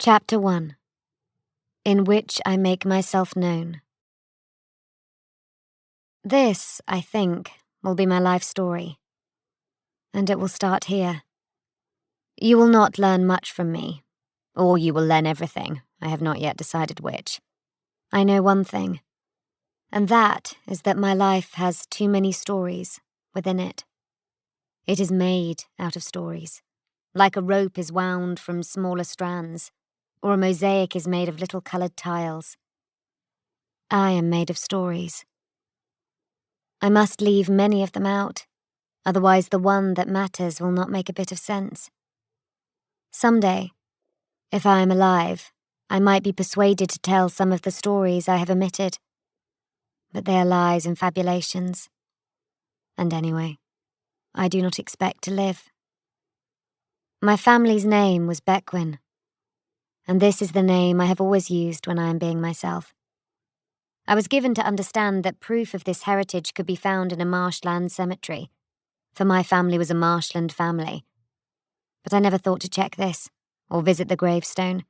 Chapter 1. In which I make myself known. This, I think, will be my life story. And it will start here. You will not learn much from me, or you will learn everything. I have not yet decided which. I know one thing, and that is that my life has too many stories within it. It is made out of stories, like a rope is wound from smaller strands, or a mosaic is made of little coloured tiles. I am made of stories. I must leave many of them out, otherwise the one that matters will not make a bit of sense. Someday, if I am alive, I might be persuaded to tell some of the stories I have omitted, but they are lies and fabulations. And anyway, I do not expect to live. My family's name was Bequin, and this is the name I have always used when I am being myself. I was given to understand that proof of this heritage could be found in a marshland cemetery, for my family was a marshland family. But I never thought to check this, or visit the gravestone.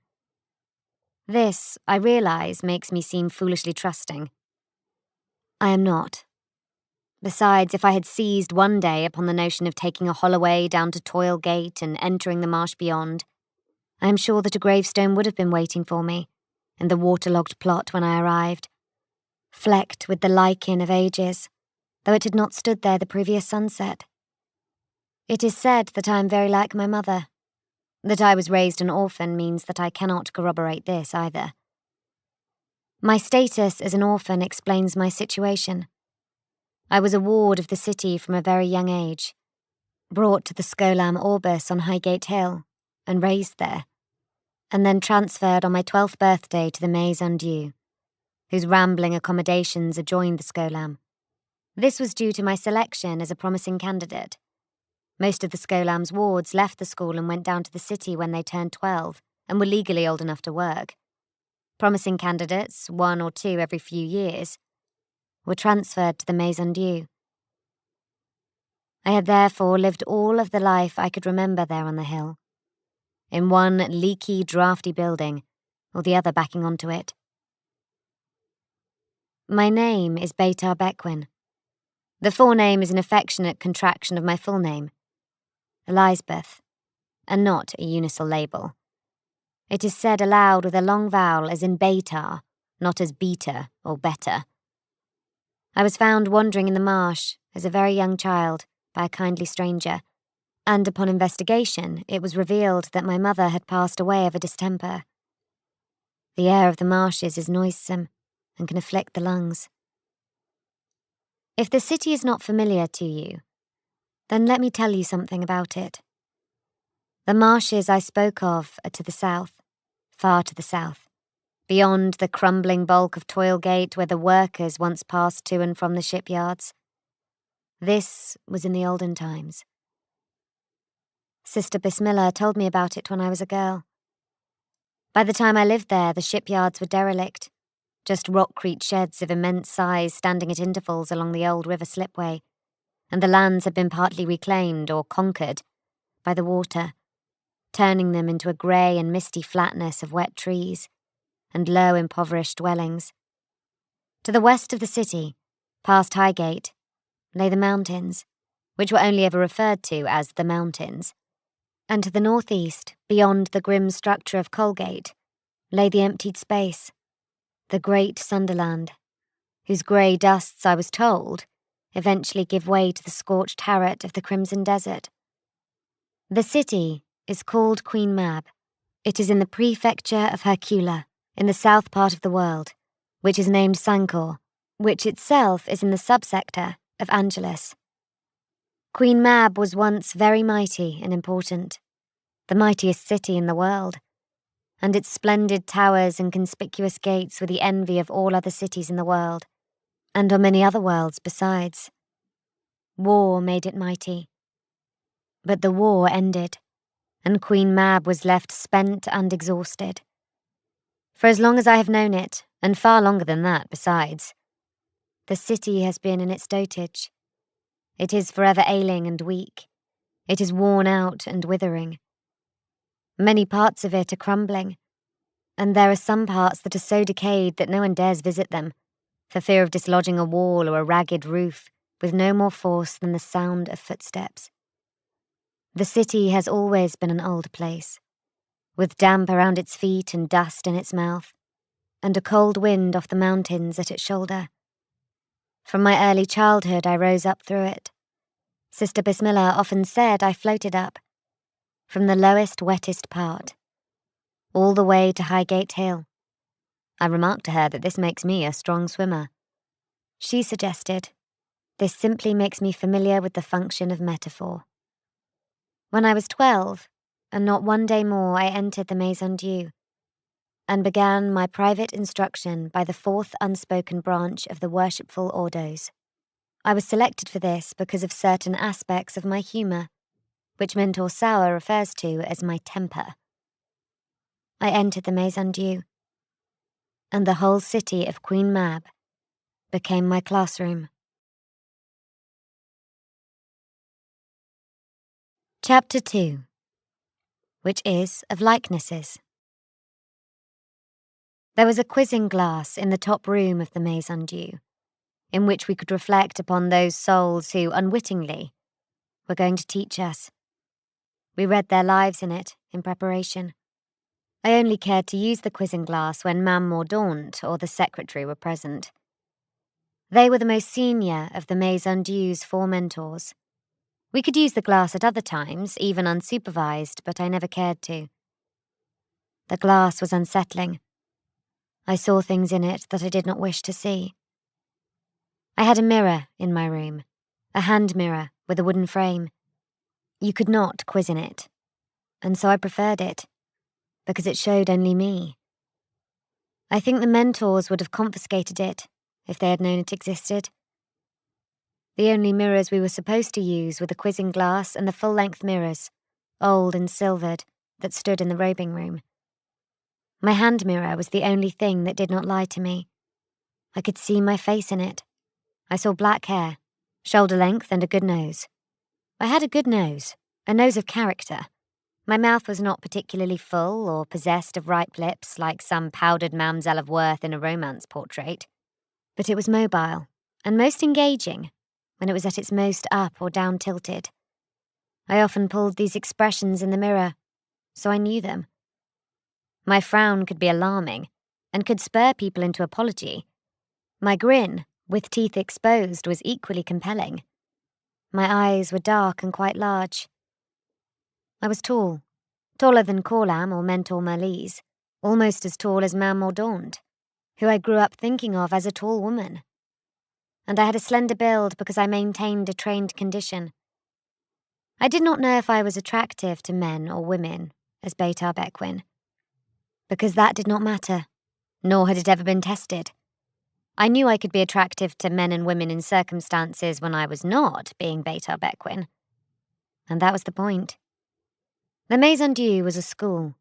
This, I realise, makes me seem foolishly trusting. I am not. Besides, if I had seized one day upon the notion of taking a Holloway down to Toil Gate and entering the marsh beyond, I am sure that a gravestone would have been waiting for me in the waterlogged plot when I arrived, flecked with the lichen of ages, though it had not stood there the previous sunset. It is said that I am very like my mother. That I was raised an orphan means that I cannot corroborate this either. My status as an orphan explains my situation. I was a ward of the city from a very young age, brought to the Scolam Orbis on Highgate Hill, and raised there, and then transferred on my 12th birthday to the Maison Dieu, whose rambling accommodations adjoined the Scolam. This was due to my selection as a promising candidate. Most of the Scolam's wards left the school and went down to the city when they turned 12 and were legally old enough to work. Promising candidates, one or two every few years, were transferred to the Maison Dieu. I had therefore lived all of the life I could remember there on the hill, in one leaky, draughty building, or the other backing onto it. My name is Beitar Bequin. The forename is an affectionate contraction of my full name, Elizabeth, and not a unisyllable. It is said aloud with a long vowel as in Beitar, not as beta or better. I was found wandering in the marsh as a very young child by a kindly stranger, and upon investigation it was revealed that my mother had passed away of a distemper. The air of the marshes is noisome and can afflict the lungs. If the city is not familiar to you, then let me tell you something about it. The marshes I spoke of are to the south, far to the south, beyond the crumbling bulk of Toilgate where the workers once passed to and from the shipyards. This was in the olden times. Sister Bismillah told me about it when I was a girl. By the time I lived there, the shipyards were derelict, just rock-crete sheds of immense size standing at intervals along the old river slipway, and the lands had been partly reclaimed or conquered by the water, turning them into a grey and misty flatness of wet trees and low, impoverished dwellings. To the west of the city, past Highgate, lay the mountains, which were only ever referred to as the mountains, and to the northeast, beyond the grim structure of Colgate, lay the emptied space, the great Sunderland, whose grey dusts, I was told, eventually give way to the scorched Harrot of the Crimson Desert. The city is called Queen Mab. It is in the prefecture of Hercula, in the south part of the world, which is named Sancor, which itself is in the subsector of Angelus. Queen Mab was once very mighty and important, the mightiest city in the world, and its splendid towers and conspicuous gates were the envy of all other cities in the world, and on many other worlds besides. War made it mighty. But the war ended, and Queen Mab was left spent and exhausted. For as long as I have known it, and far longer than that besides, the city has been in its dotage. It is forever ailing and weak. It is worn out and withering. Many parts of it are crumbling, And there are some parts that are so decayed that no one dares visit them, for fear of dislodging a wall or a ragged roof, with no more force than the sound of footsteps. The city has always been an old place, with damp around its feet and dust in its mouth, and a cold wind off the mountains at its shoulder. From my early childhood I rose up through it. Sister Bismillah often said I floated up, from the lowest, wettest part, all the way to Highgate Hill. I remarked to her that this makes me a strong swimmer. She suggested, "This simply makes me familiar with the function of metaphor." When I was 12, and not one day more, I entered the Maison Dieu, and began my private instruction by the fourth unspoken branch of the worshipful Ordos. I was selected for this because of certain aspects of my humour, which Mentor Sauer refers to as my temper. I entered the Maison Dieu, and the whole city of Queen Mab became my classroom. Chapter 2, which is of likenesses. There was a quizzing glass in the top room of the Maison Dieu, in which we could reflect upon those souls who, unwittingly, were going to teach us. We read their lives in it, in preparation. I only cared to use the quizzing glass when Mame Mordaunt or the secretary were present. They were the most senior of the Maison Dieu's 4 mentors. We could use the glass at other times, even unsupervised, but I never cared to. The glass was unsettling. I saw things in it that I did not wish to see. I had a mirror in my room, a hand mirror with a wooden frame. You could not quiz in it, and so I preferred it, because it showed only me. I think the mentors would have confiscated it if they had known it existed. The only mirrors we were supposed to use were the quizzing glass and the full-length mirrors, old and silvered, that stood in the robing room. My hand mirror was the only thing that did not lie to me. I could see my face in it. I saw black hair, shoulder length, and a good nose. I had a good nose, a nose of character. My mouth was not particularly full or possessed of ripe lips like some powdered Mamselle of Worth in a romance portrait, but it was mobile and most engaging when it was at its most up or down tilted. I often pulled these expressions in the mirror, so I knew them. My frown could be alarming and could spur people into apology. My grin, with teeth exposed, was equally compelling. My eyes were dark and quite large. I was tall, taller than Corlam or Mentor Merlise, almost as tall as Mame Mordaunt, who I grew up thinking of as a tall woman. And I had a slender build because I maintained a trained condition. I did not know if I was attractive to men or women as Beta Bequin, because that did not matter, nor had it ever been tested. I knew I could be attractive to men and women in circumstances when I was not being Beta Bequin, and that was the point. The Maison Dieu was a school.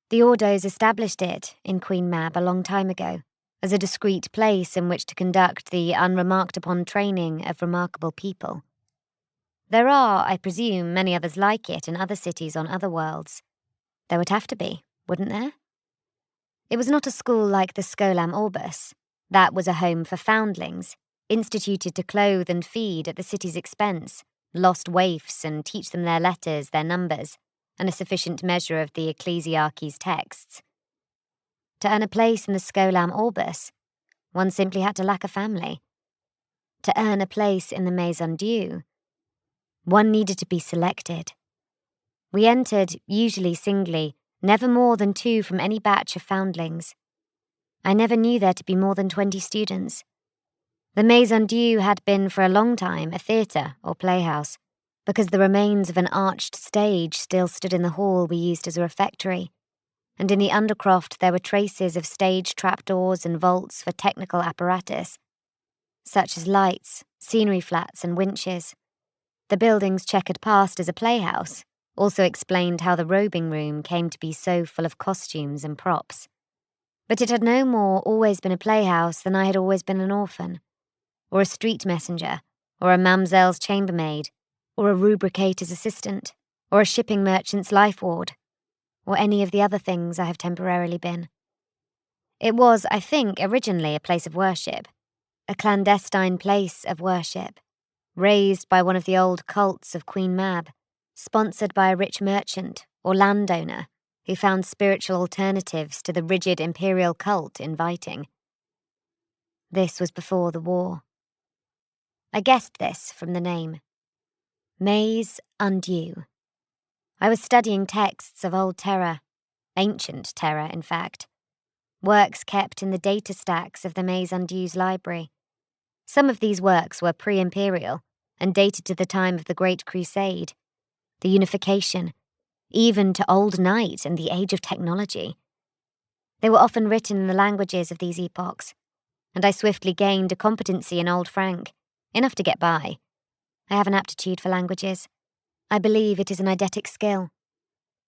The Ordos established it in Queen Mab a long time ago, as a discreet place in which to conduct the unremarked-upon training of remarkable people. There are, I presume, many others like it in other cities on other worlds. There would have to be, wouldn't there? It was not a school like the Scholam Orbis. That was a home for foundlings, instituted to clothe and feed at the city's expense, lost waifs and teach them their letters, their numbers, and a sufficient measure of the ecclesiarchy's texts. To earn a place in the Scholam Orbis, one simply had to lack a family. To earn a place in the Maison Dieu, one needed to be selected. We entered, usually singly, never more than 2 from any batch of foundlings. I never knew there to be more than 20 students. The Maison Dieu had been for a long time a theatre or playhouse, because the remains of an arched stage still stood in the hall we used as a refectory, and in the undercroft there were traces of stage trapdoors and vaults for technical apparatus, such as lights, scenery flats, and winches. The building's checkered past as a playhouse also explained how the robing room came to be so full of costumes and props. But it had no more always been a playhouse than I had always been an orphan, or a street messenger, or a mamselle's chambermaid, or a rubricator's assistant, or a shipping merchant's life ward. or any of the other things I have temporarily been. It was, I think, originally a place of worship, a clandestine place of worship, raised by one of the old cults of Queen Mab, sponsored by a rich merchant or landowner who found spiritual alternatives to the rigid imperial cult inviting. This was before the war. I guessed this from the name. Maze Undue. I was studying texts of old terror, ancient terror, in fact, works kept in the data stacks of the Maze Undue's library. Some of these works were pre-imperial and dated to the time of the Great Crusade, the Unification, even to Old Night and the Age of Technology. They were often written in the languages of these epochs, and I swiftly gained a competency in Old Frank, enough to get by. I have an aptitude for languages. I believe it is an eidetic skill.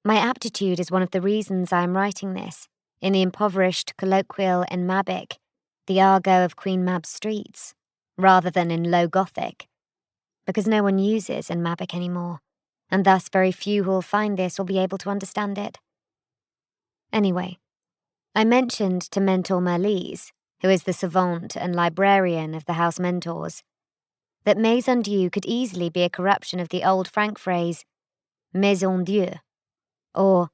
My aptitude is one of the reasons I am writing this, in the impoverished colloquial Enmabic, the argot of Queen Mab's streets, rather than in Low Gothic, because no one uses Enmabic anymore, and thus very few who will find this will be able to understand it. Anyway, I mentioned to Mentor Merlise, who is the savant and librarian of the House Mentors, that Maze Undue could easily be a corruption of the old Frank phrase Maison Dieu, or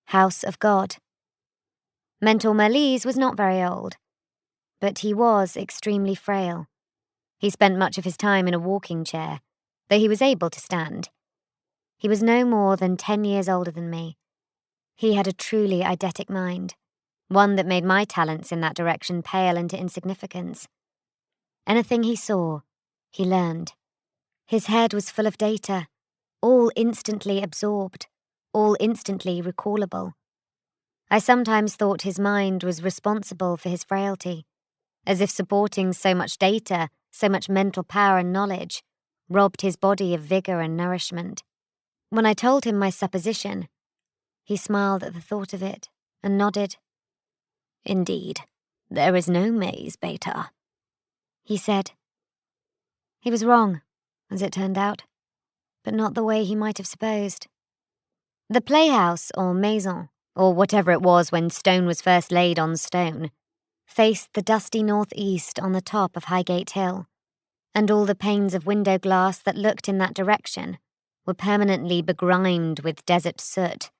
House of God. Mentor Merlise was not very old, but he was extremely frail. He spent much of his time in a walking chair, though he was able to stand. He was no more than 10 years older than me. He had a truly eidetic mind, one that made my talents in that direction pale into insignificance. Anything he saw, he learned. His head was full of data, all instantly absorbed, all instantly recallable. I sometimes thought his mind was responsible for his frailty, as if supporting so much data, so much mental power and knowledge, robbed his body of vigor and nourishment. When I told him my supposition, he smiled at the thought of it and nodded. "Indeed, there is no maze, Beta," he said. He was wrong, as it turned out, but not the way he might have supposed. The playhouse, or maison, or whatever it was when stone was first laid on stone, faced the dusty northeast on the top of Highgate Hill, and all the panes of window glass that looked in that direction were permanently begrimed with desert soot,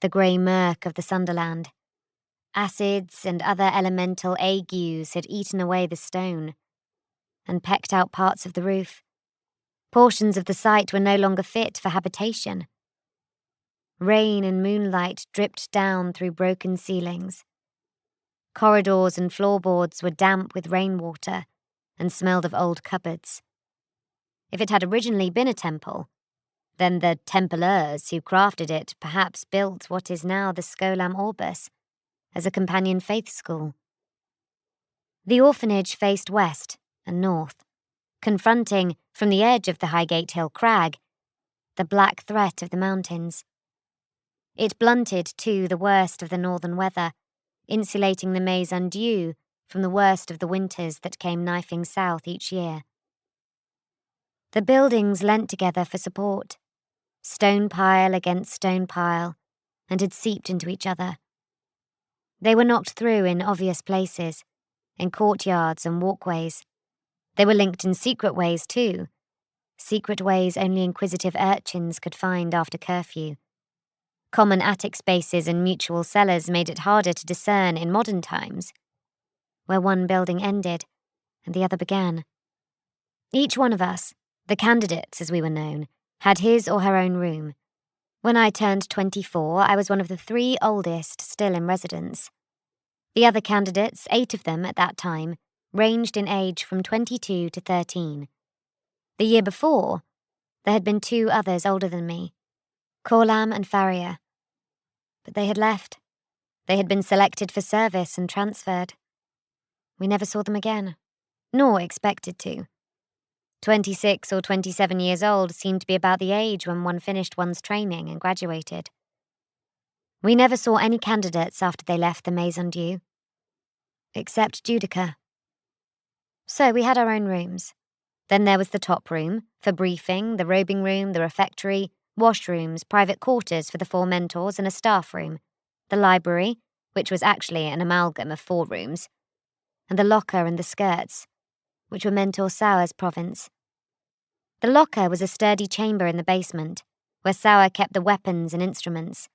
the grey murk of the Sunderland. Acids and other elemental agues had eaten away the stone and pecked out parts of the roof. Portions of the site were no longer fit for habitation. Rain and moonlight dripped down through broken ceilings. Corridors and floorboards were damp with rainwater and smelled of old cupboards. If it had originally been a temple, then the Templars who crafted it perhaps built what is now the Scholam Orbis as a companion faith school. The orphanage faced west and north, confronting, from the edge of the Highgate Hill crag, the black threat of the mountains. It blunted, too, the worst of the northern weather, insulating the Maze Undue from the worst of the winters that came knifing south each year. The buildings leant together for support, stone pile against stone pile, and had seeped into each other. They were knocked through in obvious places, in courtyards and walkways. They were linked in secret ways, too, secret ways only inquisitive urchins could find after curfew. Common attic spaces and mutual cellars made it harder to discern in modern times, where one building ended and the other began. Each one of us, the candidates as we were known, had his or her own room. When I turned 24, I was one of the 3 oldest still in residence. The other candidates, 8 of them at that time, ranged in age from 22 to 13. The year before, there had been 2 others older than me, Corlam and Pariah. But they had left. They had been selected for service and transferred. We never saw them again, nor expected to. 26 or 27 years old seemed to be about the age when one finished one's training and graduated. We never saw any candidates after they left the Maze Undue, except Judica. So we had our own rooms. Then there was the top room, for briefing, the robing room, the refectory, washrooms, private quarters for the 4 mentors and a staff room, the library, which was actually an amalgam of 4 rooms, and the locker and the skirts, which were Mentor Sour's province. The locker was a sturdy chamber in the basement, where Sour kept the weapons and instruments.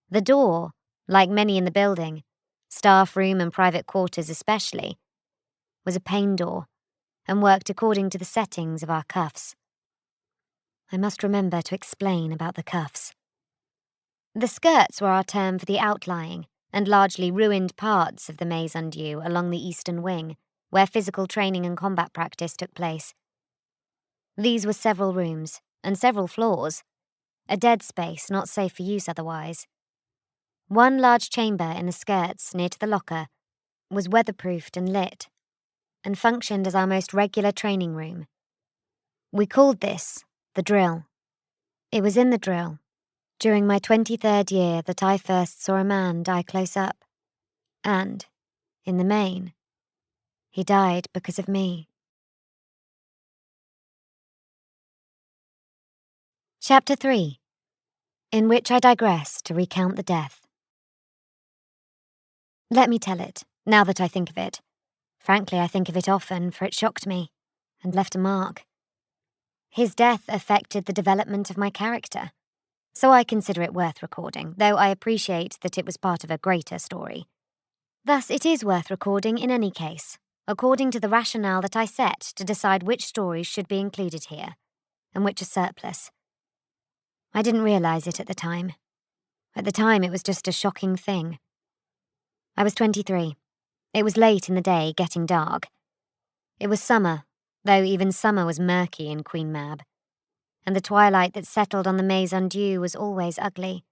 The door, like many in the building, staff room and private quarters especially, was a pane door, and worked according to the settings of our cuffs. I must remember to explain about the cuffs. The skirts were our term for the outlying and largely ruined parts of the Maison Dieu along the eastern wing, where physical training and combat practice took place. These were several rooms and several floors, a dead space not safe for use otherwise. One large chamber in the skirts near to the locker was weatherproofed and lit, and functioned as our most regular training room. We called this the drill. It was in the drill, during my 23rd year, that I first saw a man die close up, and, in the main, he died because of me. Chapter 3, in which I digress to recount the death. Let me tell it, now that I think of it. Frankly, I think of it often, for it shocked me, and left a mark. His death affected the development of my character, so I consider it worth recording, though I appreciate that it was part of a greater story. Thus, it is worth recording in any case, according to the rationale that I set to decide which stories should be included here, and which are surplus. I didn't realize it at the time. At the time, it was just a shocking thing. I was 23. It was late in the day, getting dark. It was summer, though even summer was murky in Queen Mab, and the twilight that settled on the Maison Dieu was always ugly.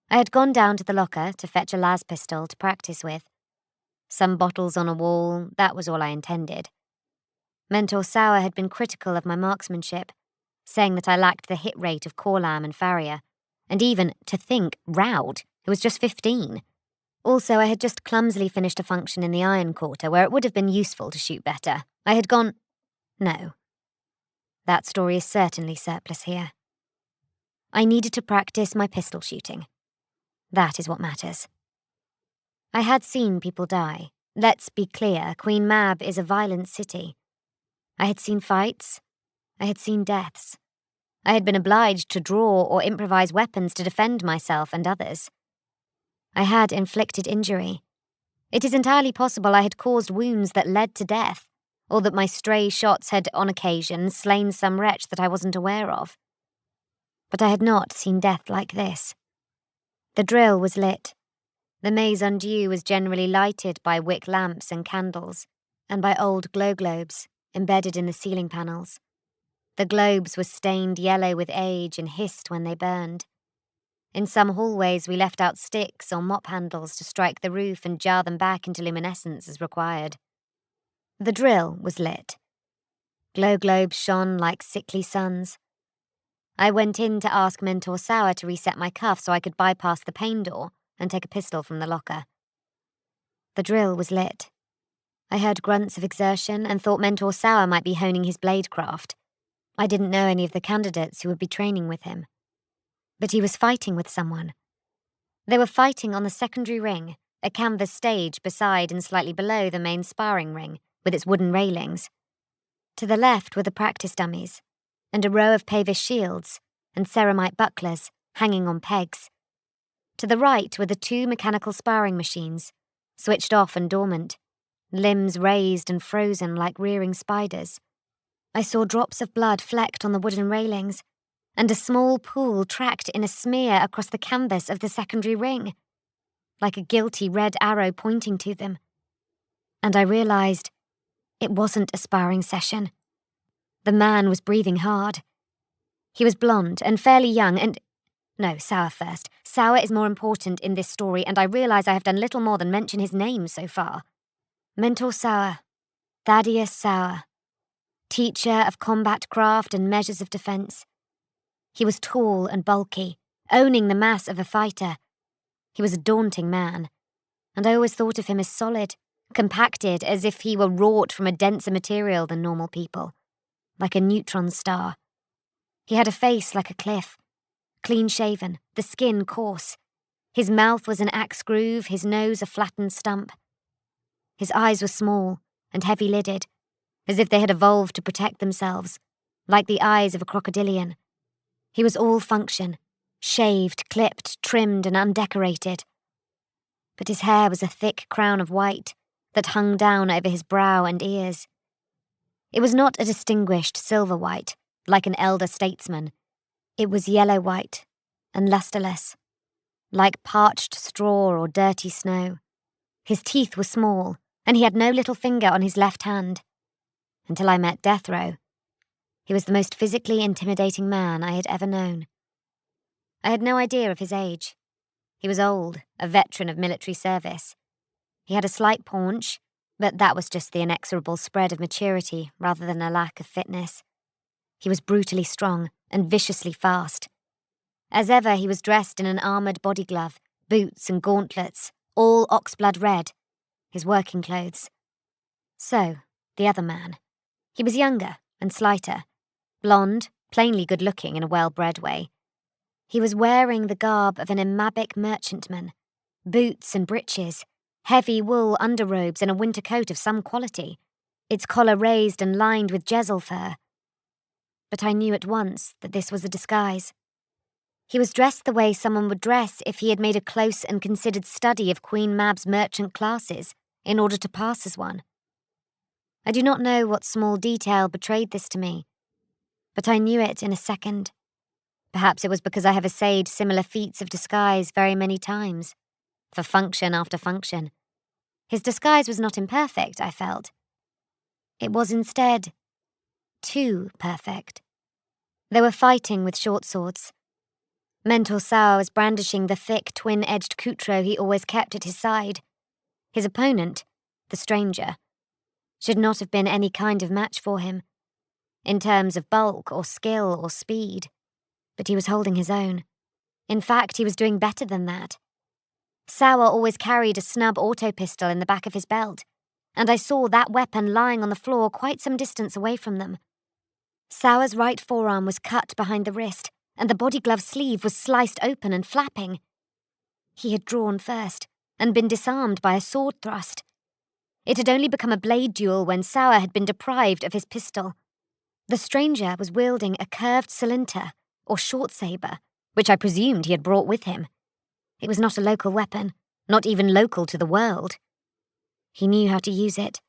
I had gone down to the locker to fetch a las pistol to practice with. Some bottles on a wall, that was all I intended. Mentor Sour had been critical of my marksmanship, saying that I lacked the hit rate of Corlam and Pariah, and even, to think, Roud, who was just 15. Also, I had just clumsily finished a function in the Iron Quarter where it would have been useful to shoot better. I had gone... No. That story is certainly surplus here. I needed to practice my pistol shooting. That is what matters. I had seen people die. Let's be clear, Queen Mab is a violent city. I had seen fights. I had seen deaths. I had been obliged to draw or improvise weapons to defend myself and others. I had inflicted injury. It is entirely possible I had caused wounds that led to death, or that my stray shots had, on occasion, slain some wretch that I wasn't aware of. But I had not seen death like this. The drill was lit. The Maison Dieu was generally lighted by wick lamps and candles, and by old glow globes embedded in the ceiling panels. The globes were stained yellow with age and hissed when they burned. In some hallways we left out sticks or mop handles to strike the roof and jar them back into luminescence as required. The drill was lit. Glow globes shone like sickly suns. I went in to ask Mentor Sour to reset my cuff so I could bypass the pane door and take a pistol from the locker. The drill was lit. I heard grunts of exertion and thought Mentor Sour might be honing his blade craft. I didn't know any of the candidates who would be training with him. But he was fighting with someone. They were fighting on the secondary ring, a canvas stage beside and slightly below the main sparring ring, with its wooden railings. To the left were the practice dummies, and a row of pavis shields and ceramite bucklers hanging on pegs. To the right were the 2 mechanical sparring machines, switched off and dormant, limbs raised and frozen like rearing spiders. I saw drops of blood flecked on the wooden railings, and a small pool tracked in a smear across the canvas of the secondary ring, like a guilty red arrow pointing to them. And I realized it wasn't a sparring session. The man was breathing hard. He was blonde and fairly young and... No, Sour first. Sour is more important in this story, and I realize I have done little more than mention his name so far. Mentor Sour. Thaddeus Sour. Teacher of combat craft and measures of defense. He was tall and bulky, owning the mass of a fighter. He was a daunting man, and I always thought of him as solid, compacted as if he were wrought from a denser material than normal people, like a neutron star. He had a face like a cliff, clean-shaven, the skin coarse. His mouth was an axe groove, his nose a flattened stump. His eyes were small and heavy-lidded, as if they had evolved to protect themselves, like the eyes of a crocodilian. He was all function, shaved, clipped, trimmed, and undecorated. But his hair was a thick crown of white that hung down over his brow and ears. It was not a distinguished silver white, like an elder statesman. It was yellow-white and lustreless, like parched straw or dirty snow. His teeth were small, and he had no little finger on his left hand. Until I met Death Row, he was the most physically intimidating man I had ever known. I had no idea of his age. He was old, a veteran of military service. He had a slight paunch, but that was just the inexorable spread of maturity rather than a lack of fitness. He was brutally strong and viciously fast. As ever, he was dressed in an armoured body glove, boots and gauntlets, all oxblood red, his working clothes. So, the other man. He was younger and slighter, blonde, plainly good-looking in a well-bred way. He was wearing the garb of an imabic merchantman, boots and breeches, heavy wool underrobes and a winter coat of some quality, its collar raised and lined with jezel fur. But I knew at once that this was a disguise. He was dressed the way someone would dress if he had made a close and considered study of Queen Mab's merchant classes in order to pass as one. I do not know what small detail betrayed this to me, but I knew it in a second. Perhaps it was because I have essayed similar feats of disguise very many times, for function after function. His disguise was not imperfect, I felt. It was instead too perfect. They were fighting with short swords. Mentor Sauer was brandishing the thick, twin-edged coutro he always kept at his side. His opponent, the stranger, should not have been any kind of match for him, in terms of bulk or skill or speed, but he was holding his own. In fact, he was doing better than that. Sauer always carried a snub auto-pistol in the back of his belt, and I saw that weapon lying on the floor quite some distance away from them. Sauer's right forearm was cut behind the wrist, and the body glove sleeve was sliced open and flapping. He had drawn first, and been disarmed by a sword thrust. It had only become a blade duel when Sauer had been deprived of his pistol. The stranger was wielding a curved salinter, or short saber, which I presumed he had brought with him. It was not a local weapon, not even local to the world. He knew how to use it.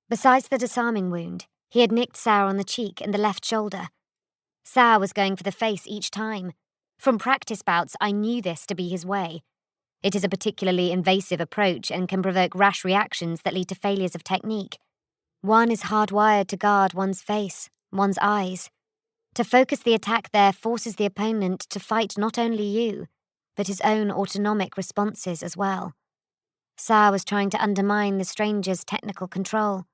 Besides the disarming wound, he had nicked Sauer on the cheek and the left shoulder. Sauer was going for the face each time. From practice bouts, I knew this to be his way. It is a particularly invasive approach and can provoke rash reactions that lead to failures of technique. One is hardwired to guard one's face, one's eyes. To focus the attack there forces the opponent to fight not only you, but his own autonomic responses as well. Sauer was trying to undermine the stranger's technical control.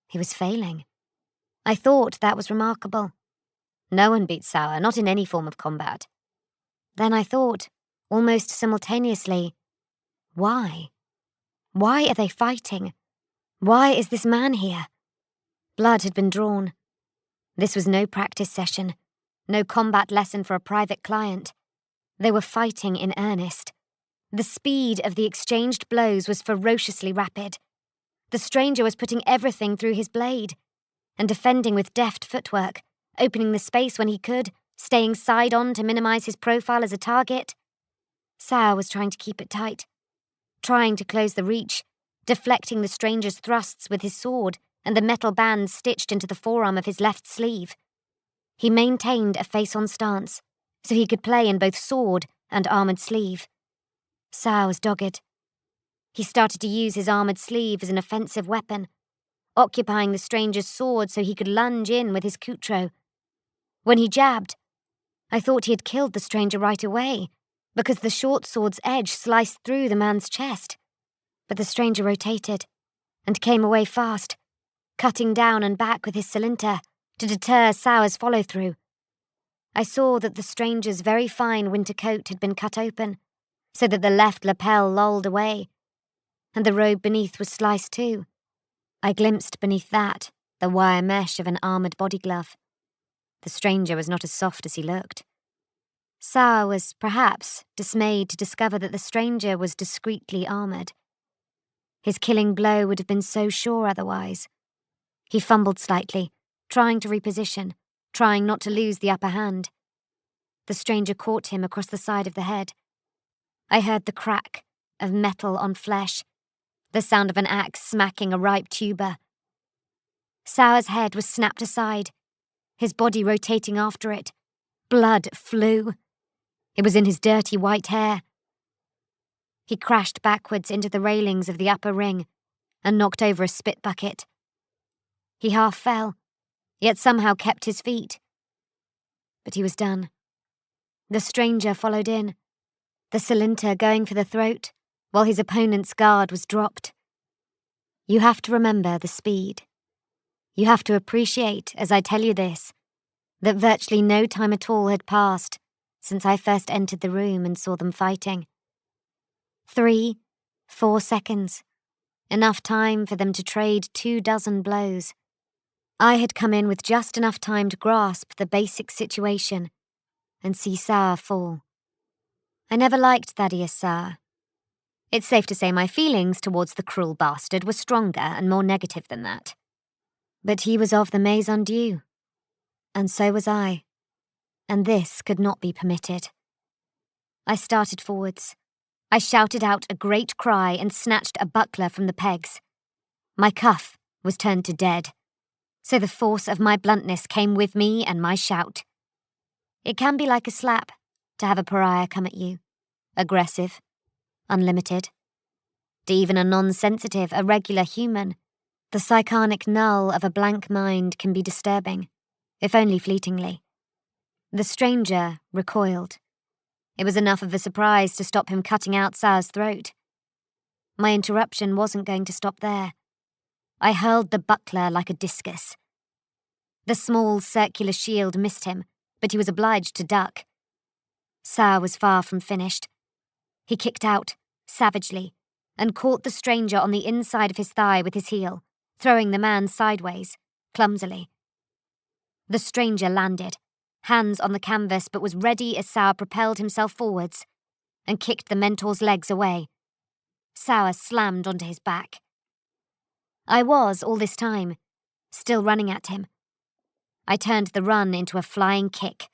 He was failing. I thought that was remarkable. No one beats Sauer, not in any form of combat. Then I thought, almost simultaneously, why? Why are they fighting? Why is this man here? Blood had been drawn. This was no practice session, no combat lesson for a private client. They were fighting in earnest. The speed of the exchanged blows was ferociously rapid. The stranger was putting everything through his blade, and defending with deft footwork, opening the space when he could, staying side-on to minimize his profile as a target. Sauer was trying to keep it tight, trying to close the reach, deflecting the stranger's thrusts with his sword and the metal bands stitched into the forearm of his left sleeve. He maintained a face-on stance, so he could play in both sword and armoured sleeve. Sauer was dogged. He started to use his armoured sleeve as an offensive weapon, occupying the stranger's sword so he could lunge in with his coutro. When he jabbed, I thought he had killed the stranger right away, because the short sword's edge sliced through the man's chest. But the stranger rotated, and came away fast, cutting down and back with his salinter to deter Sauer's follow-through. I saw that the stranger's very fine winter coat had been cut open, so that the left lapel lolled away, and the robe beneath was sliced too. I glimpsed beneath that the wire mesh of an armoured body glove. The stranger was not as soft as he looked. Sour was, perhaps, dismayed to discover that the stranger was discreetly armoured. His killing blow would have been so sure otherwise. He fumbled slightly, trying to reposition, trying not to lose the upper hand. The stranger caught him across the side of the head. I heard the crack of metal on flesh, the sound of an axe smacking a ripe tuber. Sour's head was snapped aside, his body rotating after it. Blood flew. It was in his dirty white hair. He crashed backwards into the railings of the upper ring and knocked over a spit bucket. He half fell, yet somehow kept his feet. But he was done. The stranger followed in, the cylinder going for the throat, while his opponent's guard was dropped. You have to remember the speed. You have to appreciate, as I tell you this, that virtually no time at all had passed since I first entered the room and saw them fighting. 3, 4 seconds. Enough time for them to trade 24 blows. I had come in with just enough time to grasp the basic situation and see Sour fall. I never liked Thaddeus Sour. It's safe to say my feelings towards the cruel bastard were stronger and more negative than that. But he was of the Maison Dieu, and so was I, and this could not be permitted. I started forwards. I shouted out a great cry and snatched a buckler from the pegs. My cuff was turned to dead, so the force of my bluntness came with me and my shout. It can be like a slap to have a pariah come at you, aggressive, unlimited. To even a non-sensitive, irregular human, the psychonic null of a blank mind can be disturbing, if only fleetingly. The stranger recoiled. It was enough of a surprise to stop him cutting out Sour's throat. My interruption wasn't going to stop there. I hurled the buckler like a discus. The small circular shield missed him, but he was obliged to duck. Sour was far from finished. He kicked out, savagely, and caught the stranger on the inside of his thigh with his heel, throwing the man sideways, clumsily. The stranger landed, hands on the canvas, but was ready as Sour propelled himself forwards and kicked the mentor's legs away. Sour slammed onto his back. I was, all this time, still running at him. I turned the run into a flying kick.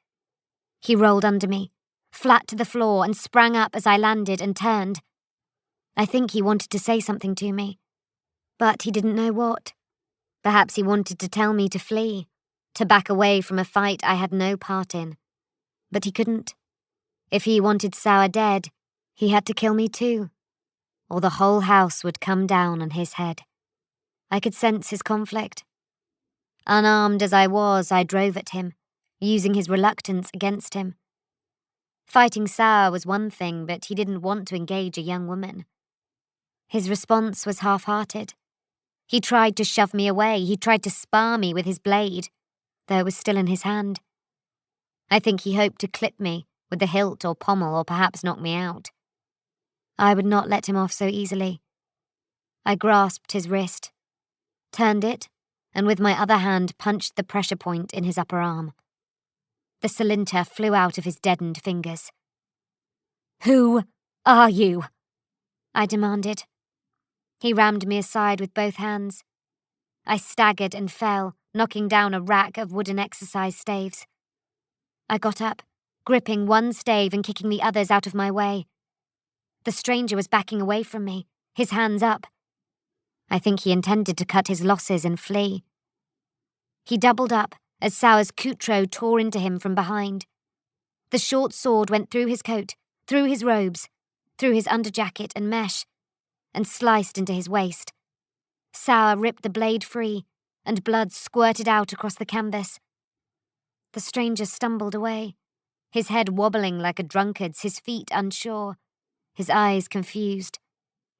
He rolled under me, flat to the floor, and sprang up as I landed and turned. I think he wanted to say something to me, but he didn't know what. Perhaps he wanted to tell me to flee, to back away from a fight I had no part in. But he couldn't. If he wanted Sour dead, he had to kill me too, or the whole house would come down on his head. I could sense his conflict. Unarmed as I was, I drove at him, using his reluctance against him. Fighting Sour was one thing, but he didn't want to engage a young woman. His response was half-hearted. He tried to shove me away, he tried to spar me with his blade, though it was still in his hand. I think he hoped to clip me with the hilt or pommel, or perhaps knock me out. I would not let him off so easily. I grasped his wrist, turned it, and with my other hand punched the pressure point in his upper arm. The cylinder flew out of his deadened fingers. "Who are you?" I demanded. He rammed me aside with both hands. I staggered and fell, knocking down a rack of wooden exercise staves. I got up, gripping one stave and kicking the others out of my way. The stranger was backing away from me, his hands up. I think he intended to cut his losses and flee. He doubled up as Sour's Coutreau tore into him from behind. The short sword went through his coat, through his robes, through his underjacket and mesh, and sliced into his waist. Sour ripped the blade free, and blood squirted out across the canvas. The stranger stumbled away, his head wobbling like a drunkard's, his feet unsure, his eyes confused.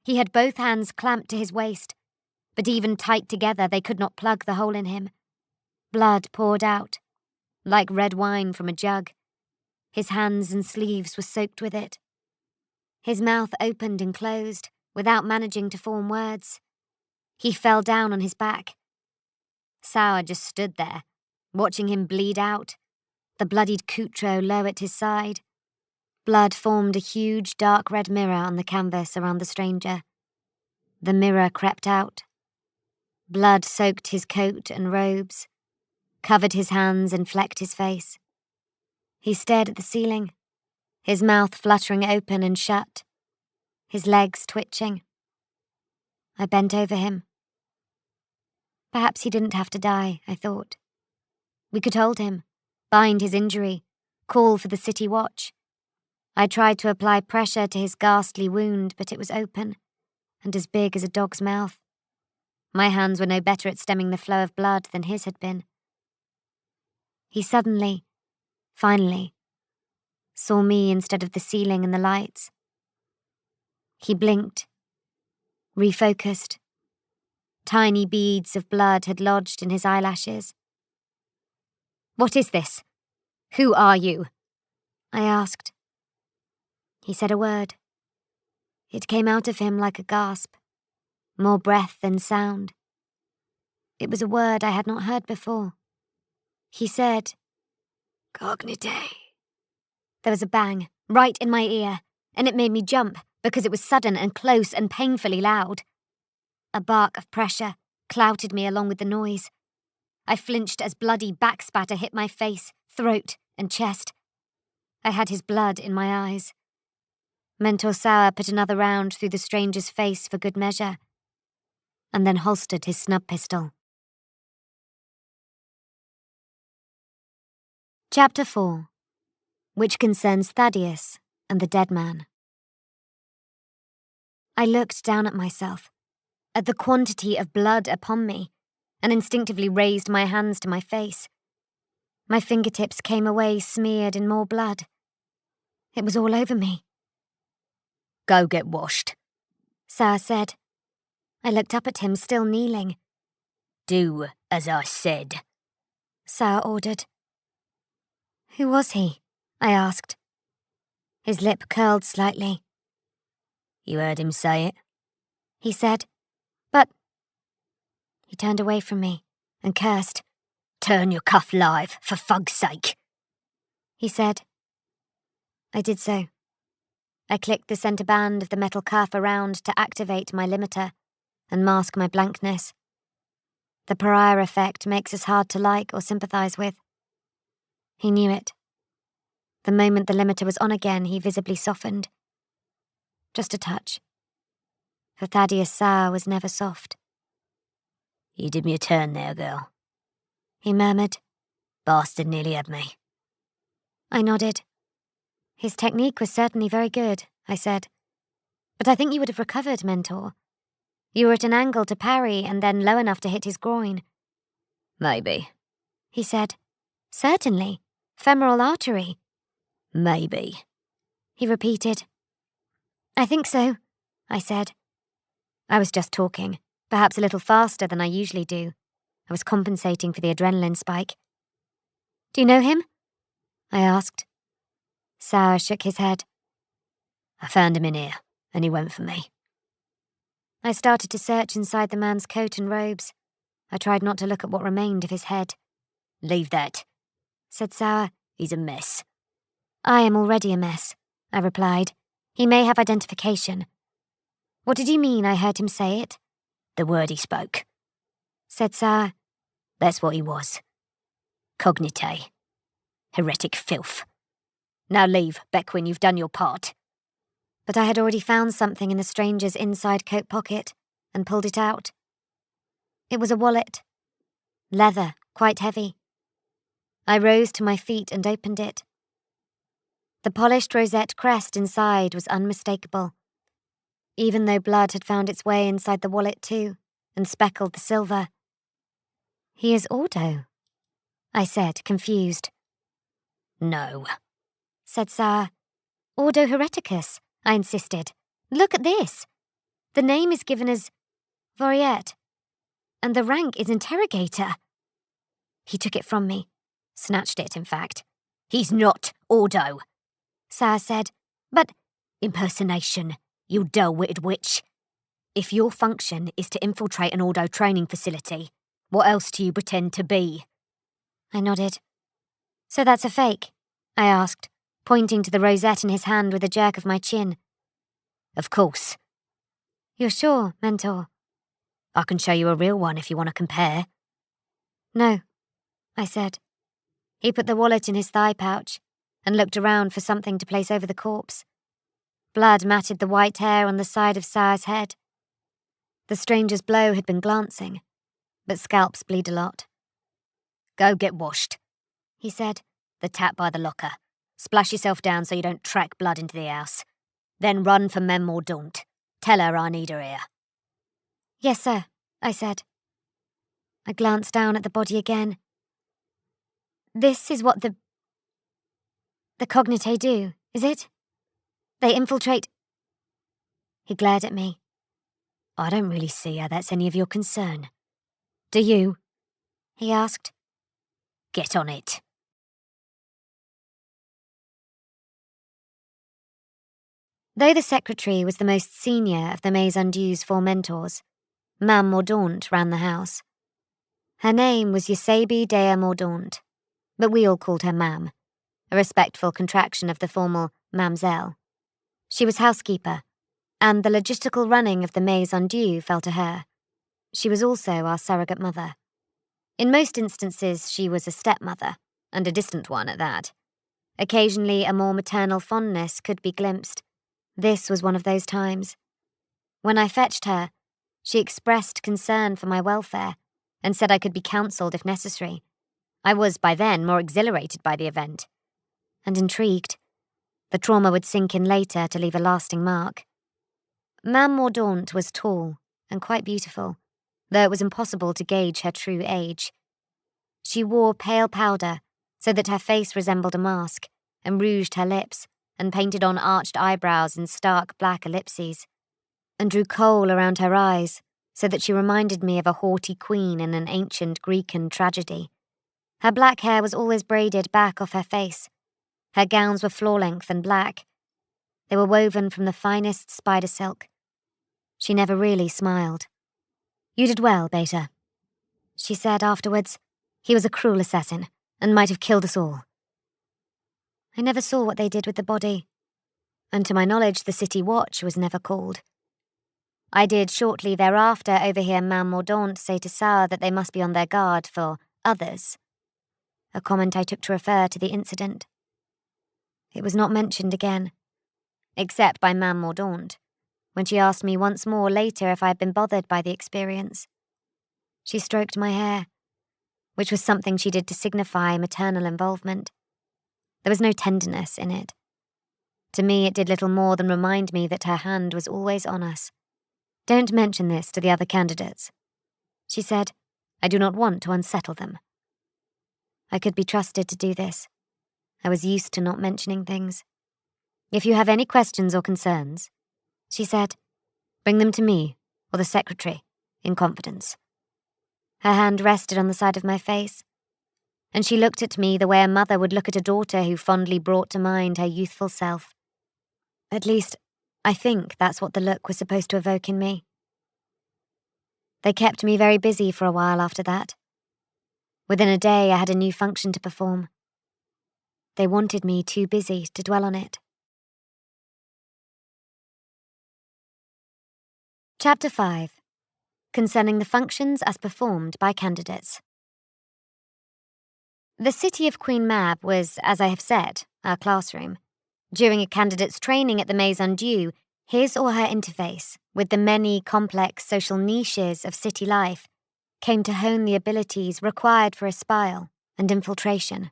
He had both hands clamped to his waist, but even tight together they could not plug the hole in him. Blood poured out, like red wine from a jug. His hands and sleeves were soaked with it. His mouth opened and closed, without managing to form words. He fell down on his back. Sour just stood there, watching him bleed out, the bloodied Coutro low at his side. Blood formed a huge dark red mirror on the canvas around the stranger. The mirror crept out. Blood soaked his coat and robes, covered his hands and flecked his face. He stared at the ceiling, his mouth fluttering open and shut, his legs twitching. I bent over him. Perhaps he didn't have to die, I thought. We could hold him, bind his injury, call for the city watch. I tried to apply pressure to his ghastly wound, but it was open, and as big as a dog's mouth. My hands were no better at stemming the flow of blood than his had been. He suddenly, finally, saw me instead of the ceiling and the lights. He blinked, refocused. Tiny beads of blood had lodged in his eyelashes. "What is this? Who are you?" I asked. He said a word. It came out of him like a gasp, more breath than sound. It was a word I had not heard before. He said, "Cognite." There was a bang, right in my ear, and it made me jump because it was sudden and close and painfully loud. A bark of pressure clouted me along with the noise. I flinched as bloody backspatter hit my face, throat, and chest. I had his blood in my eyes. Mentor Sour put another round through the stranger's face for good measure, and then holstered his snub pistol. Chapter 4, which concerns Thaddeus and the dead man. I looked down at myself, at the quantity of blood upon me, and instinctively raised my hands to my face. My fingertips came away smeared in more blood. It was all over me. "Go get washed," Sour said. I looked up at him, still kneeling. "Do as I said," Sour ordered. "Who was he?" I asked. His lip curled slightly. "You heard him say it," he said. "But—" He turned away from me and cursed. "Turn your cuff live, for fug's sake," he said. I did so. I clicked the centre band of the metal cuff around to activate my limiter and mask my blankness. The Pariah effect makes us hard to like or sympathise with. He knew it. The moment the limiter was on again, he visibly softened. Just a touch. For Thaddeus Sour was never soft. "You did me a turn there, girl," he murmured. "Bastard nearly had me." I nodded. "His technique was certainly very good," I said. "But I think you would have recovered, Mentor. You were at an angle to parry and then low enough to hit his groin." "Maybe," he said. "Certainly. Femoral artery." "Maybe," he repeated. "I think so," I said. I was just talking, perhaps a little faster than I usually do. I was compensating for the adrenaline spike. "Do you know him?" I asked. Sour shook his head. "I found him in here, and he went for me." I started to search inside the man's coat and robes. I tried not to look at what remained of his head. "Leave that," said Sour. "He's a mess." "I am already a mess," I replied. "He may have identification." "What did you mean I heard him say it?" "The word he spoke," said Sour. "That's what he was. Cognite. Heretic filth. Now leave, Beckwin, you've done your part." But I had already found something in the stranger's inside coat pocket and pulled it out. It was a wallet. Leather, quite heavy. I rose to my feet and opened it. The polished rosette crest inside was unmistakable, even though blood had found its way inside the wallet too and speckled the silver. "He is Ordo," I said, confused. "No," said Sour. "Ordo Hereticus," I insisted. "Look at this. The name is given as Voriet, and the rank is Interrogator." He took it from me. Snatched it, in fact. "He's not Ordo," Sour said. "But—" "Impersonation, you dull-witted witch. If your function is to infiltrate an Ordo training facility, what else do you pretend to be?" I nodded. So that's a fake? I asked, pointing to the rosette in his hand with a jerk of my chin. Of course. You're sure, Mentor? I can show you a real one if you want to compare. No, I said. He put the wallet in his thigh pouch and looked around for something to place over the corpse. Blood matted the white hair on the side of Sire's head. The stranger's blow had been glancing, but scalps bleed a lot. Go get washed, he said. The tap by the locker. Splash yourself down so you don't track blood into the house. Then run for Mem Mordaunt. Tell her I need her here. Yes, sir, I said. I glanced down at the body again. This is what the Cognitae do, is it? They infiltrate... He glared at me. I don't really see how that's any of your concern. Do you? He asked. Get on it. Though the secretary was the most senior of the Maison Dieu's 4 mentors, Mame Mordaunt ran the house. Her name was Eusebi Dea Mordaunt, but we all called her Mam, a respectful contraction of the formal Mamselle. She was housekeeper, and the logistical running of the Maison Dieu fell to her. She was also our surrogate mother. In most instances, she was a stepmother, and a distant one at that. Occasionally, a more maternal fondness could be glimpsed. This was one of those times. When I fetched her, she expressed concern for my welfare and said I could be counselled if necessary. I was, by then, more exhilarated by the event and intrigued. The trauma would sink in later to leave a lasting mark. Mame Mordaunt was tall and quite beautiful, though it was impossible to gauge her true age. She wore pale powder so that her face resembled a mask, and rouged her lips, and painted on arched eyebrows and stark black ellipses, and drew kohl around her eyes so that she reminded me of a haughty queen in an ancient Grecian tragedy. Her black hair was always braided back off her face. Her gowns were floor-length and black. They were woven from the finest spider silk. She never really smiled. You did well, Beta, she said afterwards. He was a cruel assassin, and might have killed us all. I never saw what they did with the body, and to my knowledge the city watch was never called. I did shortly thereafter overhear Mame Mordaunt say to Sire that they must be on their guard for others, a comment I took to refer to the incident. It was not mentioned again, except by Mame Mordaunt, when she asked me once more later if I had been bothered by the experience. She stroked my hair, which was something she did to signify maternal involvement. There was no tenderness in it. To me, it did little more than remind me that her hand was always on us. Don't mention this to the other candidates, she said. I do not want to unsettle them. I could be trusted to do this. I was used to not mentioning things. If you have any questions or concerns, she said, bring them to me or the secretary in confidence. Her hand rested on the side of my face, and she looked at me the way a mother would look at a daughter who fondly brought to mind her youthful self. At least, I think that's what the look was supposed to evoke in me. They kept me very busy for a while after that. Within a day, I had a new function to perform. They wanted me too busy to dwell on it. Chapter 5. Concerning the functions as performed by candidates. The city of Queen Mab was, as I have said, our classroom. During a candidate's training at the Maison Dieu, his or her interface with the many complex social niches of city life came to hone the abilities required for espial and infiltration.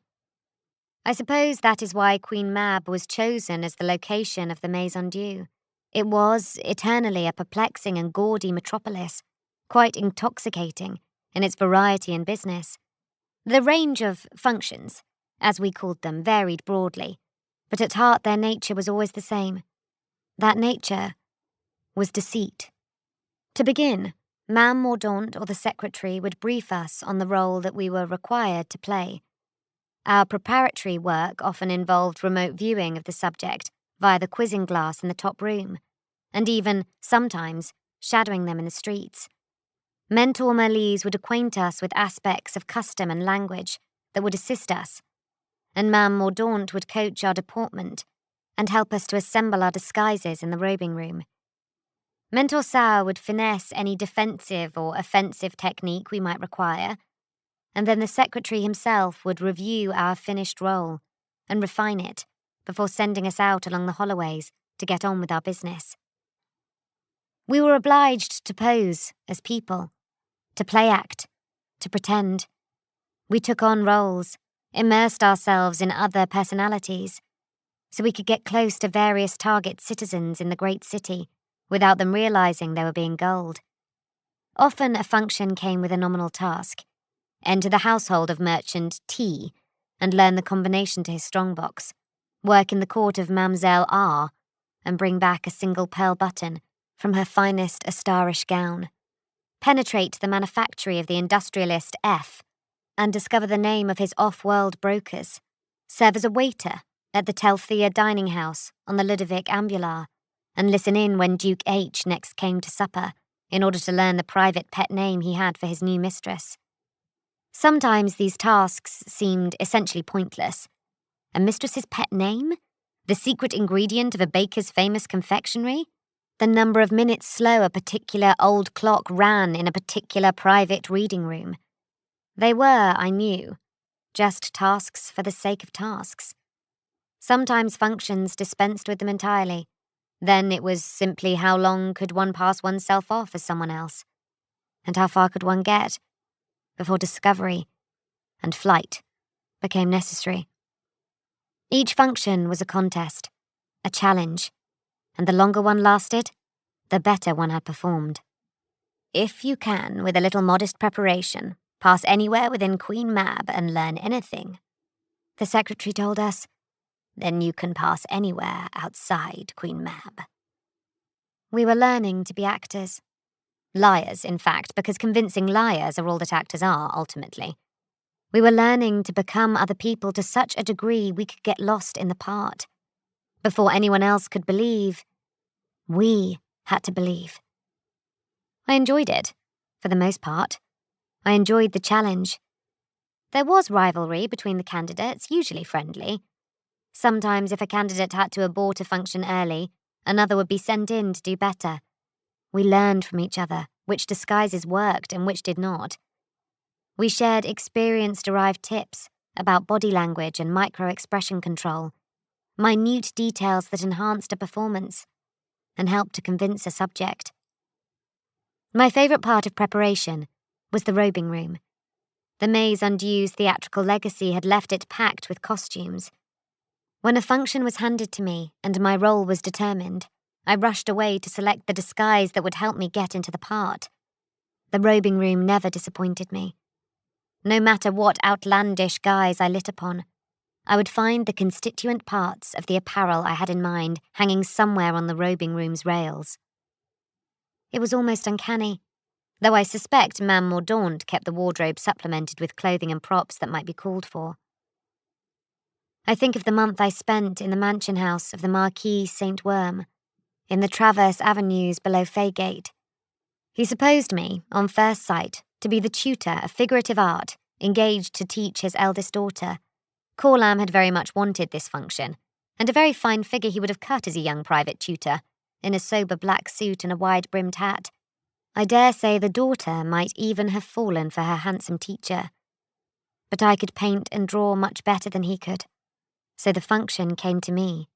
I suppose that is why Queen Mab was chosen as the location of the Maison Dieu. It was eternally a perplexing and gaudy metropolis, quite intoxicating in its variety and business. The range of functions, as we called them, varied broadly, but at heart their nature was always the same. That nature was deceit. To begin, Mame Mordaunt or the secretary would brief us on the role that we were required to play. Our preparatory work often involved remote viewing of the subject via the quizzing glass in the top room, and even, sometimes, shadowing them in the streets. Mentor Merlise would acquaint us with aspects of custom and language that would assist us, and Mam Mordaunt would coach our deportment and help us to assemble our disguises in the robing room. Mentor Sao would finesse any defensive or offensive technique we might require, and then the secretary himself would review our finished role and refine it before sending us out along the hallways to get on with our business. We were obliged to pose as people, to play act, to pretend. We took on roles, immersed ourselves in other personalities, so we could get close to various target citizens in the great city without them realizing they were being gulled. Often a function came with a nominal task: enter the household of merchant T and learn the combination to his strongbox, work in the court of Mamselle R, and bring back a single pearl button from her finest Astarish gown, penetrate the manufactory of the industrialist F, and discover the name of his off-world brokers, serve as a waiter at the Telthea dining house on the Ludovic Ambular, and listen in when Duke H next came to supper in order to learn the private pet name he had for his new mistress. Sometimes these tasks seemed essentially pointless. A mistress's pet name? The secret ingredient of a baker's famous confectionery? The number of minutes slow a particular old clock ran in a particular private reading room. They were, I knew, just tasks for the sake of tasks. Sometimes functions dispensed with them entirely. Then it was simply how long could one pass oneself off as someone else, and how far could one get before discovery and flight became necessary. Each function was a contest, a challenge, and the longer one lasted, the better one had performed. If you can, with a little modest preparation, pass anywhere within Queen Mab and learn anything, the secretary told us, then you can pass anywhere outside Queen Mab. We were learning to be actors. Liars, in fact, because convincing liars are all that actors are, ultimately. We were learning to become other people to such a degree we could get lost in the part. Before anyone else could believe, we had to believe. I enjoyed it, for the most part. I enjoyed the challenge. There was rivalry between the candidates, usually friendly. Sometimes if a candidate had to abort a function early, another would be sent in to do better. We learned from each other which disguises worked and which did not. We shared experience-derived tips about body language and micro-expression control, minute details that enhanced a performance and helped to convince a subject. My favourite part of preparation was the robing room. The Maze Undue's theatrical legacy had left it packed with costumes. When a function was handed to me and my role was determined, I rushed away to select the disguise that would help me get into the part. The robing room never disappointed me. No matter what outlandish guise I lit upon, I would find the constituent parts of the apparel I had in mind hanging somewhere on the robing room's rails. It was almost uncanny, though I suspect Mam Mordaunt kept the wardrobe supplemented with clothing and props that might be called for. I think of the month I spent in the mansion house of the Marquis St. Worm, in the Traverse Avenues below Faygate. He supposed me, on first sight, to be the tutor of figurative art, engaged to teach his eldest daughter. Corlam had very much wanted this function, and a very fine figure he would have cut as a young private tutor, in a sober black suit and a wide-brimmed hat. I dare say the daughter might even have fallen for her handsome teacher. But I could paint and draw much better than he could, so the function came to me.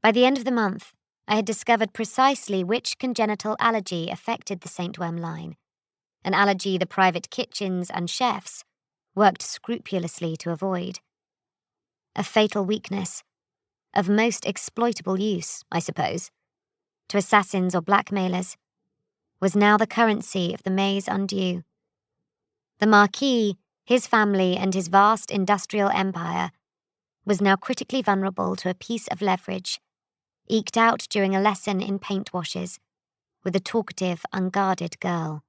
By the end of the month, I had discovered precisely which congenital allergy affected the St. Worm line, an allergy the private kitchens and chefs worked scrupulously to avoid. A fatal weakness, of most exploitable use, I suppose, to assassins or blackmailers, was now the currency of the Maze Undue. The Marquis, his family, and his vast industrial empire was now critically vulnerable to a piece of leverage, eked out during a lesson in paint washes, with a talkative, unguarded girl.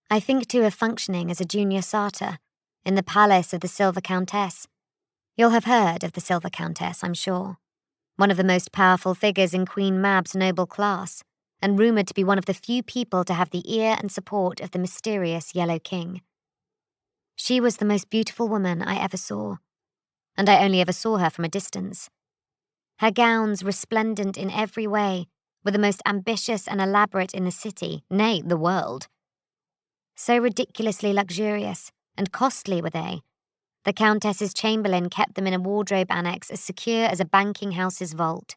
I think too of functioning as a junior sartor in the palace of the Silver Countess. You'll have heard of the Silver Countess, I'm sure. One of the most powerful figures in Queen Mab's noble class, and rumoured to be one of the few people to have the ear and support of the mysterious Yellow King. She was the most beautiful woman I ever saw, and I only ever saw her from a distance. Her gowns, resplendent in every way, were the most ambitious and elaborate in the city, nay, the world. So ridiculously luxurious and costly were they, the Countess's chamberlain kept them in a wardrobe annex as secure as a banking house's vault,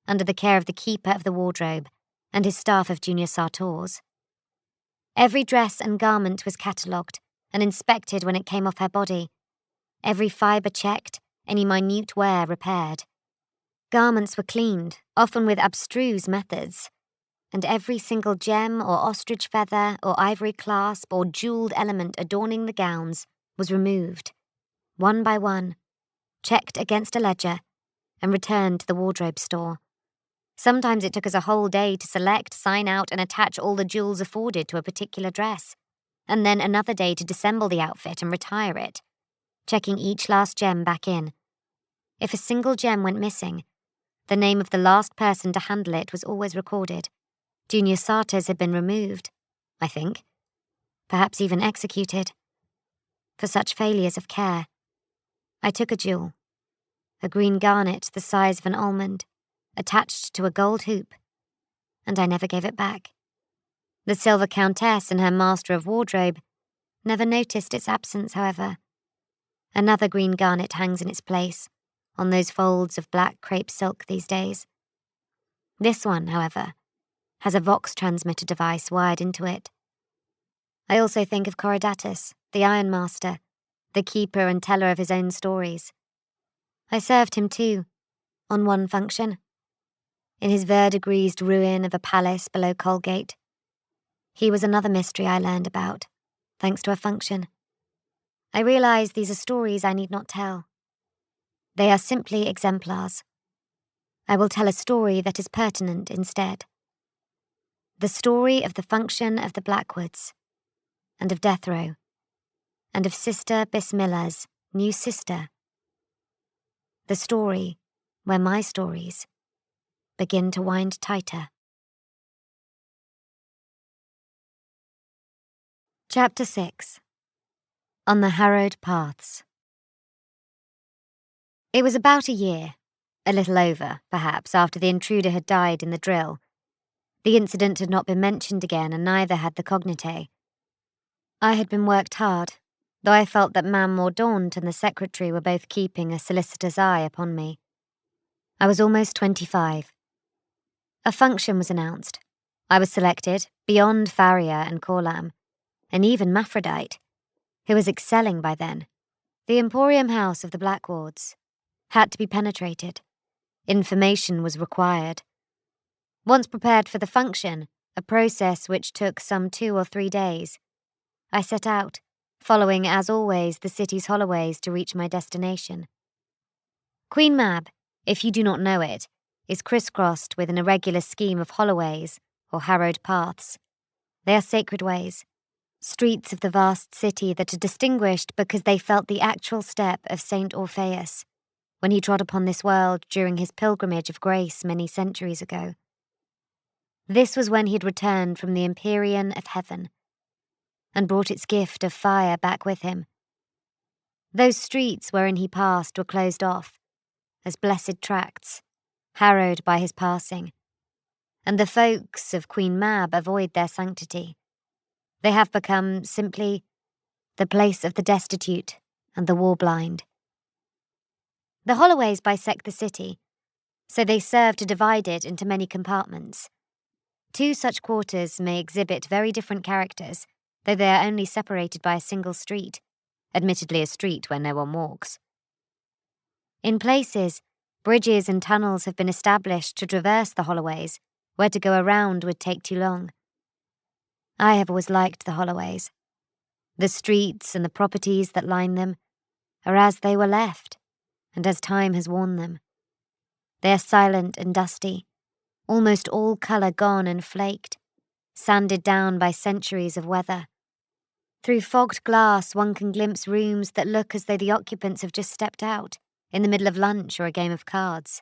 under the care of the keeper of the wardrobe and his staff of junior sartors. Every dress and garment was catalogued and inspected when it came off her body, every fibre checked, any minute wear repaired. Garments were cleaned, often with abstruse methods, and every single gem or ostrich feather or ivory clasp or jewelled element adorning the gowns was removed, one by one, checked against a ledger, and returned to the wardrobe store. Sometimes it took us a whole day to select, sign out, and attach all the jewels afforded to a particular dress, and then another day to disassemble the outfit and retire it, checking each last gem back in. If a single gem went missing, the name of the last person to handle it was always recorded. Junior sartors had been removed, I think, perhaps even executed, for such failures of care. I took a jewel, a green garnet the size of an almond, attached to a gold hoop, and I never gave it back. The Silver Countess and her master of wardrobe never noticed its absence, however. Another green garnet hangs in its place, on those folds of black crepe silk these days. This one, however, has a Vox transmitter device wired into it. I also think of Corodatus, the ironmaster, the keeper and teller of his own stories. I served him too, on one function, in his verdigrised ruin of a palace below Colgate. He was another mystery I learned about, thanks to a function. I realize these are stories I need not tell. They are simply exemplars. I will tell a story that is pertinent instead. The story of the function of the Blackwoods, and of death row, and of Sister Bismilla's new sister. The story where my stories begin to wind tighter. Chapter 6. On the Harrowed Paths. It was about a year, a little over, perhaps, after the intruder had died in the drill. The incident had not been mentioned again, and neither had the cognite. I had been worked hard, though I felt that Ma'am Mordaunt and the secretary were both keeping a solicitous eye upon me. I was almost 25. A function was announced. I was selected, beyond Pariah and Corlam, and even Maphrodite, who was excelling by then. The Emporium House of the Blackwards had to be penetrated. Information was required. Once prepared for the function, a process which took some 2 or 3 days, I set out, following, as always, the city's holloways to reach my destination. Queen Mab, if you do not know it, is crisscrossed with an irregular scheme of holloways, or harrowed paths. They are sacred ways, streets of the vast city that are distinguished because they felt the actual step of Saint Orpheus, when he trod upon this world during his pilgrimage of grace many centuries ago. This was when he had returned from the Empyrean of heaven, and brought its gift of fire back with him. Those streets wherein he passed were closed off, as blessed tracts, harrowed by his passing, and the folks of Queen Mab avoid their sanctity. They have become, simply, the place of the destitute and the war-blind. The holloways bisect the city, so they serve to divide it into many compartments. 2 such quarters may exhibit very different characters, though they are only separated by a single street, admittedly a street where no one walks. In places, bridges and tunnels have been established to traverse the holloways, where to go around would take too long. I have always liked the holloways. The streets and the properties that line them are as they were left, and as time has worn them. They are silent and dusty, almost all colour gone and flaked, sanded down by centuries of weather. Through fogged glass one can glimpse rooms that look as though the occupants have just stepped out, in the middle of lunch or a game of cards.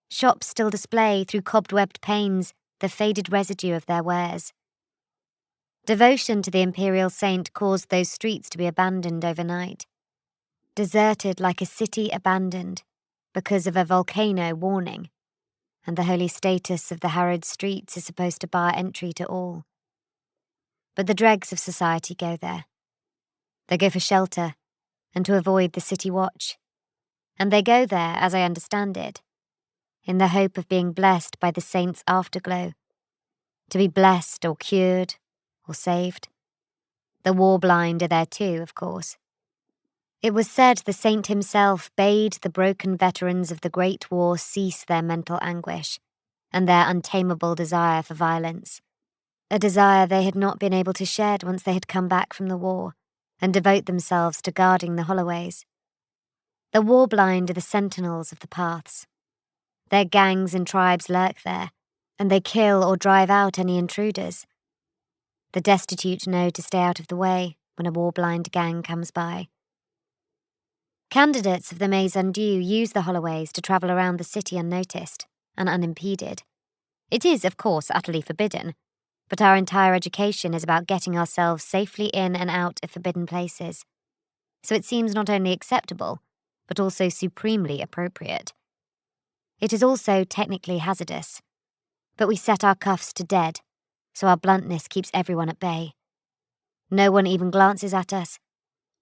Shops still display, through cobwebbed panes, the faded residue of their wares. Devotion to the imperial saint caused those streets to be abandoned overnight. Deserted like a city abandoned because of a volcano warning, and the holy status of the harrowed streets is supposed to bar entry to all. But the dregs of society go there. They go for shelter and to avoid the city watch. And they go there, as I understand it, in the hope of being blessed by the saint's afterglow, to be blessed or cured or saved. The war-blind are there too, of course. It was said the saint himself bade the broken veterans of the Great War cease their mental anguish and their untamable desire for violence, a desire they had not been able to shed once they had come back from the war, and devote themselves to guarding the holloways. The war-blind are the sentinels of the paths. Their gangs and tribes lurk there, and they kill or drive out any intruders. The destitute know to stay out of the way when a war-blind gang comes by. Candidates of the Maison Dieu use the holloways to travel around the city unnoticed and unimpeded. It is, of course, utterly forbidden, but our entire education is about getting ourselves safely in and out of forbidden places. So it seems not only acceptable, but also supremely appropriate. It is also technically hazardous, but we set our cuffs to dead, so our bluntness keeps everyone at bay. No one even glances at us,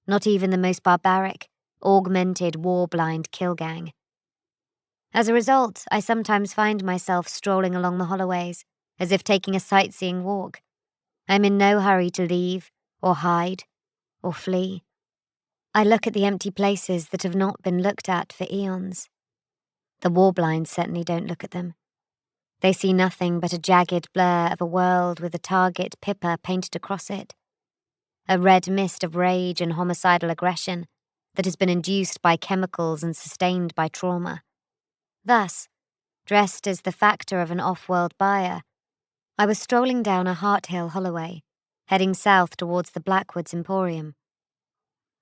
not even the most barbaric, augmented, war-blind kill gang. As a result, I sometimes find myself strolling along the holloways, as if taking a sightseeing walk. I am in no hurry to leave, or hide, or flee. I look at the empty places that have not been looked at for eons. The war-blind certainly don't look at them. They see nothing but a jagged blur of a world with a target Pippa painted across it. A red mist of rage and homicidal aggression that has been induced by chemicals and sustained by trauma. Thus, dressed as the factor of an off-world buyer, I was strolling down a Harthill holloway, heading south towards the Blackwoods Emporium,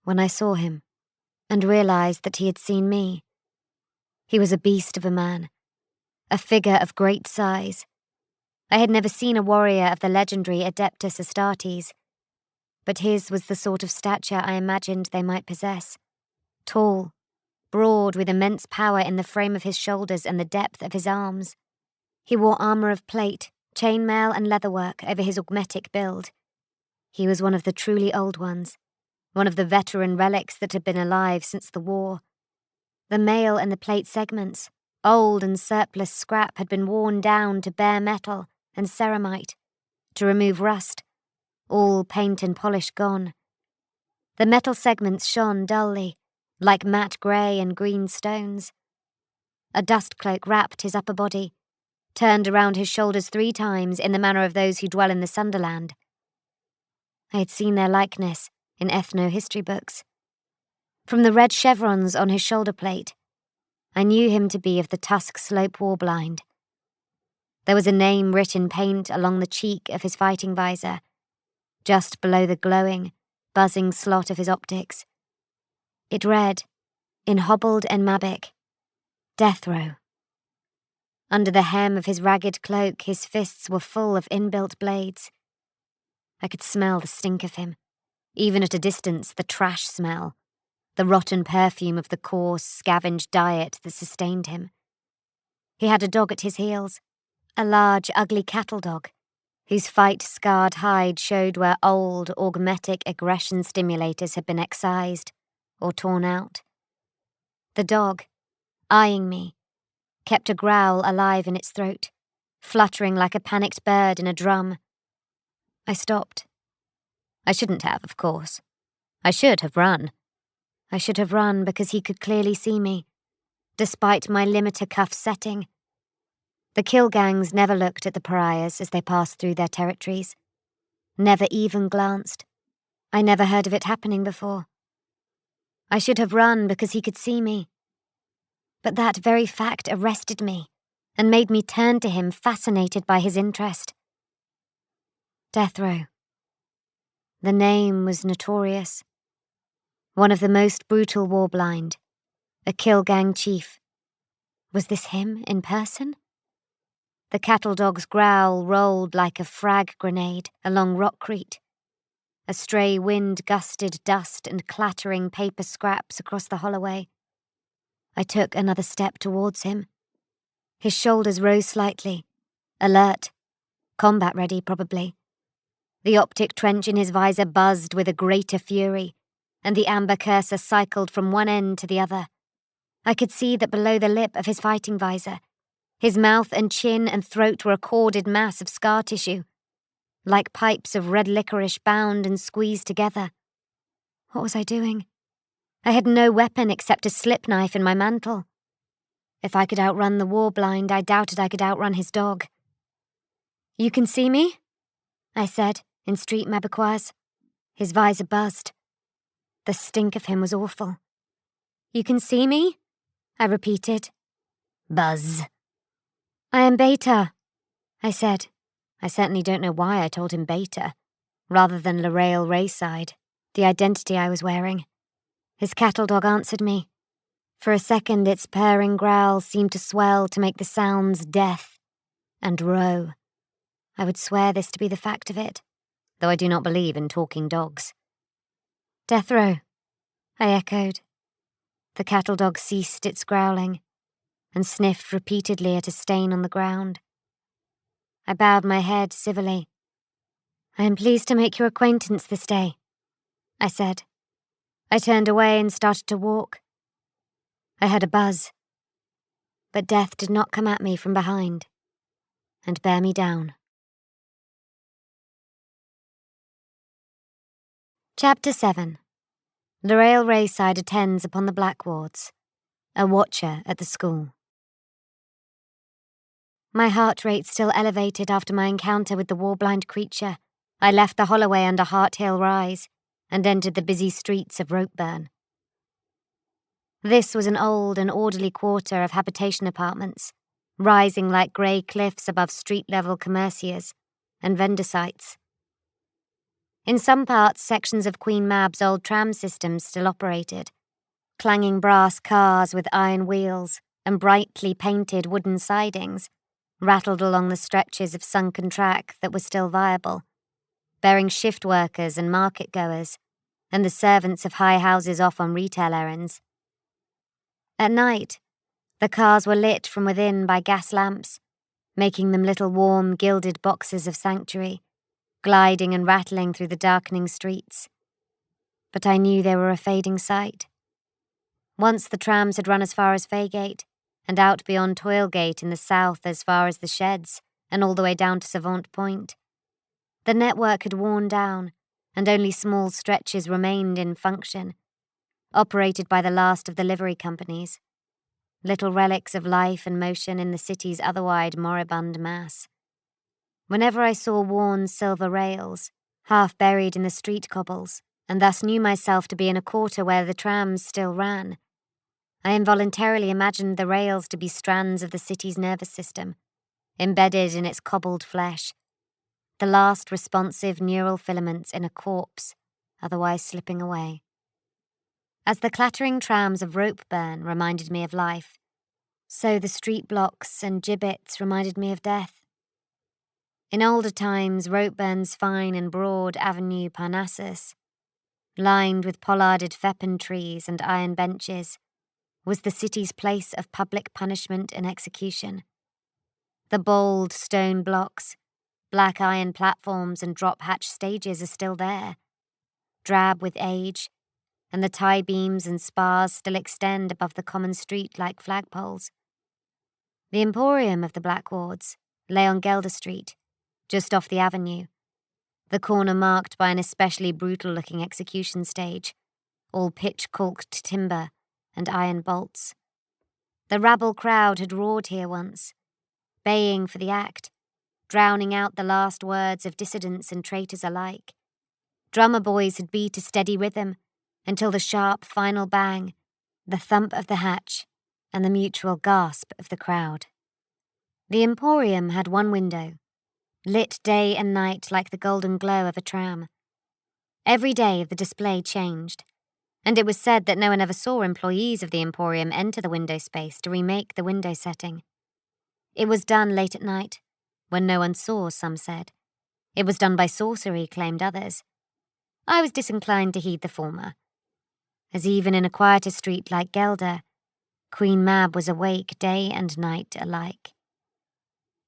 when I saw him and realized that he had seen me. He was a beast of a man, a figure of great size. I had never seen a warrior of the legendary Adeptus Astartes, but his was the sort of stature I imagined they might possess. Tall, broad, with immense power in the frame of his shoulders and the depth of his arms. He wore armor of plate, chainmail and leatherwork over his augmetic build. He was one of the truly old ones, one of the veteran relics that had been alive since the war. The mail and the plate segments, old and surplus scrap, had been worn down to bare metal and ceramite, to remove rust, all paint and polish gone. The metal segments shone dully, like matte grey and green stones. A dust cloak wrapped his upper body, turned around his shoulders 3 times in the manner of those who dwell in the Sunderland. I had seen their likeness in ethno-history books. From the red chevrons on his shoulder plate, I knew him to be of the Tusk Slope Warblind. There was a name writ in paint along the cheek of his fighting visor, just below the glowing, buzzing slot of his optics. It read, in hobbled and Mabic, Death Row. Under the hem of his ragged cloak, his fists were full of inbuilt blades. I could smell the stink of him, even at a distance, the trash smell, the rotten perfume of the coarse, scavenged diet that sustained him. He had a dog at his heels, a large, ugly cattle dog, whose fight-scarred hide showed where old, augmetic aggression stimulators had been excised or torn out. The dog, eyeing me, kept a growl alive in its throat, fluttering like a panicked bird in a drum. I stopped. I shouldn't have, of course. I should have run. I should have run because he could clearly see me, despite my limiter cuff setting. The kill gangs never looked at the pariahs as they passed through their territories. Never even glanced. I never heard of it happening before. I should have run because he could see me. But that very fact arrested me and made me turn to him, fascinated by his interest. Death Row. The name was notorious. One of the most brutal warblind, a kill gang chief. Was this him in person? The cattle dog's growl rolled like a frag grenade along rockcrete. A stray wind gusted dust and clattering paper scraps across the holloway. I took another step towards him. His shoulders rose slightly, alert, combat-ready probably. The optic trench in his visor buzzed with a greater fury, and the amber cursor cycled from one end to the other. I could see that below the lip of his fighting visor, his mouth and chin and throat were a corded mass of scar tissue, like pipes of red licorice bound and squeezed together. What was I doing? I had no weapon except a slip knife in my mantle. If I could outrun the warblind, I doubted I could outrun his dog. "You can see me?" I said, in street Mabecquoise. His visor buzzed. The stink of him was awful. "You can see me?" I repeated. Buzz. "I am Beta," I said. I certainly don't know why I told him Beta, rather than Lorraine Rayside, the identity I was wearing. His cattle dog answered me. For a second, its purring growl seemed to swell to make the sounds death and row. I would swear this to be the fact of it, though I do not believe in talking dogs. "Death row," I echoed. The cattle dog ceased its growling and sniffed repeatedly at a stain on the ground. I bowed my head civilly. "I am pleased to make your acquaintance this day," I said. I turned away and started to walk. I heard a buzz, but death did not come at me from behind and bear me down. Chapter 7. Lorraine Rayside attends upon the Blackwards, a watcher at the school. My heart rate still elevated after my encounter with the warblind creature, I left the holloway under Hart Hill Rise and entered the busy streets of Ropeburn. This was an old and orderly quarter of habitation apartments, rising like grey cliffs above street-level commerciers and vendor sites. In some parts, sections of Queen Mab's old tram system still operated. Clanging brass cars with iron wheels and brightly painted wooden sidings rattled along the stretches of sunken track that were still viable, bearing shift workers and market-goers, and the servants of high houses off on retail errands. At night, the cars were lit from within by gas lamps, making them little warm, gilded boxes of sanctuary, gliding and rattling through the darkening streets. But I knew they were a fading sight. Once the trams had run as far as Faygate, and out beyond Toilgate in the south as far as the Sheds, and all the way down to Savant Point. The network had worn down, and only small stretches remained in function, operated by the last of the livery companies, little relics of life and motion in the city's otherwise moribund mass. Whenever I saw worn silver rails, half buried in the street cobbles, and thus knew myself to be in a quarter where the trams still ran, I involuntarily imagined the rails to be strands of the city's nervous system, embedded in its cobbled flesh, the last responsive neural filaments in a corpse, otherwise slipping away. As the clattering trams of Ropeburn reminded me of life, so the street blocks and gibbets reminded me of death. In older times, Ropeburn's fine and broad avenue Parnassus, lined with pollarded fepin trees and iron benches, was the city's place of public punishment and execution. The bold stone blocks, black iron platforms and drop-hatch stages are still there, drab with age, and the tie beams and spars still extend above the common street like flagpoles. The Emporium of the Blackwards lay on Gelder Street, just off the avenue, the corner marked by an especially brutal-looking execution stage, all pitch-caulked timber and iron bolts. The rabble crowd had roared here once, baying for the act, drowning out the last words of dissidents and traitors alike. Drummer boys had beat a steady rhythm until the sharp final bang, the thump of the hatch, and the mutual gasp of the crowd. The Emporium had one window, lit day and night like the golden glow of a tram. Every day the display changed, and it was said that no one ever saw employees of the Emporium enter the window space to remake the window setting. It was done late at night, when no one saw, some said. It was done by sorcery, claimed others. I was disinclined to heed the former, as even in a quieter street like Gelder, Queen Mab was awake day and night alike.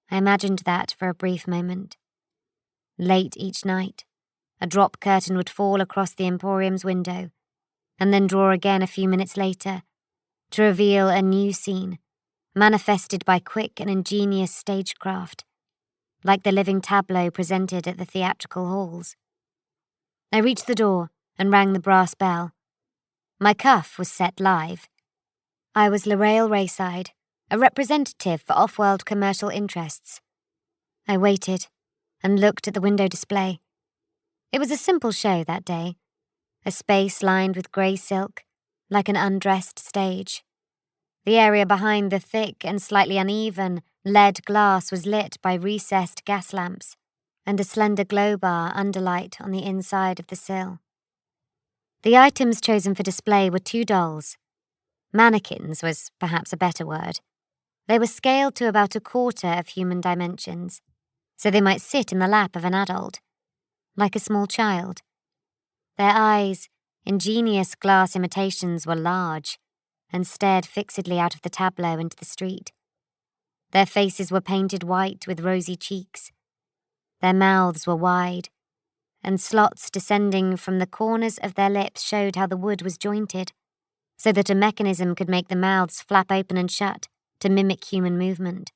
I imagined that for a brief moment. Late each night, a drop curtain would fall across the Emporium's window, and then draw again a few minutes later, to reveal a new scene, manifested by quick and ingenious stagecraft, like the living tableau presented at the theatrical halls. I reached the door and rang the brass bell. My cuff was set live. I was Lerail Rayside, a representative for off-world commercial interests. I waited and looked at the window display. It was a simple show that day, a space lined with grey silk, like an undressed stage. The area behind the thick and slightly uneven lead glass was lit by recessed gas lamps and a slender glow bar underlight on the inside of the sill. The items chosen for display were 2 dolls. Mannequins was perhaps a better word. They were scaled to about a quarter of human dimensions, so they might sit in the lap of an adult, like a small child. Their eyes, ingenious glass imitations, were large and stared fixedly out of the tableau into the street. Their faces were painted white with rosy cheeks. Their mouths were wide, and slots descending from the corners of their lips showed how the wood was jointed, so that a mechanism could make the mouths flap open and shut to mimic human movement.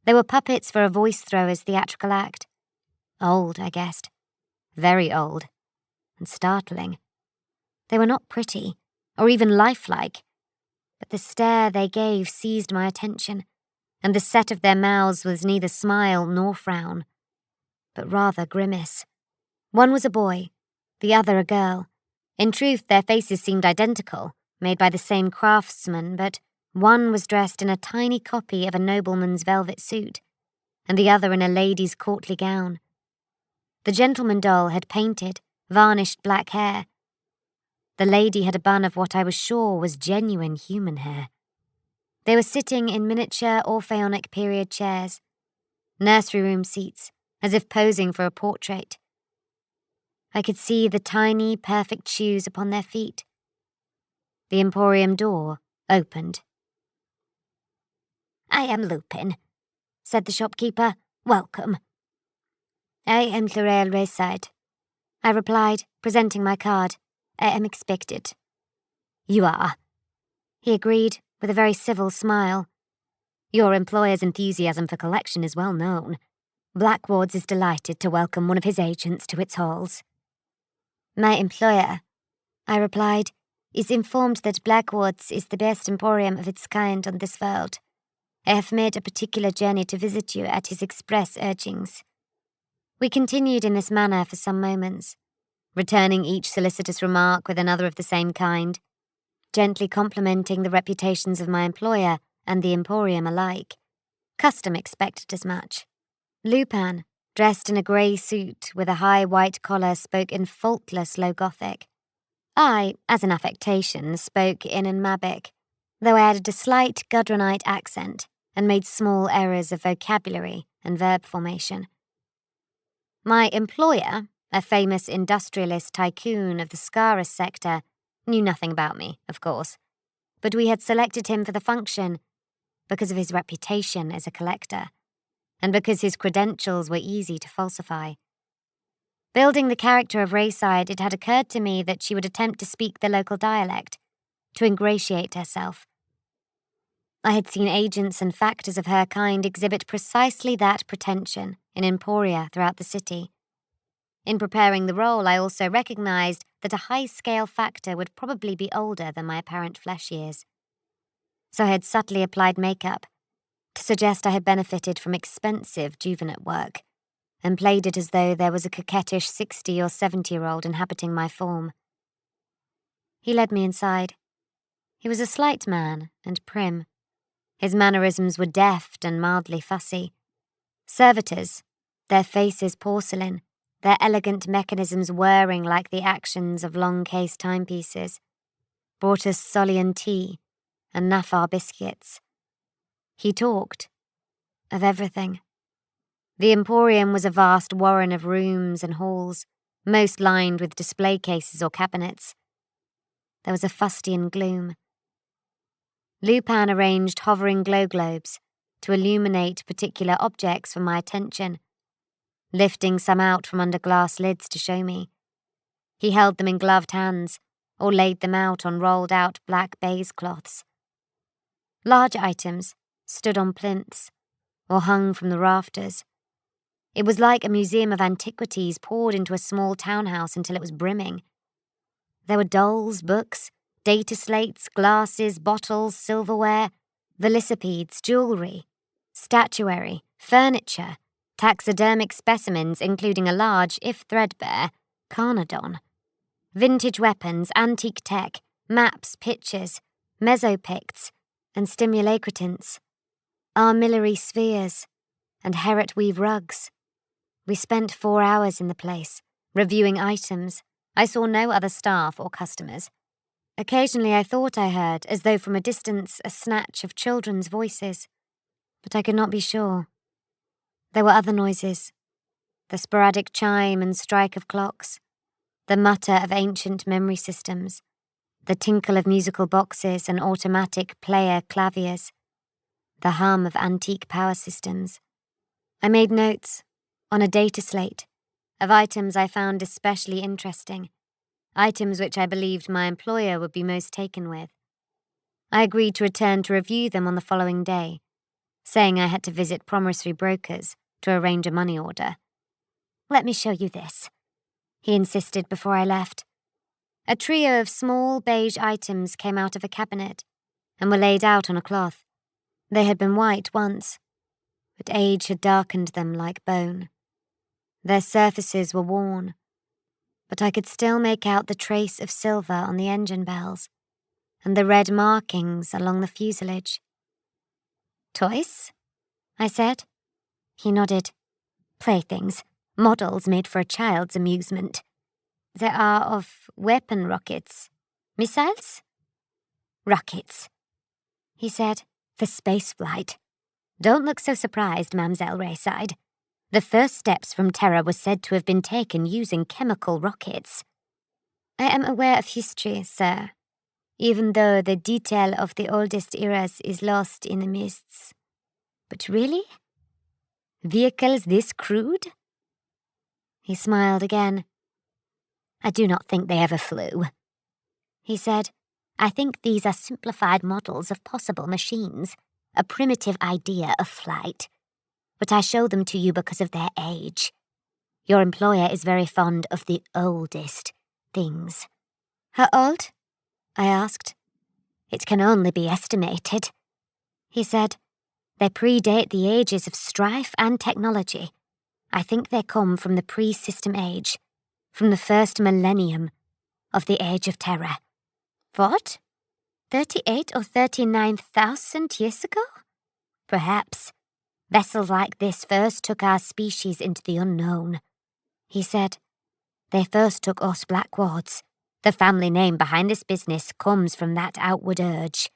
They were puppets for a voice thrower's theatrical act. Old, I guessed. Very old. And startling. They were not pretty, or even lifelike, but the stare they gave seized my attention, and the set of their mouths was neither smile nor frown, but rather grimace. One was a boy, the other a girl. In truth, their faces seemed identical, made by the same craftsman, but one was dressed in a tiny copy of a nobleman's velvet suit, and the other in a lady's courtly gown. The gentleman doll had painted, varnished black hair. The lady had a bun of what I was sure was genuine human hair. They were sitting in miniature Orpheonic period chairs, nursery room seats, as if posing for a portrait. I could see the tiny, perfect shoes upon their feet. The Emporium door opened. "I am Lupin," said the shopkeeper. "Welcome." "I am Lerail Rayside," I replied, presenting my card. "I am expected." "You are," he agreed, with a very civil smile. "Your employer's enthusiasm for collection is well known. Blackwards is delighted to welcome one of his agents to its halls." "My employer," I replied, "is informed that Blackwards is the best emporium of its kind on this world. I have made a particular journey to visit you at his express urgings." We continued in this manner for some moments, returning each solicitous remark with another of the same kind, gently complimenting the reputations of my employer and the Emporium alike. Custom expected as much. Lupin, dressed in a grey suit with a high white collar, spoke in faultless low Gothic. I, as an affectation, spoke in Mabic, though I added a slight Gudronite accent and made small errors of vocabulary and verb formation. My employer, a famous industrialist tycoon of the Scaris sector, knew nothing about me, of course, but we had selected him for the function because of his reputation as a collector, and because his credentials were easy to falsify. Building the character of Rayside, it had occurred to me that she would attempt to speak the local dialect, to ingratiate herself. I had seen agents and factors of her kind exhibit precisely that pretension in Emporia throughout the city. In preparing the role, I also recognized that a high-scale factor would probably be older than my apparent flesh years. So I had subtly applied makeup to suggest I had benefited from expensive juvenate work, and played it as though there was a coquettish 60 or 70-year-old inhabiting my form. He led me inside. He was a slight man and prim. His mannerisms were deft and mildly fussy. Servitors, their faces porcelain, their elegant mechanisms whirring like the actions of long-case timepieces, brought us Solian tea and Nafar biscuits. He talked, of everything. The Emporium was a vast warren of rooms and halls, most lined with display cases or cabinets. There was a fustian gloom. Lupin arranged hovering glow globes to illuminate particular objects for my attention, lifting some out from under glass lids to show me. He held them in gloved hands or laid them out on rolled-out black baize cloths. Large items stood on plinths or hung from the rafters. It was like a museum of antiquities poured into a small townhouse until it was brimming. There were dolls, books, data slates, glasses, bottles, silverware, velocipedes, jewellery, statuary, furniture, taxidermic specimens including a large, if threadbare, carnodon, vintage weapons, antique tech, maps, pictures, mesopicts, and stimulacritants, armillary spheres, and Herat-weave rugs. We spent 4 hours in the place, reviewing items. I saw no other staff or customers. Occasionally I thought I heard, as though from a distance, a snatch of children's voices, but I could not be sure. There were other noises, the sporadic chime and strike of clocks, the mutter of ancient memory systems, the tinkle of musical boxes and automatic player claviers, the hum of antique power systems. I made notes, on a data slate, of items I found especially interesting, items which I believed my employer would be most taken with. I agreed to return to review them on the following day, saying I had to visit promissory brokers to arrange a money order. "Let me show you this," he insisted before I left. A trio of small beige items came out of a cabinet and were laid out on a cloth. They had been white once, but age had darkened them like bone. Their surfaces were worn, but I could still make out the trace of silver on the engine bells and the red markings along the fuselage. "Toys?" I said. He nodded. "Playthings, models made for a child's amusement. They are of weapon rockets. Missiles?" "Rockets," he said, "for space flight. Don't look so surprised, Mademoiselle Rayside. The first steps from Terra were said to have been taken using chemical rockets." "I am aware of history, sir, even though the detail of the oldest eras is lost in the mists. But really? Vehicles this crude?" He smiled again. "I do not think they ever flew," he said. "I think these are simplified models of possible machines, a primitive idea of flight. But I show them to you because of their age. Your employer is very fond of the oldest things." "How old?" I asked. "It can only be estimated," he said. "They predate the ages of strife and technology. I think they come from the pre-system age, from the first millennium of the Age of Terror." "What? 38 or 39,000 years ago?" "Perhaps. Vessels like this first took our species into the unknown," he said. "They first took us Blackwards. The family name behind this business comes from that outward urge."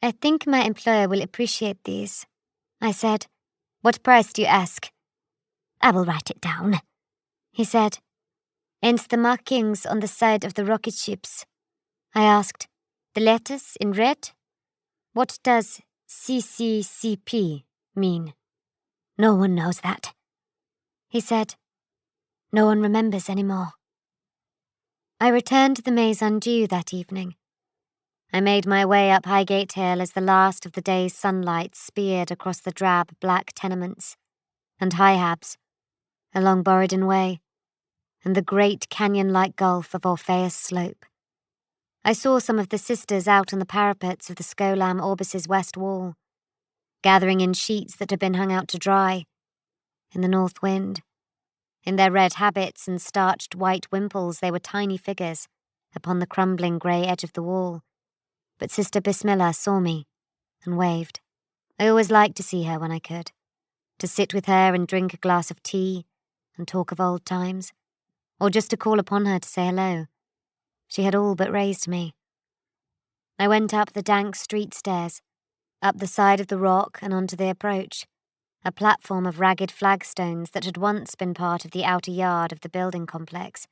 "I think my employer will appreciate these," I said. "What price do you ask?" "I will write it down," he said. "And the markings on the side of the rocket ships?" I asked. "The letters in red? What does CCCP mean?" "No one knows that," he said. "No one remembers anymore." I returned to the Maison Dieu that evening. I made my way up Highgate Hill as the last of the day's sunlight speared across the drab black tenements and high-habs, along Borridon Way, and the great canyon-like gulf of Orpheus Slope. I saw some of the sisters out on the parapets of the Scolam Orbis's west wall, gathering in sheets that had been hung out to dry, in the north wind. In their red habits and starched white wimples they were tiny figures upon the crumbling grey edge of the wall, but Sister Bismillah saw me and waved. I always liked to see her when I could, to sit with her and drink a glass of tea and talk of old times, or just to call upon her to say hello. She had all but raised me. I went up the dank street stairs, up the side of the rock and onto the approach, a platform of ragged flagstones that had once been part of the outer yard of the building complex.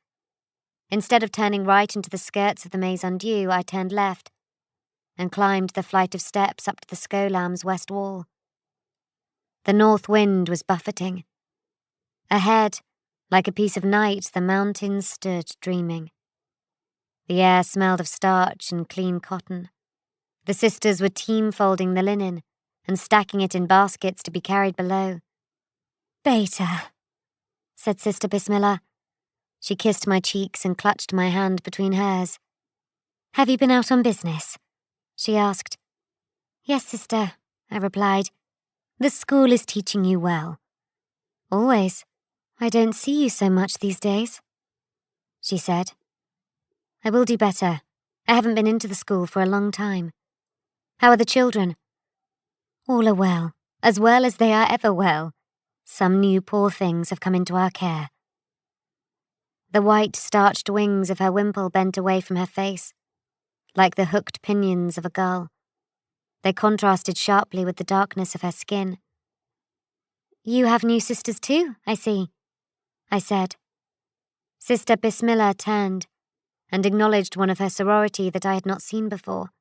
Instead of turning right into the skirts of the Maison Dieu, I turned left and climbed the flight of steps up to the Scolam's west wall. The north wind was buffeting. Ahead, like a piece of night, the mountains stood dreaming. The air smelled of starch and clean cotton. The sisters were team-folding the linen and stacking it in baskets to be carried below. "Beta," said Sister Bismillah. She kissed my cheeks and clutched my hand between hers. "Have you been out on business?" she asked. "Yes, sister," I replied. "The school is teaching you well." "Always. I don't see you so much these days," she said. "I will do better. I haven't been into the school for a long time. How are the children?" "All are well as they are ever well. Some new poor things have come into our care." The white, starched wings of her wimple bent away from her face, like the hooked pinions of a gull. They contrasted sharply with the darkness of her skin. "You have new sisters too, I see," I said. Sister Bismillah turned and acknowledged one of her sorority that I had not seen before.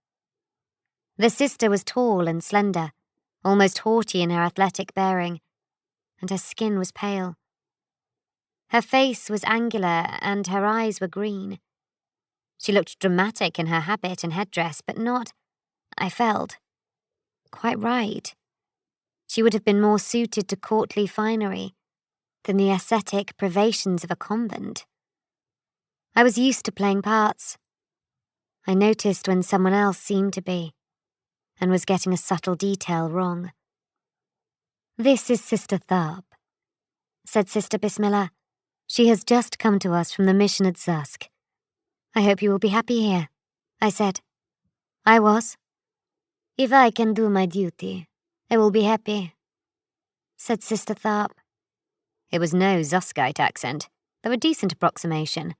The sister was tall and slender, almost haughty in her athletic bearing, and her skin was pale. Her face was angular and her eyes were green. She looked dramatic in her habit and headdress, but not, I felt, quite right. She would have been more suited to courtly finery than the ascetic privations of a convent. I was used to playing parts. I noticed when someone else seemed to be, and was getting a subtle detail wrong. "This is Sister Tharp," said Sister Bismillah. "She has just come to us from the mission at Zusk. I hope you will be happy here," I said. I was. "If I can do my duty, I will be happy," said Sister Tharp. It was no Zuskite accent, though a decent approximation.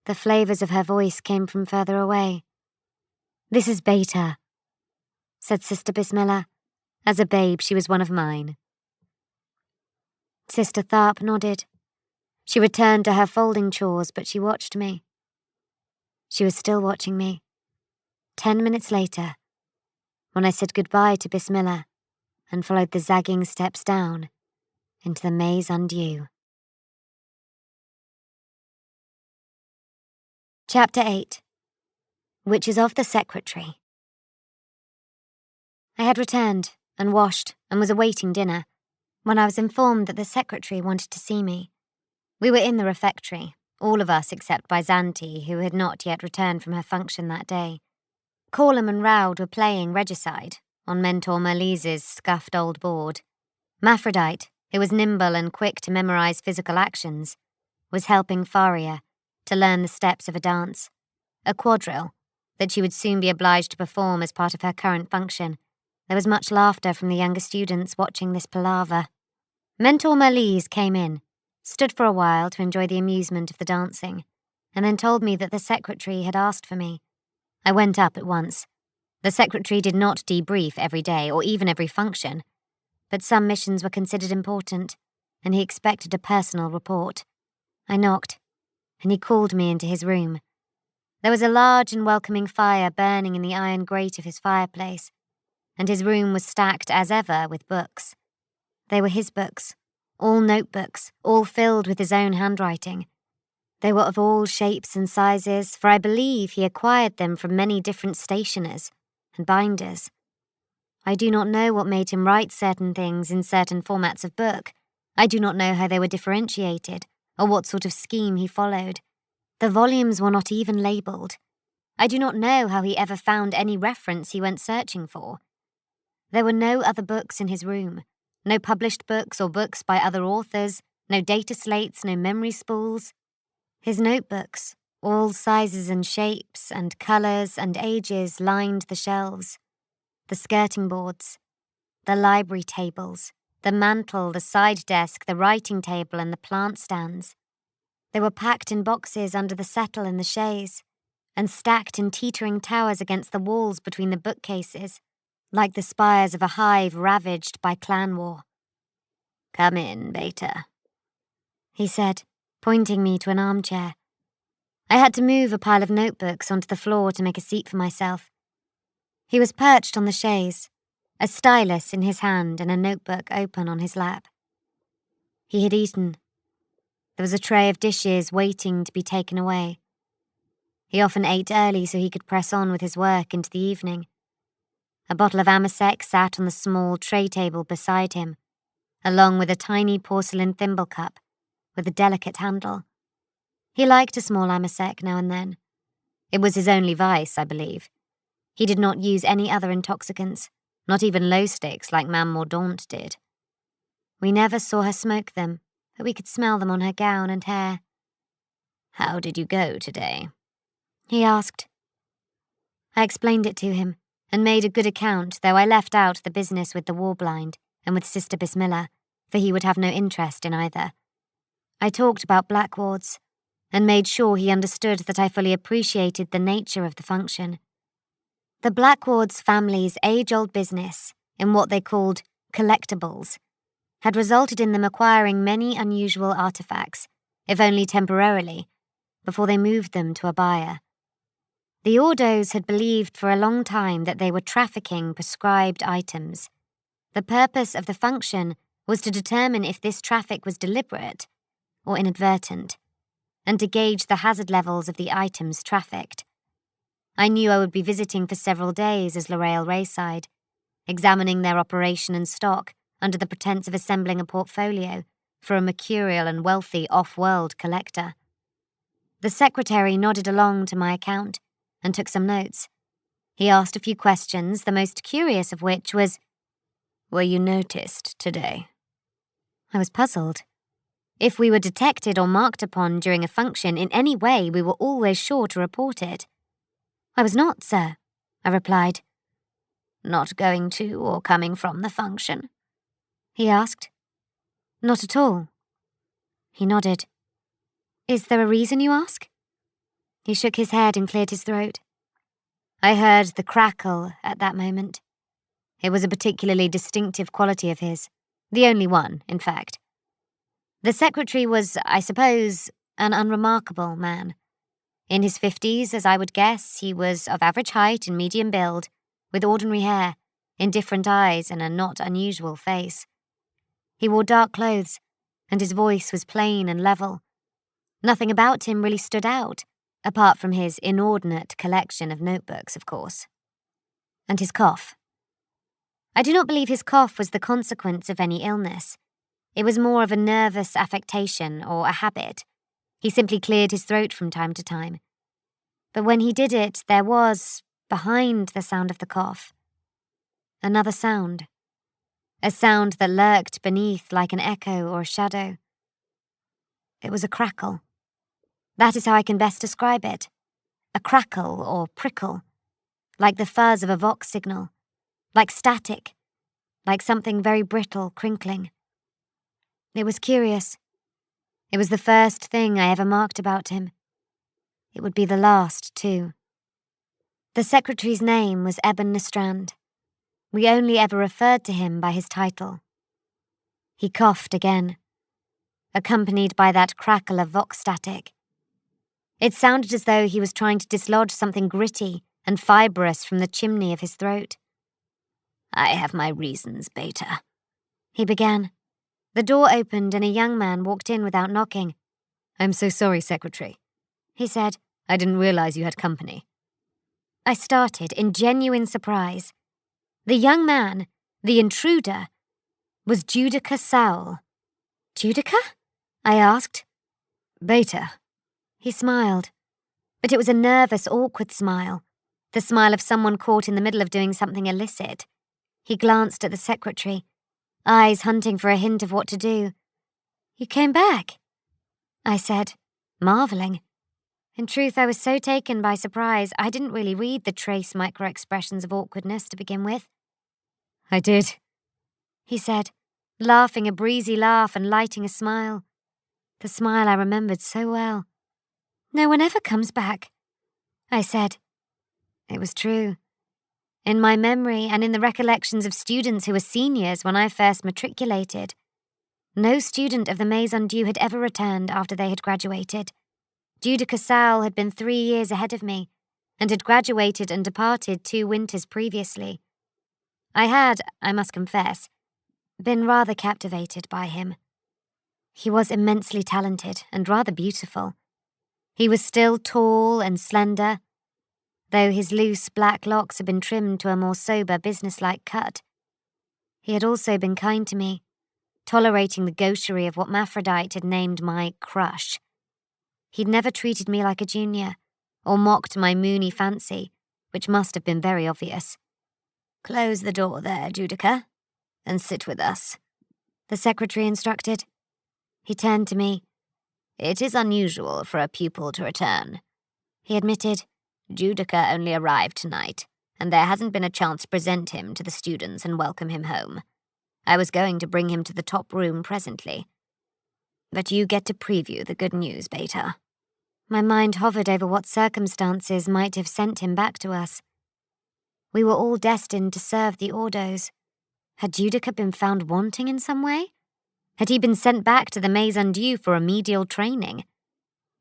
The flavours of her voice came from further away. "This is Beta," said Sister Bismillah. As a babe, she was one of mine. Sister Tharp nodded. She returned to her folding chores, but she watched me. She was still watching me. 10 minutes later, when I said goodbye to Bismillah and followed the zagging steps down into the Maison Dieu. Chapter 8. Witches of the Secretary. I had returned and washed and was awaiting dinner when I was informed that the secretary wanted to see me. We were in the refectory, all of us except Byzanti, who had not yet returned from her function that day. Corlem and Raud were playing Regicide on Mentor Merlise's scuffed old board. Maphrodite, who was nimble and quick to memorize physical actions, was helping Pariah to learn the steps of a dance, a quadrille that she would soon be obliged to perform as part of her current function. There was much laughter from the younger students watching this palaver. Mentor Merlise came in, stood for a while to enjoy the amusement of the dancing, and then told me that the secretary had asked for me. I went up at once. The secretary did not debrief every day or even every function, but some missions were considered important, and he expected a personal report. I knocked, and he called me into his room. There was a large and welcoming fire burning in the iron grate of his fireplace, and his room was stacked as ever with books. They were his books, all notebooks, all filled with his own handwriting. They were of all shapes and sizes, for I believe he acquired them from many different stationers and binders. I do not know what made him write certain things in certain formats of book. I do not know how they were differentiated, or what sort of scheme he followed. The volumes were not even labelled. I do not know how he ever found any reference he went searching for. There were no other books in his room, no published books or books by other authors, no data slates, no memory spools. His notebooks, all sizes and shapes and colours and ages, lined the shelves, the skirting boards, the library tables, the mantel, the side desk, the writing table and the plant stands. They were packed in boxes under the settle in the chaise, and stacked in teetering towers against the walls between the bookcases, like the spires of a hive ravaged by clan war. "Come in, Beta," he said, pointing me to an armchair. I had to move a pile of notebooks onto the floor to make a seat for myself. He was perched on the chaise, a stylus in his hand and a notebook open on his lap. He had eaten. There was a tray of dishes waiting to be taken away. He often ate early so he could press on with his work into the evening. A bottle of amasec sat on the small tray table beside him, along with a tiny porcelain thimble cup with a delicate handle. He liked a small amasec now and then. It was his only vice, I believe. He did not use any other intoxicants, not even low sticks like Mame Mordaunt did. We never saw her smoke them, but we could smell them on her gown and hair. "How did you go today?" he asked. I explained it to him, and made a good account, though I left out the business with the war blind and with Sister Bismillah, for he would have no interest in either. I talked about black wards, and made sure he understood that I fully appreciated the nature of the function. The Blackwards family's age-old business, in what they called collectibles, had resulted in them acquiring many unusual artifacts, if only temporarily, before they moved them to a buyer. The Ordos had believed for a long time that they were trafficking prescribed items. The purpose of the function was to determine if this traffic was deliberate or inadvertent, and to gauge the hazard levels of the items trafficked. I knew I would be visiting for several days as L'Oreal Rayside, examining their operation and stock under the pretense of assembling a portfolio for a mercurial and wealthy off-world collector. The secretary nodded along to my account and took some notes. He asked a few questions, the most curious of which was, "Were you noticed today?" I was puzzled. If we were detected or marked upon during a function in any way, we were always sure to report it. "I was not, sir," I replied. "Not going to or coming from the function?" he asked. "Not at all." He nodded. "Is there a reason, you ask?" He shook his head and cleared his throat. I heard the crackle at that moment. It was a particularly distinctive quality of his, the only one, in fact. The secretary was, I suppose, an unremarkable man. In his 50s, as I would guess, he was of average height and medium build, with ordinary hair, indifferent eyes, and a not unusual face. He wore dark clothes, and his voice was plain and level. Nothing about him really stood out, apart from his inordinate collection of notebooks, of course. And his cough. I do not believe his cough was the consequence of any illness. It was more of a nervous affectation or a habit. He simply cleared his throat from time to time. But when he did it, there was, behind the sound of the cough, another sound. A sound that lurked beneath like an echo or a shadow. It was a crackle. That is how I can best describe it. A crackle or prickle, like the fuzz of a Vox signal, like static, like something very brittle crinkling. It was curious. It was the first thing I ever marked about him. It would be the last, too. The secretary's name was Eben Nestrand. We only ever referred to him by his title. He coughed again, accompanied by that crackle of Vox static. It sounded as though he was trying to dislodge something gritty and fibrous from the chimney of his throat. "I have my reasons, Beta," he began. The door opened and a young man walked in without knocking. "I'm so sorry, Secretary," he said. "I didn't realize you had company." I started in genuine surprise. The young man, the intruder, was Judica Saul. "Judica?" I asked. "Beta." He smiled, but it was a nervous, awkward smile, the smile of someone caught in the middle of doing something illicit. He glanced at the secretary, eyes hunting for a hint of what to do. "You came back?" I said, marveling. In truth, I was so taken by surprise, I didn't really read the trace micro-expressions of awkwardness to begin with. "I did," he said, laughing a breezy laugh and lighting a smile. The smile I remembered so well. "No one ever comes back," I said. It was true. In my memory and in the recollections of students who were seniors when I first matriculated, No student of the Maison Dieu had ever returned after they had graduated. Judica Cawl had been 3 years ahead of me, and had graduated and departed 2 winters previously. I had, I must confess, been rather captivated by him. He was immensely talented and rather beautiful. He was still tall and slender, though his loose black locks had been trimmed to a more sober, businesslike cut. He had also been kind to me, tolerating the gaucherie of what Maphrodite had named my crush. He'd never treated me like a junior, or mocked my moony fancy, which must have been very obvious. "Close the door there, Judica, and sit with us," the secretary instructed. He turned to me. "It is unusual for a pupil to return," he admitted. "Judica only arrived tonight, and there hasn't been a chance to present him to the students and welcome him home. I was going to bring him to the top room presently. But you get to preview the good news, Beta." My mind hovered over what circumstances might have sent him back to us. We were all destined to serve the Ordos. Had Judica been found wanting in some way? Had he been sent back to the Maison Dieu for remedial training?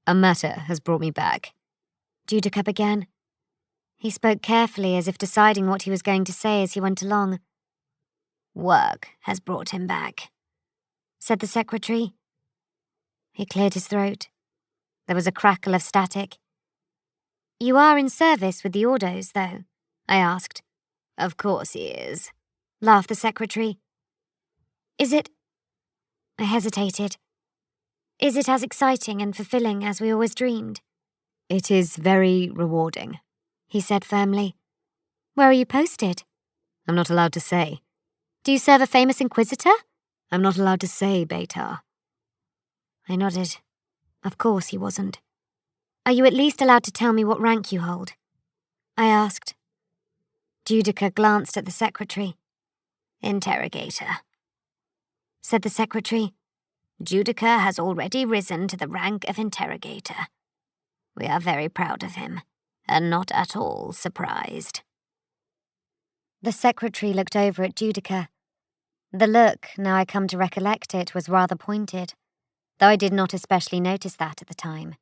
"A matter has brought me back," Judica began. He spoke carefully, as if deciding what he was going to say as he went along. "Work has brought him back," said the secretary. He cleared his throat. There was a crackle of static. "You are in service with the Ordos, though?" I asked. "Of course he is," laughed the secretary. "Is it—" I hesitated. "Is it as exciting and fulfilling as we always dreamed?" "It is very rewarding," he said firmly. "Where are you posted?" "I'm not allowed to say." "Do you serve a famous inquisitor?" "I'm not allowed to say, Beta." I nodded. Of course he wasn't. "Are you at least allowed to tell me what rank you hold?" I asked. Judica glanced at the secretary. "Interrogator," said the secretary. "Judica has already risen to the rank of interrogator. We are very proud of him, and not at all surprised." The secretary looked over at Judica. The look, now I come to recollect it, was rather pointed, though I did not especially notice that at the time.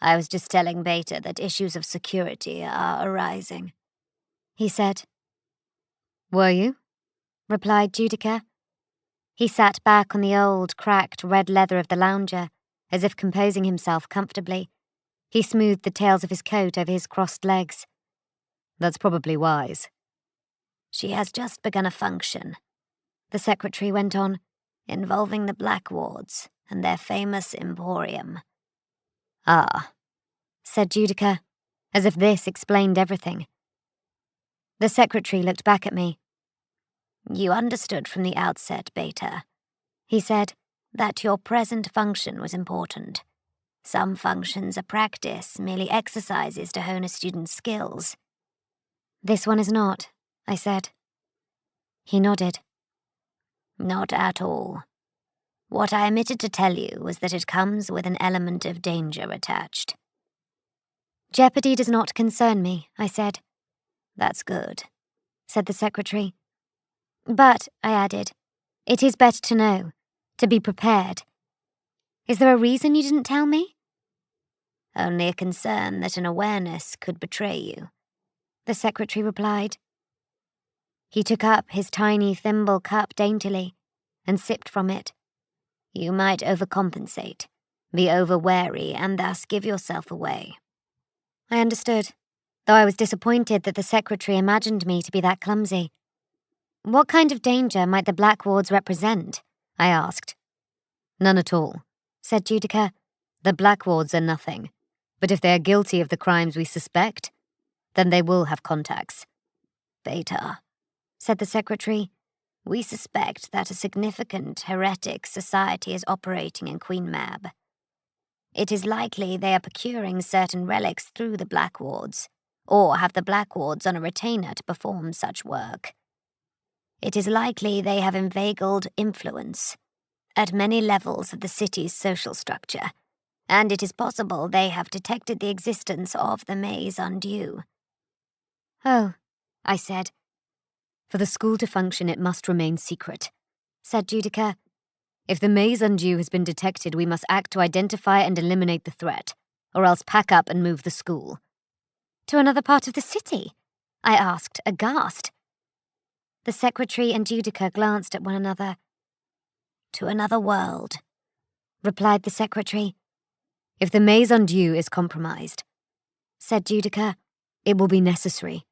"I was just telling Beta that issues of security are arising," he said. "Were you?" replied Judica. He sat back on the old, cracked red leather of the lounger, as if composing himself comfortably. He smoothed the tails of his coat over his crossed legs. "That's probably wise." "She has just begun a function," the secretary went on, "involving the Black Wards and their famous emporium." "Ah," said Judica, as if this explained everything. The secretary looked back at me. "You understood from the outset, Beta," he said, "that your present function was important. Some functions are practice, merely exercises to hone a student's skills." "This one is not," I said. He nodded. "Not at all. What I omitted to tell you was that it comes with an element of danger attached." "Jeopardy does not concern me," I said. "That's good," said the secretary. "But," I added, "it is better to know, to be prepared. Is there a reason you didn't tell me?" "Only a concern that an awareness could betray you," the secretary replied. He took up his tiny thimble cup daintily and sipped from it. "You might overcompensate, be over-wary, and thus give yourself away." I understood, though I was disappointed that the secretary imagined me to be that clumsy. "What kind of danger might the Black Wards represent?" I asked. "None at all," said Judica. "The Black Wards are nothing, but if they are guilty of the crimes we suspect, then they will have contacts." "Beta," said the secretary, "we suspect that a significant heretic society is operating in Queen Mab. It is likely they are procuring certain relics through the Black Wards, or have the Black Wards on a retainer to perform such work. It is likely they have inveigled influence at many levels of the city's social structure, and it is possible they have detected the existence of the Maison Dieu." "Oh," I said. "For the school to function, it must remain secret," said Judica. If the maze undue has been detected, we must act to identify and eliminate the threat, or else pack up and move the school. To another part of the city? I asked, aghast. The secretary and Judica glanced at one another. To another world, replied the secretary. If the maze undue is compromised, said Judica, it will be necessary.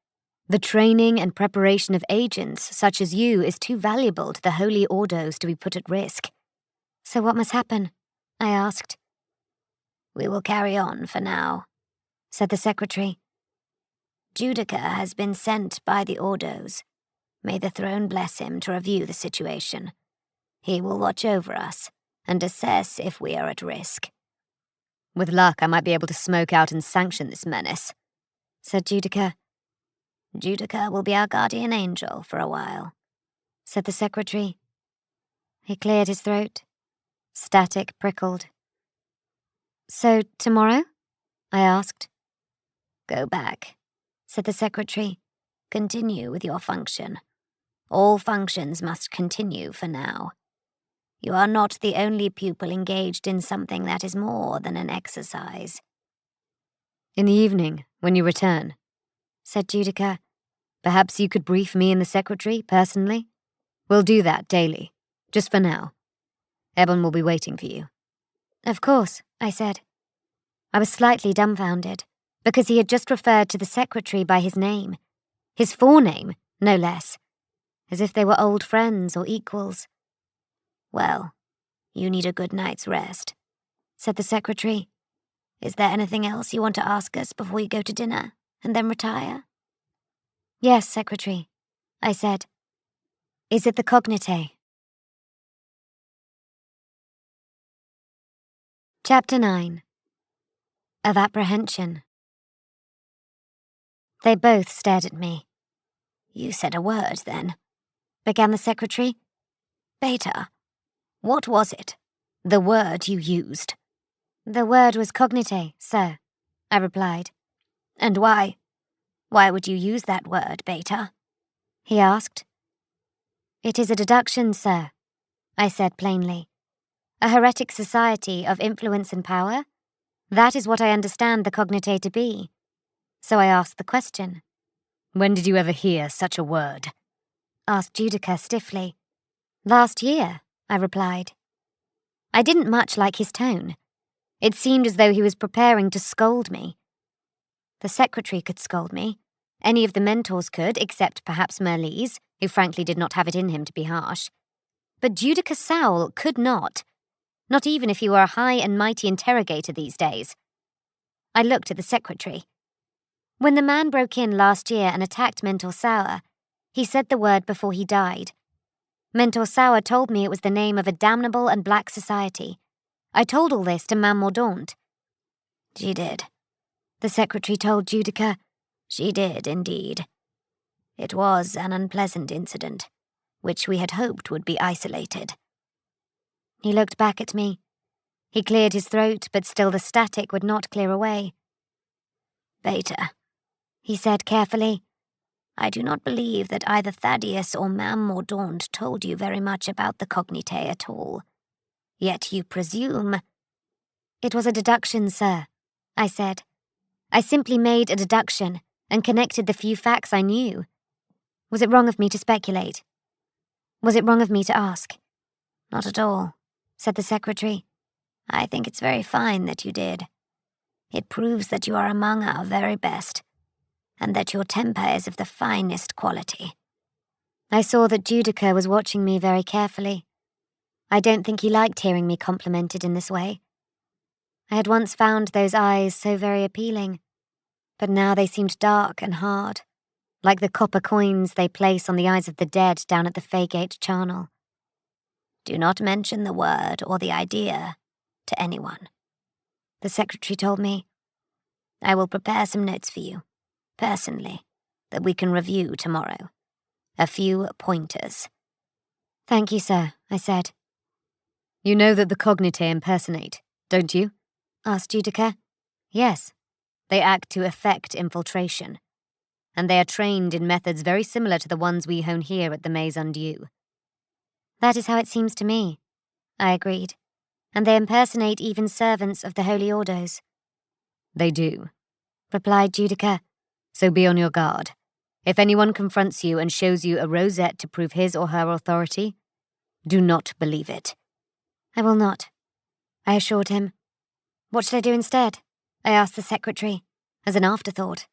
The training and preparation of agents such as you is too valuable to the Holy Ordos to be put at risk. So what must happen? I asked. We will carry on for now, said the secretary. Judica has been sent by the Ordos. May the throne bless him to review the situation. He will watch over us and assess if we are at risk. With luck, I might be able to smoke out and sanction this menace, said Judica. Judica will be our guardian angel for a while, said the secretary. He cleared his throat. Static prickled. So, tomorrow? I asked. Go back, said the secretary. Continue with your function. All functions must continue for now. You are not the only pupil engaged in something that is more than an exercise. In the evening, when you return, said Judica, perhaps you could brief me and the secretary personally? We'll do that daily, just for now. Ebon will be waiting for you. Of course, I said. I was slightly dumbfounded, because he had just referred to the secretary by his name. His forename, no less. As if they were old friends or equals. Well, you need a good night's rest, said the secretary. Is there anything else you want to ask us before you go to dinner, and then retire? Yes, secretary, I said. Is it the cognite? Chapter 9. Of Apprehension. They both stared at me. You said a word, then, began the secretary. Beta, what was it? The word you used? The word was cognite, sir, I replied. And why? Why would you use that word, Beta? He asked. It is a deduction, sir, I said plainly. A heretic society of influence and power? That is what I understand the cognite to be. So I asked the question. When did you ever hear such a word? Asked Judica stiffly. Last year, I replied. I didn't much like his tone. It seemed as though he was preparing to scold me. The secretary could scold me. Any of the mentors could, except perhaps Merlise, who frankly did not have it in him to be harsh. But Judica Cawl could not even if he were a high and mighty interrogator these days. I looked at the secretary. When the man broke in last year and attacked Mentor Sour, he said the word before he died. Mentor Sour told me it was the name of a damnable and black society. I told all this to Mame Mordaunt. She did. The secretary told Judica. She did, indeed. It was an unpleasant incident, which we had hoped would be isolated. He looked back at me. He cleared his throat, but still the static would not clear away. Beta, he said carefully, I do not believe that either Thaddeus or Mame Mordaunt told you very much about the cognite at all. Yet you presume... It was a deduction, sir, I said. I simply made a deduction and connected the few facts I knew. Was it wrong of me to speculate? Was it wrong of me to ask? Not at all, said the secretary. I think it's very fine that you did. It proves that you are among our very best, and that your temper is of the finest quality. I saw that Judica was watching me very carefully. I don't think he liked hearing me complimented in this way. I had once found those eyes so very appealing, but now they seemed dark and hard, like the copper coins they place on the eyes of the dead down at the Faygate charnel. Do not mention the word or the idea to anyone, the secretary told me. I will prepare some notes for you, personally, that we can review tomorrow. A few pointers. Thank you, sir, I said. You know that the cognite impersonate, don't you? Asked Judica. Yes. They act to effect infiltration, and they are trained in methods very similar to the ones we hone here at the Maze Undue. That is how it seems to me. I agreed. And they impersonate even servants of the Holy Ordos. They do, replied Judica. So be on your guard. If anyone confronts you and shows you a rosette to prove his or her authority, do not believe it. I will not, I assured him. What should I do instead? I asked the secretary, as an afterthought.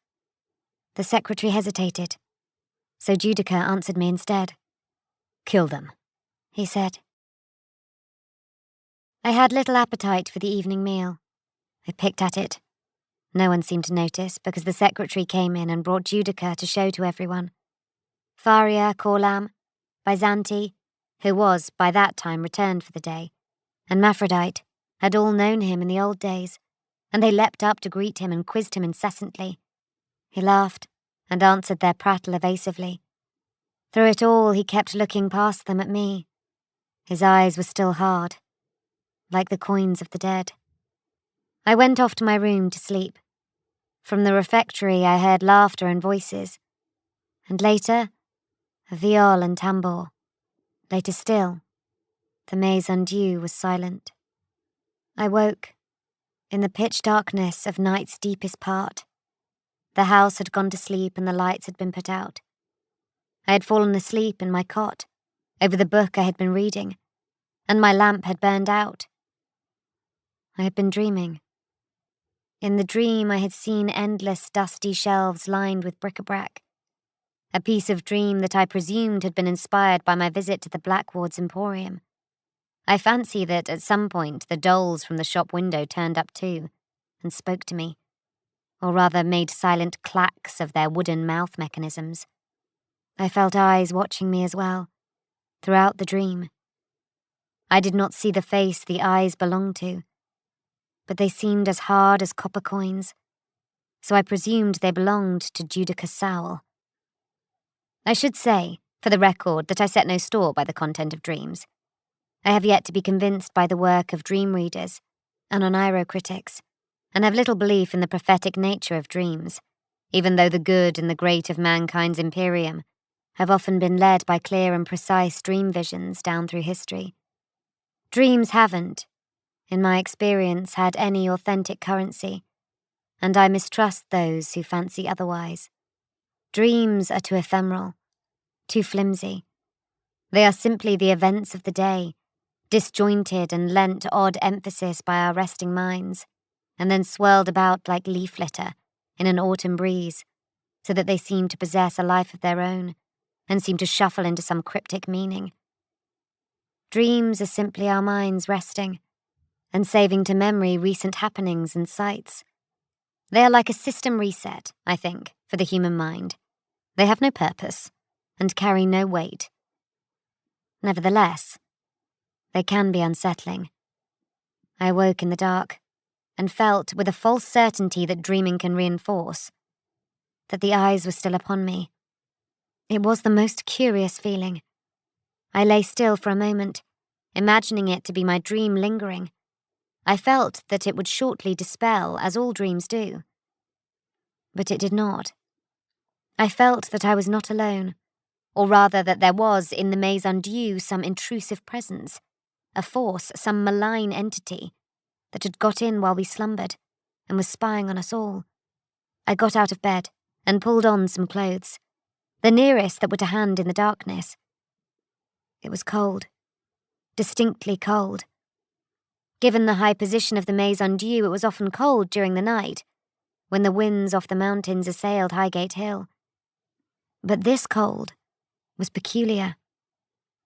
The secretary hesitated, so Judica answered me instead. Kill them, he said. I had little appetite for the evening meal. I picked at it. No one seemed to notice because the secretary came in and brought Judica to show to everyone. Pariah, Cawl, Byzanti, who was, by that time, returned for the day, and Maphrodite had all known him in the old days, and they leapt up to greet him and quizzed him incessantly. He laughed and answered their prattle evasively. Through it all, he kept looking past them at me. His eyes were still hard, like the coins of the dead. I went off to my room to sleep. From the refectory, I heard laughter and voices, and later, a viol and tambour. Later still, the maison Dieu was silent. I woke, in the pitch darkness of night's deepest part. The house had gone to sleep and the lights had been put out. I had fallen asleep in my cot, over the book I had been reading, and my lamp had burned out. I had been dreaming. In the dream, I had seen endless dusty shelves lined with bric-a-brac, a piece of dream that I presumed had been inspired by my visit to the Blackward's Emporium. I fancy that at some point the dolls from the shop window turned up too, and spoke to me, or rather made silent clacks of their wooden mouth mechanisms. I felt eyes watching me as well, throughout the dream. I did not see the face the eyes belonged to, but they seemed as hard as copper coins, so I presumed they belonged to Judica Cawl. I should say, for the record, that I set no store by the content of dreams. I have yet to be convinced by the work of dream readers and oneirocritics, and have little belief in the prophetic nature of dreams, even though the good and the great of mankind's imperium have often been led by clear and precise dream visions down through history. Dreams haven't, in my experience, had any authentic currency, and I mistrust those who fancy otherwise. Dreams are too ephemeral, too flimsy. They are simply the events of the day, disjointed and lent odd emphasis by our resting minds, and then swirled about like leaf litter in an autumn breeze, so that they seem to possess a life of their own, and seem to shuffle into some cryptic meaning. Dreams are simply our minds resting, and saving to memory recent happenings and sights. They are like a system reset, I think, for the human mind. They have no purpose, and carry no weight. Nevertheless, they can be unsettling. I woke in the dark, and felt, with a false certainty that dreaming can reinforce, that the eyes were still upon me. It was the most curious feeling. I lay still for a moment, imagining it to be my dream lingering. I felt that it would shortly dispel, as all dreams do. But it did not. I felt that I was not alone, or rather that there was, in the maison Dieu, some intrusive presence, a force, some malign entity, that had got in while we slumbered, and was spying on us all. I got out of bed, and pulled on some clothes, the nearest that were to hand in the darkness. It was cold, distinctly cold. Given the high position of the maison Dieu, it was often cold during the night, when the winds off the mountains assailed Highgate Hill. But this cold was peculiar.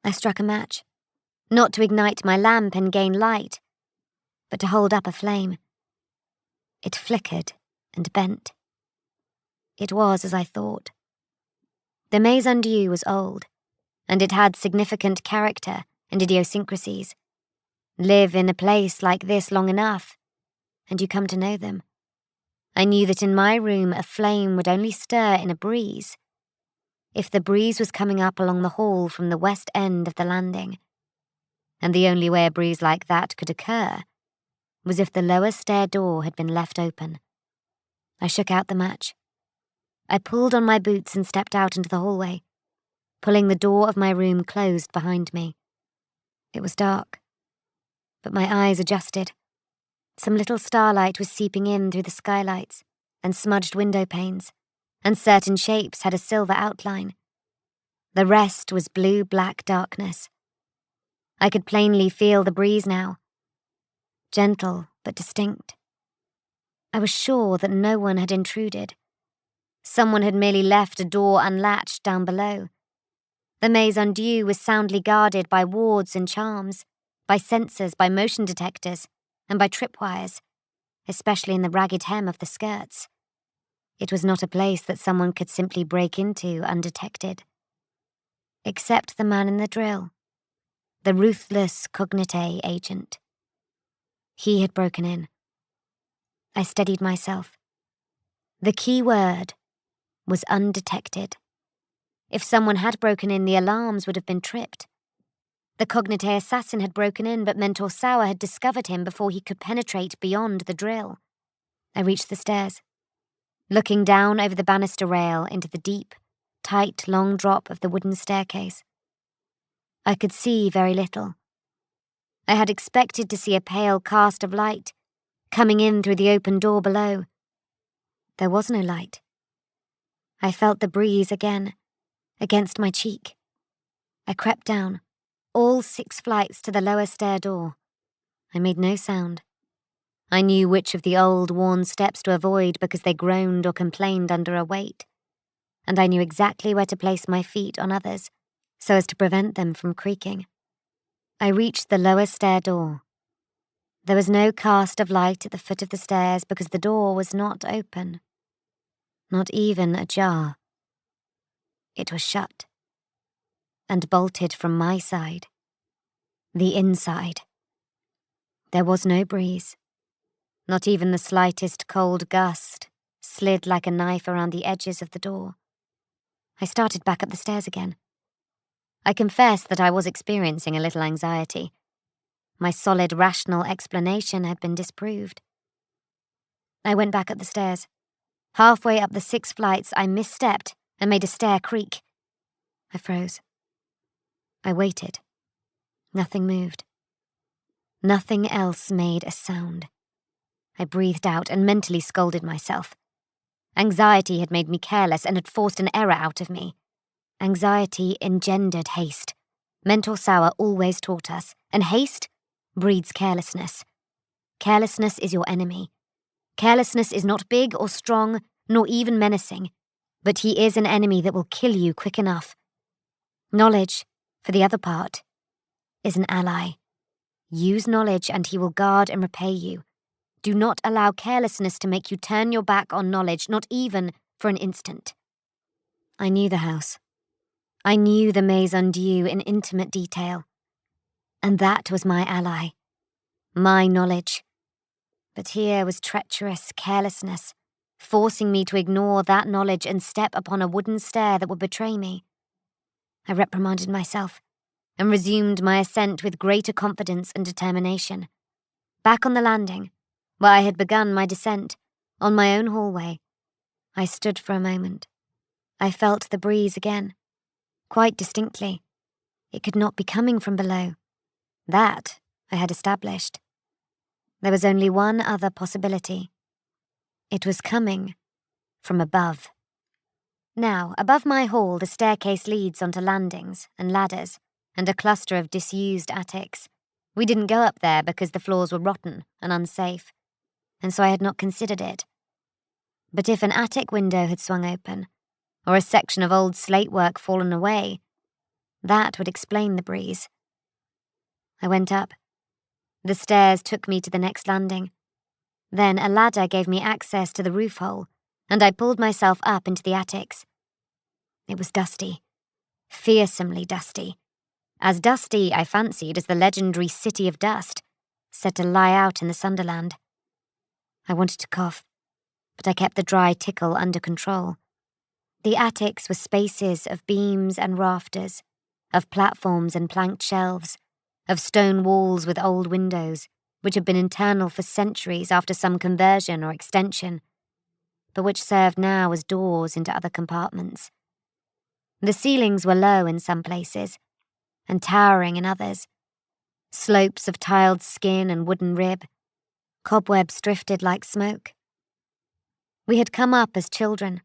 I struck a match, not to ignite my lamp and gain light, but to hold up a flame. It flickered and bent. It was as I thought. The maison Dieu was old, and it had significant character and idiosyncrasies. Live in a place like this long enough, and you come to know them. I knew that in my room a flame would only stir in a breeze, if the breeze was coming up along the hall from the west end of the landing. And the only way a breeze like that could occur was if the lower stair door had been left open. I shook out the match. I pulled on my boots and stepped out into the hallway, pulling the door of my room closed behind me. It was dark, But my eyes adjusted. Some little starlight was seeping in through the skylights and smudged window panes, and certain shapes had a silver outline. The rest was blue-black darkness. I could plainly feel the breeze now, gentle but distinct. I was sure that no one had intruded. Someone had merely left a door unlatched down below. The maison Dieu was soundly guarded by wards and charms, by sensors, by motion detectors, and by tripwires, especially in the ragged hem of the skirts. It was not a place that someone could simply break into undetected. Except the man in the drill, the ruthless cognite agent. He had broken in. I steadied myself. The key word was undetected. If someone had broken in, the alarms would have been tripped. The cognite assassin had broken in, but Mentor Sauer had discovered him before he could penetrate beyond the drill. I reached the stairs, looking down over the banister rail into the deep, tight, long drop of the wooden staircase. I could see very little. I had expected to see a pale cast of light coming in through the open door below. There was no light. I felt the breeze again, against my cheek. I crept down, all 6 flights to the lower stair door. I made no sound. I knew which of the old, worn steps to avoid because they groaned or complained under a weight, and I knew exactly where to place my feet on others, so as to prevent them from creaking. I reached the lower stair door. There was no cast of light at the foot of the stairs because the door was not open, not even ajar. It was shut, and bolted from my side, the inside. There was no breeze. Not even the slightest cold gust slid like a knife around the edges of the door. I started back up the stairs again. I confess that I was experiencing a little anxiety. My solid, rational explanation had been disproved. I went back up the stairs. Halfway up the 6 flights, I misstepped and made a stair creak. I froze. I waited. Nothing moved. Nothing else made a sound. I breathed out and mentally scolded myself. Anxiety had made me careless and had forced an error out of me. Anxiety engendered haste. Mentor Sauer always taught us, and haste breeds carelessness. Carelessness is your enemy. Carelessness is not big or strong, nor even menacing, but he is an enemy that will kill you quick enough. Knowledge, for the other part, is an ally. Use knowledge and he will guard and repay you. Do not allow carelessness to make you turn your back on knowledge, not even for an instant. I knew the house. I knew the maison Dieu in intimate detail. And that was my ally. My knowledge. But here was treacherous carelessness, forcing me to ignore that knowledge and step upon a wooden stair that would betray me. I reprimanded myself and resumed my ascent with greater confidence and determination. Back on the landing, where I had begun my descent, on my own hallway, I stood for a moment. I felt the breeze again, quite distinctly. It could not be coming from below. That I had established. There was only one other possibility. It was coming from above. Now, above my hall, the staircase leads onto landings and ladders and a cluster of disused attics. We didn't go up there because the floors were rotten and unsafe, and so I had not considered it. But if an attic window had swung open, or a section of old slate work fallen away, that would explain the breeze. I went up. The stairs took me to the next landing. Then a ladder gave me access to the roof hole, and I pulled myself up into the attics. It was dusty, fearsomely dusty. As dusty, I fancied, as the legendary City of Dust, said to lie out in the Sunderland. I wanted to cough, but I kept the dry tickle under control. The attics were spaces of beams and rafters, of platforms and planked shelves, of stone walls with old windows, which had been internal for centuries after some conversion or extension, but which served now as doors into other compartments. The ceilings were low in some places, and towering in others. Slopes of tiled skin and wooden rib, cobwebs drifted like smoke. We had come up as children,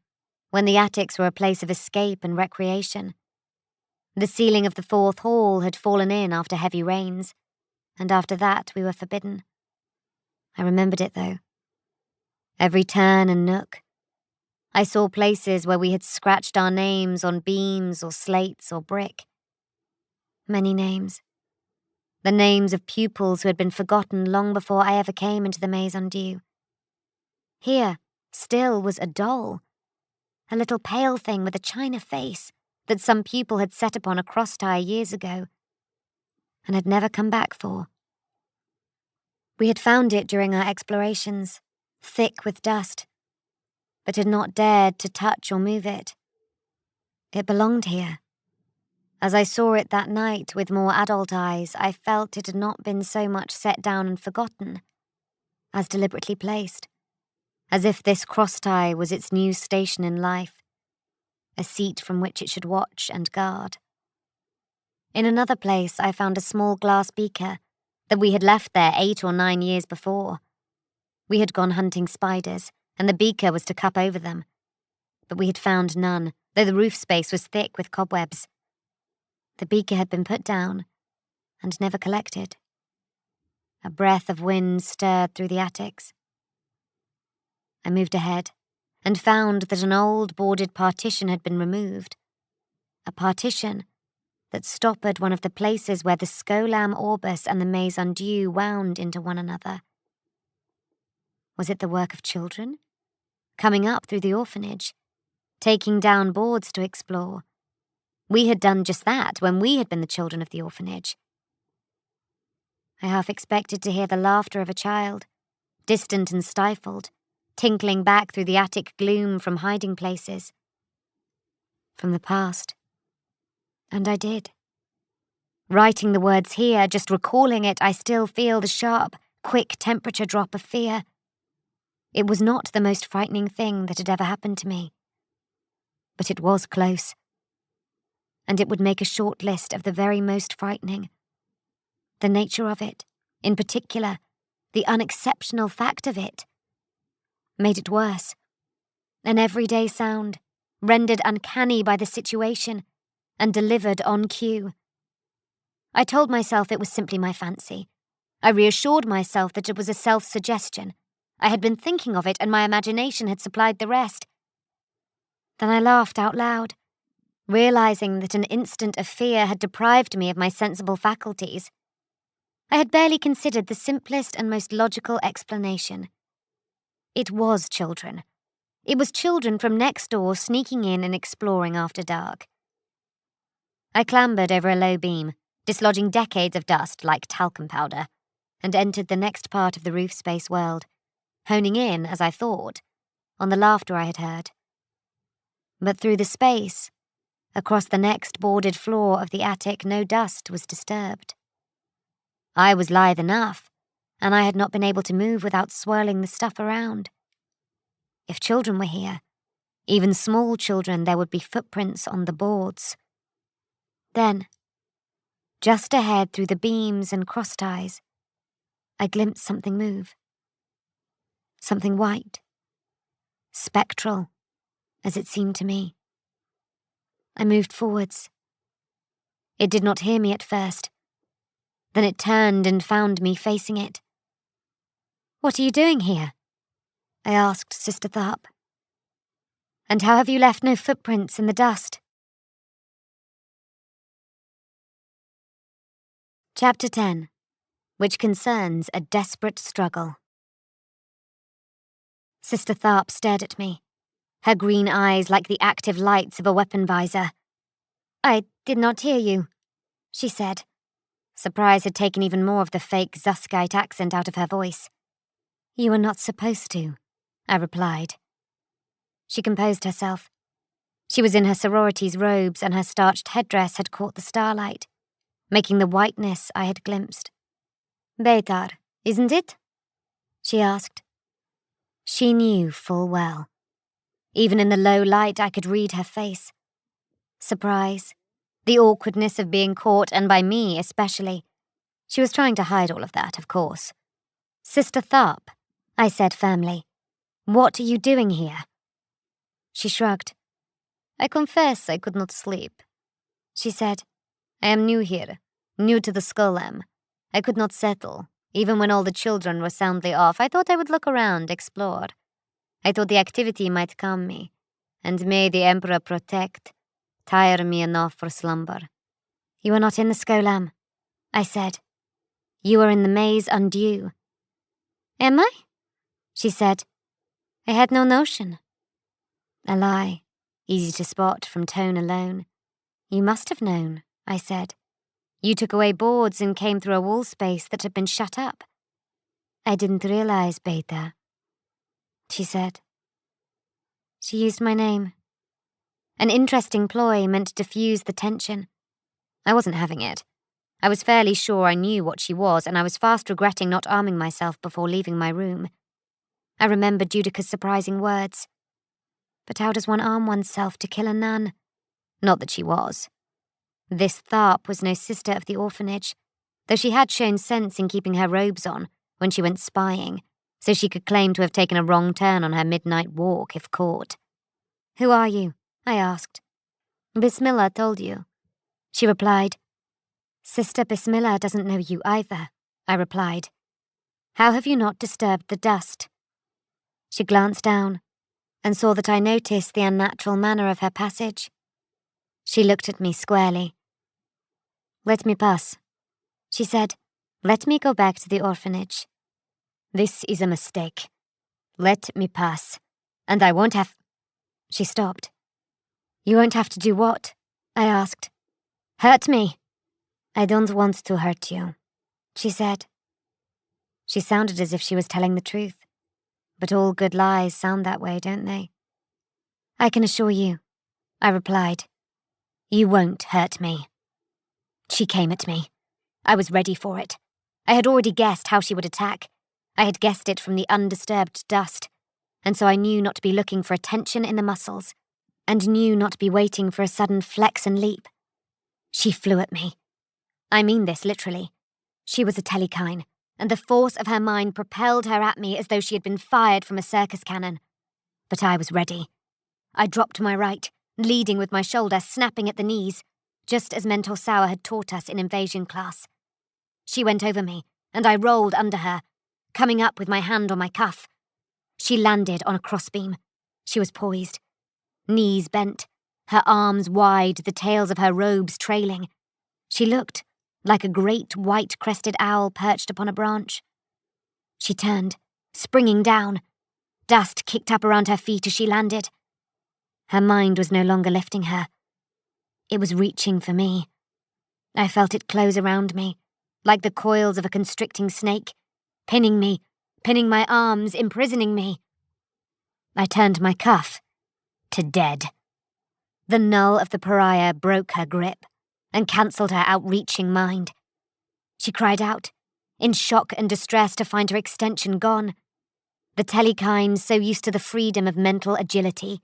when the attics were a place of escape and recreation. The ceiling of the fourth hall had fallen in after heavy rains, and after that we were forbidden. I remembered it, though. Every turn and nook. I saw places where we had scratched our names on beams or slates or brick. Many names. The names of pupils who had been forgotten long before I ever came into the Maison Dieu. Here, still, was a doll. A little pale thing with a china face that some pupil had set upon a cross-tie years ago and had never come back for. We had found it during our explorations, thick with dust, but had not dared to touch or move it. It belonged here. As I saw it that night with more adult eyes, I felt it had not been so much set down and forgotten as deliberately placed, as if this cross-tie was its new station in life, a seat from which it should watch and guard. In another place, I found a small glass beaker that we had left there 8 or 9 years before. We had gone hunting spiders, and the beaker was to cup over them. But we had found none, though the roof space was thick with cobwebs. The beaker had been put down and never collected. A breath of wind stirred through the attics. I moved ahead and found that an old boarded partition had been removed. A partition that stoppered one of the places where the Scolam Orbis and the Maison Dieu wound into one another. Was it the work of children? Coming up through the orphanage, taking down boards to explore. We had done just that when we had been the children of the orphanage. I half expected to hear the laughter of a child, distant and stifled, tinkling back through the attic gloom from hiding places. From the past. And I did. Writing the words here, just recalling it, I still feel the sharp, quick temperature drop of fear. It was not the most frightening thing that had ever happened to me. But it was close. And it would make a short list of the very most frightening. The nature of it, in particular, the unexceptional fact of it, made it worse. An everyday sound, rendered uncanny by the situation, and delivered on cue. I told myself it was simply my fancy. I reassured myself that it was a self-suggestion. I had been thinking of it and my imagination had supplied the rest. Then I laughed out loud, realizing that an instant of fear had deprived me of my sensible faculties. I had barely considered the simplest and most logical explanation. It was children. It was children from next door sneaking in and exploring after dark. I clambered over a low beam, dislodging decades of dust like talcum powder, and entered the next part of the roof space world, honing in, as I thought, on the laughter I had heard. But through the space, across the next boarded floor of the attic, no dust was disturbed. I was lithe enough, and I had not been able to move without swirling the stuff around. If children were here, even small children, there would be footprints on the boards. Then, just ahead through the beams and crossties, I glimpsed something move. Something white, spectral, as it seemed to me. I moved forwards. It did not hear me at first. Then it turned and found me facing it. "What are you doing here?" I asked Sister Tharp. "And how have you left no footprints in the dust?" Chapter 10, which concerns a desperate struggle. Sister Tharp stared at me, her green eyes like the active lights of a weapon visor. "I did not hear you," she said. Surprise had taken even more of the fake Zuskite accent out of her voice. "You were not supposed to," I replied. She composed herself. She was in her sorority's robes and her starched headdress had caught the starlight, making the whiteness I had glimpsed. "Betar, isn't it?" she asked. She knew full well. Even in the low light I could read her face. Surprise, the awkwardness of being caught, and by me especially. She was trying to hide all of that, of course. "Sister Tharp," I said firmly, "what are you doing here?" She shrugged. "I confess I could not sleep," she said. "I am new here, new to the Skull-Am. I could not settle. Even when all the children were soundly off, I thought I would look around, explore. I thought the activity might calm me, and may the Emperor protect, tire me enough for slumber." "You are not in the Skull-Am," I said. "You are in the Maze Undue." "Am I?" she said. "I had no notion." A lie, easy to spot from tone alone. "You must have known," I said. "You took away boards and came through a wall space that had been shut up." "I didn't realize, Beta," she said. She used my name. An interesting ploy meant to diffuse the tension. I wasn't having it. I was fairly sure I knew what she was, and I was fast regretting not arming myself before leaving my room. I remembered Judica's surprising words. But how does one arm oneself to kill a nun? Not that she was. This Tharp was no sister of the orphanage, though she had shown sense in keeping her robes on when she went spying, so she could claim to have taken a wrong turn on her midnight walk if caught. "Who are you?" I asked. "Bismillah told you," she replied. "Sister Bismillah doesn't know you either," I replied. "How have you not disturbed the dust?" She glanced down and saw that I noticed the unnatural manner of her passage. She looked at me squarely. "Let me pass," she said. "Let me go back to the orphanage." "This is a mistake. Let me pass, and I won't have—" She stopped. "You won't have to do what?" I asked. "Hurt me." "I don't want to hurt you," she said. She sounded as if she was telling the truth. But all good lies sound that way, don't they? "I can assure you," I replied. "You won't hurt me." She came at me. I was ready for it. I had already guessed how she would attack. I had guessed it from the undisturbed dust, and so I knew not to be looking for a tension in the muscles, and knew not to be waiting for a sudden flex and leap. She flew at me. I mean this literally. She was a Telekine, and the force of her mind propelled her at me as though she had been fired from a circus cannon. But I was ready. I dropped my right, leading with my shoulder, snapping at the knees, just as Mentor Sour had taught us in invasion class. She went over me, and I rolled under her, coming up with my hand on my cuff. She landed on a crossbeam. She was poised, knees bent, her arms wide, the tails of her robes trailing. She looked like a great white-crested owl perched upon a branch. She turned, springing down. Dust kicked up around her feet as she landed. Her mind was no longer lifting her. It was reaching for me. I felt it close around me, like the coils of a constricting snake, pinning me, pinning my arms, imprisoning me. I turned my cuff to dead. The null of the Pariah broke her grip and cancelled her outreaching mind. She cried out, in shock and distress to find her extension gone. The Telekine, so used to the freedom of mental agility,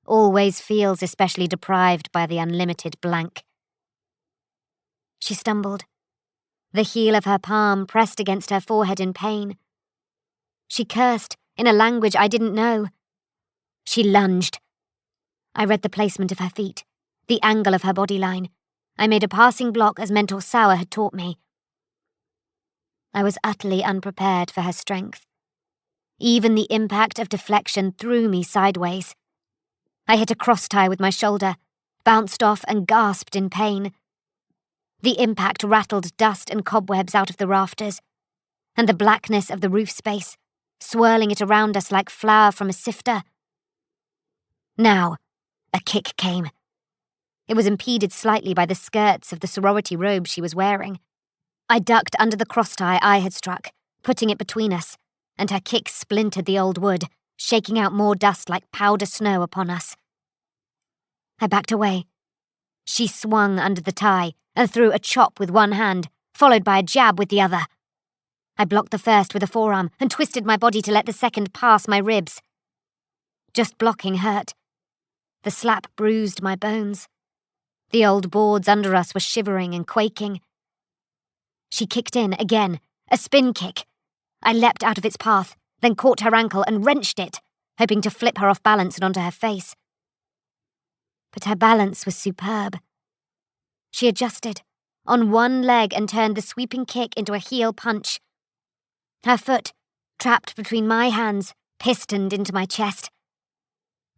always feels especially deprived by the unlimited blank. She stumbled. The heel of her palm pressed against her forehead in pain. She cursed in a language I didn't know. She lunged. I read the placement of her feet, the angle of her body line. I made a passing block as Mentor Sour had taught me. I was utterly unprepared for her strength. Even the impact of deflection threw me sideways. I hit a cross-tie with my shoulder, bounced off and gasped in pain. The impact rattled dust and cobwebs out of the rafters, and the blackness of the roof space, swirling it around us like flour from a sifter. Now, a kick came. It was impeded slightly by the skirts of the sorority robe she was wearing. I ducked under the cross-tie I had struck, putting it between us, and her kick splintered the old wood, shaking out more dust like powder snow upon us. I backed away. She swung under the tie and threw a chop with one hand, followed by a jab with the other. I blocked the first with a forearm and twisted my body to let the second pass my ribs. Just blocking hurt. The slap bruised my bones. The old boards under us were shivering and quaking. She kicked in again, a spin kick. I leapt out of its path, then caught her ankle and wrenched it, hoping to flip her off balance and onto her face. But her balance was superb. She adjusted, on one leg, and turned the sweeping kick into a heel punch. Her foot, trapped between my hands, pistoned into my chest.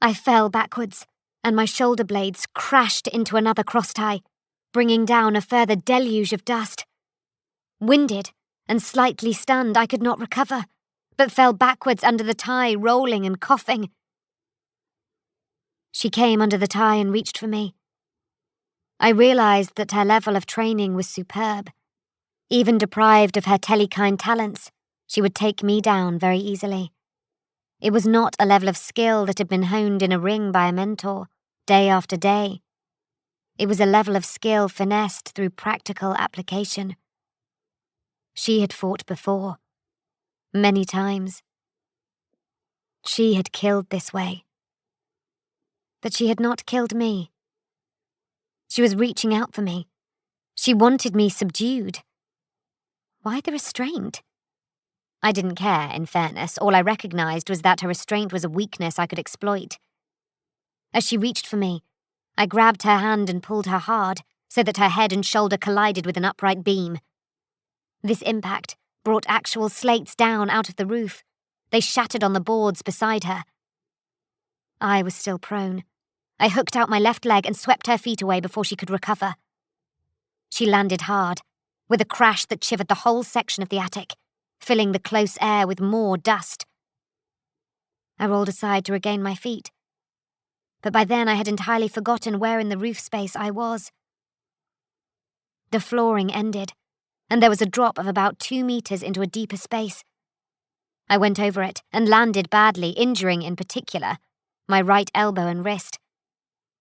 I fell backwards, and my shoulder blades crashed into another cross-tie, bringing down a further deluge of dust. Winded and slightly stunned, I could not recover, but fell backwards under the tie, rolling and coughing. She came under the tie and reached for me. I realized that her level of training was superb. Even deprived of her telekine talents, she would take me down very easily. It was not a level of skill that had been honed in a ring by a mentor, day after day. It was a level of skill finessed through practical application. She had fought before, many times. She had killed this way. But she had not killed me. She was reaching out for me. She wanted me subdued. Why the restraint? I didn't care, in fairness. All I recognized was that her restraint was a weakness I could exploit. As she reached for me, I grabbed her hand and pulled her hard, so that her head and shoulder collided with an upright beam. This impact brought actual slates down out of the roof. They shattered on the boards beside her. I was still prone. I hooked out my left leg and swept her feet away before she could recover. She landed hard, with a crash that shivered the whole section of the attic, filling the close air with more dust. I rolled aside to regain my feet, but by then I had entirely forgotten where in the roof space I was. The flooring ended, and there was a drop of about 2 meters into a deeper space. I went over it and landed badly, injuring, in particular, my right elbow and wrist.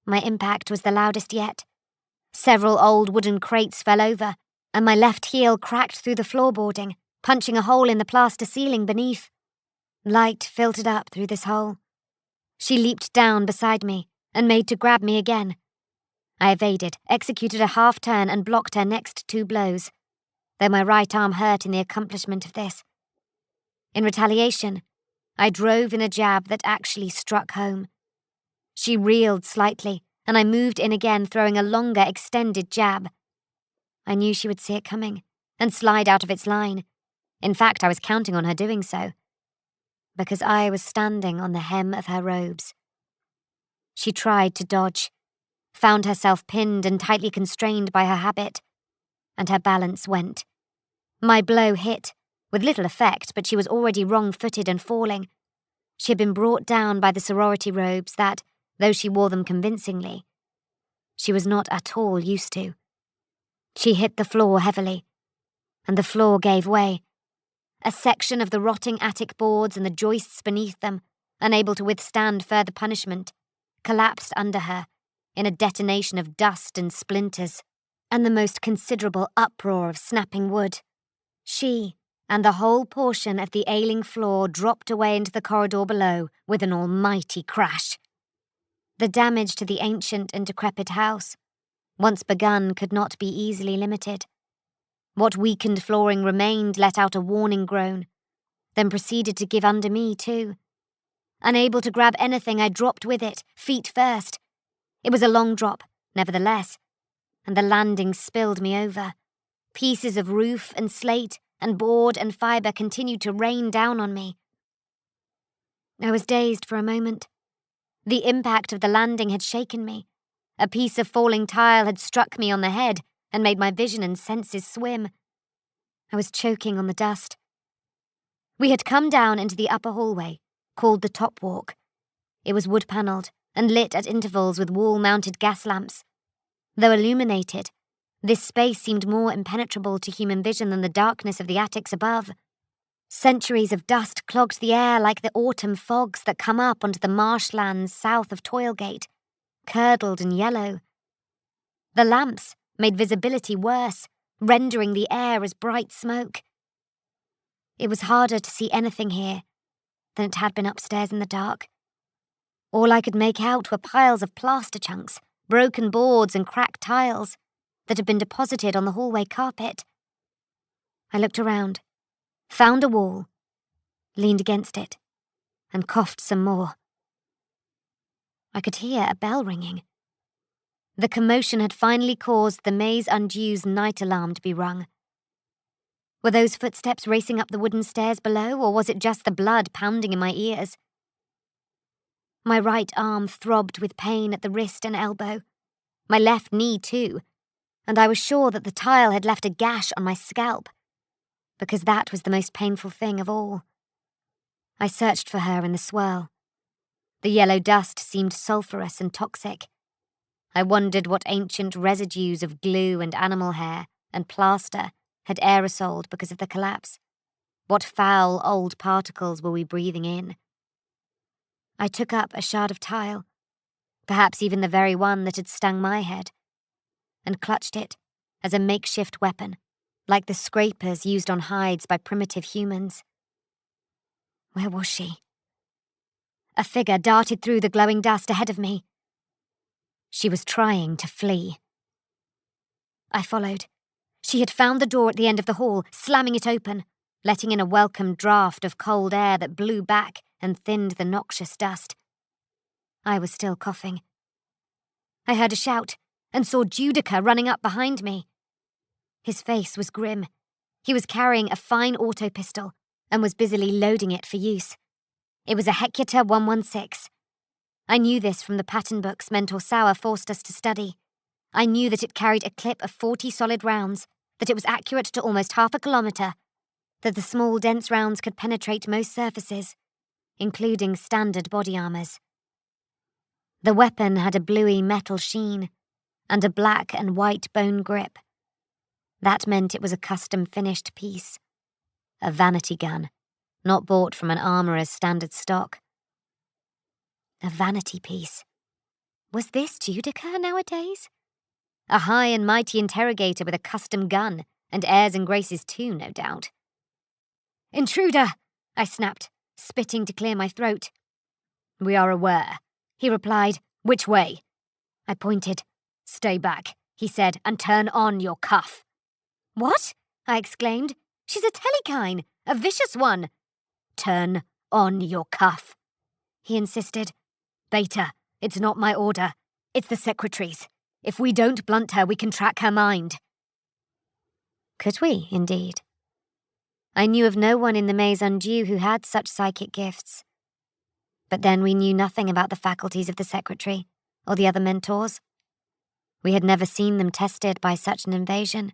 My impact was the loudest yet. Several old wooden crates fell over, and my left heel cracked through the floorboarding, punching a hole in the plaster ceiling beneath. Light filtered up through this hole. She leaped down beside me and made to grab me again. I evaded, executed a half-turn, and blocked her next 2 blows, though my right arm hurt in the accomplishment of this. In retaliation, I drove in a jab that actually struck home. She reeled slightly, and I moved in again, throwing a longer, extended jab. I knew she would see it coming and slide out of its line. In fact, I was counting on her doing so, because I was standing on the hem of her robes. She tried to dodge, found herself pinned and tightly constrained by her habit, and her balance went. My blow hit, with little effect, but she was already wrong-footed and falling. She had been brought down by the sorority robes that, though she wore them convincingly, she was not at all used to. She hit the floor heavily, and the floor gave way. A section of the rotting attic boards and the joists beneath them, unable to withstand further punishment, collapsed under her in a detonation of dust and splinters, and the most considerable uproar of snapping wood. She and the whole portion of the ailing floor dropped away into the corridor below with an almighty crash. The damage to the ancient and decrepit house, once begun, could not be easily limited. What weakened flooring remained let out a warning groan, then proceeded to give under me too. Unable to grab anything, I dropped with it, feet first. It was a long drop, nevertheless, and the landing spilled me over. Pieces of roof and slate and board and fibre continued to rain down on me. I was dazed for a moment. The impact of the landing had shaken me. A piece of falling tile had struck me on the head and made my vision and senses swim. I was choking on the dust. We had come down into the upper hallway, called the top walk. It was wood-panelled and lit at intervals with wall-mounted gas lamps. Though illuminated, this space seemed more impenetrable to human vision than the darkness of the attics above. Centuries of dust clogged the air like the autumn fogs that come up onto the marshlands south of Toilgate, curdled and yellow. The lamps made visibility worse, rendering the air as bright smoke. It was harder to see anything here than it had been upstairs in the dark. All I could make out were piles of plaster chunks, broken boards and cracked tiles that had been deposited on the hallway carpet. I looked around, found a wall, leaned against it, and coughed some more. I could hear a bell ringing. The commotion had finally caused the Maze Undue's night alarm to be rung. Were those footsteps racing up the wooden stairs below, or was it just the blood pounding in my ears? My right arm throbbed with pain at the wrist and elbow, my left knee too, and I was sure that the tile had left a gash on my scalp, because that was the most painful thing of all. I searched for her in the swirl. The yellow dust seemed sulphurous and toxic. I wondered what ancient residues of glue and animal hair and plaster had aerosoled because of the collapse. What foul old particles were we breathing in? I took up a shard of tile, perhaps even the very one that had stung my head, and clutched it as a makeshift weapon, like the scrapers used on hides by primitive humans. Where was she? A figure darted through the glowing dust ahead of me. She was trying to flee. I followed. She had found the door at the end of the hall, slamming it open, letting in a welcome draught of cold air that blew back and thinned the noxious dust. I was still coughing. I heard a shout and saw Judica running up behind me. His face was grim. He was carrying a fine auto pistol and was busily loading it for use. It was a Hecuta 116. I knew this from the pattern books Mentor Sauer forced us to study. I knew that it carried a clip of 40 solid rounds, that it was accurate to almost half a kilometre, that the small, dense rounds could penetrate most surfaces, including standard body armours. The weapon had a bluey metal sheen and a black and white bone grip. That meant it was a custom-finished piece. A vanity gun, not bought from an armourer's standard stock. A vanity piece. Was this Judica nowadays? A high and mighty interrogator with a custom gun, and airs and graces too, no doubt. "Intruder!" I snapped, spitting to clear my throat. "We are aware," he replied. "Which way?" I pointed. "Stay back," he said, "and turn on your cuff." "What?" I exclaimed. "She's a telekine, a vicious one." "Turn on your cuff," he insisted. "Beta, it's not my order. It's the secretary's. If we don't blunt her, we can track her mind." Could we, indeed? I knew of no one in the Maze Undue who had such psychic gifts. But then we knew nothing about the faculties of the secretary or the other mentors. We had never seen them tested by such an invasion.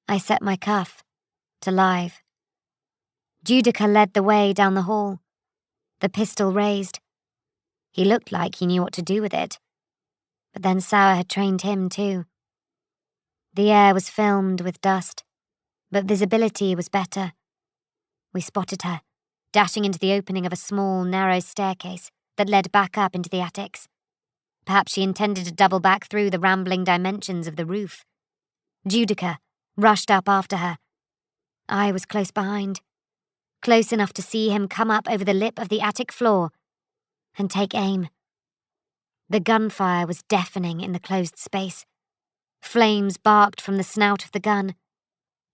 I set my cuff to live. Judica led the way down the hall, the pistol raised. He looked like he knew what to do with it. But then Sauer had trained him too. The air was filmed with dust, but visibility was better. We spotted her, dashing into the opening of a small, narrow staircase that led back up into the attics. Perhaps she intended to double back through the rambling dimensions of the roof. Judica rushed up after her. I was close behind, close enough to see him come up over the lip of the attic floor and take aim. The gunfire was deafening in the closed space. Flames barked from the snout of the gun.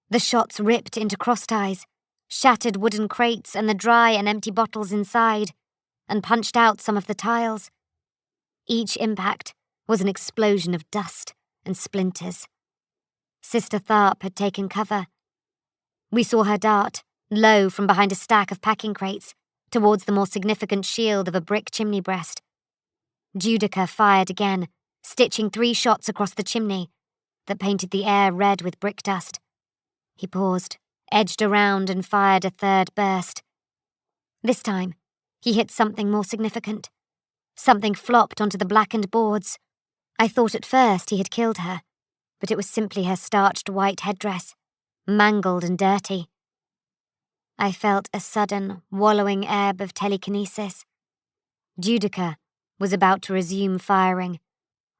The shots ripped into crossties, shattered wooden crates and the dry and empty bottles inside, and punched out some of the tiles. Each impact was an explosion of dust and splinters. Sister Tharp had taken cover. We saw her dart, low from behind a stack of packing crates, towards the more significant shield of a brick chimney breast. Judica fired again, stitching 3 shots across the chimney that painted the air red with brick dust. He paused, edged around and fired a 3rd burst. This time, he hit something more significant. Something flopped onto the blackened boards. I thought at first he had killed her, but it was simply her starched white headdress, mangled and dirty. I felt a sudden, wallowing ebb of telekinesis. Judica was about to resume firing.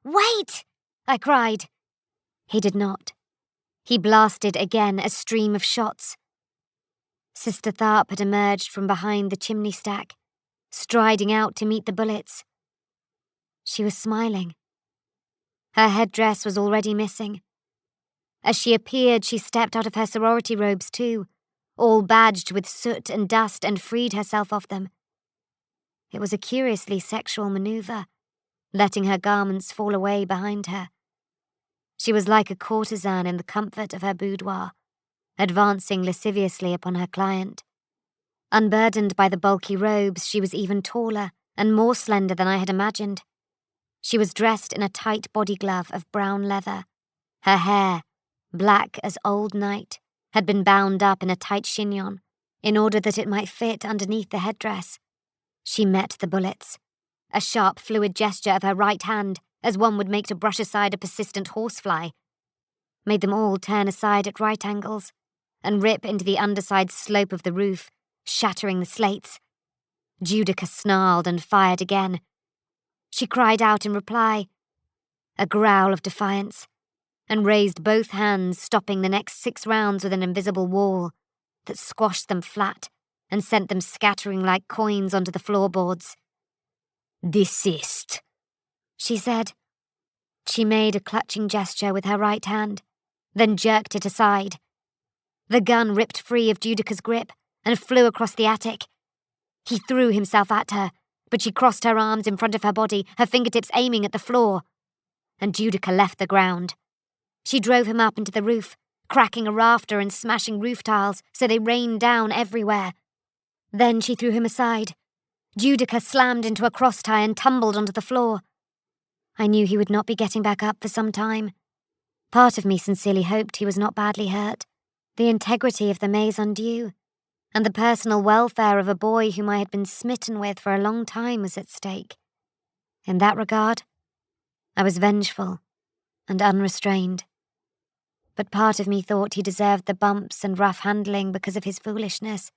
"Wait!" I cried. He did not. He blasted again, a stream of shots. Sister Tharp had emerged from behind the chimney stack, striding out to meet the bullets. She was smiling. Her headdress was already missing. As she appeared, she stepped out of her sorority robes too, all badged with soot and dust, and freed herself of them. It was a curiously sexual maneuver, letting her garments fall away behind her. She was like a courtesan in the comfort of her boudoir, advancing lasciviously upon her client. Unburdened by the bulky robes, she was even taller and more slender than I had imagined. She was dressed in a tight body glove of brown leather. Her hair, black as old night, had been bound up in a tight chignon in order that it might fit underneath the headdress. She met the bullets. A sharp, fluid gesture of her right hand, as one would make to brush aside a persistent horsefly, made them all turn aside at right angles and rip into the underside slope of the roof, shattering the slates. Judica snarled and fired again. She cried out in reply, a growl of defiance, and raised both hands, stopping the next 6 rounds with an invisible wall that squashed them flat and sent them scattering like coins onto the floorboards. "Desist," she said. She made a clutching gesture with her right hand, then jerked it aside. The gun ripped free of Judica's grip and flew across the attic. He threw himself at her, but she crossed her arms in front of her body, her fingertips aiming at the floor, and Judica left the ground. She drove him up into the roof, cracking a rafter and smashing roof tiles so they rained down everywhere. Then she threw him aside. Judica slammed into a crosstie and tumbled onto the floor. I knew he would not be getting back up for some time. Part of me sincerely hoped he was not badly hurt. The integrity of the maison undue, and the personal welfare of a boy whom I had been smitten with for a long time was at stake. In that regard, I was vengeful and unrestrained. But part of me thought he deserved the bumps and rough handling because of his foolishness.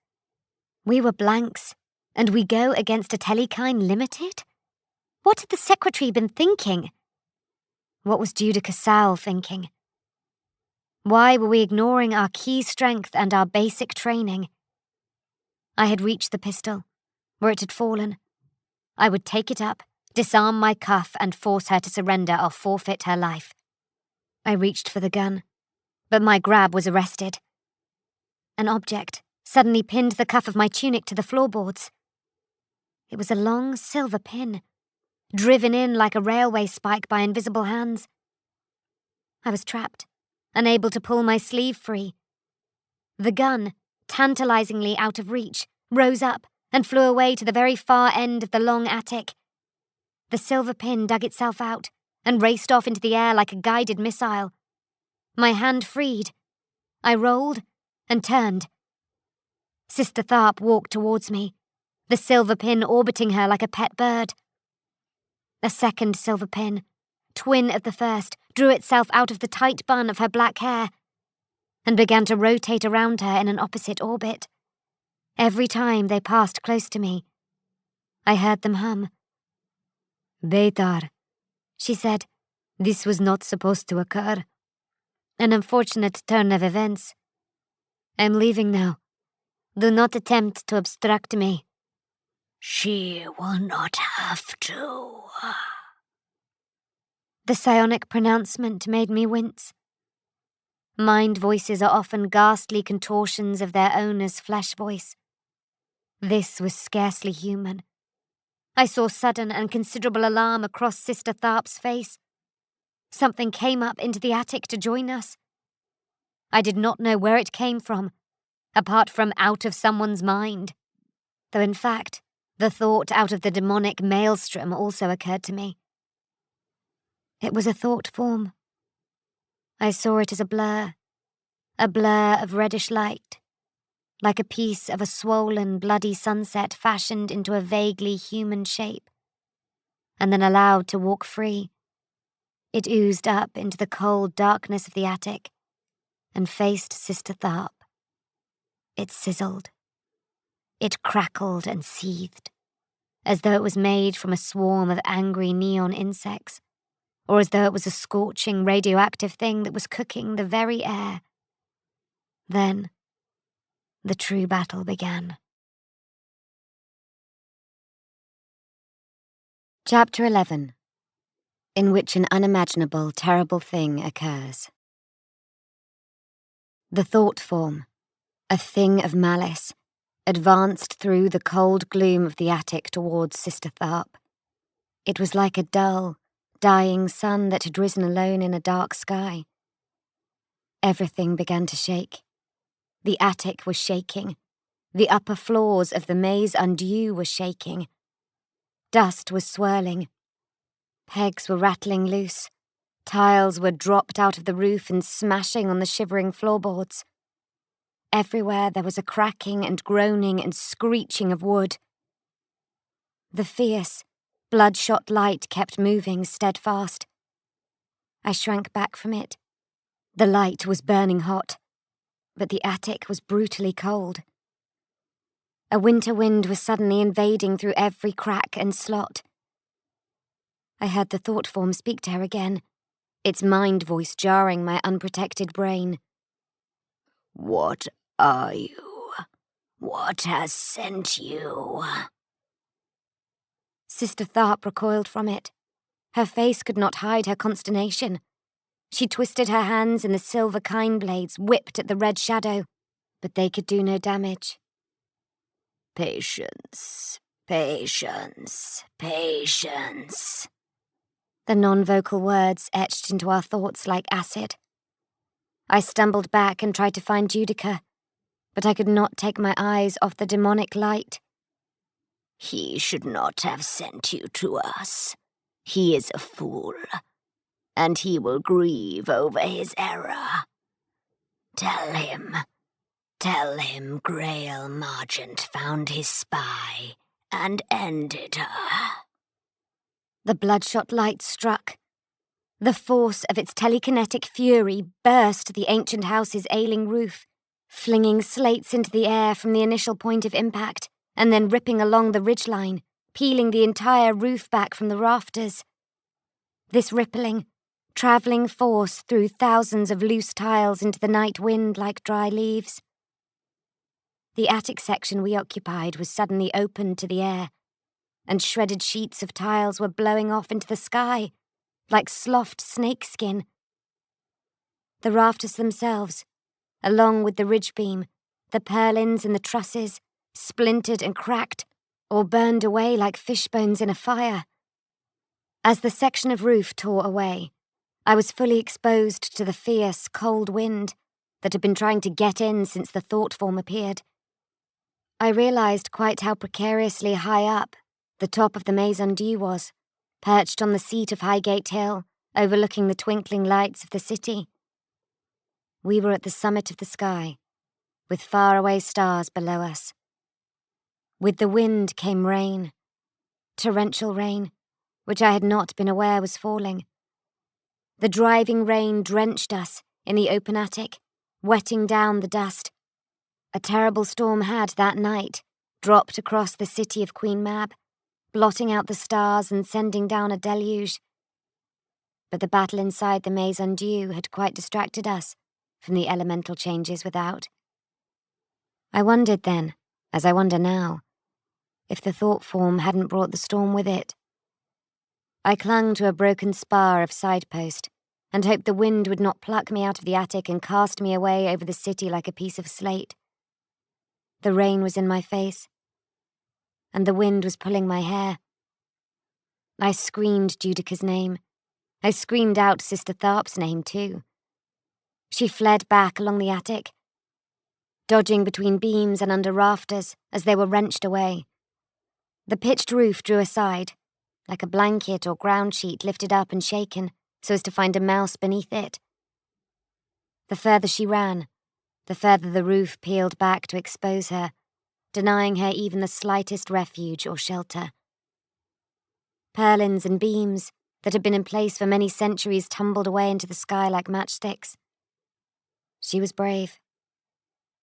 We were blanks, and we go against a Telekine Limited? What had the secretary been thinking? What was Judica Sal thinking? Why were we ignoring our key strength and our basic training? I had reached the pistol, where it had fallen. I would take it up, disarm my cuff, and force her to surrender or forfeit her life. I reached for the gun, but my grab was arrested. An object suddenly pinned the cuff of my tunic to the floorboards. It was a long silver pin, driven in like a railway spike by invisible hands. I was trapped, unable to pull my sleeve free. The gun, tantalizingly out of reach, rose up and flew away to the very far end of the long attic. The silver pin dug itself out and raced off into the air like a guided missile. My hand freed. I rolled and turned. Sister Tharp walked towards me, the silver pin orbiting her like a pet bird. A second silver pin, twin of the first, drew itself out of the tight bun of her black hair and began to rotate around her in an opposite orbit. Every time they passed close to me, I heard them hum. "Beitar," she said, "this was not supposed to occur. An unfortunate turn of events. I'm leaving now. Do not attempt to obstruct me." "She will not have to." The psionic pronouncement made me wince. Mind voices are often ghastly contortions of their owner's flesh voice. This was scarcely human. I saw sudden and considerable alarm across Sister Tharp's face. Something came up into the attic to join us. I did not know where it came from, apart from out of someone's mind. Though in fact, the thought out of the demonic maelstrom also occurred to me. It was a thought form. I saw it as a blur of reddish light, like a piece of a swollen, bloody sunset fashioned into a vaguely human shape, and then allowed to walk free. It oozed up into the cold darkness of the attic and faced Sister Tharp. It sizzled. It crackled and seethed, as though it was made from a swarm of angry neon insects, or as though it was a scorching radioactive thing that was cooking the very air. Then, the true battle began. Chapter 11, in which an unimaginable, terrible thing occurs. The thought form, a thing of malice, advanced through the cold gloom of the attic towards Sister Tharp. It was like a dull, dying sun that had risen alone in a dark sky. Everything began to shake. The attic was shaking. The upper floors of the maze undue were shaking. Dust was swirling. Pegs were rattling loose. Tiles were dropped out of the roof and smashing on the shivering floorboards. Everywhere there was a cracking and groaning and screeching of wood. The fierce, bloodshot light kept moving steadfast. I shrank back from it. The light was burning hot, but the attic was brutally cold. A winter wind was suddenly invading through every crack and slot. I heard the thought form speak to her again, its mind voice jarring my unprotected brain. "What are you? What has sent you?" Sister Tharp recoiled from it. Her face could not hide her consternation. She twisted her hands in the silver kine blades, whipped at the red shadow, but they could do no damage. "Patience, patience, patience." The non-vocal words etched into our thoughts like acid. I stumbled back and tried to find Judica, but I could not take my eyes off the demonic light. "He should not have sent you to us. He is a fool, and he will grieve over his error. Tell him Grail Margent found his spy and ended her." The bloodshot light struck. The force of its telekinetic fury burst the ancient house's ailing roof, flinging slates into the air from the initial point of impact, and then ripping along the ridgeline, peeling the entire roof back from the rafters. This rippling, travelling force threw thousands of loose tiles into the night wind like dry leaves. The attic section we occupied was suddenly opened to the air, and shredded sheets of tiles were blowing off into the sky, like sloughed snakeskin. The rafters themselves, along with the ridge beam, the purlins and the trusses, splintered and cracked, or burned away like fish bones in a fire. As the section of roof tore away, I was fully exposed to the fierce, cold wind that had been trying to get in since the thought form appeared. I realized quite how precariously high up the top of the Maze Undue was, perched on the seat of Highgate Hill, overlooking the twinkling lights of the city. We were at the summit of the sky, with faraway stars below us. With the wind came rain, torrential rain, which I had not been aware was falling. The driving rain drenched us in the open attic, wetting down the dust. A terrible storm had, that night, dropped across the city of Queen Mab, blotting out the stars and sending down a deluge. But the battle inside the Maze Undue had quite distracted us from the elemental changes without. I wondered then, as I wonder now, if the thought form hadn't brought the storm with it. I clung to a broken spar of sidepost and hoped the wind would not pluck me out of the attic and cast me away over the city like a piece of slate. The rain was in my face, and the wind was pulling my hair. I screamed Judica's name. I screamed out Sister Tharp's name too. She fled back along the attic, dodging between beams and under rafters as they were wrenched away. The pitched roof drew aside, like a blanket or ground sheet lifted up and shaken so as to find a mouse beneath it. The further she ran, the further the roof peeled back to expose her, denying her even the slightest refuge or shelter. Purlins and beams that had been in place for many centuries tumbled away into the sky like matchsticks. She was brave.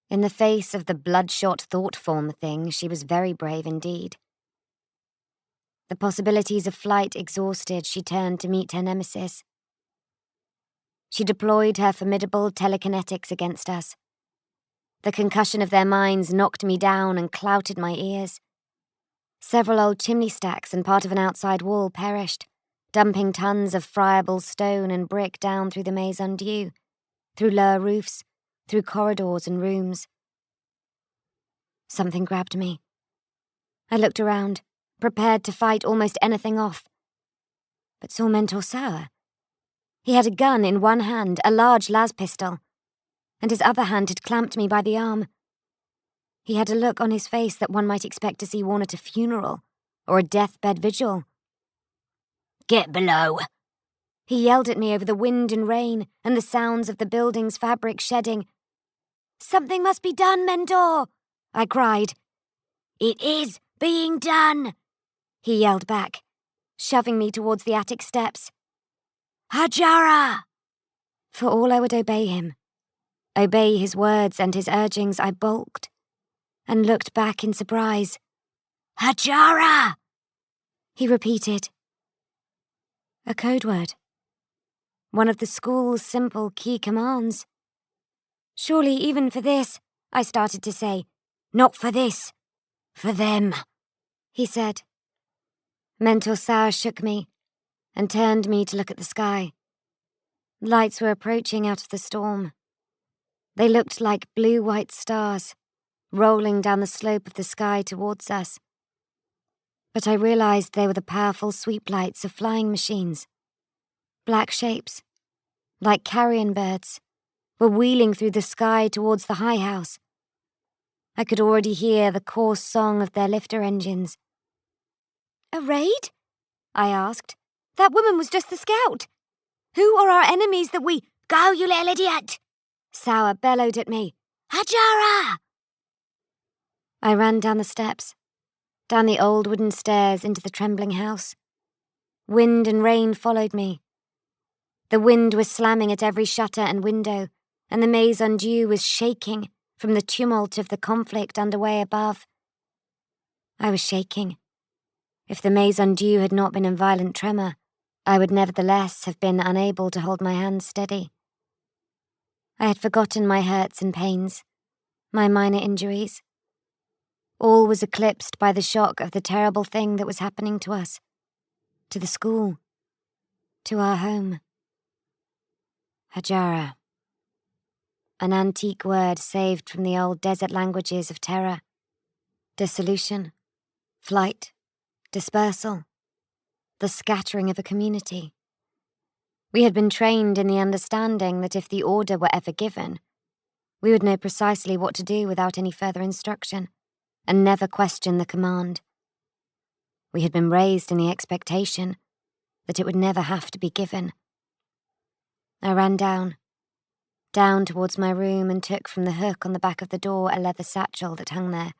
In the face of the bloodshot thought form thing, she was very brave indeed. The possibilities of flight exhausted, she turned to meet her nemesis. She deployed her formidable telekinetics against us. The concussion of their minds knocked me down and clouted my ears. Several old chimney stacks and part of an outside wall perished, dumping tons of friable stone and brick down through the Maze Undue, through lower roofs, through corridors and rooms. Something grabbed me. I looked around, prepared to fight almost anything off, but saw Mentor Sour. He had a gun in one hand, a large las pistol, and his other hand had clamped me by the arm. He had a look on his face that one might expect to see worn at a funeral or a deathbed vigil. "Get below!" He yelled at me over the wind and rain and the sounds of the building's fabric shedding. "Something must be done, Mentor!" I cried. "It is being done!" he yelled back, shoving me towards the attic steps. "Hajara!" For all I would obey him, obey his words and his urgings, I balked and looked back in surprise. "Hajara!" he repeated. A code word. One of the school's simple key commands. "Surely even for this," I started to say. "Not for this. For them," he said. Mentor Sour shook me and turned me to look at the sky. Lights were approaching out of the storm. They looked like blue-white stars, rolling down the slope of the sky towards us. But I realized they were the powerful sweep lights of flying machines. Black shapes, like carrion birds, were wheeling through the sky towards the high house. I could already hear the coarse song of their lifter engines. "A raid?" I asked. "That woman was just the scout. Who are our enemies that we—" "Go, you little idiot!" Sour bellowed at me. "Hajara!" I ran down the steps, down the old wooden stairs into the trembling house. Wind and rain followed me. The wind was slamming at every shutter and window, and the maison Dieu was shaking from the tumult of the conflict underway above. I was shaking. If the maison Dieu had not been in violent tremor, I would nevertheless have been unable to hold my hands steady. I had forgotten my hurts and pains, my minor injuries. All was eclipsed by the shock of the terrible thing that was happening to us, to the school, to our home. Hajara. An antique word saved from the old desert languages of terror. Dissolution, flight, dispersal, the scattering of a community. We had been trained in the understanding that if the order were ever given, we would know precisely what to do without any further instruction, and never question the command. We had been raised in the expectation that it would never have to be given. I ran down towards my room and took from the hook on the back of the door a leather satchel that hung there.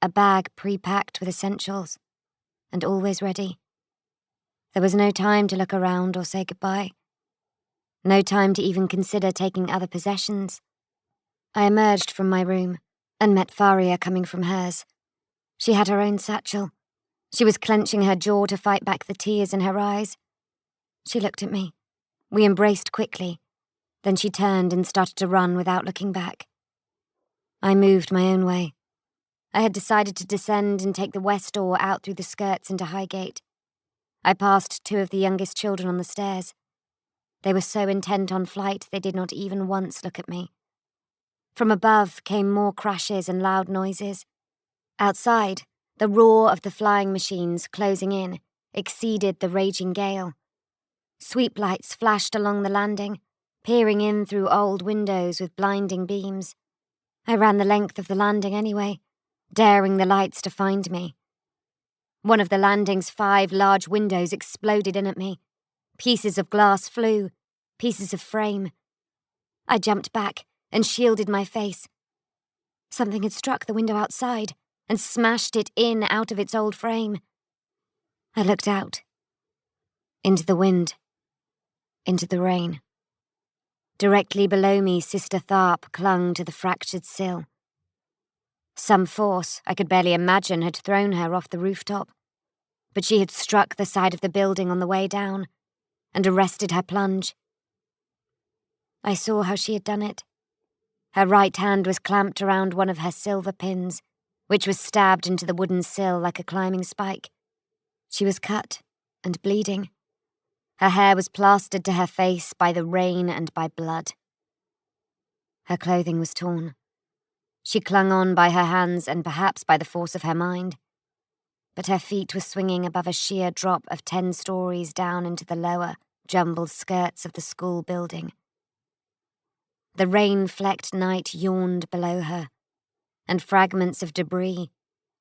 A bag pre-packed with essentials, and always ready. There was no time to look around or say goodbye. No time to even consider taking other possessions. I emerged from my room and met Pariah coming from hers. She had her own satchel. She was clenching her jaw to fight back the tears in her eyes. She looked at me. We embraced quickly. Then she turned and started to run without looking back. I moved my own way. I had decided to descend and take the west door out through the skirts into Highgate. I passed two of the youngest children on the stairs. They were so intent on flight they did not even once look at me. From above came more crashes and loud noises. Outside, the roar of the flying machines closing in exceeded the raging gale. Sweep lights flashed along the landing, peering in through old windows with blinding beams. I ran the length of the landing anyway, daring the lights to find me. One of the landing's 5 large windows exploded in at me. Pieces of glass flew, pieces of frame. I jumped back and shielded my face. Something had struck the window outside and smashed it in out of its old frame. I looked out. Into the wind. Into the rain. Directly below me, Sister Tharp clung to the fractured sill. Some force, I could barely imagine, had thrown her off the rooftop, but she had struck the side of the building on the way down and arrested her plunge. I saw how she had done it. Her right hand was clamped around one of her silver pins, which was stabbed into the wooden sill like a climbing spike. She was cut and bleeding. Her hair was plastered to her face by the rain and by blood. Her clothing was torn. She clung on by her hands and perhaps by the force of her mind, but her feet were swinging above a sheer drop of 10 stories down into the lower, jumbled skirts of the school building. The rain-flecked night yawned below her, and fragments of debris,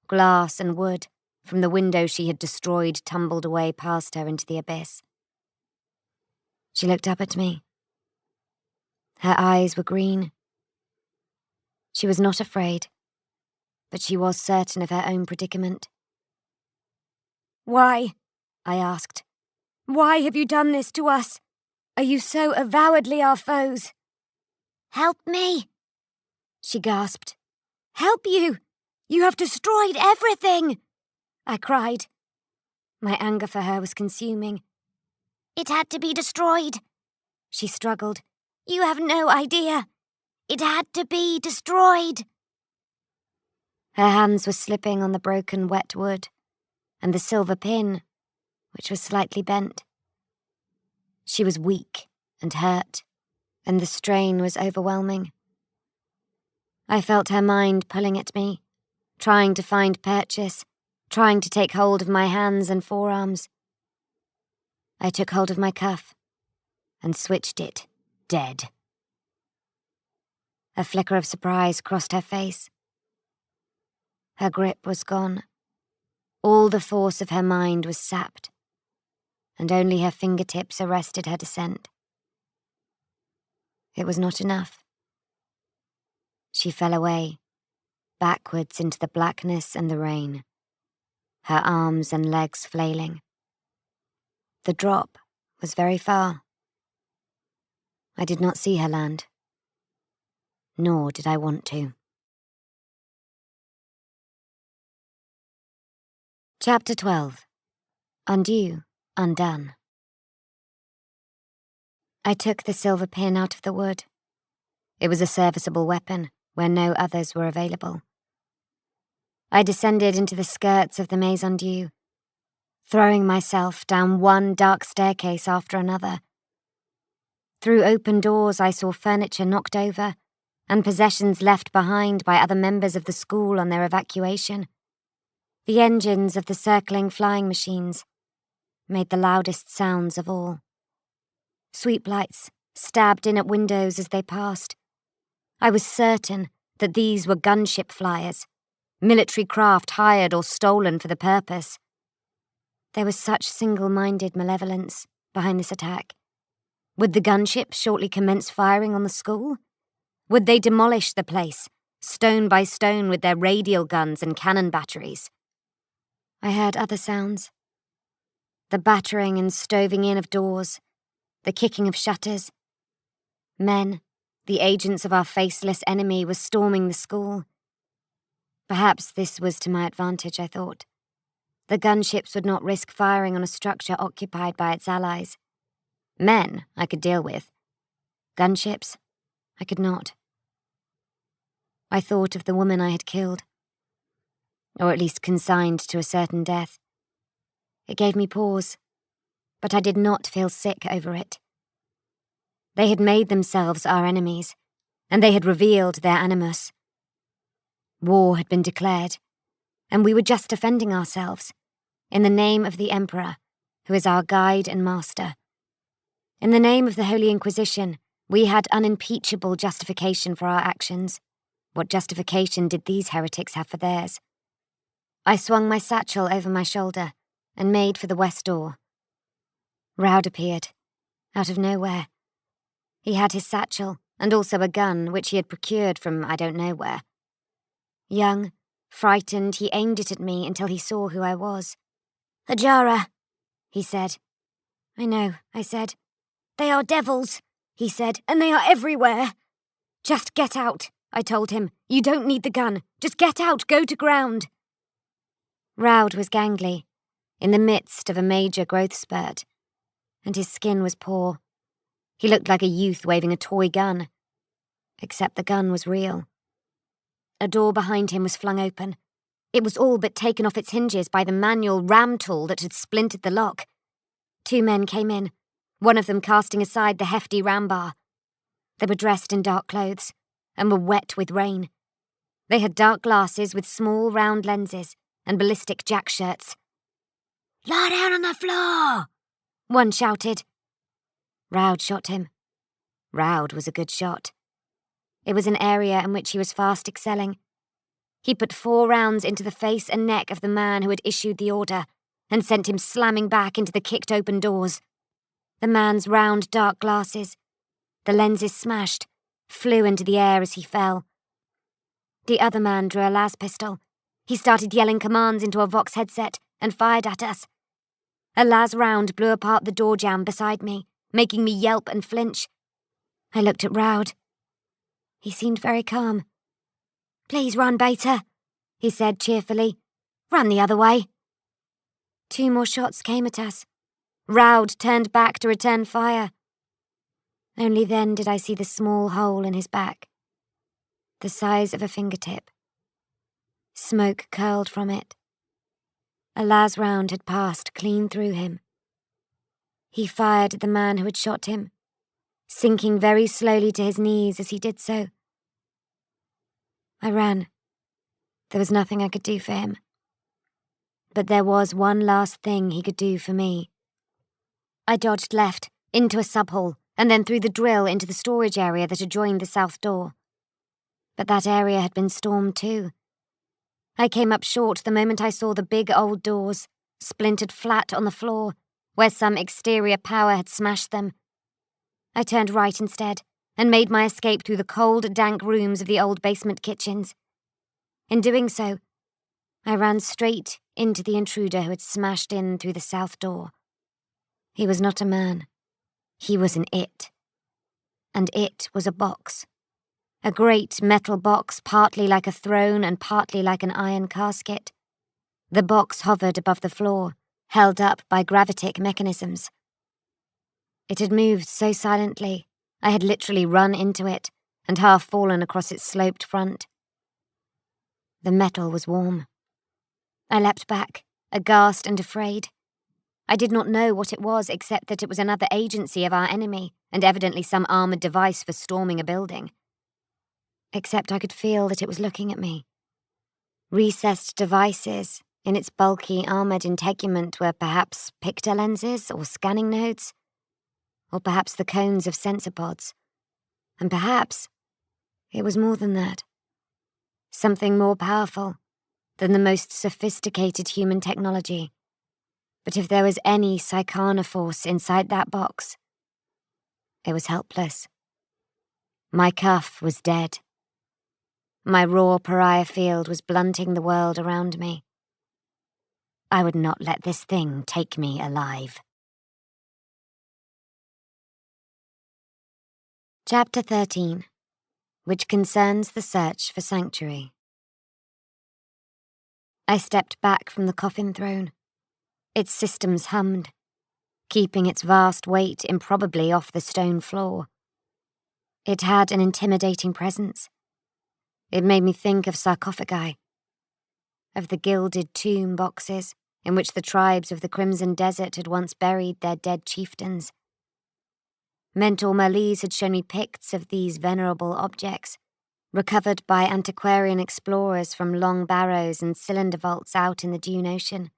glass and wood, from the window she had destroyed tumbled away past her into the abyss. She looked up at me. Her eyes were green. She was not afraid, but she was certain of her own predicament. "Why?" I asked. "Why have you done this to us? Are you so avowedly our foes?" "Help me," she gasped. "Help you! You have destroyed everything!" I cried. My anger for her was consuming. "It had to be destroyed," she struggled. "You have no idea. It had to be destroyed." Her hands were slipping on the broken wet wood and the silver pin, which was slightly bent. She was weak and hurt, and the strain was overwhelming. I felt her mind pulling at me, trying to find purchase, trying to take hold of my hands and forearms. I took hold of my cuff and switched it dead. A flicker of surprise crossed her face. Her grip was gone. All the force of her mind was sapped, and only her fingertips arrested her descent. It was not enough. She fell away, backwards into the blackness and the rain, her arms and legs flailing. The drop was very far. I did not see her land, nor did I want to. Chapter 12. Undue, Undone. I took the silver pin out of the wood. It was a serviceable weapon where no others were available. I descended into the skirts of the Maison Dieu, throwing myself down one dark staircase after another. Through open doors I saw furniture knocked over and possessions left behind by other members of the school on their evacuation. The engines of the circling flying machines made the loudest sounds of all. Sweep lights stabbed in at windows as they passed. I was certain that these were gunship flyers, military craft hired or stolen for the purpose. There was such single-minded malevolence behind this attack. Would the gunships shortly commence firing on the school? Would they demolish the place, stone by stone, with their radial guns and cannon batteries? I heard other sounds. The battering and stoving in of doors, the kicking of shutters. Men, the agents of our faceless enemy, were storming the school. Perhaps this was to my advantage, I thought. The gunships would not risk firing on a structure occupied by its allies. Men I could deal with. Gunships I could not. I thought of the woman I had killed, or at least consigned to a certain death. It gave me pause, but I did not feel sick over it. They had made themselves our enemies, and they had revealed their animus. War had been declared, and we were just defending ourselves, in the name of the Emperor, who is our guide and master. In the name of the Holy Inquisition, we had unimpeachable justification for our actions. What justification did these heretics have for theirs? I swung my satchel over my shoulder and made for the west door. Raud appeared, out of nowhere. He had his satchel and also a gun, which he had procured from I don't know where. Young, frightened, he aimed it at me until he saw who I was. "Ajara," he said. "I know," I said. "They are devils," he said, "and they are everywhere." "Just get out," I told him. "You don't need the gun. Just get out, go to ground." Raud was gangly, in the midst of a major growth spurt, and his skin was poor. He looked like a youth waving a toy gun, except the gun was real. A door behind him was flung open. It was all but taken off its hinges by the manual ram tool that had splintered the lock. 2 men came in, one of them casting aside the hefty ram bar. They were dressed in dark clothes, and were wet with rain. They had dark glasses with small round lenses and ballistic jack shirts. "Lie down on the floor!" one shouted. Raud shot him. Raud was a good shot. It was an area in which he was fast excelling. He put 4 rounds into the face and neck of the man who had issued the order and sent him slamming back into the kicked-open doors. The man's round dark glasses, the lenses smashed, flew into the air as he fell. The other man drew a las pistol. He started yelling commands into a Vox headset and fired at us. A las round blew apart the door jamb beside me, making me yelp and flinch. I looked at Raud. He seemed very calm. "Please run, Beta," he said cheerfully. "Run the other way." 2 more shots came at us. Raud turned back to return fire. Only then did I see the small hole in his back, the size of a fingertip. Smoke curled from it. A las round had passed clean through him. He fired at the man who had shot him, sinking very slowly to his knees as he did so. I ran. There was nothing I could do for him. But there was one last thing he could do for me. I dodged left, into a sub-hall, and then through the drill into the storage area that adjoined the south door. But that area had been stormed too. I came up short the moment I saw the big old doors, splintered flat on the floor, where some exterior power had smashed them. I turned right instead, and made my escape through the cold, dank rooms of the old basement kitchens. In doing so, I ran straight into the intruder who had smashed in through the south door. He was not a man. He was an it. And it was a box. A great metal box, partly like a throne and partly like an iron casket. The box hovered above the floor, held up by gravitic mechanisms. It had moved so silently, I had literally run into it and half fallen across its sloped front. The metal was warm. I leapt back, aghast and afraid. I did not know what it was except that it was another agency of our enemy and evidently some armoured device for storming a building. Except I could feel that it was looking at me. Recessed devices in its bulky armoured integument were perhaps picta lenses or scanning nodes, or perhaps the cones of sensor pods. And perhaps it was more than that. Something more powerful than the most sophisticated human technology. But if there was any psychana force inside that box, it was helpless. My cuff was dead. My raw pariah field was blunting the world around me. I would not let this thing take me alive. Chapter 13, which concerns the search for sanctuary. I stepped back from the coffin throne. Its systems hummed, keeping its vast weight improbably off the stone floor. It had an intimidating presence. It made me think of sarcophagi, of the gilded tomb boxes in which the tribes of the Crimson Desert had once buried their dead chieftains. Mentor Malise had shown me pics of these venerable objects, recovered by antiquarian explorers from long barrows and cylinder vaults out in the Dune Ocean.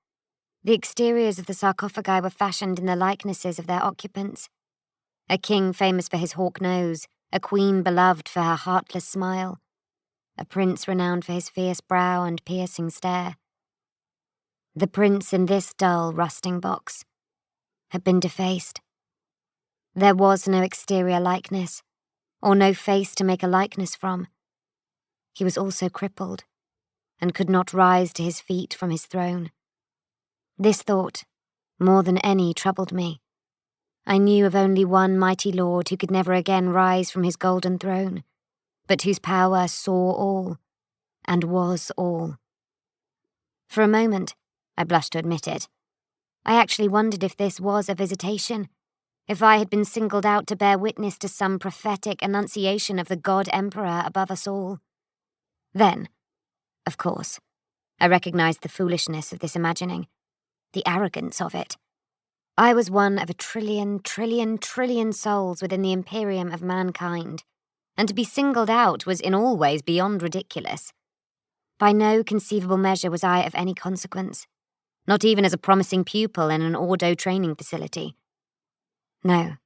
The exteriors of the sarcophagi were fashioned in the likenesses of their occupants. A king famous for his hawk nose, a queen beloved for her heartless smile, a prince renowned for his fierce brow and piercing stare. The prince in this dull, rusting box had been defaced. There was no exterior likeness, or no face to make a likeness from. He was also crippled, and could not rise to his feet from his throne. This thought, more than any, troubled me. I knew of only one mighty lord who could never again rise from his golden throne, but whose power saw all, and was all. For a moment, I blushed to admit it, I actually wondered if this was a visitation, if I had been singled out to bear witness to some prophetic annunciation of the God-Emperor above us all. Then, of course, I recognized the foolishness of this imagining, the arrogance of it. I was one of a trillion souls within the imperium of mankind, and to be singled out was in all ways beyond ridiculous. By no conceivable measure was I of any consequence, not even as a promising pupil in an Audo training facility. No.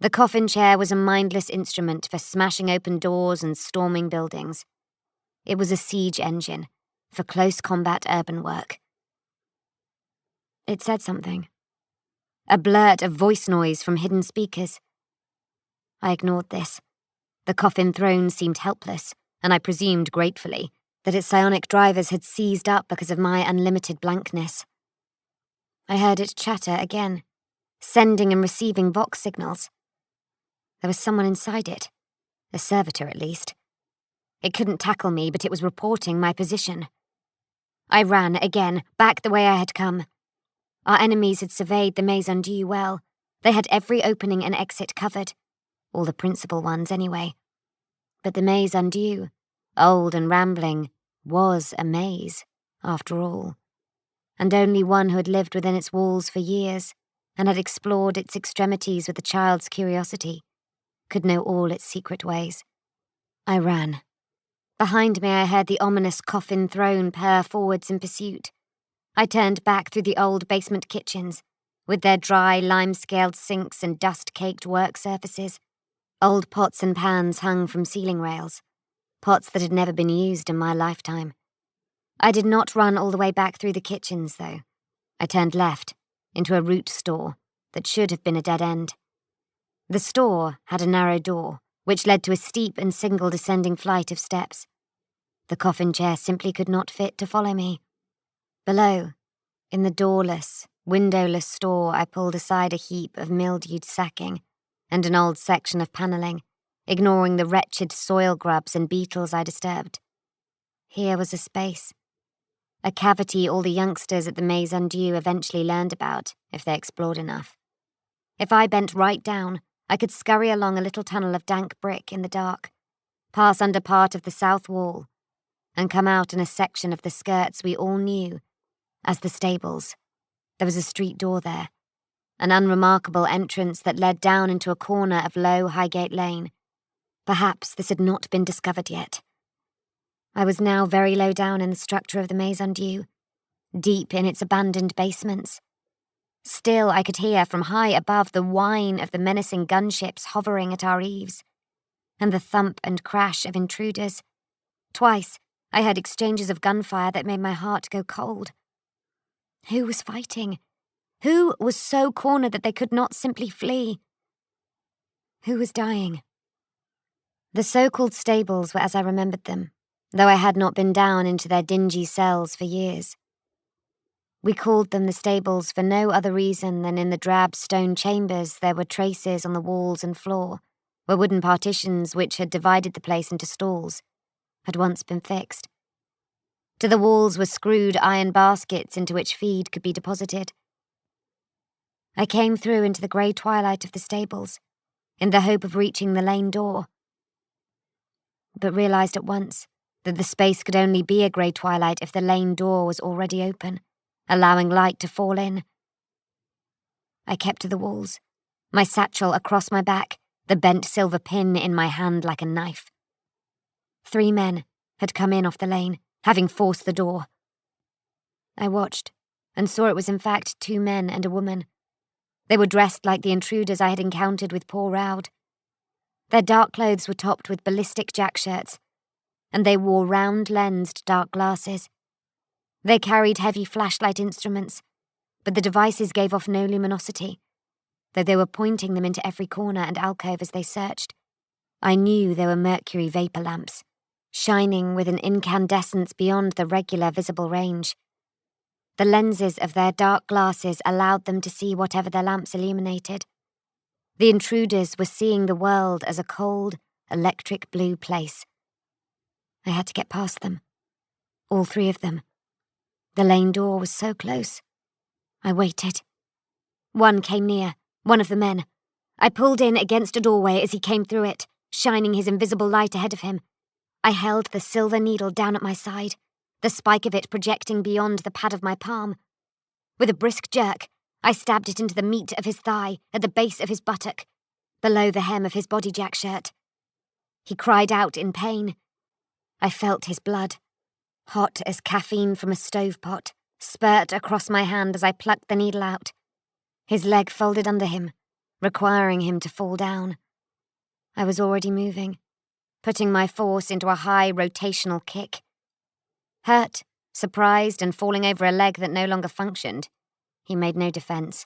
The coffin chair was a mindless instrument for smashing open doors and storming buildings. It was a siege engine for close combat urban work. It said something. A blurt of voice noise from hidden speakers. I ignored this. The coffin throne seemed helpless, and I presumed gratefully that its psionic drivers had seized up because of my unlimited blankness. I heard it chatter again, sending and receiving vox signals. There was someone inside it, a servitor at least. It couldn't tackle me, but it was reporting my position. I ran again, back the way I had come. Our enemies had surveyed the Maison Dieu well. They had every opening and exit covered. All the principal ones, anyway. But the Maison Dieu, old and rambling, was a maze, after all. And only one who had lived within its walls for years and had explored its extremities with a child's curiosity could know all its secret ways. I ran. Behind me I heard the ominous coffin throne purr forwards in pursuit. I turned back through the old basement kitchens, with their dry, lime-scaled sinks and dust-caked work surfaces. Old pots and pans hung from ceiling rails, pots that had never been used in my lifetime. I did not run all the way back through the kitchens, though. I turned left, into a root store that should have been a dead end. The store had a narrow door, which led to a steep and single descending flight of steps. The coffin chair simply could not fit to follow me. Below, in the doorless, windowless store, I pulled aside a heap of mildewed sacking and an old section of panelling, ignoring the wretched soil grubs and beetles I disturbed. Here was a space. A cavity all the youngsters at the Maison Dieu eventually learned about, if they explored enough. If I bent right down, I could scurry along a little tunnel of dank brick in the dark, pass under part of the south wall, and come out in a section of the skirts we all knew as the stables. There was a street door there, an unremarkable entrance that led down into a corner of low Highgate Lane. Perhaps this had not been discovered yet. I was now very low down in the structure of the Maison Dieu, deep in its abandoned basements. Still, I could hear from high above the whine of the menacing gunships hovering at our eaves, and the thump and crash of intruders. Twice, I heard exchanges of gunfire that made my heart go cold. Who was fighting? Who was so cornered that they could not simply flee? Who was dying? The so-called stables were as I remembered them, though I had not been down into their dingy cells for years. We called them the stables for no other reason than in the drab stone chambers there were traces on the walls and floor, where wooden partitions which had divided the place into stalls had once been fixed. To the walls were screwed iron baskets into which feed could be deposited. I came through into the grey twilight of the stables, in the hope of reaching the lane door, but realised at once that the space could only be a grey twilight if the lane door was already open, allowing light to fall in. I kept to the walls, my satchel across my back, the bent silver pin in my hand like a knife. 3 men had come in off the lane, having forced the door. I watched, and saw it was in fact 2 men and a woman. They were dressed like the intruders I had encountered with poor Raud. Their dark clothes were topped with ballistic jack-shirts, and they wore round-lensed dark glasses. They carried heavy flashlight instruments, but the devices gave off no luminosity, though they were pointing them into every corner and alcove as they searched. I knew they were mercury vapour lamps, shining with an incandescence beyond the regular visible range. The lenses of their dark glasses allowed them to see whatever their lamps illuminated. The intruders were seeing the world as a cold, electric blue place. I had to get past them. All 3 of them. The lane door was so close. I waited. One came near, one of the men. I pulled in against a doorway as he came through it, shining his invisible light ahead of him. I held the silver needle down at my side, the spike of it projecting beyond the pad of my palm. With a brisk jerk, I stabbed it into the meat of his thigh at the base of his buttock, below the hem of his body jack shirt. He cried out in pain. I felt his blood, hot as caffeine from a stovepot, spurt across my hand as I plucked the needle out. His leg folded under him, requiring him to fall down. I was already moving, putting my force into a high rotational kick. Hurt, surprised, and falling over a leg that no longer functioned, he made no defense.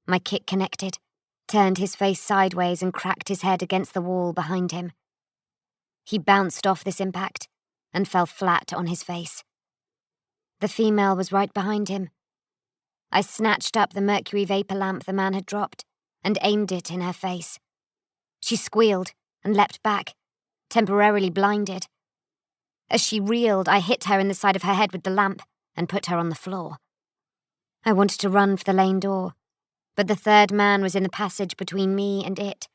My kick connected, turned his face sideways and cracked his head against the wall behind him. He bounced off this impact and fell flat on his face. The female was right behind him. I snatched up the mercury vapor lamp the man had dropped and aimed it in her face. She squealed and leapt back, temporarily blinded. As she reeled, I hit her in the side of her head with the lamp and put her on the floor. I wanted to run for the lane door, but the third man was in the passage between me and it.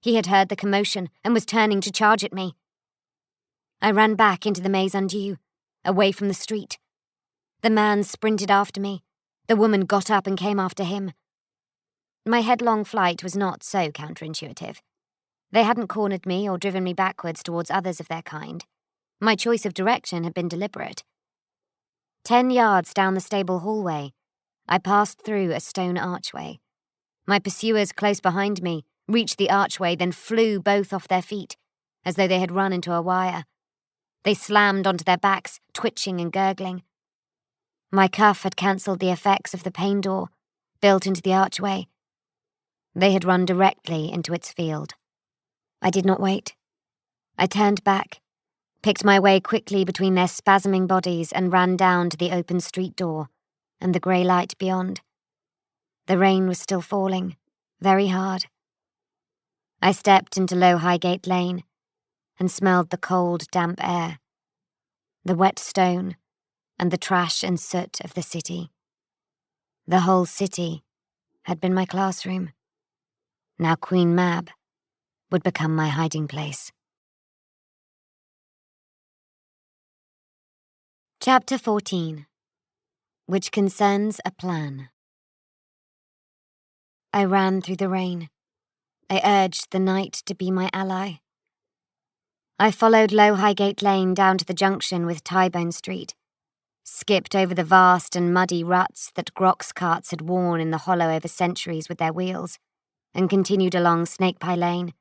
He had heard the commotion and was turning to charge at me. I ran back into the Maison Dieu, away from the street. The man sprinted after me. The woman got up and came after him. My headlong flight was not so counterintuitive. They hadn't cornered me or driven me backwards towards others of their kind. My choice of direction had been deliberate. 10 yards down the stable hallway, I passed through a stone archway. My pursuers close behind me reached the archway, then flew both off their feet, as though they had run into a wire. They slammed onto their backs, twitching and gurgling. My cuff had cancelled the effects of the pain door, built into the archway. They had run directly into its field. I did not wait. I turned back, picked my way quickly between their spasming bodies and ran down to the open street door and the grey light beyond. The rain was still falling, very hard. I stepped into Low Highgate Lane and smelled the cold, damp air, the wet stone, and the trash and soot of the city. The whole city had been my classroom. Now Queen Mab would become my hiding place. Chapter 14, which concerns a plan. I ran through the rain. I urged the night to be my ally. I followed Low Highgate Lane down to the junction with Tybone Street, skipped over the vast and muddy ruts that Grox carts had worn in the hollow over centuries with their wheels, and continued along Snakepie Lane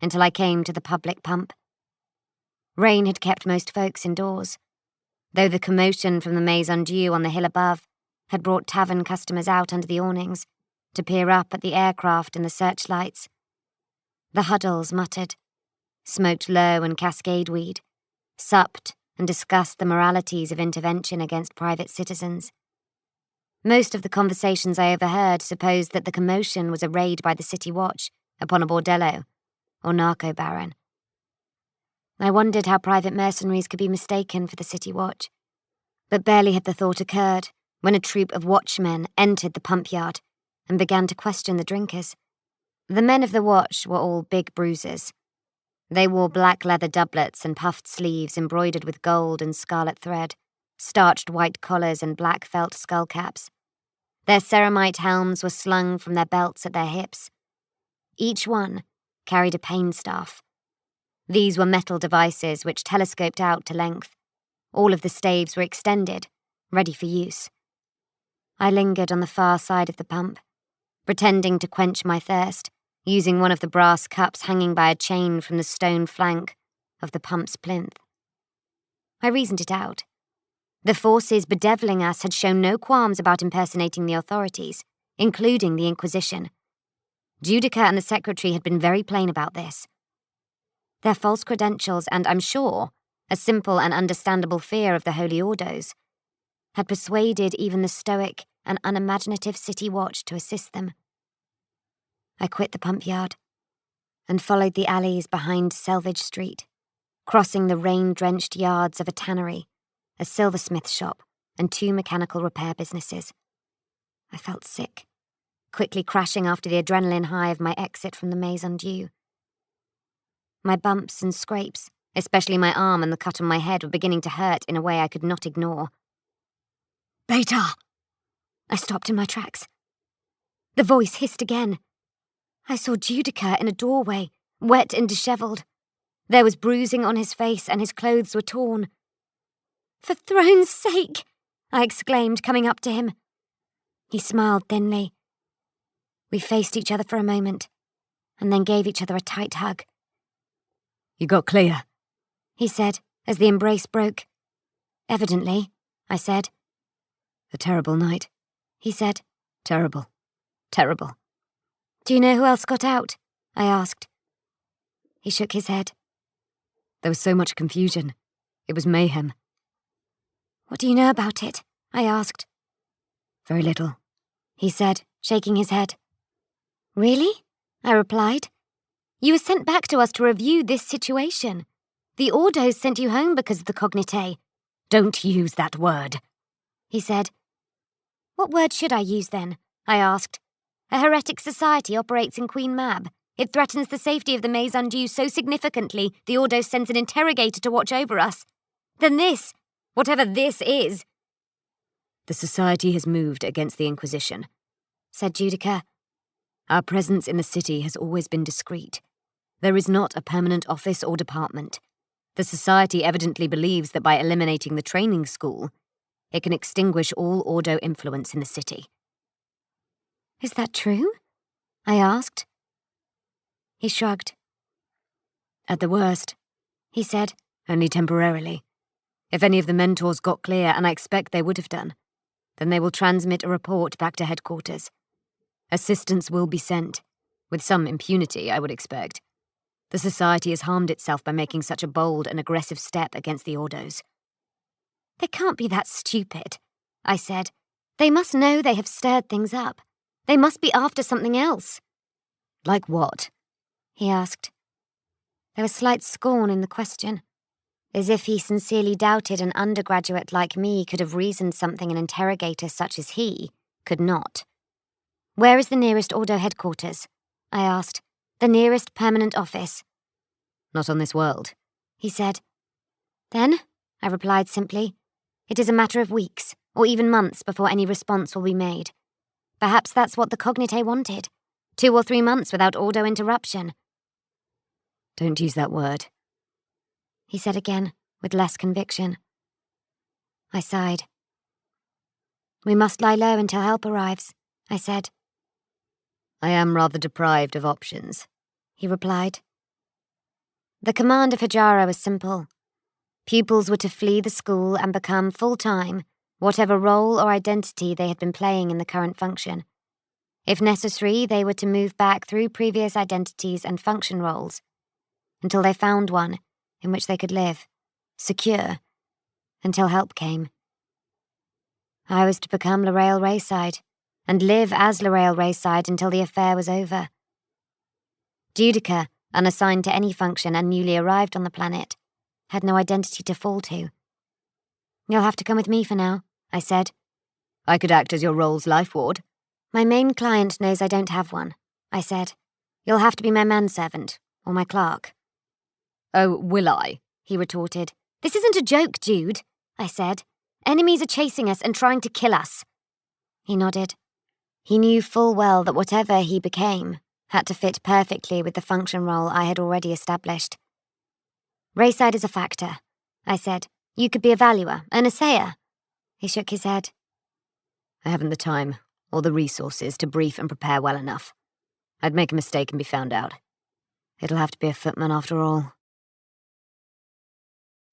until I came to the public pump. Rain had kept most folks indoors, though the commotion from the Maison Dieu on the hill above had brought tavern customers out under the awnings to peer up at the aircraft and the searchlights. The huddles muttered, smoked low and cascade weed, supped and discussed the moralities of intervention against private citizens. Most of the conversations I overheard supposed that the commotion was a raid by the City Watch upon a bordello or narco baron. I wondered how private mercenaries could be mistaken for the City Watch, but barely had the thought occurred when a troop of watchmen entered the pump yard and began to question the drinkers. The men of the watch were all big bruisers. They wore black leather doublets and puffed sleeves embroidered with gold and scarlet thread, starched white collars and black felt skullcaps. Their ceramite helms were slung from their belts at their hips. Each one carried a pain staff. These were metal devices which telescoped out to length. All of the staves were extended, ready for use. I lingered on the far side of the pump, pretending to quench my thirst, using one of the brass cups hanging by a chain from the stone flank of the pump's plinth. I reasoned it out. The forces bedeviling us had shown no qualms about impersonating the authorities, including the Inquisition. Judica and the secretary had been very plain about this. Their false credentials and, I'm sure, a simple and understandable fear of the Holy Ordos had persuaded even the stoic and unimaginative City Watch to assist them. I quit the pump yard and followed the alleys behind Selvage Street, crossing the rain-drenched yards of a tannery, a silversmith shop, and 2 mechanical repair businesses. I felt sick, quickly crashing after the adrenaline high of my exit from the Maison Dieu. My bumps and scrapes, especially my arm and the cut on my head, were beginning to hurt in a way I could not ignore. Beta! I stopped in my tracks. The voice hissed again. I saw Judica in a doorway, wet and dishevelled. There was bruising on his face and his clothes were torn. "For throne's sake!" I exclaimed, coming up to him. He smiled thinly. We faced each other for a moment, and then gave each other a tight hug. "You got clear," he said, as the embrace broke. "Evidently," I said. "A terrible night," he said. "Terrible. Terrible." "Do you know who else got out?" I asked. He shook his head. "There was so much confusion. It was mayhem." "What do you know about it?" I asked. "Very little," he said, shaking his head. "Really?" I replied. "You were sent back to us to review this situation. The Ordos sent you home because of the Cognitae." "Don't use that word," he said. "What word should I use then?" I asked. "A heretic society operates in Queen Mab. It threatens the safety of the Maze Undue so significantly the Ordos sends an interrogator to watch over us. Then this, whatever this is..." "The society has moved against the Inquisition," said Judica. "Our presence in the city has always been discreet. There is not a permanent office or department. The society evidently believes that by eliminating the training school, it can extinguish all Ordo influence in the city." "Is that true?" I asked. He shrugged. "At the worst," he said, "only temporarily. If any of the mentors got clear, and I expect they would have done, then they will transmit a report back to headquarters. Assistance will be sent, with some impunity, I would expect. The society has harmed itself by making such a bold and aggressive step against the Ordos." "They can't be that stupid," I said. "They must know they have stirred things up. They must be after something else." "Like what?" he asked. There was slight scorn in the question, as if he sincerely doubted an undergraduate like me could have reasoned something an interrogator such as he could not. "Where is the nearest Ordo headquarters?" I asked. "The nearest permanent office?" "Not on this world," he said. "Then," I replied simply, "it is a matter of weeks, or even months, before any response will be made. Perhaps that's what the Cognitae wanted. 2 or 3 months without Ordo interruption." "Don't use that word," he said again, with less conviction. I sighed. "We must lie low until help arrives," I said. "I am rather deprived of options," he replied. The command of Hajara was simple. Pupils were to flee the school and become full-time, whatever role or identity they had been playing in the current function. If necessary, they were to move back through previous identities and function roles, until they found one in which they could live, secure, until help came. I was to become Lorraine Rayside, and live as Lorraine Rayside until the affair was over. Judica, unassigned to any function and newly arrived on the planet, had no identity to fall to. "You'll have to come with me for now," I said. "I could act as your role's life ward." "My main client knows I don't have one," I said. "You'll have to be my manservant, or my clerk." "Oh, will I?" he retorted. "This isn't a joke, Jude," I said. "Enemies are chasing us and trying to kill us." He nodded. He knew full well that whatever he became had to fit perfectly with the function role I had already established. "Rayside is a factor," I said. "You could be a valuer, an assayer." He shook his head. "I haven't the time or the resources to brief and prepare well enough. I'd make a mistake and be found out. It'll have to be a footman after all."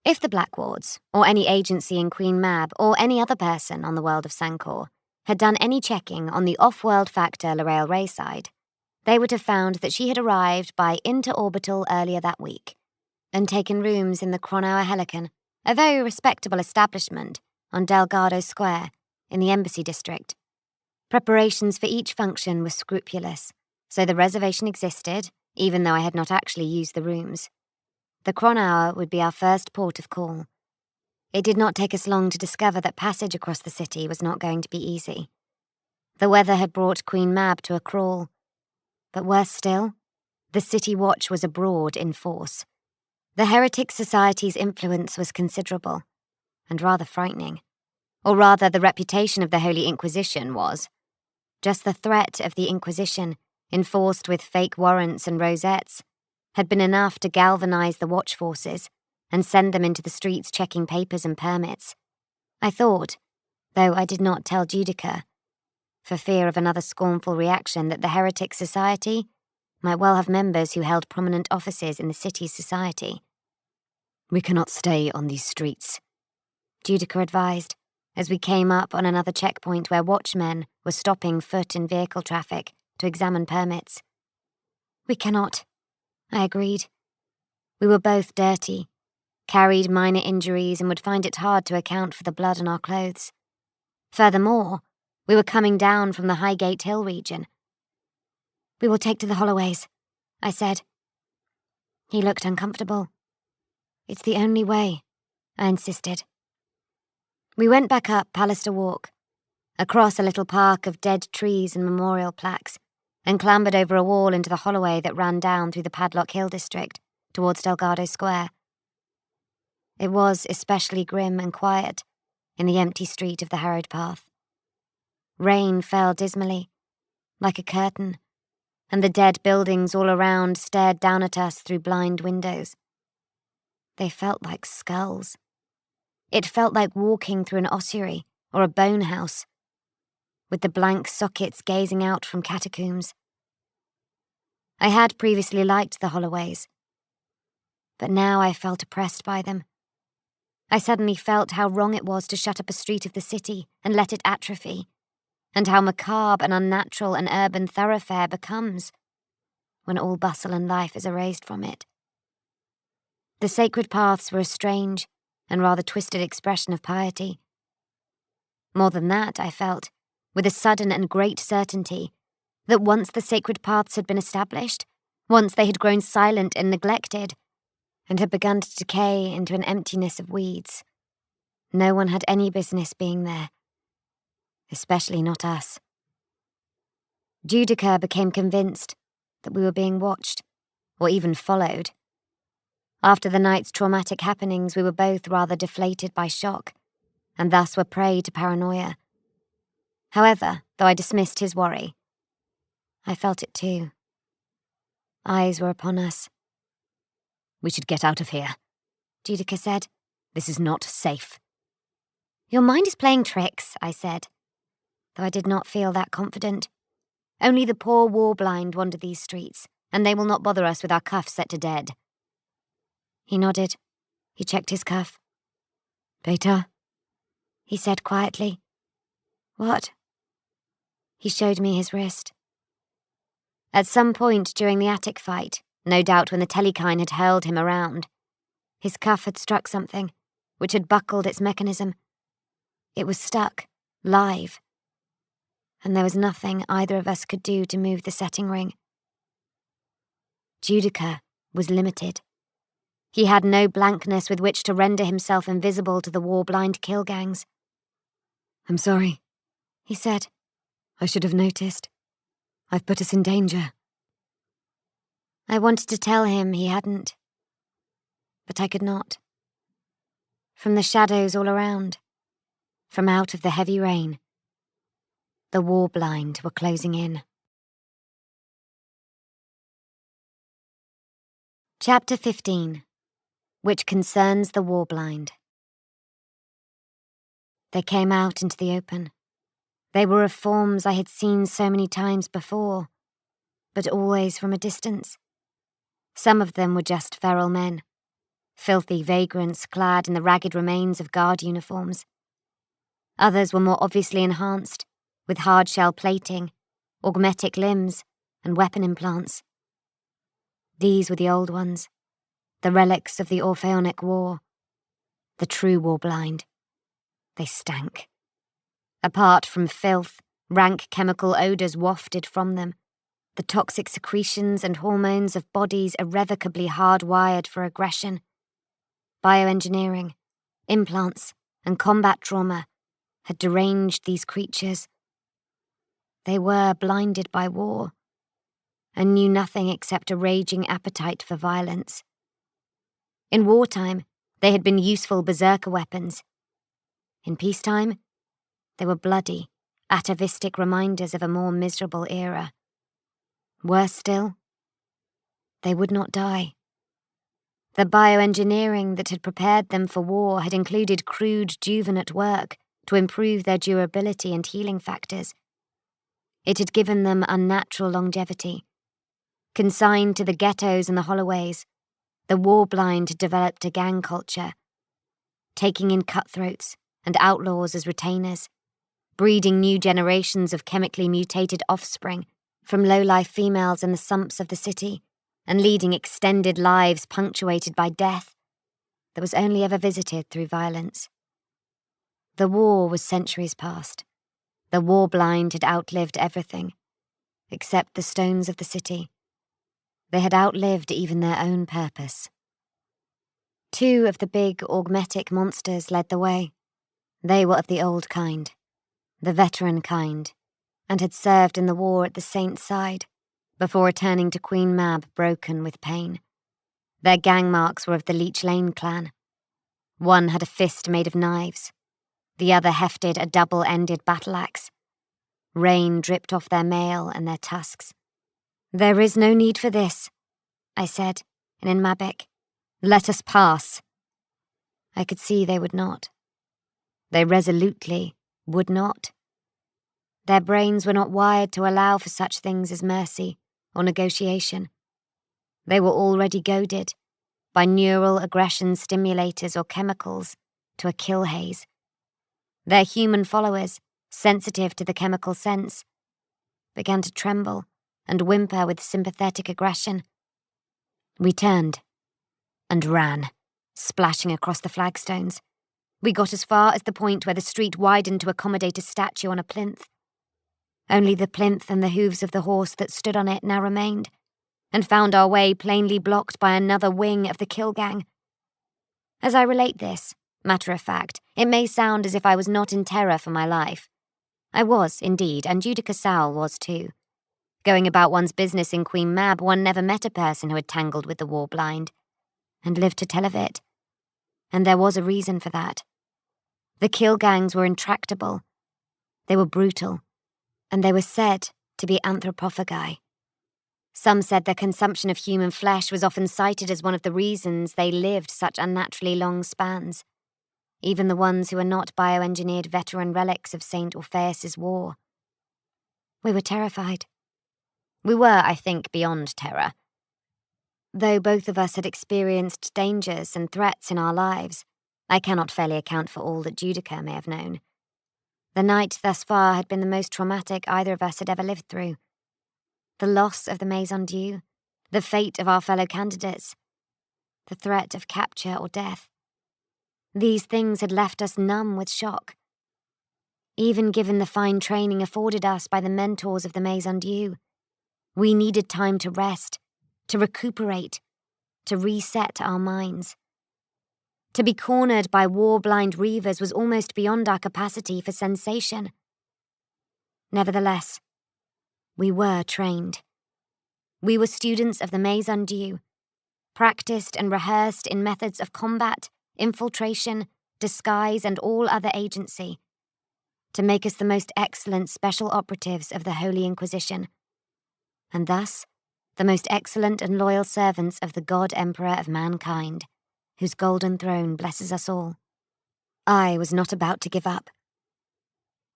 If the Black Wards, or any agency in Queen Mab, or any other person on the world of Sancor, had done any checking on the off-world factor Lorraine Rayside, they would have found that she had arrived by interorbital earlier that week, and taken rooms in the Cronauer Helican, a very respectable establishment on Delgado Square, in the Embassy District. Preparations for each function were scrupulous, so the reservation existed, even though I had not actually used the rooms. The Cronauer would be our first port of call. It did not take us long to discover that passage across the city was not going to be easy. The weather had brought Queen Mab to a crawl. But worse still, the City Watch was abroad in force. The Heretic Society's influence was considerable, and rather frightening. Or rather, the reputation of the Holy Inquisition was. Just the threat of the Inquisition, enforced with fake warrants and rosettes, had been enough to galvanize the watch forces and send them into the streets checking papers and permits. I thought, though I did not tell Judica, for fear of another scornful reaction, that the Heretic Society might well have members who held prominent offices in the city's society. "We cannot stay on these streets," Judica advised, as we came up on another checkpoint where watchmen were stopping foot and vehicle traffic to examine permits. "We cannot," I agreed. We were both dirty, carried minor injuries, and would find it hard to account for the blood on our clothes. Furthermore, we were coming down from the Highgate Hill region. "We will take to the Holloways," I said. He looked uncomfortable. "It's the only way," I insisted. We went back up Pallister Walk, across a little park of dead trees and memorial plaques, and clambered over a wall into the Holloway that ran down through the Padlock Hill district towards Delgado Square. It was especially grim and quiet in the empty street of the harrowed path. Rain fell dismally, like a curtain, and the dead buildings all around stared down at us through blind windows. They felt like skulls. It felt like walking through an ossuary or a bone house, with the blank sockets gazing out from catacombs. I had previously liked the Holloways, but now I felt oppressed by them. I suddenly felt how wrong it was to shut up a street of the city and let it atrophy, and how macabre and unnatural an urban thoroughfare becomes when all bustle and life is erased from it. The sacred paths were a strange and rather twisted expression of piety. More than that, I felt, with a sudden and great certainty, that once the sacred paths had been established, once they had grown silent and neglected, and had begun to decay into an emptiness of weeds, no one had any business being there, especially not us. Judica became convinced that we were being watched, or even followed. After the night's traumatic happenings, we were both rather deflated by shock, and thus were prey to paranoia. However, though I dismissed his worry, I felt it too. Eyes were upon us. "We should get out of here," Judica said. "This is not safe." "Your mind is playing tricks," I said, though I did not feel that confident. "Only the poor war-blind wander these streets, and they will not bother us with our cuffs set to dead." He nodded. He checked his cuff. "Beta?" he said quietly. "What?" He showed me his wrist. At some point during the attic fight, no doubt when the Telekine had hurled him around, his cuff had struck something, which had buckled its mechanism. It was stuck, live, and there was nothing either of us could do to move the setting ring. Judica was limited. He had no blankness with which to render himself invisible to the war-blind kill gangs. "I'm sorry," he said. "I should have noticed. I've put us in danger." I wanted to tell him he hadn't, but I could not. From the shadows all around, from out of the heavy rain, the war-blind were closing in. Chapter 15, which concerns the war-blind. They came out into the open. They were of forms I had seen so many times before, but always from a distance. Some of them were just feral men, filthy vagrants clad in the ragged remains of guard uniforms. Others were more obviously enhanced, with hard-shell plating, augmetic limbs, and weapon implants. These were the old ones, the relics of the Orpheonic War, the true war-blind. They stank. Apart from filth, rank chemical odours wafted from them, the toxic secretions and hormones of bodies irrevocably hardwired for aggression. Bioengineering, implants, and combat trauma had deranged these creatures. They were blinded by war, and knew nothing except a raging appetite for violence. In wartime, they had been useful berserker weapons. In peacetime, they were bloody, atavistic reminders of a more miserable era. Worse still, They would not die. The bioengineering that had prepared them for war had included crude juvenate work to improve their durability and healing factors. It had given them unnatural longevity. Consigned to the ghettos and the holloways, the war-blind had developed a gang culture, taking in cutthroats and outlaws as retainers, breeding new generations of chemically mutated offspring from low-life females in the sumps of the city, and leading extended lives punctuated by death that was only ever visited through violence. The war was centuries past. The war-blind had outlived everything, except the stones of the city. They had outlived even their own purpose. 2 of the big, augmetic monsters led the way. They were of the old kind, the veteran kind, and had served in the war at the Saint's side, before returning to Queen Mab broken with pain. Their gang marks were of the Leech Lane clan. One had a fist made of knives. The other hefted a double-ended battle-axe. Rain dripped off their mail and their tusks. "There is no need for this," I said, in Mabic. "Let us pass." I could see they would not. They resolutely would not. Their brains were not wired to allow for such things as mercy or negotiation. They were already goaded by neural aggression stimulators or chemicals to a kill haze. Their human followers, sensitive to the chemical sense, began to tremble and whimper with sympathetic aggression. We turned and ran, splashing across the flagstones. We got as far as the point where the street widened to accommodate a statue on a plinth. Only the plinth and the hooves of the horse that stood on it now remained, and found our way plainly blocked by another wing of the kill gang. As I relate this, matter of fact, it may sound as if I was not in terror for my life. I was, indeed, and Mechanicus was too. Going about one's business in Queen Mab, one never met a person who had tangled with the war-blind, and lived to tell of it. And there was a reason for that. The kill gangs were intractable. They were brutal, and they were said to be anthropophagi. Some said their consumption of human flesh was often cited as one of the reasons they lived such unnaturally long spans, even the ones who were not bioengineered veteran relics of St. Orpheus's war. We were terrified. We were, I think, beyond terror. Though both of us had experienced dangers and threats in our lives, I cannot fairly account for all that Judica may have known. The night thus far had been the most traumatic either of us had ever lived through. The loss of the Maison Dieu, the fate of our fellow candidates, the threat of capture or death. These things had left us numb with shock. Even given the fine training afforded us by the mentors of the Maison Dieu, we needed time to rest, to recuperate, to reset our minds. To be cornered by war-blind reavers was almost beyond our capacity for sensation. Nevertheless, we were trained. We were students of the Maison Dieu, practiced and rehearsed in methods of combat, infiltration, disguise, and all other agency, to make us the most excellent special operatives of the Holy Inquisition, and thus the most excellent and loyal servants of the God Emperor of mankind, whose golden throne blesses us all. I was not about to give up.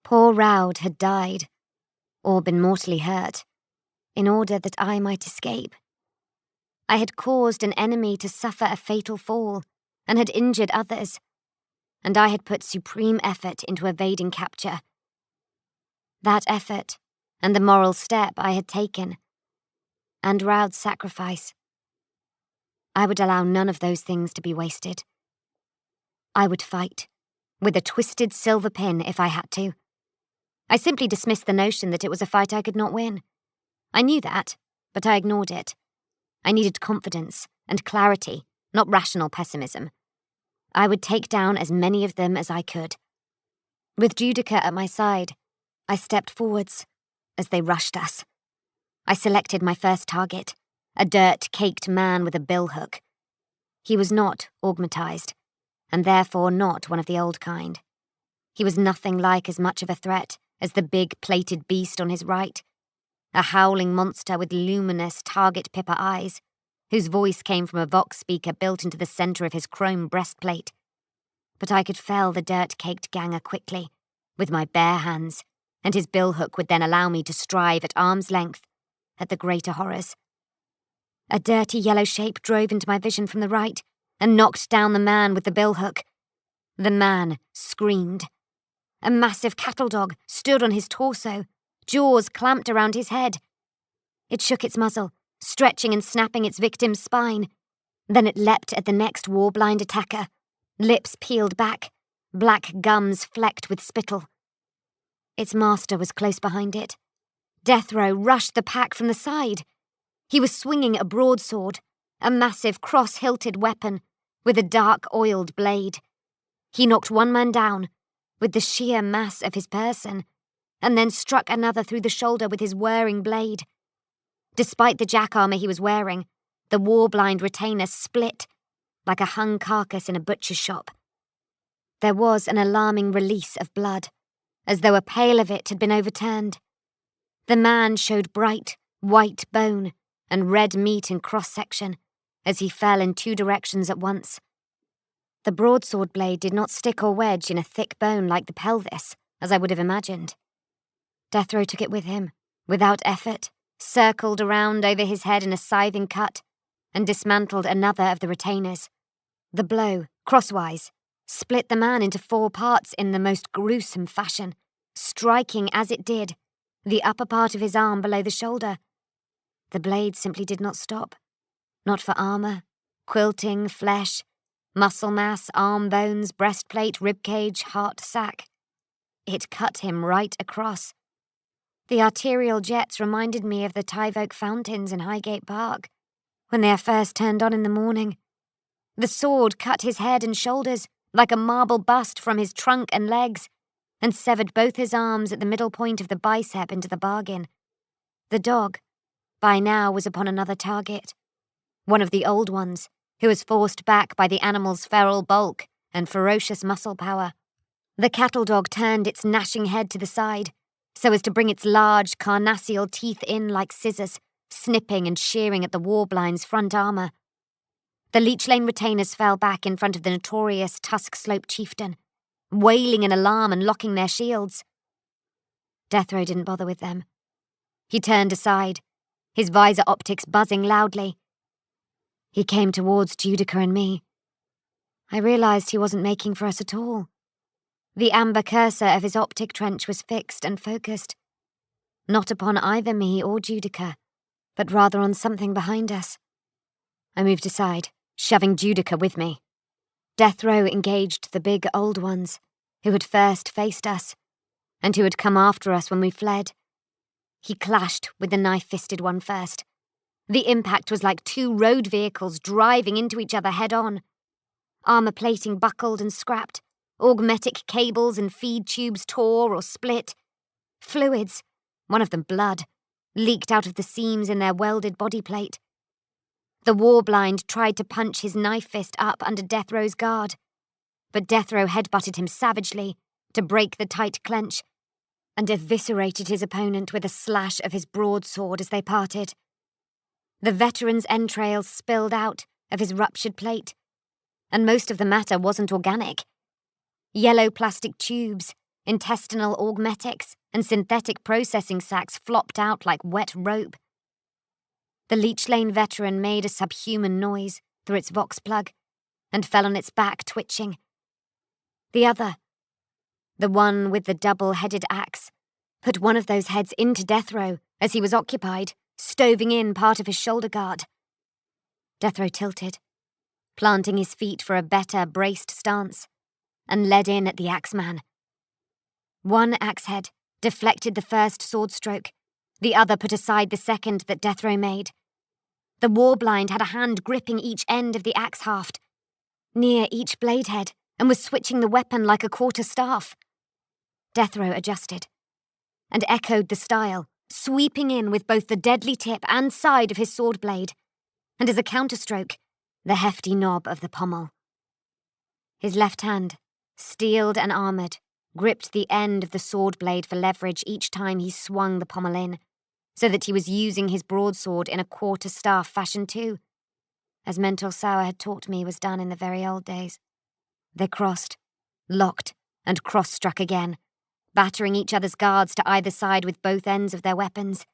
Poor Raud had died, or been mortally hurt, in order that I might escape. I had caused an enemy to suffer a fatal fall, and had injured others, and I had put supreme effort into evading capture. That effort, and the moral step I had taken, and Raud's sacrifice, I would allow none of those things to be wasted. I would fight, with a twisted silver pin if I had to. I simply dismissed the notion that it was a fight I could not win. I knew that, but I ignored it. I needed confidence and clarity, not rational pessimism. I would take down as many of them as I could. With Judica at my side, I stepped forwards as they rushed us. I selected my first target, a dirt-caked man with a billhook. He was not augmatized, and therefore not one of the old kind. He was nothing like as much of a threat as the big plated beast on his right, a howling monster with luminous target-pipper eyes, whose voice came from a vox speaker built into the center of his chrome breastplate. But I could fell the dirt-caked ganger quickly, with my bare hands, and his billhook would then allow me to strive at arm's length at the greater horrors. A dirty yellow shape drove into my vision from the right and knocked down the man with the billhook. The man screamed. A massive cattle dog stood on his torso, jaws clamped around his head. It shook its muzzle, stretching and snapping its victim's spine. Then it leapt at the next war-blind attacker, lips peeled back, black gums flecked with spittle. Its master was close behind it. Deathrow rushed the pack from the side. He was swinging a broadsword, a massive cross-hilted weapon with a dark-oiled blade. He knocked one man down with the sheer mass of his person, and then struck another through the shoulder with his whirring blade. Despite the jack armor he was wearing, the war-blind retainer split like a hung carcass in a butcher's shop. There was an alarming release of blood, as though a pail of it had been overturned. The man showed bright, white bone and red meat in cross-section as he fell in two directions at once. The broadsword blade did not stick or wedge in a thick bone like the pelvis, as I would have imagined. Deathrow took it with him, without effort, circled around over his head in a scything cut, and dismantled another of the retainers. The blow, crosswise, split the man into 4 parts in the most gruesome fashion, striking as it did the upper part of his arm below the shoulder. The blade simply did not stop. Not for armor, quilting, flesh, muscle mass, arm bones, breastplate, ribcage, heart sac. It cut him right across. The arterial jets reminded me of the Tyvoke fountains in Highgate Park, when they are first turned on in the morning. The sword cut his head and shoulders like a marble bust from his trunk and legs, and severed both his arms at the middle point of the bicep into the bargain. The dog, by now, was upon another target. One of the old ones, who was forced back by the animal's feral bulk and ferocious muscle power. The cattle dog turned its gnashing head to the side, so as to bring its large, carnassial teeth in like scissors, snipping and shearing at the warblind's front armor. The Leech Lane retainers fell back in front of the notorious Tusk-Slope chieftain, wailing in alarm and locking their shields. Deathrow didn't bother with them. He turned aside, his visor optics buzzing loudly. He came towards Judica and me. I realized he wasn't making for us at all. The amber cursor of his optic trench was fixed and focused, not upon either me or Judica, but rather on something behind us. I moved aside, shoving Judica with me. Deathrow engaged the big old ones, who had first faced us, and who had come after us when we fled. He clashed with the knife-fisted one first. The impact was like 2 road vehicles driving into each other head-on. Armor plating buckled and scrapped, augmetic cables and feed tubes tore or split. Fluids, one of them blood, leaked out of the seams in their welded body plate. The warblind tried to punch his knife fist up under Deathrow's guard, but Deathrow headbutted him savagely to break the tight clench, and eviscerated his opponent with a slash of his broadsword as they parted. The veteran's entrails spilled out of his ruptured plate, and most of the matter wasn't organic. Yellow plastic tubes, intestinal augmetics, and synthetic processing sacs flopped out like wet rope. The Leech Lane veteran made a subhuman noise through its vox plug and fell on its back, twitching. The other, the one with the double-headed axe, put one of those heads into Deathrow as he was occupied, stoving in part of his shoulder guard. Deathrow tilted, planting his feet for a better braced stance, and led in at the axeman. One axe head deflected the first sword stroke, the other put aside the second that Deathrow made. The warblind had a hand gripping each end of the axe haft, near each blade head, and was switching the weapon like a quarter-staff. Deathrow adjusted, and echoed the style, sweeping in with both the deadly tip and side of his sword blade, and as a counterstroke, the hefty knob of the pommel. His left hand, steeled and armoured, gripped the end of the sword blade for leverage each time he swung the pommel in, so that he was using his broadsword in a quarter-staff fashion too, as Mentor Sour had taught me was done in the very old days. They crossed, locked, and cross-struck again, battering each other's guards to either side with both ends of their weapons.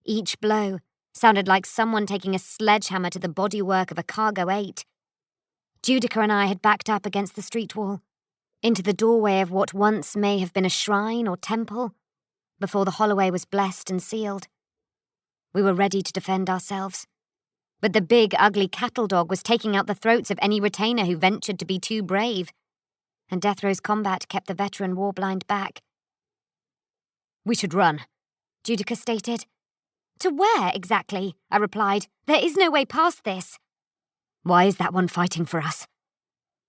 Each blow sounded like someone taking a sledgehammer to the bodywork of a cargo 8. Judica and I had backed up against the street wall, into the doorway of what once may have been a shrine or temple, before the holloway was blessed and sealed. We were ready to defend ourselves, but the big, ugly cattle dog was taking out the throats of any retainer who ventured to be too brave, and Deathrow's combat kept the veteran warblind back. "We should run," Judica stated. "To where, exactly?" I replied. "There is no way past this." "Why is that one fighting for us?"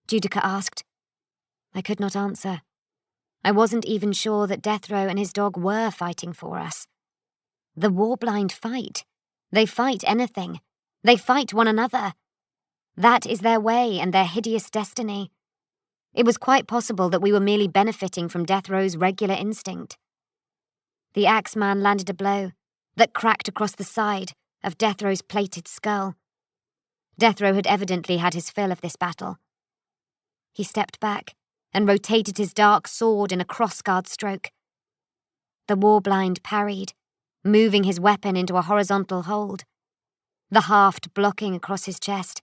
Judica asked. I could not answer. I wasn't even sure that Deathrow and his dog were fighting for us. The warblind fight. They fight anything. They fight one another. That is their way and their hideous destiny. It was quite possible that we were merely benefiting from Deathrow's regular instinct. The axeman landed a blow that cracked across the side of Deathrow's plated skull. Deathrow had evidently had his fill of this battle. He stepped back and rotated his dark sword in a crossguard stroke. The warblind parried, moving his weapon into a horizontal hold, the haft blocking across his chest.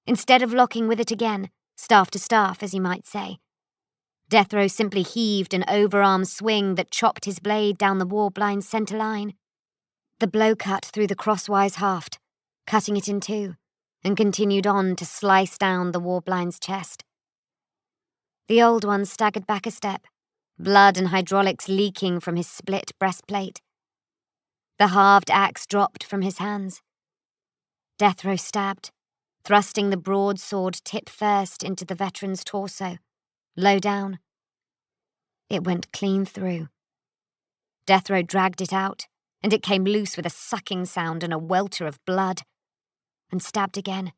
Instead of locking with it again, staff to staff, as you might say, Deathrow simply heaved an overarm swing that chopped his blade down the warblind's centre line. The blow cut through the crosswise haft, cutting it in two, and continued on to slice down the warblind's chest. The old one staggered back a step, blood and hydraulics leaking from his split breastplate. The halved axe dropped from his hands. Deathrow stabbed, thrusting the broadsword tip first into the veteran's torso, low down. It went clean through. Deathrow dragged it out, and it came loose with a sucking sound and a welter of blood, and stabbed again,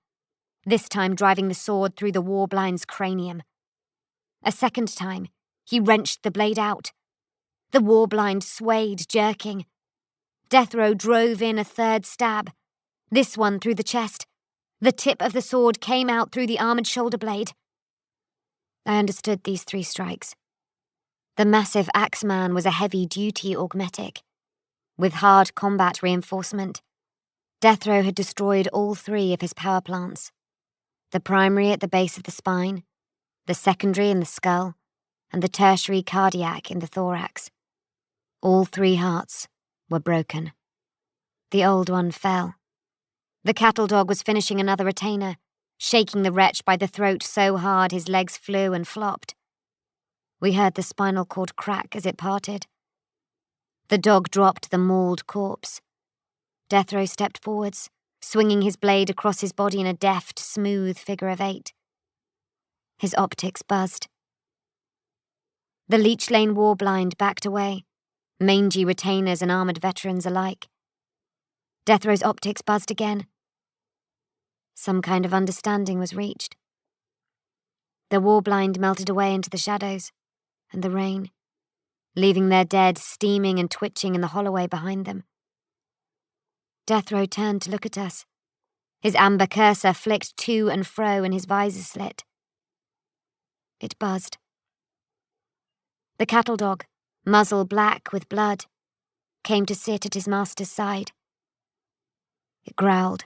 this time driving the sword through the warblind's cranium. A second time, he wrenched the blade out. The warblind swayed, jerking. Deathrow drove in a third stab, this one through the chest. The tip of the sword came out through the armoured shoulder blade. I understood these 3 strikes. The massive axeman was a heavy-duty augmetic, with hard combat reinforcement. Deathrow had destroyed all 3 of his power plants, the primary at the base of the spine, the secondary in the skull, and the tertiary cardiac in the thorax. All 3 hearts were broken. The old one fell. The cattle dog was finishing another retainer, shaking the wretch by the throat so hard his legs flew and flopped. We heard the spinal cord crack as it parted. The dog dropped the mauled corpse. Deathrow stepped forwards, swinging his blade across his body in a deft, smooth figure of 8. His optics buzzed. The Leech Lane warblind backed away, mangy retainers and armoured veterans alike. Deathrow's optics buzzed again. Some kind of understanding was reached. The warblind melted away into the shadows and the rain, leaving their dead steaming and twitching in the holloway behind them. Deathrow turned to look at us. His amber cursor flicked to and fro in his visor slit. It buzzed. The cattle dog, muzzle black with blood, came to sit at his master's side. It growled,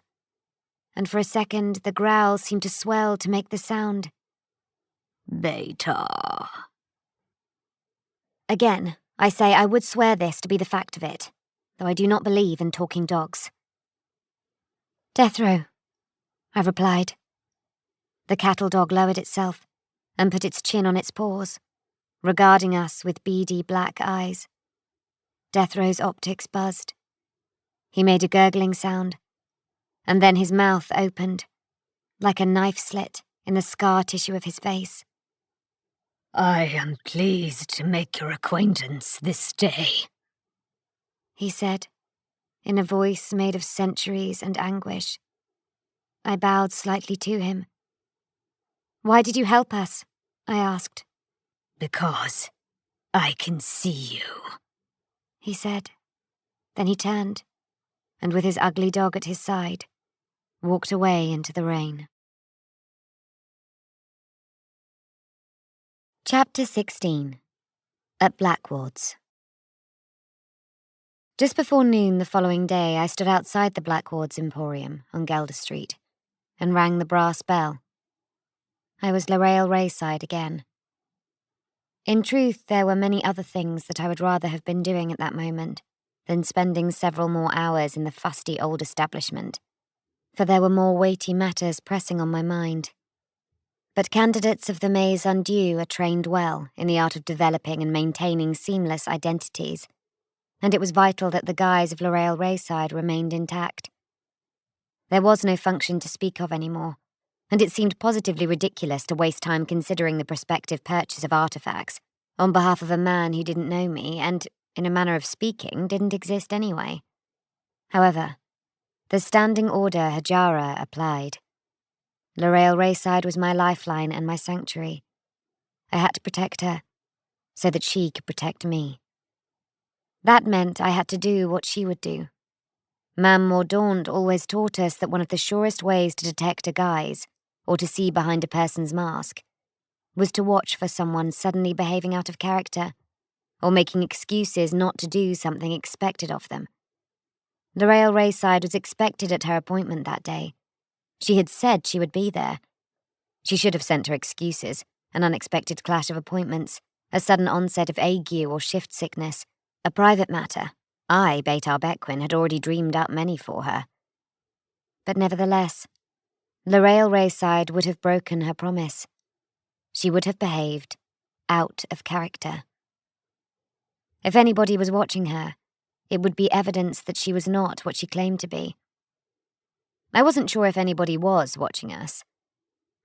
and for a second the growl seemed to swell to make the sound. Beta. Again, I say I would swear this to be the fact of it, though I do not believe in talking dogs. Deathrow, I replied. The cattle dog lowered itself and put its chin on its paws, regarding us with beady black eyes. Deathrow's optics buzzed. He made a gurgling sound, and then his mouth opened, like a knife slit in the scar tissue of his face. I am pleased to make your acquaintance this day, he said, in a voice made of centuries and anguish. I bowed slightly to him. Why did you help us? I asked. Because I can see you, he said. Then he turned, and with his ugly dog at his side, walked away into the rain. Chapter 16. At Blackwards. Just before noon the following day, I stood outside the Blackwards Emporium on Gelder Street and rang the brass bell. I was Larael Rayside again. In truth, there were many other things that I would rather have been doing at that moment than spending several more hours in the fusty old establishment, for there were more weighty matters pressing on my mind. But candidates of the Maze Undue are trained well in the art of developing and maintaining seamless identities, and it was vital that the guise of Larael Rayside remained intact. There was no function to speak of anymore, and it seemed positively ridiculous to waste time considering the prospective purchase of artifacts on behalf of a man who didn't know me and, in a manner of speaking, didn't exist anyway. However, the standing order Hajara applied. Larael Rayside was my lifeline and my sanctuary. I had to protect her, so that she could protect me. That meant I had to do what she would do. Mam Mordaunt always taught us that one of the surest ways to detect a guise, or to see behind a person's mask, was to watch for someone suddenly behaving out of character, or making excuses not to do something expected of them. Larael Rayside was expected at her appointment that day. She had said she would be there. She should have sent her excuses, an unexpected clash of appointments, a sudden onset of ague or shift sickness, a private matter. I, Beitar Bequin, had already dreamed up many for her. But nevertheless, Larael Rayside would have broken her promise. She would have behaved out of character. If anybody was watching her, it would be evidence that she was not what she claimed to be. I wasn't sure if anybody was watching us.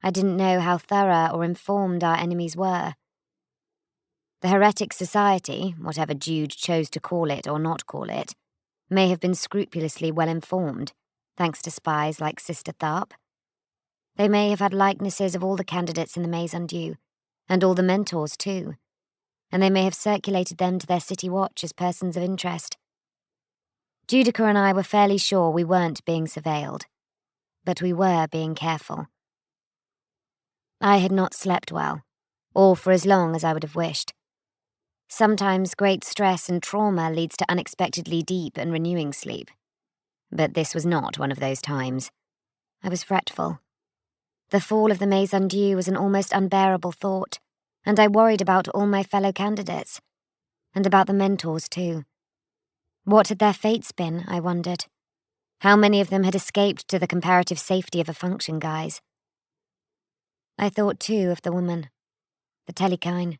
I didn't know how thorough or informed our enemies were. The Heretic Society, whatever Jude chose to call it or not call it, may have been scrupulously well informed, thanks to spies like Sister Tharp. They may have had likenesses of all the candidates in the Maze Undue, and all the mentors too, and they may have circulated them to their city watch as persons of interest. Judica and I were fairly sure we weren't being surveilled, but we were being careful. I had not slept well, or for as long as I would have wished. Sometimes great stress and trauma leads to unexpectedly deep and renewing sleep. But this was not one of those times. I was fretful. The fall of the Maze Undue was an almost unbearable thought, and I worried about all my fellow candidates, and about the mentors too. What had their fates been, I wondered? How many of them had escaped to the comparative safety of a function guise? I thought too of the woman, the Telekine.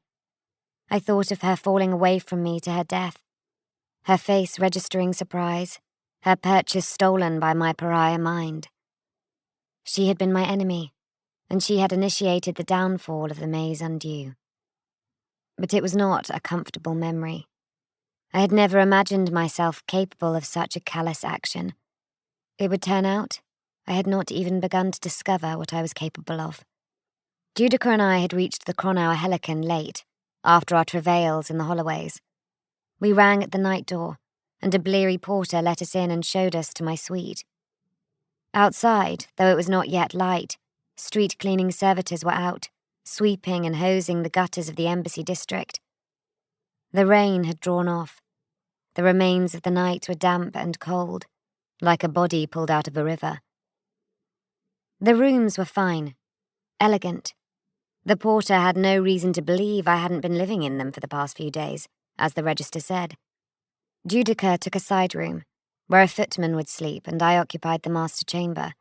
I thought of her falling away from me to her death, her face registering surprise, her purchase stolen by my pariah mind. She had been my enemy, and she had initiated the downfall of the Maze Undue. But it was not a comfortable memory. I had never imagined myself capable of such a callous action. It would turn out I had not even begun to discover what I was capable of. Judica and I had reached the Cronauer Helican late, after our travails in the Holloways. We rang at the night door, and a bleary porter let us in and showed us to my suite. Outside, though it was not yet light, street-cleaning servitors were out, sweeping and hosing the gutters of the embassy district. The rain had drawn off. The remains of the night were damp and cold, like a body pulled out of a river. The rooms were fine, elegant. The porter had no reason to believe I hadn't been living in them for the past few days, as the register said. Judica took a side room, where a footman would sleep, and I occupied the master chamber.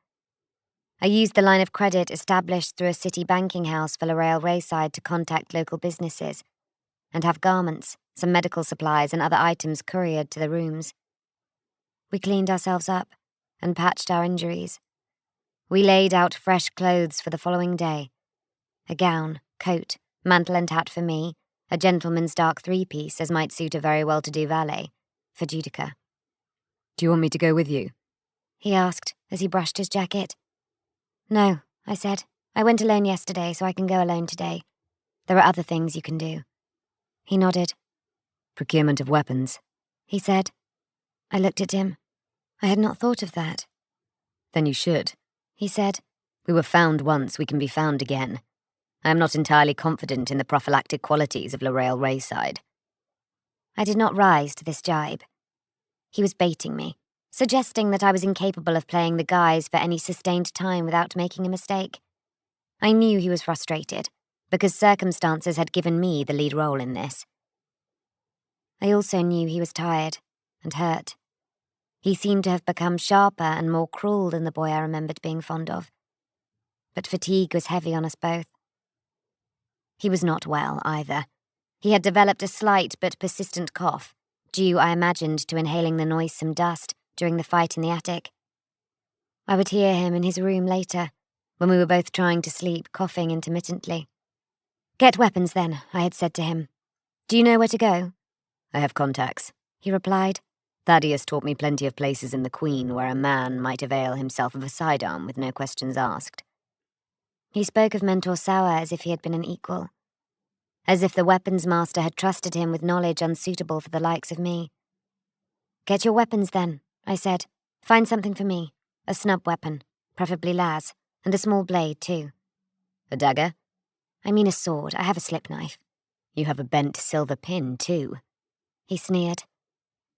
I used the line of credit established through a city banking house for Larael Rayside to contact local businesses, and have garments, some medical supplies, and other items couriered to the rooms. We cleaned ourselves up, and patched our injuries. We laid out fresh clothes for the following day. A gown, coat, mantle and hat for me, a gentleman's dark three-piece, as might suit a very well-to-do valet, for Judica. Do you want me to go with you? He asked, as he brushed his jacket. No, I said. I went alone yesterday, so I can go alone today. There are other things you can do. He nodded. Procurement of weapons, he said. I looked at him. I had not thought of that. Then you should. he said. We were found once, we can be found again. I am not entirely confident in the prophylactic qualities of L'Oreal Rayside. I did not rise to this jibe. He was baiting me, suggesting that I was incapable of playing the guise for any sustained time without making a mistake. I knew he was frustrated, because circumstances had given me the lead role in this. I also knew he was tired and hurt. He seemed to have become sharper and more cruel than the boy I remembered being fond of. But fatigue was heavy on us both. He was not well, either. He had developed a slight but persistent cough, due, I imagined, to inhaling the noisome dust during the fight in the attic. I would hear him in his room later, when we were both trying to sleep, coughing intermittently. "Get weapons, then," I had said to him. "Do you know where to go?" I have contacts, he replied. Thaddeus taught me plenty of places in the Queen where a man might avail himself of a sidearm with no questions asked. He spoke of Mentor Sauer as if he had been an equal, as if the weapons master had trusted him with knowledge unsuitable for the likes of me. "Get your weapons, then," I said. "Find something for me. A snub weapon, preferably las, and a small blade, too." A dagger? "I mean a sword. I have a slip knife." You have a bent silver pin, too. He sneered.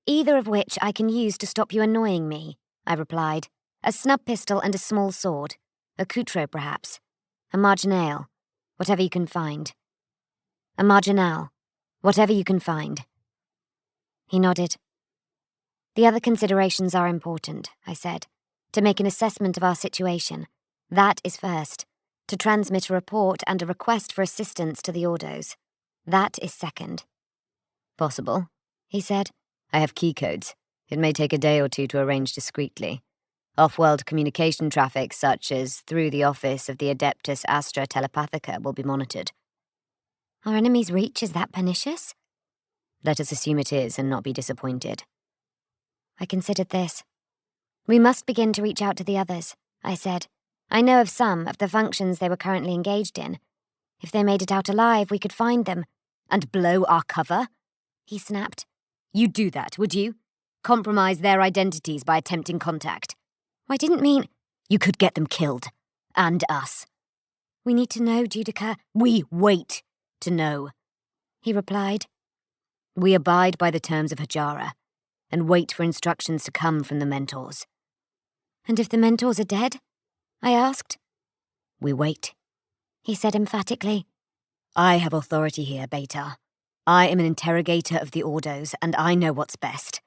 "Either of which I can use to stop you annoying me," I replied. "A snub pistol and a small sword. A coutreau, perhaps. A marginale. Whatever you can find." "A marginale. Whatever you can find." He nodded. "The other considerations are important," I said. "To make an assessment of our situation. That is first. To transmit a report and a request for assistance to the Ordos. That is second." Possible, he said. I have key codes. It may take a day or two to arrange discreetly. Off-world communication traffic, such as through the office of the Adeptus Astra Telepathica, will be monitored. Our enemy's reach is that pernicious? Let us assume it is and not be disappointed. I considered this. "We must begin to reach out to the others," I said. "I know of some of the functions they were currently engaged in. If they made it out alive, we could find them." "And blow our cover?" he snapped. "You'd do that, would you? Compromise their identities by attempting contact?" "I didn't mean—" "You could get them killed. And us." "We need to know, Judica." "We wait to know," he replied. "We abide by the terms of Hajara, and wait for instructions to come from the mentors." "And if the mentors are dead?" I asked. "We wait," he said emphatically. "I have authority here, Beta. I am an interrogator of the Ordos, and I know what's best."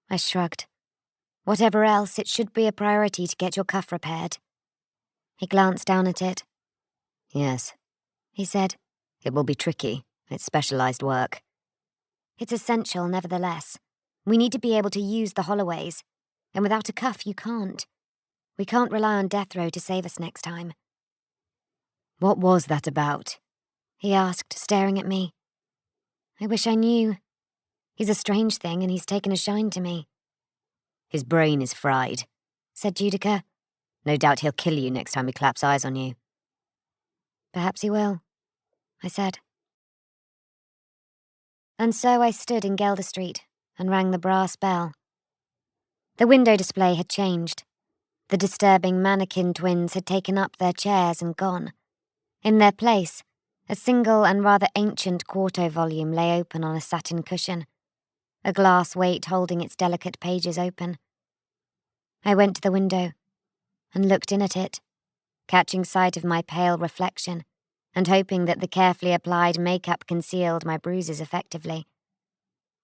I shrugged. "Whatever else, it should be a priority to get your cuff repaired." He glanced down at it. "Yes," he said. "It will be tricky. It's specialized work." "It's essential, nevertheless. We need to be able to use the Holloways, and without a cuff, you can't. We can't rely on death row to save us next time." "What was that about?" he asked, staring at me. "I wish I knew. He's a strange thing, and he's taken a shine to me." "His brain is fried," said Judica. "No doubt he'll kill you next time he claps eyes on you." "Perhaps he will," I said. And so I stood in Gelder Street and rang the brass bell. The window display had changed. The disturbing mannequin twins had taken up their chairs and gone. In their place, a single and rather ancient quarto volume lay open on a satin cushion, a glass weight holding its delicate pages open. I went to the window and looked in at it, catching sight of my pale reflection and hoping that the carefully applied makeup concealed my bruises effectively.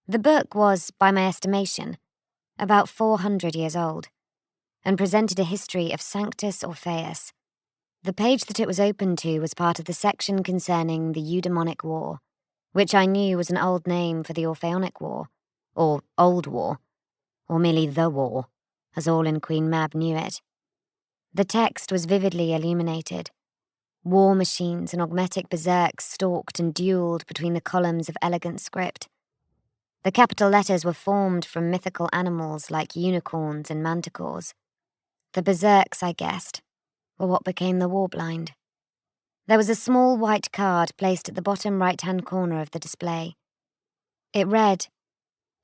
The book was, by my estimation, about 400 years old, and presented a history of Sanctus Orpheus. The page that it was open to was part of the section concerning the Eudaimonic War, which I knew was an old name for the Orpheonic War, or Old War, or merely the War, as all in Queen Mab knew it. The text was vividly illuminated. War machines and augmetic berserks stalked and duelled between the columns of elegant script. The capital letters were formed from mythical animals like unicorns and manticores. The berserks, I guessed, were what became the warblind. There was a small white card placed at the bottom right-hand corner of the display. It read,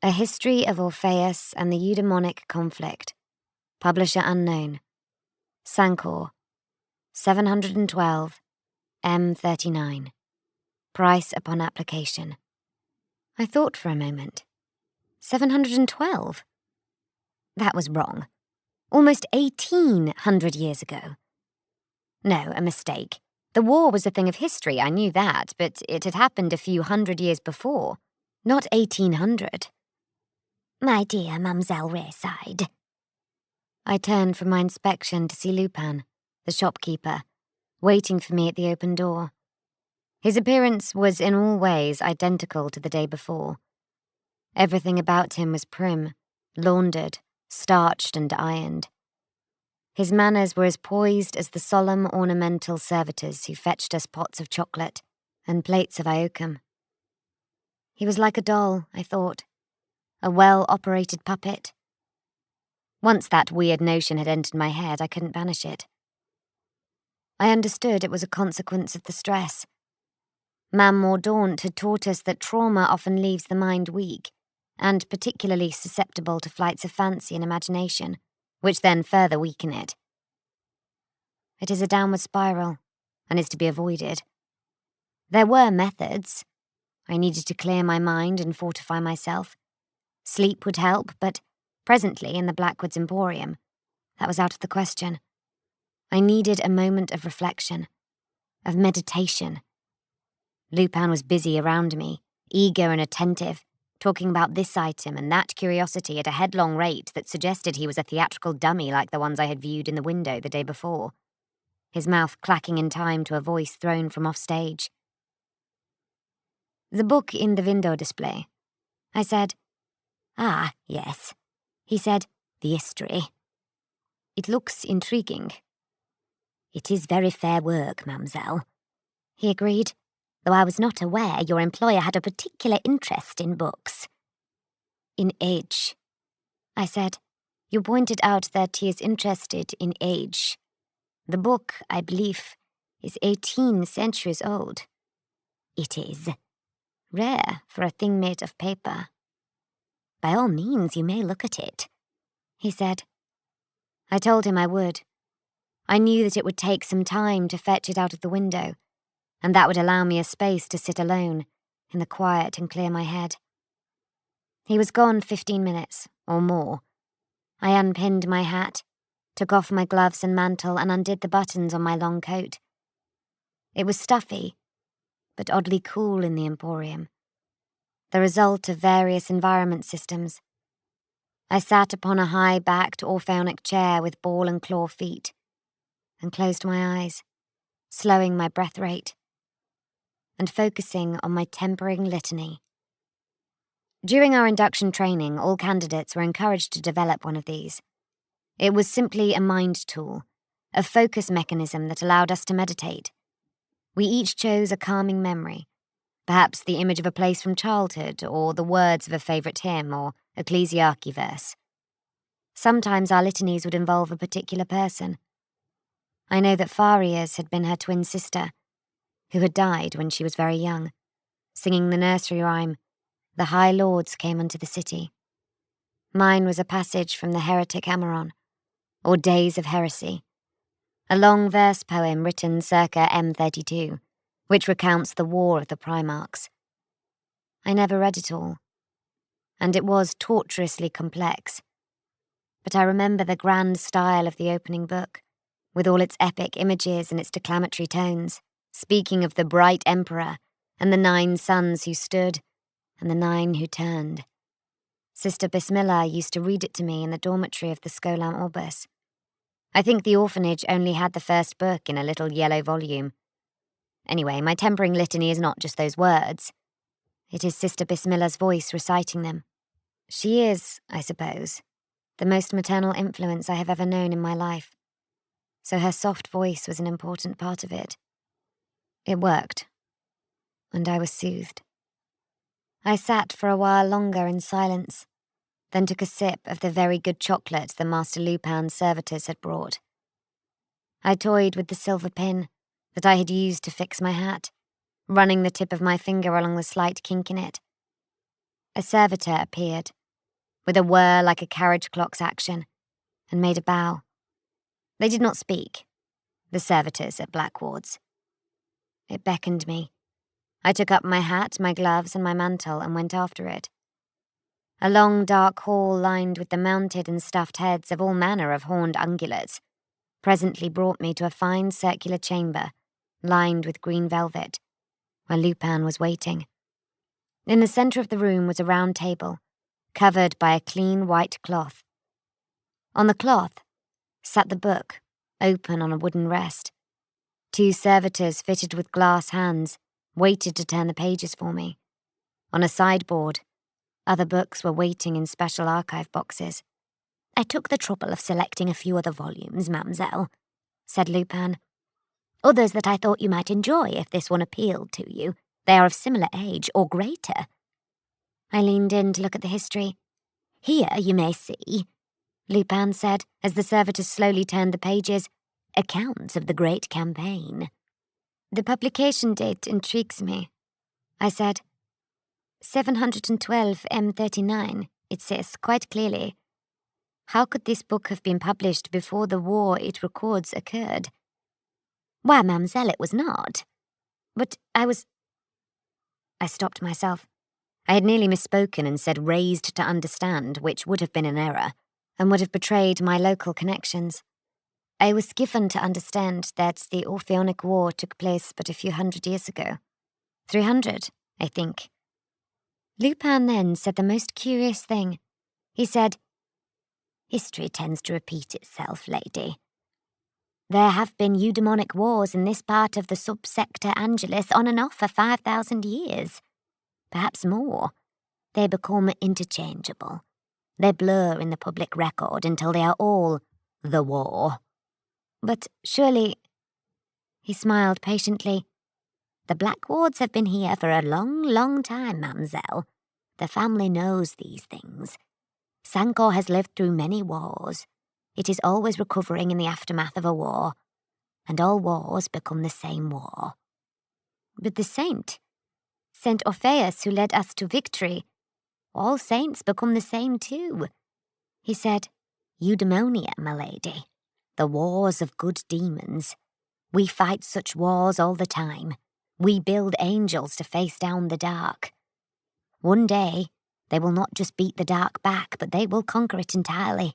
"A History of Orpheus and the Eudaimonic Conflict. Publisher unknown. Sancor, 712, M39. Price upon application. I thought for a moment. 712? That was wrong. Almost 1800 years ago. No, a mistake. The war was a thing of history, I knew that, but it had happened a few hundred years before. Not 1800. My dear Mademoiselle Rayside. I turned from my inspection to see Lupin, the shopkeeper, waiting for me at the open door. His appearance was in all ways identical to the day before. Everything about him was prim, laundered, starched and ironed. His manners were as poised as the solemn ornamental servitors who fetched us pots of chocolate and plates of iokum. He was like a doll, I thought, a well-operated puppet. Once that weird notion had entered my head, I couldn't banish it. I understood it was a consequence of the stress. Mam Mordaunt had taught us that trauma often leaves the mind weak, and particularly susceptible to flights of fancy and imagination, which then further weaken it. It is a downward spiral, and is to be avoided. There were methods. I needed to clear my mind and fortify myself. Sleep would help, but presently in the Blackwoods Emporium, that was out of the question. I needed a moment of reflection, of meditation. Lupin was busy around me, eager and attentive, talking about this item and that curiosity at a headlong rate that suggested he was a theatrical dummy like the ones I had viewed in the window the day before, his mouth clacking in time to a voice thrown from offstage. The book in the window display. I said, Ah, yes. He said, the history. It looks intriguing. It is very fair work, mademoiselle. He agreed, though I was not aware your employer had a particular interest in books. In age, I said. You pointed out that he is interested in age. The book, I believe, is 18 centuries old. It is. Rare for a thing made of paper. By all means, you may look at it, he said. I told him I would. I knew that it would take some time to fetch it out of the window, and that would allow me a space to sit alone, in the quiet and clear my head. He was gone 15 minutes, or more. I unpinned my hat, took off my gloves and mantle, and undid the buttons on my long coat. It was stuffy, but oddly cool in the Emporium, the result of various environment systems. I sat upon a high-backed orphonic chair with ball and claw feet, and closed my eyes, slowing my breath rate, and focusing on my tempering litany. During our induction training, all candidates were encouraged to develop one of these. It was simply a mind tool, a focus mechanism that allowed us to meditate. We each chose a calming memory, perhaps the image of a place from childhood, or the words of a favourite hymn or ecclesiarchy verse. Sometimes our litanies would involve a particular person. I know that Pariah's had been her twin sister, who had died when she was very young, singing the nursery rhyme, "The high lords came unto the city." Mine was a passage from the Heretic Amaron, or Days of Heresy, a long verse poem written circa M32, which recounts the War of the Primarchs. I never read it all, and it was tortuously complex, but I remember the grand style of the opening book, with all its epic images and its declamatory tones, speaking of the bright emperor and the 9 sons who stood and the 9 who turned. Sister Bismillah used to read it to me in the dormitory of the Scholam Orbis. I think the orphanage only had the first book in a little yellow volume. Anyway, my tempering litany is not just those words. It is Sister Bismillah's voice reciting them. She is, I suppose, the most maternal influence I have ever known in my life, so her soft voice was an important part of it. It worked, and I was soothed. I sat for a while longer in silence, then took a sip of the very good chocolate the Master Lupin's servitors had brought. I toyed with the silver pin that I had used to fix my hat, running the tip of my finger along the slight kink in it. A servitor appeared, with a whir like a carriage clock's action, and made a bow. They did not speak, the servitors at Blackwards. It beckoned me. I took up my hat, my gloves, and my mantle and went after it. A long, dark hall lined with the mounted and stuffed heads of all manner of horned ungulates presently brought me to a fine circular chamber lined with green velvet, where Lupin was waiting. In the centre of the room was a round table, covered by a clean white cloth. On the cloth sat the book, open on a wooden rest. 2 servitors fitted with glass hands waited to turn the pages for me. On a sideboard, other books were waiting in special archive boxes. I took the trouble of selecting a few other volumes, Mademoiselle, said Lupin. Others that I thought you might enjoy if this one appealed to you. They are of similar age or greater. I leaned in to look at the history. Here you may see, Lupin said as the servitors slowly turned the pages, accounts of the great campaign. The publication date intrigues me, I said. 712 M39, it says quite clearly. How could this book have been published before the war it records occurred? Why, mademoiselle, it was not. But I stopped myself. I had nearly misspoken and said raised to understand, which would have been an error, and would have betrayed my local connections. I was given to understand that the Orpheonic War took place but a few hundred years ago. 300, I think. Lupin then said the most curious thing. He said, History tends to repeat itself, lady. There have been eudaimonic wars in this part of the subsector Angelus on and off for 5,000 years. Perhaps more. They become interchangeable. They blur in the public record until they are all the war. But surely... He smiled patiently. The Blackwards have been here for a long, long time, mademoiselle. The family knows these things. Sancor has lived through many wars. It is always recovering in the aftermath of a war, and all wars become the same war. But the Saint Orpheus, who led us to victory, all saints become the same too. He said, Eudaimonia, my lady. The wars of good demons. We fight such wars all the time. We build angels to face down the dark. One day, they will not just beat the dark back, but they will conquer it entirely.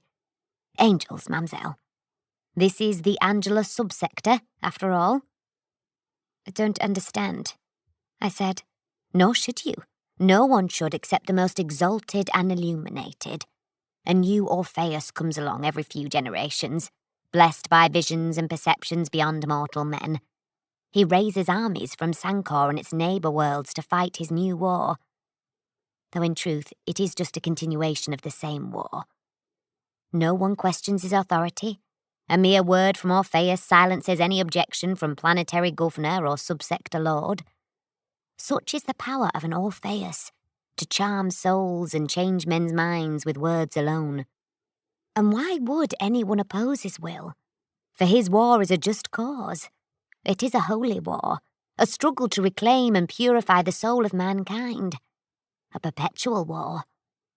Angels, mademoiselle. This is the Angelus subsector, after all. I don't understand, I said. Nor should you. No one should except the most exalted and illuminated. A new Orpheus comes along every few generations, blessed by visions and perceptions beyond mortal men. He raises armies from Sancor and its neighbour worlds to fight his new war. Though in truth, it is just a continuation of the same war. No one questions his authority. A mere word from Orpheus silences any objection from planetary governor or subsector lord. Such is the power of an Orpheus, to charm souls and change men's minds with words alone. And why would anyone oppose his will? For his war is a just cause. It is a holy war, a struggle to reclaim and purify the soul of mankind. A perpetual war,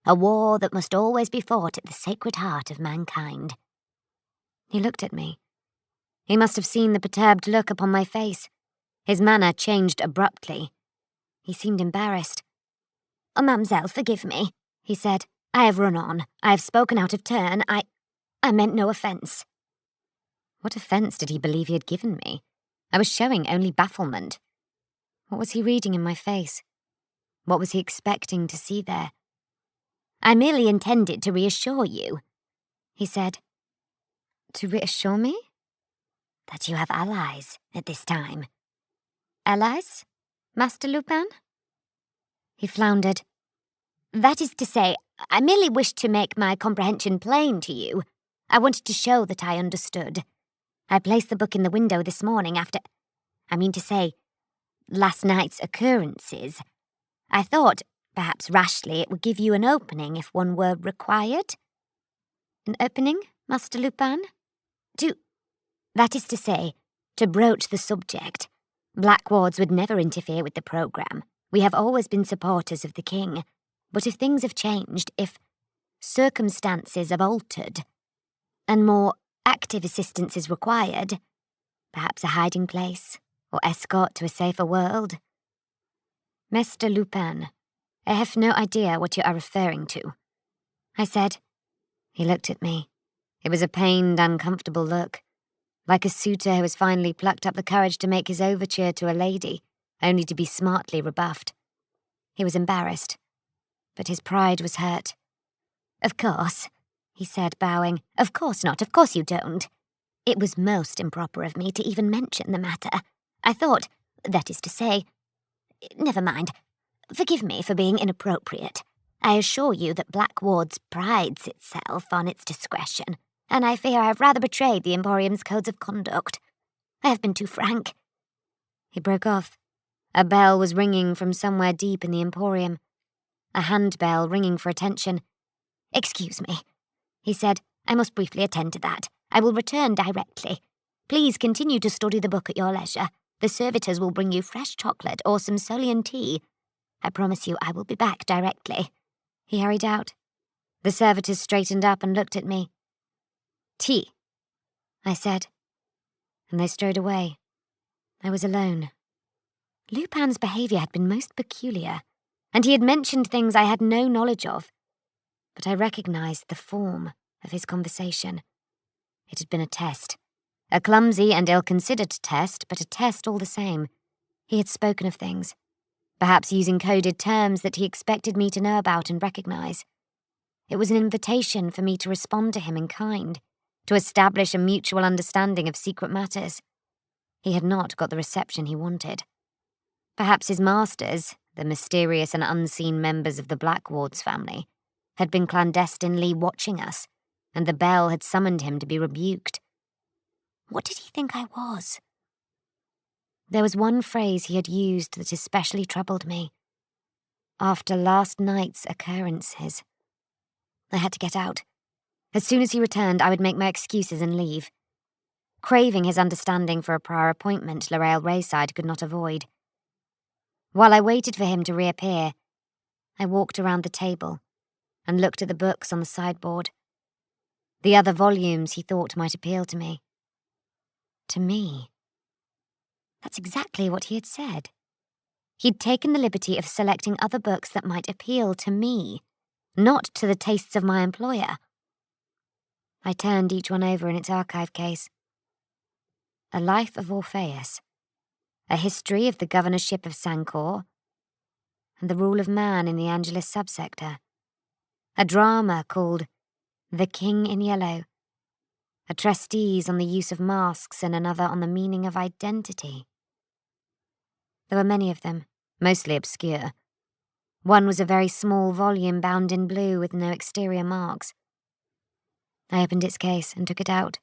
a war that must always be fought at the sacred heart of mankind. He looked at me. He must have seen the perturbed look upon my face. His manner changed abruptly. He seemed embarrassed. Oh, mademoiselle, forgive me, he said. I have run on. I have spoken out of turn. I meant no offence. What offence did he believe he had given me? I was showing only bafflement. What was he reading in my face? What was he expecting to see there? I merely intended to reassure you, he said. To reassure me? That you have allies at this time. Allies, Master Lupin? He floundered. That is to say, I merely wished to make my comprehension plain to you. I wanted to show that I understood. I placed the book in the window this morning after, last night's occurrences. I thought, perhaps rashly, it would give you an opening if one were required. An opening, Master Lupin? That is to say, to broach the subject. Blackwards would never interfere with the programme. We have always been supporters of the king. But if things have changed, if circumstances have altered, and more active assistance is required, perhaps a hiding place or escort to a safer world. Mr. Lupin, I have no idea what you are referring to, I said. He looked at me. It was a pained, uncomfortable look, like a suitor who has finally plucked up the courage to make his overture to a lady, only to be smartly rebuffed. He was embarrassed, but his pride was hurt. Of course, he said, bowing. Of course not, of course you don't. It was most improper of me to even mention the matter. I thought, that is to say, never mind. Forgive me for being inappropriate. I assure you that Blackwards prides itself on its discretion, and I fear I have rather betrayed the Emporium's codes of conduct. I have been too frank. He broke off. A bell was ringing from somewhere deep in the Emporium. A handbell ringing for attention. Excuse me, he said. I must briefly attend to that. I will return directly. Please continue to study the book at your leisure. The servitors will bring you fresh chocolate or some Solian tea. I promise you I will be back directly. He hurried out. The servitors straightened up and looked at me. Tea, I said, and they strode away. I was alone. Lupin's behaviour had been most peculiar, and he had mentioned things I had no knowledge of, but I recognised the form of his conversation. It had been a test, a clumsy and ill-considered test, but a test all the same. He had spoken of things, perhaps using coded terms that he expected me to know about and recognise. It was an invitation for me to respond to him in kind, to establish a mutual understanding of secret matters. He had not got the reception he wanted. Perhaps his masters, the mysterious and unseen members of the Blackwards family, had been clandestinely watching us, and the bell had summoned him to be rebuked. What did he think I was? There was one phrase he had used that especially troubled me. After last night's occurrences. I had to get out. As soon as he returned, I would make my excuses and leave. Craving his understanding for a prior appointment L'Oreal Rayside could not avoid. While I waited for him to reappear, I walked around the table and looked at the books on the sideboard. The other volumes he thought might appeal to me. To me. That's exactly what he had said. He'd taken the liberty of selecting other books that might appeal to me, not to the tastes of my employer. I turned each one over in its archive case. A Life of Orpheus, a history of the governorship of Sancor, and the rule of man in the Angelus subsector, a drama called The King in Yellow, a treatise on the use of masks and another on the meaning of identity. There were many of them, mostly obscure. One was a very small volume bound in blue with no exterior marks. I opened its case and took it out.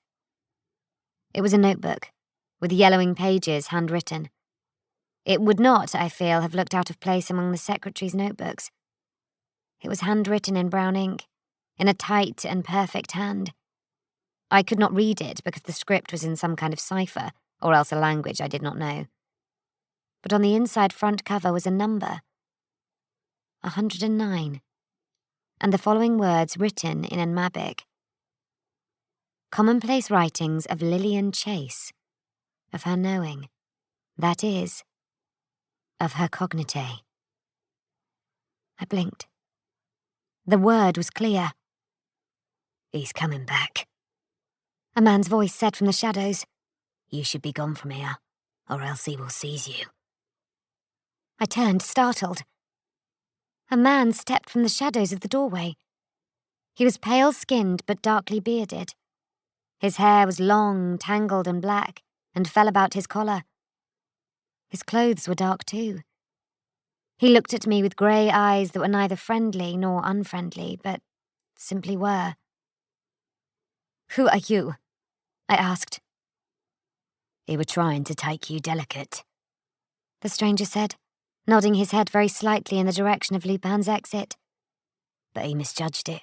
It was a notebook, with yellowing pages handwritten. It would not, I feel, have looked out of place among the secretary's notebooks. It was handwritten in brown ink, in a tight and perfect hand. I could not read it because the script was in some kind of cipher, or else a language I did not know. But on the inside front cover was a number, 109, and the following words written in Amabic. Commonplace writings of Lillian Chase, of her knowing, that is, of her cognite. I blinked. The word was clear. He's coming back. A man's voice said from the shadows. You should be gone from here, or else he will seize you. I turned, startled. A man stepped from the shadows of the doorway. He was pale-skinned but darkly bearded. His hair was long, tangled and black, and fell about his collar. His clothes were dark too. He looked at me with grey eyes that were neither friendly nor unfriendly, but simply were. "Who are you?" I asked. He were trying to take you delicate, the stranger said, nodding his head very slightly in the direction of Lupin's exit. But he misjudged it.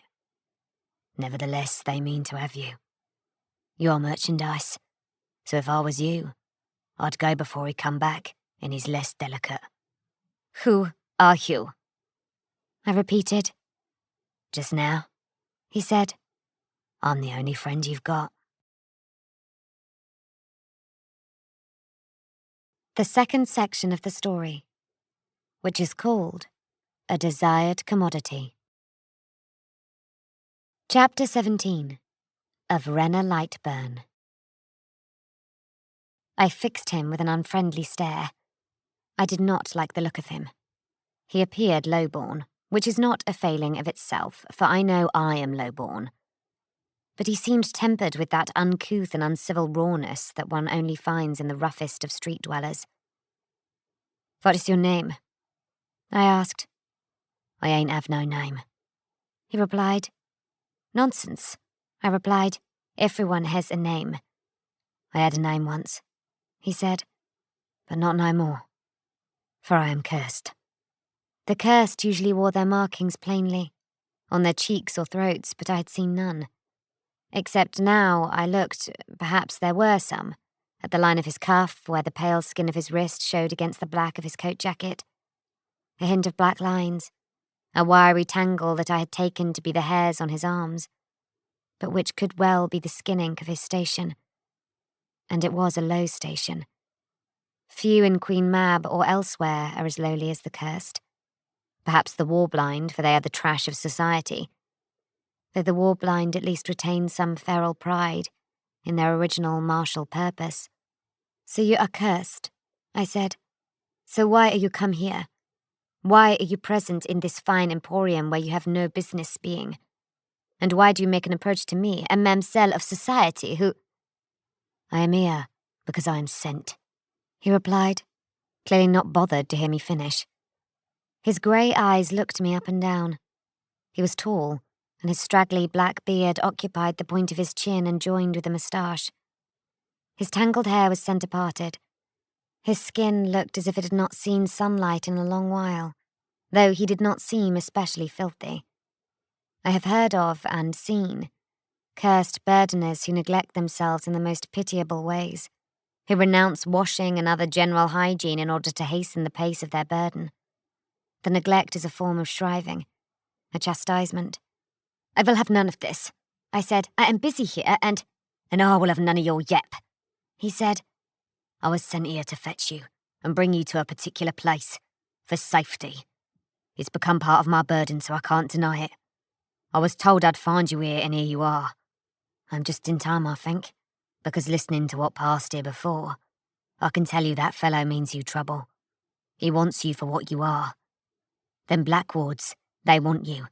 Nevertheless, they mean to have you. You're merchandise, so if I was you, I'd go before he come back, and he's less delicate. Who are you? I repeated. Just now, he said. I'm the only friend you've got. The second section of the story, which is called A Desired Commodity. Chapter 17 of Renna Lightburn. I fixed him with an unfriendly stare. I did not like the look of him. He appeared low-born, which is not a failing of itself, for I know I am low-born. But he seemed tempered with that uncouth and uncivil rawness that one only finds in the roughest of street dwellers. "What is your name?" I asked. "I ain't have no name," he replied. "Nonsense," I replied. "Everyone has a name." "I had a name once," he said, "but not no more, for I am cursed." The cursed usually wore their markings plainly, on their cheeks or throats, but I had seen none. Except now I looked, perhaps there were some, at the line of his cuff, where the pale skin of his wrist showed against the black of his coat jacket. A hint of black lines, a wiry tangle that I had taken to be the hairs on his arms, but which could well be the skin ink of his station. And it was a low station. Few in Queen Mab or elsewhere are as lowly as the cursed. Perhaps the war-blind, for they are the trash of society, though the war-blind at least retain some feral pride in their original martial purpose. "So you are cursed," I said. "So why are you come here? Why are you present in this fine emporium where you have no business being? And why do you make an approach to me, a mamselle of society who—" "I am here because I am sent," he replied, clearly not bothered to hear me finish. His grey eyes looked me up and down. He was tall, and his straggly black beard occupied the point of his chin and joined with a moustache. His tangled hair was centre-parted. His skin looked as if it had not seen sunlight in a long while, though he did not seem especially filthy. I have heard of and seen cursed burdeners who neglect themselves in the most pitiable ways, who renounce washing and other general hygiene in order to hasten the pace of their burden. The neglect is a form of shriving, a chastisement. "I will have none of this," I said. "I am busy here, and—" "And I will have none of your yep," he said. "I was sent here to fetch you and bring you to a particular place, for safety. It's become part of my burden, so I can't deny it. I was told I'd find you here, and here you are. I'm just in time, I think, because listening to what passed here before, I can tell you that fellow means you trouble. He wants you for what you are. Them Blackwards, they want you.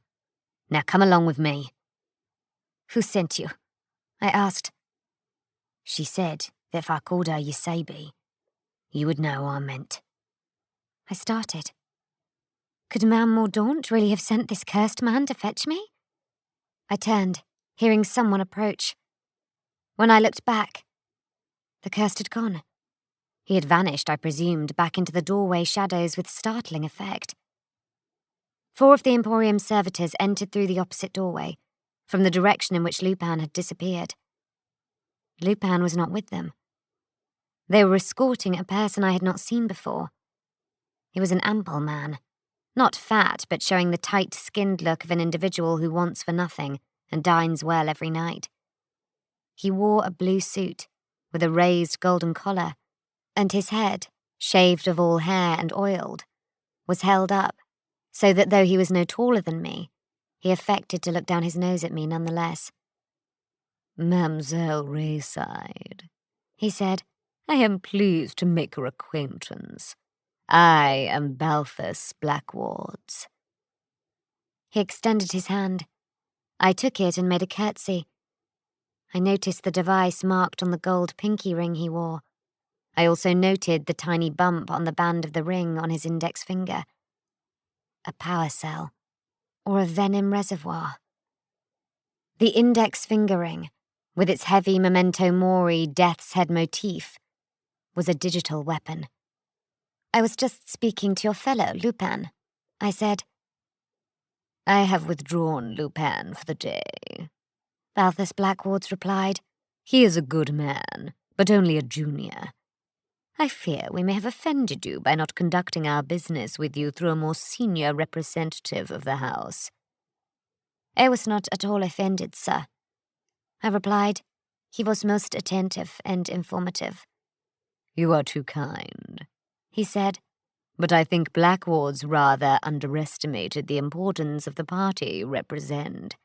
Now come along with me." "Who sent you?" I asked. "She said that if I called her Yosabi, you would know I meant." I started. Could Ma'am Mordaunt really have sent this cursed man to fetch me? I turned, hearing someone approach. When I looked back, the cursed had gone. He had vanished, I presumed, back into the doorway shadows with startling effect. 4 of the Emporium servitors entered through the opposite doorway, from the direction in which Lupin had disappeared. Lupin was not with them. They were escorting a person I had not seen before. He was an ample man, not fat, but showing the tight-skinned look of an individual who wants for nothing and dines well every night. He wore a blue suit with a raised golden collar, and his head, shaved of all hair and oiled, was held up, so that though he was no taller than me, he affected to look down his nose at me nonetheless. "Mademoiselle Rayside," he said, "I am pleased to make your acquaintance. I am Balthus Blackwards." He extended his hand. I took it and made a curtsy. I noticed the device marked on the gold pinky ring he wore. I also noted the tiny bump on the band of the ring on his index finger. A power cell, or a venom reservoir. The index finger ring, with its heavy memento mori death's head motif, was a digital weapon. "I was just speaking to your fellow, Lupin," I said. "I have withdrawn Lupin for the day," Balthus Blackwards replied. "He is a good man, but only a junior. I fear we may have offended you by not conducting our business with you through a more senior representative of the house." "I was not at all offended, sir," I replied. "He was most attentive and informative." "You are too kind," he said, "but I think Blackwards rather underestimated the importance of the party you represent.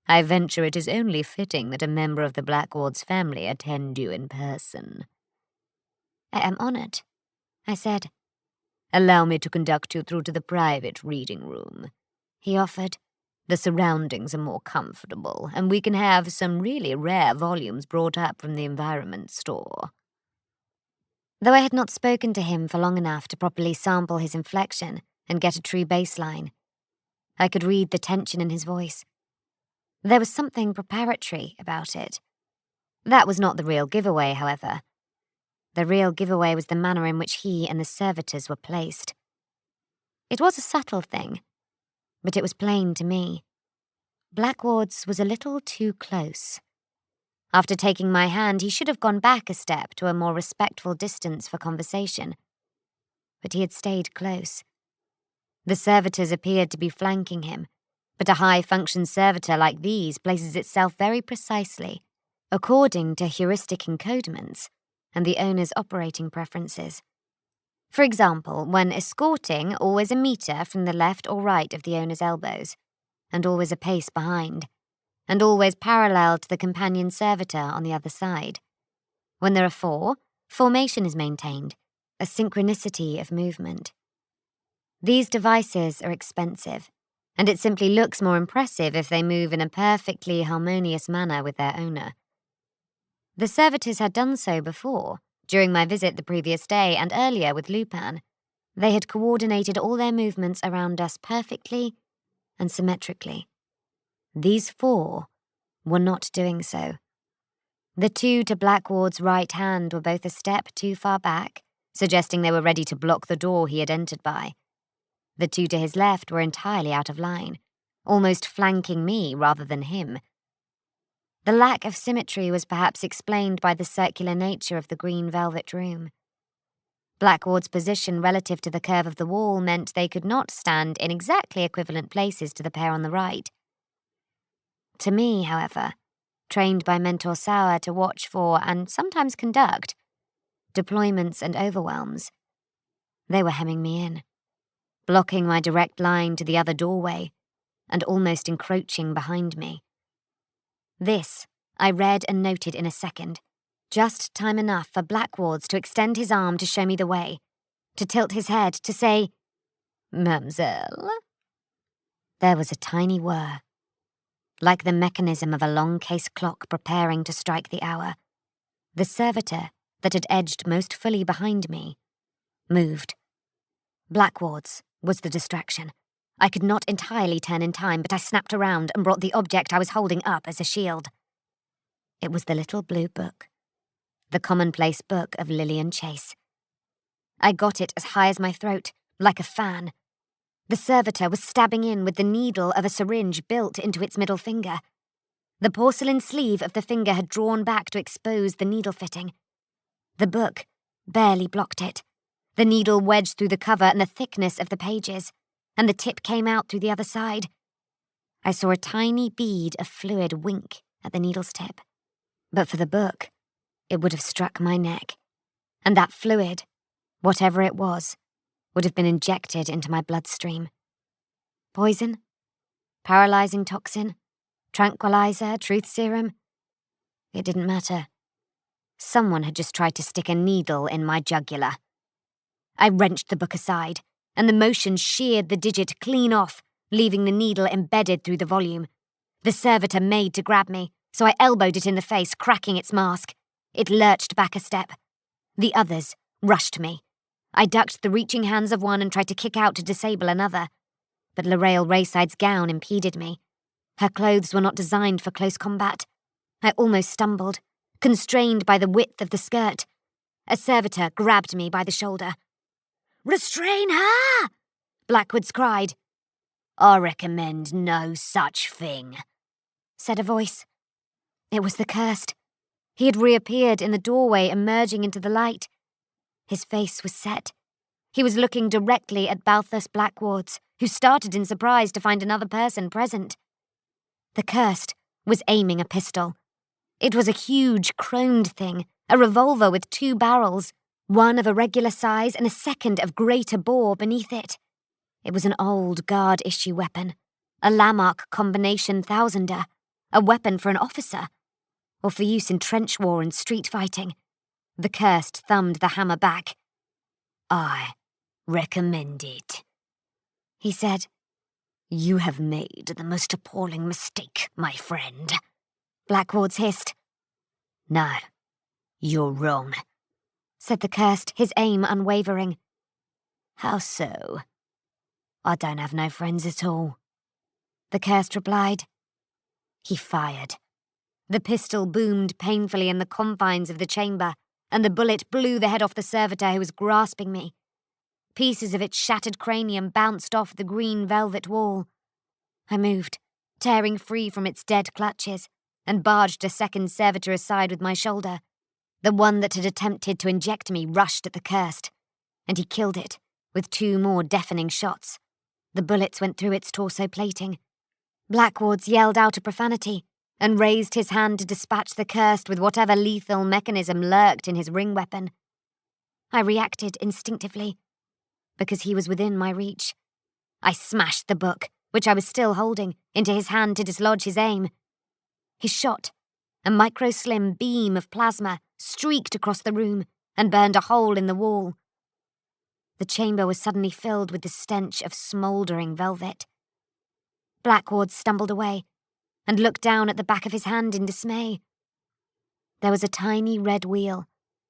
I venture it is only fitting that a member of the Blackwards family attend you in person." "I am honored," I said. "Allow me to conduct you through to the private reading room," he offered. "The surroundings are more comfortable, and we can have some really rare volumes brought up from the environment store." Though I had not spoken to him for long enough to properly sample his inflection and get a true baseline, I could read the tension in his voice. There was something preparatory about it. That was not the real giveaway, however. The real giveaway was the manner in which he and the servitors were placed. It was a subtle thing, but it was plain to me. Blackwards was a little too close. After taking my hand, he should have gone back a step to a more respectful distance for conversation. But he had stayed close. The servitors appeared to be flanking him, but a high-function servitor like these places itself very precisely, according to heuristic encodements and the owner's operating preferences. For example, when escorting, always a meter from the left or right of the owner's elbows, and always a pace behind, and always parallel to the companion servitor on the other side. When there are four, formation is maintained, a synchronicity of movement. These devices are expensive, and it simply looks more impressive if they move in a perfectly harmonious manner with their owner. The servitors had done so before, during my visit the previous day and earlier with Lupin. They had coordinated all their movements around us perfectly and symmetrically. These four were not doing so. The two to Blackward's right hand were both a step too far back, suggesting they were ready to block the door he had entered by. The two to his left were entirely out of line, almost flanking me rather than him. The lack of symmetry was perhaps explained by the circular nature of the green velvet room. Blackward's position relative to the curve of the wall meant they could not stand in exactly equivalent places to the pair on the right. To me, however, trained by Mentor Sauer to watch for and sometimes conduct deployments and overwhelms, they were hemming me in, blocking my direct line to the other doorway and almost encroaching behind me. This I read and noted in a second, just time enough for Blackwards to extend his arm to show me the way, to tilt his head, to say, "Mademoiselle?" There was a tiny whir, like the mechanism of a long-case clock preparing to strike the hour. The servitor that had edged most fully behind me moved. Blackwards was the distraction. I could not entirely turn in time, but I snapped around and brought the object I was holding up as a shield. It was the little blue book, the commonplace book of Lillian Chase. I got it as high as my throat, like a fan. The servitor was stabbing in with the needle of a syringe built into its middle finger. The porcelain sleeve of the finger had drawn back to expose the needle fitting. The book barely blocked it. The needle wedged through the cover and the thickness of the pages, and the tip came out through the other side. I saw a tiny bead of fluid wink at the needle's tip. But for the book, it would have struck my neck, and that fluid, whatever it was, would have been injected into my bloodstream. Poison? Paralyzing toxin? Tranquilizer? Truth serum? It didn't matter. Someone had just tried to stick a needle in my jugular. I wrenched the book aside, and the motion sheared the digit clean off, leaving the needle embedded through the volume. The servitor made to grab me, so I elbowed it in the face, cracking its mask. It lurched back a step. The others rushed me. I ducked the reaching hands of one and tried to kick out to disable another. But Lorraine Rayside's gown impeded me. Her clothes were not designed for close combat. I almost stumbled, constrained by the width of the skirt. A servitor grabbed me by the shoulder. "Restrain her!" Blackwards cried. "I recommend no such thing," said a voice. It was the cursed. He had reappeared in the doorway, emerging into the light. His face was set. He was looking directly at Balthus Blackwards, who started in surprise to find another person present. The cursed was aiming a pistol. It was a huge, chromed thing, a revolver with 2 barrels, one of irregular size and a second of greater bore beneath it. It was an old guard-issue weapon, a Lamarck combination thousander, a weapon for an officer, or for use in trench war and street fighting. The cursed thumbed the hammer back. "I recommend it," he said. "You have made the most appalling mistake, my friend," Blackwards hissed. "No, you're wrong," said the cursed, his aim unwavering. "How so?" "I don't have no friends at all," the cursed replied. He fired. The pistol boomed painfully in the confines of the chamber, and the bullet blew the head off the servitor who was grasping me. Pieces of its shattered cranium bounced off the green velvet wall. I moved, tearing free from its dead clutches, and barged a second servitor aside with my shoulder. The one that had attempted to inject me rushed at the cursed, and he killed it with 2 more deafening shots. The bullets went through its torso plating. Blackwards yelled out a profanity and raised his hand to dispatch the cursed with whatever lethal mechanism lurked in his ring weapon. I reacted instinctively, because he was within my reach. I smashed the book, which I was still holding, into his hand to dislodge his aim. His shot, a micro-slim beam of plasma, streaked across the room and burned a hole in the wall. The chamber was suddenly filled with the stench of smouldering velvet. Blackwards stumbled away and looked down at the back of his hand in dismay. There was a tiny red wheal,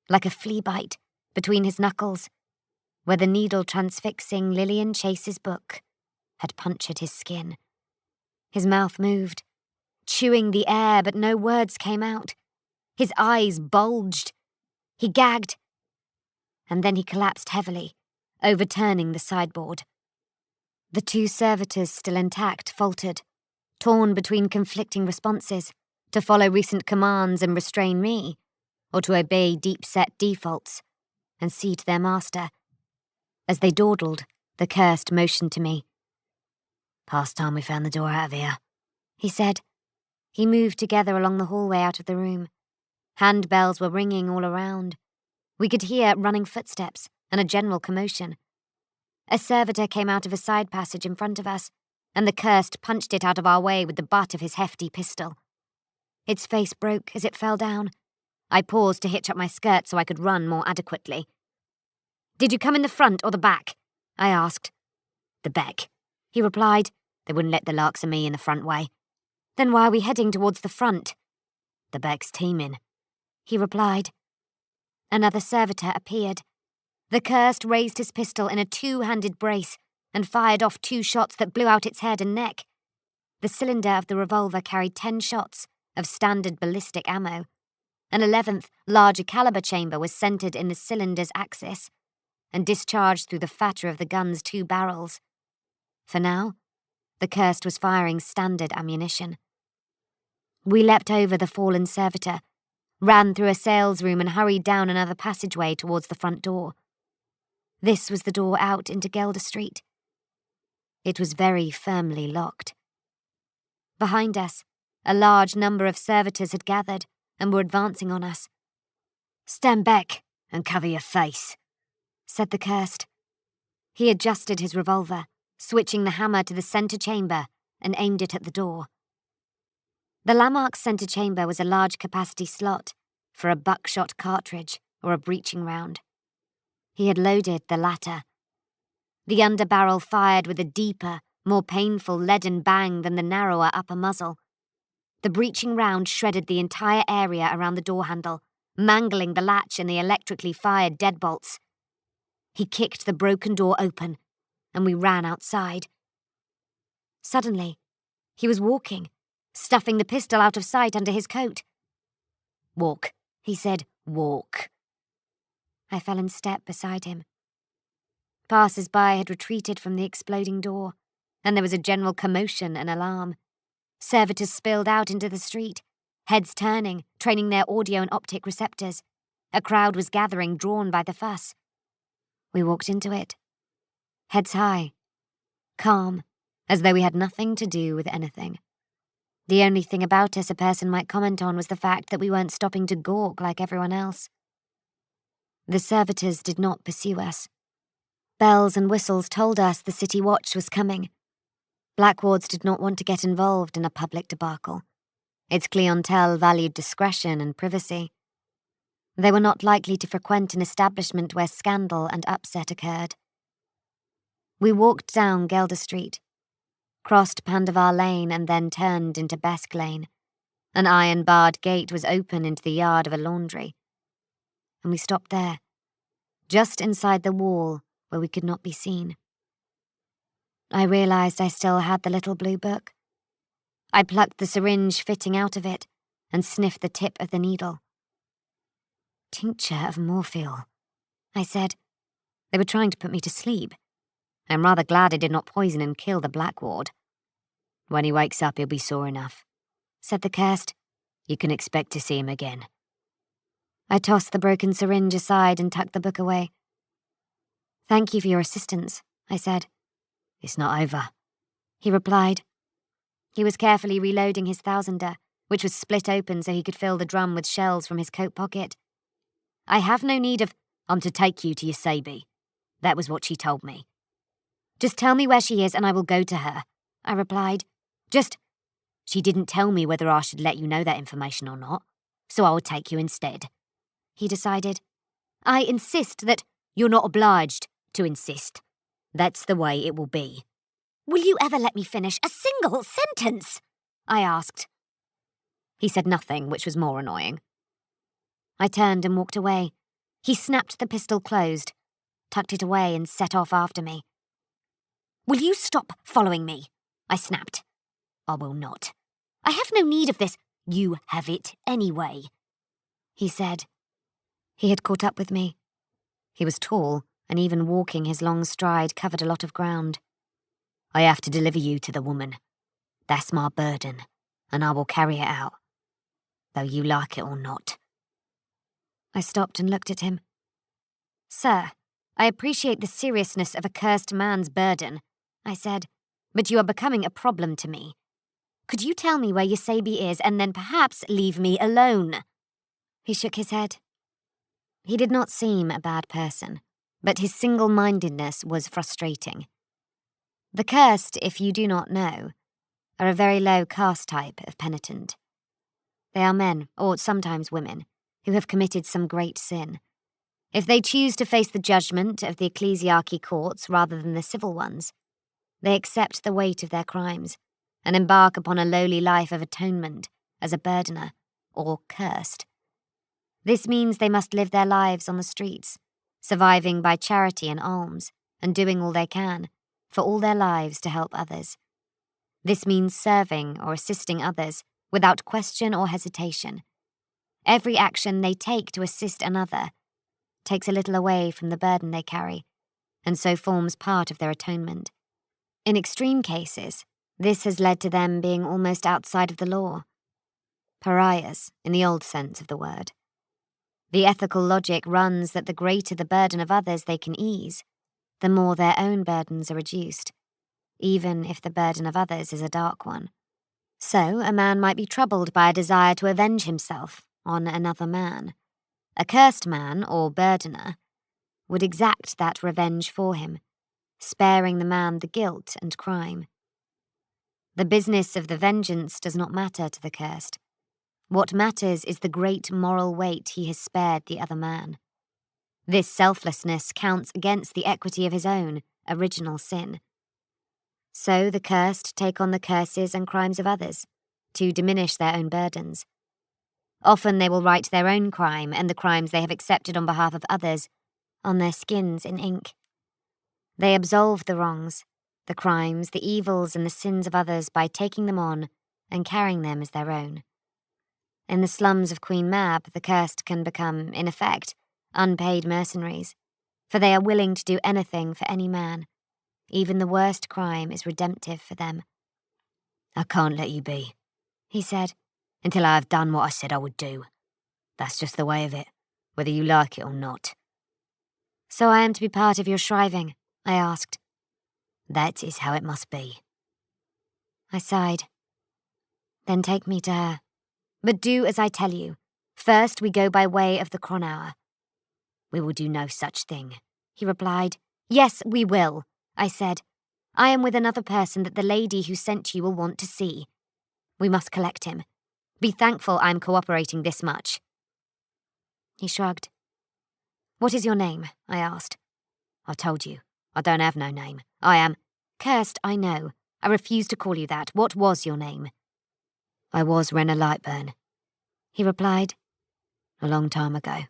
like a flea bite, between his knuckles, where the needle transfixing Lillian Chase's book had punctured his skin. His mouth moved, chewing the air, but no words came out. His eyes bulged. He gagged, and then he collapsed heavily, overturning the sideboard. The 2 servitors, still intact, faltered, torn between conflicting responses, to follow recent commands and restrain me, or to obey deep-set defaults and cede their master. As they dawdled, the cursed motioned to me. "Past time we found the door out of here," he said. He moved together along the hallway out of the room. Handbells were ringing all around. We could hear running footsteps and a general commotion. A servitor came out of a side passage in front of us, and the cursed punched it out of our way with the butt of his hefty pistol. Its face broke as it fell down. I paused to hitch up my skirt so I could run more adequately. "Did you come in the front or the back?" I asked. "The back," he replied. "They wouldn't let the larks of me in the front way." "Then why are we heading towards the front?" "The back's teeming," he replied. Another servitor appeared. The cursed raised his pistol in a 2-handed brace and fired off 2 shots that blew out its head and neck. The cylinder of the revolver carried 10 shots of standard ballistic ammo. An 11th, larger caliber chamber was centered in the cylinder's axis and discharged through the fatter of the gun's 2 barrels. For now, the cursed was firing standard ammunition. We leapt over the fallen servitor, ran through a sales room and hurried down another passageway towards the front door. This was the door out into Gelder Street. It was very firmly locked. Behind us, a large number of servitors had gathered and were advancing on us. "Stand back and cover your face," said the cursed. He adjusted his revolver, switching the hammer to the center chamber, and aimed it at the door. The Lamarck's center chamber was a large capacity slot for a buckshot cartridge or a breaching round. He had loaded the latter. The underbarrel fired with a deeper, more painful leaden bang than the narrower upper muzzle. The breaching round shredded the entire area around the door handle, mangling the latch and the electrically fired deadbolts. He kicked the broken door open, and we ran outside. Suddenly, he was walking, stuffing the pistol out of sight under his coat. "Walk," he said. "Walk." I fell in step beside him. Passers-by had retreated from the exploding door, and there was a general commotion and alarm. Servitors spilled out into the street, heads turning, training their audio and optic receptors. A crowd was gathering, drawn by the fuss. We walked into it, heads high, calm, as though we had nothing to do with anything. The only thing about us a person might comment on was the fact that we weren't stopping to gawk like everyone else. The servitors did not pursue us. Bells and whistles told us the city watch was coming. Blackwards did not want to get involved in a public debacle. Its clientele valued discretion and privacy. They were not likely to frequent an establishment where scandal and upset occurred. We walked down Gelder Street, crossed Pandavar Lane and then turned into Besk Lane. An iron-barred gate was open into the yard of a laundry. And we stopped there, just inside the wall where we could not be seen. I realized I still had the little blue book. I plucked the syringe fitting out of it and sniffed the tip of the needle. Tincture of morphine, I said. They were trying to put me to sleep. I'm rather glad I did not poison and kill the Blackward. When he wakes up, he'll be sore enough, said the cursed. You can expect to see him again. I tossed the broken syringe aside and tucked the book away. Thank you for your assistance, I said. It's not over, he replied. He was carefully reloading his thousander, which was split open so he could fill the drum with shells from his coat pocket. I have no need of... I'm to take you to your Sabi. That was what she told me. Just tell me where she is and I will go to her, I replied. She didn't tell me whether I should let you know that information or not, so I will take you instead, he decided. I insist that... You're not obliged to insist. That's the way it will be. Will you ever let me finish a single sentence? I asked. He said nothing, which was more annoying. I turned and walked away. He snapped the pistol closed, tucked it away and set off after me. Will you stop following me? I snapped. I will not. I have no need of this. You have it anyway, he said. He had caught up with me. He was tall, and even walking his long stride covered a lot of ground. I have to deliver you to the woman. That's my burden, and I will carry it out, though you like it or not. I stopped and looked at him. Sir, I appreciate the seriousness of a cursed man's burden, I said, but you are becoming a problem to me. Could you tell me where Yasabi is and then perhaps leave me alone? He shook his head. He did not seem a bad person, but his single-mindedness was frustrating. The cursed, if you do not know, are a very low caste type of penitent. They are men, or sometimes women, who have committed some great sin. If they choose to face the judgment of the ecclesiarchy courts rather than the civil ones, they accept the weight of their crimes and embark upon a lowly life of atonement as a burdener, or cursed. This means they must live their lives on the streets, surviving by charity and alms, and doing all they can, for all their lives to help others. This means serving or assisting others without question or hesitation. Every action they take to assist another takes a little away from the burden they carry, and so forms part of their atonement. In extreme cases, this has led to them being almost outside of the law. Pariahs, in the old sense of the word. The ethical logic runs that the greater the burden of others they can ease, the more their own burdens are reduced, even if the burden of others is a dark one. So, a man might be troubled by a desire to avenge himself on another man. A cursed man, or burdener, would exact that revenge for him, sparing the man the guilt and crime. The business of the vengeance does not matter to the cursed. What matters is the great moral weight he has spared the other man. This selflessness counts against the equity of his own original sin. So the cursed take on the curses and crimes of others, to diminish their own burdens. Often they will write their own crime and the crimes they have accepted on behalf of others on their skins in ink. They absolve the wrongs, the crimes, the evils and the sins of others by taking them on and carrying them as their own. In the slums of Queen Mab, the cursed can become, in effect, unpaid mercenaries, for they are willing to do anything for any man. Even the worst crime is redemptive for them. I can't let you be, he said, until I have done what I said I would do. That's just the way of it, whether you like it or not. So I am to be part of your shriving? I asked. That is how it must be. I sighed. Then take me to her. But do as I tell you. First we go by way of the Cronauer. We will do no such thing, he replied. Yes, we will, I said. I am with another person that the lady who sent you will want to see. We must collect him. Be thankful I'm cooperating this much. He shrugged. What is your name? I asked. I told you, I don't have no name. I am... Cursed, I know. I refuse to call you that. What was your name? I was Renner Lightburn, he replied. a long time ago.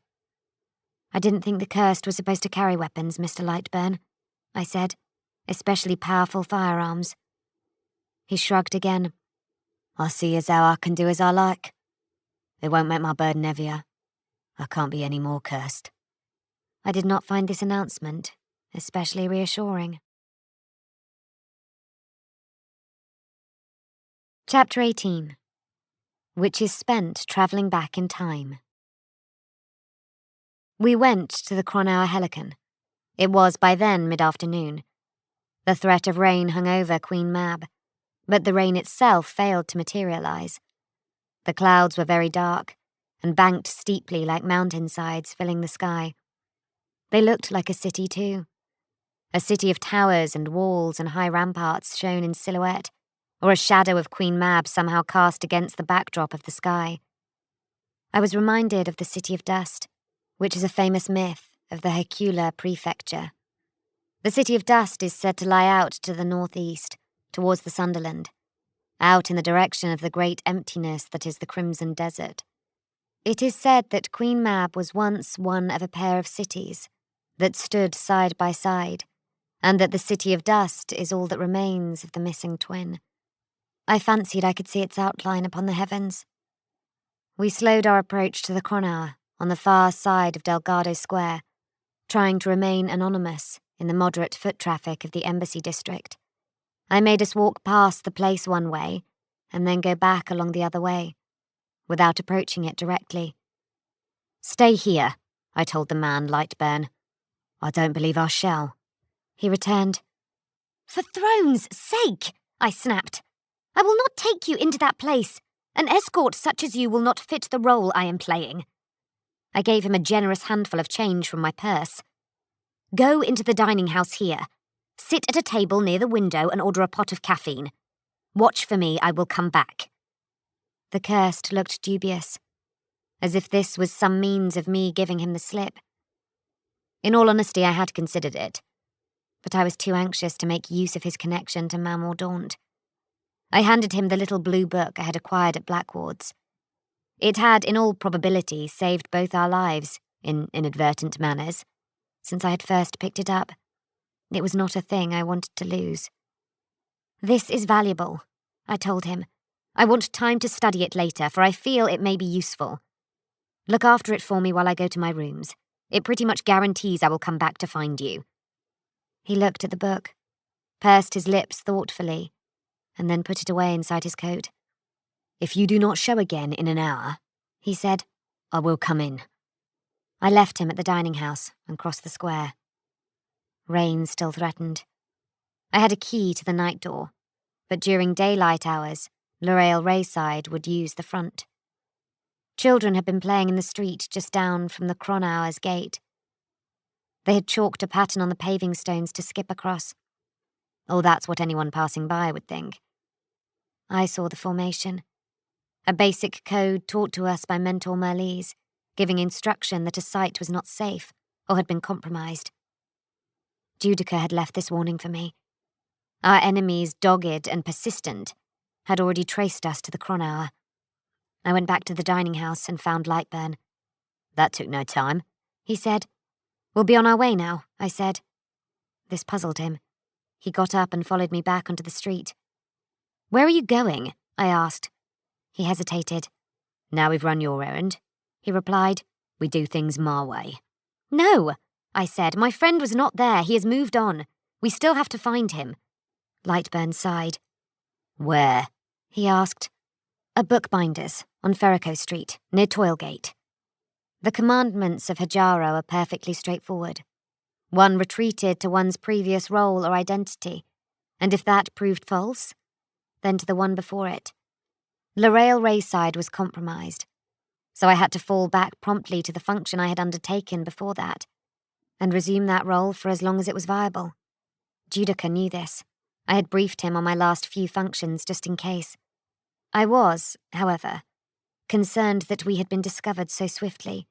I didn't think the cursed were supposed to carry weapons, Mr. Lightburn, I said, especially powerful firearms. He shrugged again. I see as how I can do as I like. It won't make my burden heavier. I can't be any more cursed. I did not find this announcement especially reassuring. Chapter 18, which is spent travelling back in time. We went to the Cronauer Helicon. It was by then mid-afternoon. The threat of rain hung over Queen Mab, but the rain itself failed to materialise. The clouds were very dark, and banked steeply like mountainsides filling the sky. They looked like a city too. A city of towers and walls and high ramparts shown in silhouette, or a shadow of Queen Mab somehow cast against the backdrop of the sky. I was reminded of the City of Dust, which is a famous myth of the Hercula prefecture. The City of Dust is said to lie out to the northeast, towards the Sunderland, out in the direction of the great emptiness that is the Crimson Desert. It is said that Queen Mab was once one of a pair of cities that stood side by side, and that the City of Dust is all that remains of the missing twin. I fancied I could see its outline upon the heavens. We slowed our approach to the Cronauer on the far side of Delgado Square, trying to remain anonymous in the moderate foot traffic of the Embassy District. I made us walk past the place one way and then go back along the other way, without approaching it directly. "Stay here," I told the man, Lightburn. "I don't believe I shall," he returned. "For throne's sake," I snapped. "I will not take you into that place. An escort such as you will not fit the role I am playing." I gave him a generous handful of change from my purse. "Go into the dining house here. Sit at a table near the window and order a pot of caffeine. Watch for me, I will come back." The cursed looked dubious, as if this was some means of me giving him the slip. In all honesty, I had considered it, but I was too anxious to make use of his connection to Mamordaunt. I handed him the little blue book I had acquired at Blackward's. It had, in all probability, saved both our lives, in inadvertent manners, since I had first picked it up. It was not a thing I wanted to lose. "This is valuable," I told him. "I want time to study it later, for I feel it may be useful. Look after it for me while I go to my rooms. It pretty much guarantees I will come back to find you." He looked at the book, pursed his lips thoughtfully, and then put it away inside his coat. "If you do not show again in an hour," he said, "I will come in." I left him at the dining house and crossed the square. Rain still threatened. I had a key to the night door, but during daylight hours, L'Oreal Rayside would use the front. Children had been playing in the street just down from the Cronauer's gate. They had chalked a pattern on the paving stones to skip across. Oh, that's what anyone passing by would think. I saw the formation. A basic code taught to us by Mentor Merlise, giving instruction that a site was not safe or had been compromised. Judica had left this warning for me. Our enemies, dogged and persistent, had already traced us to the Cronauer. I went back to the dining house and found Lightburn. "That took no time," he said. "We'll be on our way now," I said. This puzzled him. He got up and followed me back onto the street. "Where are you going?" I asked. He hesitated. "Now we've run your errand," he replied, "we do things my way." "No," I said. "My friend was not there. He has moved on. We still have to find him." Lightburn sighed. "Where?" he asked. "A bookbinder's on Ferrico Street, near Toilgate." The commandments of Hajaro are perfectly straightforward. One retreated to one's previous role or identity, and if that proved false, then to the one before it. L'Oreal Rayside was compromised, so I had to fall back promptly to the function I had undertaken before that, and resume that role for as long as it was viable. Judica knew this. I had briefed him on my last few functions just in case. I was, however, concerned that we had been discovered so swiftly.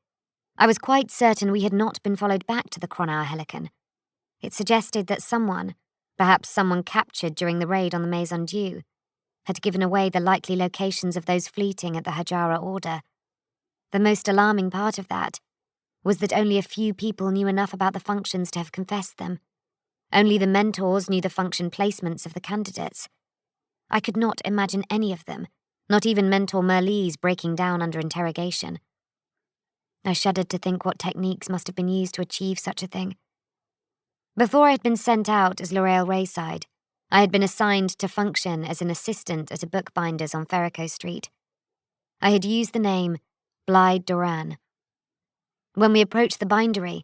I was quite certain we had not been followed back to the Cronauer Helicon. It suggested that someone, perhaps someone captured during the raid on the Maison Dieu, had given away the likely locations of those fleeting at the Hajara Order. The most alarming part of that was that only a few people knew enough about the functions to have confessed them. Only the mentors knew the function placements of the candidates. I could not imagine any of them, not even Mentor Merlise, breaking down under interrogation. I shuddered to think what techniques must have been used to achieve such a thing. Before I had been sent out as L'Oreal Rayside, I had been assigned to function as an assistant at a bookbinder's on Ferrico Street. I had used the name Blythe Duran. When we approached the bindery,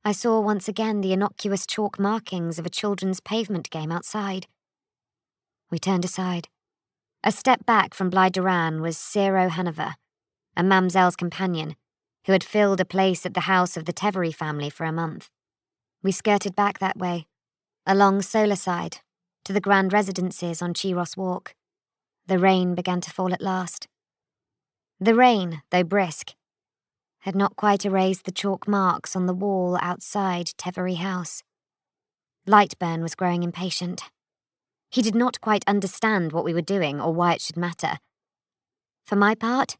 I saw once again the innocuous chalk markings of a children's pavement game outside. We turned aside. A step back from Blythe Duran was Ciro Hanover, a Mamselle's companion, who had filled a place at the house of the Tevery family for a month. We skirted back that way, along Solarside, to the grand residences on Chiros Walk. The rain began to fall at last. The rain, though brisk, had not quite erased the chalk marks on the wall outside Tevery House. Lightburn was growing impatient. He did not quite understand what we were doing or why it should matter. For my part,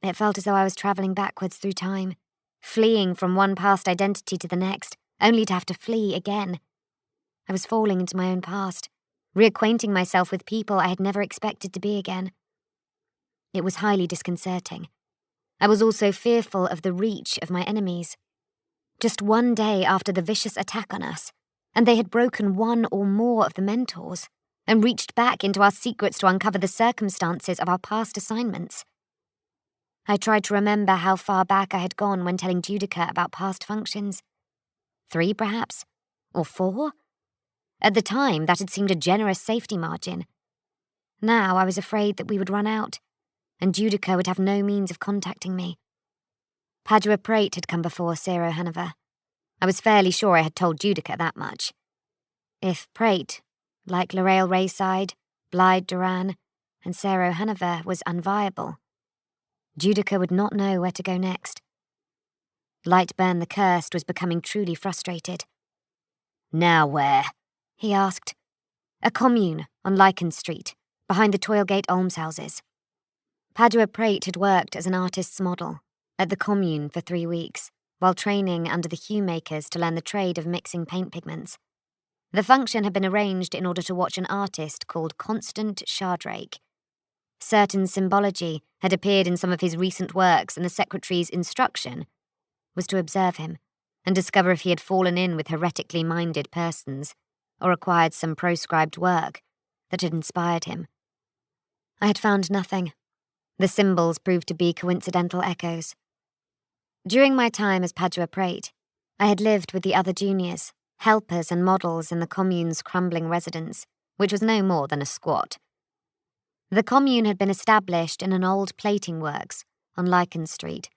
it felt as though I was travelling backwards through time, fleeing from one past identity to the next, only to have to flee again. I was falling into my own past, reacquainting myself with people I had never expected to be again. It was highly disconcerting. I was also fearful of the reach of my enemies. Just one day after the vicious attack on us, and they had broken one or more of the mentors, and reached back into our secrets to uncover the circumstances of our past assignments. I tried to remember how far back I had gone when telling Judica about past functions. 3, perhaps? Or 4? At the time, that had seemed a generous safety margin. Now I was afraid that we would run out, and Judica would have no means of contacting me. Padua Prate had come before Ciro Hanover. I was fairly sure I had told Judica that much. If Prate, like L'Oreal Rayside, Blythe Duran, and Ciro Hanover, was unviable, Judica would not know where to go next. Lightburn the Cursed was becoming truly frustrated. "Now where?" he asked. "A commune on Lycan Street, behind the Toilgate almshouses." Padua Prate had worked as an artist's model at the commune for 3 weeks, while training under the hue makers to learn the trade of mixing paint pigments. The function had been arranged in order to watch an artist called Constant Shardrake. Certain symbology had appeared in some of his recent works, and the secretary's instruction was to observe him and discover if he had fallen in with heretically minded persons or acquired some proscribed work that had inspired him. I had found nothing. The symbols proved to be coincidental echoes. During my time as Padua Prate, I had lived with the other juniors, helpers and models in the commune's crumbling residence, which was no more than a squat. The commune had been established in an old plating works on Lycan Street.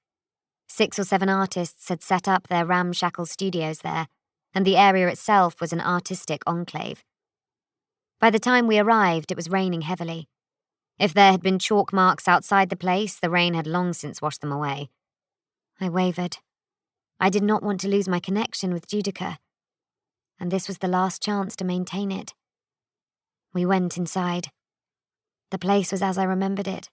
6 or 7 artists had set up their ramshackle studios there, and the area itself was an artistic enclave. By the time we arrived, it was raining heavily. If there had been chalk marks outside the place, the rain had long since washed them away. I wavered. I did not want to lose my connection with Judica, and this was the last chance to maintain it. We went inside. The place was as I remembered it.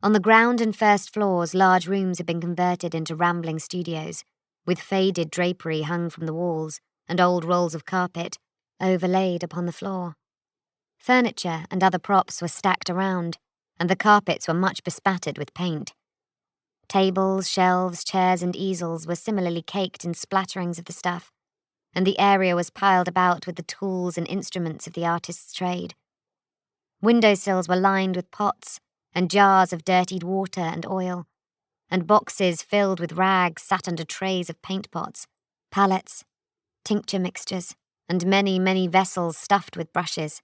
On the ground and first floors, large rooms had been converted into rambling studios, with faded drapery hung from the walls and old rolls of carpet overlaid upon the floor. Furniture and other props were stacked around, and the carpets were much bespattered with paint. Tables, shelves, chairs, and easels were similarly caked in splatterings of the stuff, and the area was piled about with the tools and instruments of the artist's trade. Windowsills were lined with pots and jars of dirtied water and oil, and boxes filled with rags sat under trays of paint pots, palettes, tincture mixtures, and many, many vessels stuffed with brushes.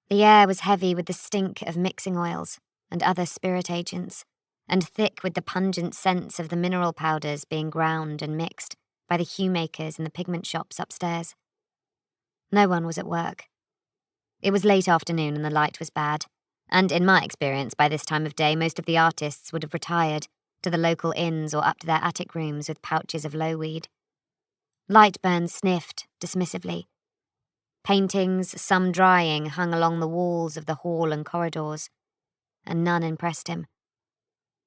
The air was heavy with the stink of mixing oils and other spirit agents, and thick with the pungent scents of the mineral powders being ground and mixed by the hue makers in the pigment shops upstairs. No one was at work. It was late afternoon and the light was bad, and in my experience, by this time of day, most of the artists would have retired to the local inns or up to their attic rooms with pouches of low weed. Lightburn sniffed dismissively. Paintings, some drying, hung along the walls of the hall and corridors, and none impressed him.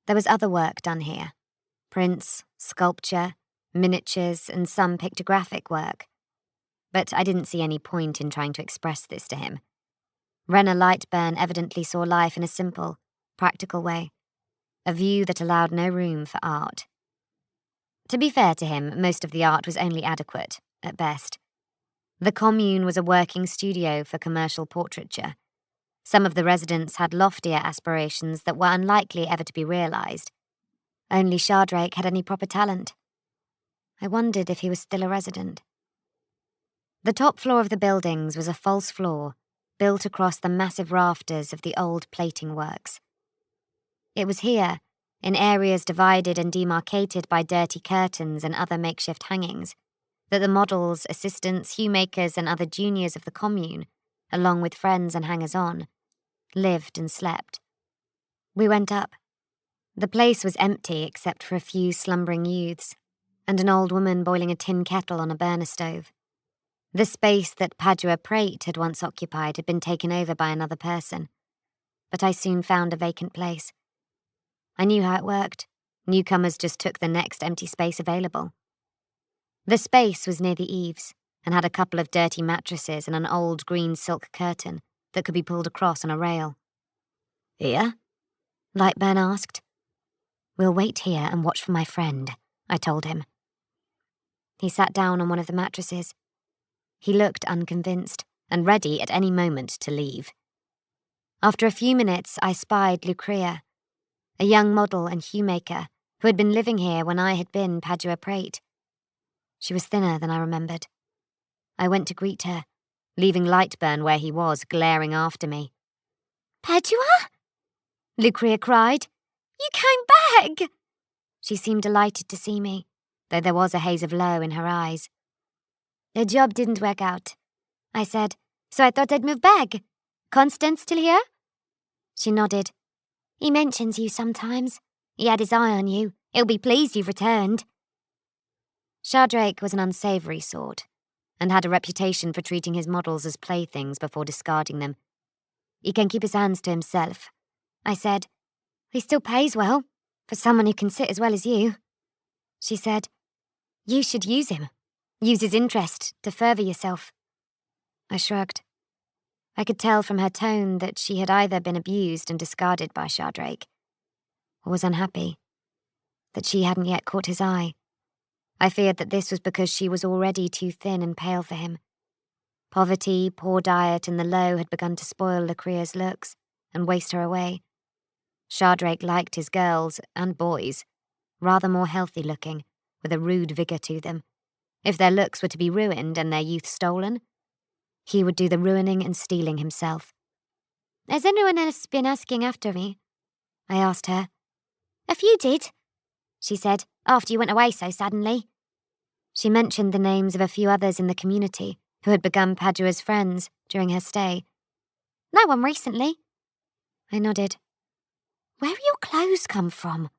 There was other work done here. Prints, sculpture, miniatures, and some pictographic work. But I didn't see any point in trying to express this to him. Renner Lightburn evidently saw life in a simple, practical way, a view that allowed no room for art. To be fair to him, most of the art was only adequate, at best. The commune was a working studio for commercial portraiture. Some of the residents had loftier aspirations that were unlikely ever to be realised. Only Shardrake had any proper talent. I wondered if he was still a resident. The top floor of the buildings was a false floor, built across the massive rafters of the old plating works. It was here, in areas divided and demarcated by dirty curtains and other makeshift hangings, that the models, assistants, hue makers, and other juniors of the commune, along with friends and hangers-on, lived and slept. We went up. The place was empty except for a few slumbering youths, and an old woman boiling a tin kettle on a burner stove. The space that Padua Prate had once occupied had been taken over by another person, but I soon found a vacant place. I knew how it worked. Newcomers just took the next empty space available. The space was near the eaves, and had a couple of dirty mattresses and an old green silk curtain that could be pulled across on a rail. Here? Lightburn asked. We'll wait here and watch for my friend, I told him. He sat down on one of the mattresses. He looked unconvinced, and ready at any moment to leave. After a few minutes, I spied Lucrea, a young model and hue maker who had been living here when I had been Padua Prate. She was thinner than I remembered. I went to greet her, leaving Lightburn where he was, glaring after me. Padua? Lucrea cried. You came back! She seemed delighted to see me, though there was a haze of low in her eyes. The job didn't work out, I said, so I thought I'd move back. Constance still here? She nodded. He mentions you sometimes. He had his eye on you. He'll be pleased you've returned. Shardrake was an unsavoury sort, and had a reputation for treating his models as playthings before discarding them. He can keep his hands to himself, I said. He still pays well, for someone who can sit as well as you. She said, You should use him. Use his interest to further yourself. I shrugged. I could tell from her tone that she had either been abused and discarded by Shardrake, or was unhappy, that she hadn't yet caught his eye. I feared that this was because she was already too thin and pale for him. Poverty, poor diet, and the low had begun to spoil Lucrea's looks and waste her away. Shardrake liked his girls, and boys, rather more healthy-looking, with a rude vigour to them. If their looks were to be ruined and their youth stolen, he would do the ruining and stealing himself. Has anyone else been asking after me? I asked her. A few did, she said, after you went away so suddenly. She mentioned the names of a few others in the community who had become Padua's friends during her stay. No one recently. I nodded. Where have your clothes come from?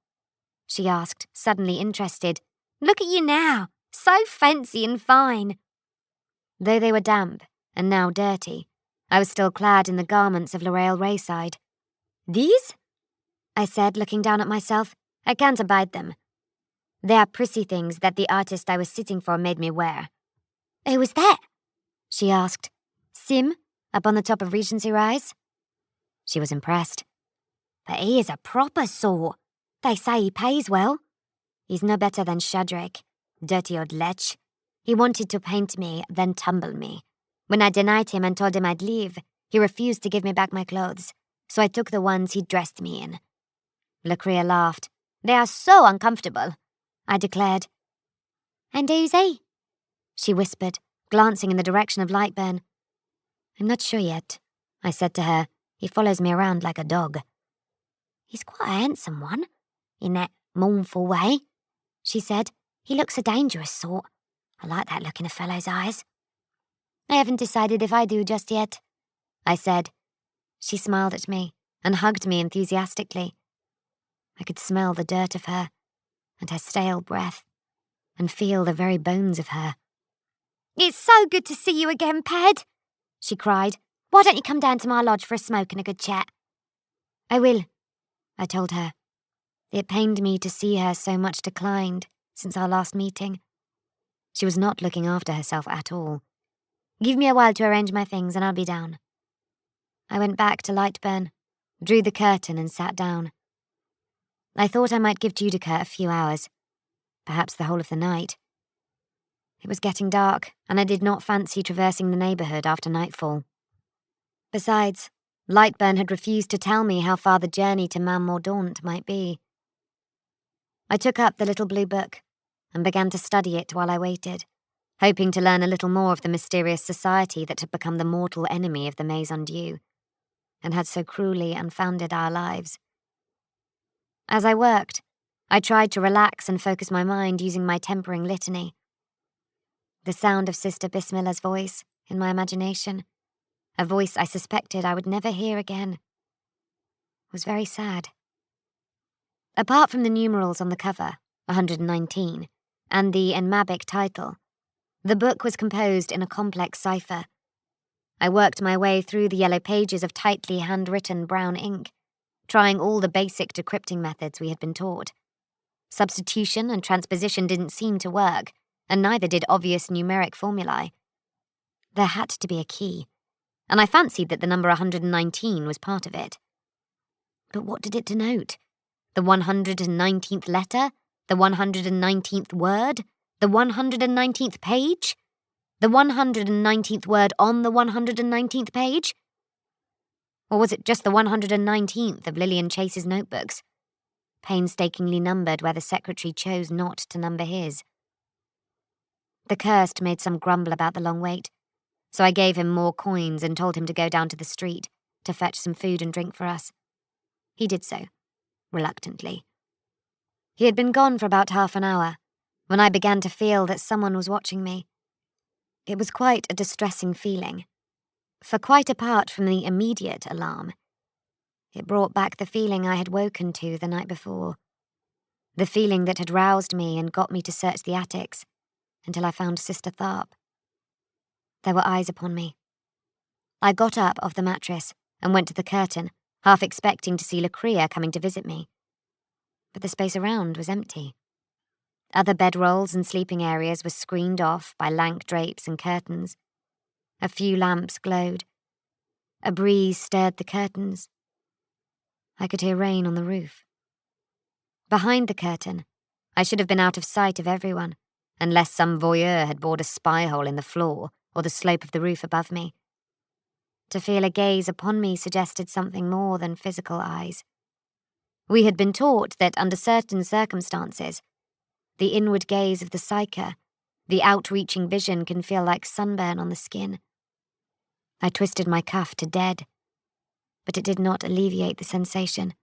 She asked, suddenly interested. Look at you now, so fancy and fine. Though they were damp and now dirty, I was still clad in the garments of L'Oreal Rayside. These? I said, looking down at myself. I can't abide them. They are prissy things that the artist I was sitting for made me wear. Who was that? She asked. Sim, up on the top of Regency Rise. She was impressed. But he is a proper sort. They say he pays well. He's no better than Shardrake. Dirty old lech. He wanted to paint me, then tumble me. When I denied him and told him I'd leave, he refused to give me back my clothes, so I took the ones he'd dressed me in. Lucrea laughed. They are so uncomfortable, I declared. And who's he? She whispered, glancing in the direction of Lightburn. I'm not sure yet, I said to her. He follows me around like a dog. He's quite a handsome one, in that mournful way, she said. He looks a dangerous sort. I like that look in a fellow's eyes. I haven't decided if I do just yet, I said. She smiled at me and hugged me enthusiastically. I could smell the dirt of her and her stale breath and feel the very bones of her. It's so good to see you again, Ped, she cried. Why don't you come down to my lodge for a smoke and a good chat? I will, I told her. It pained me to see her so much declined since our last meeting. She was not looking after herself at all. Give me a while to arrange my things and I'll be down. I went back to Lightburn, drew the curtain and sat down. I thought I might give Judica a few hours, perhaps the whole of the night. It was getting dark, and I did not fancy traversing the neighbourhood after nightfall. Besides, Lightburn had refused to tell me how far the journey to Mam Mordaunt might be. I took up the little blue book and began to study it while I waited, hoping to learn a little more of the mysterious society that had become the mortal enemy of the Maison Dieu, and had so cruelly unfounded our lives. As I worked, I tried to relax and focus my mind using my tempering litany. The sound of Sister Bismilla's voice in my imagination, a voice I suspected I would never hear again, was very sad. Apart from the numerals on the cover, 119, and the enmabic title, the book was composed in a complex cipher. I worked my way through the yellow pages of tightly handwritten brown ink, trying all the basic decrypting methods we had been taught. Substitution and transposition didn't seem to work, and neither did obvious numeric formulae. There had to be a key, and I fancied that the number 119 was part of it. But what did it denote? The 119th letter? The 119th word? The 119th page? The 119th word on the 119th page? Or was it just the 119th of Lillian Chase's notebooks, painstakingly numbered where the secretary chose not to number his? The cursed made some grumble about the long wait, so I gave him more coins and told him to go down to the street to fetch some food and drink for us. He did so, reluctantly. He had been gone for about half an hour when I began to feel that someone was watching me. It was quite a distressing feeling, for quite apart from the immediate alarm, it brought back the feeling I had woken to the night before, the feeling that had roused me and got me to search the attics until I found Sister Tharp. There were eyes upon me. I got up off the mattress and went to the curtain, half expecting to see Lucrea coming to visit me. But the space around was empty. Other bedrolls and sleeping areas were screened off by lank drapes and curtains. A few lamps glowed. A breeze stirred the curtains. I could hear rain on the roof. Behind the curtain, I should have been out of sight of everyone, unless some voyeur had bored a spy hole in the floor or the slope of the roof above me. To feel a gaze upon me suggested something more than physical eyes. We had been taught that under certain circumstances, the inward gaze of the psyker, the outreaching vision can feel like sunburn on the skin. I twisted my cuff to dead, but it did not alleviate the sensation.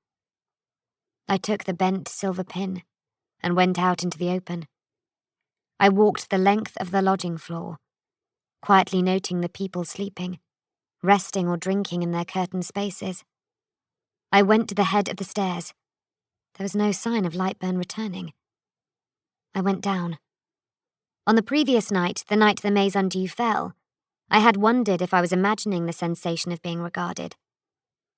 I took the bent silver pin and went out into the open. I walked the length of the lodging floor, quietly noting the people sleeping, resting or drinking in their curtained spaces. I went to the head of the stairs. There was no sign of Lightburn returning. I went down. On the previous night, the night the Maison Dieu fell, I had wondered if I was imagining the sensation of being regarded.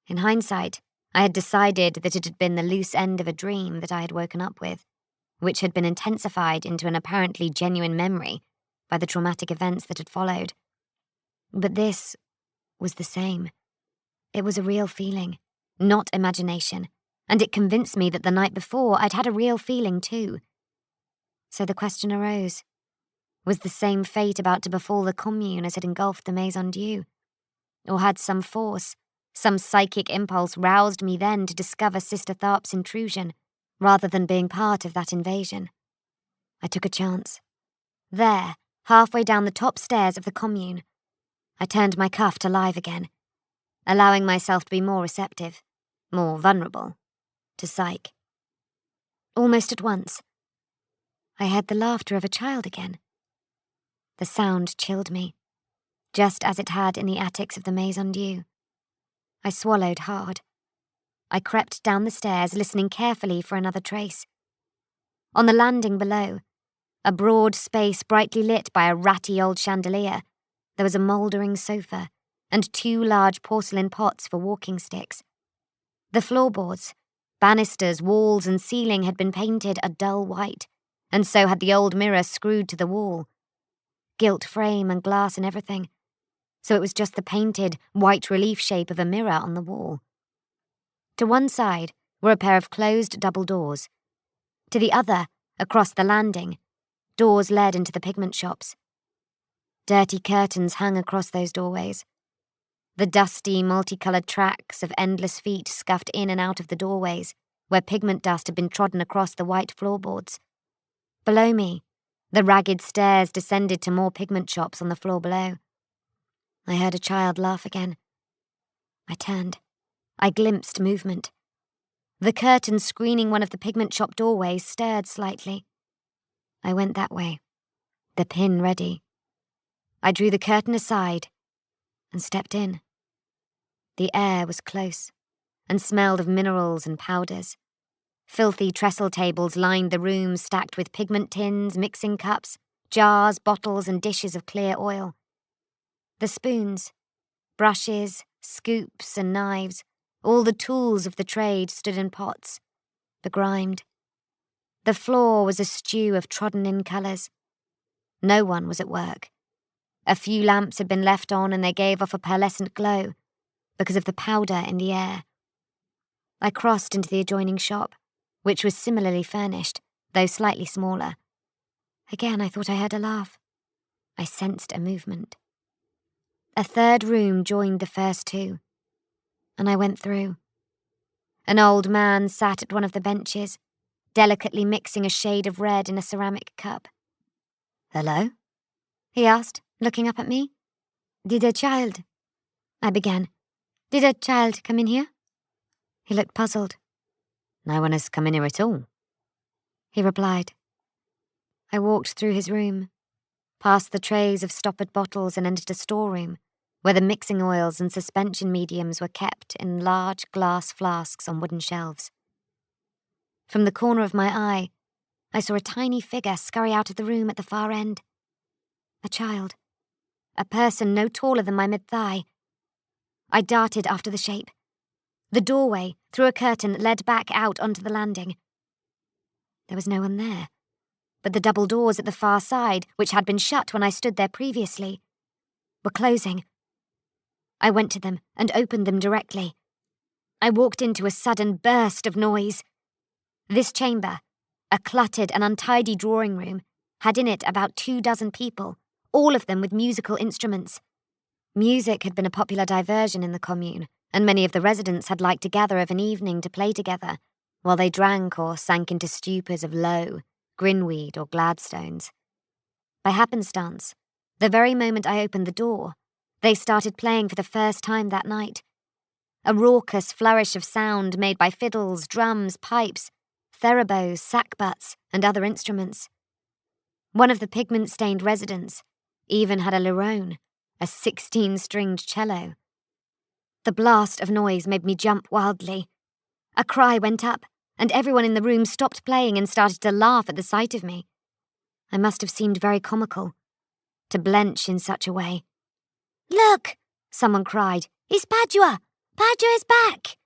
In hindsight, I had decided that it had been the loose end of a dream that I had woken up with, which had been intensified into an apparently genuine memory by the traumatic events that had followed. But this was the same. It was a real feeling, not imagination, and it convinced me that the night before I'd had a real feeling too. So the question arose, was the same fate about to befall the commune as had engulfed the Maison Dieu? Or had some force, some psychic impulse roused me then to discover Sister Tharp's intrusion, rather than being part of that invasion? I took a chance. There, halfway down the top stairs of the commune, I turned my cuff to live again, allowing myself to be more receptive, more vulnerable, to psych. Almost at once, I heard the laughter of a child again, The sound chilled me, just as it had in the attics of the Maison Dieu. I swallowed hard. I crept down the stairs, listening carefully for another trace. On the landing below, a broad space brightly lit by a ratty old chandelier, there was a mouldering sofa and 2 large porcelain pots for walking sticks. The floorboards, banisters, walls and ceiling had been painted a dull white, and so had the old mirror screwed to the wall. Gilt frame and glass and everything, so it was just the painted, white relief shape of a mirror on the wall. To one side were a pair of closed double doors. To the other, across the landing, doors led into the pigment shops. Dirty curtains hung across those doorways. The dusty, multicoloured tracks of endless feet scuffed in and out of the doorways, where pigment dust had been trodden across the white floorboards. Below me, the ragged stairs descended to more pigment shops on the floor below. I heard a child laugh again. I turned. I glimpsed movement. The curtain screening one of the pigment shop doorways stirred slightly. I went that way, the pin ready. I drew the curtain aside and stepped in. The air was close and smelled of minerals and powders. Filthy trestle tables lined the room, stacked with pigment tins, mixing cups, jars, bottles and dishes of clear oil. The spoons, brushes, scoops and knives, all the tools of the trade stood in pots, begrimed. The floor was a stew of trodden-in colours. No one was at work. A few lamps had been left on and they gave off a pearlescent glow because of the powder in the air. I crossed into the adjoining shop, which was similarly furnished, though slightly smaller. Again I thought I heard a laugh. I sensed a movement. A third room joined the first 2, and I went through. An old man sat at one of the benches, delicately mixing a shade of red in a ceramic cup. "Hello?" he asked, looking up at me. "Did a child—" I began. "Did a child come in here?" He looked puzzled. "No one has come in here at all," he replied. I walked through his room, past the trays of stoppered bottles and entered a storeroom, where the mixing oils and suspension mediums were kept in large glass flasks on wooden shelves. From the corner of my eye, I saw a tiny figure scurry out of the room at the far end. A child. A person no taller than my mid-thigh. I darted after the shape. The doorway, through a curtain, led back out onto the landing. There was no one there, but the double doors at the far side, which had been shut when I stood there previously, were closing. I went to them and opened them directly. I walked into a sudden burst of noise. This chamber, a cluttered and untidy drawing room, had in it about 24 people, all of them with musical instruments. Music had been a popular diversion in the commune, and many of the residents had liked to gather of an evening to play together, while they drank or sank into stupors of Low, Grinweed or Gladstones. By happenstance, the very moment I opened the door, they started playing for the first time that night. A raucous flourish of sound made by fiddles, drums, pipes, theroboes, sackbuts, and other instruments. One of the pigment-stained residents even had a lirone, a 16-stringed cello. The blast of noise made me jump wildly. A cry went up, and everyone in the room stopped playing and started to laugh at the sight of me. I must have seemed very comical, to blench in such a way. "Look!" someone cried. "It's Padua! Padua is back!"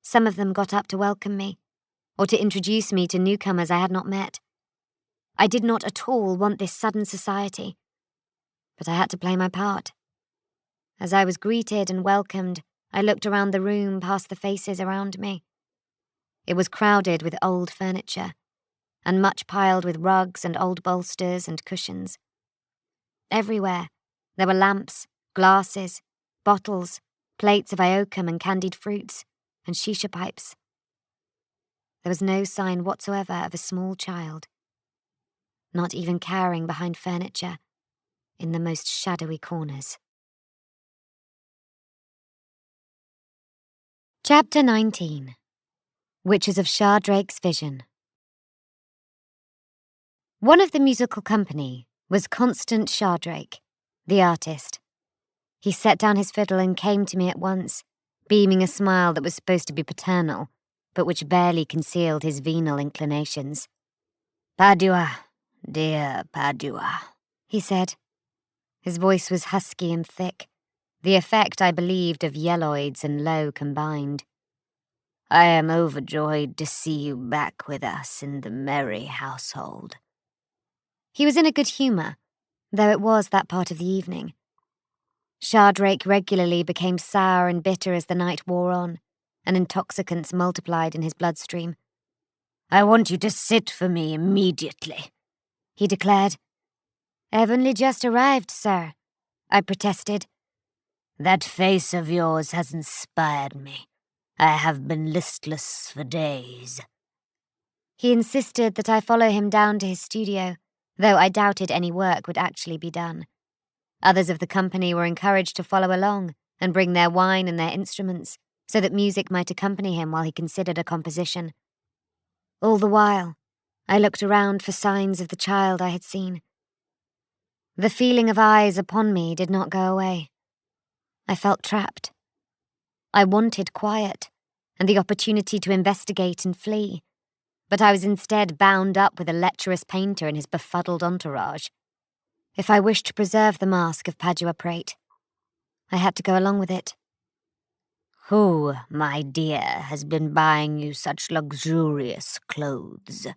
Some of them got up to welcome me, or to introduce me to newcomers I had not met. I did not at all want this sudden society, but I had to play my part. As I was greeted and welcomed, I looked around the room past the faces around me. It was crowded with old furniture, and much piled with rugs and old bolsters and cushions. Everywhere, there were lamps, glasses, bottles, plates of iokum and candied fruits, and shisha pipes. There was no sign whatsoever of a small child, not even cowering behind furniture in the most shadowy corners. Chapter 19. Witches of Shardrake's Vision. One of the musical company was Constant Shardrake, the artist. He set down his fiddle and came to me at once, beaming a smile that was supposed to be paternal, but which barely concealed his venal inclinations. "Padua, dear Padua," he said. His voice was husky and thick, the effect, I believed, of yelloids and low combined. "I am overjoyed to see you back with us in the merry household." He was in a good humour, though it was that part of the evening. Shardrake regularly became sour and bitter as the night wore on, and intoxicants multiplied in his bloodstream. "I want you to sit for me immediately," he declared. "I've only just arrived, sir," I protested. "That face of yours has inspired me. I have been listless for days." He insisted that I follow him down to his studio, though I doubted any work would actually be done. Others of the company were encouraged to follow along and bring their wine and their instruments, so that music might accompany him while he considered a composition. All the while, I looked around for signs of the child I had seen. The feeling of eyes upon me did not go away. I felt trapped. I wanted quiet and the opportunity to investigate and flee, but I was instead bound up with a lecherous painter and his befuddled entourage. If I wished to preserve the mask of Padua Prate, I had to go along with it. "Who, my dear, has been buying you such luxurious clothes?"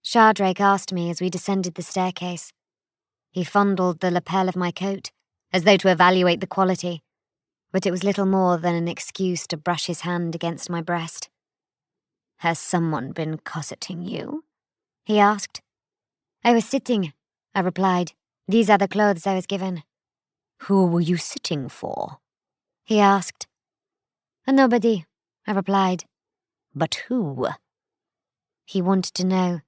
Shardrake asked me as we descended the staircase. He fondled the lapel of my coat, as though to evaluate the quality, but it was little more than an excuse to brush his hand against my breast. "Has someone been cosseting you?" he asked. "I was sitting," I replied. "These are the clothes I was given." "Who were you sitting for?" he asked. "Nobody," I replied. "But who?" He wanted to know.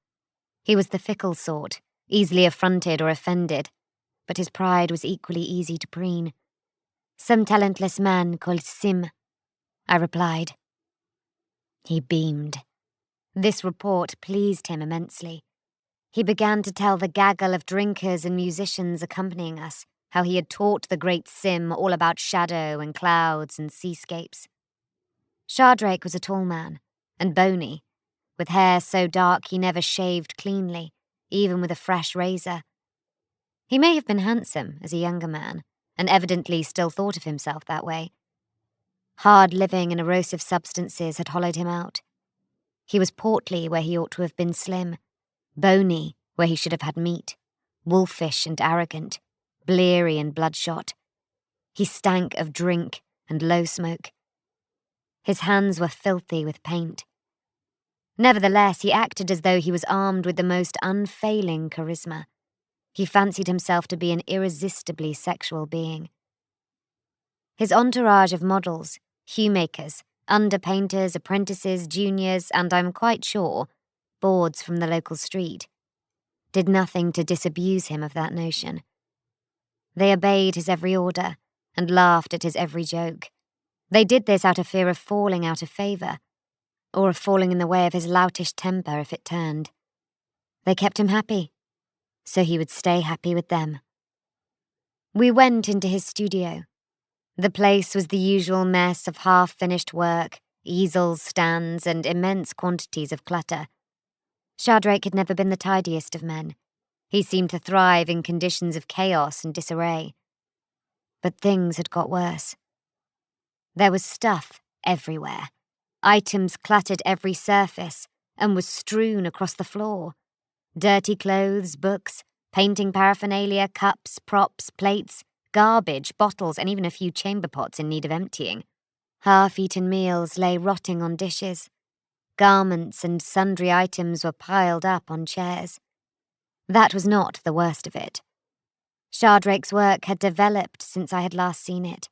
He was the fickle sort, easily affronted or offended, but his pride was equally easy to preen. "Some talentless man called Sim," I replied. He beamed. This report pleased him immensely. He began to tell the gaggle of drinkers and musicians accompanying us how he had taught the great Sim all about shadow and clouds and seascapes. Shardrake was a tall man, and bony, with hair so dark he never shaved cleanly, even with a fresh razor. He may have been handsome as a younger man, and evidently still thought of himself that way. Hard living and erosive substances had hollowed him out. He was portly where he ought to have been slim, bony where he should have had meat, wolfish and arrogant, bleary and bloodshot. He stank of drink and low smoke. His hands were filthy with paint. Nevertheless, he acted as though he was armed with the most unfailing charisma. He fancied himself to be an irresistibly sexual being. His entourage of models, hue-makers, underpainters, apprentices, juniors, and I'm quite sure, boards from the local street, did nothing to disabuse him of that notion. They obeyed his every order and laughed at his every joke. They did this out of fear of falling out of favour, or of falling in the way of his loutish temper if it turned. They kept him happy, so he would stay happy with them. We went into his studio. The place was the usual mess of half-finished work, easels, stands, and immense quantities of clutter. Shardrake had never been the tidiest of men. He seemed to thrive in conditions of chaos and disarray. But things had got worse. There was stuff everywhere. Items cluttered every surface and was strewn across the floor. Dirty clothes, books, painting paraphernalia, cups, props, plates, garbage, bottles, and even a few chamber pots in need of emptying. Half-eaten meals lay rotting on dishes. Garments and sundry items were piled up on chairs. That was not the worst of it. Shardrake's work had developed since I had last seen it.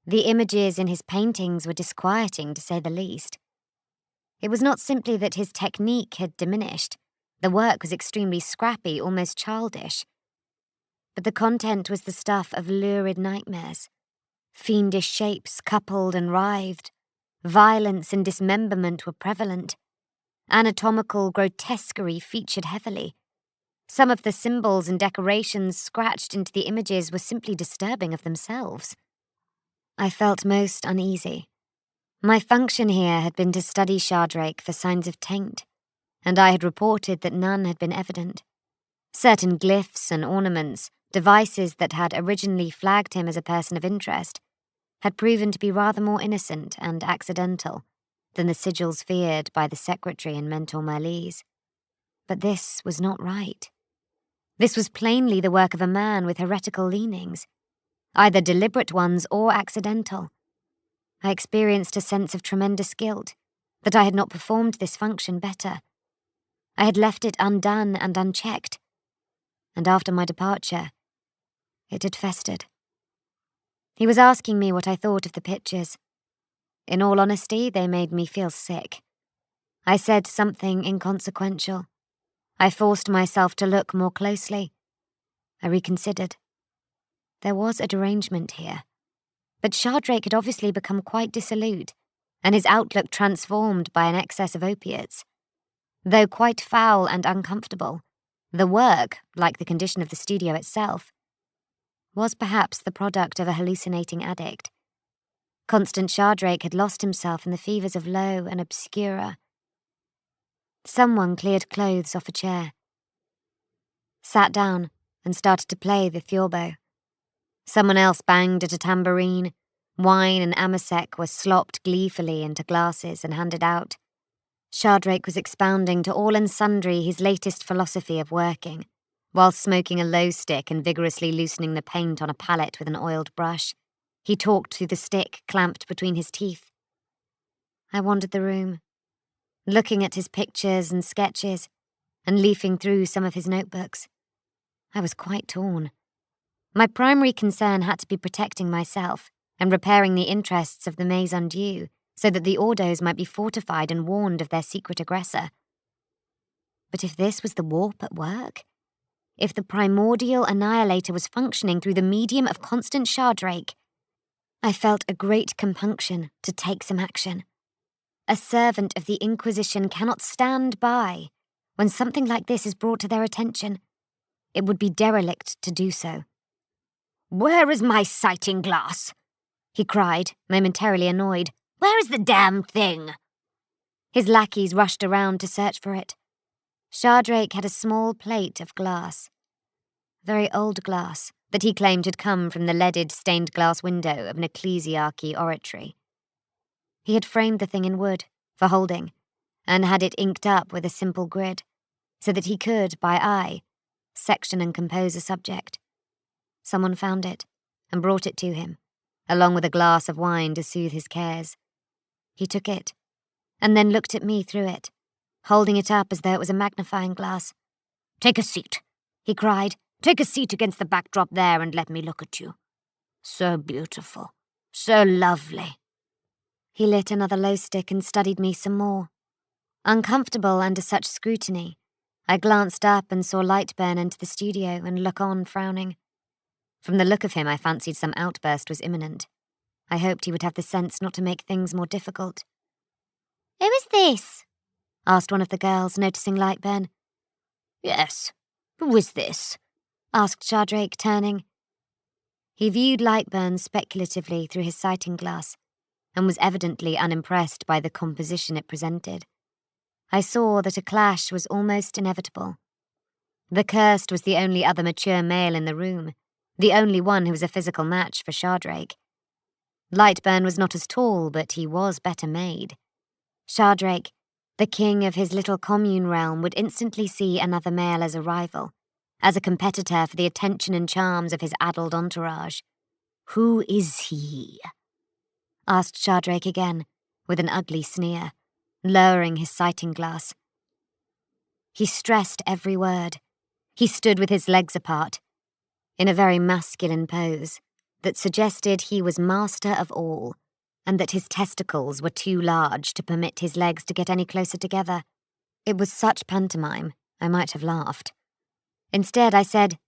The images in his paintings were disquieting, to say the least. It was not simply that his technique had diminished. The work was extremely scrappy, almost childish. But the content was the stuff of lurid nightmares. Fiendish shapes coupled and writhed. Violence and dismemberment were prevalent. Anatomical grotesquerie featured heavily. Some of the symbols and decorations scratched into the images were simply disturbing of themselves. I felt most uneasy. My function here had been to study Shardrake for signs of taint, and I had reported that none had been evident. Certain glyphs and ornaments, devices that had originally flagged him as a person of interest, had proven to be rather more innocent and accidental than the sigils feared by the secretary and mentor Merlise. But this was not right. This was plainly the work of a man with heretical leanings, either deliberate ones or accidental. I experienced a sense of tremendous guilt that I had not performed this function better. I had left it undone and unchecked, and after my departure, it had festered. He was asking me what I thought of the pictures. In all honesty, they made me feel sick. I said something inconsequential. I forced myself to look more closely. I reconsidered. There was a derangement here, but Shardrake had obviously become quite dissolute, and his outlook transformed by an excess of opiates. Though quite foul and uncomfortable, the work, like the condition of the studio itself, was perhaps the product of a hallucinating addict. Constant Shardrake had lost himself in the fevers of low and obscura. Someone cleared clothes off a chair, sat down, and started to play the theorbo. Someone else banged at a tambourine. Wine and amasec were slopped gleefully into glasses and handed out. Shardrake was expounding to all and sundry his latest philosophy of working, while smoking a low stick and vigorously loosening the paint on a palette with an oiled brush. He talked through the stick clamped between his teeth. I wandered the room, looking at his pictures and sketches, and leafing through some of his notebooks. I was quite torn. My primary concern had to be protecting myself and repairing the interests of the Maison Dieu so that the Ordos might be fortified and warned of their secret aggressor. But if this was the warp at work, if the primordial annihilator was functioning through the medium of constant Shardrake, I felt a great compunction to take some action. A servant of the Inquisition cannot stand by when something like this is brought to their attention. It would be derelict to do so. "Where is my sighting glass?" he cried, momentarily annoyed. "Where is the damn thing?" His lackeys rushed around to search for it. Shardrake had a small plate of glass. Very old glass that he claimed had come from the leaded stained glass window of an ecclesiarchy oratory. He had framed the thing in wood, for holding, and had it inked up with a simple grid, so that he could, by eye, section and compose a subject. Someone found it, and brought it to him, along with a glass of wine to soothe his cares. He took it, and then looked at me through it, holding it up as though it was a magnifying glass. "Take a seat," he cried. "Take a seat against the backdrop there and let me look at you. So beautiful, so lovely." He lit another low stick and studied me some more. Uncomfortable under such scrutiny, I glanced up and saw Lightburn enter the studio and look on, frowning. From the look of him, I fancied some outburst was imminent. I hoped he would have the sense not to make things more difficult. "Who is this?" asked one of the girls, noticing Lightburn. "Yes, who is this?" asked Shardrake, turning. He viewed Lightburn speculatively through his sighting glass, and was evidently unimpressed by the composition it presented. I saw that a clash was almost inevitable. The cursed was the only other mature male in the room, the only one who was a physical match for Shardrake. Lightburn was not as tall, but he was better made. Shardrake, the king of his little commune realm, would instantly see another male as a rival, as a competitor for the attention and charms of his addled entourage. "Who is he?" asked Shardrake again, with an ugly sneer, lowering his sighting glass. He stressed every word. He stood with his legs apart, in a very masculine pose that suggested he was master of all, and that his testicles were too large to permit his legs to get any closer together. It was such pantomime, I might have laughed. Instead, I said,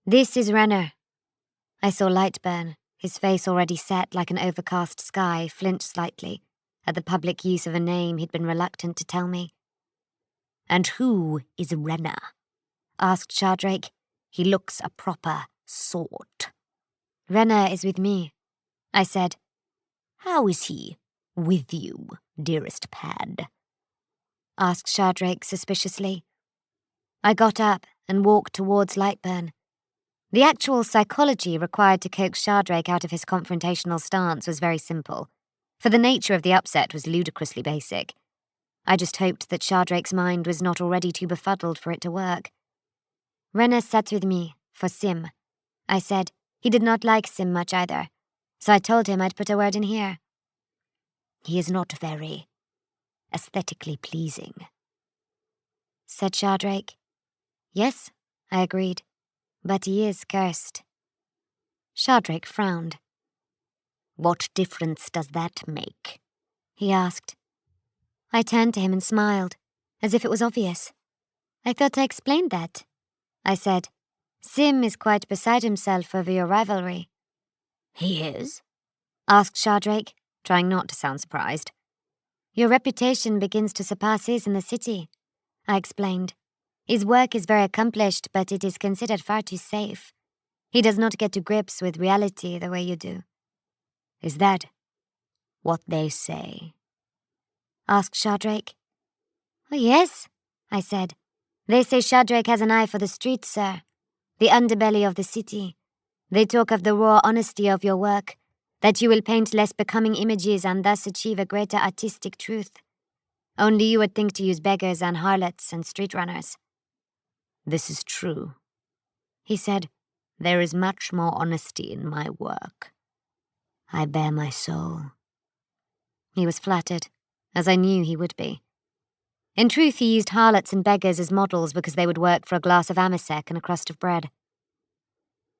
"This is Renner." I saw Lightburn, his face already set like an overcast sky, flinch slightly at the public use of a name he'd been reluctant to tell me. "And who is Renner?" asked Shardrake. He looks a proper sort. Renner is with me, I said. How is he with you, dearest Pad? Asked Shardrake suspiciously. I got up and walked towards Lightburn. The actual psychology required to coax Shardrake out of his confrontational stance was very simple, for the nature of the upset was ludicrously basic. I just hoped that Shardrake's mind was not already too befuddled for it to work. Renner sat with me for Sim, I said. He did not like Sim much either, so I told him I'd put a word in here. He is not very aesthetically pleasing, said Shardrake. Yes, I agreed, but he is cursed. Shardrake frowned. What difference does that make? He asked. I turned to him and smiled, as if it was obvious. I thought I explained that, I said. Sim is quite beside himself over your rivalry. He is? Asked Shardrake, trying not to sound surprised. Your reputation begins to surpass his in the city, I explained. His work is very accomplished, but it is considered far too safe. He does not get to grips with reality the way you do. Is that what they say? Asked Shardrake. Oh, yes, I said. They say Shardrake has an eye for the streets, sir. The underbelly of the city. They talk of the raw honesty of your work, that you will paint less becoming images and thus achieve a greater artistic truth. Only you would think to use beggars and harlots and street runners. This is true, he said. There is much more honesty in my work. I bare my soul. He was flattered, as I knew he would be. In truth, he used harlots and beggars as models because they would work for a glass of amasec and a crust of bread.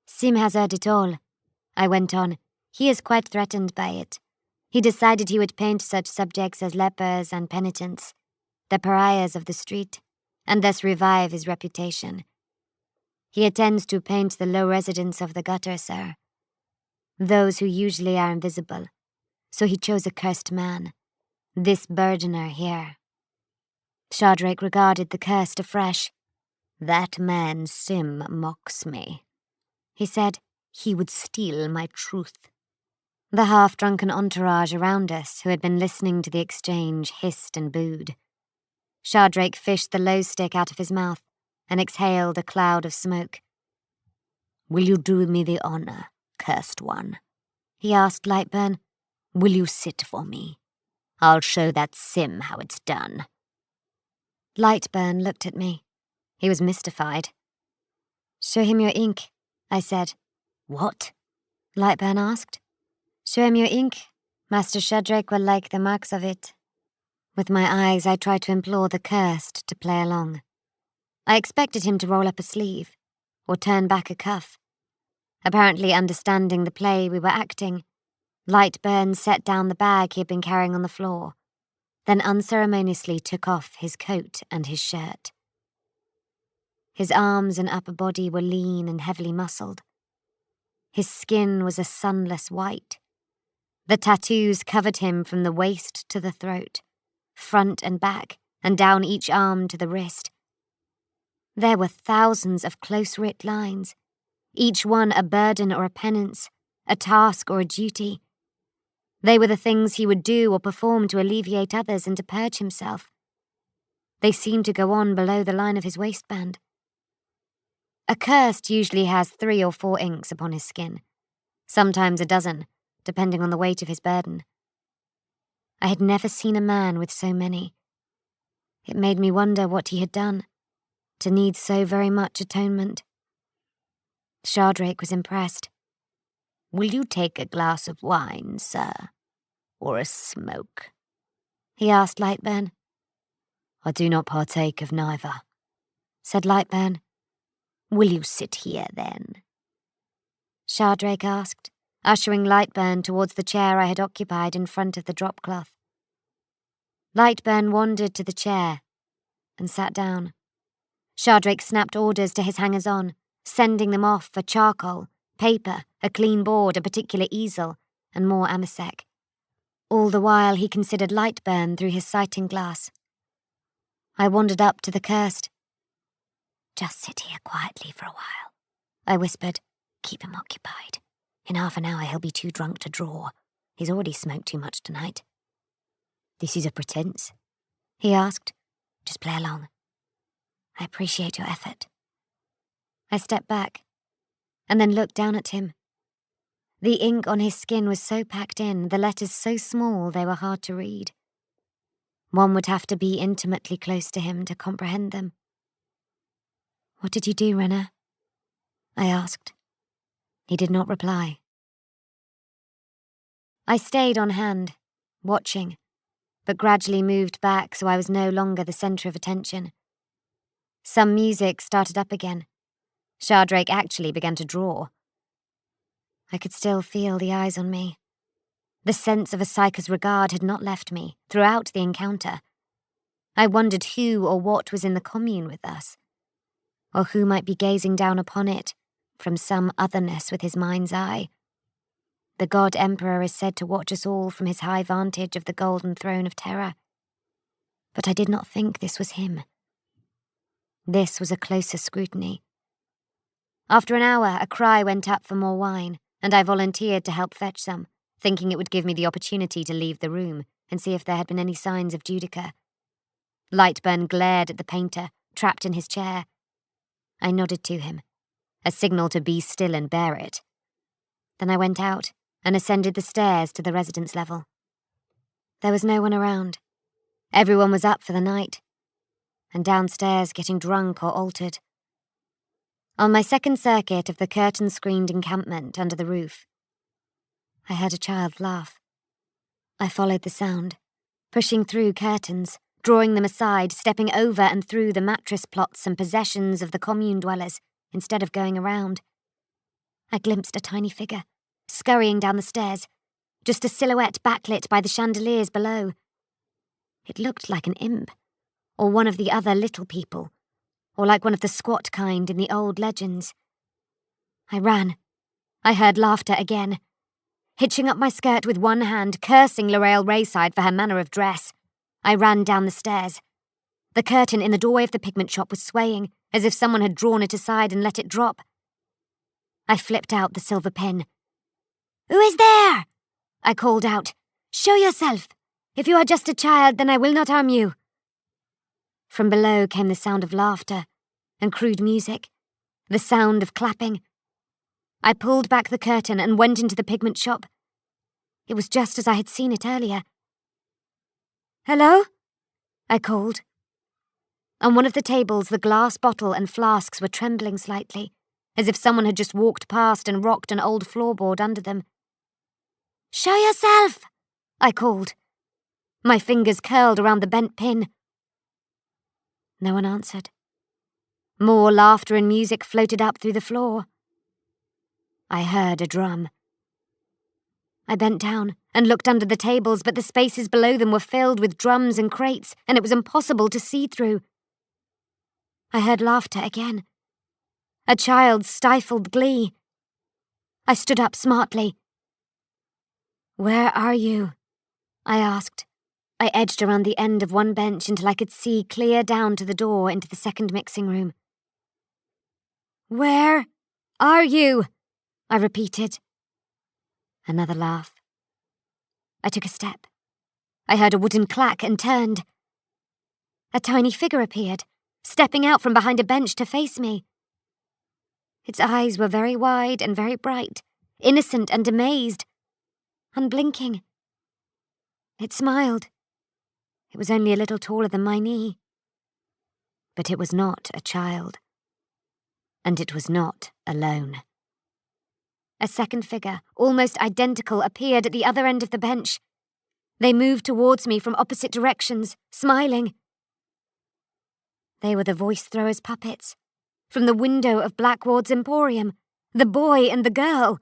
Sim has heard it all, I went on. He is quite threatened by it. He decided he would paint such subjects as lepers and penitents, the pariahs of the street, and thus revive his reputation. He intends to paint the low residents of the gutter, sir. Those who usually are invisible. So he chose a cursed man, this burdener here. Shardrake regarded the cursed afresh. That man Sim mocks me, he said. He would steal my truth. The half-drunken entourage around us, who had been listening to the exchange, hissed and booed. Shardrake fished the low stick out of his mouth and exhaled a cloud of smoke. Will you do me the honor, cursed one? He asked Lightburn. Will you sit for me? I'll show that Sim how it's done. Lightburn looked at me. He was mystified. Show him your ink, I said. What? Lightburn asked. Show him your ink. Master Shardrake will like the marks of it. With my eyes, I tried to implore the cursed to play along. I expected him to roll up a sleeve, or turn back a cuff. Apparently understanding the play we were acting, Lightburn set down the bag he had been carrying on the floor, then unceremoniously took off his coat and his shirt. His arms and upper body were lean and heavily muscled. His skin was a sunless white. The tattoos covered him from the waist to the throat, front and back, and down each arm to the wrist. There were thousands of close-writ lines, each one a burden or a penance, a task or a duty. They were the things he would do or perform to alleviate others and to purge himself. They seemed to go on below the line of his waistband. A cursed usually has 3 or 4 inks upon his skin, sometimes a dozen, depending on the weight of his burden. I had never seen a man with so many. It made me wonder what he had done, to need so very much atonement. Shardrake was impressed. Will you take a glass of wine, sir? Or a smoke? He asked Lightburn. I do not partake of neither, said Lightburn. Will you sit here, then? Shardrake asked, ushering Lightburn towards the chair I had occupied in front of the drop-cloth. Lightburn wandered to the chair and sat down. Shardrake snapped orders to his hangers-on, sending them off for charcoal, paper, a clean board, a particular easel, and more amasec. All the while he considered Lightburn through his sighting glass. I wandered up to the cursed. Just sit here quietly for a while, I whispered. Keep him occupied. In half an hour he'll be too drunk to draw. He's already smoked too much tonight. This is a pretense? He asked. Just play along. I appreciate your effort. I stepped back, and then looked down at him. The ink on his skin was so packed in, the letters so small they were hard to read. One would have to be intimately close to him to comprehend them. What did you do, Renner? I asked. He did not reply. I stayed on hand, watching, but gradually moved back so I was no longer the centre of attention. Some music started up again. Shardrake actually began to draw. I could still feel the eyes on me. The sense of a psyker's regard had not left me throughout the encounter. I wondered who or what was in the commune with us, or who might be gazing down upon it from some otherness with his mind's eye. The God Emperor is said to watch us all from his high vantage of the golden throne of terror. But I did not think this was him. This was a closer scrutiny. After an hour, a cry went up for more wine, and I volunteered to help fetch some, thinking it would give me the opportunity to leave the room and see if there had been any signs of Judica. Lightburn glared at the painter, trapped in his chair. I nodded to him, a signal to be still and bear it. Then I went out and ascended the stairs to the residence level. There was no one around. Everyone was up for the night, and downstairs getting drunk or altered. On my second circuit of the curtain-screened encampment under the roof, I heard a child laugh. I followed the sound, pushing through curtains, drawing them aside, stepping over and through the mattress plots and possessions of the commune dwellers, instead of going around. I glimpsed a tiny figure, scurrying down the stairs, just a silhouette backlit by the chandeliers below. It looked like an imp, or one of the other little people, or like one of the squat kind in the old legends. I ran. I heard laughter again. Hitching up my skirt with one hand, cursing Lorraine Rayside for her manner of dress, I ran down the stairs. The curtain in the doorway of the pigment shop was swaying, as if someone had drawn it aside and let it drop. I flipped out the silver pin. "Who is there?" I called out. "Show yourself. If you are just a child, then I will not harm you." From below came the sound of laughter and crude music, the sound of clapping. I pulled back the curtain and went into the pigment shop. It was just as I had seen it earlier. "Hello?" I called. On one of the tables, the glass bottle and flasks were trembling slightly, as if someone had just walked past and rocked an old floorboard under them. "Show yourself!" I called. My fingers curled around the bent pin. No one answered. More laughter and music floated up through the floor. I heard a drum. I bent down and looked under the tables, but the spaces below them were filled with drums and crates, and it was impossible to see through. I heard laughter again. A child's stifled glee. I stood up smartly. "Where are you?" I asked. I edged around the end of one bench until I could see clear down to the door into the second mixing room. "Where are you?" I repeated. Another laugh. I took a step. I heard a wooden clack and turned. A tiny figure appeared, stepping out from behind a bench to face me. Its eyes were very wide and very bright, innocent and amazed, unblinking. It smiled. It was only a little taller than my knee. But it was not a child. And it was not alone. A second figure, almost identical, appeared at the other end of the bench. They moved towards me from opposite directions, smiling. They were the voice throwers' puppets, from the window of Blackward's Emporium, the boy and the girl.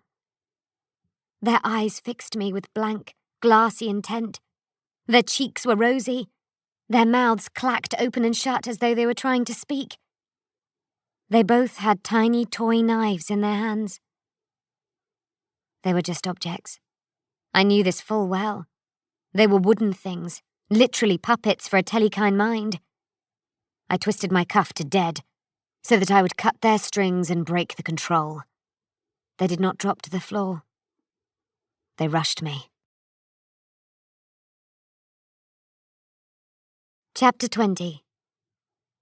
Their eyes fixed me with blank, glassy intent. Their cheeks were rosy. Their mouths clacked open and shut as though they were trying to speak. They both had tiny toy knives in their hands. They were just objects. I knew this full well. They were wooden things, literally puppets for a telekine mind. I twisted my cuff to dead. so that I would cut their strings and break the control. They did not drop to the floor. They rushed me. Chapter 20.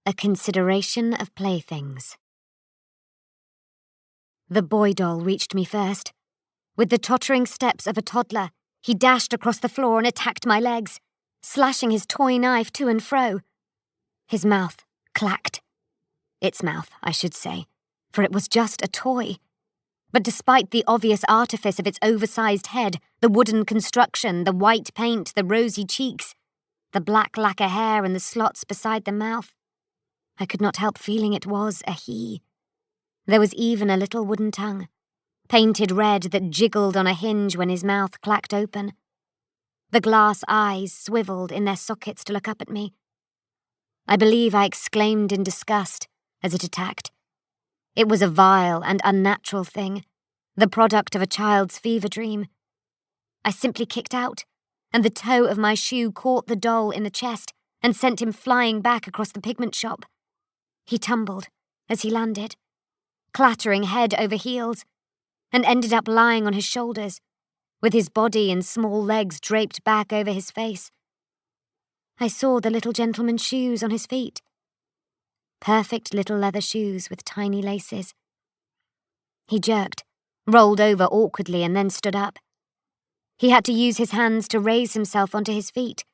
A Consideration of Playthings. The boy doll reached me first. With the tottering steps of a toddler, he dashed across the floor and attacked my legs, slashing his toy knife to and fro. His mouth clacked. Its mouth, I should say, for it was just a toy. But despite the obvious artifice of its oversized head, the wooden construction, the white paint, the rosy cheeks, the black lacquer hair and the slots beside the mouth, I could not help feeling it was a he. There was even a little wooden tongue, painted red, that jiggled on a hinge when his mouth clacked open. The glass eyes swiveled in their sockets to look up at me. I believe I exclaimed in disgust as it attacked. It was a vile and unnatural thing, the product of a child's fever dream. I simply kicked out, and the toe of my shoe caught the doll in the chest and sent him flying back across the pigment shop. He tumbled as he landed, clattering head over heels, and ended up lying on his shoulders, with his body and small legs draped back over his face. I saw the little gentleman's shoes on his feet. Perfect little leather shoes with tiny laces. He jerked, rolled over awkwardly, and then stood up. He had to use his hands to raise himself onto his feet.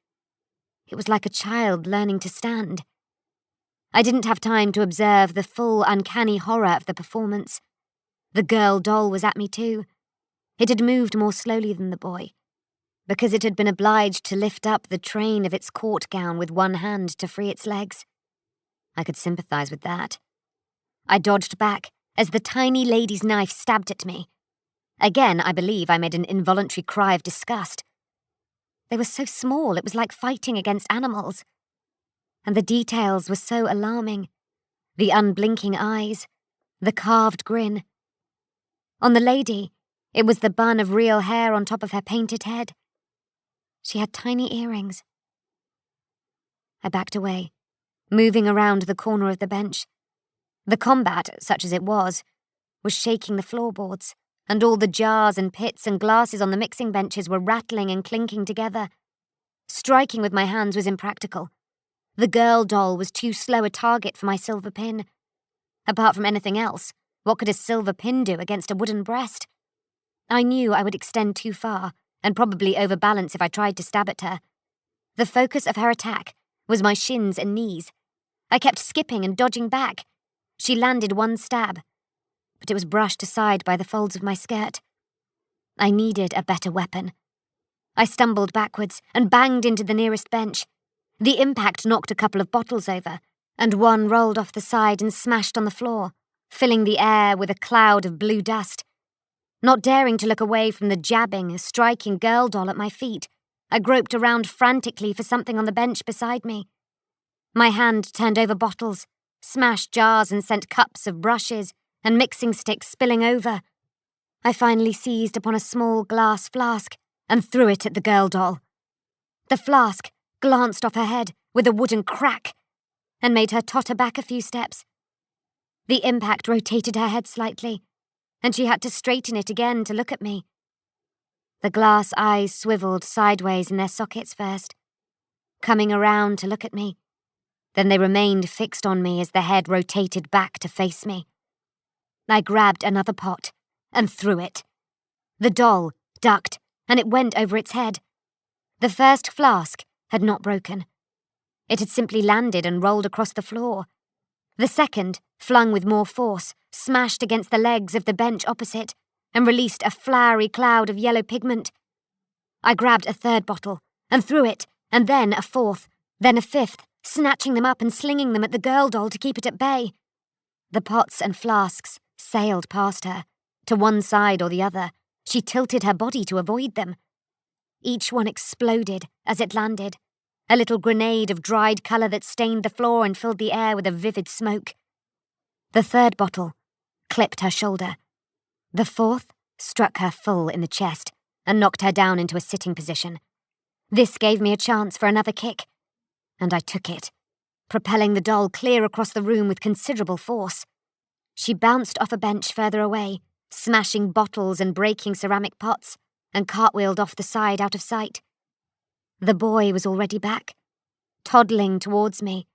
It was like a child learning to stand. I didn't have time to observe the full, uncanny horror of the performance. The girl doll was at me too. It had moved more slowly than the boy, because it had been obliged to lift up the train of its court gown with one hand to free its legs. I could sympathize with that. I dodged back as the tiny lady's knife stabbed at me. Again, I believe I made an involuntary cry of disgust. They were so small, it was like fighting against animals. And the details were so alarming. The unblinking eyes, the carved grin. On the lady, it was the bun of real hair on top of her painted head. She had tiny earrings. I backed away, moving around the corner of the bench. The combat, such as it was shaking the floorboards, and all the jars and pits and glasses on the mixing benches were rattling and clinking together. Striking with my hands was impractical. The girl doll was too slow a target for my silver pin. Apart from anything else, what could a silver pin do against a wooden breast? I knew I would extend too far, and probably overbalance if I tried to stab at her. The focus of her attack was my shins and knees. I kept skipping and dodging back. She landed one stab, but it was brushed aside by the folds of my skirt. I needed a better weapon. I stumbled backwards and banged into the nearest bench. The impact knocked a couple of bottles over, and one rolled off the side and smashed on the floor, filling the air with a cloud of blue dust. Not daring to look away from the jabbing, striking girl doll at my feet, I groped around frantically for something on the bench beside me. My hand turned over bottles, smashed jars and sent cups of brushes and mixing sticks spilling over. I finally seized upon a small glass flask and threw it at the girl doll. The flask glanced off her head with a wooden crack and made her totter back a few steps. The impact rotated her head slightly, and she had to straighten it again to look at me. The glass eyes swiveled sideways in their sockets first, coming around to look at me. Then they remained fixed on me as the head rotated back to face me. I grabbed another pot and threw it. The doll ducked, and it went over its head. The first flask had not broken. It had simply landed and rolled across the floor. The second, flung with more force, smashed against the legs of the bench opposite and released a flowery cloud of yellow pigment. I grabbed a third bottle and threw it, and then a fourth, then a fifth, snatching them up and slinging them at the girl doll to keep it at bay. The pots and flasks sailed past her, to one side or the other. She tilted her body to avoid them. Each one exploded as it landed, a little grenade of dried colour that stained the floor and filled the air with a vivid smoke. The third bottle clipped her shoulder. The fourth struck her full in the chest and knocked her down into a sitting position. This gave me a chance for another kick, and I took it, propelling the doll clear across the room with considerable force. She bounced off a bench further away, smashing bottles and breaking ceramic pots, and cartwheeled off the side out of sight. The boy was already back, toddling towards me.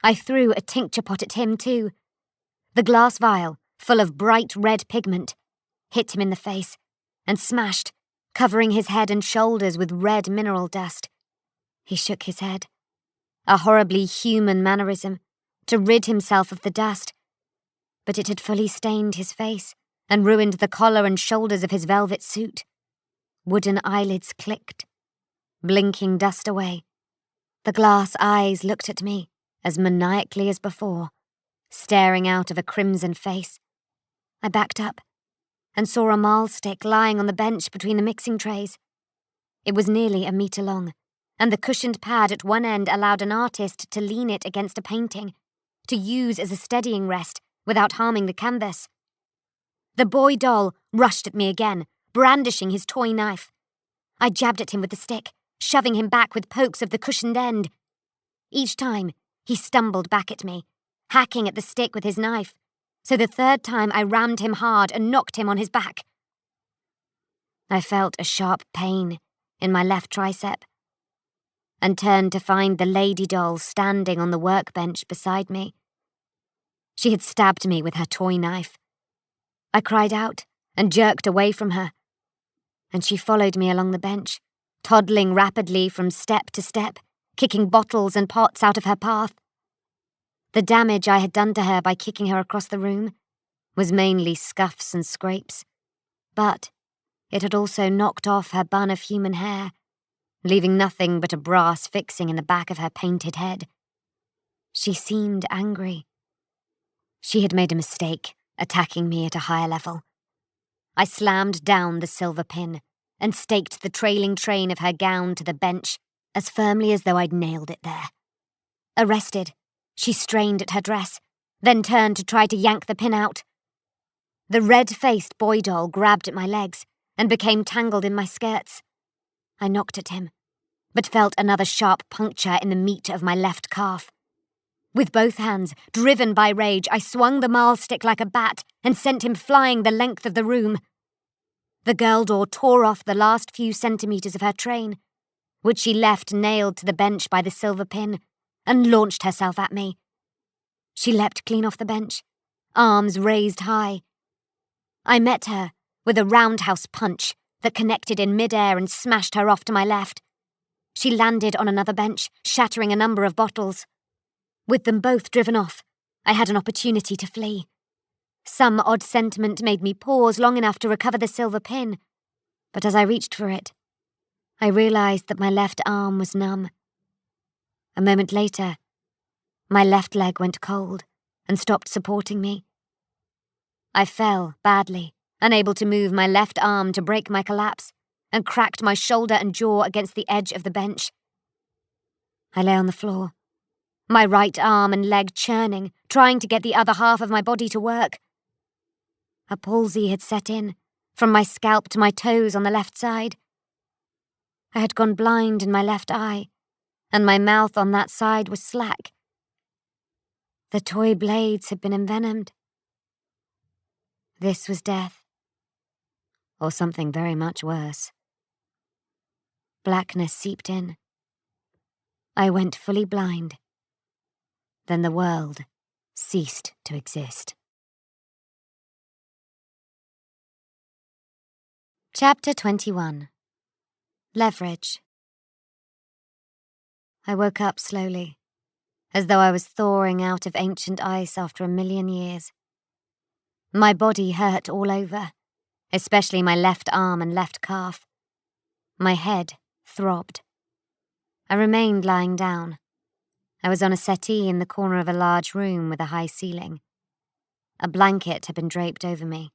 I threw a tincture pot at him too. The glass vial, full of bright red pigment, hit him in the face and smashed, covering his head and shoulders with red mineral dust. He shook his head, a horribly human mannerism, to rid himself of the dust, but it had fully stained his face and ruined the collar and shoulders of his velvet suit. Wooden eyelids clicked, blinking dust away. The glass eyes looked at me as maniacally as before, staring out of a crimson face. I backed up and saw a mahl stick lying on the bench between the mixing trays. It was nearly a metre long, and the cushioned pad at one end allowed an artist to lean it against a painting, to use as a steadying rest without harming the canvas. The boy doll rushed at me again, brandishing his toy knife. I jabbed at him with the stick, shoving him back with pokes of the cushioned end. Each time, he stumbled back at me, hacking at the stick with his knife, so the third time I rammed him hard and knocked him on his back. I felt a sharp pain in my left tricep and turned to find the lady doll standing on the workbench beside me. She had stabbed me with her toy knife. I cried out and jerked away from her, and she followed me along the bench, toddling rapidly from step to step, kicking bottles and pots out of her path. The damage I had done to her by kicking her across the room was mainly scuffs and scrapes, but it had also knocked off her bun of human hair, leaving nothing but a brass fixing in the back of her painted head. She seemed angry. She had made a mistake, attacking me at a higher level. I slammed down the silver pin and staked the trailing train of her gown to the bench as firmly as though I'd nailed it there. Arrested, she strained at her dress, then turned to try to yank the pin out. The red-faced boy doll grabbed at my legs and became tangled in my skirts. I knocked at him, but felt another sharp puncture in the meat of my left calf. With both hands, driven by rage, I swung the mahl stick like a bat and sent him flying the length of the room. The girl doll tore off the last few centimetres of her train, which she left nailed to the bench by the silver pin, and launched herself at me. She leapt clean off the bench, arms raised high. I met her with a roundhouse punch that connected in mid-air and smashed her off to my left. She landed on another bench, shattering a number of bottles. With them both driven off, I had an opportunity to flee. Some odd sentiment made me pause long enough to recover the silver pin, but as I reached for it, I realised that my left arm was numb. A moment later, my left leg went cold and stopped supporting me. I fell badly, unable to move my left arm to break my collapse, and cracked my shoulder and jaw against the edge of the bench. I lay on the floor, my right arm and leg churning, trying to get the other half of my body to work. A palsy had set in, from my scalp to my toes on the left side. I had gone blind in my left eye, and my mouth on that side was slack. The toy blades had been envenomed. This was death, or something very much worse. Blackness seeped in. I went fully blind. Then the world ceased to exist. Chapter 21. Leverage. I woke up slowly, as though I was thawing out of ancient ice after 1,000,000 years. My body hurt all over, especially my left arm and left calf. My head throbbed. I remained lying down. I was on a settee in the corner of a large room with a high ceiling. A blanket had been draped over me.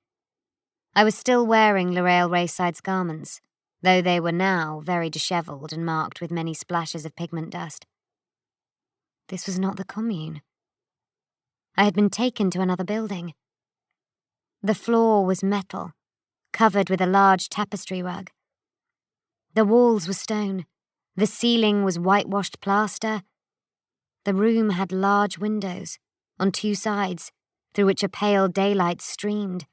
I was still wearing L'Oreal Rayside's garments, though they were now very dishevelled and marked with many splashes of pigment dust. This was not the commune. I had been taken to another building. The floor was metal, covered with a large tapestry rug. The walls were stone. The ceiling was whitewashed plaster, The room had large windows, on 2 sides, through which a pale daylight streamed,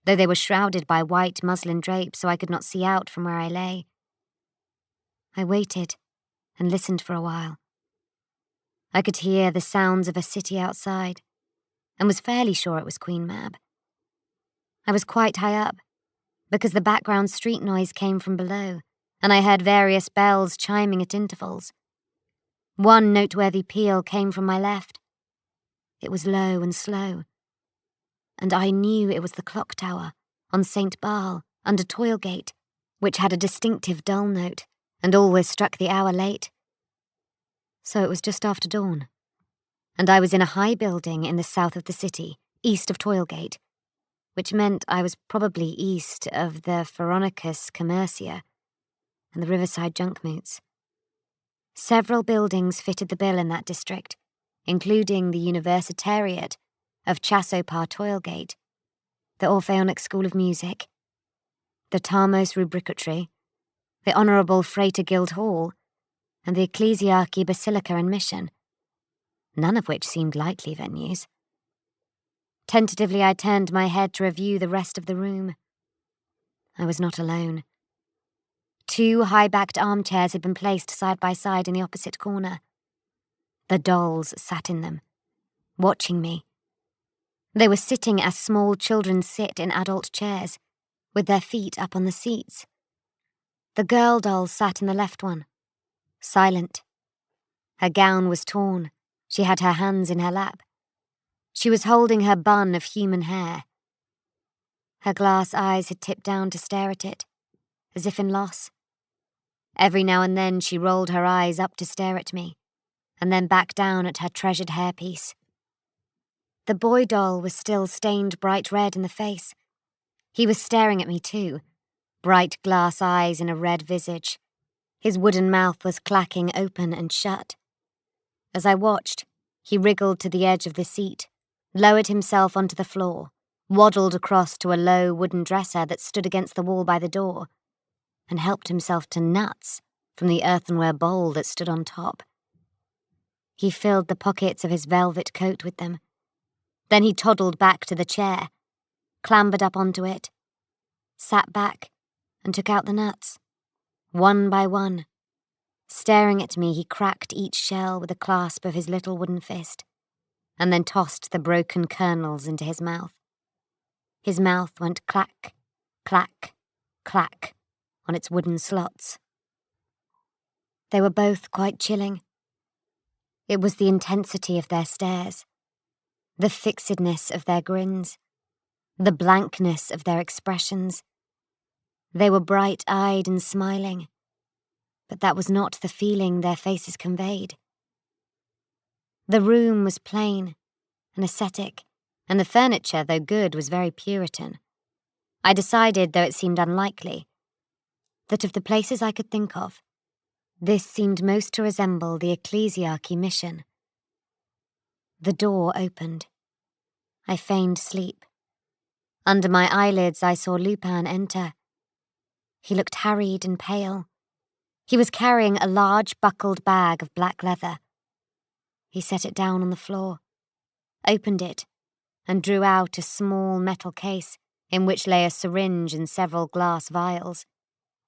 though they were shrouded by white muslin drapes so I could not see out from where I lay. I waited and listened for a while. I could hear the sounds of a city outside, and was fairly sure it was Queen Mab. I was quite high up, because the background street noise came from below, and I heard various bells chiming at intervals. One noteworthy peal came from my left. It was low and slow, and I knew it was the clock tower on St. Barl under Toilgate, which had a distinctive dull note and always struck the hour late. So it was just after dawn, and I was in a high building in the south of the city, east of Toilgate, which meant I was probably east of the Mechanicus Commercia and the riverside junkmoots. Several buildings fitted the bill in that district, including the Universitariate of Chasopar Toilgate, the Orpheonic School of Music, the Tarmos Rubricatory, the Honourable Frater Guild Hall, and the Ecclesiarchy Basilica and Mission, none of which seemed likely venues. Tentatively I turned my head to review the rest of the room. I was not alone. 2 high-backed armchairs had been placed side by side in the opposite corner. The dolls sat in them, watching me. They were sitting as small children sit in adult chairs, with their feet up on the seats. The girl doll sat in the left one, silent. Her gown was torn. She had her hands in her lap. She was holding her bun of human hair. Her glass eyes had tipped down to stare at it, as if in loss. Every now and then she rolled her eyes up to stare at me, and then back down at her treasured hairpiece. The boy doll was still stained bright red in the face. He was staring at me too, bright glass eyes in a red visage. His wooden mouth was clacking open and shut. As I watched, he wriggled to the edge of the seat, lowered himself onto the floor, waddled across to a low wooden dresser that stood against the wall by the door, and helped himself to nuts from the earthenware bowl that stood on top. He filled the pockets of his velvet coat with them. Then he toddled back to the chair, clambered up onto it, sat back, and took out the nuts, one by one. Staring at me, he cracked each shell with a clasp of his little wooden fist, and then tossed the broken kernels into his mouth. His mouth went clack, clack, clack on its wooden slots. They were both quite chilling. It was the intensity of their stares, the fixedness of their grins, the blankness of their expressions. They were bright-eyed and smiling, but that was not the feeling their faces conveyed. The room was plain and ascetic, and the furniture, though good, was very Puritan. I decided, though it seemed unlikely, that of the places I could think of, this seemed most to resemble the Ecclesiarchy Mission. The door opened. I feigned sleep. Under my eyelids I saw Lupin enter. He looked harried and pale. He was carrying a large buckled bag of black leather. He set it down on the floor, opened it, and drew out a small metal case in which lay a syringe and several glass vials.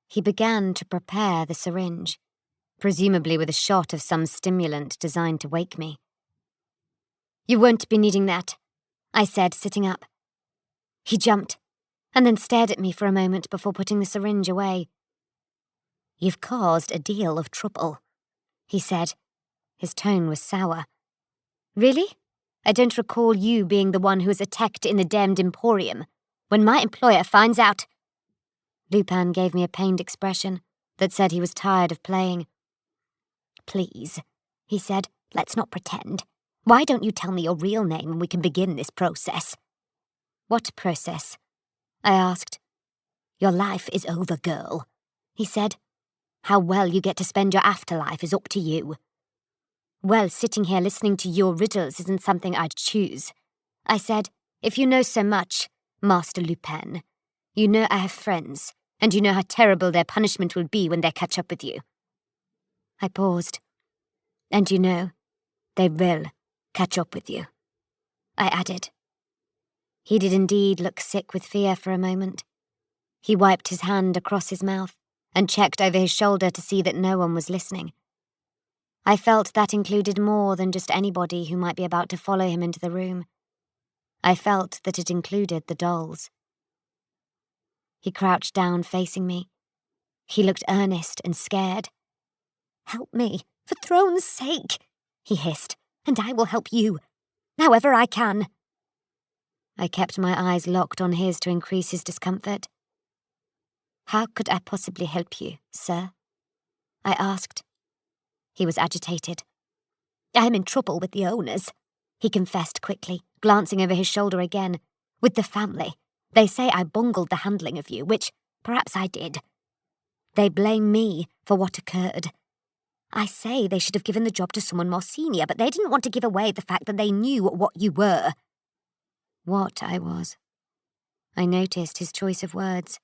He began to prepare the syringe, presumably with a shot of some stimulant designed to wake me. "You won't be needing that," I said, sitting up. He jumped, and then stared at me for a moment before putting the syringe away. "You've caused a deal of trouble," he said. His tone was sour. "Really? I don't recall you being the one who was attacked in the damned Emporium. When my employer finds out—" Lupin gave me a pained expression that said he was tired of playing. "Please," he said, "let's not pretend. Why don't you tell me your real name and we can begin this process?" "What process?" I asked. "Your life is over, girl," he said. "How well you get to spend your afterlife is up to you." "Well, sitting here listening to your riddles isn't something I'd choose," I said. "If you know so much, Master Lupin, you know I have friends, and you know how terrible their punishment will be when they catch up with you." I paused. "And you know, They will catch up with you, I added. He did indeed look sick with fear for a moment. He wiped his hand across his mouth and checked over his shoulder to see that no one was listening. I felt that included more than just anybody who might be about to follow him into the room. I felt that it included the dolls. He crouched down facing me. He looked earnest and scared. "Help me, for throne's sake," he hissed, "and I will help you, however I can." I kept my eyes locked on his to increase his discomfort. "How could I possibly help you, sir?" I asked. He was agitated. "I am in trouble with the owners," he confessed quickly, glancing over his shoulder again. "With the family. They say I bungled the handling of you, which perhaps I did. They blame me for what occurred. I say they should have given the job to someone more senior, but they didn't want to give away the fact that they knew what you were." What I was. I noticed his choice of words.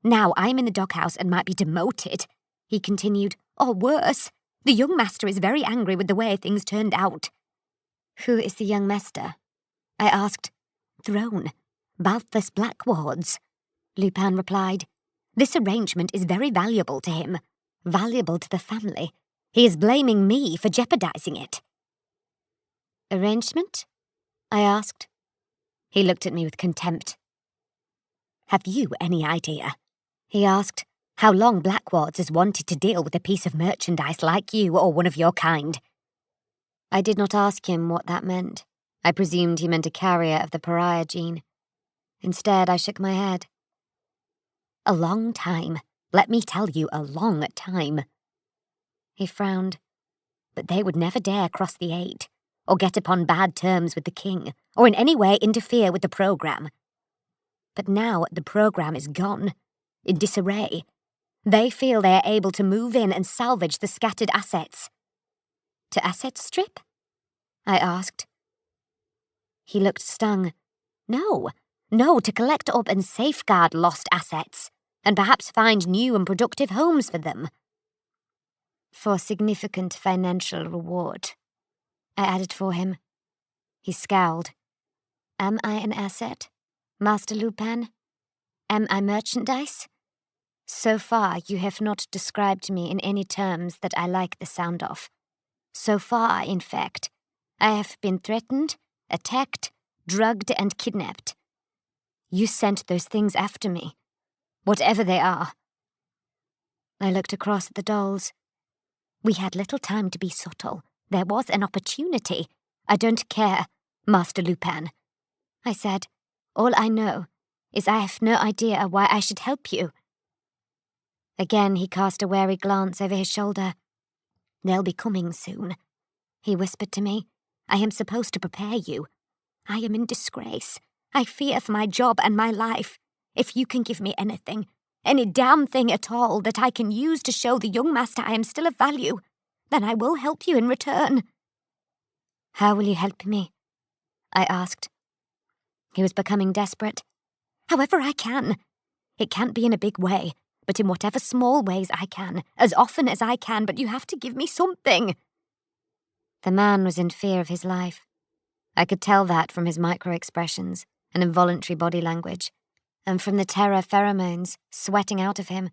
"Now I'm in the doghouse and might be demoted," he continued, "or worse. The young master is very angry with the way things turned out." "Who is the young master?" I asked. "Throne. Balthus Blackwards," Lupin replied. "This arrangement is very valuable to him. Valuable to the family. He is blaming me for jeopardizing it." "Arrangement?" I asked. He looked at me with contempt. "Have you any idea," he asked, "how long Blackwards has wanted to deal with a piece of merchandise like you or one of your kind?" I did not ask him what that meant. I presumed he meant a carrier of the Pariah gene. Instead, I shook my head. "A long time. Let me tell you, a long time." He frowned. "But they would never dare cross the 8, or get upon bad terms with the king, or in any way interfere with the program. But now the program is gone, in disarray. They feel they are able to move in and salvage the scattered assets." "To asset strip?" I asked. He looked stung. No, to collect up and safeguard lost assets, and perhaps find new and productive homes for them." "For significant financial reward," I added for him. He scowled. "Am I an asset, Master Lupin? Am I merchandise? So far, you have not described me in any terms that I like the sound of. So far, in fact, I have been threatened, attacked, drugged, and kidnapped. You sent those things after me, whatever they are." I looked across at the dolls. "We had little time to be subtle. There was an opportunity. I don't care, Master Lupin," I said. "All I know is I have no idea why I should help you." Again he cast a wary glance over his shoulder. "They'll be coming soon," he whispered to me. "I am supposed to prepare you. I am in disgrace. I fear for my job and my life. If you can give me anything, any damn thing at all that I can use to show the young master I am still of value, then I will help you in return." "How will you help me?" I asked. He was becoming desperate. "However I can. It can't be in a big way, but in whatever small ways I can, as often as I can, but you have to give me something." The man was in fear of his life. I could tell that from his micro-expressions and involuntary body language, and from the terror pheromones sweating out of him.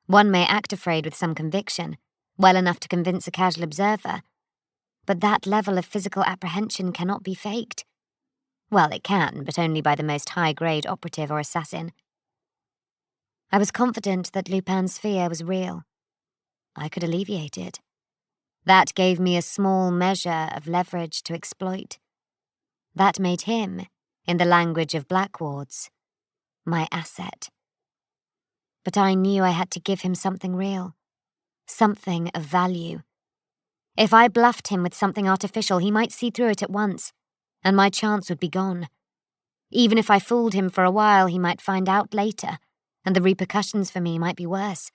One may act afraid with some conviction, well enough to convince a casual observer, but that level of physical apprehension cannot be faked. Well, it can, but only by the most high-grade operative or assassin. I was confident that Lupin's fear was real. I could alleviate it. That gave me a small measure of leverage to exploit. That made him, in the language of Blackwards, my asset. But I knew I had to give him something real, something of value. If I bluffed him with something artificial, he might see through it at once, and my chance would be gone. Even if I fooled him for a while, he might find out later, and the repercussions for me might be worse.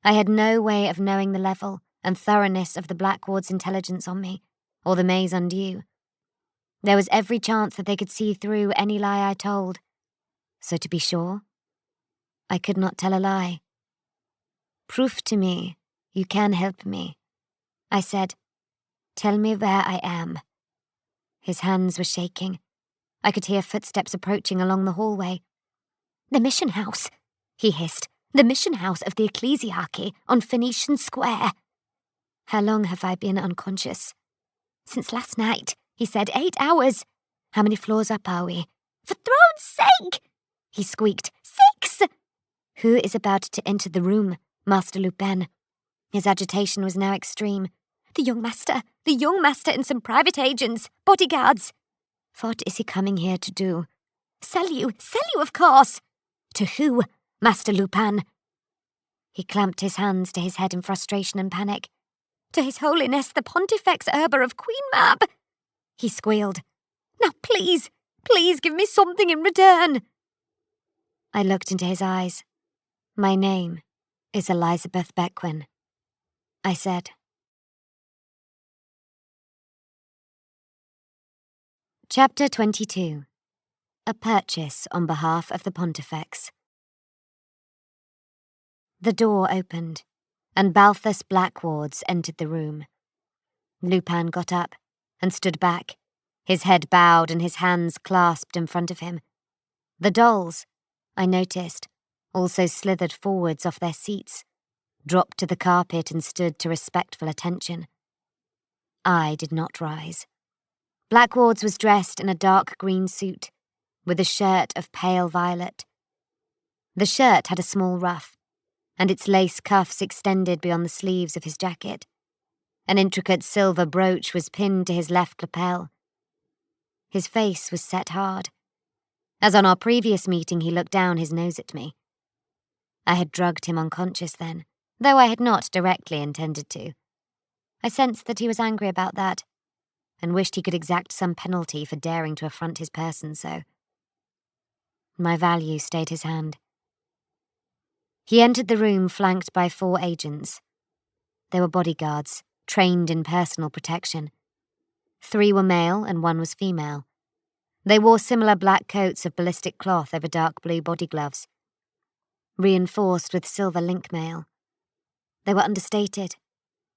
I had no way of knowing the level and thoroughness of the Blackwards' intelligence on me, or the Maze undue. There was every chance that they could see through any lie I told. So to be sure, I could not tell a lie. "Prove to me you can help me," I said. Tell me where I am. His hands were shaking. I could hear footsteps approaching along the hallway. The mission house, he hissed. The mission house of the ecclesiarchy on Phoenician Square. How long have I been unconscious? Since last night, he said. 8 hours. How many floors up are we? For throne's sake! He squeaked. 6! Who is about to enter the room? Master Lupin. His agitation was now extreme. The young master and some private agents, bodyguards. What is he coming here to do? Sell you, of course. To who? Master Lupin. He clamped his hands to his head in frustration and panic. To His Holiness the Pontifex Urber of Queen Mab, he squealed. Now please give me something in return. I looked into his eyes. My name is Elizabeth Bequin, I said. Chapter 22. A Purchase on Behalf of the Pontifex. The door opened, and Balthus Blackwards entered the room. Lupin got up and stood back, his head bowed and his hands clasped in front of him. The dolls, I noticed, also slithered forwards off their seats, dropped to the carpet and stood to respectful attention. I did not rise. Blackwards was dressed in a dark green suit, with a shirt of pale violet. The shirt had a small ruff, and its lace cuffs extended beyond the sleeves of his jacket. An intricate silver brooch was pinned to his left lapel. His face was set hard. As on our previous meeting, he looked down his nose at me. I had drugged him unconscious then, though I had not directly intended to. I sensed that he was angry about that, and wished he could exact some penalty for daring to affront his person so. My value stayed his hand. He entered the room flanked by 4 agents. They were bodyguards, trained in personal protection. 3 were male and 1 was female. They wore similar black coats of ballistic cloth over dark blue body gloves, reinforced with silver link mail. They were understated,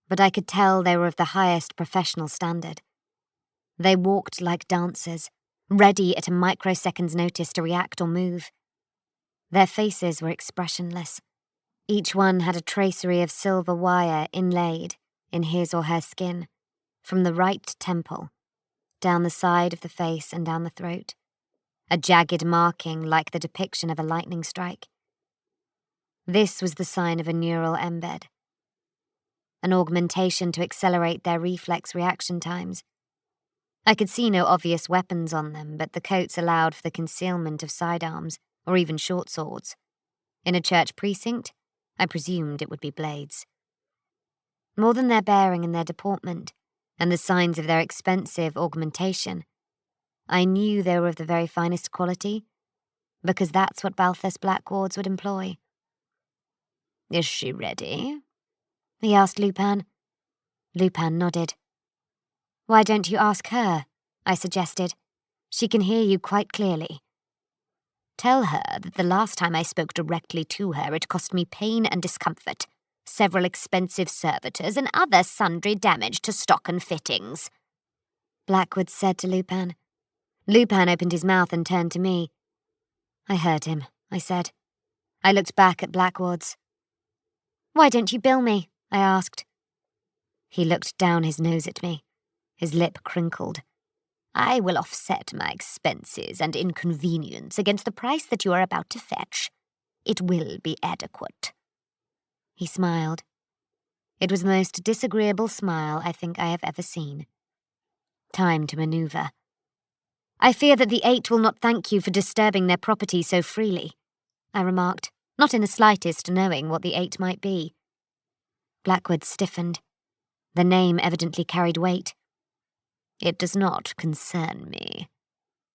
but I could tell they were of the highest professional standard. They walked like dancers, ready at a microsecond's notice to react or move. Their faces were expressionless. Each one had a tracery of silver wire inlaid in his or her skin, from the right temple, down the side of the face and down the throat, a jagged marking like the depiction of a lightning strike. This was the sign of a neural embed, an augmentation to accelerate their reflex reaction times. I could see no obvious weapons on them, but the coats allowed for the concealment of sidearms or even short swords. In a church precinct, I presumed it would be blades. More than their bearing and their deportment, and the signs of their expensive augmentation, I knew they were of the very finest quality, because that's what Balthus Blackwards would employ. "Is she ready?" he asked Lupin. Lupin nodded. "Why don't you ask her?" I suggested. "She can hear you quite clearly." "Tell her that the last time I spoke directly to her it cost me pain and discomfort, several expensive servitors, and other sundry damage to stock and fittings," Blackwood said to Lupin. Lupin opened his mouth and turned to me. "I heard him," I said. I looked back at Blackwards. "Why don't you bill me?" I asked. He looked down his nose at me. His lip crinkled. "I will offset my expenses and inconvenience against the price that you are about to fetch. It will be adequate." He smiled. It was the most disagreeable smile I think I have ever seen. Time to maneuver. "I fear that the 8 will not thank you for disturbing their property so freely," I remarked, not in the slightest knowing what the 8 might be. Blackwood stiffened. The name evidently carried weight. "It does not concern me,"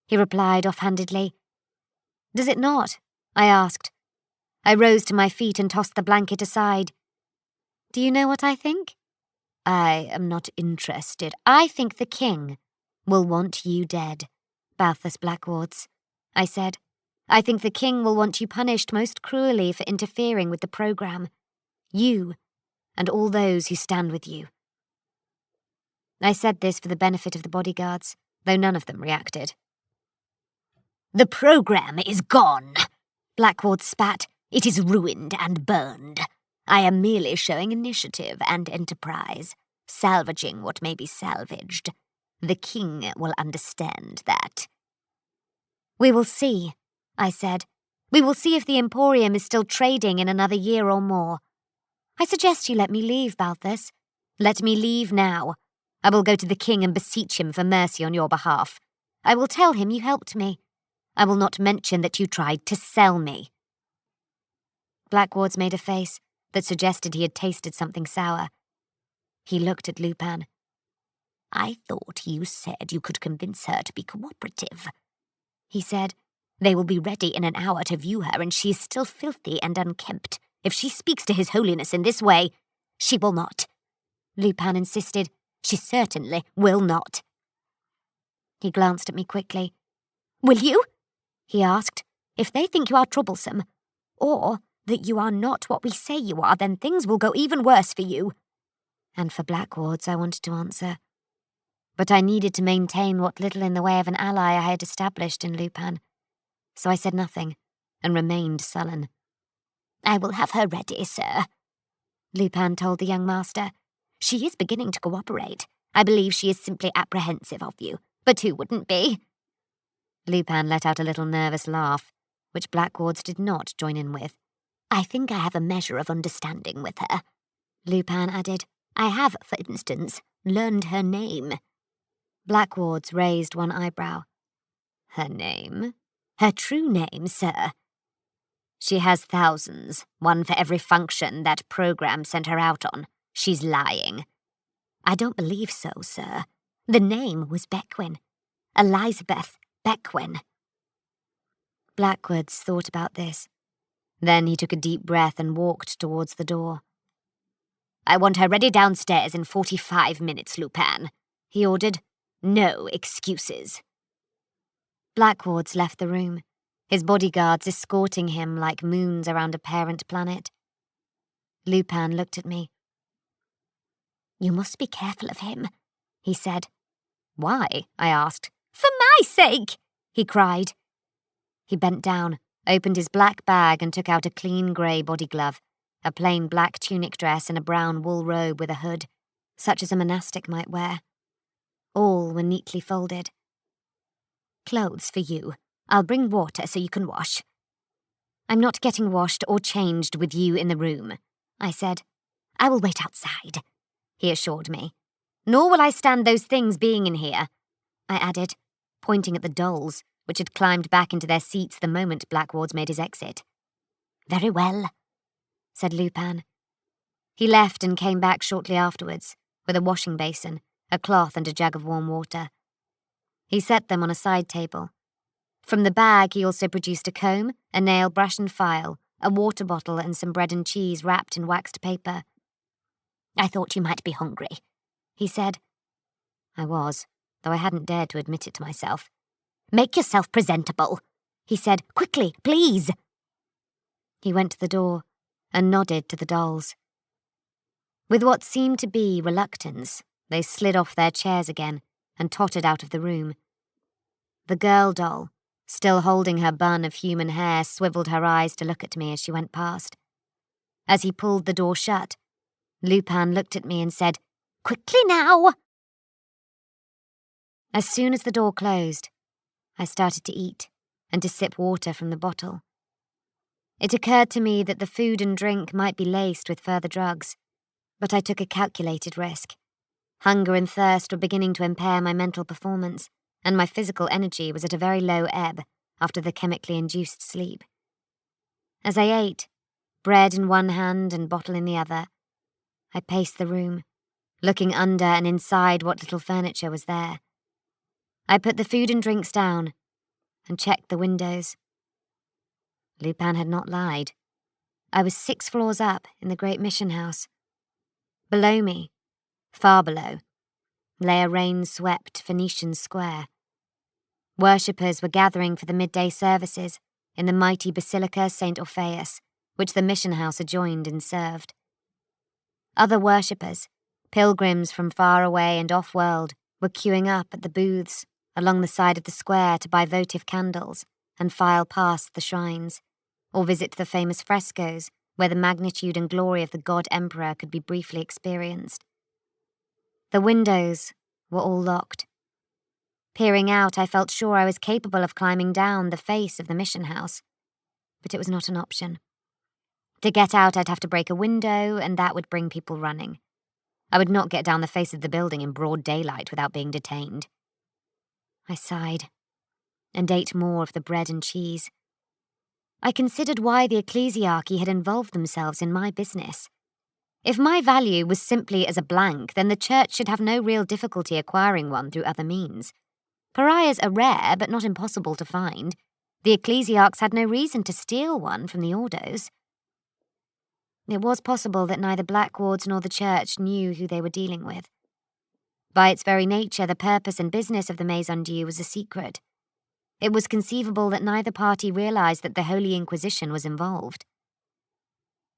he replied offhandedly. "Does it not?" I asked. I rose to my feet and tossed the blanket aside. "Do you know what I think?" "I am not interested. I think the king will want you dead, Balthus Blackwards," I said. "I think the king will want you punished most cruelly for interfering with the program. You and all those who stand with you." I said this for the benefit of the bodyguards, though none of them reacted. "The program is gone," Blackward spat. "It is ruined and burned. I am merely showing initiative and enterprise, salvaging what may be salvaged. The king will understand that." "We will see," I said. "We will see if the Emporium is still trading in another year or more. I suggest you let me leave, Balthus. Let me leave now. I will go to the king and beseech him for mercy on your behalf. I will tell him you helped me. I will not mention that you tried to sell me." Blackwards made a face that suggested he had tasted something sour. He looked at Lupin. "I thought you said you could convince her to be cooperative," he said. "They will be ready in an hour to view her, and she is still filthy and unkempt. If she speaks to His Holiness in this way—" "She will not," Lupin insisted. "She certainly will not." He glanced at me quickly. "Will you?" he asked. "If they think you are troublesome, or that you are not what we say you are, then things will go even worse for you." And for Blackwards, I wanted to answer. But I needed to maintain what little in the way of an ally I had established in Lupin. So I said nothing, and remained sullen. "I will have her ready, sir," Lupin told the young master. "She is beginning to cooperate. I believe she is simply apprehensive of you. But who wouldn't be?" Lupin let out a little nervous laugh, which Blackwards did not join in with. "I think I have a measure of understanding with her," Lupin added. "I have, for instance, learned her name." Blackwards raised one eyebrow. "Her name?" "Her true name, sir." "She has thousands, one for every function that program sent her out on. She's lying." "I don't believe so, sir. The name was Bequin. Elizabeth Bequin." Blackwards thought about this. Then he took a deep breath and walked towards the door. "I want her ready downstairs in 45 minutes, Lupin," he ordered. "No excuses." Blackwards left the room, his bodyguards escorting him like moons around a parent planet. Lupin looked at me. "You must be careful of him," he said. "Why?" I asked. "For my sake!" he cried. He bent down, opened his black bag and took out a clean grey body glove, a plain black tunic dress and a brown wool robe with a hood, such as a monastic might wear. All were neatly folded. "Clothes for you. I'll bring water so you can wash." "I'm not getting washed or changed with you in the room," I said. "I will wait outside," he assured me. "Nor will I stand those things being in here," I added, pointing at the dolls, which had climbed back into their seats the moment Blackwards made his exit. "Very well," said Lupin. He left and came back shortly afterwards, with a washing basin, a cloth and a jug of warm water. He set them on a side table. From the bag he also produced a comb, a nail brush and file, a water bottle and some bread and cheese wrapped in waxed paper. "I thought you might be hungry," he said. I was, though I hadn't dared to admit it to myself. "Make yourself presentable," he said. "Quickly, please." He went to the door and nodded to the dolls. With what seemed to be reluctance, they slid off their chairs again and tottered out of the room. The girl doll, still holding her bun of human hair, swiveled her eyes to look at me as she went past. As he pulled the door shut, Lupin looked at me and said, "Quickly now!" As soon as the door closed, I started to eat and to sip water from the bottle. It occurred to me that the food and drink might be laced with further drugs, but I took a calculated risk. Hunger and thirst were beginning to impair my mental performance, and my physical energy was at a very low ebb after the chemically induced sleep. As I ate, bread in one hand and bottle in the other, I paced the room, looking under and inside what little furniture was there. I put the food and drinks down and checked the windows. Lupin had not lied. I was 6 floors up in the great mission house. Below me, far below, lay a rain-swept Phoenician square. Worshippers were gathering for the midday services in the mighty Basilica St. Orpheus, which the mission house adjoined and served. Other worshippers, Pilgrims from far away and off-world were queuing up at the booths along the side of the square to buy votive candles and file past the shrines, or visit the famous frescoes where the magnitude and glory of the god emperor could be briefly experienced. The windows were all locked. Peering out, I felt sure I was capable of climbing down the face of the mission house, but it was not an option. To get out, I'd have to break a window, and that would bring people running. I would not get down the face of the building in broad daylight without being detained. I sighed and ate more of the bread and cheese. I considered why the ecclesiarchy had involved themselves in my business. If my value was simply as a blank, then the church should have no real difficulty acquiring one through other means. Pariahs are rare, but not impossible to find. The ecclesiarchs had no reason to steal one from the Ordos. It was possible that neither Blackwards nor the church knew who they were dealing with. By its very nature, the purpose and business of the Maison Dieu was a secret. It was conceivable that neither party realized that the Holy Inquisition was involved.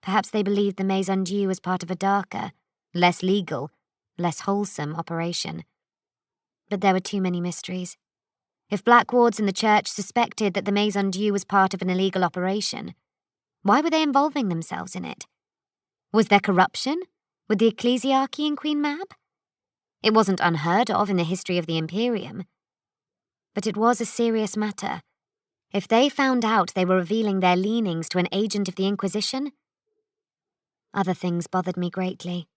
Perhaps they believed the Maison Dieu was part of a darker, less legal, less wholesome operation. But there were too many mysteries. If Blackwards and the church suspected that the Maison Dieu was part of an illegal operation, why were they involving themselves in it? Was there corruption with the ecclesiarchy and Queen Mab? It wasn't unheard of in the history of the Imperium. But it was a serious matter. If they found out they were revealing their leanings to an agent of the Inquisition, other things bothered me greatly.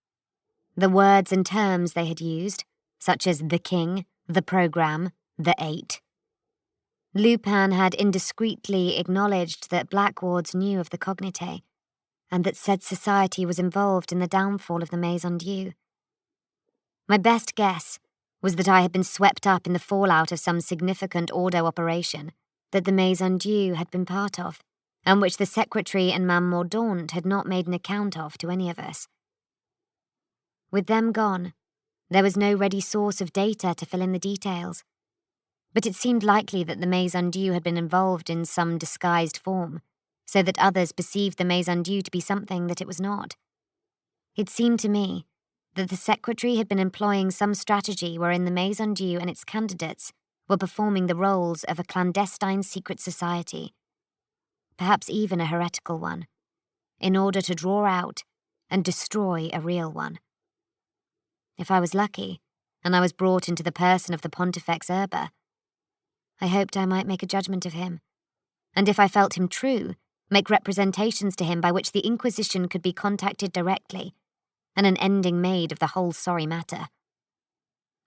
The words and terms they had used, such as the king, the programme, the eight. Lupin had indiscreetly acknowledged that Blackwards knew of the Cognite, and that said society was involved in the downfall of the Maison Dieu. My best guess was that I had been swept up in the fallout of some significant Ordo operation that the Maison Dieu had been part of, and which the secretary and Mame Mordaunt had not made an account of to any of us. With them gone, there was no ready source of data to fill in the details, but it seemed likely that the Maison Dieu had been involved in some disguised form, so that others perceived the Maison Dieu to be something that it was not. It seemed to me that the secretary had been employing some strategy wherein the Maison Dieu and its candidates were performing the roles of a clandestine secret society, perhaps even a heretical one, in order to draw out and destroy a real one. If I was lucky, and I was brought into the person of the Pontifex Urba, I hoped I might make a judgment of him, and if I felt him true, make representations to him by which the Inquisition could be contacted directly, and an ending made of the whole sorry matter.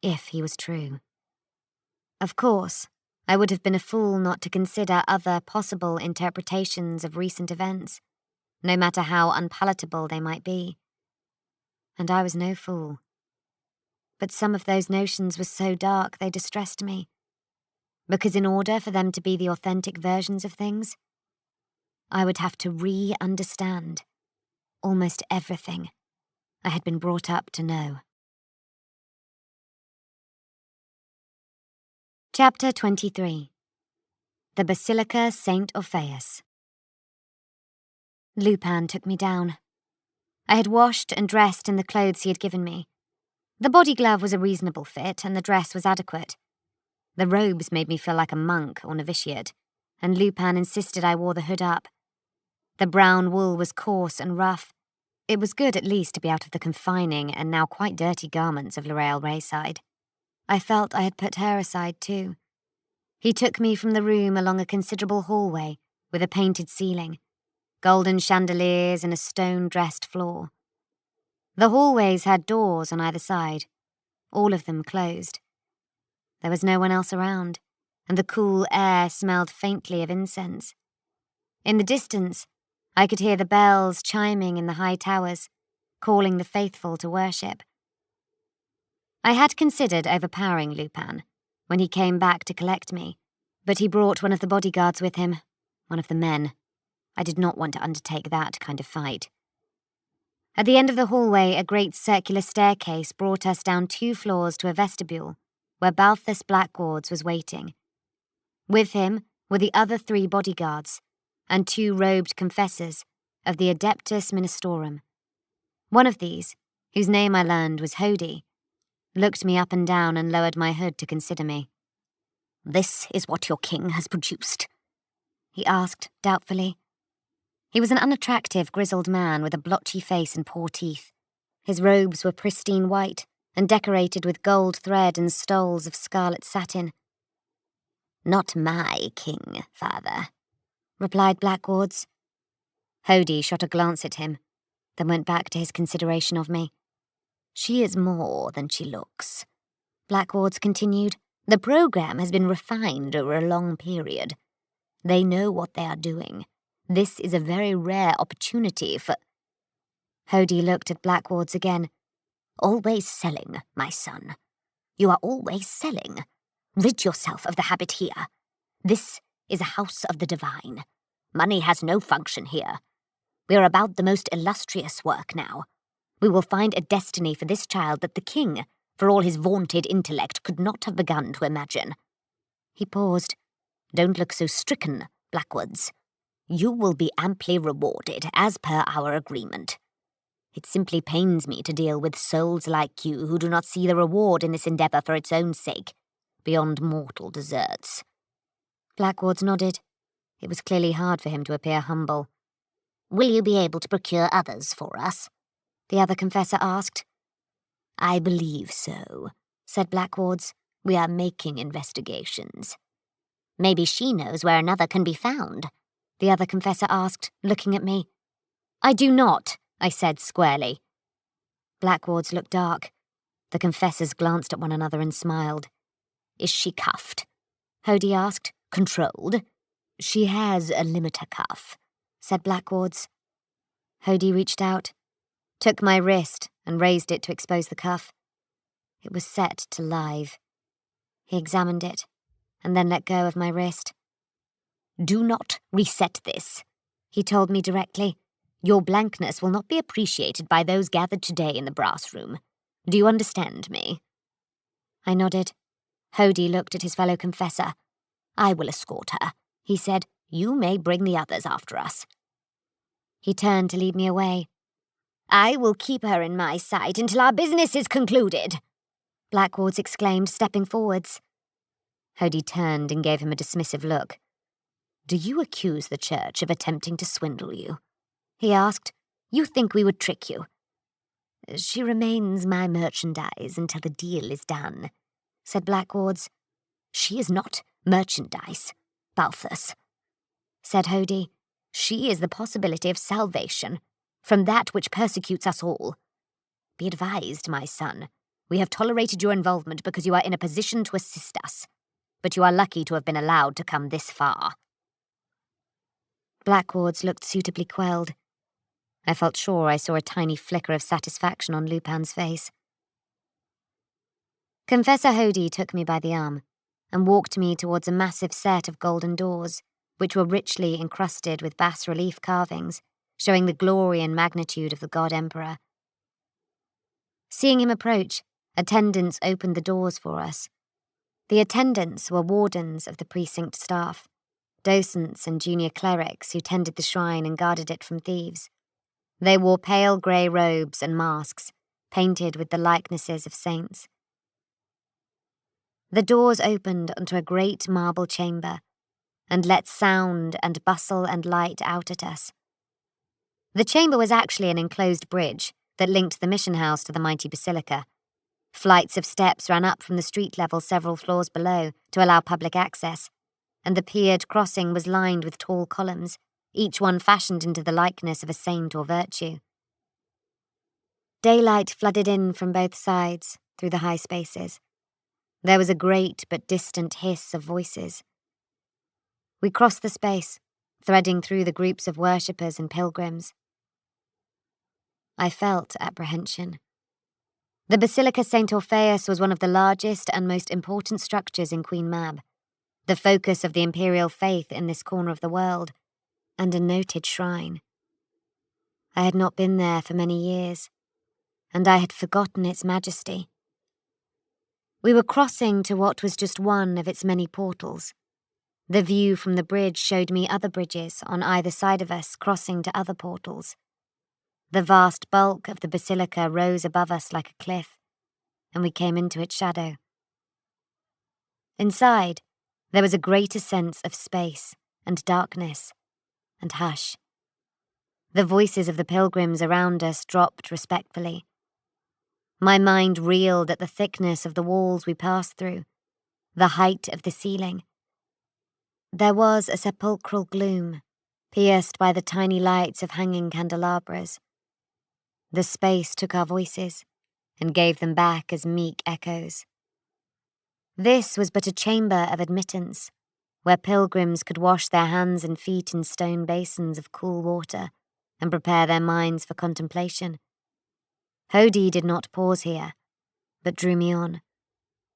If he was true. Of course, I would have been a fool not to consider other possible interpretations of recent events, no matter how unpalatable they might be. And I was no fool. But some of those notions were so dark they distressed me, because in order for them to be the authentic versions of things, I would have to re-understand almost everything I had been brought up to know. Chapter 23. The Basilica St. Orpheus. Lupin took me down. I had washed and dressed in the clothes he had given me. The body glove was a reasonable fit, and the dress was adequate. The robes made me feel like a monk or novitiate, and Lupin insisted I wore the hood up. The brown wool was coarse and rough. It was good at least to be out of the confining and now quite dirty garments of L'Oreal Rayside. I felt I had put her aside too. He took me from the room along a considerable hallway with a painted ceiling, golden chandeliers and a stone-dressed floor. The hallways had doors on either side, all of them closed. There was no one else around, and the cool air smelled faintly of incense. In the distance, I could hear the bells chiming in the high towers, calling the faithful to worship. I had considered overpowering Lupin when he came back to collect me, but he brought one of the bodyguards with him, one of the men. I did not want to undertake that kind of fight. At the end of the hallway, a great circular staircase brought us down 2 floors to a vestibule, where Balthus Blackwards was waiting. With him were the other 3 bodyguards, and 2 robed confessors of the Adeptus Ministorum. One of these, whose name I learned was Hody, looked me up and down and lowered my hood to consider me. "This is what your king has produced?" he asked doubtfully. He was an unattractive, grizzled man with a blotchy face and poor teeth. His robes were pristine white and decorated with gold thread and stoles of scarlet satin. "Not my king, father," replied Blackwards. Hody shot a glance at him, then went back to his consideration of me. "She is more than she looks," Blackwards continued. "The program has been refined over a long period. They know what they are doing. This is a very rare opportunity for—" Hody looked at Blackwards again. "Always selling, my son. You are always selling. Rid yourself of the habit here. This is a house of the divine. Money has no function here. We are about the most illustrious work now. We will find a destiny for this child that the king, for all his vaunted intellect, could not have begun to imagine." He paused. "Don't look so stricken, Blackwards. You will be amply rewarded, as per our agreement. It simply pains me to deal with souls like you who do not see the reward in this endeavour for its own sake, beyond mortal deserts." Blackwards nodded. It was clearly hard for him to appear humble. "Will you be able to procure others for us?" the other confessor asked. "I believe so," said Blackwards. "We are making investigations." "Maybe she knows where another can be found?" the other confessor asked, looking at me. "I do not," I said squarely. Blackwards looked dark. The confessors glanced at one another and smiled. "Is she cuffed?" Hody asked. "Controlled?" "She has a limiter cuff," said Blackwards. Hody reached out, took my wrist and raised it to expose the cuff. It was set to live. He examined it and then let go of my wrist. "Do not reset this," he told me directly. "Your blankness will not be appreciated by those gathered today in the brass room. Do you understand me?" I nodded. Hody looked at his fellow confessor. "I will escort her," he said. "You may bring the others after us." He turned to lead me away. "I will keep her in my sight until our business is concluded," Blackwards exclaimed, stepping forwards. Hody turned and gave him a dismissive look. "Do you accuse the church of attempting to swindle you?" he asked. "You think we would trick you?" "She remains my merchandise until the deal is done," said Blackwards. "She is not merchandise, Balthus," said Hody. "She is the possibility of salvation from that which persecutes us all. Be advised, my son. We have tolerated your involvement because you are in a position to assist us, but you are lucky to have been allowed to come this far." Blackwards looked suitably quelled. I felt sure I saw a tiny flicker of satisfaction on Lupin's face. Confessor Hody took me by the arm and walked me towards a massive set of golden doors, which were richly encrusted with bas-relief carvings, showing the glory and magnitude of the God Emperor. Seeing him approach, attendants opened the doors for us. The attendants were wardens of the precinct staff, docents and junior clerics who tended the shrine and guarded it from thieves. They wore pale grey robes and masks, painted with the likenesses of saints. The doors opened onto a great marble chamber and let sound and bustle and light out at us. The chamber was actually an enclosed bridge that linked the mission house to the mighty basilica. Flights of steps ran up from the street level several floors below to allow public access, and the piered crossing was lined with tall columns, each one fashioned into the likeness of a saint or virtue. Daylight flooded in from both sides through the high spaces. There was a great but distant hiss of voices. We crossed the space, threading through the groups of worshippers and pilgrims. I felt apprehension. The Basilica St. Orpheus was one of the largest and most important structures in Queen Mab, the focus of the imperial faith in this corner of the world, and a noted shrine. I had not been there for many years, and I had forgotten its majesty. We were crossing to what was just one of its many portals. The view from the bridge showed me other bridges on either side of us crossing to other portals. The vast bulk of the basilica rose above us like a cliff, and we came into its shadow. Inside, there was a greater sense of space and darkness and hush. The voices of the pilgrims around us dropped respectfully. My mind reeled at the thickness of the walls we passed through, the height of the ceiling. There was a sepulchral gloom, pierced by the tiny lights of hanging candelabras. The space took our voices and gave them back as meek echoes. This was but a chamber of admittance, where pilgrims could wash their hands and feet in stone basins of cool water and prepare their minds for contemplation. Hody did not pause here, but drew me on.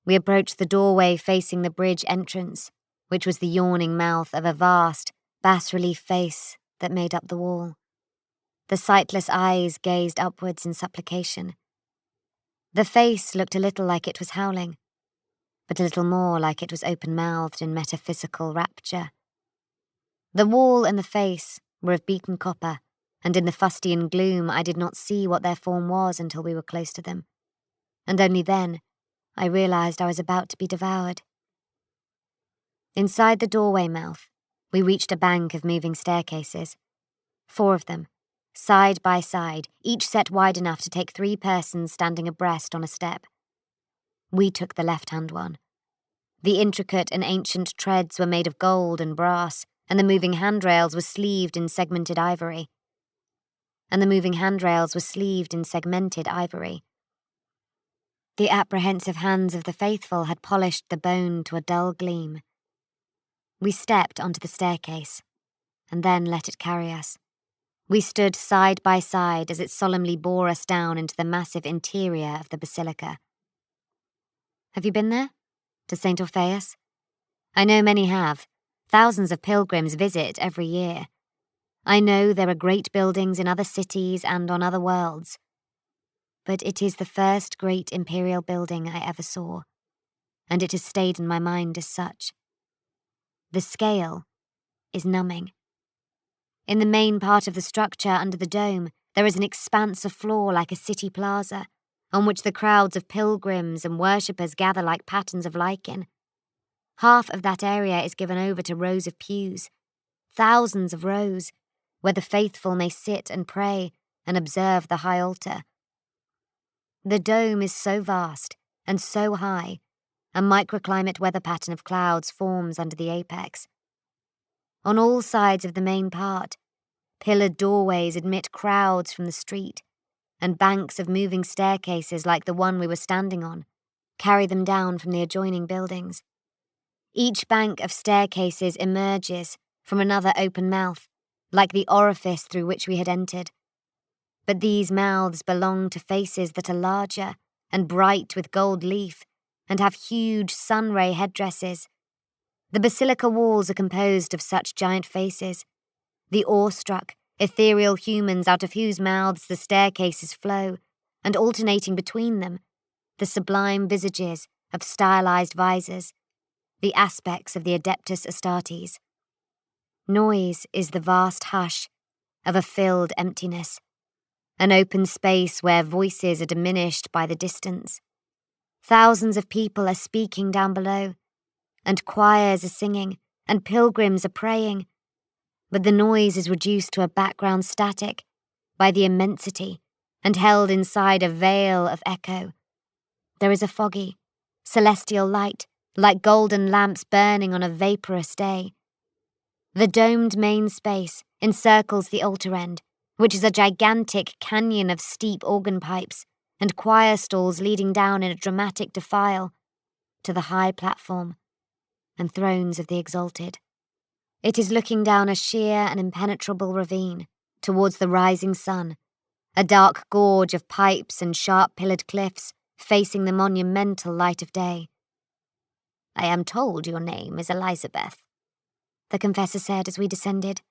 We approached the doorway facing the bridge entrance, which was the yawning mouth of a vast, bas-relief face that made up the wall. The sightless eyes gazed upwards in supplication. The face looked a little like it was howling, but a little more like it was open-mouthed in metaphysical rapture. The wall and the face were of beaten copper, and in the fustian gloom I did not see what their form was until we were close to them, and only then I realized I was about to be devoured. Inside the doorway mouth, we reached a bank of moving staircases, 4 of them, side by side, each set wide enough to take 3 persons standing abreast on a step. We took the left-hand one. The intricate and ancient treads were made of gold and brass, and the moving handrails were sleeved in segmented ivory. The apprehensive hands of the faithful had polished the bone to a dull gleam. We stepped onto the staircase, and then let it carry us. We stood side by side as it solemnly bore us down into the massive interior of the basilica. Have you been there? To St. Orpheus? I know many have. Thousands of pilgrims visit every year. I know there are great buildings in other cities and on other worlds. But it is the first great imperial building I ever saw, and it has stayed in my mind as such. The scale is numbing. In the main part of the structure under the dome, there is an expanse of floor like a city plaza, on which the crowds of pilgrims and worshippers gather like patterns of lichen. Half of that area is given over to rows of pews, thousands of rows, where the faithful may sit and pray and observe the high altar. The dome is so vast and so high, a microclimate weather pattern of clouds forms under the apex. On all sides of the main part, pillared doorways admit crowds from the street, and banks of moving staircases like the one we were standing on carry them down from the adjoining buildings. Each bank of staircases emerges from another open mouth, like the orifice through which we had entered. But these mouths belong to faces that are larger and bright with gold leaf, and have huge sunray headdresses. The basilica walls are composed of such giant faces, the awestruck, ethereal humans out of whose mouths the staircases flow, and alternating between them, the sublime visages of stylized visors, the aspects of the Adeptus Astartes. Noise is the vast hush of a filled emptiness, an open space where voices are diminished by the distance. Thousands of people are speaking down below, and choirs are singing, and pilgrims are praying, but the noise is reduced to a background static by the immensity and held inside a veil of echo. There is a foggy, celestial light, like golden lamps burning on a vaporous day. The domed main space encircles the altar end, which is a gigantic canyon of steep organ pipes and choir stalls leading down in a dramatic defile to the high platform and thrones of the exalted. It is looking down a sheer and impenetrable ravine towards the rising sun, a dark gorge of pipes and sharp-pillared cliffs facing the monumental light of day. "I am told your name is Elizabeth," the confessor said as we descended.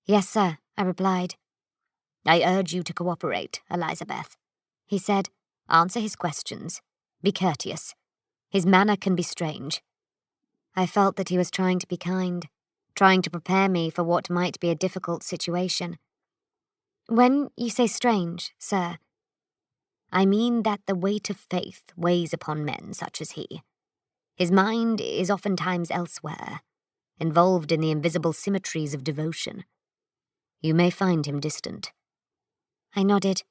"Yes, sir," I replied. "I urge you to cooperate, Elizabeth," he said. "Answer his questions. Be courteous. His manner can be strange." I felt that he was trying to be kind, trying to prepare me for what might be a difficult situation. When you say strange, sir, I mean that the weight of faith weighs upon men such as he. His mind is oftentimes elsewhere, involved in the invisible symmetries of devotion. You may find him distant. I nodded.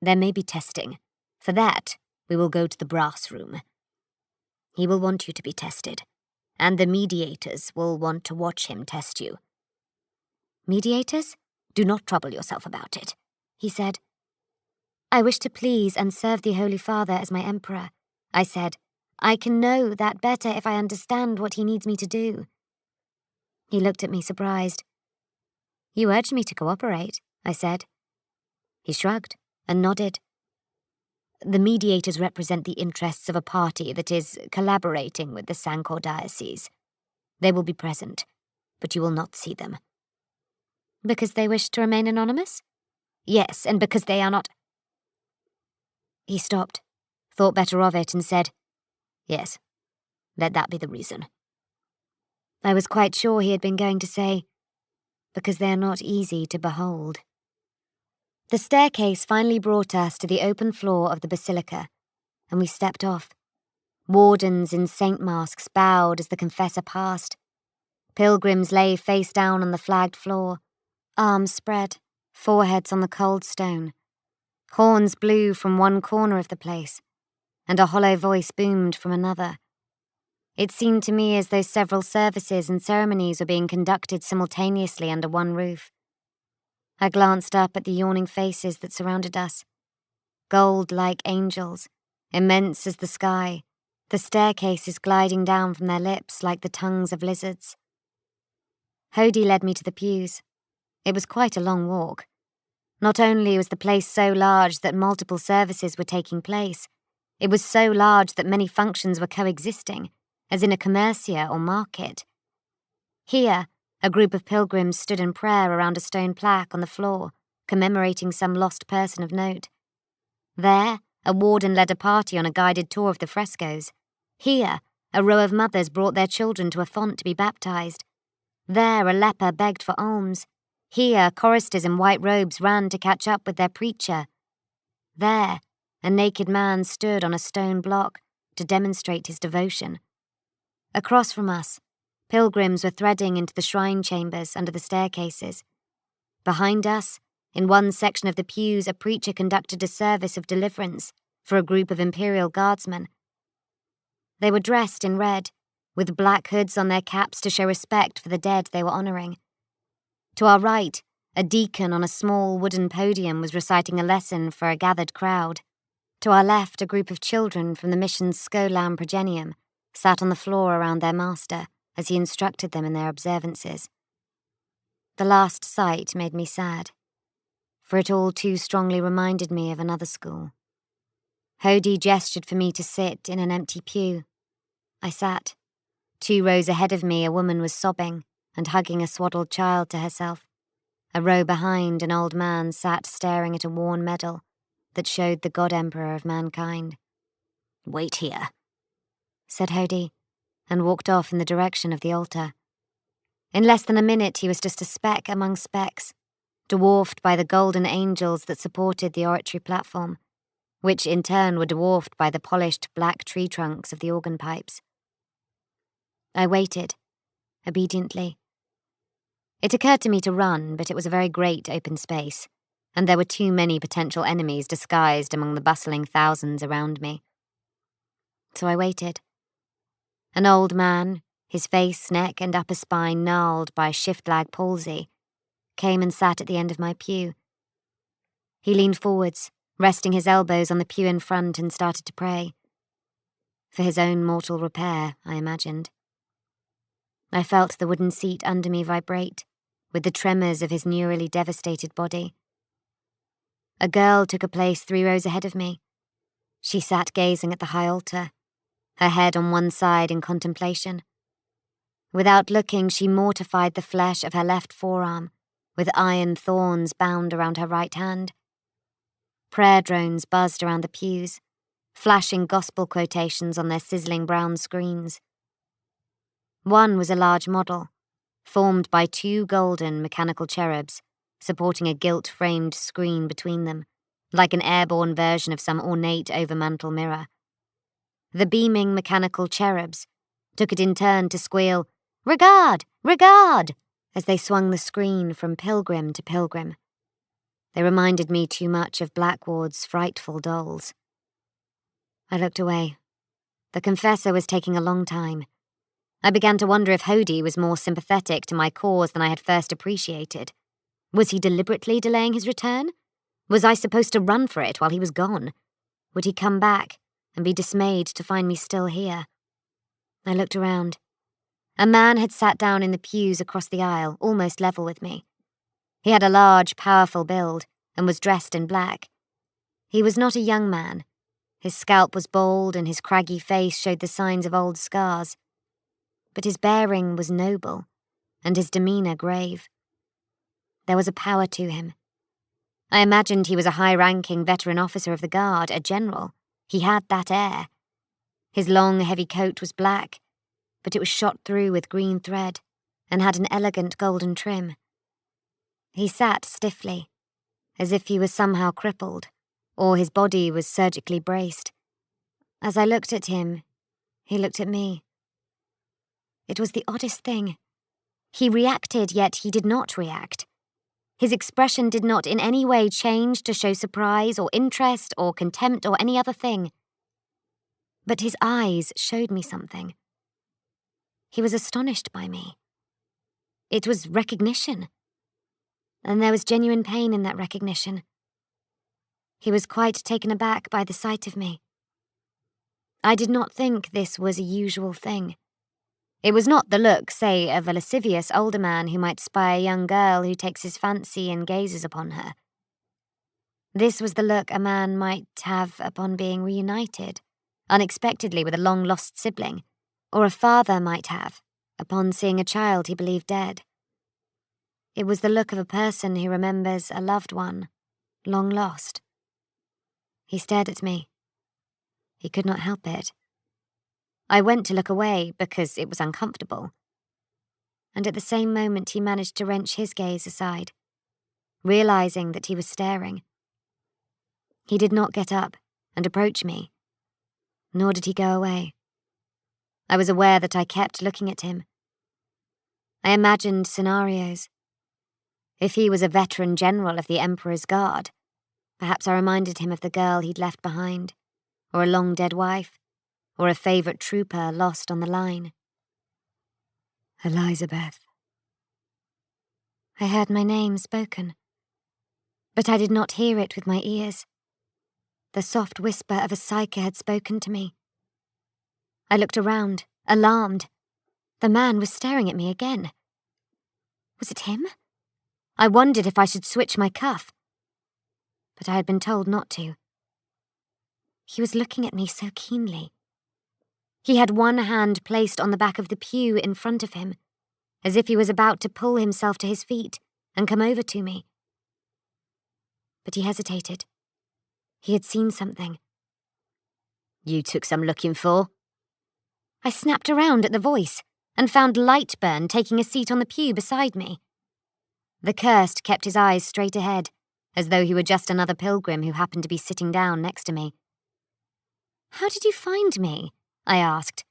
There may be testing. For that, we will go to the brass room. He will want you to be tested, and the mediators will want to watch him test you. Mediators? Do not trouble yourself about it, he said. I wish to please and serve the Holy Father as my emperor, I said. I can know that better if I understand what he needs me to do. He looked at me surprised. You urged me to cooperate, I said. He shrugged and nodded. The mediators represent the interests of a party that is collaborating with the Sancor diocese. They will be present, but you will not see them. Because they wish to remain anonymous? Yes, and because they are not... He stopped, thought better of it, and said, Yes, let that be the reason. I was quite sure he had been going to say, because they are not easy to behold. The staircase finally brought us to the open floor of the basilica, and we stepped off. Wardens in saint masks bowed as the confessor passed. Pilgrims lay face down on the flagged floor, arms spread, foreheads on the cold stone. Horns blew from one corner of the place, and a hollow voice boomed from another. It seemed to me as though several services and ceremonies were being conducted simultaneously under one roof. I glanced up at the yawning faces that surrounded us. Gold like angels, immense as the sky, the staircases gliding down from their lips like the tongues of lizards. Hodie led me to the pews. It was quite a long walk. Not only was the place so large that multiple services were taking place, it was so large that many functions were coexisting, as in a commercia or market. Here, a group of pilgrims stood in prayer around a stone plaque on the floor, commemorating some lost person of note. There, a warden led a party on a guided tour of the frescoes. Here, a row of mothers brought their children to a font to be baptized. There, a leper begged for alms. Here, choristers in white robes ran to catch up with their preacher. There, a naked man stood on a stone block to demonstrate his devotion. Across from us, pilgrims were threading into the shrine chambers under the staircases. Behind us, in one section of the pews, a preacher conducted a service of deliverance for a group of imperial guardsmen. They were dressed in red, with black hoods on their caps to show respect for the dead they were honoring. To our right, a deacon on a small wooden podium was reciting a lesson for a gathered crowd. To our left, a group of children from the mission's Scholam Progenium sat on the floor around their master as he instructed them in their observances. The last sight made me sad, for it all too strongly reminded me of another school. Hodie gestured for me to sit in an empty pew. I sat. 2 rows ahead of me, a woman was sobbing and hugging a swaddled child to herself. A row behind, an old man sat staring at a worn medal that showed the God Emperor of mankind. Wait here, said Hodie, and walked off in the direction of the altar. In less than a minute, he was just a speck among specks, dwarfed by the golden angels that supported the oratory platform, which in turn were dwarfed by the polished black tree trunks of the organ pipes. I waited, obediently. It occurred to me to run, but it was a very great open space, and there were too many potential enemies disguised among the bustling thousands around me. So I waited. An old man, his face, neck, and upper spine gnarled by shift-lag palsy, came and sat at the end of my pew. He leaned forwards, resting his elbows on the pew in front, and started to pray. For his own mortal repair, I imagined. I felt the wooden seat under me vibrate, with the tremors of his neurally devastated body. A girl took a place 3 rows ahead of me. She sat gazing at the high altar, her head on one side in contemplation. Without looking, she mortified the flesh of her left forearm, with iron thorns bound around her right hand. Prayer drones buzzed around the pews, flashing gospel quotations on their sizzling brown screens. One was a large model, formed by 2 golden mechanical cherubs, supporting a gilt-framed screen between them, like an airborne version of some ornate overmantel mirror. The beaming mechanical cherubs took it in turn to squeal, "Regard! Regard!" as they swung the screen from pilgrim to pilgrim. They reminded me too much of Blackward's frightful dolls. I looked away. The confessor was taking a long time. I began to wonder if Hodie was more sympathetic to my cause than I had first appreciated. Was he deliberately delaying his return? Was I supposed to run for it while he was gone? Would he come back and be dismayed to find me still here? I looked around. A man had sat down in the pews across the aisle, almost level with me. He had a large, powerful build and was dressed in black. He was not a young man. His scalp was bald and his craggy face showed the signs of old scars. But his bearing was noble and his demeanor grave. There was a power to him. I imagined he was a high-ranking veteran officer of the guard, a general. He had that air. His long, heavy coat was black, but it was shot through with green thread and had an elegant golden trim. He sat stiffly, as if he was somehow crippled, or his body was surgically braced. As I looked at him, he looked at me. It was the oddest thing. He reacted, yet he did not react. His expression did not in any way change to show surprise or interest or contempt or any other thing. But his eyes showed me something. He was astonished by me. It was recognition. And there was genuine pain in that recognition. He was quite taken aback by the sight of me. I did not think this was a usual thing. It was not the look, say, of a lascivious older man who might spy a young girl who takes his fancy and gazes upon her. This was the look a man might have upon being reunited, unexpectedly with a long-lost sibling, or a father might have upon seeing a child he believed dead. It was the look of a person who remembers a loved one, long lost. He stared at me. He could not help it. I went to look away because it was uncomfortable. And at the same moment he managed to wrench his gaze aside, realizing that he was staring. He did not get up and approach me, nor did he go away. I was aware that I kept looking at him. I imagined scenarios. If he was a veteran general of the Emperor's Guard, perhaps I reminded him of the girl he'd left behind, or a long-dead wife, or a favourite trooper lost on the line. Elizabeth. I heard my name spoken, but I did not hear it with my ears. The soft whisper of a psyker had spoken to me. I looked around, alarmed. The man was staring at me again. Was it him? I wondered if I should switch my cuff, but I had been told not to. He was looking at me so keenly. He had one hand placed on the back of the pew in front of him, as if he was about to pull himself to his feet and come over to me. But he hesitated. He had seen something. You took some looking for? I snapped around at the voice and found Lightburn taking a seat on the pew beside me. The cursed kept his eyes straight ahead, as though he were just another pilgrim who happened to be sitting down next to me. How did you find me? I asked.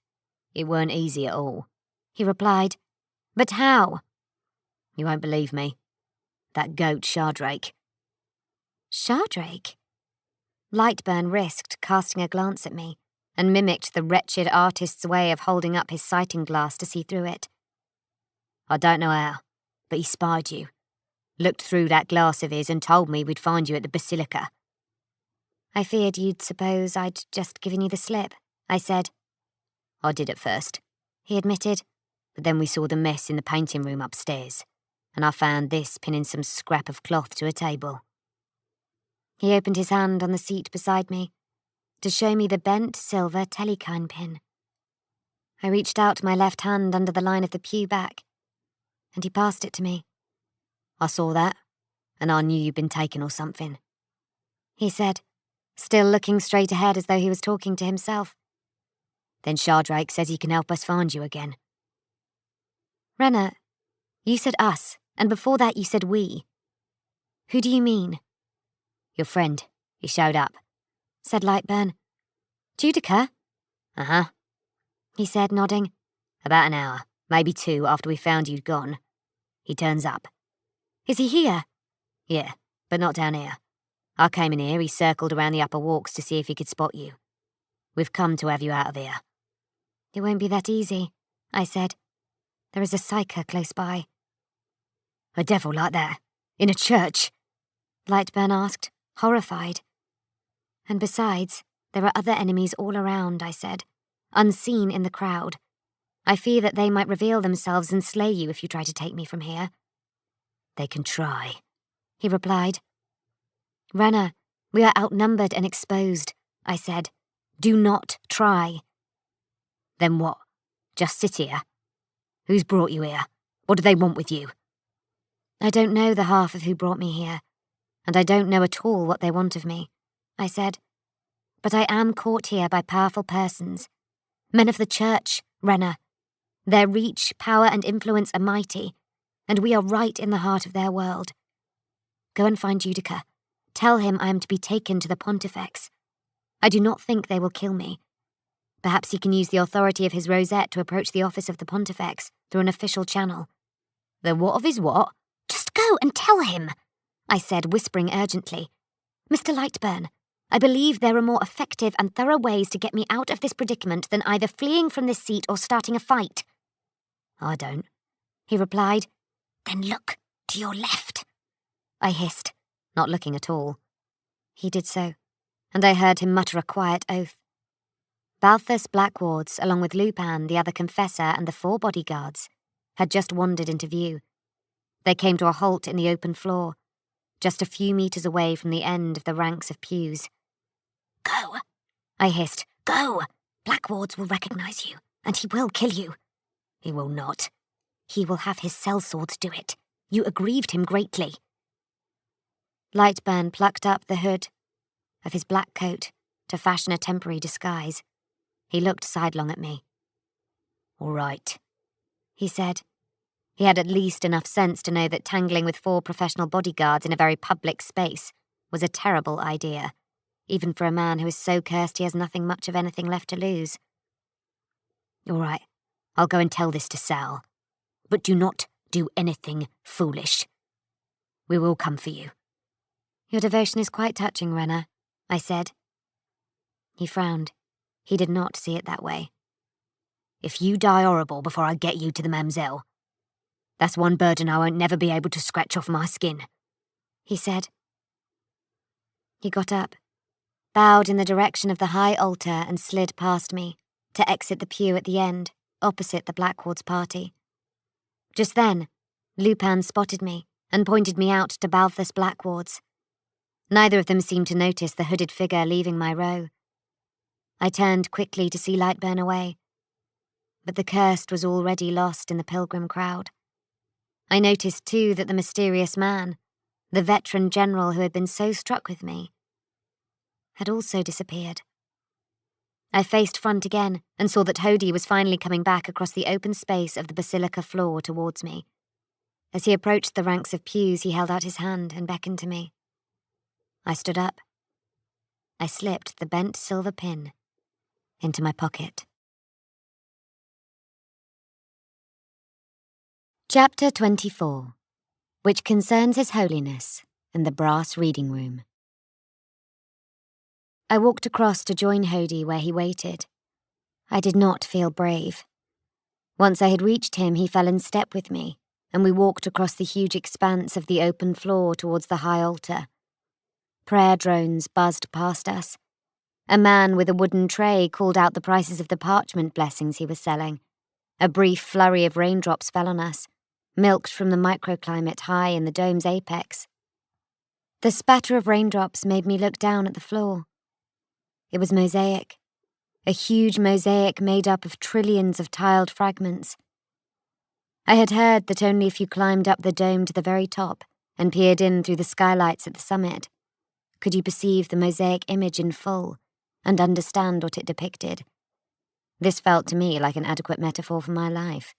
It weren't easy at all, he replied. But how? You won't believe me. That goat Shardrake. Shardrake? Lightburn risked casting a glance at me and mimicked the wretched artist's way of holding up his sighting glass to see through it. I don't know how, but he spied you. Looked through that glass of his and told me we'd find you at the Basilica. I feared you'd suppose I'd just given you the slip, I said. I did at first, he admitted, but then we saw the mess in the painting room upstairs, and I found this pinning some scrap of cloth to a table. He opened his hand on the seat beside me to show me the bent silver telekine pin. I reached out my left hand under the line of the pew back, and he passed it to me. I saw that, and I knew you'd been taken or something, he said, still looking straight ahead as though he was talking to himself. Then Shardrake says he can help us find you again. Renner, you said us, and before that you said we. Who do you mean? Your friend. He showed up, said Lightburn. Judica? Uh-huh, he said, nodding. About an hour, maybe 2 after we found you'd gone. He turns up. Is he here? Yeah, but not down here. I came in here, he circled around the upper walks to see if he could spot you. We've come to have you out of here. It won't be that easy, I said. There is a psyker close by. A devil like that? In a church? Lightburn asked, horrified. And besides, there are other enemies all around, I said, unseen in the crowd. I fear that they might reveal themselves and slay you if you try to take me from here. They can try, he replied. Renna, we are outnumbered and exposed, I said. Do not try. Then what? Just sit here? Who's brought you here? What do they want with you? I don't know the half of who brought me here, and I don't know at all what they want of me, I said. But I am caught here by powerful persons. Men of the church, Renna. Their reach, power, and influence are mighty, and we are right in the heart of their world. Go and find Judica. Tell him I am to be taken to the Pontifex. I do not think they will kill me. Perhaps he can use the authority of his rosette to approach the office of the Pontifex through an official channel. The what of his what? Just go and tell him, I said, whispering urgently. Mr. Lightburn, I believe there are more effective and thorough ways to get me out of this predicament than either fleeing from this seat or starting a fight. I don't, he replied. Then look to your left, I hissed, not looking at all. He did so, and I heard him mutter a quiet oath. Balthus Blackwards, along with Lupin, the other confessor, and the 4 bodyguards, had just wandered into view. They came to a halt in the open floor, just a few meters away from the end of the ranks of pews. Go, I hissed. Go! Blackwards will recognize you, and he will kill you. He will not. He will have his sellswords do it. You aggrieved him greatly. Lightburn plucked up the hood of his black coat to fashion a temporary disguise. He looked sidelong at me. All right, he said. He had at least enough sense to know that tangling with 4 professional bodyguards in a very public space was a terrible idea, even for a man who is so cursed he has nothing much of anything left to lose. All right, I'll go and tell this to Sal. But do not do anything foolish. We will come for you. Your devotion is quite touching, Renna, I said. He frowned. He did not see it that way. If you die horrible before I get you to the Mamselle, that's one burden I won't never be able to scratch off my skin, he said. He got up, bowed in the direction of the high altar and slid past me to exit the pew at the end, opposite the Blackwards party. Just then, Lupin spotted me and pointed me out to Balthus Blackwards. Neither of them seemed to notice the hooded figure leaving my row. I turned quickly to see light burn away, but the cursed was already lost in the pilgrim crowd. I noticed, too, that the mysterious man, the veteran general who had been so struck with me, had also disappeared. I faced front again and saw that Hody was finally coming back across the open space of the basilica floor towards me. As he approached the ranks of pews, he held out his hand and beckoned to me. I stood up. I slipped the bent silver pin into my pocket. Chapter 24, which concerns His Holiness and the brass reading room. I walked across to join Hody where he waited. I did not feel brave. Once I had reached him, he fell in step with me, and we walked across the huge expanse of the open floor towards the high altar. Prayer drones buzzed past us. A man with a wooden tray called out the prices of the parchment blessings he was selling. A brief flurry of raindrops fell on us, milked from the microclimate high in the dome's apex. The spatter of raindrops made me look down at the floor. It was mosaic, a huge mosaic made up of trillions of tiled fragments. I had heard that only if you climbed up the dome to the very top and peered in through the skylights at the summit could you perceive the mosaic image in full and understand what it depicted. This felt to me like an adequate metaphor for my life.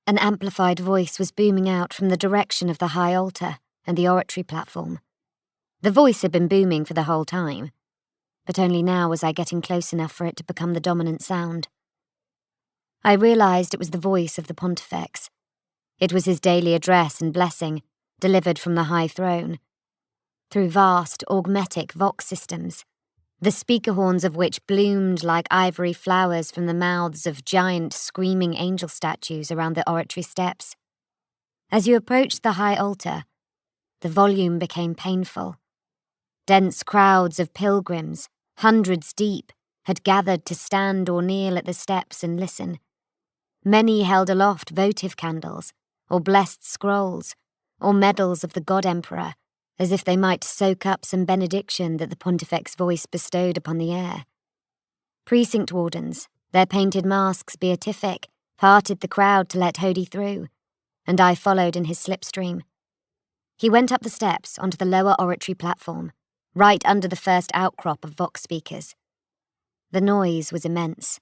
An amplified voice was booming out from the direction of the high altar, and the oratory platform. The voice had been booming for the whole time, but only now was I getting close enough for it to become the dominant sound. I realised it was the voice of the Pontifex. It was his daily address and blessing, delivered from the high throne, through vast, augmetic vox systems, the speaker horns of which bloomed like ivory flowers from the mouths of giant, screaming angel statues around the oratory steps. As you approached the high altar, the volume became painful. Dense crowds of pilgrims, hundreds deep, had gathered to stand or kneel at the steps and listen. Many held aloft votive candles, or blessed scrolls, or medals of the God Emperor, as if they might soak up some benediction that the Pontifex voice bestowed upon the air. Precinct wardens, their painted masks beatific, parted the crowd to let Hody through, and I followed in his slipstream. He went up the steps onto the lower oratory platform, right under the first outcrop of vox speakers. The noise was immense.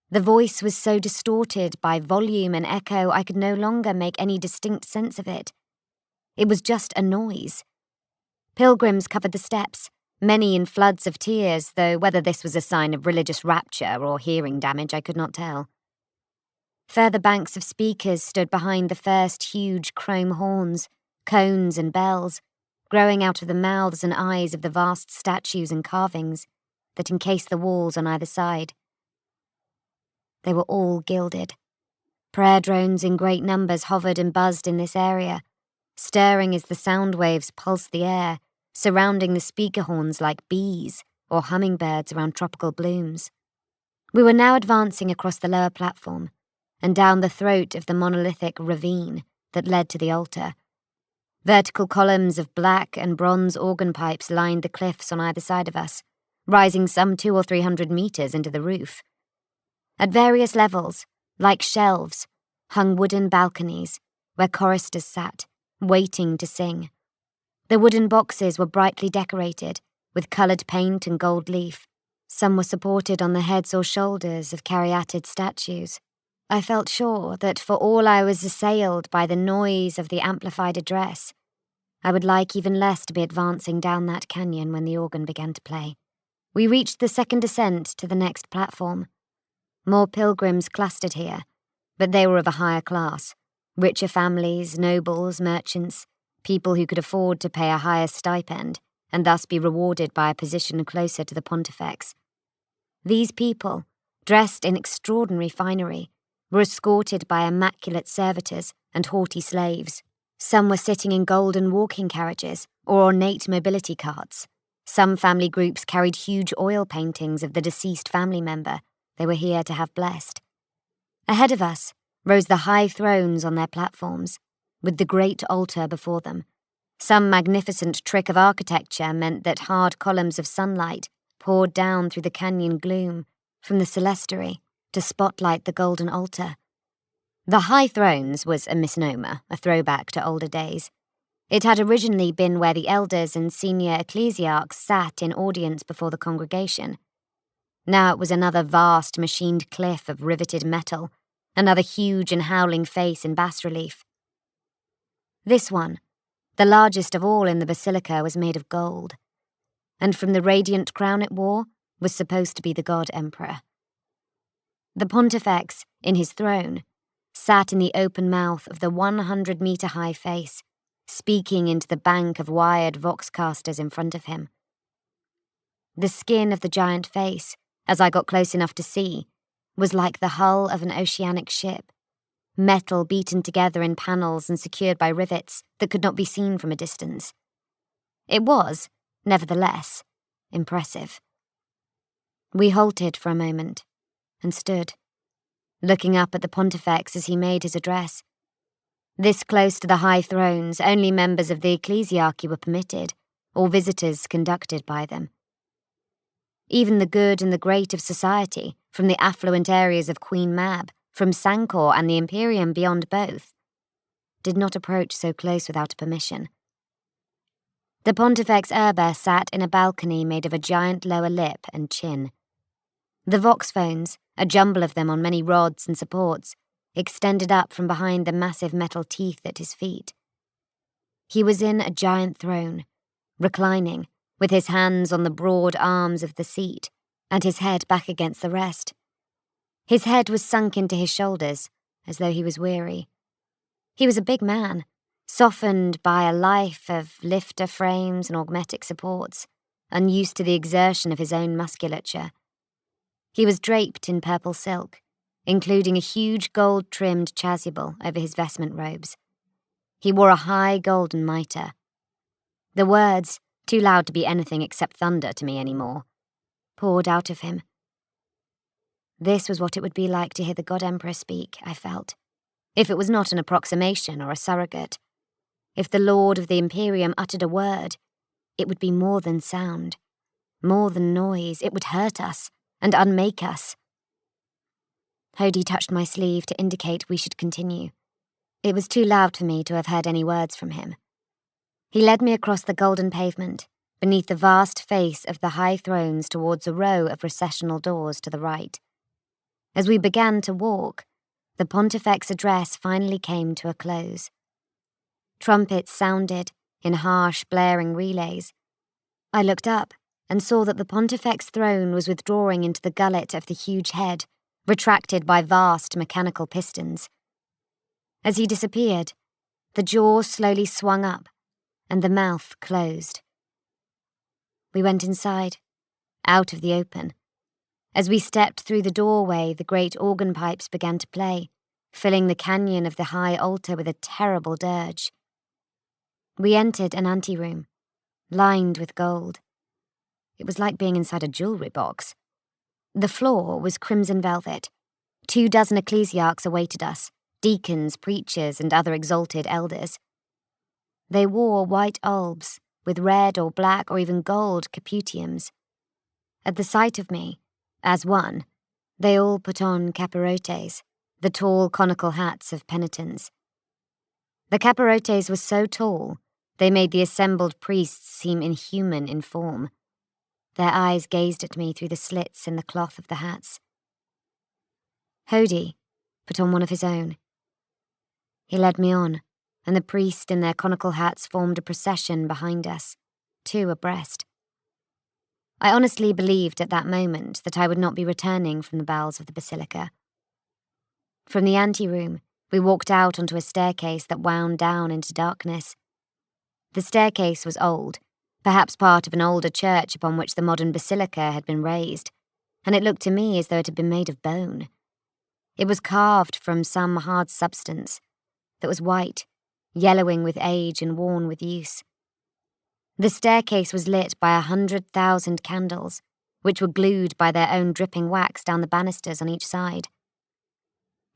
The voice was so distorted by volume and echo I could no longer make any distinct sense of it. It was just a noise. Pilgrims covered the steps, many in floods of tears, though whether this was a sign of religious rapture or hearing damage I could not tell. Further banks of speakers stood behind the first huge chrome horns, cones and bells, growing out of the mouths and eyes of the vast statues and carvings that encased the walls on either side. They were all gilded. Prayer drones in great numbers hovered and buzzed in this area, stirring as the sound waves pulsed the air, surrounding the speaker horns like bees or hummingbirds around tropical blooms. We were now advancing across the lower platform and down the throat of the monolithic ravine that led to the altar. Vertical columns of black and bronze organ pipes lined the cliffs on either side of us, rising some 200 or 300 meters into the roof. At various levels, like shelves, hung wooden balconies where choristers sat, waiting to sing. The wooden boxes were brightly decorated with coloured paint and gold leaf. Some were supported on the heads or shoulders of caryatid statues. I felt sure that for all I was assailed by the noise of the amplified address, I would like even less to be advancing down that canyon when the organ began to play. We reached the second ascent to the next platform. More pilgrims clustered here, but they were of a higher class. Richer families, nobles, merchants, people who could afford to pay a higher stipend and thus be rewarded by a position closer to the Pontifex. These people, dressed in extraordinary finery, were escorted by immaculate servitors and haughty slaves. Some were sitting in golden walking carriages or ornate mobility carts. Some family groups carried huge oil paintings of the deceased family member they were here to have blessed. Ahead of us rose the high thrones on their platforms, with the great altar before them. Some magnificent trick of architecture meant that hard columns of sunlight poured down through the canyon gloom from the celestary to spotlight the golden altar. The high thrones was a misnomer, a throwback to older days. It had originally been where the elders and senior ecclesiarchs sat in audience before the congregation. Now it was another vast machined cliff of riveted metal, another huge and howling face in bas-relief. This one, the largest of all in the basilica, was made of gold, and from the radiant crown it wore was supposed to be the God Emperor. The Pontifex, in his throne, sat in the open mouth of the 100-meter-high face, speaking into the bank of wired voxcasters in front of him. The skin of the giant face, as I got close enough to see, was like the hull of an oceanic ship, metal beaten together in panels and secured by rivets that could not be seen from a distance. It was, nevertheless, impressive. We halted for a moment and stood, looking up at the Pontifex as he made his address. This close to the high thrones, only members of the ecclesiarchy were permitted, or visitors conducted by them. Even the good and the great of society, from the affluent areas of Queen Mab, from Sancor and the Imperium beyond both, did not approach so close without permission. The Pontifex Urba sat in a balcony made of a giant lower lip and chin. The vox phones, a jumble of them on many rods and supports, extended up from behind the massive metal teeth at his feet. He was in a giant throne, reclining, with his hands on the broad arms of the seat, and his head back against the rest. His head was sunk into his shoulders, as though he was weary. He was a big man, softened by a life of lifter frames and augmetic supports, unused to the exertion of his own musculature. He was draped in purple silk, including a huge gold-trimmed chasuble over his vestment robes. He wore a high golden mitre. The words, too loud to be anything except thunder to me anymore, poured out of him. This was what it would be like to hear the God Emperor speak, I felt, if it was not an approximation or a surrogate. If the Lord of the Imperium uttered a word, it would be more than sound, more than noise. It would hurt us and unmake us. Hody touched my sleeve to indicate we should continue. It was too loud for me to have heard any words from him. He led me across the golden pavement, beneath the vast face of the high thrones towards a row of recessional doors to the right. As we began to walk, the Pontifex's address finally came to a close. Trumpets sounded in harsh, blaring relays. I looked up and saw that the Pontifex's throne was withdrawing into the gullet of the huge head, retracted by vast mechanical pistons. As he disappeared, the jaw slowly swung up and the mouth closed. We went inside, out of the open. As we stepped through the doorway, the great organ pipes began to play, filling the canyon of the high altar with a terrible dirge. We entered an anteroom, lined with gold. It was like being inside a jewelry box. The floor was crimson velvet. 24 ecclesiarchs awaited us, deacons, preachers, and other exalted elders. They wore white albs, with red or black or even gold caputiums. At the sight of me, as one, they all put on capirotes, the tall conical hats of penitents. The capirotes were so tall, they made the assembled priests seem inhuman in form. Their eyes gazed at me through the slits in the cloth of the hats. Hody put on one of his own. He led me on, and the priests in their conical hats formed a procession behind us, 2 abreast. I honestly believed at that moment that I would not be returning from the bowels of the basilica. From the anteroom, we walked out onto a staircase that wound down into darkness. The staircase was old, perhaps part of an older church upon which the modern basilica had been raised, and it looked to me as though it had been made of bone. It was carved from some hard substance that was white, yellowing with age and worn with use. The staircase was lit by 100,000 candles, which were glued by their own dripping wax down the banisters on each side.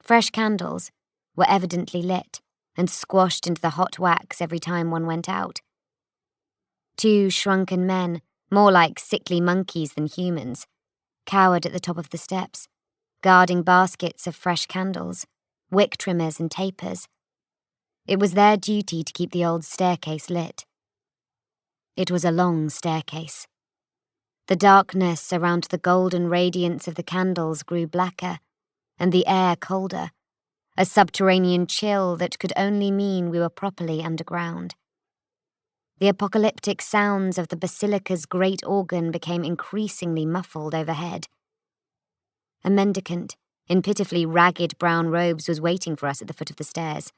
Fresh candles were evidently lit and squashed into the hot wax every time one went out. 2 shrunken men, more like sickly monkeys than humans, cowered at the top of the steps, guarding baskets of fresh candles, wick trimmers and tapers. It was their duty to keep the old staircase lit. It was a long staircase. The darkness around the golden radiance of the candles grew blacker, and the air colder, a subterranean chill that could only mean we were properly underground. The apocalyptic sounds of the basilica's great organ became increasingly muffled overhead. A mendicant, in pitifully ragged brown robes, was waiting for us at the foot of the stairs.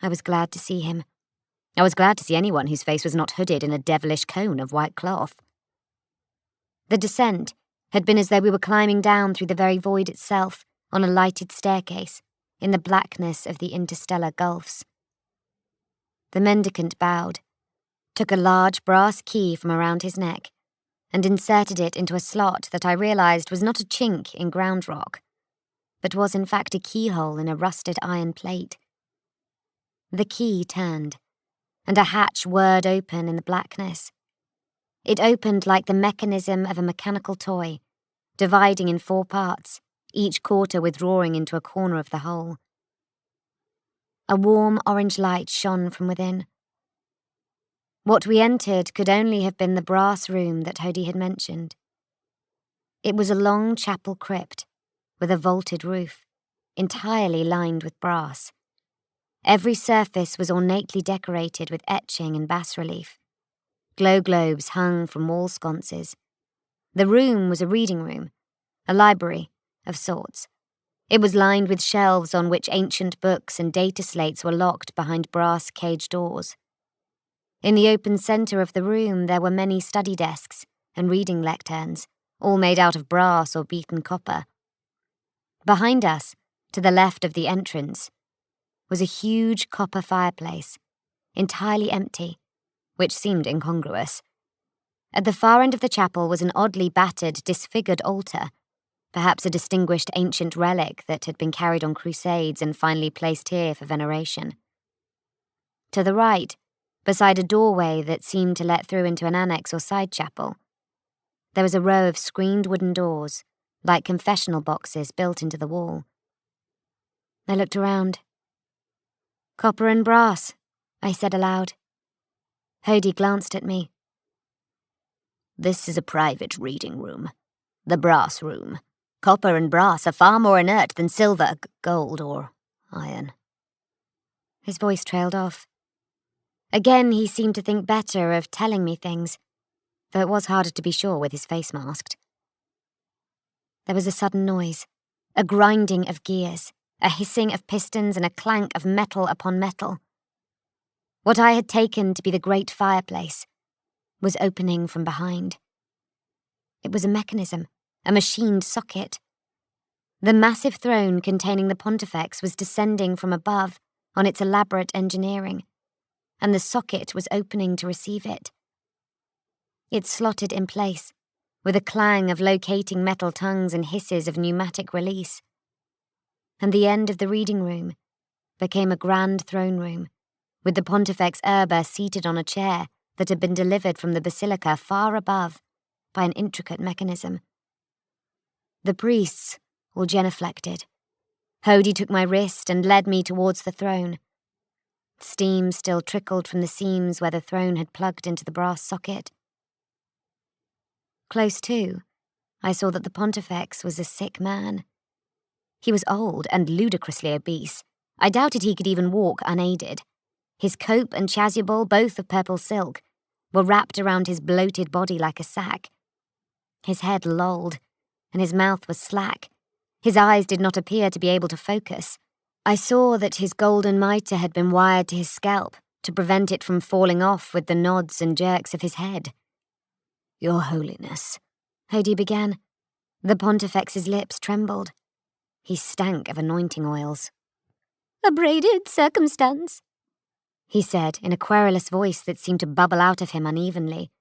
I was glad to see him. I was glad to see anyone whose face was not hooded in a devilish cone of white cloth. The descent had been as though we were climbing down through the very void itself on a lighted staircase in the blackness of the interstellar gulfs. The mendicant bowed, took a large brass key from around his neck, and inserted it into a slot that I realized was not a chink in ground rock, but was in fact a keyhole in a rusted iron plate. The key turned, and a hatch whirred open in the blackness. It opened like the mechanism of a mechanical toy, dividing in 4 parts, each quarter withdrawing into a corner of the whole. A warm orange light shone from within. What we entered could only have been the brass room that Hody had mentioned. It was a long chapel crypt, with a vaulted roof, entirely lined with brass. Every surface was ornately decorated with etching and bas-relief. Glow globes hung from wall sconces. The room was a reading room, a library of sorts. It was lined with shelves on which ancient books and data slates were locked behind brass cage doors. In the open centre of the room there were many study desks and reading lecterns, all made out of brass or beaten copper. Behind us, to the left of the entrance, was a huge copper fireplace, entirely empty, which seemed incongruous. At the far end of the chapel was an oddly battered, disfigured altar, perhaps a distinguished ancient relic that had been carried on crusades and finally placed here for veneration. To the right, beside a doorway that seemed to let through into an annex or side chapel, there was a row of screened wooden doors, like confessional boxes built into the wall. I looked around. "Copper and brass," I said aloud. Hodie glanced at me. "This is a private reading room. The brass room. Copper and brass are far more inert than silver, gold, or iron." His voice trailed off. Again, he seemed to think better of telling me things, though it was harder to be sure with his face masked. There was a sudden noise, a grinding of gears, a hissing of pistons and a clank of metal upon metal. What I had taken to be the great fireplace was opening from behind. It was a mechanism, a machined socket. The massive throne containing the Pontifex was descending from above on its elaborate engineering, and the socket was opening to receive it. It slotted in place, with a clang of locating metal tongues and hisses of pneumatic release. And the end of the reading room became a grand throne room, with the Pontifex Urba seated on a chair that had been delivered from the basilica far above by an intricate mechanism. The priests all genuflected. Hodie took my wrist and led me towards the throne. Steam still trickled from the seams where the throne had plugged into the brass socket. Close to, I saw that the Pontifex was a sick man. He was old and ludicrously obese. I doubted he could even walk unaided. His cope and chasuble, both of purple silk, were wrapped around his bloated body like a sack. His head lolled, and his mouth was slack. His eyes did not appear to be able to focus. I saw that his golden mitre had been wired to his scalp to prevent it from falling off with the nods and jerks of his head. "Your Holiness," Hodie began. The Pontifex's lips trembled. He stank of anointing oils. "A braided circumstance," he said in a querulous voice that seemed to bubble out of him unevenly.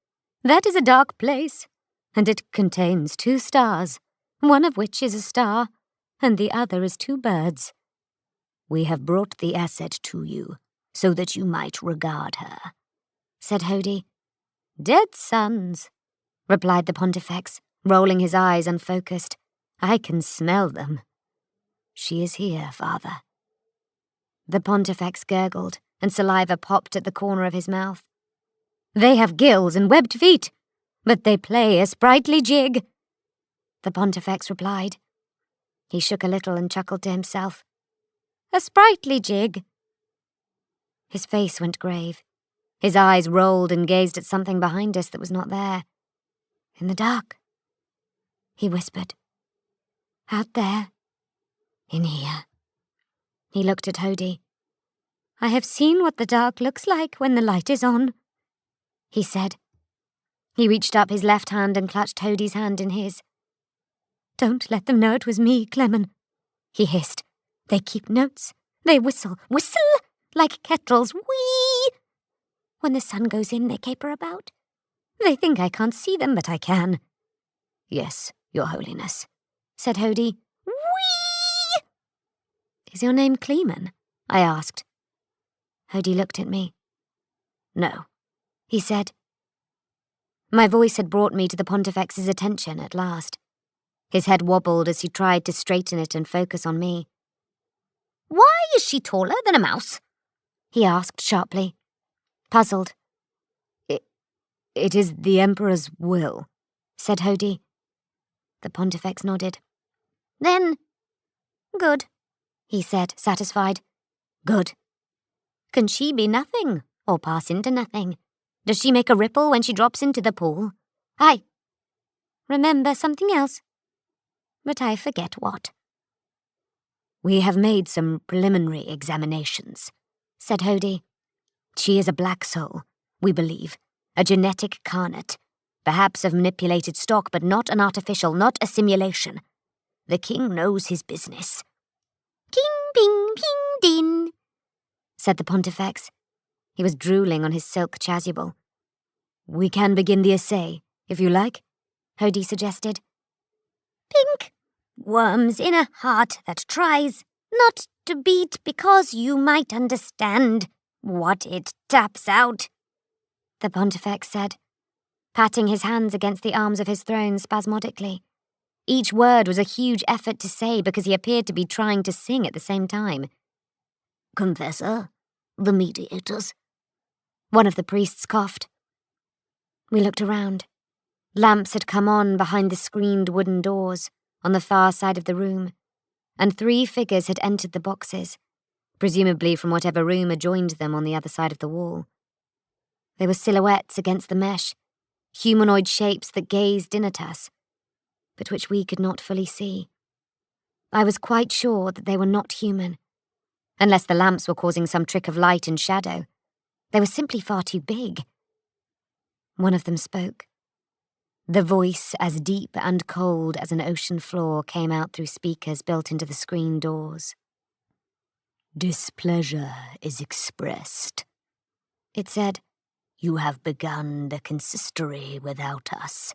"That is a dark place, and it contains 2 stars, one of which is a star, and the other is 2 birds. We have brought the asset to you, so that you might regard her," said Hodie. "Dead sons," replied the Pontifex, rolling his eyes unfocused. "I can smell them." "She is here, Father." The Pontifex gurgled, and saliva popped at the corner of his mouth. "They have gills and webbed feet, but they play a sprightly jig," the Pontifex replied. He shook a little and chuckled to himself. "A sprightly jig." His face went grave. His eyes rolled and gazed at something behind us that was not there. "In the dark," he whispered. "Out there." "In here." He looked at Hodie. "I have seen what the dark looks like when the light is on," he said. He reached up his left hand and clutched Hodie's hand in his. "Don't let them know it was me, Clement," he hissed. "They keep notes. They whistle, like kettles, whee! When the sun goes in, they caper about. They think I can't see them, but I can." "Yes, Your Holiness," said Hodie. Whee! "Is your name Clemen?" I asked. Hodie looked at me. "No," he said. My voice had brought me to the Pontifex's attention at last. His head wobbled as he tried to straighten it and focus on me. "Why is she taller than a mouse?" he asked sharply. Puzzled. It is the Emperor's will," said Hodie. The Pontifex nodded. "Then, good," he said, satisfied. "Good," Can she be nothing, or pass into nothing? Does she make a ripple when she drops into the pool? I remember something else, but I forget what. We have made some preliminary examinations, said Hody. She is a black soul, we believe, a genetic carnate, perhaps of manipulated stock, but not an artificial, not a simulation. The king knows his business. King, ping, ping, din, said the Pontifex. He was drooling on his silk chasuble. We can begin the essay, if you like, Hody suggested. Pink, worms in a heart that tries not to beat because you might understand what it taps out, the Pontifex said, patting his hands against the arms of his throne spasmodically. Each word was a huge effort to say because he appeared to be trying to sing at the same time. Confessor, the mediators. One of the priests coughed. We looked around. Lamps had come on behind the screened wooden doors on the far side of the room, and 3 figures had entered the boxes, presumably from whatever room adjoined them on the other side of the wall. They were silhouettes against the mesh, humanoid shapes that gazed in at us, but which we could not fully see. I was quite sure that they were not human, unless the lamps were causing some trick of light and shadow. They were simply far too big. One of them spoke. The voice, as deep and cold as an ocean floor, came out through speakers built into the screen doors. Displeasure is expressed, it said. You have begun the consistory without us.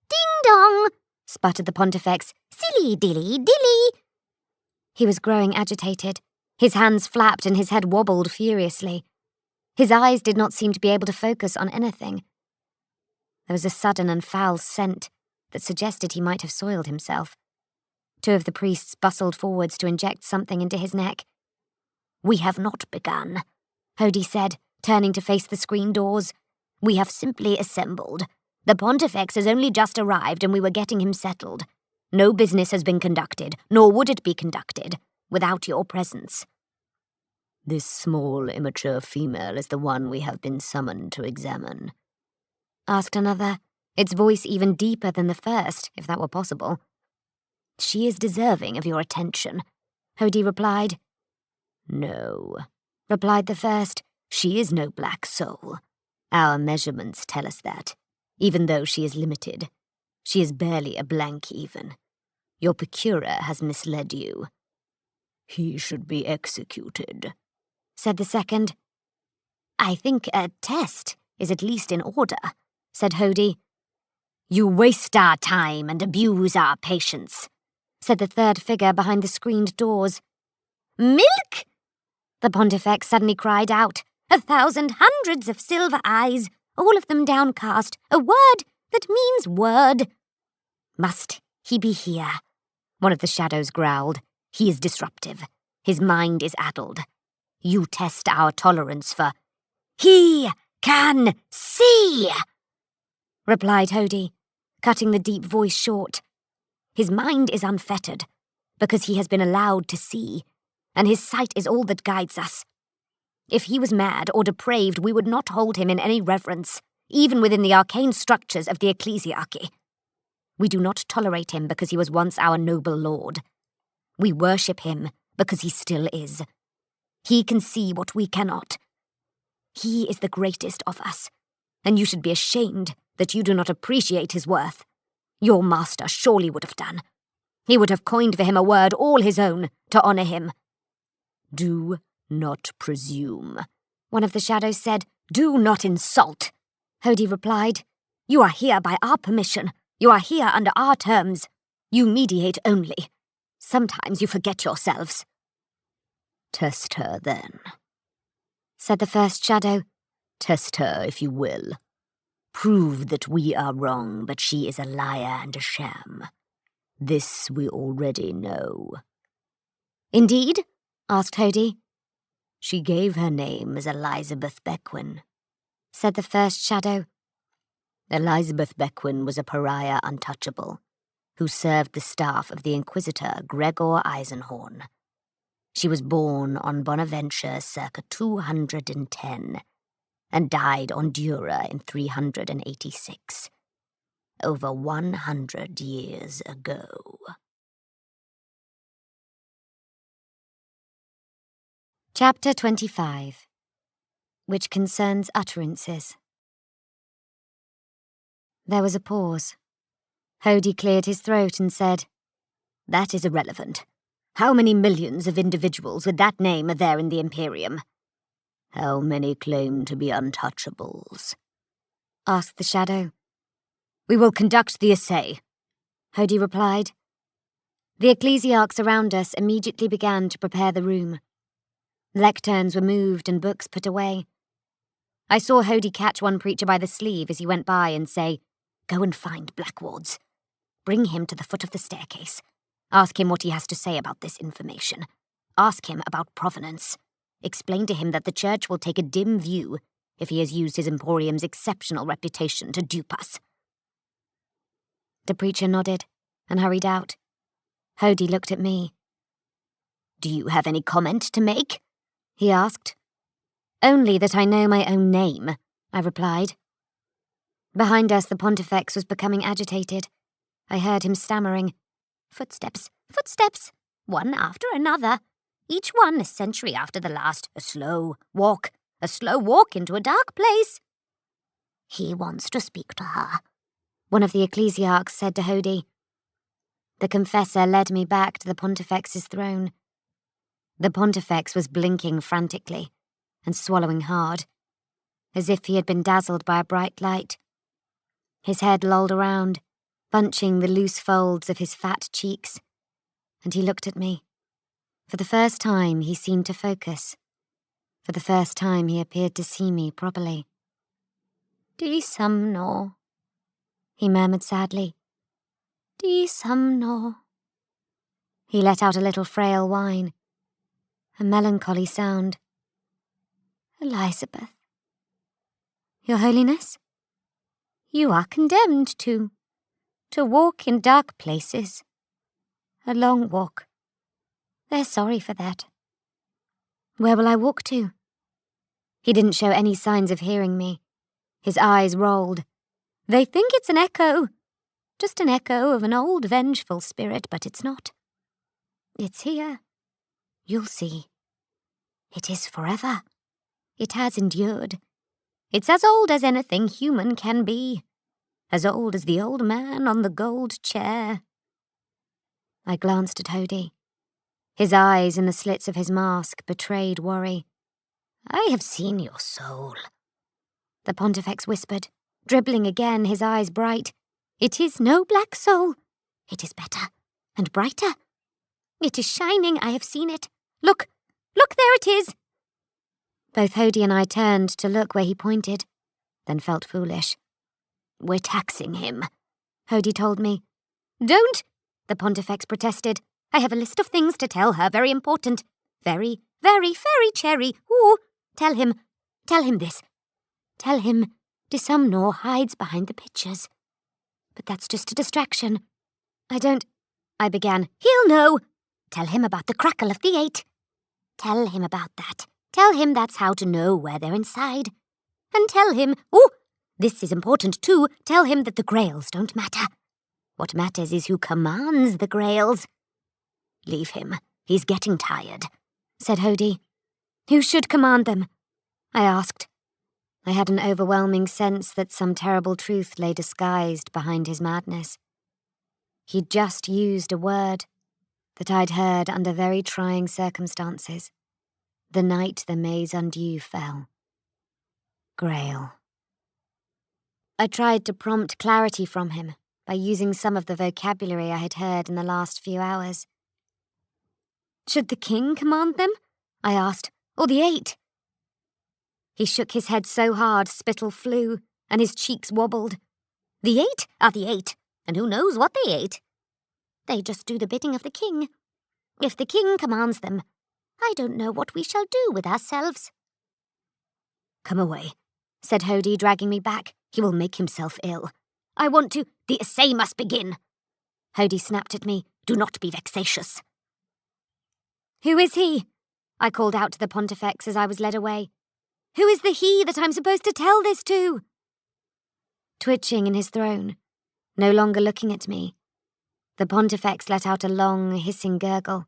Ding dong, sputtered the Pontifex. Silly dilly dilly. He was growing agitated. His hands flapped and his head wobbled furiously. His eyes did not seem to be able to focus on anything. There was a sudden and foul scent that suggested he might have soiled himself. 2 of the priests bustled forwards to inject something into his neck. We have not begun, Hody said, turning to face the screen doors. We have simply assembled. The Pontifex has only just arrived and we were getting him settled. No business has been conducted, nor would it be conducted, without your presence. This small, immature female is the one we have been summoned to examine, asked another, its voice even deeper than the first, if that were possible. She is deserving of your attention, Hody replied. No, replied the first. She is no black soul. Our measurements tell us that, even though she is limited. She is barely a blank even. Your procurer has misled you. He should be executed, said the second. I think a test is at least in order, said Hody. You waste our time and abuse our patience, said the third figure behind the screened doors. Milk! The Pontifex suddenly cried out. 1,000 hundreds of silver eyes, all of them downcast, a word that means word. Must he be here? One of the shadows growled. He is disruptive. His mind is addled. You test our tolerance for... He can see, replied Hody, cutting the deep voice short. His mind is unfettered, because he has been allowed to see, and his sight is all that guides us. If he was mad or depraved, we would not hold him in any reverence, even within the arcane structures of the ecclesiarchy. We do not tolerate him because he was once our noble lord. We worship him because he still is. He can see what we cannot. He is the greatest of us, and you should be ashamed that you do not appreciate his worth. Your master surely would have done. He would have coined for him a word all his own to honor him. Do not presume, one of the shadows said. Do not insult, Hody replied. You are here by our permission. You are here under our terms. You mediate only. Sometimes you forget yourselves. Test her, then, said the first shadow. Test her, if you will. Prove that we are wrong, but she is a liar and a sham. This we already know. Indeed? Asked Hody. She gave her name as Elizabeth Bequin, said the first shadow. Elizabeth Bequin was a pariah untouchable, who served the staff of the Inquisitor Gregor Eisenhorn. She was born on Bonaventure circa 210 and died on Dura in 386, over 100 years ago. Chapter 25, which concerns utterances. There was a pause. Hody cleared his throat and said, "That is irrelevant. How many millions of individuals with that name are there in the Imperium? How many claim to be untouchables?" asked the shadow. "We will conduct the assay," Hody replied. The ecclesiarchs around us immediately began to prepare the room. Lecterns were moved and books put away. I saw Hody catch one preacher by the sleeve as he went by and say, "Go and find Blackwards. Bring him to the foot of the staircase. Ask him what he has to say about this information. Ask him about provenance. Explain to him that the church will take a dim view if he has used his emporium's exceptional reputation to dupe us." The preacher nodded and hurried out. Hody looked at me. "Do you have any comment to make?" he asked. "Only that I know my own name," I replied. Behind us, the Pontifex was becoming agitated. I heard him stammering. "Footsteps, footsteps, one after another, each one a century after the last. A slow walk into a dark place." "He wants to speak to her," one of the ecclesiarchs said to Hody. The confessor led me back to the Pontifex's throne. The Pontifex was blinking frantically and swallowing hard, as if he had been dazzled by a bright light. His head lolled around, bunching the loose folds of his fat cheeks, and he looked at me. For the first time, he seemed to focus. For the first time, he appeared to see me properly. "Disumno," he murmured sadly. "Disumno." He let out a little frail whine, a melancholy sound. "Elizabeth." "Your Holiness?" "You are condemned to walk in dark places. A long walk. They're sorry for that." "Where will I walk to?" He didn't show any signs of hearing me. His eyes rolled. "They think it's an echo. Just an echo of an old vengeful spirit, but it's not. It's here. You'll see. It is forever. It has endured. It's as old as anything human can be. As old as the old man on the gold chair." I glanced at Hody. His eyes in the slits of his mask betrayed worry. "I have seen your soul," the Pontifex whispered, dribbling again, his eyes bright. "It is no black soul. It is better and brighter. It is shining. I have seen it. Look, there it is." Both Hody and I turned to look where he pointed, then felt foolish. "We're taxing him," Hody told me. "Don't," the Pontifex protested. "I have a list of things to tell her, very important. Very, very, very cherry. Ooh, tell him this. Tell him Disumnor hides behind the pictures. But that's just a distraction." I began. "He'll know. Tell him about the crackle of the 8. Tell him about that. Tell him that's how to know where they're inside. And tell him, this is important too, tell him that the Grails don't matter. What matters is who commands the Grails." "Leave him. He's getting tired," said Hody. "Who should command them?" I asked. I had an overwhelming sense that some terrible truth lay disguised behind his madness. He'd just used a word that I'd heard under very trying circumstances, the night the Maze Undue fell. Grail. I tried to prompt clarity from him by using some of the vocabulary I had heard in the last few hours. "Should the king command them?" I asked. "Or the 8? He shook his head so hard spittle flew, and his cheeks wobbled. "The 8 are the 8, and who knows what they ate? They just do the bidding of the king. If the king commands them, I don't know what we shall do with ourselves." "Come away," said Hody, dragging me back. "He will make himself ill." "I want to—" "The assay must begin." Hody snapped at me. "Do not be vexatious." Who is he? I called out to the Pontifex as I was led away. Who is the he that I'm supposed to tell this to? Twitching in his throne, no longer looking at me, the Pontifex let out a long, hissing gurgle,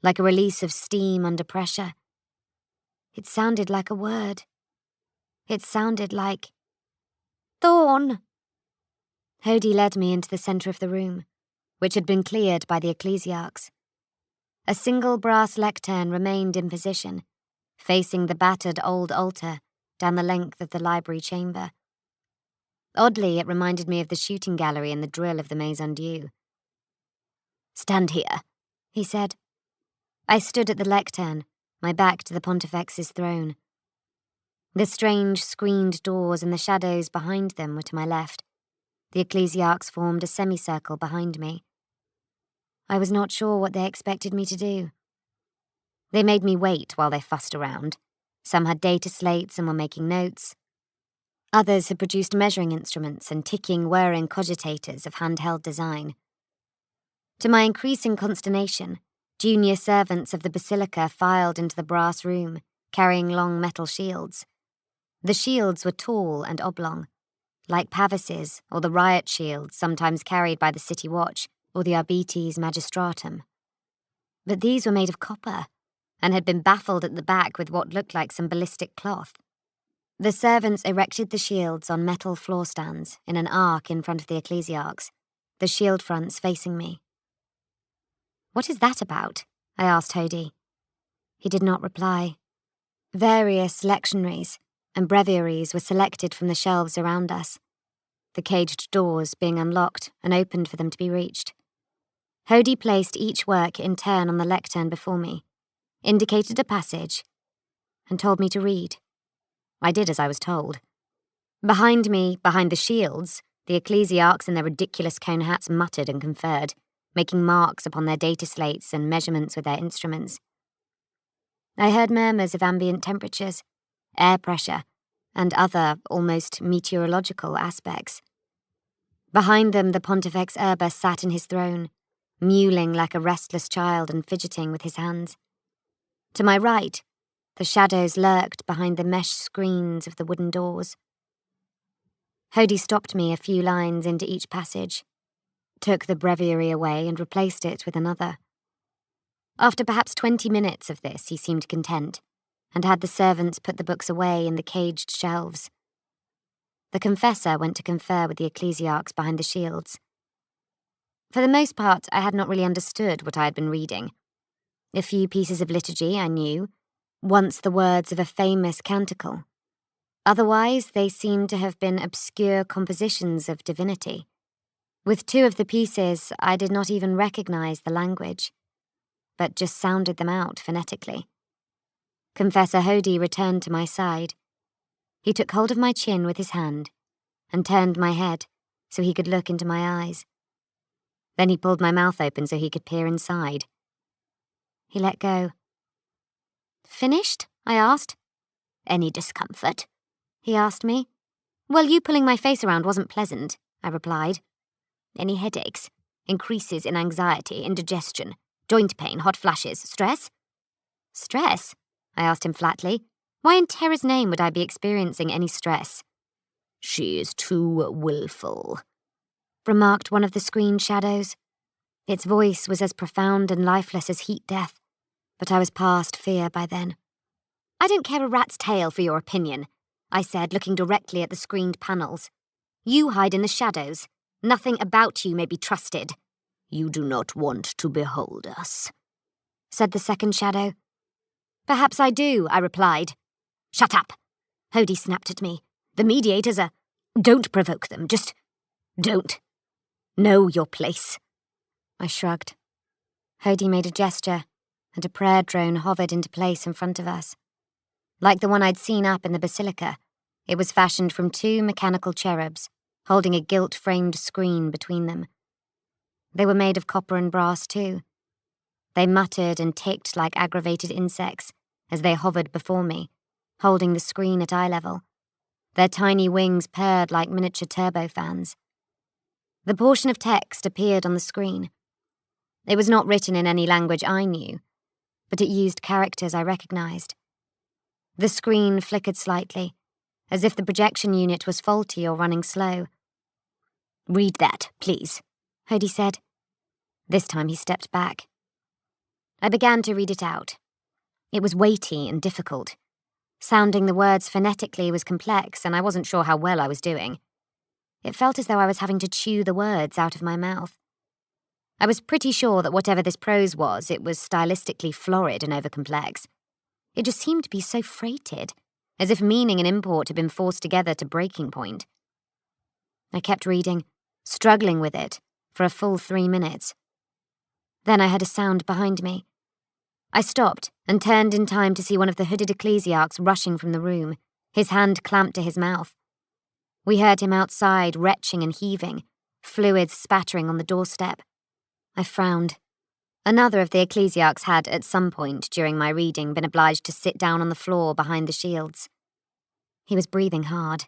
like a release of steam under pressure. It sounded like a word. It sounded like Thorn. Hody led me into the centre of the room, which had been cleared by the ecclesiarchs. A single brass lectern remained in position, facing the battered old altar down the length of the library chamber. Oddly, it reminded me of the shooting gallery in the drill of the Maison Dieu. "Stand here," he said. I stood at the lectern, my back to the Pontifex's throne. The strange screened doors and the shadows behind them were to my left. The ecclesiarchs formed a semicircle behind me. I was not sure what they expected me to do. They made me wait while they fussed around. Some had data slates and were making notes. Others had produced measuring instruments and ticking, whirring cogitators of handheld design. To my increasing consternation, junior servants of the basilica filed into the brass room, carrying long metal shields. The shields were tall and oblong, like pavises or the riot shields sometimes carried by the city watch or the arbites magistratum. But these were made of copper and had been baffled at the back with what looked like some ballistic cloth. The servants erected the shields on metal floor stands in an arc in front of the ecclesiarchs, the shield fronts facing me. "What is that about?" I asked Hody. He did not reply. Various lectionaries and breviaries were selected from the shelves around us, the caged doors being unlocked and opened for them to be reached. Hody placed each work in turn on the lectern before me, indicated a passage, and told me to read. I did as I was told. Behind me, behind the shields, the ecclesiarchs in their ridiculous cone hats muttered and conferred, making marks upon their data slates and measurements with their instruments. I heard murmurs of ambient temperatures, air pressure, and other, almost meteorological aspects. Behind them, the Pontifex Urba sat in his throne, mewling like a restless child and fidgeting with his hands. To my right, the shadows lurked behind the mesh screens of the wooden doors. Hody stopped me a few lines into each passage, took the breviary away and replaced it with another. After perhaps 20 minutes of this, he seemed content, and had the servants put the books away in the caged shelves. The confessor went to confer with the ecclesiarchs behind the shields. For the most part, I had not really understood what I had been reading. A few pieces of liturgy I knew, once the words of a famous canticle. Otherwise, they seemed to have been obscure compositions of divinity. With two of the pieces, I did not even recognize the language, but just sounded them out phonetically. Confessor Hody returned to my side. He took hold of my chin with his hand and turned my head so he could look into my eyes. Then he pulled my mouth open so he could peer inside. He let go. "Finished?" I asked. "Any discomfort?" he asked me. "Well, you pulling my face around wasn't pleasant," I replied. "Any headaches? Increases in anxiety, indigestion, joint pain, hot flashes, stress?" "Stress?" I asked him flatly. "Why in terror's name would I be experiencing any stress?" "She is too willful," remarked one of the screen shadows. Its voice was as profound and lifeless as heat death, but I was past fear by then. "I don't care a rat's tail for your opinion," I said, looking directly at the screened panels. "You hide in the shadows. Nothing about you may be trusted." "You do not want to behold us," said the second shadow. "Perhaps I do," I replied. "Shut up," Hody snapped at me. "The mediators are... Don't provoke them, just... don't. Know your place." I shrugged. Hody made a gesture, and a prayer drone hovered into place in front of us. Like the one I'd seen up in the basilica, it was fashioned from two mechanical cherubs, holding a gilt-framed screen between them. They were made of copper and brass too. They muttered and ticked like aggravated insects as they hovered before me, holding the screen at eye level. Their tiny wings purred like miniature turbofans. The portion of text appeared on the screen. It was not written in any language I knew, but it used characters I recognized. The screen flickered slightly, as if the projection unit was faulty or running slow. "Read that, please," Hody said. This time he stepped back. I began to read it out. It was weighty and difficult. Sounding the words phonetically was complex, and I wasn't sure how well I was doing. It felt as though I was having to chew the words out of my mouth. I was pretty sure that whatever this prose was, it was stylistically florid and overcomplex. It just seemed to be so freighted, as if meaning and import had been forced together to breaking point. I kept reading, struggling with it, for a full 3 minutes. Then I heard a sound behind me. I stopped and turned in time to see one of the hooded ecclesiarchs rushing from the room, his hand clamped to his mouth. We heard him outside, retching and heaving, fluids spattering on the doorstep. I frowned. Another of the ecclesiarchs had, at some point during my reading, been obliged to sit down on the floor behind the shields. He was breathing hard,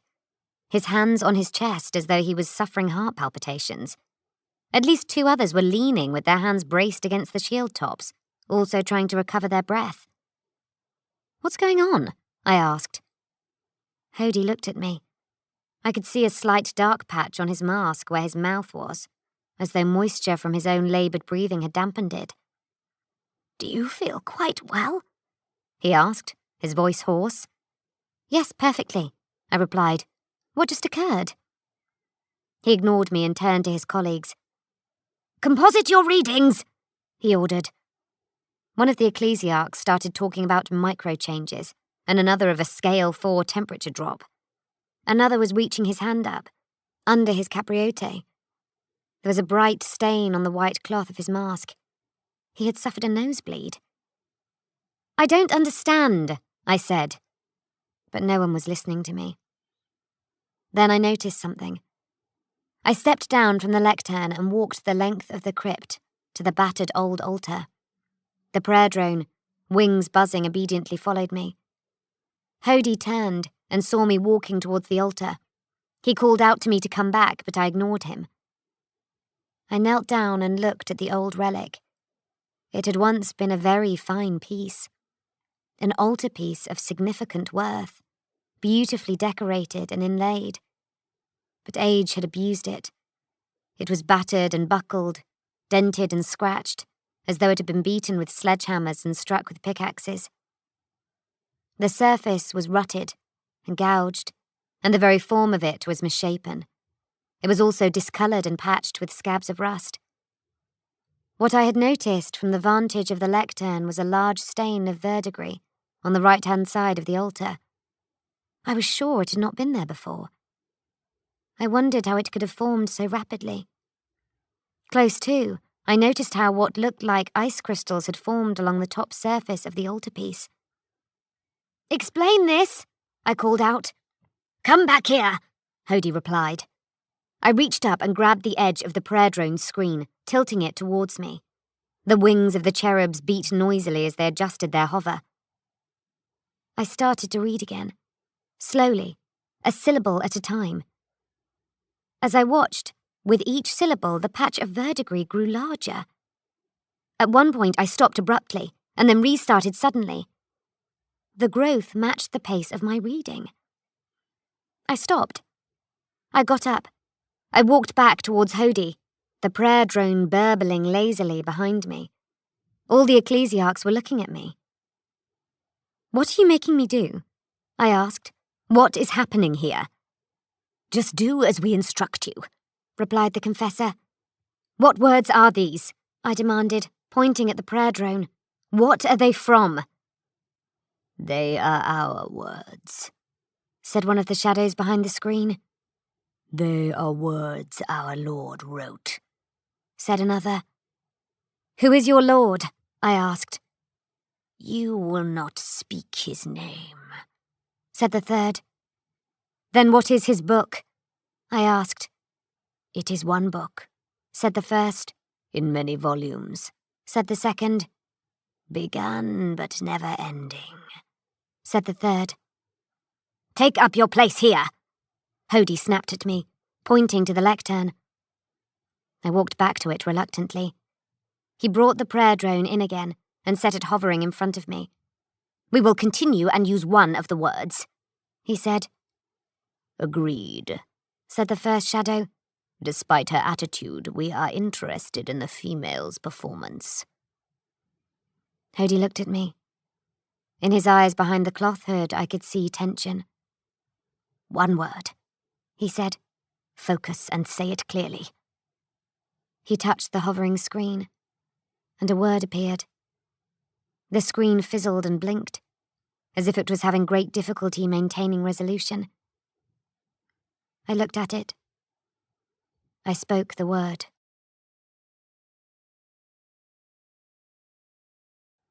his hands on his chest as though he was suffering heart palpitations. At least 2 others were leaning with their hands braced against the shield tops, also trying to recover their breath. "What's going on?" I asked. Hody looked at me. I could see a slight dark patch on his mask where his mouth was, as though moisture from his own laboured breathing had dampened it. "Do you feel quite well?" he asked, his voice hoarse. "Yes, perfectly," I replied. "What just occurred?" He ignored me and turned to his colleagues. "Composite your readings," he ordered. One of the ecclesiarchs started talking about micro-changes, and another of a scale 4 temperature drop. Another was reaching his hand up, under his capriote. There was a bright stain on the white cloth of his mask. He had suffered a nosebleed. "I don't understand," I said. But no one was listening to me. Then I noticed something. I stepped down from the lectern and walked the length of the crypt to the battered old altar. The prayer drone, wings buzzing, obediently followed me. Hody turned and saw me walking towards the altar. He called out to me to come back, but I ignored him. I knelt down and looked at the old relic. It had once been a very fine piece. An altarpiece of significant worth, beautifully decorated and inlaid. But age had abused it. It was battered and buckled, dented and scratched, as though it had been beaten with sledgehammers and struck with pickaxes. The surface was rutted and gouged, and the very form of it was misshapen. It was also discoloured and patched with scabs of rust. What I had noticed from the vantage of the lectern was a large stain of verdigris on the right-hand side of the altar. I was sure it had not been there before. I wondered how it could have formed so rapidly. Close to, I noticed how what looked like ice crystals had formed along the top surface of the altarpiece. "Explain this," I called out. "Come back here," Hody replied. I reached up and grabbed the edge of the prayer drone's screen, tilting it towards me. The wings of the cherubs beat noisily as they adjusted their hover. I started to read again, slowly, a syllable at a time. As I watched, with each syllable the patch of verdigris grew larger. At one point I stopped abruptly, and then restarted suddenly. The growth matched the pace of my reading. I stopped. I got up. I walked back towards Hody, the prayer drone burbling lazily behind me. All the ecclesiarchs were looking at me. "What are you making me do?" I asked. "What is happening here?" "Just do as we instruct you," replied the confessor. "What words are these?" I demanded, pointing at the prayer drone. "What are they from?" "They are our words," said one of the shadows behind the screen. "They are words our Lord wrote," said another. "Who is your Lord?" I asked. "You will not speak his name," said the third. "Then what is his book?" I asked. "It is one book," said the first. "in many volumes," said the second. "begun but never ending," said the third. "Take up your place here," Hody snapped at me, pointing to the lectern. I walked back to it reluctantly. He brought the prayer drone in again, and set it hovering in front of me. "We will continue and use one of the words," he said. "Agreed," said the first shadow. "Despite her attitude, we are interested in the female's performance." Hody looked at me. In his eyes behind the cloth hood, I could see tension. "One word," he said. "Focus and say it clearly." He touched the hovering screen, and a word appeared. The screen fizzled and blinked, as if it was having great difficulty maintaining resolution. I looked at it. I spoke the word.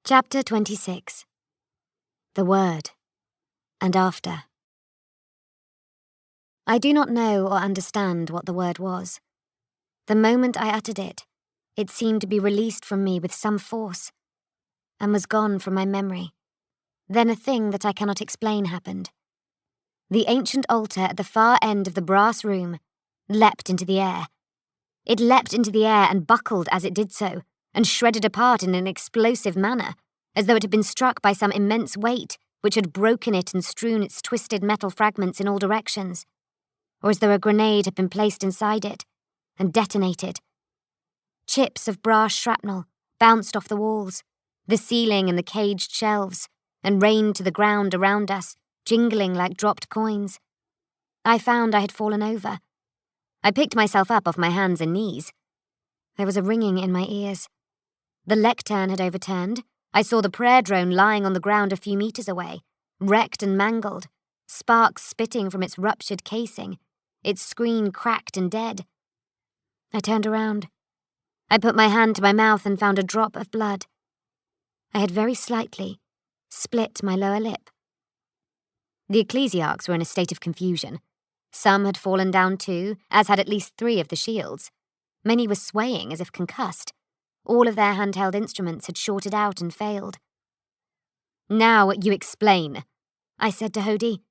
Chapter 26. The Word, and After. I do not know or understand what the word was. The moment I uttered it, it seemed to be released from me with some force, and was gone from my memory. Then a thing that I cannot explain happened. The ancient altar at the far end of the brass room leapt into the air. It leapt into the air and buckled as it did so, and shredded apart in an explosive manner, as though it had been struck by some immense weight which had broken it and strewn its twisted metal fragments in all directions, or as though a grenade had been placed inside it and detonated. Chips of brass shrapnel bounced off the walls, the ceiling and the caged shelves, and rained to the ground around us, jingling like dropped coins. I found I had fallen over. I picked myself up off my hands and knees. There was a ringing in my ears. The lectern had overturned. I saw the prayer drone lying on the ground a few meters away, wrecked and mangled, sparks spitting from its ruptured casing, its screen cracked and dead. I turned around. I put my hand to my mouth and found a drop of blood. I had very slightly split my lower lip. The ecclesiarchs were in a state of confusion. Some had fallen down too, as had at least 3 of the shields. Many were swaying as if concussed. All of their handheld instruments had shorted out and failed. "Now you explain," I said to Hody.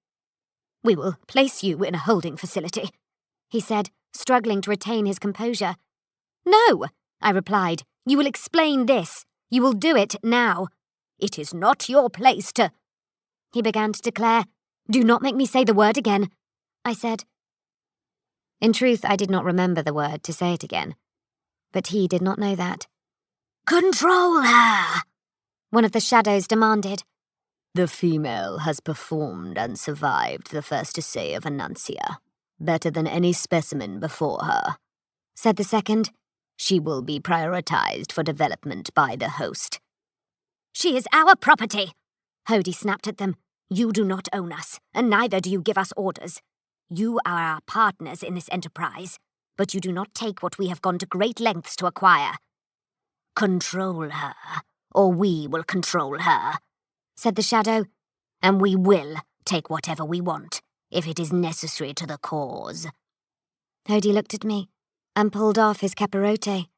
"We will place you in a holding facility," he said, struggling to retain his composure. "No," I replied. "You will explain this. You will do it now." "It is not your place to—" he began to declare. "Do not make me say the word again," I said. In truth, I did not remember the word to say it again, but he did not know that. "Control her," one of the shadows demanded. "The female has performed and survived the first essay of Annuncia, better than any specimen before her," said the second. "She will be prioritized for development by the host." "She is our property," Hody snapped at them. "You do not own us, and neither do you give us orders. You are our partners in this enterprise, but you do not take what we have gone to great lengths to acquire." "Control her, or we will control her," said the shadow, "and we will take whatever we want, if it is necessary to the cause." Hody looked at me and pulled off his capirote.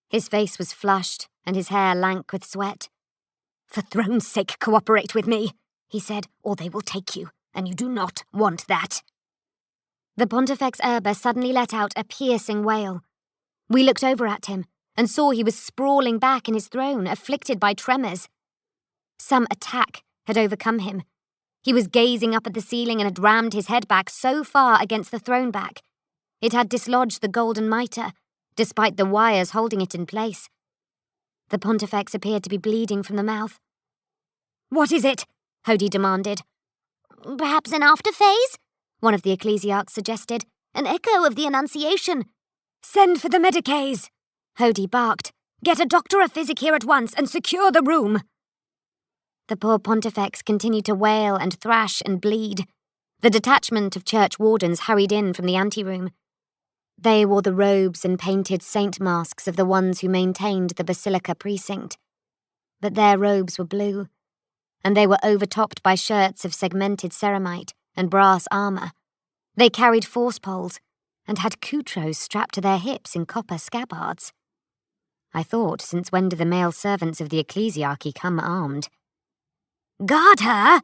His face was flushed and his hair lank with sweat. "For throne's sake, cooperate with me," he said, "or they will take you, and you do not want that." The Pontifex Urber suddenly let out a piercing wail. We looked over at him and saw he was sprawling back in his throne, afflicted by tremors. Some attack had overcome him. He was gazing up at the ceiling and had rammed his head back so far against the throne back. It had dislodged the golden mitre, despite the wires holding it in place. The Pontifex appeared to be bleeding from the mouth. "What is it?" Hody demanded. "Perhaps an after-phase?" one of the ecclesiarchs suggested. "An echo of the Annunciation." "Send for the medicaes," Hody barked. "Get a doctor of physic here at once and secure the room." The poor Pontifex continued to wail and thrash and bleed. The detachment of church wardens hurried in from the anteroom. They wore the robes and painted saint masks of the ones who maintained the basilica precinct. But their robes were blue, and they were overtopped by shirts of segmented ceramite and brass armour. They carried force poles and had coutros strapped to their hips in copper scabbards. I thought, since when do the male servants of the ecclesiarchy come armed? "Guard her,"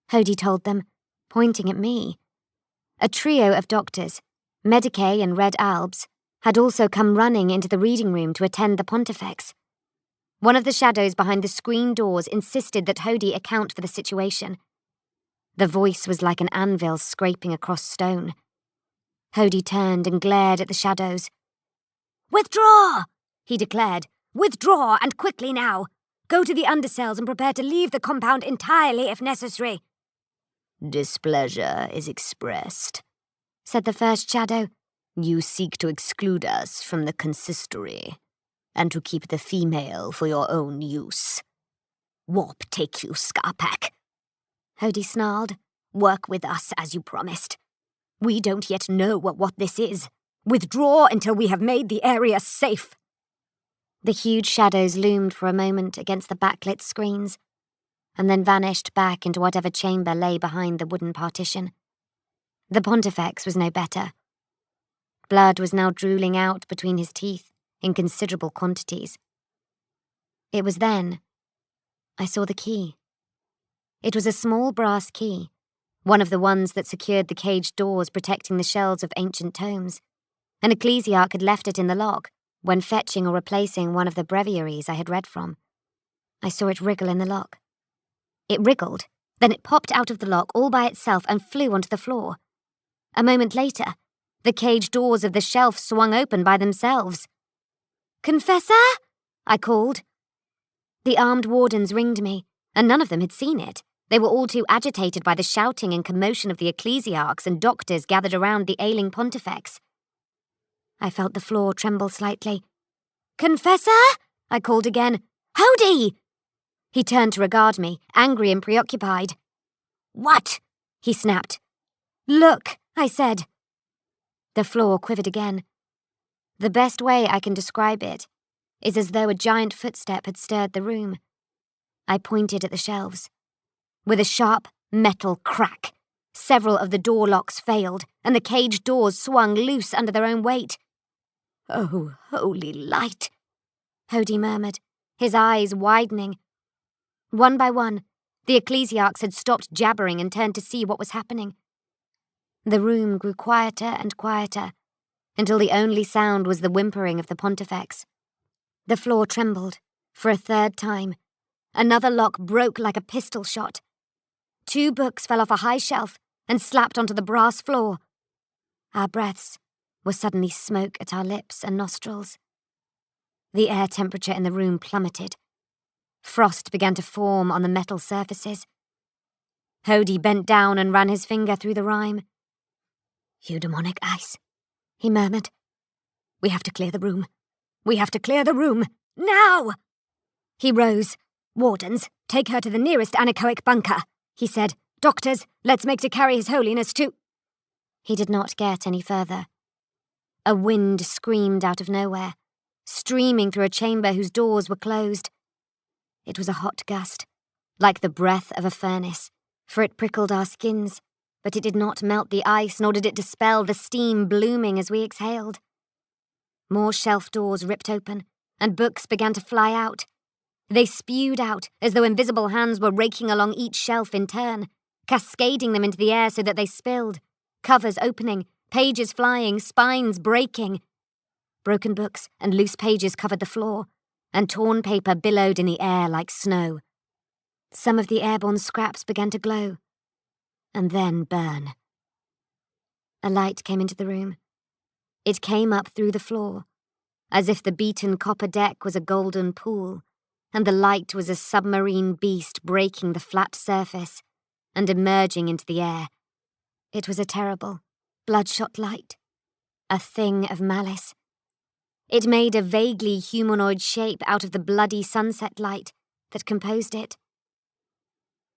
Hody told them, pointing at me. A trio of doctors, Medicae and Red Albs, had also come running into the reading room to attend the Pontifex. One of the shadows behind the screen doors insisted that Hody account for the situation. The voice was like an anvil scraping across stone. Hody turned and glared at the shadows. "Withdraw!" he declared. "Withdraw, and quickly now. Go to the undercells and prepare to leave the compound entirely if necessary." "Displeasure is expressed," said the first shadow. "You seek to exclude us from the consistory, and to keep the female for your own use. Warp take you, Scarpack." Hody snarled. "Work with us as you promised. We don't yet know what this is. Withdraw until we have made the area safe." The huge shadows loomed for a moment against the backlit screens, and then vanished back into whatever chamber lay behind the wooden partition. The Pontifex was no better. Blood was now drooling out between his teeth in considerable quantities. It was then I saw the key. It was a small brass key, one of the ones that secured the caged doors protecting the shelves of ancient tomes. An ecclesiarch had left it in the lock when fetching or replacing one of the breviaries I had read from. I saw it wriggle in the lock. It wriggled, then it popped out of the lock all by itself and flew onto the floor. A moment later, the caged doors of the shelf swung open by themselves. "Confessor?" I called. The armed wardens ringed me, and none of them had seen it. They were all too agitated by the shouting and commotion of the ecclesiarchs and doctors gathered around the ailing Pontifex. I felt the floor tremble slightly. "Confessor?" I called again. "Hody!" He turned to regard me, angry and preoccupied. "What?" he snapped. "Look," I said. The floor quivered again. The best way I can describe it is as though a giant footstep had stirred the room. I pointed at the shelves. With a sharp metal crack, several of the door locks failed, and the caged doors swung loose under their own weight. "Oh, holy light," Hody murmured, his eyes widening. One by one, the ecclesiarchs had stopped jabbering and turned to see what was happening. The room grew quieter and quieter, until the only sound was the whimpering of the Pontifex. The floor trembled, for a third time. Another lock broke like a pistol shot. 2 books fell off a high shelf and slapped onto the brass floor. Our breaths were suddenly smoke at our lips and nostrils. The air temperature in the room plummeted. Frost began to form on the metal surfaces. Hody bent down and ran his finger through the rime. "Eudaimonic ice," he murmured. "We have to clear the room. We have to clear the room. Now!" He rose. "Wardens, take her to the nearest anechoic bunker," he said. "Doctors, let's make to carry His Holiness to—" He did not get any further. A wind screamed out of nowhere, streaming through a chamber whose doors were closed. It was a hot gust, like the breath of a furnace, for it prickled our skins, but it did not melt the ice, nor did it dispel the steam blooming as we exhaled. More shelf doors ripped open, and books began to fly out. They spewed out as though invisible hands were raking along each shelf in turn, cascading them into the air so that they spilled, covers opening, pages flying, spines breaking. Broken books and loose pages covered the floor, and torn paper billowed in the air like snow. Some of the airborne scraps began to glow, and then burn. A light came into the room. It came up through the floor, as if the beaten copper deck was a golden pool, and the light was a submarine beast breaking the flat surface and emerging into the air. It was a terrible, bloodshot light, a thing of malice. It made a vaguely humanoid shape out of the bloody sunset light that composed it.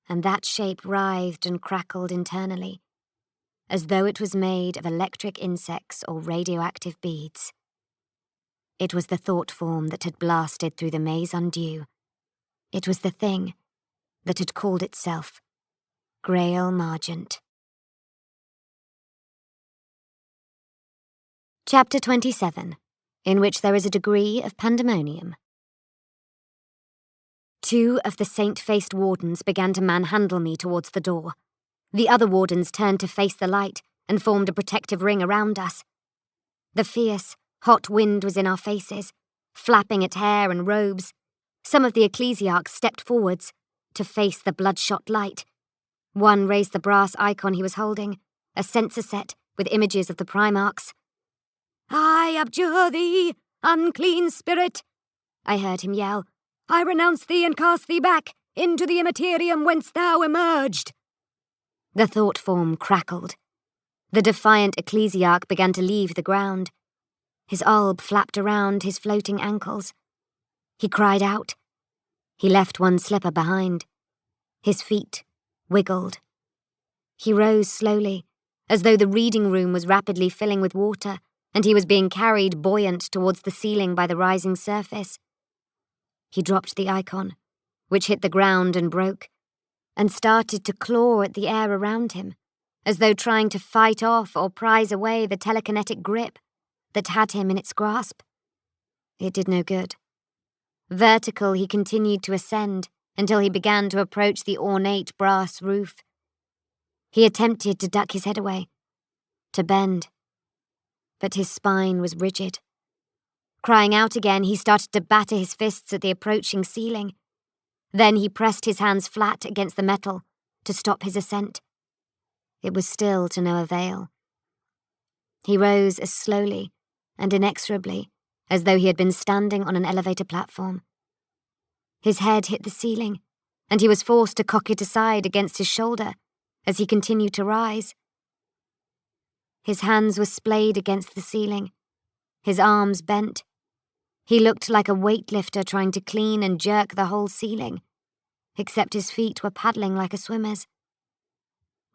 And that shape writhed and crackled internally, as though it was made of electric insects or radioactive beads. It was the thought form that had blasted through the maze undue. It was the thing that had called itself Grail Margent. Chapter 27, in which there is a degree of pandemonium. 2 of the saint-faced wardens began to manhandle me towards the door. The other wardens turned to face the light and formed a protective ring around us. The fierce, hot wind was in our faces, flapping at hair and robes. Some of the ecclesiarchs stepped forwards to face the bloodshot light. One raised the brass icon he was holding, a censer set with images of the Primarchs. "I abjure thee, unclean spirit," I heard him yell. "I renounce thee and cast thee back into the immaterium whence thou emerged." The thought form crackled. The defiant ecclesiarch began to leave the ground. His alb flapped around his floating ankles. He cried out. He left one slipper behind. His feet wiggled. He rose slowly, as though the reading room was rapidly filling with water, and he was being carried buoyant towards the ceiling by the rising surface. He dropped the icon, which hit the ground and broke, and started to claw at the air around him, as though trying to fight off or prise away the telekinetic grip that had him in its grasp. It did no good. Vertical, he continued to ascend until he began to approach the ornate brass roof. He attempted to duck his head away, to bend, but his spine was rigid. Crying out again, he started to batter his fists at the approaching ceiling. Then he pressed his hands flat against the metal to stop his ascent. It was still to no avail. He rose as slowly and inexorably as though he had been standing on an elevator platform. His head hit the ceiling, and he was forced to cock it aside against his shoulder as he continued to rise. His hands were splayed against the ceiling, his arms bent. He looked like a weightlifter trying to clean and jerk the whole ceiling, except his feet were paddling like a swimmer's.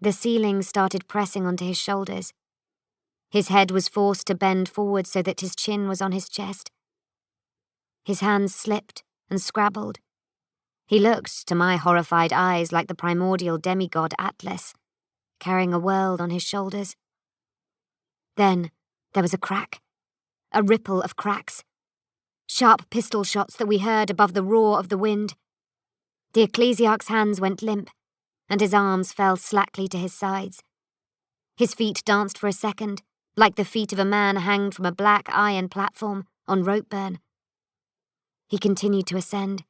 The ceiling started pressing onto his shoulders. His head was forced to bend forward so that his chin was on his chest. His hands slipped and scrabbled. He looked, to my horrified eyes, like the primordial demigod Atlas, carrying a world on his shoulders. Then there was a crack, a ripple of cracks, sharp pistol shots that we heard above the roar of the wind. The ecclesiarch's hands went limp, and his arms fell slackly to his sides. His feet danced for a second, like the feet of a man hanged from a black iron platform on rope burn. He continued to ascend,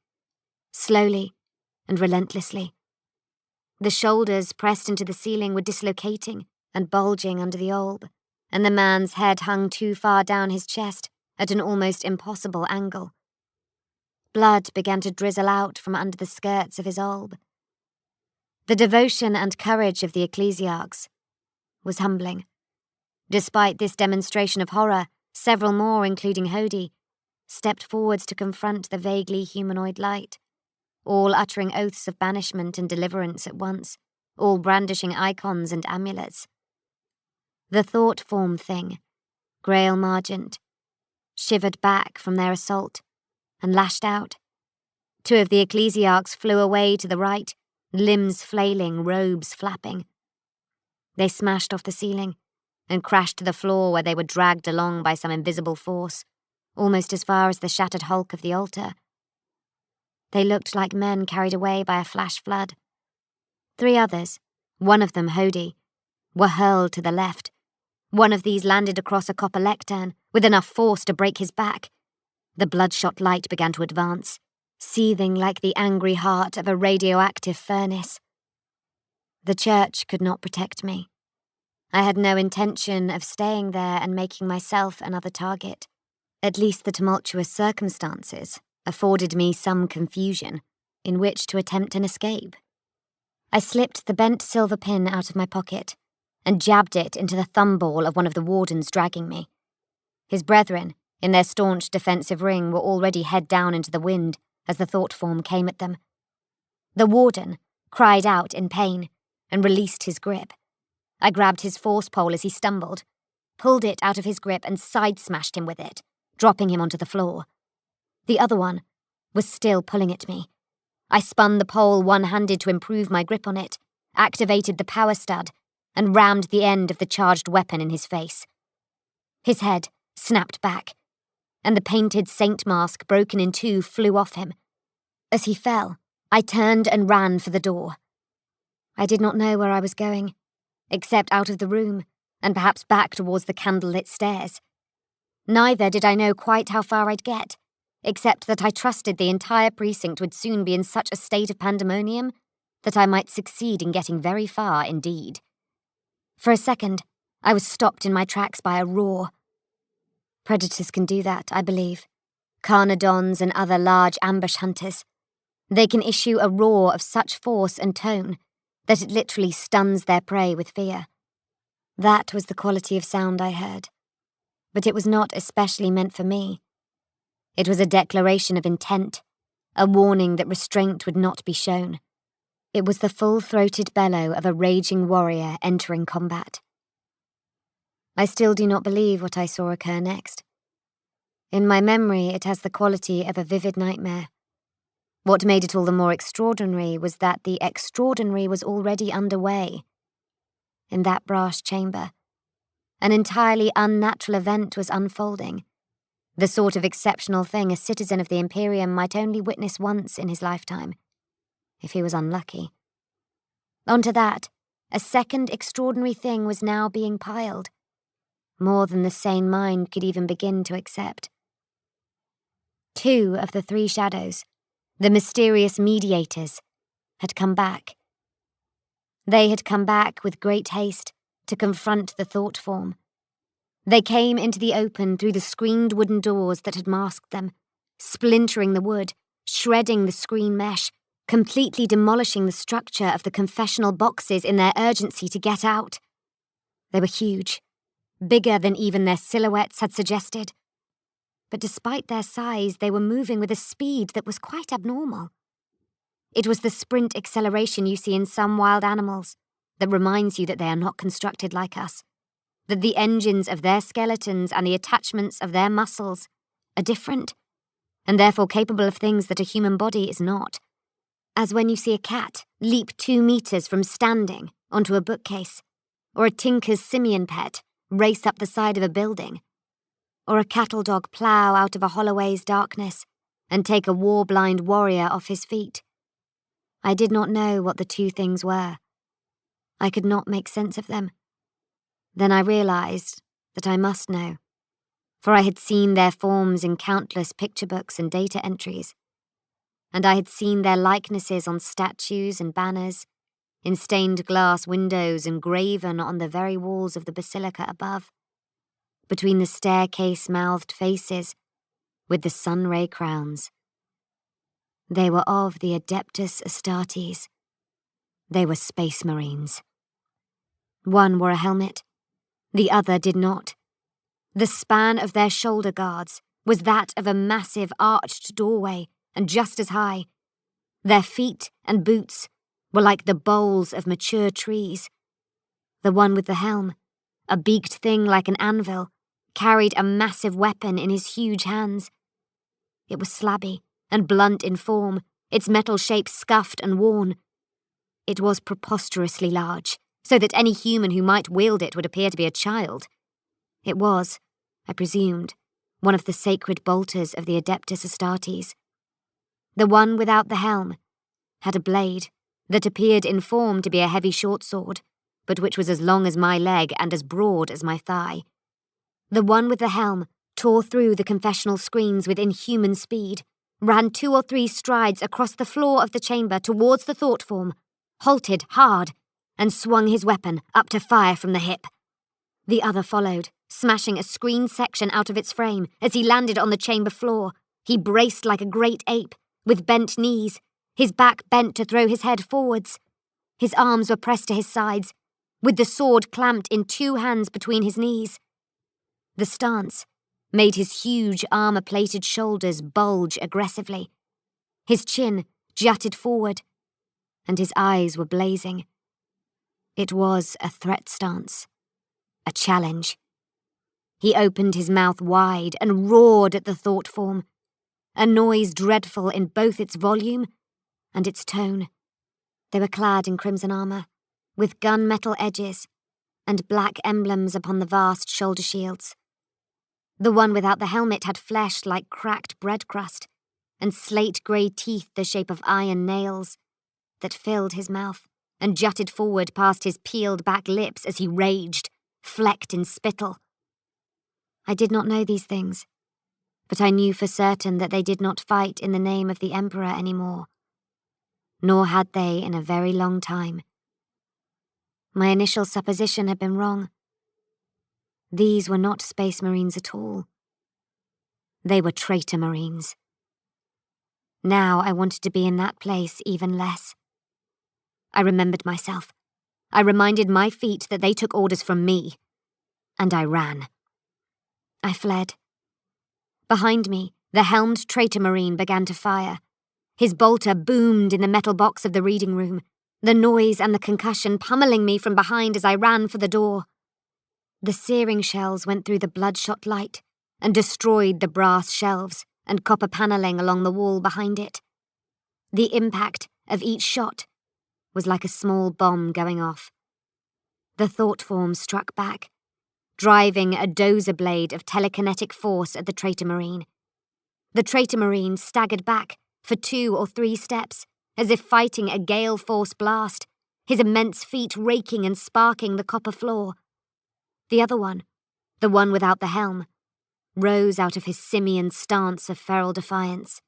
slowly and relentlessly. The shoulders pressed into the ceiling were dislocating and bulging under the alb, and the man's head hung too far down his chest at an almost impossible angle. Blood began to drizzle out from under the skirts of his alb. The devotion and courage of the ecclesiarchs was humbling. Despite this demonstration of horror, several more, including Hody, stepped forwards to confront the vaguely humanoid light, all uttering oaths of banishment and deliverance at once, all brandishing icons and amulets. The thought form thing, Grail Margent, shivered back from their assault and lashed out. Two of the ecclesiarchs flew away to the right, limbs flailing, robes flapping. They smashed off the ceiling and crashed to the floor where they were dragged along by some invisible force, almost as far as the shattered hulk of the altar. They looked like men carried away by a flash flood. 3 others, one of them Hody, were hurled to the left. One of these landed across a copper lectern with enough force to break his back. The bloodshot light began to advance, seething like the angry heart of a radioactive furnace. The church could not protect me. I had no intention of staying there and making myself another target. At least the tumultuous circumstances afforded me some confusion in which to attempt an escape. I slipped the bent silver pin out of my pocket and jabbed it into the thumball of one of the wardens dragging me. His brethren, in their staunch defensive ring, were already head down into the wind as the thought form came at them. The warden cried out in pain and released his grip. I grabbed his force pole as he stumbled, pulled it out of his grip and side-smashed him with it, dropping him onto the floor. The other one was still pulling at me. I spun the pole one-handed to improve my grip on it, activated the power stud, and rammed the end of the charged weapon in his face. His head snapped back, and the painted saint mask broken in 2 flew off him. As he fell, I turned and ran for the door. I did not know where I was going, except out of the room, and perhaps back towards the candlelit stairs. Neither did I know quite how far I'd get. except that I trusted the entire precinct would soon be in such a state of pandemonium that I might succeed in getting very far indeed. For a second, I was stopped in my tracks by a roar. Predators can do that, I believe. Carnodons and other large ambush hunters. They can issue a roar of such force and tone that it literally stuns their prey with fear. That was the quality of sound I heard. But it was not especially meant for me. It was a declaration of intent, a warning that restraint would not be shown. It was the full-throated bellow of a raging warrior entering combat. I still do not believe what I saw occur next. In my memory, it has the quality of a vivid nightmare. What made it all the more extraordinary was that the extraordinary was already underway. In that brass chamber, an entirely unnatural event was unfolding, the sort of exceptional thing a citizen of the Imperium might only witness once in his lifetime, if he was unlucky. Onto that, a second extraordinary thing was now being piled, more than the sane mind could even begin to accept. 2 of the 3 shadows, the mysterious mediators, had come back. They had come back with great haste to confront the thought form. They came into the open through the screened wooden doors that had masked them, splintering the wood, shredding the screen mesh, completely demolishing the structure of the confessional boxes in their urgency to get out. They were huge, bigger than even their silhouettes had suggested. But despite their size, they were moving with a speed that was quite abnormal. It was the sprint acceleration you see in some wild animals that reminds you that they are not constructed like us, that the engines of their skeletons and the attachments of their muscles are different, and therefore capable of things that a human body is not. As when you see a cat leap 2 meters from standing onto a bookcase, or a tinker's simian pet race up the side of a building, or a cattle dog plough out of a holloway's darkness and take a war-blind warrior off his feet. I did not know what the 2 things were. I could not make sense of them. Then I realized that I must know, for I had seen their forms in countless picture books and data entries, and I had seen their likenesses on statues and banners, in stained glass windows and graven on the very walls of the basilica above, between the staircase-mouthed faces with the sun-ray crowns. They were of the Adeptus Astartes. They were space marines. One wore a helmet, the other did not. The span of their shoulder guards was that of a massive arched doorway, and just as high. Their feet and boots were like the boles of mature trees. The one with the helm, a beaked thing like an anvil, carried a massive weapon in his huge hands. It was slabby and blunt in form, its metal shape scuffed and worn. It was preposterously large, so that any human who might wield it would appear to be a child. It was, I presumed, one of the sacred bolters of the Adeptus Astartes. The one without the helm had a blade that appeared in form to be a heavy short sword, but which was as long as my leg and as broad as my thigh. The one with the helm tore through the confessional screens with inhuman speed, ran 2 or 3 strides across the floor of the chamber towards the thought form, halted hard, and swung his weapon up to fire from the hip. The other followed, smashing a screen section out of its frame as he landed on the chamber floor. He braced like a great ape, with bent knees, his back bent to throw his head forwards. His arms were pressed to his sides, with the sword clamped in 2 hands between his knees. The stance made his huge armor-plated shoulders bulge aggressively. His chin jutted forward, and his eyes were blazing. It was a threat stance, a challenge. He opened his mouth wide and roared at the thought form, a noise dreadful in both its volume and its tone. They were clad in crimson armor, with gunmetal edges and black emblems upon the vast shoulder shields. The one without the helmet had flesh like cracked bread crust, and slate-grey teeth the shape of iron nails that filled his mouth and jutted forward past his peeled-back lips as he raged, flecked in spittle. I did not know these things, but I knew for certain that they did not fight in the name of the Emperor anymore. Nor had they in a very long time. My initial supposition had been wrong. These were not Space Marines at all. They were traitor Marines. Now I wanted to be in that place even less. I remembered myself. I reminded my feet that they took orders from me. And I ran. I fled. Behind me, the helmed traitor Marine began to fire. His bolter boomed in the metal box of the reading room, the noise and the concussion pummeling me from behind as I ran for the door. The searing shells went through the bloodshot light and destroyed the brass shelves and copper panelling along the wall behind it. The impact of each shot was like a small bomb going off. The thought form struck back, driving a dozer blade of telekinetic force at the traitor Marine. The traitor Marine staggered back for 2 or 3 steps, as if fighting a gale force blast, his immense feet raking and sparking the copper floor. The other one, the one without the helm, rose out of his simian stance of feral defiance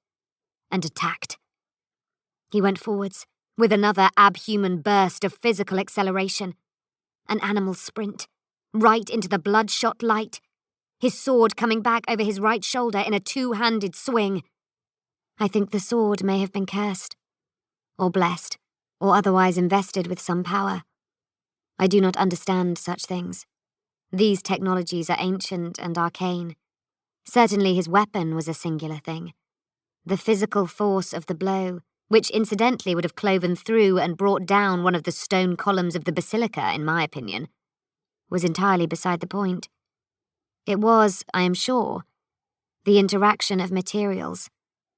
and attacked. He went forwards with another abhuman burst of physical acceleration, an animal sprint, right into the bloodshot light, his sword coming back over his right shoulder in a 2-handed swing. I think the sword may have been cursed, or blessed, or otherwise invested with some power. I do not understand such things. These technologies are ancient and arcane. Certainly his weapon was a singular thing. The physical force of the blow, which incidentally would have cloven through and brought down one of the stone columns of the basilica, in my opinion, was entirely beside the point. It was, I am sure, the interaction of materials,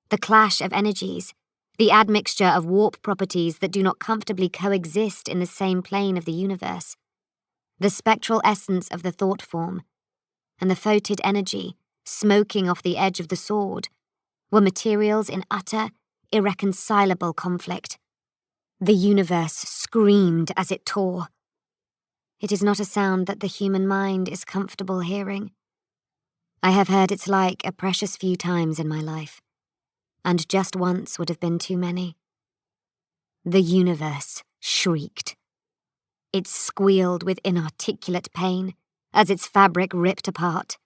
the clash of energies, the admixture of warp properties that do not comfortably coexist in the same plane of the universe, the spectral essence of the thought form, and the photed energy smoking off the edge of the sword were materials in utter, irreconcilable conflict. The universe screamed as it tore. It is not a sound that the human mind is comfortable hearing. I have heard its like a precious few times in my life, and just once would have been too many. The universe shrieked. It squealed with inarticulate pain as its fabric ripped apart.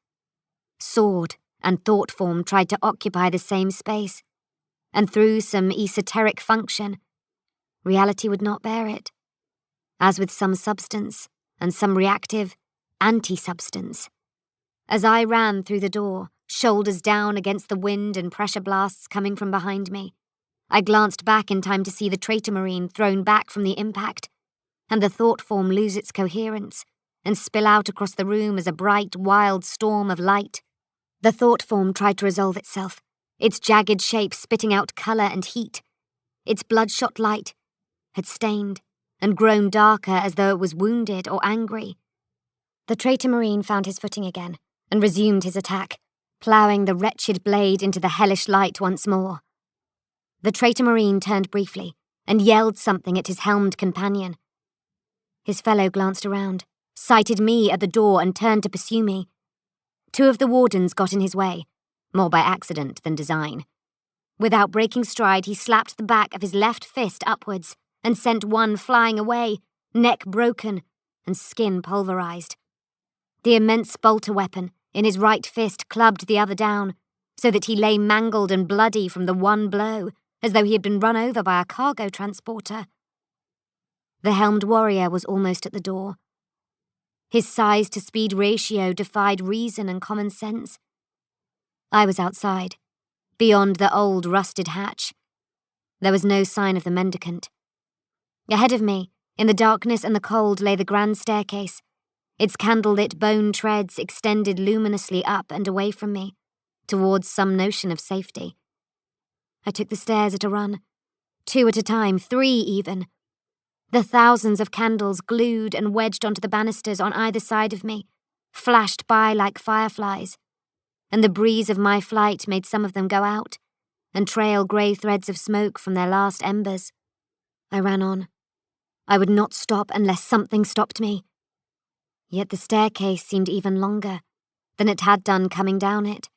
Sword and thought form tried to occupy the same space, and through some esoteric function, reality would not bear it, as with some substance and some reactive anti-substance. As I ran through the door, shoulders down against the wind and pressure blasts coming from behind me, I glanced back in time to see the traitor Marine thrown back from the impact, and the thought form lose its coherence and spill out across the room as a bright, wild storm of light. The thought form tried to resolve itself, its jagged shape spitting out colour and heat. Its bloodshot light had stained and grown darker as though it was wounded or angry. The traitor Marine found his footing again and resumed his attack, ploughing the wretched blade into the hellish light once more. The traitor Marine turned briefly and yelled something at his helmed companion. His fellow glanced around, sighted me at the door and turned to pursue me. 2 of the wardens got in his way, more by accident than design. Without breaking stride, he slapped the back of his left fist upwards and sent one flying away, neck broken and skin pulverized. The immense bolter weapon in his right fist clubbed the other down, so that he lay mangled and bloody from the one blow, as though he had been run over by a cargo transporter. The helmed warrior was almost at the door. His size-to-speed ratio defied reason and common sense. I was outside, beyond the old rusted hatch. There was no sign of the mendicant. Ahead of me, in the darkness and the cold, lay the grand staircase, its candlelit bone treads extended luminously up and away from me, towards some notion of safety. I took the stairs at a run, 2 at a time, 3 even. The thousands of candles glued and wedged onto the banisters on either side of me flashed by like fireflies, and the breeze of my flight made some of them go out and trail grey threads of smoke from their last embers. I ran on. I would not stop unless something stopped me. Yet the staircase seemed even longer than it had done coming down it.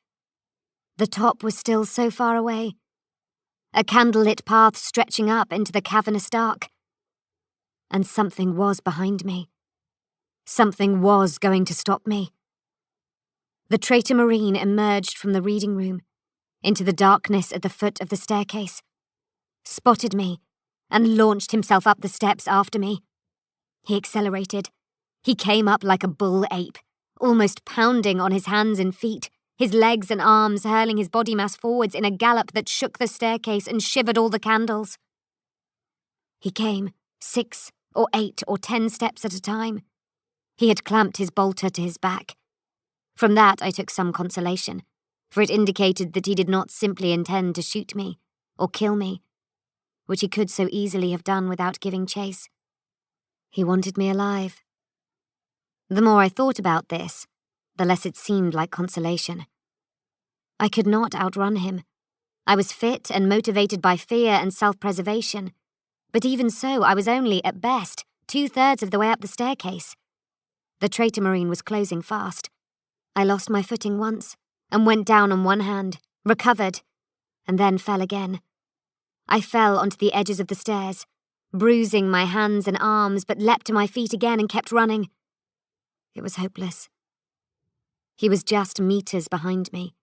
The top was still so far away. A candlelit path stretching up into the cavernous dark. And something was behind me. Something was going to stop me. The traitor marine emerged from the reading room into the darkness at the foot of the staircase, spotted me, and launched himself up the steps after me. He accelerated. He came up like a bull ape, almost pounding on his hands and feet, his legs and arms hurling his body mass forwards in a gallop that shook the staircase and shivered all the candles. He came 6 or 8 or 10 steps at a time. He had clamped his bolter to his back. From that I took some consolation, for it indicated that he did not simply intend to shoot me or kill me, which he could so easily have done without giving chase. He wanted me alive. The more I thought about this, the less it seemed like consolation. I could not outrun him. I was fit and motivated by fear and self-preservation, but even so, I was only, at best, 2/3 of the way up the staircase. The traitor marine was closing fast. I lost my footing once, and went down on one hand, recovered, and then fell again. I fell onto the edges of the stairs, bruising my hands and arms, but leapt to my feet again and kept running. It was hopeless. He was just meters behind me.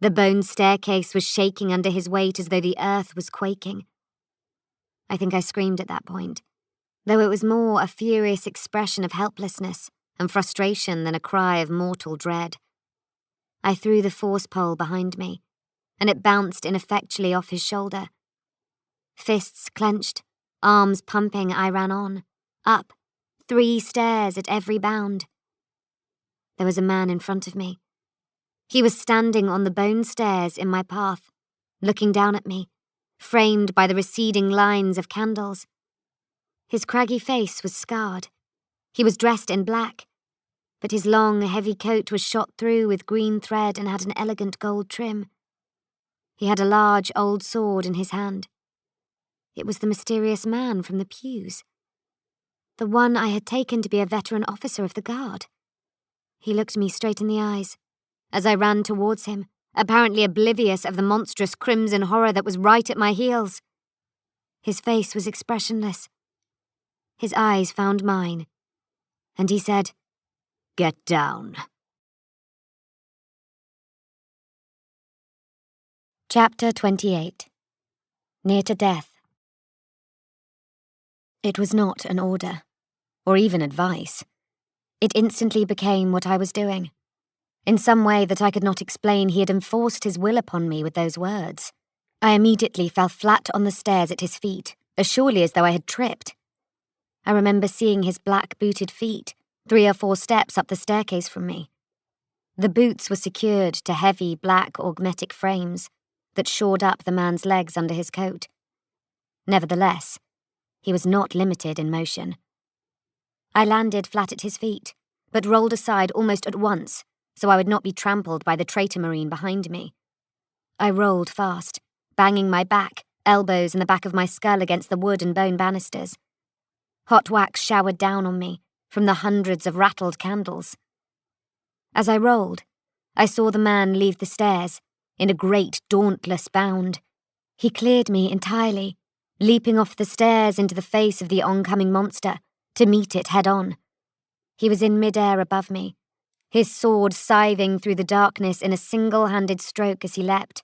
The bone staircase was shaking under his weight as though the earth was quaking. I think I screamed at that point, though it was more a furious expression of helplessness and frustration than a cry of mortal dread. I threw the force pole behind me, and it bounced ineffectually off his shoulder. Fists clenched, arms pumping, I ran on, up, 3 stairs at every bound. There was a man in front of me. He was standing on the bone stairs in my path, looking down at me, framed by the receding lines of candles. His craggy face was scarred. He was dressed in black, but his long, heavy coat was shot through with green thread and had an elegant gold trim. He had a large old sword in his hand. It was the mysterious man from the pews, the one I had taken to be a veteran officer of the guard. He looked me straight in the eyes as I ran towards him, apparently oblivious of the monstrous crimson horror that was right at my heels. His face was expressionless. His eyes found mine, and he said, "Get down." Chapter 28. Near to Death. It was not an order, or even advice. It instantly became what I was doing. In some way that I could not explain, he had enforced his will upon me with those words. I immediately fell flat on the stairs at his feet, as surely as though I had tripped. I remember seeing his black-booted feet, 3 or 4 steps up the staircase from me. The boots were secured to heavy black augmetic frames that shored up the man's legs under his coat. Nevertheless, he was not limited in motion. I landed flat at his feet, but rolled aside almost at once, so I would not be trampled by the traitor marine behind me. I rolled fast, banging my back, elbows and the back of my skull against the wood and bone banisters. Hot wax showered down on me from the hundreds of rattled candles. As I rolled, I saw the man leave the stairs in a great, dauntless bound. He cleared me entirely, leaping off the stairs into the face of the oncoming monster to meet it head-on. He was in mid-air above me, his sword scything through the darkness in a single-handed stroke as he leapt,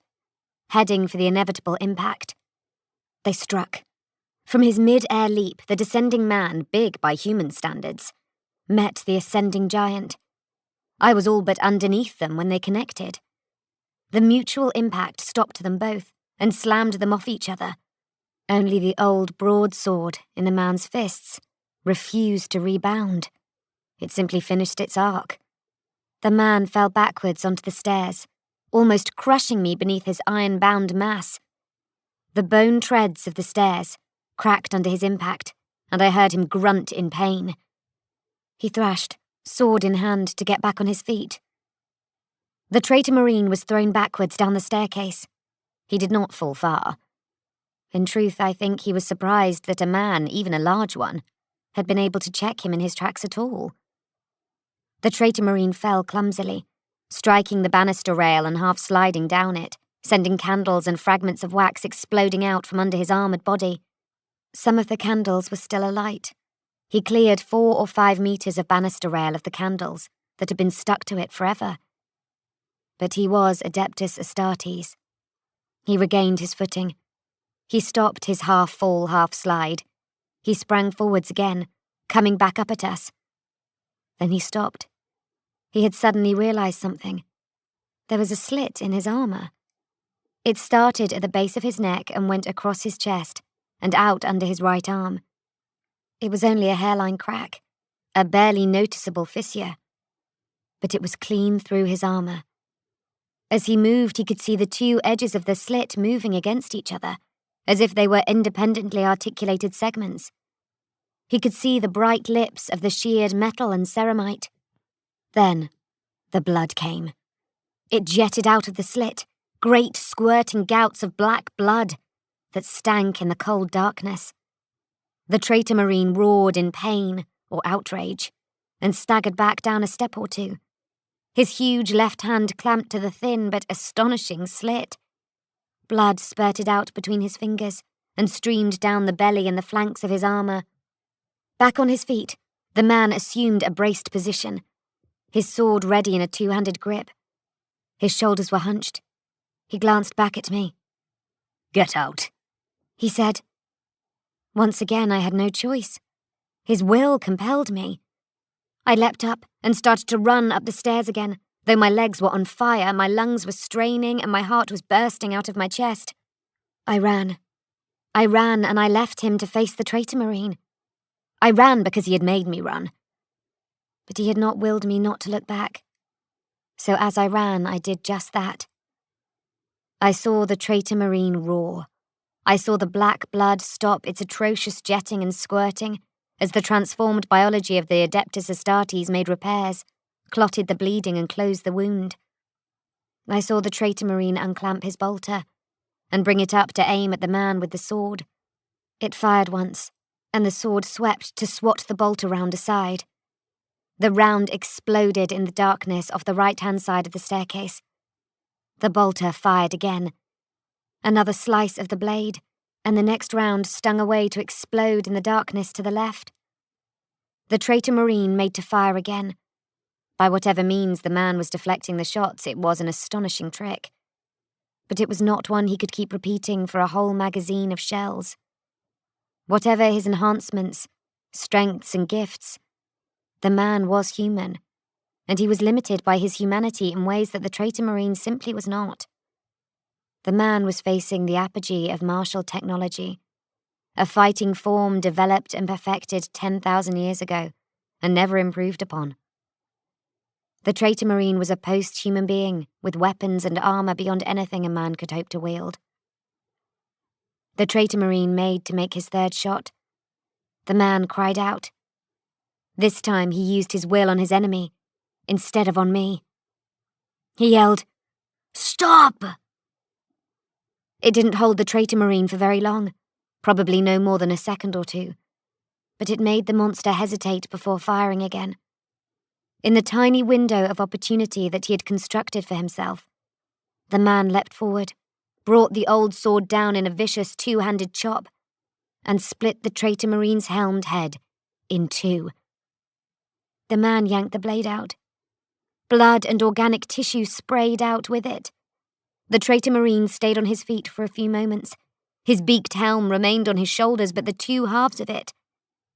heading for the inevitable impact. They struck. From his mid-air leap, the descending man, big by human standards, met the ascending giant. I was all but underneath them when they connected. The mutual impact stopped them both and slammed them off each other. Only the old broadsword in the man's fists refused to rebound. It simply finished its arc. The man fell backwards onto the stairs, almost crushing me beneath his iron-bound mass. The bone treads of the stairs cracked under his impact, and I heard him grunt in pain. He thrashed, sword in hand, to get back on his feet. The traitor marine was thrown backwards down the staircase. He did not fall far. In truth, I think he was surprised that a man, even a large one, had been able to check him in his tracks at all. The traitor marine fell clumsily, striking the banister rail and half sliding down it, sending candles and fragments of wax exploding out from under his armoured body. Some of the candles were still alight. He cleared 4 or 5 meters of banister rail of the candles that had been stuck to it forever. But he was Adeptus Astartes. He regained his footing. He stopped his half-fall, half-slide. He sprang forwards again, coming back up at us. Then he stopped. He had suddenly realized something. There was a slit in his armor. It started at the base of his neck and went across his chest and out under his right arm. It was only a hairline crack, a barely noticeable fissure. But it was clean through his armor. As he moved, he could see the 2 edges of the slit moving against each other, as if they were independently articulated segments. He could see the bright lips of the sheared metal and ceramite. Then, the blood came. It jetted out of the slit, great squirting gouts of black blood that stank in the cold darkness. The traitor marine roared in pain or outrage and staggered back down a step or 2. His huge left hand clamped to the thin but astonishing slit. Blood spurted out between his fingers and streamed down the belly and the flanks of his armor. Back on his feet, the man assumed a braced position, his sword ready in a 2-handed grip. His shoulders were hunched. He glanced back at me. "Get out," he said. Once again, I had no choice. His will compelled me. I leapt up and started to run up the stairs again, though my legs were on fire, my lungs were straining, and my heart was bursting out of my chest. I ran. And I left him to face the traitor marine. I ran because he had made me run. But he had not willed me not to look back. So as I ran, I did just that. I saw the traitor marine roar. I saw the black blood stop its atrocious jetting and squirting as the transformed biology of the Adeptus Astartes made repairs, clotted the bleeding and closed the wound. I saw the traitor marine unclamp his bolter and bring it up to aim at the man with the sword. It fired once, and the sword swept to swat the bolter round aside. The round exploded in the darkness off the right-hand side of the staircase. The bolter fired again. Another slice of the blade, and the next round stung away to explode in the darkness to the left. The traitor marine made to fire again. By whatever means the man was deflecting the shots, it was an astonishing trick. But it was not one he could keep repeating for a whole magazine of shells. Whatever his enhancements, strengths and gifts, the man was human, and he was limited by his humanity in ways that the traitor marine simply was not. The man was facing the apogee of martial technology, a fighting form developed and perfected 10,000 years ago and never improved upon. The traitor marine was a post-human being with weapons and armor beyond anything a man could hope to wield. The traitor marine made to make his 3rd shot. The man cried out. This time he used his will on his enemy, instead of on me. He yelled, "Stop!" It didn't hold the traitor marine for very long, probably no more than a second or 2, but it made the monster hesitate before firing again. In the tiny window of opportunity that he had constructed for himself, the man leapt forward, brought the old sword down in a vicious 2-handed chop, and split the traitor marine's helmed head in 2. The man yanked the blade out. Blood and organic tissue sprayed out with it. The traitor marine stayed on his feet for a few moments. His beaked helm remained on his shoulders, but the 2 halves of it,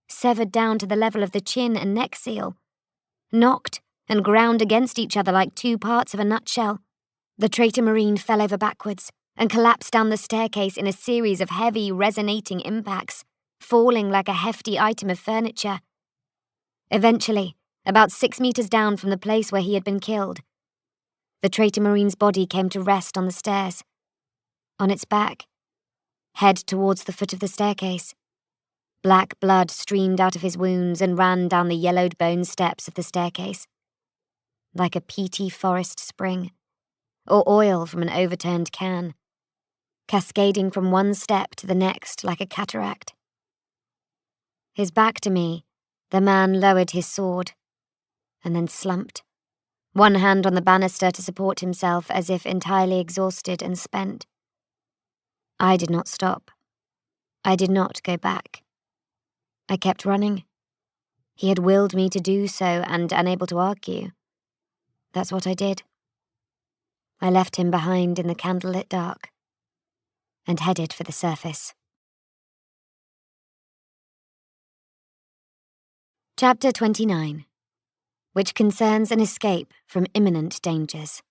severed down to the level of the chin and neck seal, knocked and ground against each other like 2 parts of a nutshell. The traitor marine fell over backwards and collapsed down the staircase in a series of heavy, resonating impacts, falling like a hefty item of furniture. Eventually, about 6 meters down from the place where he had been killed, the traitor marine's body came to rest on the stairs. On its back, head towards the foot of the staircase. Black blood streamed out of his wounds and ran down the yellowed bone steps of the staircase, like a peaty forest spring, or oil from an overturned can, cascading from one step to the next like a cataract. His back to me, the man lowered his sword, and then slumped, one hand on the banister to support himself as if entirely exhausted and spent. I did not stop. I did not go back. I kept running. He had willed me to do so, and unable to argue. That's what I did. I left him behind in the candlelit dark and headed for the surface. Chapter 29, which concerns an escape from imminent dangers.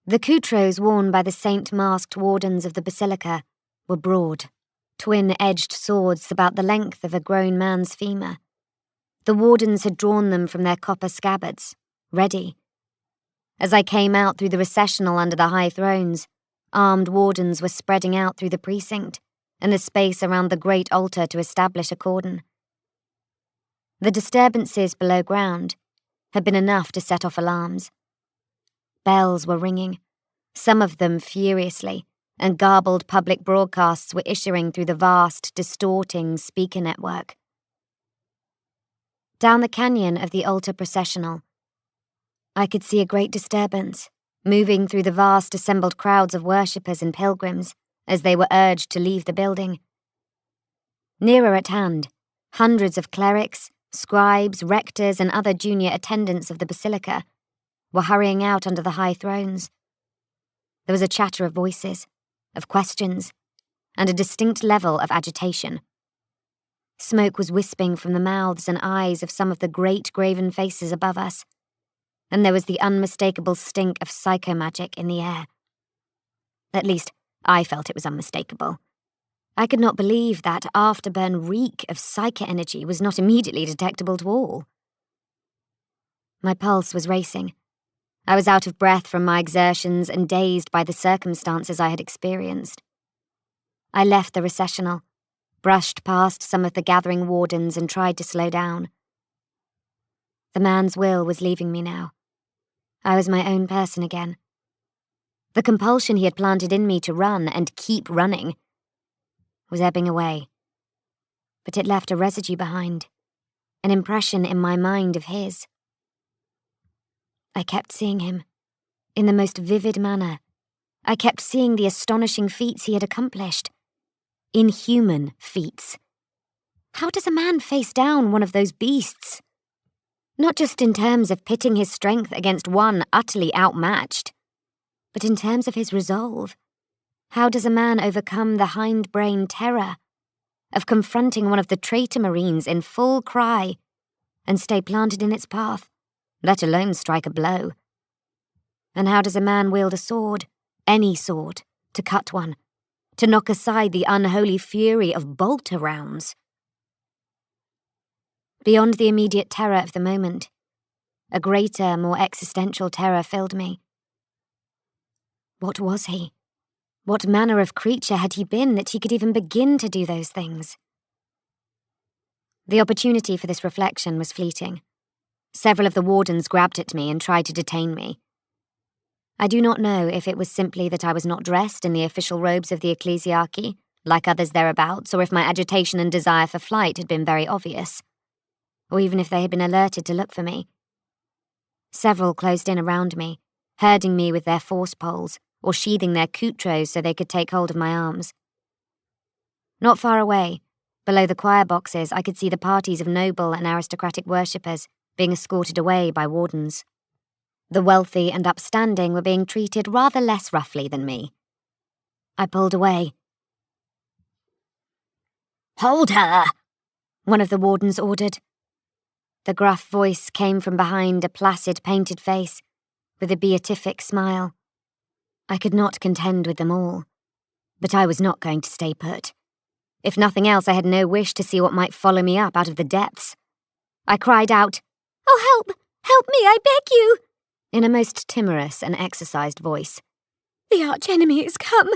The coutros worn by the saint-masked wardens of the basilica were broad, twin-edged swords about the length of a grown man's femur. The wardens had drawn them from their copper scabbards, ready. As I came out through the recessional under the high thrones, armed wardens were spreading out through the precinct and the space around the great altar to establish a cordon. The disturbances below ground had been enough to set off alarms. Bells were ringing, some of them furiously, and garbled public broadcasts were issuing through the vast, distorting speaker network. Down the canyon of the altar processional, I could see a great disturbance, moving through the vast assembled crowds of worshippers and pilgrims as they were urged to leave the building. Nearer at hand, hundreds of clerics, scribes, rectors, and other junior attendants of the basilica were hurrying out under the high thrones. There was a chatter of voices, of questions, and a distinct level of agitation. Smoke was wisping from the mouths and eyes of some of the great graven faces above us, and there was the unmistakable stink of psychomagic in the air. At least, I felt it was unmistakable. I could not believe that afterburn reek of psyche energy was not immediately detectable to all. My pulse was racing. I was out of breath from my exertions and dazed by the circumstances I had experienced. I left the recessional, brushed past some of the gathering wardens and tried to slow down. The man's will was leaving me now. I was my own person again. The compulsion he had planted in me to run and keep running was ebbing away, but it left a residue behind, an impression in my mind of his. I kept seeing him, in the most vivid manner. I kept seeing the astonishing feats he had accomplished. Inhuman feats. How does a man face down one of those beasts? Not just in terms of pitting his strength against one utterly outmatched, but in terms of his resolve. How does a man overcome the hindbrain terror of confronting one of the traitor marines in full cry and stay planted in its path, let alone strike a blow? And how does a man wield a sword, any sword, to cut one, to knock aside the unholy fury of bolter rounds? Beyond the immediate terror of the moment, a greater, more existential terror filled me. What was he? What manner of creature had he been that he could even begin to do those things? The opportunity for this reflection was fleeting. Several of the wardens grabbed at me and tried to detain me. I do not know if it was simply that I was not dressed in the official robes of the ecclesiarchy, like others thereabouts, or if my agitation and desire for flight had been very obvious, or even if they had been alerted to look for me. Several closed in around me, herding me with their force poles, or sheathing their coutros so they could take hold of my arms. Not far away, below the choir boxes, I could see the parties of noble and aristocratic worshippers being escorted away by wardens. The wealthy and upstanding were being treated rather less roughly than me. I pulled away. "Hold her!" one of the wardens ordered. The gruff voice came from behind a placid painted face, with a beatific smile. I could not contend with them all, but I was not going to stay put. If nothing else, I had no wish to see what might follow me up out of the depths. I cried out, "Oh, help! Help me, I beg you!" in a most timorous and exercised voice. "The archenemy is come,"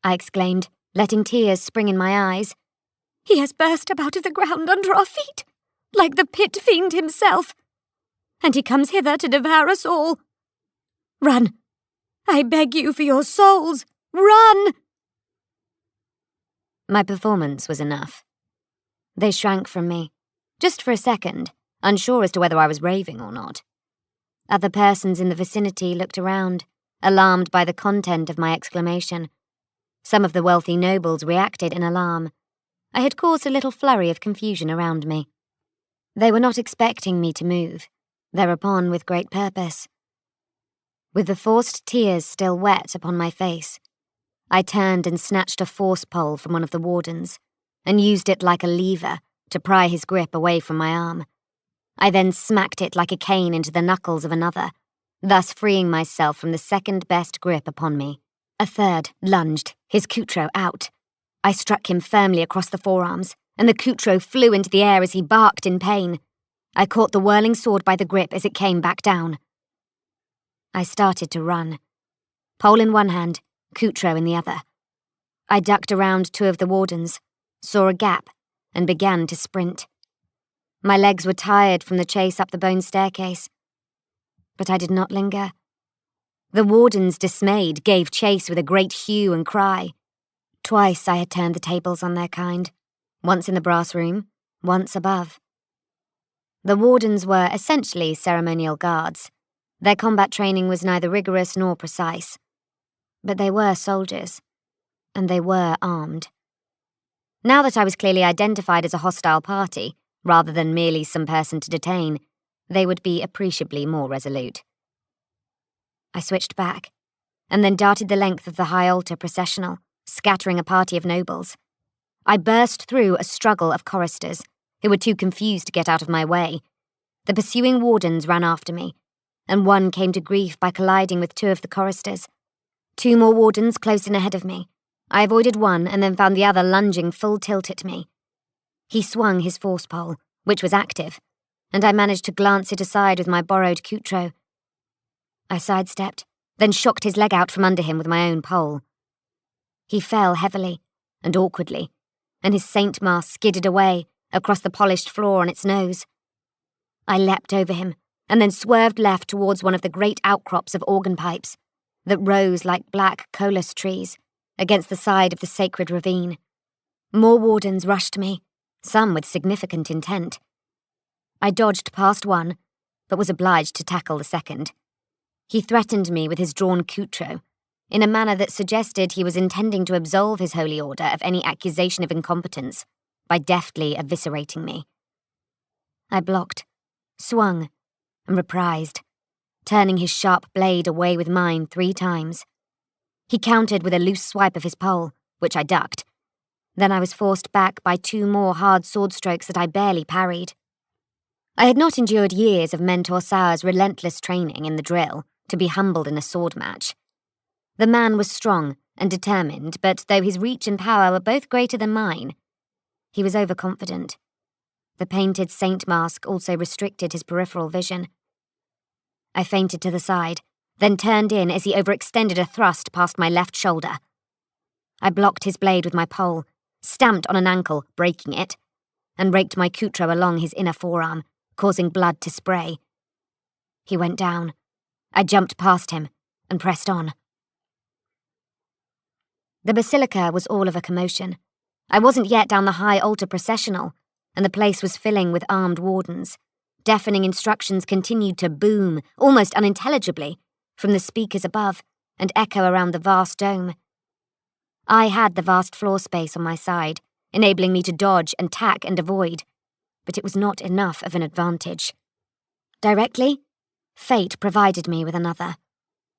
I exclaimed, letting tears spring in my eyes. "He has burst up out of the ground under our feet, like the pit fiend himself, and he comes hither to devour us all. Run! I beg you for your souls, run!" My performance was enough. They shrank from me, just for a second, unsure as to whether I was raving or not. Other persons in the vicinity looked around, alarmed by the content of my exclamation. Some of the wealthy nobles reacted in alarm. I had caused a little flurry of confusion around me. They were not expecting me to move, thereupon with great purpose. With the forced tears still wet upon my face, I turned and snatched a force pole from one of the wardens, and used it like a lever to pry his grip away from my arm. I then smacked it like a cane into the knuckles of another, thus freeing myself from the second-best grip upon me. A third lunged, his Cutro out. I struck him firmly across the forearms, and the Cutro flew into the air as he barked in pain. I caught the whirling sword by the grip as it came back down. I started to run. Pole in one hand, Cutro in the other. I ducked around two of the wardens, saw a gap, and began to sprint. My legs were tired from the chase up the bone staircase. But I did not linger. The wardens, dismayed, gave chase with a great hue and cry. Twice I had turned the tables on their kind, once in the brass room, once above. The wardens were essentially ceremonial guards. Their combat training was neither rigorous nor precise. But they were soldiers, and they were armed. Now that I was clearly identified as a hostile party, rather than merely some person to detain, they would be appreciably more resolute. I switched back, and then darted the length of the high altar processional, scattering a party of nobles. I burst through a struggle of choristers, who were too confused to get out of my way. The pursuing wardens ran after me, and one came to grief by colliding with two of the choristers. Two more wardens close in ahead of me. I avoided one and then found the other lunging full tilt at me. He swung his force pole, which was active, and I managed to glance it aside with my borrowed Cutro. I sidestepped, then shocked his leg out from under him with my own pole. He fell heavily and awkwardly, and his saint mask skidded away across the polished floor on its nose. I leapt over him, and then swerved left towards one of the great outcrops of organ pipes that rose like black colus trees against the side of the sacred ravine. More wardens rushed me, some with significant intent. I dodged past one, but was obliged to tackle the second. He threatened me with his drawn Cutro, in a manner that suggested he was intending to absolve his holy order of any accusation of incompetence by deftly eviscerating me. I blocked, swung, and reprised, turning his sharp blade away with mine 3 times. He countered with a loose swipe of his pole, which I ducked. Then I was forced back by 2 more hard sword strokes that I barely parried. I had not endured years of Mentor Sauer's relentless training in the drill to be humbled in a sword match. The man was strong and determined, but though his reach and power were both greater than mine, he was overconfident. The painted saint mask also restricted his peripheral vision. I feinted to the side, then turned in as he overextended a thrust past my left shoulder. I blocked his blade with my pole, stamped on an ankle, breaking it, and raked my Cutro along his inner forearm, causing blood to spray. He went down. I jumped past him and pressed on. The basilica was all of a commotion. I wasn't yet down the high altar processional, and the place was filling with armed wardens. Deafening instructions continued to boom, almost unintelligibly, from the speakers above and echo around the vast dome. I had the vast floor space on my side, enabling me to dodge and tack and avoid, but it was not enough of an advantage. Directly, fate provided me with another.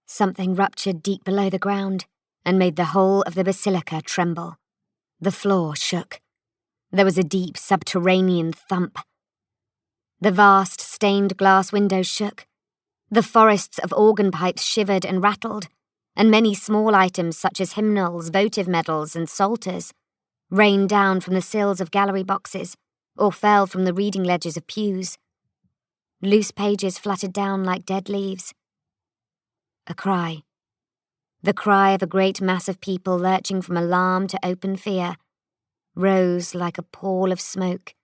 Something ruptured deep below the ground and made the whole of the basilica tremble. The floor shook. There was a deep subterranean thump. The vast stained glass windows shook. The forests of organ pipes shivered and rattled, and many small items such as hymnals, votive medals, and psalters rained down from the sills of gallery boxes or fell from the reading ledges of pews. Loose pages fluttered down like dead leaves. A cry. The cry of a great mass of people lurching from alarm to open fear rose like a pall of smoke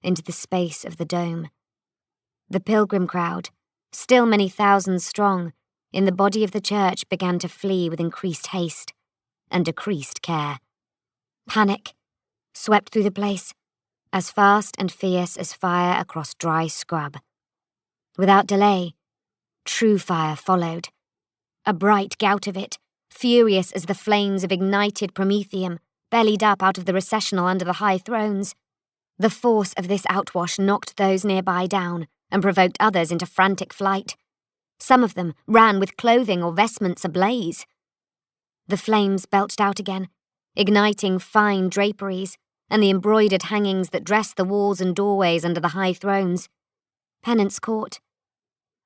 into the space of the dome. The pilgrim crowd, still many thousands strong, in the body of the church began to flee with increased haste and decreased care. Panic swept through the place, as fast and fierce as fire across dry scrub. Without delay, True fire followed. A bright gout of it, furious as the flames of ignited promethium, bellied up out of the recessional under the high thrones. The force of this outwash knocked those nearby down and provoked others into frantic flight. Some of them ran with clothing or vestments ablaze. The flames belched out again, igniting fine draperies and the embroidered hangings that dressed the walls and doorways under the high thrones. Pennants caught,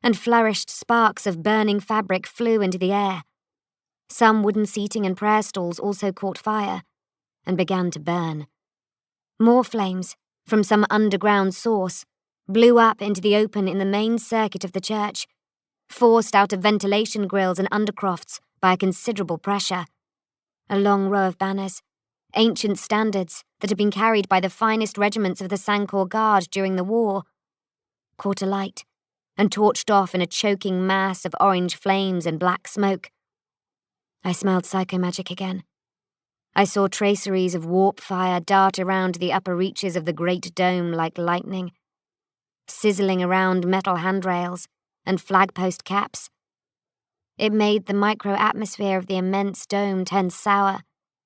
and flourished sparks of burning fabric flew into the air. Some wooden seating and prayer stalls also caught fire and began to burn. More flames, from some underground source, blew up into the open in the main circuit of the church, forced out of ventilation grills and undercrofts by a considerable pressure. A long row of banners, ancient standards that had been carried by the finest regiments of the Sancour Guard during the war, caught alight and torched off in a choking mass of orange flames and black smoke. I smelled psychomagic again. I saw traceries of warp fire dart around the upper reaches of the great dome like lightning, sizzling around metal handrails and flagpost caps. It made the micro-atmosphere of the immense dome turn sour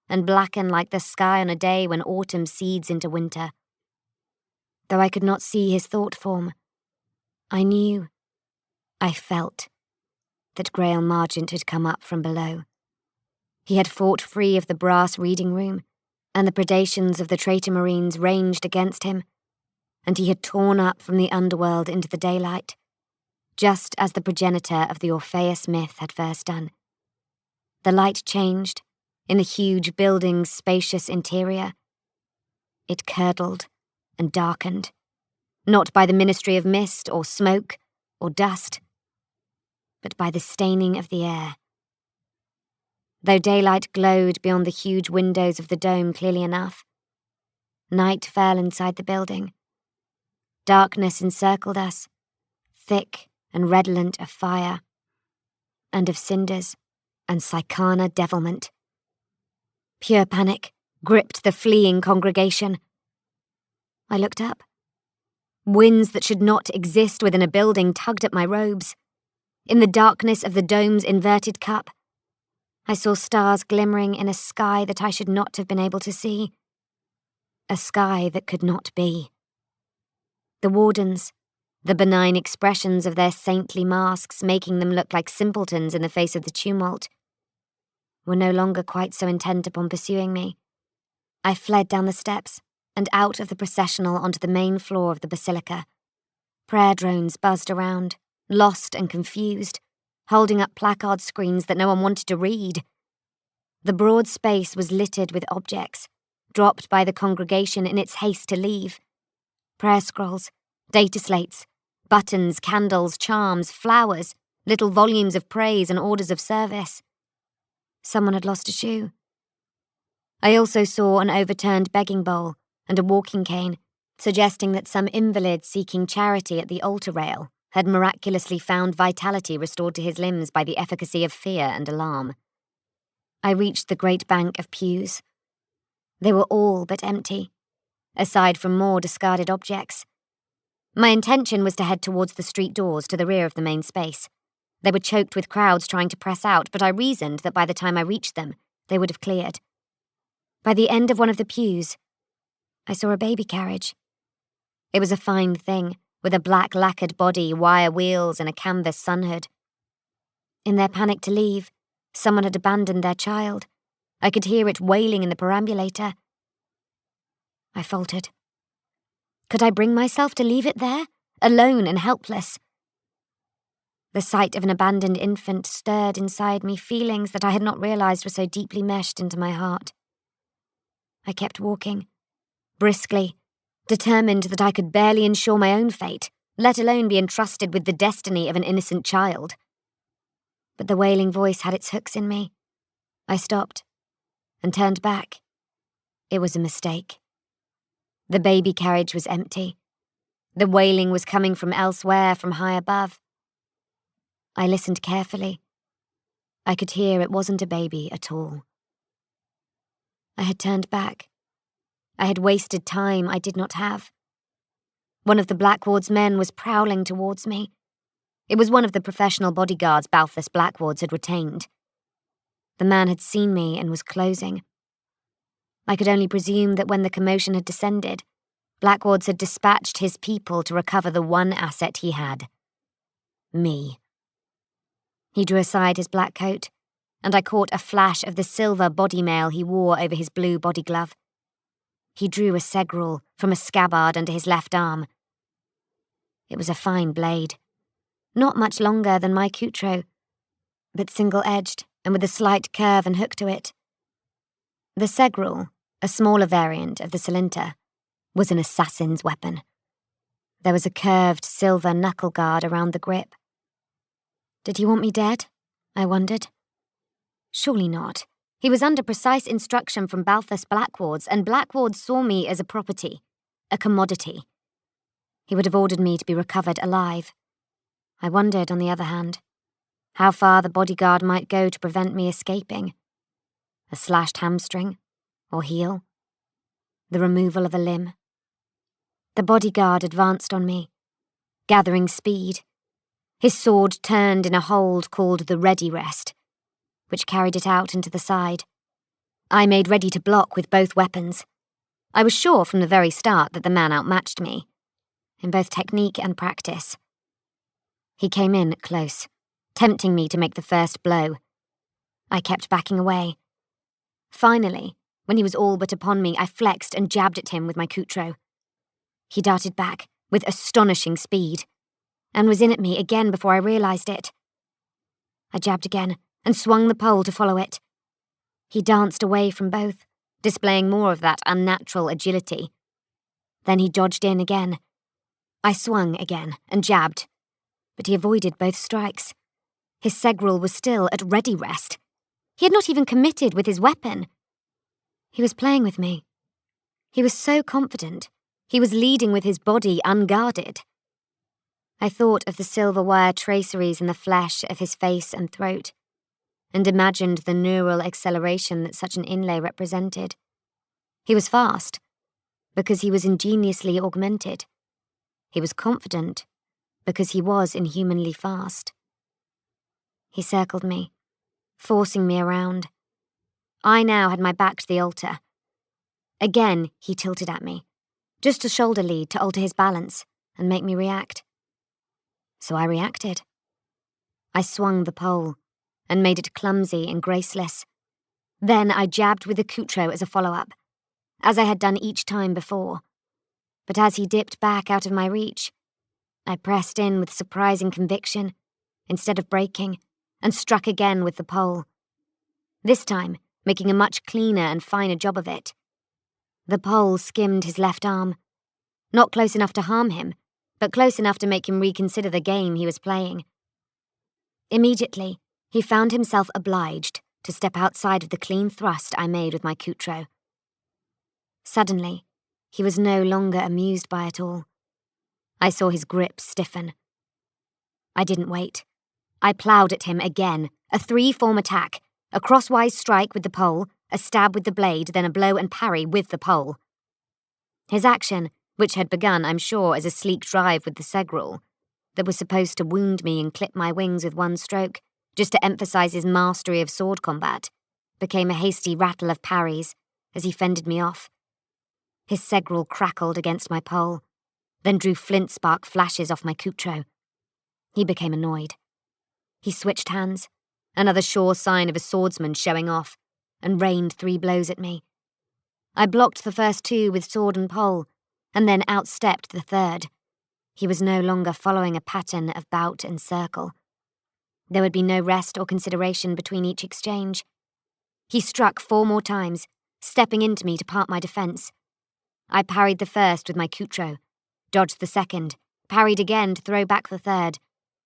and blacken like the sky on a day when autumn seeds into winter. Though I could not see his thought form, I knew, I felt, that Grail Margent had come up from below. He had fought free of the brass reading room, and the predations of the traitor marines ranged against him, and he had torn up from the underworld into the daylight, just as the progenitor of the Orpheus myth had first done. The light changed in the huge building's spacious interior. It curdled and darkened, not by the ministry of mist or smoke or dust, but by the staining of the air. Though daylight glowed beyond the huge windows of the dome clearly enough, night fell inside the building. Darkness encircled us, thick and redolent of fire, and of cinders and Psychana devilment. Pure panic gripped the fleeing congregation. I looked up. Winds that should not exist within a building tugged at my robes. In the darkness of the dome's inverted cup, I saw stars glimmering in a sky that I should not have been able to see. A sky that could not be. The wardens, the benign expressions of their saintly masks making them look like simpletons in the face of the tumult, were no longer quite so intent upon pursuing me. I fled down the steps and out of the processional onto the main floor of the basilica. Prayer drones buzzed around, lost and confused, holding up placard screens that no one wanted to read. The broad space was littered with objects, dropped by the congregation in its haste to leave. Prayer scrolls, data slates, buttons, candles, charms, flowers, little volumes of praise and orders of service. Someone had lost a shoe. I also saw an overturned begging bowl and a walking cane, suggesting that some invalid seeking charity at the altar rail had miraculously found vitality restored to his limbs by the efficacy of fear and alarm. I reached the great bank of pews. They were all but empty, aside from more discarded objects. My intention was to head towards the street doors to the rear of the main space. They were choked with crowds trying to press out, but I reasoned that by the time I reached them, they would have cleared. By the end of one of the pews, I saw a baby carriage. It was a fine thing, with a black lacquered body, wire wheels, and a canvas sunhood. In their panic to leave, someone had abandoned their child. I could hear it wailing in the perambulator. I faltered. Could I bring myself to leave it there, alone and helpless? The sight of an abandoned infant stirred inside me feelings that I had not realized were so deeply meshed into my heart. I kept walking, briskly, determined that I could barely ensure my own fate, let alone be entrusted with the destiny of an innocent child. But the wailing voice had its hooks in me. I stopped and turned back. It was a mistake. The baby carriage was empty. The wailing was coming from elsewhere, from high above. I listened carefully. I could hear it wasn't a baby at all. I had turned back. I had wasted time I did not have. One of the Blackward's men was prowling towards me. It was one of the professional bodyguards Balthus Blackwards had retained. The man had seen me and was closing. I could only presume that when the commotion had descended, Blackwards had dispatched his people to recover the one asset he had. Me. He drew aside his black coat, and I caught a flash of the silver body mail he wore over his blue body glove. He drew a segrul from a scabbard under his left arm. It was a fine blade, not much longer than my coutro, but single-edged and with a slight curve and hook to it. The segrul, a smaller variant of the cilinter, was an assassin's weapon. There was a curved silver knuckle guard around the grip. Did he want me dead? I wondered. Surely not. He was under precise instruction from Balthus Blackwards, and Blackwards saw me as a property, a commodity. He would have ordered me to be recovered alive. I wondered, on the other hand, how far the bodyguard might go to prevent me escaping. A slashed hamstring, or heel, the removal of a limb. The bodyguard advanced on me, gathering speed. His sword turned in a hold called the ready rest, which carried it out into the side. I made ready to block with both weapons. I was sure from the very start that the man outmatched me, in both technique and practice. He came in close, tempting me to make the first blow. I kept backing away. Finally, when he was all but upon me, I flexed and jabbed at him with my coutro. He darted back with astonishing speed, and was in at me again before I realized it. I jabbed again and swung the pole to follow it. He danced away from both, displaying more of that unnatural agility. Then he dodged in again. I swung again and jabbed, but he avoided both strikes. His segrul was still at ready rest. He had not even committed with his weapon. He was playing with me. He was so confident. He was leading with his body unguarded. I thought of the silver wire traceries in the flesh of his face and throat, and imagined the neural acceleration that such an inlay represented. He was fast, because he was ingeniously augmented. He was confident, because he was inhumanly fast. He circled me, forcing me around. I now had my back to the altar. Again, he tilted at me, just a shoulder lead to alter his balance and make me react. So I reacted. I swung the pole and made it clumsy and graceless. Then I jabbed with the coutro as a follow-up, as I had done each time before. But as he dipped back out of my reach, I pressed in with surprising conviction, instead of breaking, and struck again with the pole. This time, making a much cleaner and finer job of it. The pole skimmed his left arm, not close enough to harm him, but close enough to make him reconsider the game he was playing. Immediately, he found himself obliged to step outside of the clean thrust I made with my coutro. Suddenly, he was no longer amused by it all. I saw his grip stiffen. I didn't wait. I ploughed at him again, a 3-form attack, a crosswise strike with the pole, a stab with the blade, then a blow and parry with the pole. His action, which had begun, I'm sure, as a sleek drive with the segrul, that was supposed to wound me and clip my wings with one stroke, just to emphasize his mastery of sword combat, became a hasty rattle of parries as he fended me off. His segrul crackled against my pole, then drew flint spark flashes off my coutro. He became annoyed. He switched hands, another sure sign of a swordsman showing off, and rained 3 blows at me. I blocked the first 2 with sword and pole, and then outstepped the third. He was no longer following a pattern of bout and circle. There would be no rest or consideration between each exchange. He struck 4 more times, stepping into me to part my defense. I parried the first with my coutro, dodged the second, parried again to throw back the third,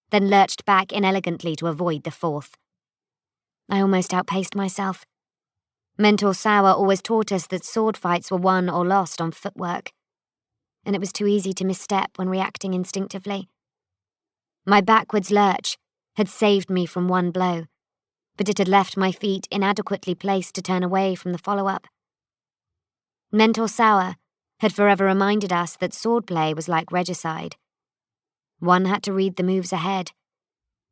then lurched back inelegantly to avoid the fourth. I almost outpaced myself. Mentor Sauer always taught us that sword fights were won or lost on footwork, and it was too easy to misstep when reacting instinctively. My backwards lurch had saved me from 1 blow, but it had left my feet inadequately placed to turn away from the follow-up. Mentor Sauer had forever reminded us that swordplay was like regicide. One had to read the moves ahead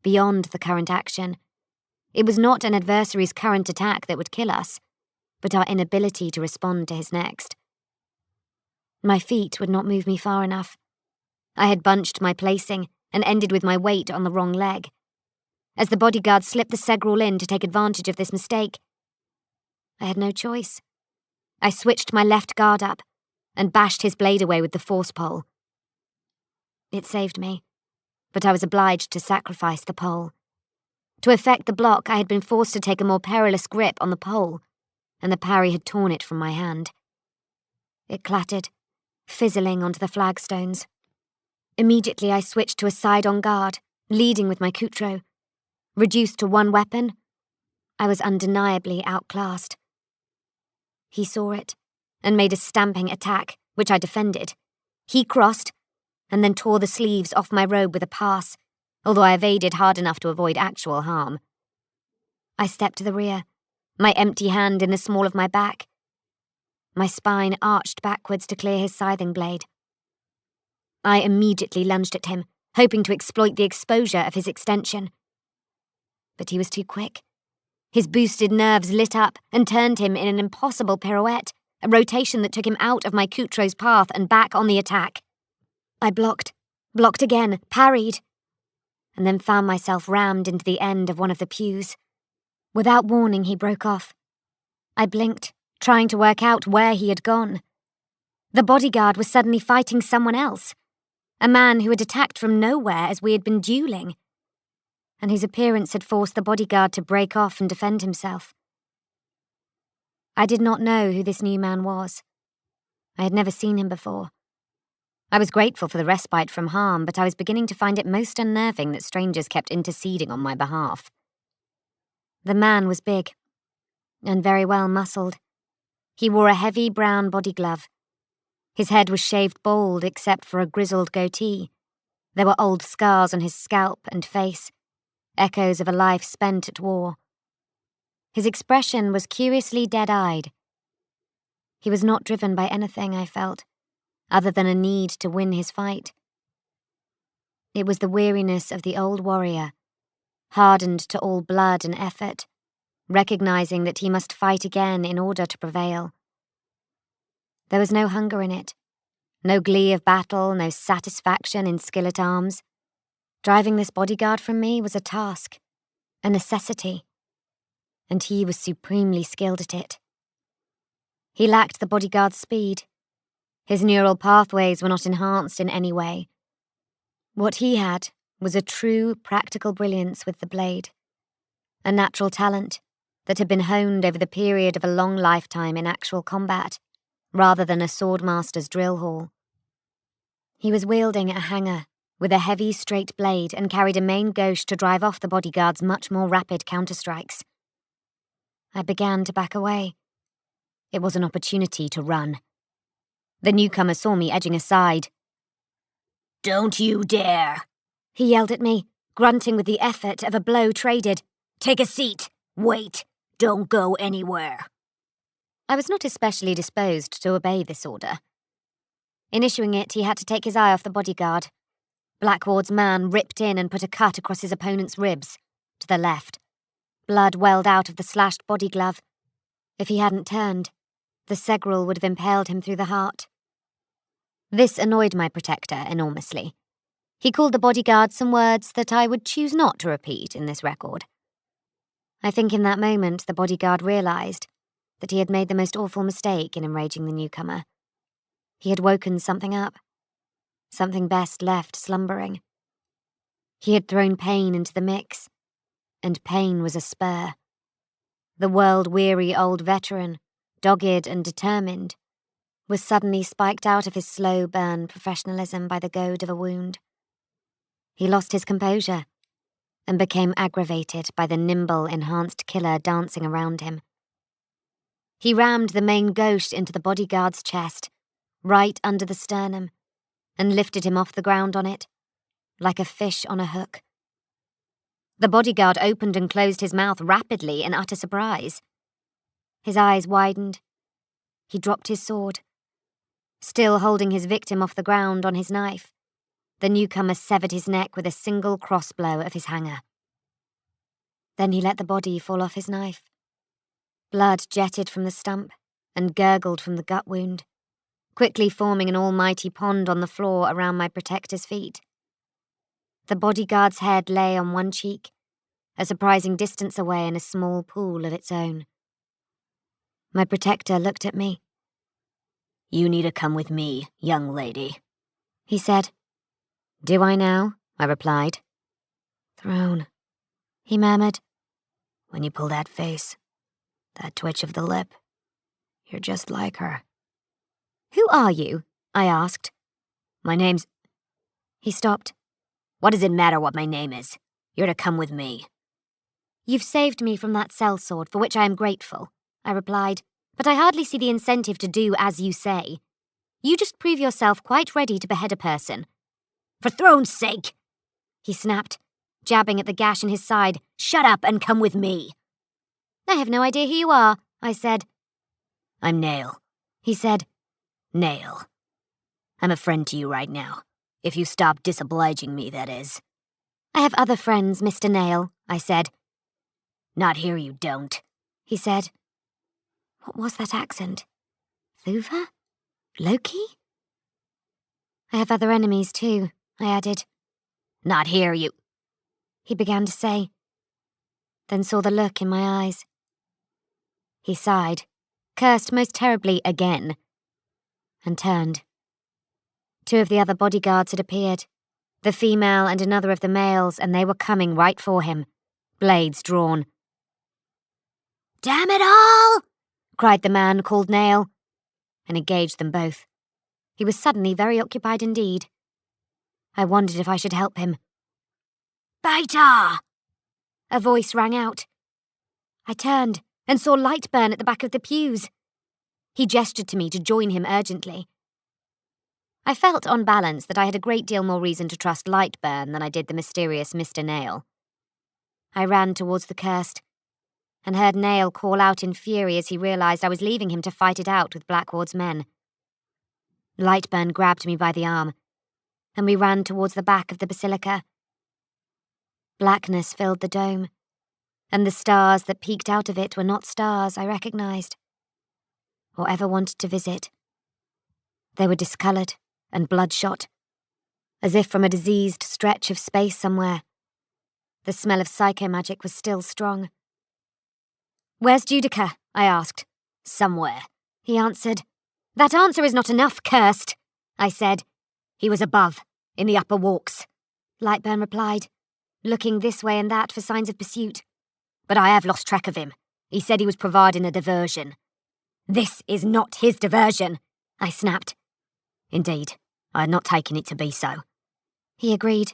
beyond the current action. It was not an adversary's current attack that would kill us, but our inability to respond to his next. My feet would not move me far enough. I had bunched my placing and ended with my weight on the wrong leg. As the bodyguard slipped the Segral in to take advantage of this mistake, I had no choice. I switched my left guard up and bashed his blade away with the force pole. It saved me, but I was obliged to sacrifice the pole. To effect the block, I had been forced to take a more perilous grip on the pole, and the parry had torn it from my hand. It clattered, fizzling onto the flagstones. Immediately I switched to a side-on guard, leading with my Coutro. Reduced to one weapon, I was undeniably outclassed. He saw it, and made a stamping attack, which I defended. He crossed, and then tore the sleeves off my robe with a pass, although I evaded hard enough to avoid actual harm. I stepped to the rear, my empty hand in the small of my back. My spine arched backwards to clear his scything blade. I immediately lunged at him, hoping to exploit the exposure of his extension. But he was too quick. His boosted nerves lit up and turned him in an impossible pirouette, a rotation that took him out of my Coutro's path and back on the attack. I blocked again, parried, and then found myself rammed into the end of one of the pews. Without warning, he broke off. I blinked, trying to work out where he had gone. The bodyguard was suddenly fighting someone else, a man who had attacked from nowhere as we had been dueling, and whose appearance had forced the bodyguard to break off and defend himself. I did not know who this new man was. I had never seen him before. I was grateful for the respite from harm, but I was beginning to find it most unnerving that strangers kept interceding on my behalf. The man was big, and very well muscled. He wore a heavy brown body glove. His head was shaved bald except for a grizzled goatee. There were old scars on his scalp and face, echoes of a life spent at war. His expression was curiously dead-eyed. He was not driven by anything, I felt, other than a need to win his fight. It was the weariness of the old warrior, hardened to all blood and effort, recognizing that he must fight again in order to prevail. There was no hunger in it, no glee of battle, no satisfaction in skill at arms. Driving this bodyguard from me was a task, a necessity, and he was supremely skilled at it. He lacked the bodyguard's speed. His neural pathways were not enhanced in any way. What he had was a true practical brilliance with the blade, a natural talent that had been honed over the period of a long lifetime in actual combat, rather than a swordmaster's drill hall. He was wielding a hanger with a heavy straight blade and carried a main gauche to drive off the bodyguard's much more rapid counterstrikes. I began to back away. It was an opportunity to run. The newcomer saw me edging aside. "Don't you dare!" He yelled at me, grunting with the effort of a blow traded. "Take a seat! Wait! Don't go anywhere!" I was not especially disposed to obey this order. In issuing it, he had to take his eye off the bodyguard. Blackward's man ripped in and put a cut across his opponent's ribs, to the left. Blood welled out of the slashed body glove. If he hadn't turned, the Segral would have impaled him through the heart. This annoyed my protector enormously. He called the bodyguard some words that I would choose not to repeat in this record. I think in that moment the bodyguard realized that he had made the most awful mistake in enraging the newcomer. He had woken something up, something best left slumbering. He had thrown pain into the mix, and pain was a spur. The world-weary old veteran, dogged and determined, was suddenly spiked out of his slow-burn professionalism by the goad of a wound. He lost his composure and became aggravated by the nimble, enhanced killer dancing around him. He rammed the main gauche into the bodyguard's chest, right under the sternum, and lifted him off the ground on it, like a fish on a hook. The bodyguard opened and closed his mouth rapidly in utter surprise. His eyes widened. He dropped his sword. Still holding his victim off the ground on his knife, the newcomer severed his neck with a single crossblow of his hanger. Then he let the body fall off his knife. Blood jetted from the stump and gurgled from the gut wound, quickly forming an almighty pond on the floor around my protector's feet. The bodyguard's head lay on one cheek, a surprising distance away in a small pool of its own. My protector looked at me. "You need to come with me, young lady," he said. "Do I now?" I replied. "Throne," he murmured. "When you pull that face, that twitch of the lip, you're just like her." "Who are you?" I asked. "My name's—" He stopped. "What does it matter what my name is? You're to come with me." "You've saved me from that sellsword, for which I am grateful," I replied, "but I hardly see the incentive to do as you say. You just prove yourself quite ready to behead a person." "For throne's sake!" he snapped, jabbing at the gash in his side. "Shut up and come with me." "I have no idea who you are," I said. "I'm Nail," he said. "Nail. I'm a friend to you right now. If you stop disobliging me, that is." "I have other friends, Mr. Nail," I said. "Not here you don't," he said. What was that accent? Thuva? Loki? "I have other enemies too," I added. "Not here you—" he began to say, then saw the look in my eyes. He sighed, cursed most terribly again, and turned. Two of the other bodyguards had appeared, the female and another of the males, and they were coming right for him, blades drawn. "Damn it all!" cried the man called Nail, and engaged them both. He was suddenly very occupied indeed. I wondered if I should help him. "Beta!" A voice rang out. I turned and saw light burn at the back of the pews. He gestured to me to join him urgently. I felt, on balance, that I had a great deal more reason to trust Lightburn than I did the mysterious Mr. Nail. I ran towards the cursed, and heard Nail call out in fury as he realised I was leaving him to fight it out with Blackward's men. Lightburn grabbed me by the arm, and we ran towards the back of the basilica. Blackness filled the dome, and the stars that peeked out of it were not stars I recognised, or ever wanted to visit. They were discoloured and bloodshot, as if from a diseased stretch of space somewhere. The smell of psychomagic was still strong. "Where's Judica?" I asked. "Somewhere," he answered. "That answer is not enough, cursed," I said. "He was above, in the upper walks," Lightburn replied, looking this way and that for signs of pursuit. "But I have lost track of him. He said he was providing a diversion." "This is not his diversion," I snapped. "Indeed, I had not taken it to be so," he agreed.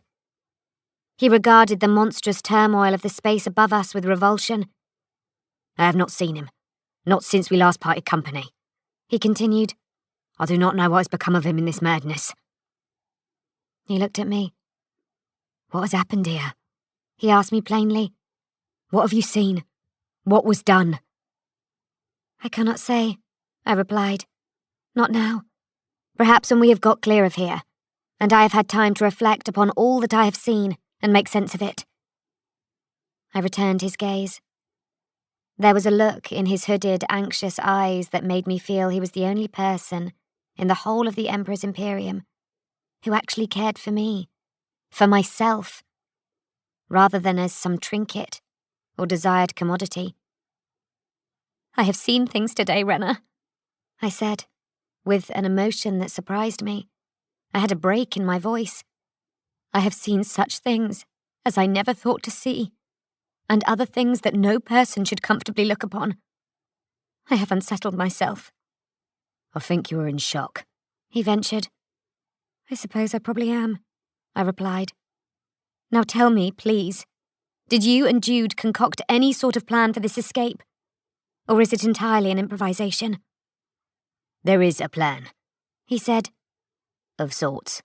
He regarded the monstrous turmoil of the space above us with revulsion. "I have not seen him, not since we last parted company," he continued. "I do not know what has become of him in this madness." He looked at me. "What has happened here?" he asked me plainly. "What have you seen? What was done?" "I cannot say," I replied. "Not now. Perhaps when we have got clear of here, and I have had time to reflect upon all that I have seen and make sense of it." I returned his gaze. There was a look in his hooded, anxious eyes that made me feel he was the only person in the whole of the Emperor's Imperium who actually cared for me, for myself, rather than as some trinket or desired commodity. "I have seen things today, Renna," I said, with an emotion that surprised me. I had a break in my voice. "I have seen such things as I never thought to see, and other things that no person should comfortably look upon. I have unsettled myself." "I think you were in shock," he ventured. "I suppose I probably am," I replied. "Now tell me, please, did you and Jude concoct any sort of plan for this escape? Or is it entirely an improvisation?" "There is a plan," he said. "Of sorts,"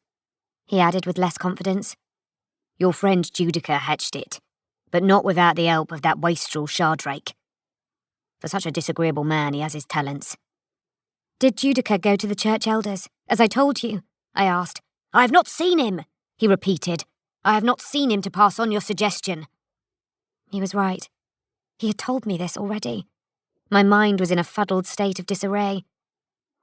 he added with less confidence. "Your friend Judica hatched it, but not without the help of that wastrel Shardrake. For such a disagreeable man, he has his talents." "Did Judica go to the church elders, as I told you?" I asked. "I have not seen him," he repeated. "I have not seen him to pass on your suggestion." He was right. He had told me this already. My mind was in a fuddled state of disarray.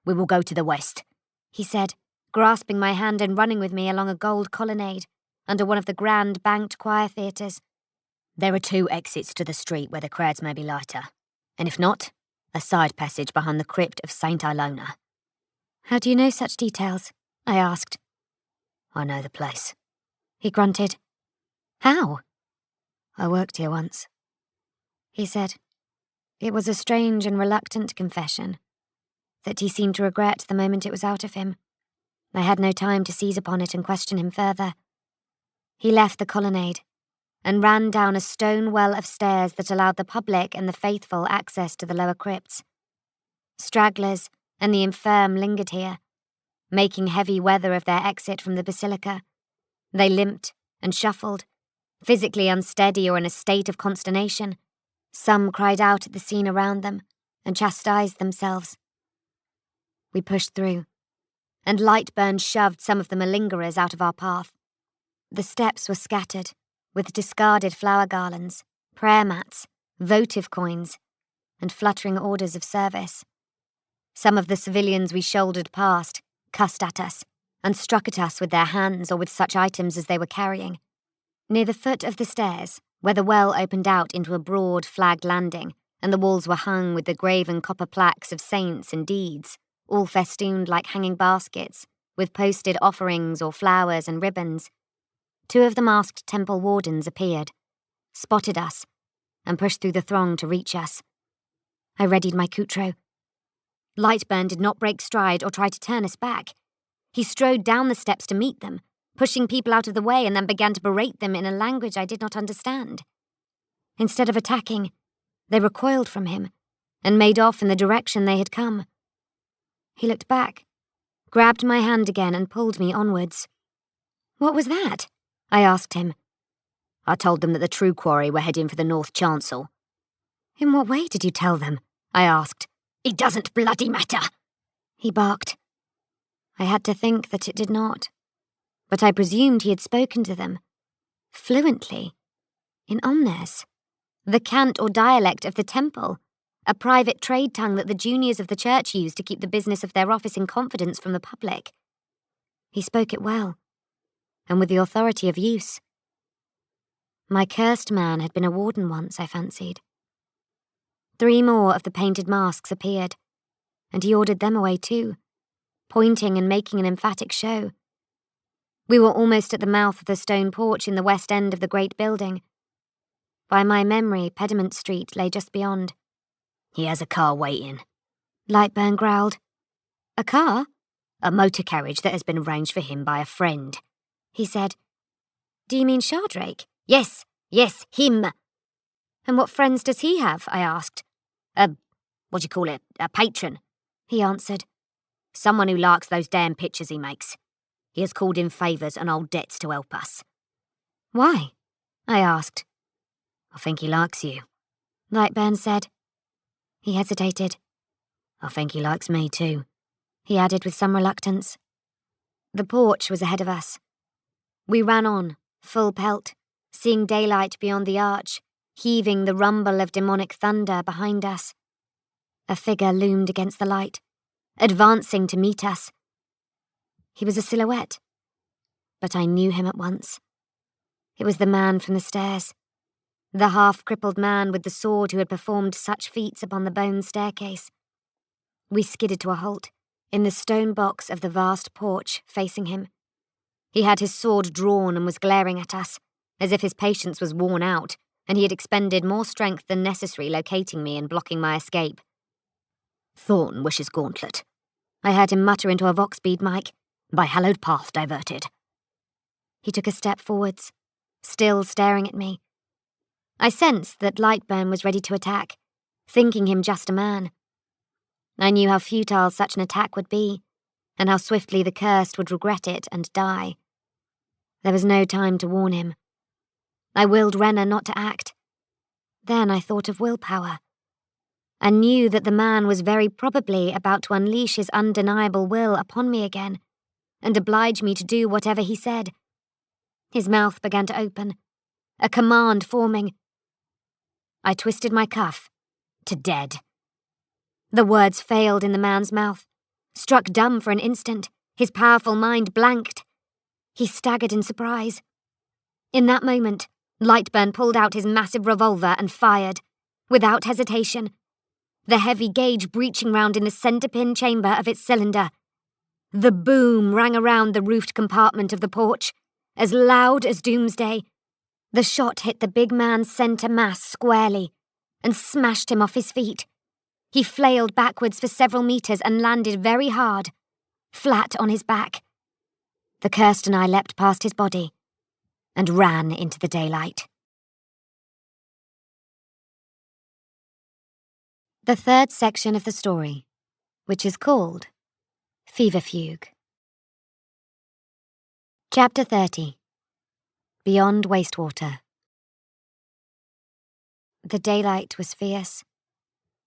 "We will go to the west," he said, grasping my hand and running with me along a gold colonnade under one of the grand banked choir theatres. "There are 2 exits to the street where the crowds may be lighter, and if not, a side passage behind the crypt of Saint Ilona." How do you know such details? I asked. "I know the place," he grunted. How? "I worked here once," he said. It was a strange and reluctant confession that he seemed to regret the moment it was out of him. I had no time to seize upon it and question him further. He left the colonnade and ran down a stone well of stairs that allowed the public and the faithful access to the lower crypts. Stragglers and the infirm lingered here, making heavy weather of their exit from the basilica. They limped and shuffled, physically unsteady or in a state of consternation. Some cried out at the scene around them and chastised themselves. We pushed through, and Lightburn shoved some of the malingerers out of our path. The steps were scattered with discarded flower garlands, prayer mats, votive coins, and fluttering orders of service. Some of the civilians we shouldered past cussed at us and struck at us with their hands or with such items as they were carrying. Near the foot of the stairs, where the well opened out into a broad flagged landing, and the walls were hung with the graven copper plaques of saints and deeds, all festooned like hanging baskets, with posted offerings or flowers and ribbons, 2 of the masked temple wardens appeared, spotted us, and pushed through the throng to reach us. I readied my coutro. Lightburn did not break stride or try to turn us back. He strode down the steps to meet them, pushing people out of the way, and then began to berate them in a language I did not understand. Instead of attacking, they recoiled from him and made off in the direction they had come. He looked back, grabbed my hand again and pulled me onwards. What was that? I asked him. "I told them that the true quarry were heading for the North Chancel." In what way did you tell them? I asked. "It doesn't bloody matter," he barked. I had to think that it did not, but I presumed he had spoken to them, fluently, in Omnes, the cant or dialect of the temple, a private trade tongue that the juniors of the church used to keep the business of their office in confidence from the public. He spoke it well, and with the authority of use. My cursed man had been a warden once, I fancied. 3 more of the painted masks appeared, and he ordered them away too, pointing and making an emphatic show. We were almost at the mouth of the stone porch in the west end of the great building. By my memory, Pediment Street lay just beyond. "He has a car waiting," Lightburn growled. A car? "A motor carriage that has been arranged for him by a friend," he said. Do you mean Shardrake? Yes, him." And what friends does he have? I asked. A patron," he answered. "Someone who likes those damn pictures he makes. He has called in favours and old debts to help us." Why? I asked. "I think he likes you," Lightburn said. He hesitated. "I think he likes me too," he added with some reluctance. The porch was ahead of us. We ran on, full pelt, seeing daylight beyond the arch, heaving the rumble of demonic thunder behind us. A figure loomed against the light, advancing to meet us. He was a silhouette, but I knew him at once. It was the man from the stairs, the half-crippled man with the sword who had performed such feats upon the bone staircase. We skidded to a halt, in the stone box of the vast porch facing him. He had his sword drawn and was glaring at us, as if his patience was worn out, and he had expended more strength than necessary locating me and blocking my escape. "Thorn wishes gauntlet," I heard him mutter into a vox-bead mic. "By hallowed path diverted." He took a step forwards, still staring at me. I sensed that Lightburn was ready to attack, thinking him just a man. I knew how futile such an attack would be, and how swiftly the cursed would regret it and die. There was no time to warn him. I willed Renner not to act. Then I thought of willpower, and knew that the man was very probably about to unleash his undeniable will upon me again, and oblige me to do whatever he said. His mouth began to open, a command forming. I twisted my cuff. To dead. The words failed in the man's mouth. Struck dumb for an instant, his powerful mind blanked. He staggered in surprise. In that moment, Lightburn pulled out his massive revolver and fired, without hesitation, the heavy gauge breaching round in the centre-pin chamber of its cylinder. The boom rang around the roofed compartment of the porch, as loud as doomsday. The shot hit the big man's centre mass squarely and smashed him off his feet. He flailed backwards for several metres and landed very hard, flat on his back. The Cursed and I leapt past his body and ran into the daylight. The third section of the story, which is called Fever Fugue. Chapter 30. Beyond Wastewater. The daylight was fierce.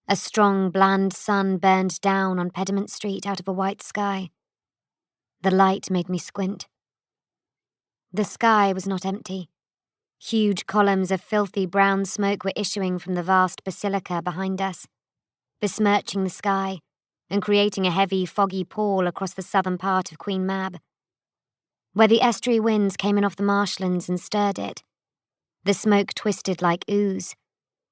A strong, bland sun burned down on Pediment Street out of a white sky. The light made me squint. The sky was not empty. Huge columns of filthy brown smoke were issuing from the vast basilica behind us, besmirching the sky and creating a heavy, foggy pall across the southern part of Queen Mab. Where the estuary winds came in off the marshlands and stirred it, the smoke twisted like ooze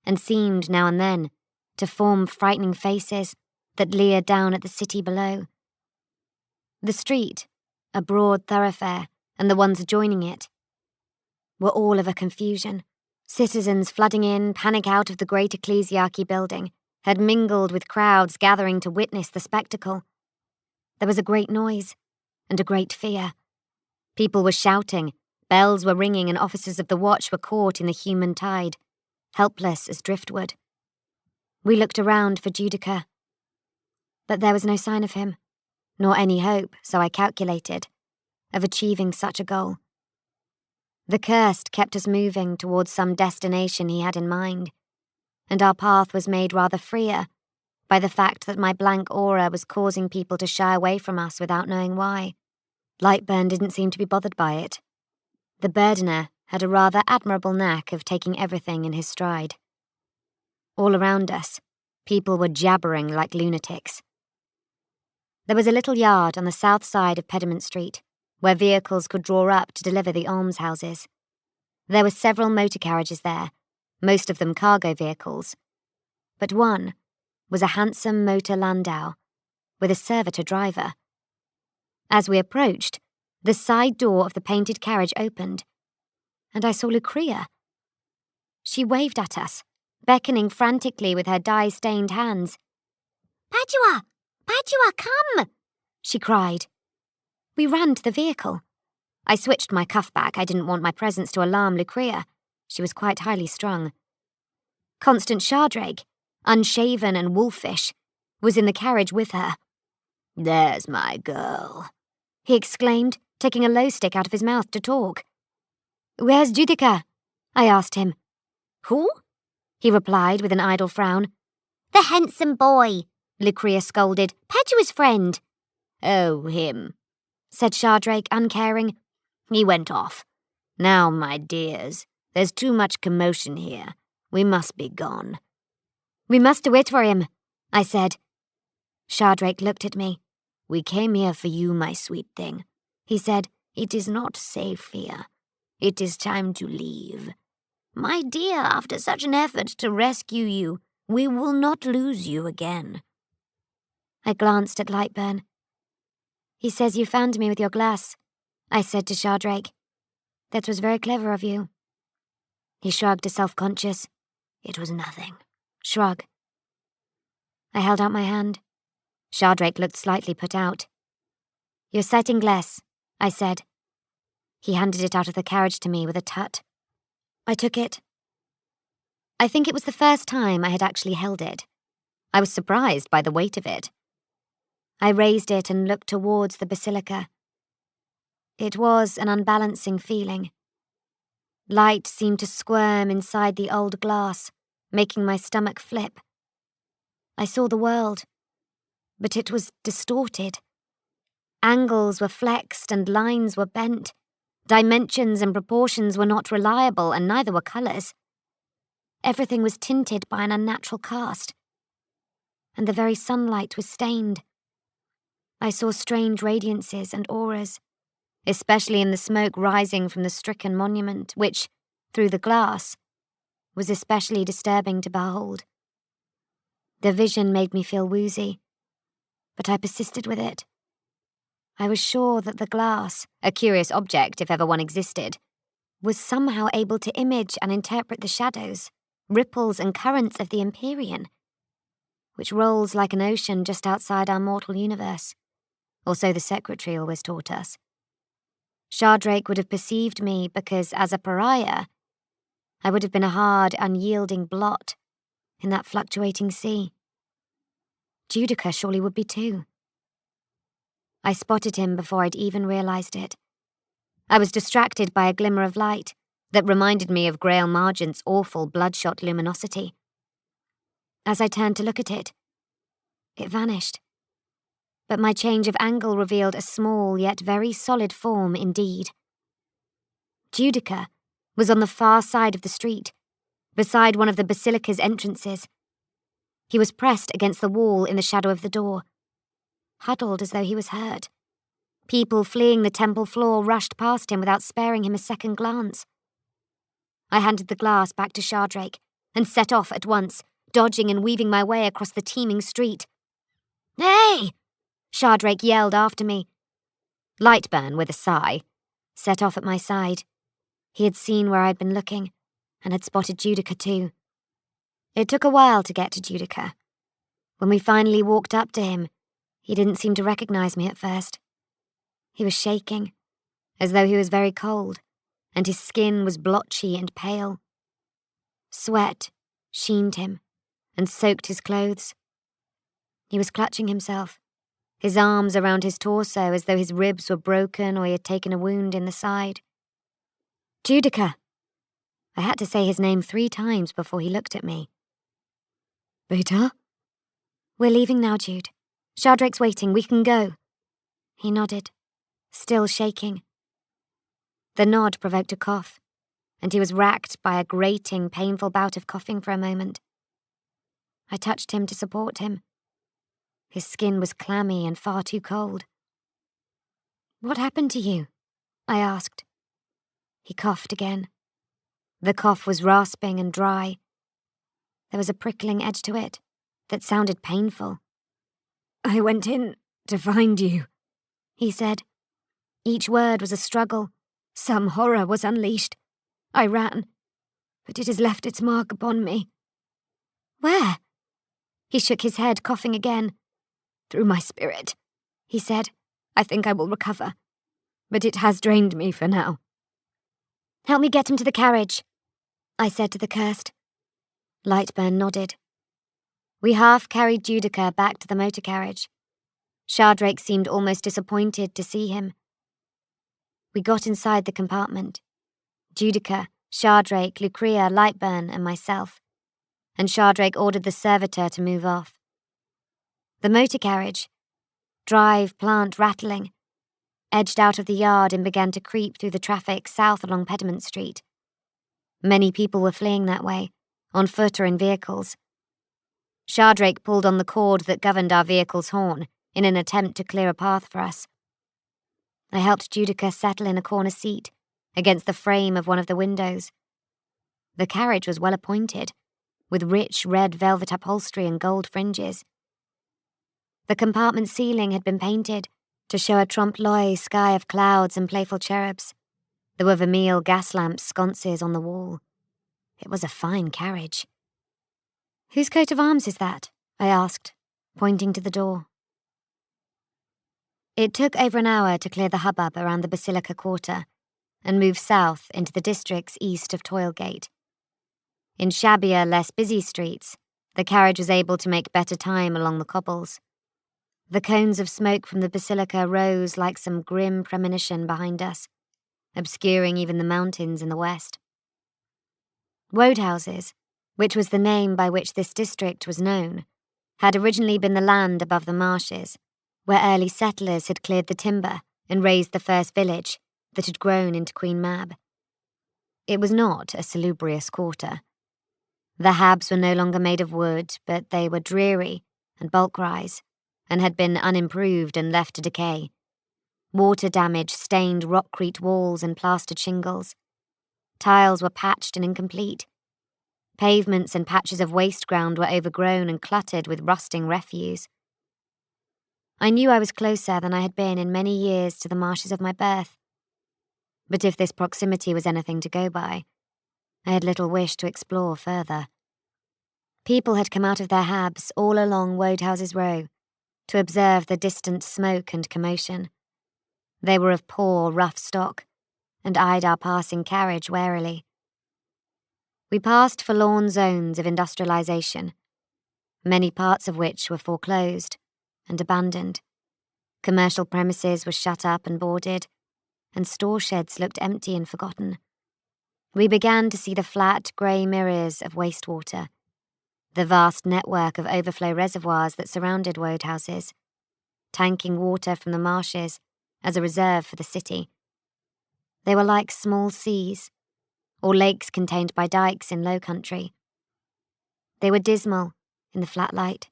and seemed, now and then, to form frightening faces that leered down at the city below. The street, a broad thoroughfare, and the ones adjoining it, were all of a confusion. Citizens flooding in, panic out of the great ecclesiarchy building, had mingled with crowds gathering to witness the spectacle. There was a great noise and a great fear. People were shouting, bells were ringing, and officers of the watch were caught in the human tide, helpless as driftwood. We looked around for Judica, but there was no sign of him, nor any hope, so I calculated, of achieving such a goal. The Cursed kept us moving towards some destination he had in mind, and our path was made rather freer by the fact that my blank aura was causing people to shy away from us without knowing why. Lightburn didn't seem to be bothered by it. The burdener had a rather admirable knack of taking everything in his stride. All around us, people were jabbering like lunatics. There was a little yard on the south side of Pediment Street, where vehicles could draw up to deliver the almshouses. There were several motor carriages there, most of them cargo vehicles, but one was a handsome motor landau with a servitor driver. As we approached, the side door of the painted carriage opened, and I saw Lucrea. She waved at us, beckoning frantically with her dye-stained hands. "Padua! Padua, come!" she cried. We ran to the vehicle. I switched my cuff back. I didn't want my presence to alarm Lucrea. She was quite highly strung. Constance Shardrake, unshaven and wolfish, was in the carriage with her. "There's my girl," he exclaimed, taking a low stick out of his mouth to talk. "Where's Judica?" I asked him. "Who?" he replied with an idle frown. "The handsome boy," Lucrea scolded. "Padua's friend." "Oh, him," said Shardrake, uncaring. "He went off. Now, my dears, there's too much commotion here. We must be gone." "We must wait for him," I said. Shardrake looked at me. "We came here for you, my sweet thing," he said. "It is not safe here. It is time to leave. My dear, after such an effort to rescue you, we will not lose you again." I glanced at Lightburn. "He says you found me with your glass," I said to Shardrake. "That was very clever of you." He shrugged a self-conscious, "It was nothing," shrug. I held out my hand. Shardrake looked slightly put out. "Your sighting glass," I said. He handed it out of the carriage to me with a tut. I took it. I think it was the first time I had actually held it. I was surprised by the weight of it. I raised it and looked towards the basilica. It was an unbalancing feeling. Light seemed to squirm inside the old glass, making my stomach flip. I saw the world, but it was distorted. Angles were flexed and lines were bent. Dimensions and proportions were not reliable, and neither were colours. everything was tinted by an unnatural cast, and the very sunlight was stained. I saw strange radiances and auras, especially in the smoke rising from the stricken monument, which, through the glass, was especially disturbing to behold. The vision made me feel woozy, but I persisted with it. I was sure that the glass, a curious object if ever one existed, was somehow able to image and interpret the shadows, ripples and currents of the Empyrean, which rolls like an ocean just outside our mortal universe, or so the secretary always taught us. Shardrake would have perceived me because, as a pariah, I would have been a hard, unyielding blot in that fluctuating sea. Judica surely would be too. I spotted him before I'd even realized it. I was distracted by a glimmer of light that reminded me of Grail Margent's awful bloodshot luminosity. As I turned to look at it, it vanished. But my change of angle revealed a small yet very solid form indeed. Judica was on the far side of the street, beside one of the basilica's entrances. He was pressed against the wall in the shadow of the door, huddled as though he was hurt. People fleeing the temple floor rushed past him without sparing him a second glance. I handed the glass back to Shardrake and set off at once, dodging and weaving my way across the teeming street. "Hey!" Shardrake yelled after me. Lightburn, with a sigh, set off at my side. He had seen where I'd been looking, and had spotted Judica too. It took a while to get to Judica. When we finally walked up to him, he didn't seem to recognize me at first. He was shaking, as though he was very cold, and his skin was blotchy and pale. Sweat sheened him and soaked his clothes. He was clutching himself, his arms around his torso as though his ribs were broken or he had taken a wound in the side. "Judica!" I had to say his name 3 times before he looked at me. "Beta?" "We're leaving now, Jude. Shardrake's waiting. We can go." He nodded, still shaking. The nod provoked a cough, and he was racked by a grating, painful bout of coughing for a moment. I touched him to support him. His skin was clammy and far too cold. "What happened to you?" I asked. He coughed again. The cough was rasping and dry. There was a prickling edge to it that sounded painful. "I went in to find you," he said. Each word was a struggle. Some horror was unleashed. I ran, but it has left its mark upon me. "Where?" He shook his head, coughing again. "Through my spirit," he said. "I think I will recover, but it has drained me for now." "Help me get him to the carriage," I said to the cursed. Lightburn nodded. We half-carried Judica back to the motor carriage. Shardrake seemed almost disappointed to see him. We got inside the compartment. Judica, Shardrake, Lucrea, Lightburn, and myself. And Shardrake ordered the servitor to move off. The motor carriage, drive plant rattling, edged out of the yard and began to creep through the traffic south along Pediment Street. Many people were fleeing that way, on foot or in vehicles. Shardrake pulled on the cord that governed our vehicle's horn in an attempt to clear a path for us. I helped Judica settle in a corner seat against the frame of one of the windows. The carriage was well appointed, with rich red velvet upholstery and gold fringes. The compartment ceiling had been painted to show a trompe-l'oeil sky of clouds and playful cherubs. There were vermeil gas lamp sconces on the wall. It was a fine carriage. "Whose coat of arms is that?" I asked, pointing to the door. It took over an hour to clear the hubbub around the Basilica Quarter and move south into the districts east of Toilgate. In shabbier, less busy streets, the carriage was able to make better time along the cobbles. The cones of smoke from the Basilica rose like some grim premonition behind us, obscuring even the mountains in the west. Woadhouses, which was the name by which this district was known, had originally been the land above the marshes, where early settlers had cleared the timber and raised the first village that had grown into Queen Mab. It was not a salubrious quarter. The habs were no longer made of wood, but they were dreary and bulk rise, and had been unimproved and left to decay. Water damage stained rockcrete walls and plastered shingles. Tiles were patched and incomplete. Pavements and patches of waste ground were overgrown and cluttered with rusting refuse. I knew I was closer than I had been in many years to the marshes of my birth. But if this proximity was anything to go by, I had little wish to explore further. People had come out of their habs all along Woadhouse's Row to observe the distant smoke and commotion. They were of poor, rough stock, and eyed our passing carriage warily. We passed forlorn zones of industrialization, many parts of which were foreclosed and abandoned. Commercial premises were shut up and boarded, and store sheds looked empty and forgotten. We began to see the flat, grey mirrors of wastewater, the vast network of overflow reservoirs that surrounded Woadhouses, tanking water from the marshes as a reserve for the city. They were like small seas, or lakes contained by dikes in low country. They were dismal in the flat light,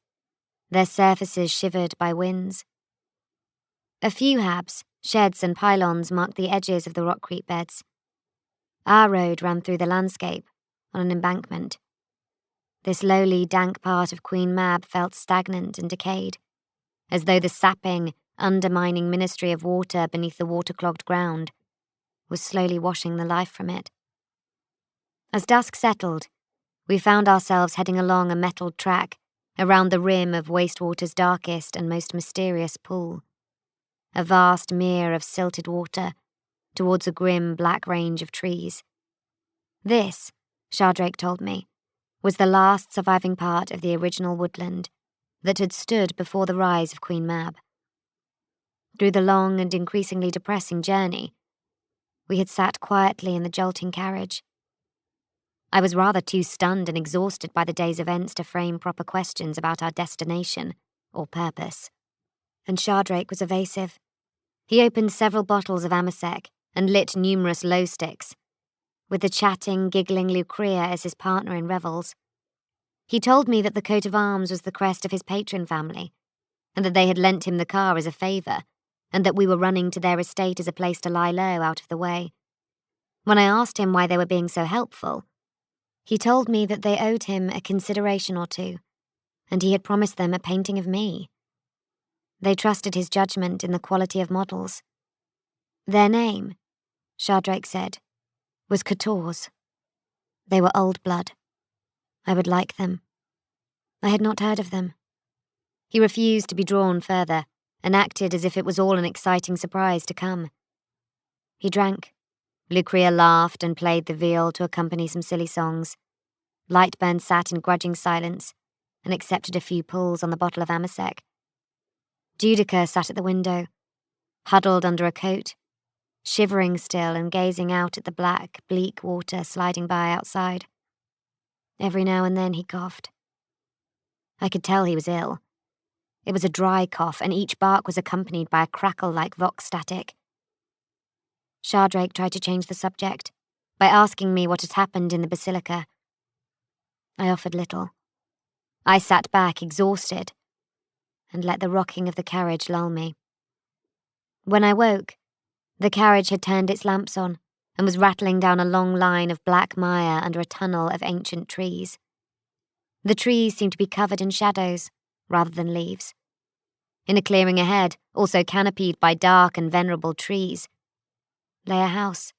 their surfaces shivered by winds. A few habs, sheds and pylons marked the edges of the rockcrete beds. Our road ran through the landscape on an embankment. This lowly, dank part of Queen Mab felt stagnant and decayed, as though the sapping, undermining ministry of water beneath the water-clogged ground was slowly washing the life from it. As dusk settled, we found ourselves heading along a metalled track around the rim of wastewater's darkest and most mysterious pool, a vast mere of silted water towards a grim black range of trees. This, Shardrake told me, was the last surviving part of the original woodland that had stood before the rise of Queen Mab. Through the long and increasingly depressing journey, we had sat quietly in the jolting carriage. I was rather too stunned and exhausted by the day's events to frame proper questions about our destination or purpose. And Shardrake was evasive. He opened several bottles of Amasec and lit numerous low sticks, with the chatting, giggling Lucrea as his partner in revels. He told me that the coat of arms was the crest of his patron family, and that they had lent him the car as a favour, and that we were running to their estate as a place to lie low out of the way. When I asked him why they were being so helpful, he told me that they owed him a consideration or two, and he had promised them a painting of me. They trusted his judgment in the quality of models. Their name, Shardrake said, was Cator's. They were old blood. I would like them. I had not heard of them. He refused to be drawn further, and acted as if it was all an exciting surprise to come. He drank. Lucrea laughed and played the viol to accompany some silly songs. Lightburn sat in grudging silence and accepted a few pulls on the bottle of Amasec. Judica sat at the window, huddled under a coat, shivering still and gazing out at the black, bleak water sliding by outside. Every now and then he coughed. I could tell he was ill. It was a dry cough, and each bark was accompanied by a crackle like vox static. Shardrake tried to change the subject by asking me what had happened in the basilica. I offered little. I sat back, exhausted, and let the rocking of the carriage lull me. When I woke, the carriage had turned its lamps on and was rattling down a long line of black mire under a tunnel of ancient trees. The trees seemed to be covered in shadows rather than leaves. In a clearing ahead, also canopied by dark and venerable trees, lay a house,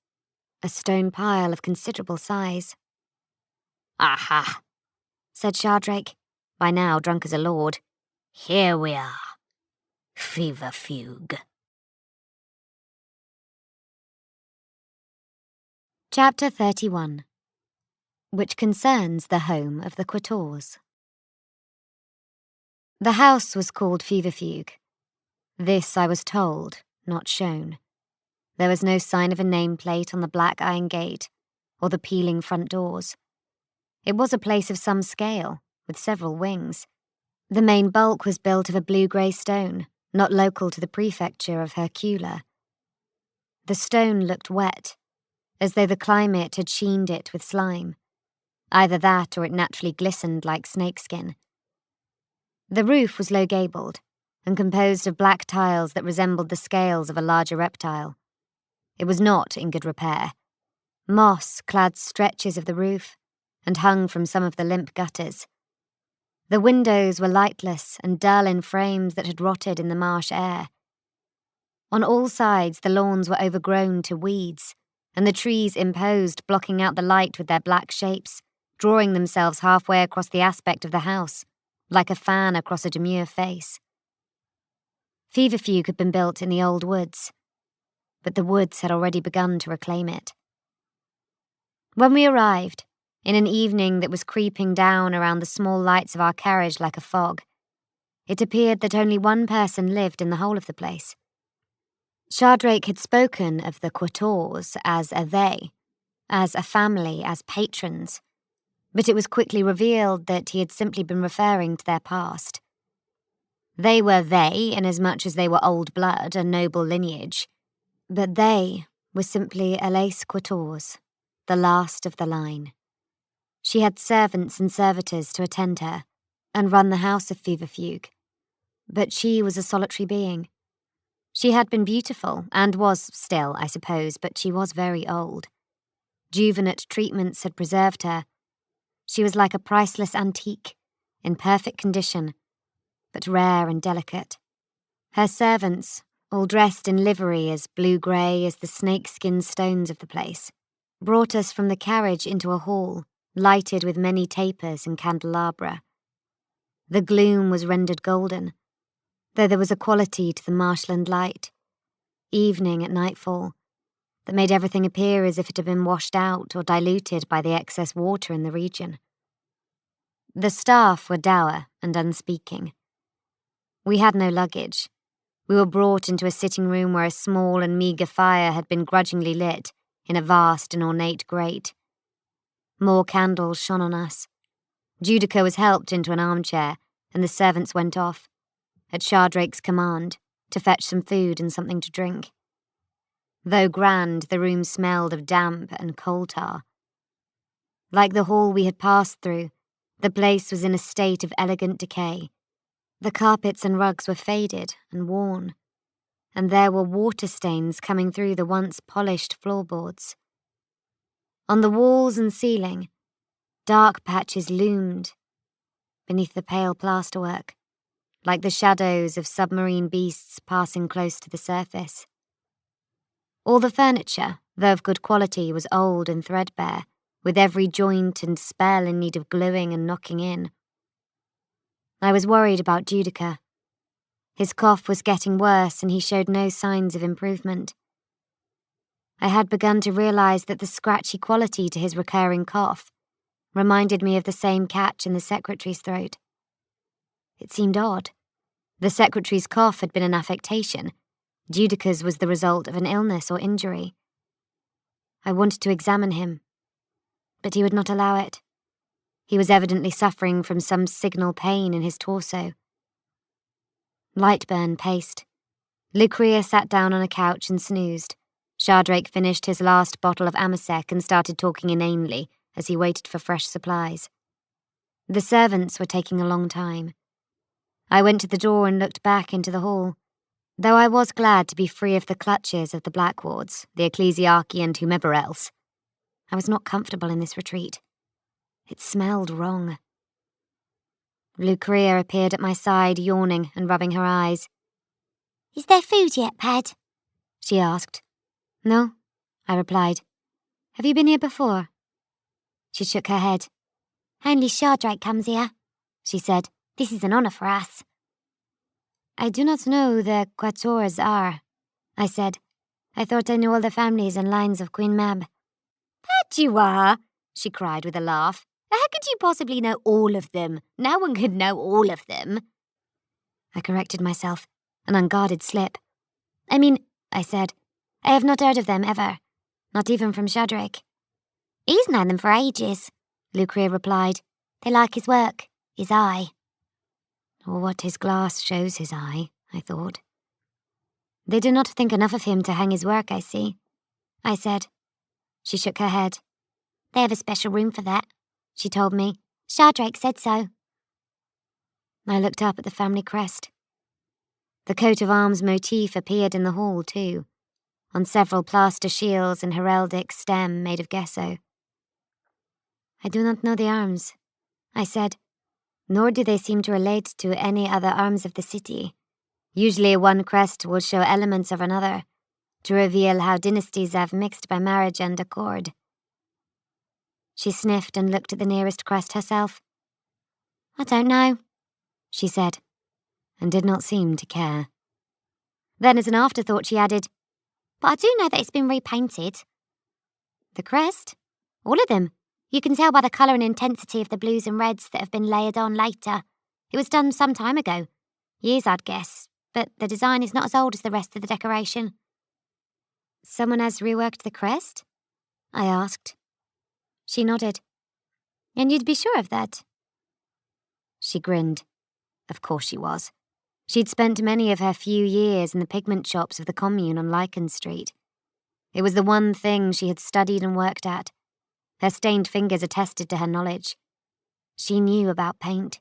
a stone pile of considerable size. "Aha," said Shardrake, by now drunk as a lord. "Here we are. Fever fugue." Chapter 31, which concerns the home of the Quators. The house was called Feverfuge. This I was told, not shown. There was no sign of a nameplate on the black iron gate or the peeling front doors. It was a place of some scale, with several wings. The main bulk was built of a blue-grey stone, not local to the prefecture of Hercula. The stone looked wet, as though the climate had sheened it with slime. Either that or it naturally glistened like snakeskin. The roof was low-gabled and composed of black tiles that resembled the scales of a larger reptile. It was not in good repair. Moss clad stretches of the roof and hung from some of the limp gutters. The windows were lightless and dull in frames that had rotted in the marsh air. On all sides, the lawns were overgrown to weeds, and the trees imposed, blocking out the light with their black shapes, drawing themselves halfway across the aspect of the house, like a fan across a demure face. Feverfuge had been built in the old woods, but the woods had already begun to reclaim it. When we arrived, in an evening that was creeping down around the small lights of our carriage like a fog, it appeared that only one person lived in the whole of the place. Shardrake had spoken of the Quators as a they, as a family, as patrons, but it was quickly revealed that he had simply been referring to their past. They were they inasmuch as they were old blood, a noble lineage, but they were simply Elise Quators, the last of the line. She had servants and servitors to attend her and run the house of Feverfuge, but she was a solitary being. She had been beautiful, and was still, I suppose, but she was very old. Juvenate treatments had preserved her. She was like a priceless antique, in perfect condition, but rare and delicate. Her servants, all dressed in livery as blue-grey as the snakeskin stones of the place, brought us from the carriage into a hall, lighted with many tapers and candelabra. The gloom was rendered golden, though there was a quality to the marshland light, evening at nightfall, that made everything appear as if it had been washed out or diluted by the excess water in the region. The staff were dour and unspeaking. We had no luggage. We were brought into a sitting room where a small and meagre fire had been grudgingly lit in a vast and ornate grate. More candles shone on us. Judica was helped into an armchair, and the servants went off, at Shardrake's command, to fetch some food and something to drink. Though grand, the room smelled of damp and coal tar. Like the hall we had passed through, the place was in a state of elegant decay. The carpets and rugs were faded and worn, and there were water stains coming through the once polished floorboards. On the walls and ceiling, dark patches loomed beneath the pale plasterwork, like the shadows of submarine beasts passing close to the surface. All the furniture, though of good quality, was old and threadbare, with every joint and spell in need of gluing and knocking in. I was worried about Judica. His cough was getting worse, and he showed no signs of improvement. I had begun to realize that the scratchy quality to his recurring cough reminded me of the same catch in the secretary's throat. It seemed odd. The secretary's cough had been an affectation. Judica's was the result of an illness or injury. I wanted to examine him, but he would not allow it. He was evidently suffering from some signal pain in his torso. Lightburn paced. Lucrea sat down on a couch and snoozed. Shardrake finished his last bottle of amasec and started talking inanely as he waited for fresh supplies. The servants were taking a long time. I went to the door and looked back into the hall. Though I was glad to be free of the clutches of the Blackwards, the ecclesiarchy and whomever else, I was not comfortable in this retreat. It smelled wrong. Lucrea appeared at my side, yawning and rubbing her eyes. "Is there food yet, Pad?" she asked. "No," I replied. "Have you been here before?" She shook her head. "Only Shardrake comes here," she said. "This is an honour for us." "I do not know who the Quators are," I said. "I thought I knew all the families and lines of Queen Mab." "That you are," she cried with a laugh. "How could you possibly know all of them? No one could know all of them." I corrected myself, an unguarded slip. I said, "I have not heard of them ever, not even from Shardrake." "He's known them for ages," Lucrea replied. "They like his work, his eye." Or what his glass shows his eye, I thought. "They do not think enough of him to hang his work, I see," I said. She shook her head. "They have a special room for that. she told me. Shardrake said so. I looked up at the family crest. The coat of arms motif appeared in the hall too, on several plaster shields and heraldic stem made of gesso. I do not know the arms, I said, nor do they seem to relate to any other arms of the city. Usually one crest will show elements of another, to reveal how dynasties have mixed by marriage and accord. She sniffed and looked at the nearest crest herself. I don't know, she said, and did not seem to care. Then as an afterthought she added, but I do know that it's been repainted. The crest? All of them. You can tell by the colour and intensity of the blues and reds that have been layered on later. It was done some time ago. Years, I'd guess, but the design is not as old as the rest of the decoration. Someone has reworked the crest? I asked. She nodded. And you'd be sure of that? She grinned. Of course she was. She'd spent many of her few years in the pigment shops of the commune on Lichen Street. It was the one thing she had studied and worked at. Her stained fingers attested to her knowledge. She knew about paint,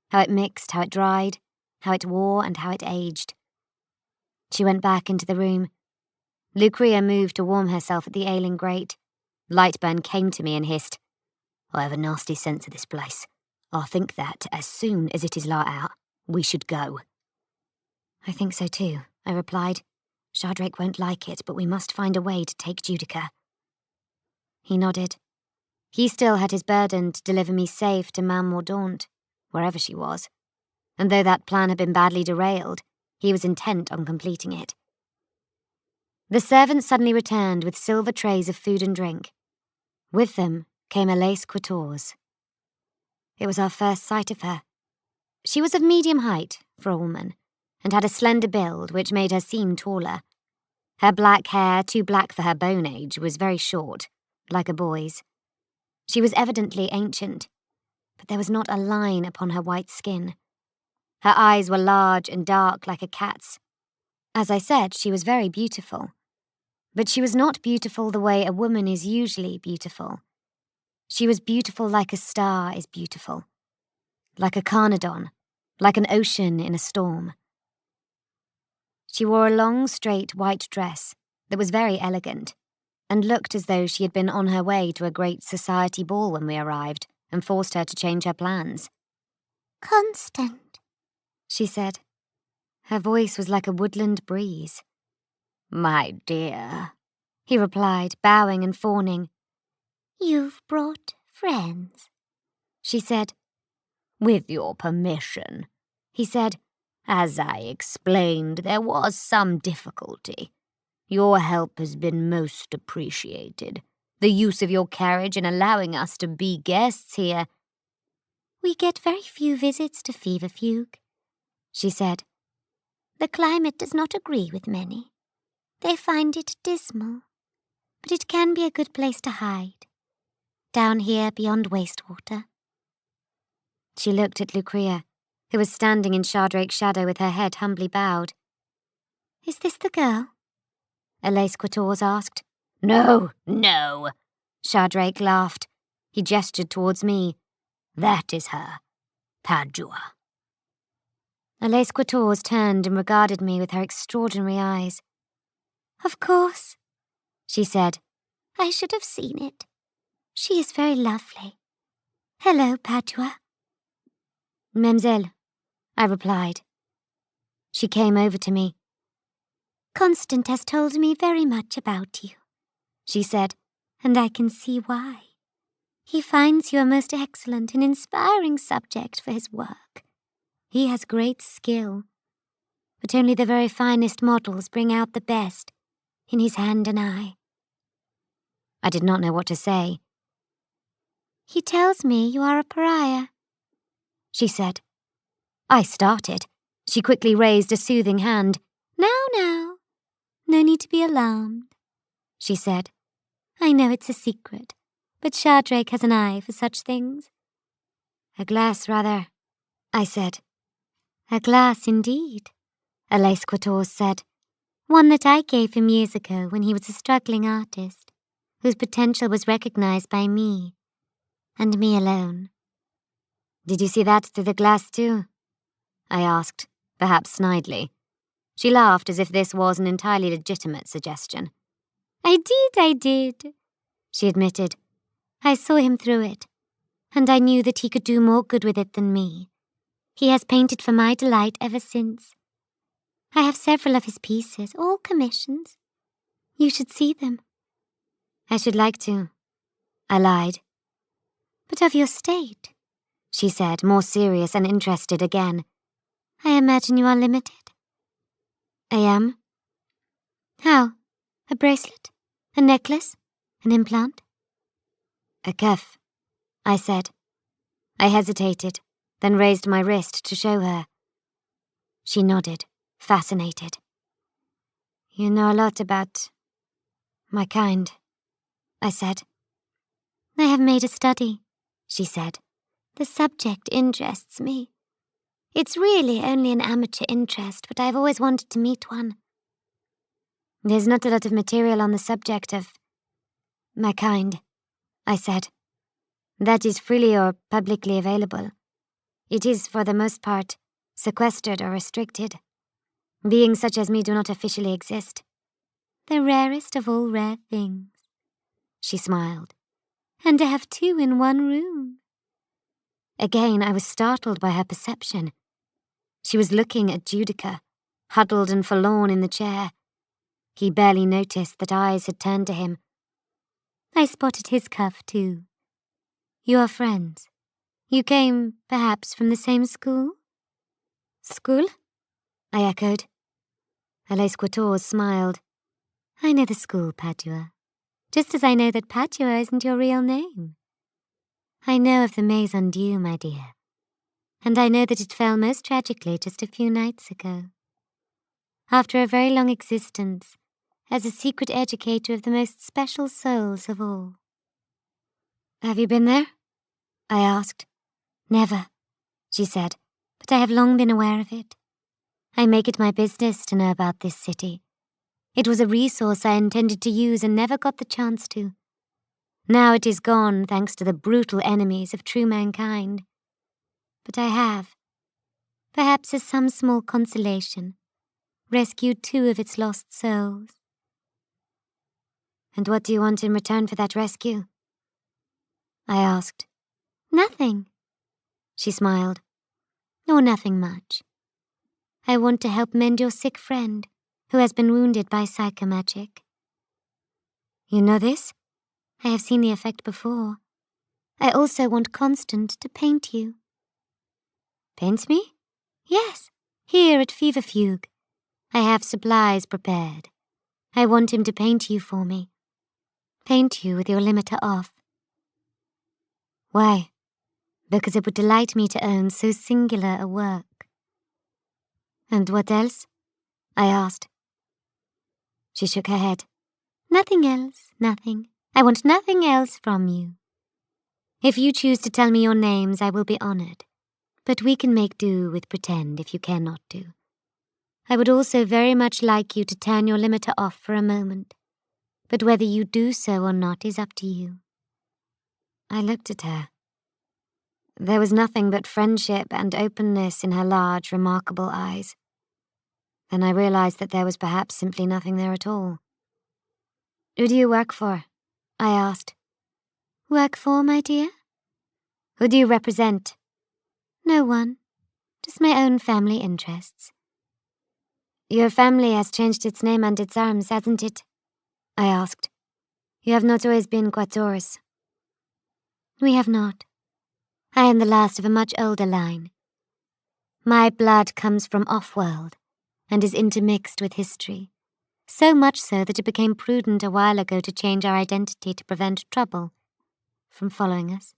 how it mixed, how it dried, how it wore, and how it aged. She went back into the room. Lucrea moved to warm herself at the ailing grate. Lightburn came to me and hissed, I have a nasty sense of this place. I think that, as soon as it is light out, we should go. I think so too, I replied. Shardrake won't like it, but we must find a way to take Judica. He nodded. He still had his burden to deliver me safe to Mam Mordaunt, wherever she was. And though that plan had been badly derailed, he was intent on completing it. The servants suddenly returned with silver trays of food and drink. With them came Elise Quatorze. It was our first sight of her. She was of medium height for a woman, and had a slender build which made her seem taller. Her black hair, too black for her bone age, was very short, like a boy's. She was evidently ancient, but there was not a line upon her white skin. Her eyes were large and dark like a cat's. As I said, she was very beautiful. But she was not beautiful the way a woman is usually beautiful. She was beautiful like a star is beautiful. Like a Carnadon, like an ocean in a storm. She wore a long, straight white dress that was very elegant, and looked as though she had been on her way to a great society ball when we arrived, and forced her to change her plans. Constant, she said. Her voice was like a woodland breeze. My dear, he replied, bowing and fawning. You've brought friends, she said. With your permission, he said. As I explained, there was some difficulty. Your help has been most appreciated. The use of your carriage in allowing us to be guests here. We get very few visits to Feverfuge, she said. The climate does not agree with many. They find it dismal, but it can be a good place to hide. Down here beyond Wastewater. She looked at Lucrea, who was standing in Shardrake's shadow with her head humbly bowed. Is this the girl? Elise Quatorze asked. No, no, Shardrake laughed. He gestured towards me. That is her, Padua. Elise Quatorze turned and regarded me with her extraordinary eyes. Of course, she said. I should have seen it. She is very lovely. Hello, Padua. Mademoiselle, I replied. She came over to me. Constant has told me very much about you, she said, and I can see why. He finds you a most excellent and inspiring subject for his work. He has great skill, but only the very finest models bring out the best in his hand and eye. I did not know what to say. He tells me you are a pariah, she said. I started. She quickly raised a soothing hand. Now, no need to be alarmed, she said. I know it's a secret, but Shardrake has an eye for such things. A glass, rather, I said. A glass indeed, Elise Quatorze said. One that I gave him years ago when he was a struggling artist, whose potential was recognized by me. And me alone. Did you see that through the glass too? I asked, perhaps snidely. She laughed as if this was an entirely legitimate suggestion. I did, she admitted. I saw him through it, and I knew that he could do more good with it than me. He has painted for my delight ever since. I have several of his pieces, all commissions. You should see them. I should like to. I lied. But of your state, she said, more serious and interested again. I imagine you are limited. I am? How? A bracelet? A necklace? An implant? A cuff, I said. I hesitated, then raised my wrist to show her. She nodded, fascinated. You know a lot about my kind, I said. I have made a study, she said. The subject interests me. It's really only an amateur interest, but I've always wanted to meet one. There's not a lot of material on the subject of my kind, I said. That is freely or publicly available. It is, for the most part, sequestered or restricted. Beings such as me do not officially exist. The rarest of all rare things, she smiled. And to have two in one room. Again, I was startled by her perception. She was looking at Judica, huddled and forlorn in the chair. He barely noticed that eyes had turned to him. I spotted his cuff, too. You are friends. You came, perhaps, from the same school? School? I echoed. Alaisquators smiled. I know the school, Padua. Just as I know that Padua isn't your real name. I know of the Maison Dieu, my dear. And I know that it fell most tragically just a few nights ago. After a very long existence, as a secret educator of the most special souls of all. Have you been there? I asked. Never, she said, but I have long been aware of it. I make it my business to know about this city. It was a resource I intended to use and never got the chance to. Now it is gone thanks to the brutal enemies of true mankind. But I have, perhaps as some small consolation, rescued 2 of its lost souls. And what do you want in return for that rescue? I asked. Nothing, she smiled. Or nothing much. I want to help mend your sick friend, who has been wounded by psychomagic. You know this? I have seen the effect before. I also want Constant to paint you. Paint me? Yes, here at Feverfuge. I have supplies prepared. I want him to paint you for me. Paint you with your limiter off. Why? Because it would delight me to own so singular a work. And what else? I asked. She shook her head. Nothing else, nothing. I want nothing else from you. If you choose to tell me your names, I will be honored. But we can make do with pretend if you cannot do. I would also very much like you to turn your limiter off for a moment. But whether you do so or not is up to you. I looked at her. There was nothing but friendship and openness in her large, remarkable eyes. Then I realized that there was perhaps simply nothing there at all. Who do you work for? I asked. Work for, my dear? Who do you represent? No one. Just my own family interests. Your family has changed its name and its arms, hasn't it? I asked. You have not always been Quators. We have not. I am the last of a much older line. My blood comes from off-world and is intermixed with history. So much so that it became prudent a while ago to change our identity to prevent trouble from following us.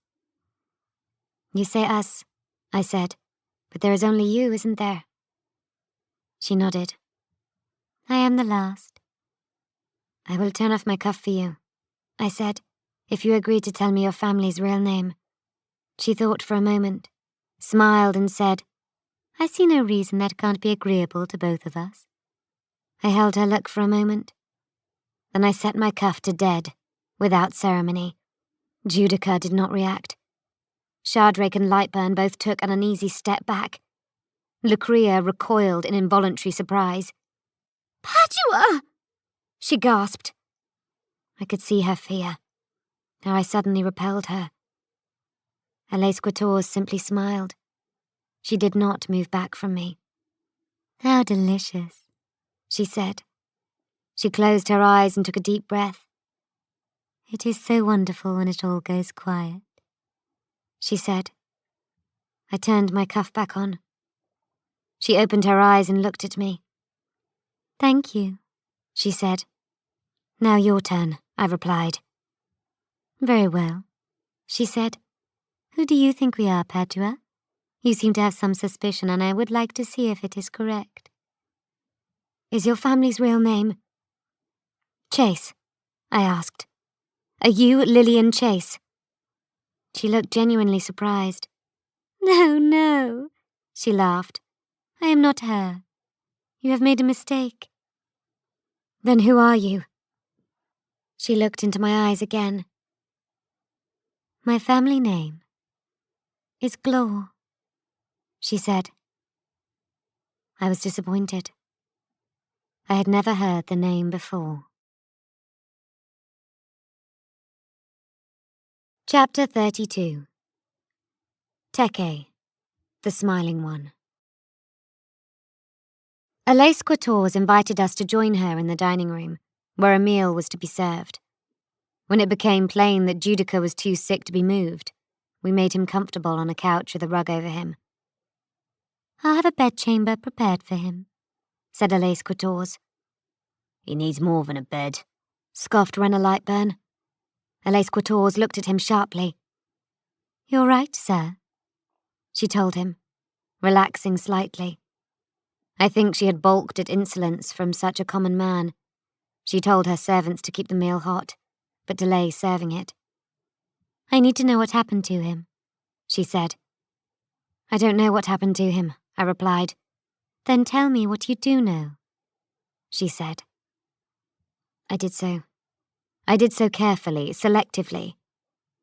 You say us, I said, but there is only you, isn't there? She nodded. I am the last. I will turn off my cuff for you, I said, if you agree to tell me your family's real name. She thought for a moment, smiled and said, I see no reason that can't be agreeable to both of us. I held her look for a moment. Then I set my cuff to dead, without ceremony. Judica did not react, Shardrake and Lightburn both took an uneasy step back. Lucrea recoiled in involuntary surprise. "Padua!" she gasped. I could see her fear, how I suddenly repelled her. Elise Quatorze simply smiled. She did not move back from me. "How delicious," she said. She closed her eyes and took a deep breath. "It is so wonderful when it all goes quiet," she said. I turned my cuff back on. She opened her eyes and looked at me. "Thank you," she said. "Now your turn," I replied. "Very well," she said. "Who do you think we are, Padua? You seem to have some suspicion, and I would like to see if it is correct." "Is your family's real name Chase?" I asked. "Are you Lillian Chase?" She looked genuinely surprised. "No, no," she laughed. "I am not her. You have made a mistake." "Then who are you?" She looked into my eyes again. "My family name is Glaw," she said. I was disappointed. I had never heard the name before. Chapter 32. Teke, the Smiling One. Elise Quatorze invited us to join her in the dining room, where a meal was to be served. When it became plain that Judica was too sick to be moved, we made him comfortable on a couch with a rug over him. "I'll have a bedchamber prepared for him," said Elise Quatorze. "He needs more than a bed," scoffed Renna Lightburn. Elise Quatorze looked at him sharply. "You're right, sir," she told him, relaxing slightly. I think she had balked at insolence from such a common man. She told her servants to keep the meal hot, but delay serving it. "I need to know what happened to him," she said. "I don't know what happened to him," I replied. "Then tell me what you do know," she said. I did so. I did so carefully, selectively.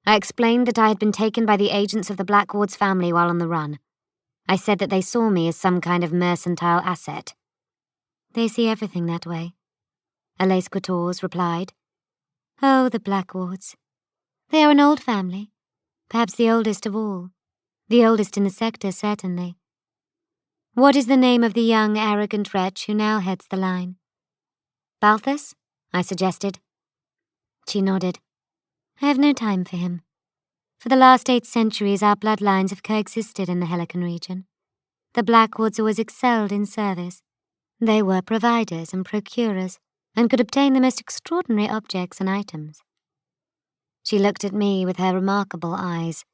I explained that I had been taken by the agents of the Blackwards family while on the run. I said that they saw me as some kind of mercantile asset. "They see everything that way," Elise Quatorze replied. "Oh, the Blackwards. They are an old family, perhaps the oldest of all. The oldest in the sector, certainly. What is the name of the young, arrogant wretch who now heads the line?" "Balthus?" I suggested. She nodded. "I have no time for him. For the last 8 centuries our bloodlines have coexisted in the Helican region. The Blackwoods always excelled in service. They were providers and procurers, and could obtain the most extraordinary objects and items." She looked at me with her remarkable eyes.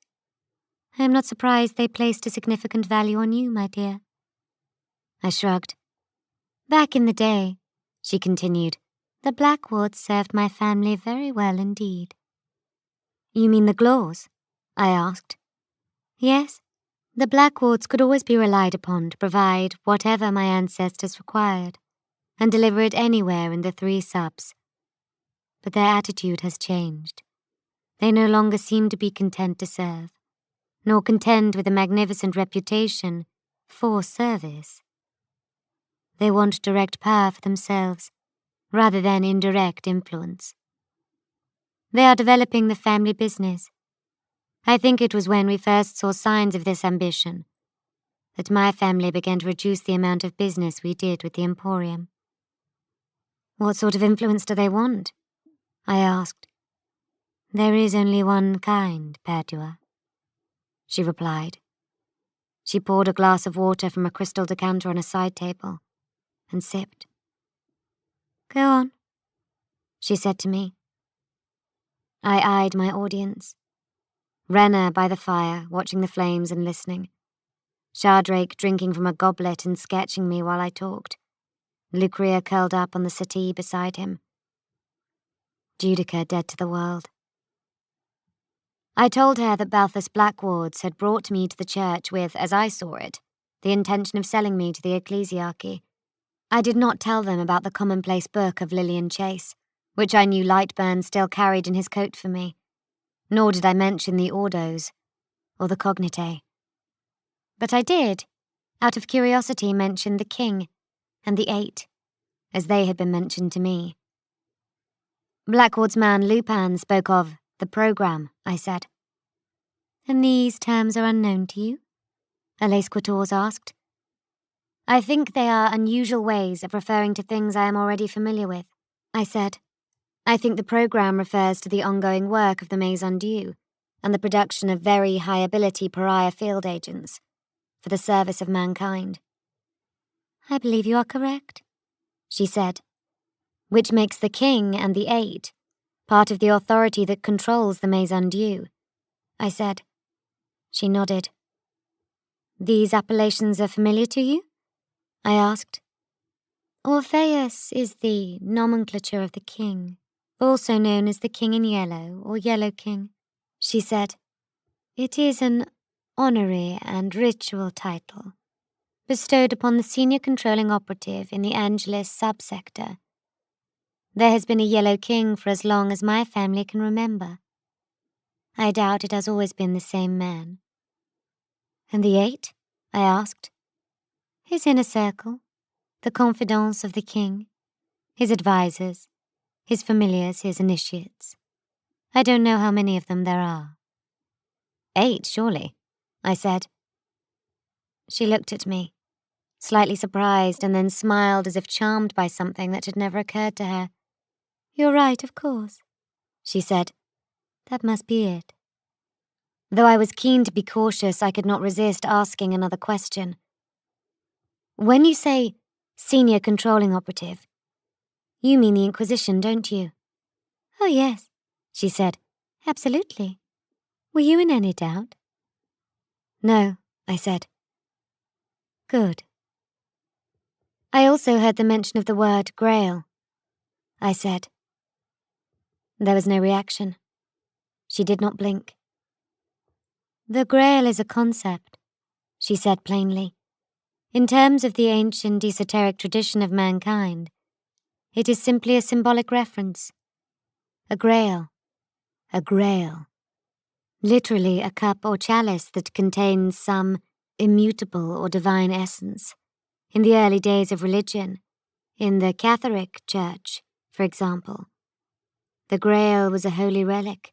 "I am not surprised they placed a significant value on you, my dear." I shrugged. "Back in the day," she continued, "the Blackwoods served my family very well indeed." "You mean the Glaws?" I asked. "Yes. The Blackwoods could always be relied upon to provide whatever my ancestors required, and deliver it anywhere in the 3 subs. But their attitude has changed. They no longer seem to be content to serve, nor content with a magnificent reputation for service. They want direct power for themselves, rather than indirect influence. They are developing the family business. I think it was when we first saw signs of this ambition that my family began to reduce the amount of business we did with the Emporium." "What sort of influence do they want?" I asked. "There is only one kind, Padua," she replied. She poured a glass of water from a crystal decanter on a side table and sipped. "Go on," she said to me. I eyed my audience. Renna by the fire, watching the flames and listening. Shardrake drinking from a goblet and sketching me while I talked. Lucrea curled up on the settee beside him. Judica dead to the world. I told her that Balthus Blackwards had brought me to the church with, as I saw it, the intention of selling me to the ecclesiarchy. I did not tell them about the commonplace book of Lillian Chase, which I knew Lightburn still carried in his coat for me, nor did I mention the Ordos. or the cognite. But I did, out of curiosity, mention the king and the 8, as they had been mentioned to me. Blackward's man Lupin spoke of the program, I said. And these terms are unknown to you? Alais Quatorze asked. I think they are unusual ways of referring to things I am already familiar with, I said. I think the program refers to the ongoing work of the Maison Dieu and the production of very high-ability Pariah field agents for the service of mankind. I believe you are correct, she said. Which makes the king and the 8 part of the authority that controls the Maison Dieu, I said. She nodded. These appellations are familiar to you? I asked. Orpheus is the nomenclature of the king, also known as the King in Yellow or Yellow King, she said. It is an honorary and ritual title bestowed upon the senior controlling operative in the Angeles subsector. There has been a Yellow King for as long as my family can remember. I doubt it has always been the same man. And the 8? I asked. His inner circle, the confidants of the king, his advisors, his familiars, his initiates. I don't know how many of them there are. 8, surely, I said. She looked at me, slightly surprised, and then smiled as if charmed by something that had never occurred to her. You're right, of course, she said. That must be it. Though I was keen to be cautious, I could not resist asking another question. When you say senior controlling operative, you mean the Inquisition, don't you? Oh, yes, she said. Absolutely. Were you in any doubt? No, I said. Good. I also heard the mention of the word Grail, I said. There was no reaction. She did not blink. The Grail is a concept, she said plainly. In terms of the ancient esoteric tradition of mankind, it is simply a symbolic reference. A grail. A grail. Literally a cup or chalice that contains some immutable or divine essence. In the early days of religion, in the Catholic Church, for example, the Grail was a holy relic,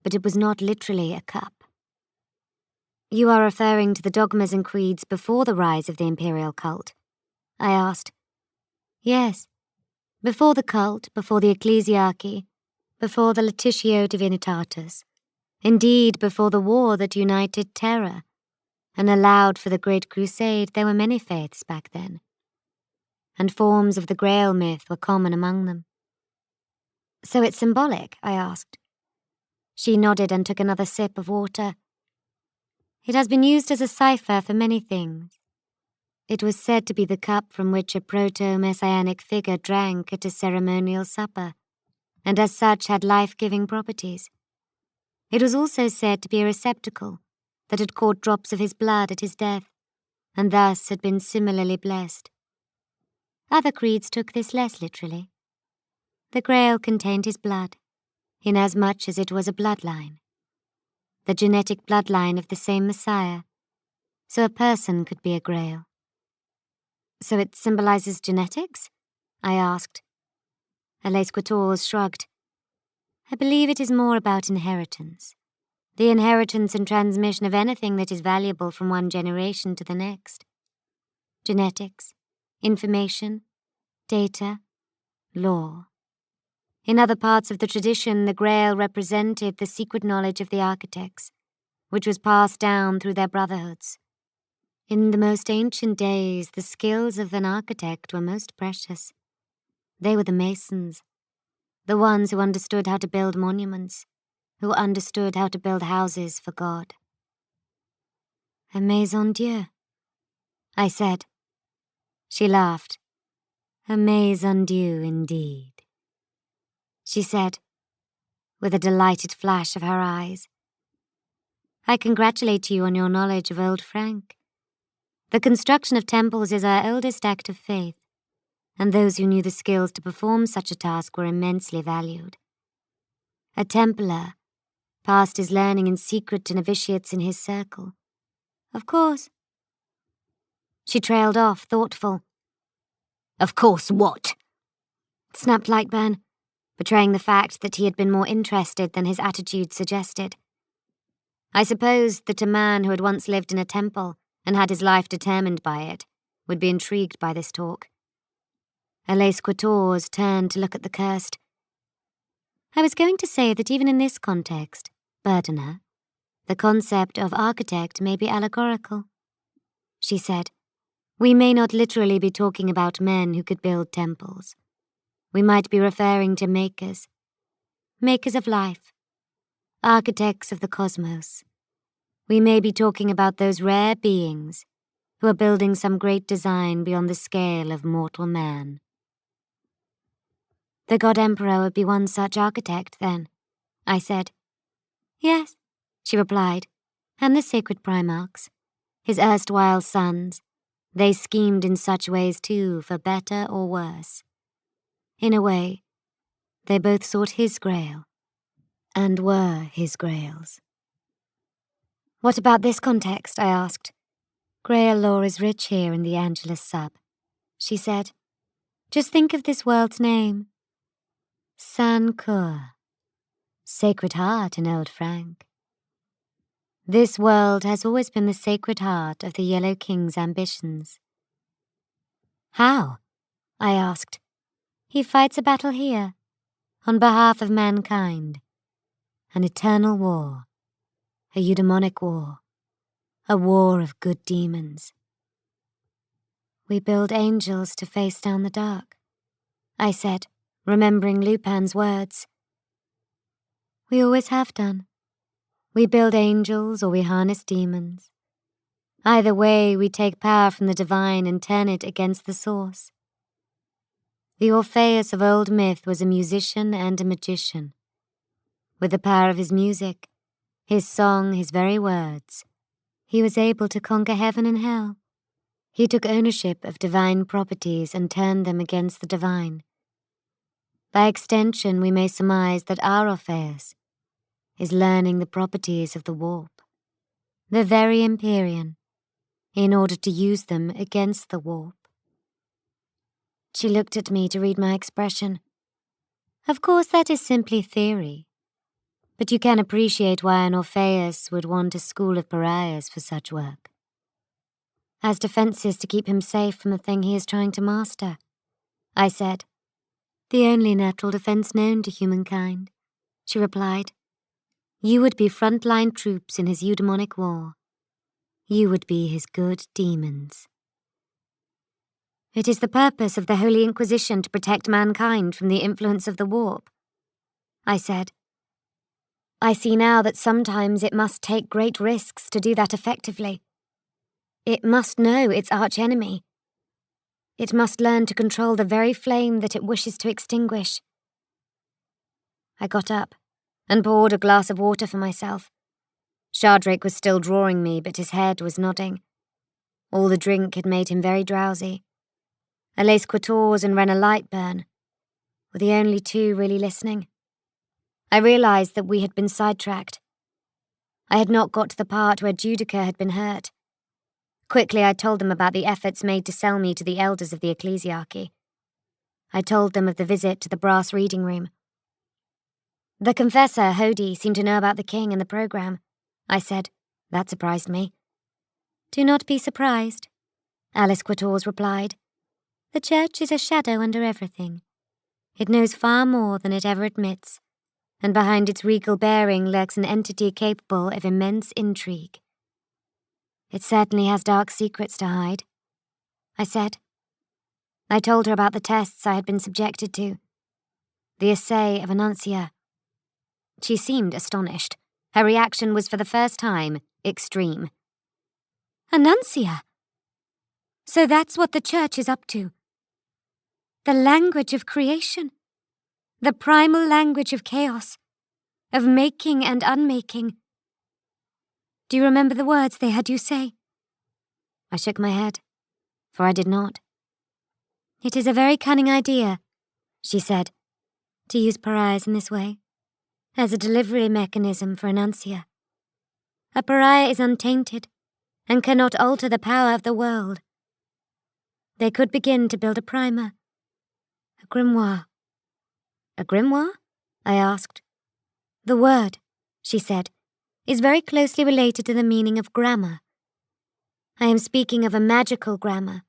but it was not literally a cup. You are referring to the dogmas and creeds before the rise of the imperial cult? I asked. Yes, before the cult, before the ecclesiarchy, before the Laetitio Divinitatis, indeed before the war that united terror and allowed for the Great Crusade, there were many faiths back then, and forms of the Grail myth were common among them. So it's symbolic? I asked. She nodded and took another sip of water. It has been used as a cipher for many things. It was said to be the cup from which a proto-messianic figure drank at a ceremonial supper, and as such had life-giving properties. It was also said to be a receptacle that had caught drops of his blood at his death, and thus had been similarly blessed. Other creeds took this less literally. The Grail contained his blood, inasmuch as it was a bloodline, the genetic bloodline of the same Messiah, so a person could be a Grail. So it symbolizes genetics? I asked. Alais Quatorze shrugged. I believe it is more about inheritance. The inheritance and transmission of anything that is valuable from one generation to the next. Genetics, information, data, law. In other parts of the tradition, the Grail represented the secret knowledge of the architects, which was passed down through their brotherhoods. In the most ancient days, the skills of an architect were most precious. They were the masons, the ones who understood how to build monuments, who understood how to build houses for God. A Maison Dieu, I said. She laughed. A Maison Dieu indeed, she said, with a delighted flash of her eyes. I congratulate you on your knowledge of Old Frank. The construction of temples is our oldest act of faith, and those who knew the skills to perform such a task were immensely valued. A Templar passed his learning in secret to novitiates in his circle. Of course. She trailed off, thoughtful. Of course what? Snapped Lightburn, betraying the fact that he had been more interested than his attitude suggested. I supposed that a man who had once lived in a temple and had his life determined by it would be intrigued by this talk. Les Quatorze turned to look at the cursed. I was going to say that even in this context, burdener, the concept of architect may be allegorical. She said, we may not literally be talking about men who could build temples. We might be referring to makers. Makers of life. Architects of the cosmos. We may be talking about those rare beings who are building some great design beyond the scale of mortal man. The God Emperor would be one such architect, then, I said. Yes, she replied, and the sacred Primarchs, his erstwhile sons, they schemed in such ways too, for better or worse. In a way, they both sought his grail, and were his grails. What about this context? I asked. Grail lore is rich here in the Angelus sub, she said. Just think of this world's name. San-Kur. Sacred Heart in Old Frank. This world has always been the sacred heart of the Yellow King's ambitions. How? I asked. He fights a battle here, on behalf of mankind. An eternal war. A eudaimonic war. A war of good demons. We build angels to face down the dark, I said, remembering Lupin's words. We always have done. We build angels or we harness demons. Either way, we take power from the divine and turn it against the source. The Orpheus of old myth was a musician and a magician. With the power of his music, his song, his very words, he was able to conquer heaven and hell. He took ownership of divine properties and turned them against the divine. By extension, we may surmise that our Orpheus is learning the properties of the warp, the very Empyrean, in order to use them against the warp. She looked at me to read my expression. Of course, that is simply theory, but you can appreciate why an Orpheus would want a school of pariahs for such work. As defenses to keep him safe from the thing he is trying to master, I said. The only natural defense known to humankind, she replied. You would be frontline troops in his eudaimonic war. You would be his good demons. It is the purpose of the Holy Inquisition to protect mankind from the influence of the warp, I said. I see now that sometimes it must take great risks to do that effectively. It must know its archenemy. It must learn to control the very flame that it wishes to extinguish. I got up and poured a glass of water for myself. Shardrake was still drawing me, but his head was nodding. All the drink had made him very drowsy. Les Quatorze and Renna Lightburn were the only two really listening. I realized that we had been sidetracked. I had not got to the part where Judica had been hurt. Quickly I told them about the efforts made to sell me to the elders of the ecclesiarchy. I told them of the visit to the brass reading room. The confessor, Hody, seemed to know about the king and the programme, I said. That surprised me. Do not be surprised, Alice Quatorze replied. The church is a shadow under everything. It knows far more than it ever admits, and behind its regal bearing lurks an entity capable of immense intrigue. It certainly has dark secrets to hide, I said. I told her about the tests I had been subjected to. The essay of Annuncia. She seemed astonished. Her reaction was for the first time extreme. Annuncia? So that's what the church is up to. The language of creation. The primal language of chaos. Of making and unmaking. Do you remember the words they had you say? I shook my head, for I did not. It is a very cunning idea, she said, to use pariahs in this way. as a delivery mechanism for Annuncia. A pariah is untainted and cannot alter the power of the world. They could begin to build a primer, a grimoire. A grimoire? I asked. The word, she said, is very closely related to the meaning of grammar. I am speaking of a magical grammar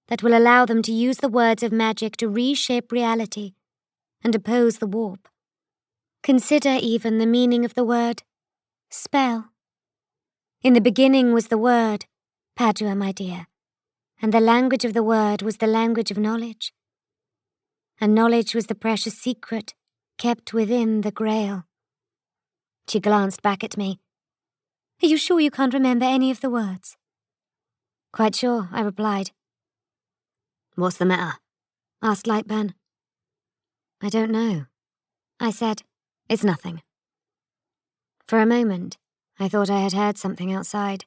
that will allow them to use the words of magic to reshape reality and oppose the warp. Consider even the meaning of the word spell. In the beginning was the word, Padua, my dear, and the language of the word was the language of knowledge. And knowledge was the precious secret kept within the Grail. She glanced back at me. Are you sure you can't remember any of the words? Quite sure, I replied. What's the matter? Asked Lightburn. I don't know, I said. It's nothing. For a moment, I thought I had heard something outside.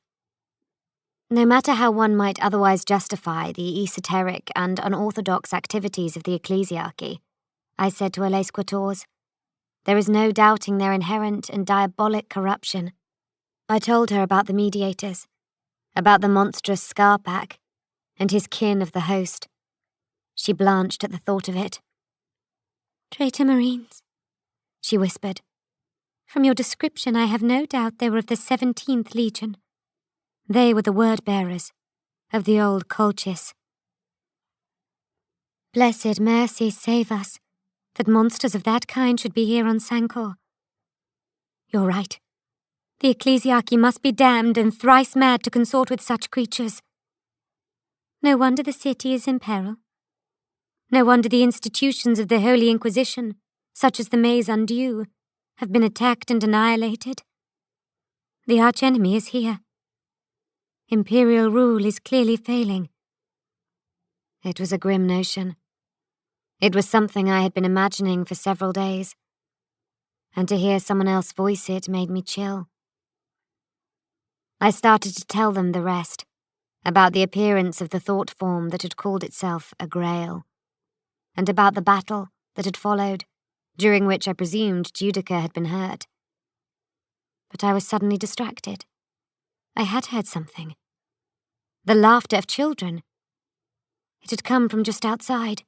No matter how one might otherwise justify the esoteric and unorthodox activities of the ecclesiarchy, I said to Alais Quatorze, there is no doubting their inherent and diabolic corruption. I told her about the mediators, about the monstrous Scarpack, and his kin of the host. She blanched at the thought of it. Traitor Marines, she whispered. From your description, I have no doubt they were of the 17th Legion. They were the word-bearers of the old Colchis. Blessed mercy save us, that monsters of that kind should be here on Sancor. You're right. The ecclesiarchy must be damned and thrice mad to consort with such creatures. No wonder the city is in peril. No wonder the institutions of the Holy Inquisition, such as the Maze Undue, have been attacked and annihilated. The archenemy is here. Imperial rule is clearly failing. It was a grim notion. It was something I had been imagining for several days, and to hear someone else voice it made me chill. I started to tell them the rest, about the appearance of the thought form that had called itself a Grail, and about the battle that had followed, during which I presumed Judica had been hurt. But I was suddenly distracted. I had heard something. The laughter of children. It had come from just outside.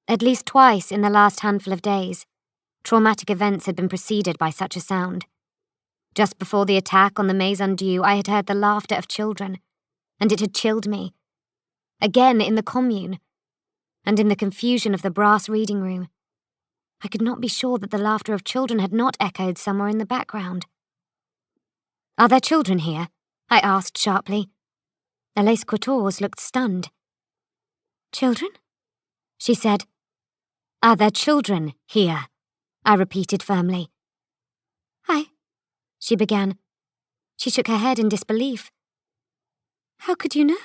At least twice in the last handful of days, traumatic events had been preceded by such a sound. Just before the attack on the Maze Undue, I had heard the laughter of children, and it had chilled me. Again in the commune, and in the confusion of the brass reading room. I could not be sure that the laughter of children had not echoed somewhere in the background. Are there children here? I asked sharply. Alais Quatorze looked stunned. Children? She said. Are there children here? I repeated firmly. She began. She shook her head in disbelief. How could you know?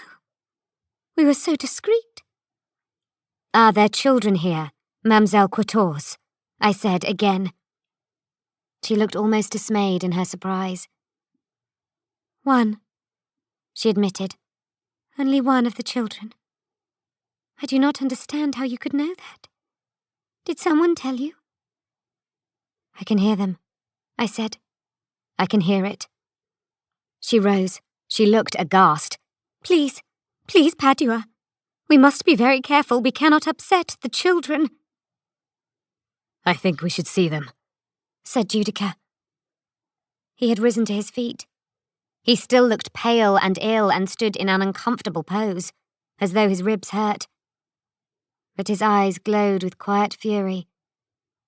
We were so discreet. Are there children here, Mademoiselle Quatorze? I said again. She looked almost dismayed in her surprise. One, she admitted. Only one of the children. I do not understand how you could know that. Did someone tell you? I can hear them, I said. I can hear it. She rose. She looked aghast. Please, please, Padua. We must be very careful. We cannot upset the children. I think we should see them, said Judica. He had risen to his feet. He still looked pale and ill and stood in an uncomfortable pose, as though his ribs hurt. But his eyes glowed with quiet fury.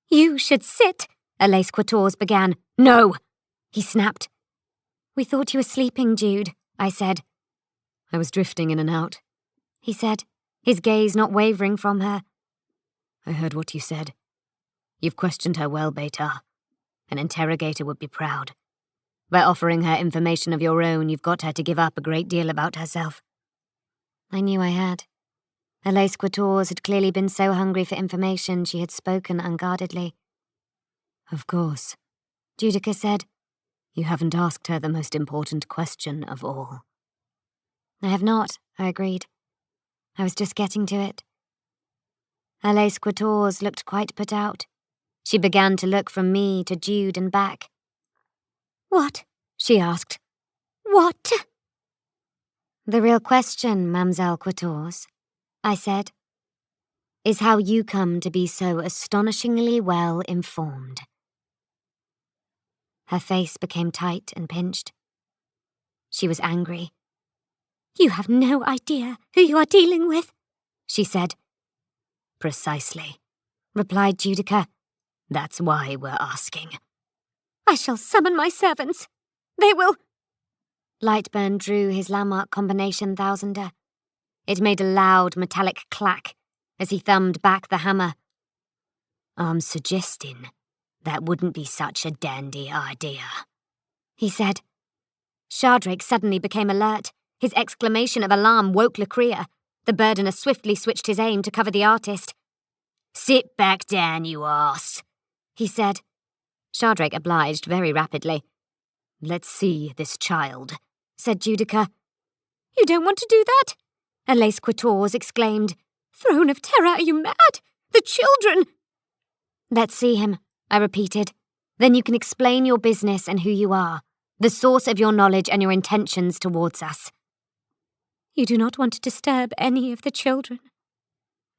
You should sit, Alais Quatorze began. No, he snapped. We thought you were sleeping, Jude, I said. I was drifting in and out, he said, his gaze not wavering from her. I heard what you said. You've questioned her well, Beta. An interrogator would be proud. By offering her information of your own, you've got her to give up a great deal about herself. I knew I had. Alais Quatorze had clearly been so hungry for information she had spoken unguardedly. Of course, Judica said. You haven't asked her the most important question of all. I have not, I agreed. I was just getting to it. Alais Quatorze looked quite put out. She began to look from me to Jude and back. "What?" she asked. "What?" "The real question, Mademoiselle Quatorze," I said, "is how you come to be so astonishingly well informed." Her face became tight and pinched. She was angry. "You have no idea who you are dealing with," she said. "Precisely," replied Judica. "That's why we're asking." "I shall summon my servants. They will—" Lightburn drew his landmark combination thousander. It made a loud metallic clack as he thumbed back the hammer. "I'm suggesting that wouldn't be such a dandy idea," he said. Shardrake suddenly became alert. His exclamation of alarm woke Lucrea. The burdener swiftly switched his aim to cover the artist. "Sit back down, you arse," he said. Shardrake obliged very rapidly. "Let's see this child," said Judica. "You don't want to do that?" Elise Quatorze exclaimed. "Throne of Terror, are you mad? The children!" "Let's see him," I repeated. "Then you can explain your business and who you are, the source of your knowledge and your intentions towards us." "You do not want to disturb any of the children,"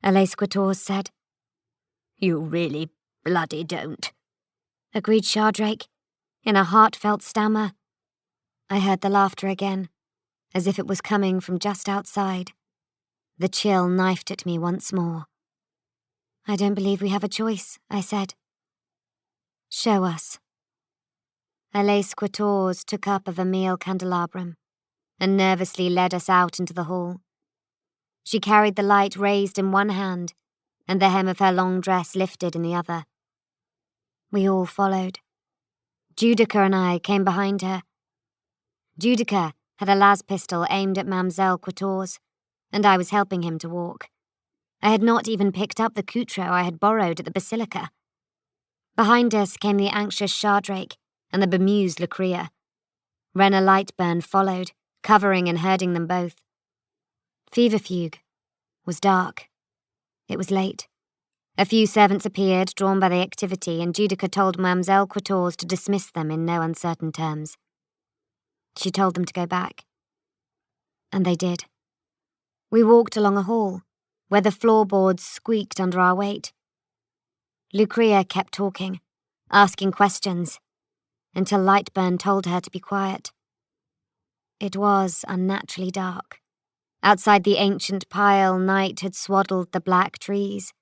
Elise Quatorze said. "You really bloody don't," agreed Shardrake, in a heartfelt stammer. I heard the laughter again, as if it was coming from just outside. The chill knifed at me once more. "I don't believe we have a choice," I said. "Show us." Elise Quatorze took up a vermeil candelabrum and nervously led us out into the hall. She carried the light raised in one hand and the hem of her long dress lifted in the other. We all followed. Judica and I came behind her. Judica had a las pistol aimed at Mademoiselle Quatorze, and I was helping him to walk. I had not even picked up the coutro I had borrowed at the Basilica. Behind us came the anxious Shardrake and the bemused Lucrea. Renna Lightburn followed, covering and herding them both. Feverfuge was dark. It was late. A few servants appeared, drawn by the activity, and Judica told Mademoiselle Quatorze to dismiss them in no uncertain terms. She told them to go back. And they did. We walked along a hall, where the floorboards squeaked under our weight. Lucrea kept talking, asking questions, until Lightburn told her to be quiet. It was unnaturally dark. Outside the ancient pile, night had swaddled the black trees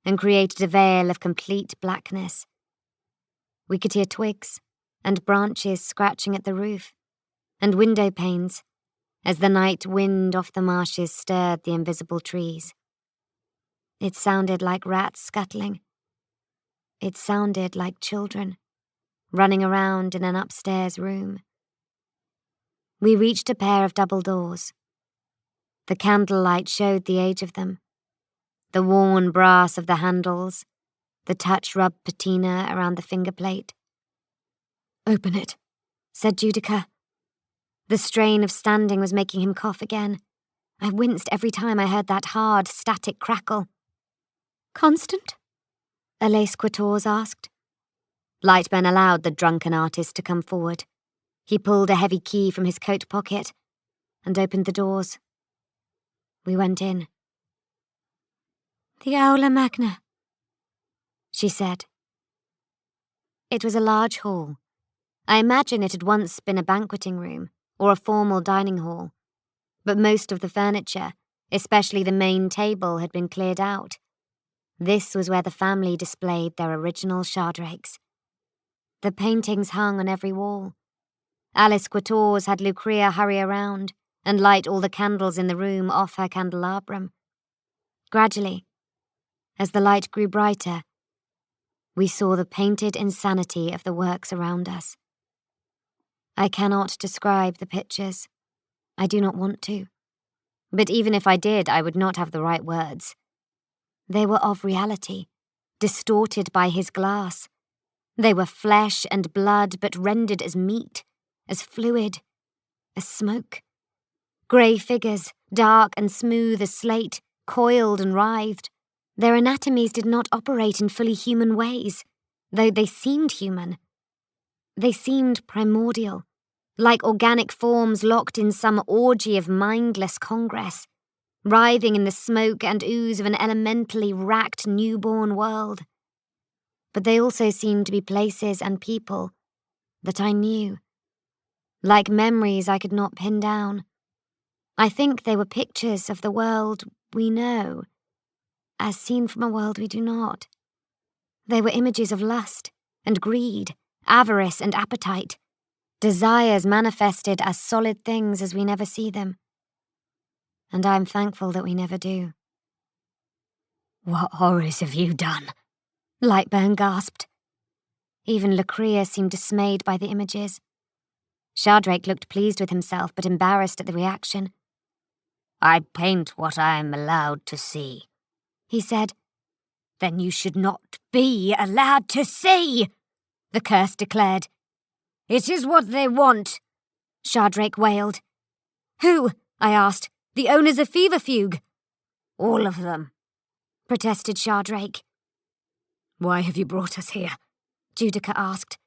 and created a veil of complete blackness. We could hear twigs and branches scratching at the roof, and window panes, as the night wind off the marshes stirred the invisible trees. It sounded like rats scuttling. It sounded like children, running around in an upstairs room. We reached a pair of double doors. The candlelight showed the age of them. The worn brass of the handles, the touch-rubbed patina around the finger plate. "Open it," said Judica. The strain of standing was making him cough again. I winced every time I heard that hard, static crackle. "Constant?" Elise Quatorze asked. Lightburn allowed the drunken artist to come forward. He pulled a heavy key from his coat pocket and opened the doors. We went in. "The Aula Magna," she said. It was a large hall. I imagine it had once been a banqueting room or a formal dining hall, but most of the furniture, especially the main table, had been cleared out. This was where the family displayed their original Shardrakes. The paintings hung on every wall. Alice Quatorze had Lucrea hurry around and light all the candles in the room off her candelabrum. Gradually, as the light grew brighter, we saw the painted insanity of the works around us. I cannot describe the pictures. I do not want to. But even if I did, I would not have the right words. They were of reality, distorted by his glass. They were flesh and blood, but rendered as meat, as fluid, as smoke. Grey figures, dark and smooth as slate, coiled and writhed. Their anatomies did not operate in fully human ways. though they seemed human. They seemed primordial, like organic forms locked in some orgy of mindless congress, writhing in the smoke and ooze of an elementally racked newborn world. But they also seemed to be places and people that I knew, like memories I could not pin down. I think they were pictures of the world we know, as seen from a world we do not. They were images of lust and greed, avarice and appetite, desires manifested as solid things as we never see them. And I am thankful that we never do. What horrors have you done? Lightburn gasped. Even Lucrea seemed dismayed by the images. Shardrake looked pleased with himself, but embarrassed at the reaction. I paint what I am allowed to see, he said. Then you should not be allowed to see, the curse declared. It is what they want, Shardrake wailed. Who? I asked. The owners of Feverfuge? All of them, protested Shardrake. Why have you brought us here? Judica asked.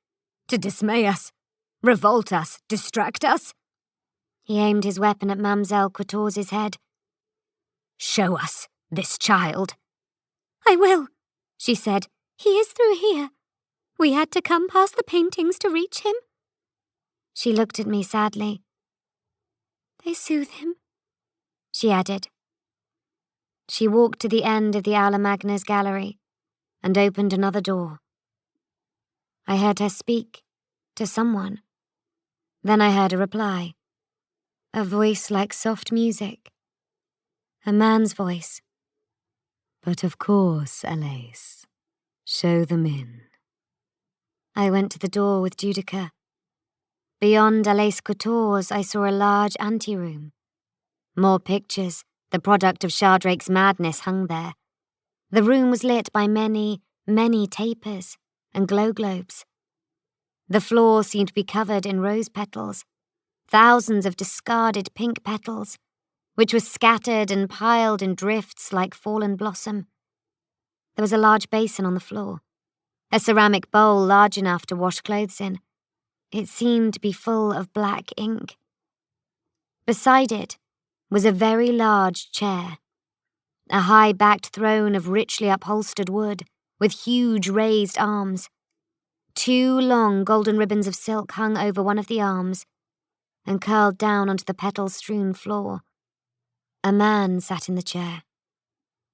To dismay us, revolt us, distract us? He aimed his weapon at Mamselle Quatorze's head. Show us this child. I will, she said. He is through here. We had to come past the paintings to reach him. She looked at me sadly. They soothe him, she added. She walked to the end of the Aula Magna's gallery and opened another door. I heard her speak to someone. Then I heard a reply. A voice like soft music. A man's voice. But of course, Alais. Show them in. I went to the door with Judica. Beyond Alais Quatorze, I saw a large anteroom. More pictures, the product of Shardrake's madness, hung there. The room was lit by many, many tapers and glow globes. The floor seemed to be covered in rose petals, thousands of discarded pink petals, which were scattered and piled in drifts like fallen blossom. There was a large basin on the floor, a ceramic bowl large enough to wash clothes in. It seemed to be full of black ink. Beside it was a very large chair, a high-backed throne of richly upholstered wood with huge raised arms. 2 long golden ribbons of silk hung over one of the arms and curled down onto the petal-strewn floor. A man sat in the chair.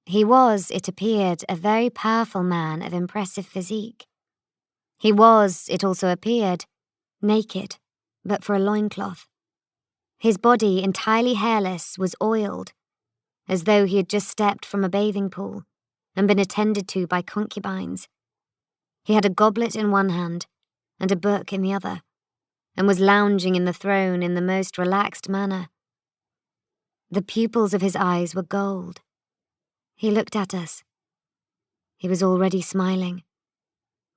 He was, it appeared, a very powerful man of impressive physique. He was, it also appeared, naked, but for a loincloth. His body, entirely hairless, was oiled, as though he had just stepped from a bathing pool and been attended to by concubines. He had a goblet in one hand and a book in the other, and was lounging in the throne in the most relaxed manner. The pupils of his eyes were gold. He looked at us. He was already smiling,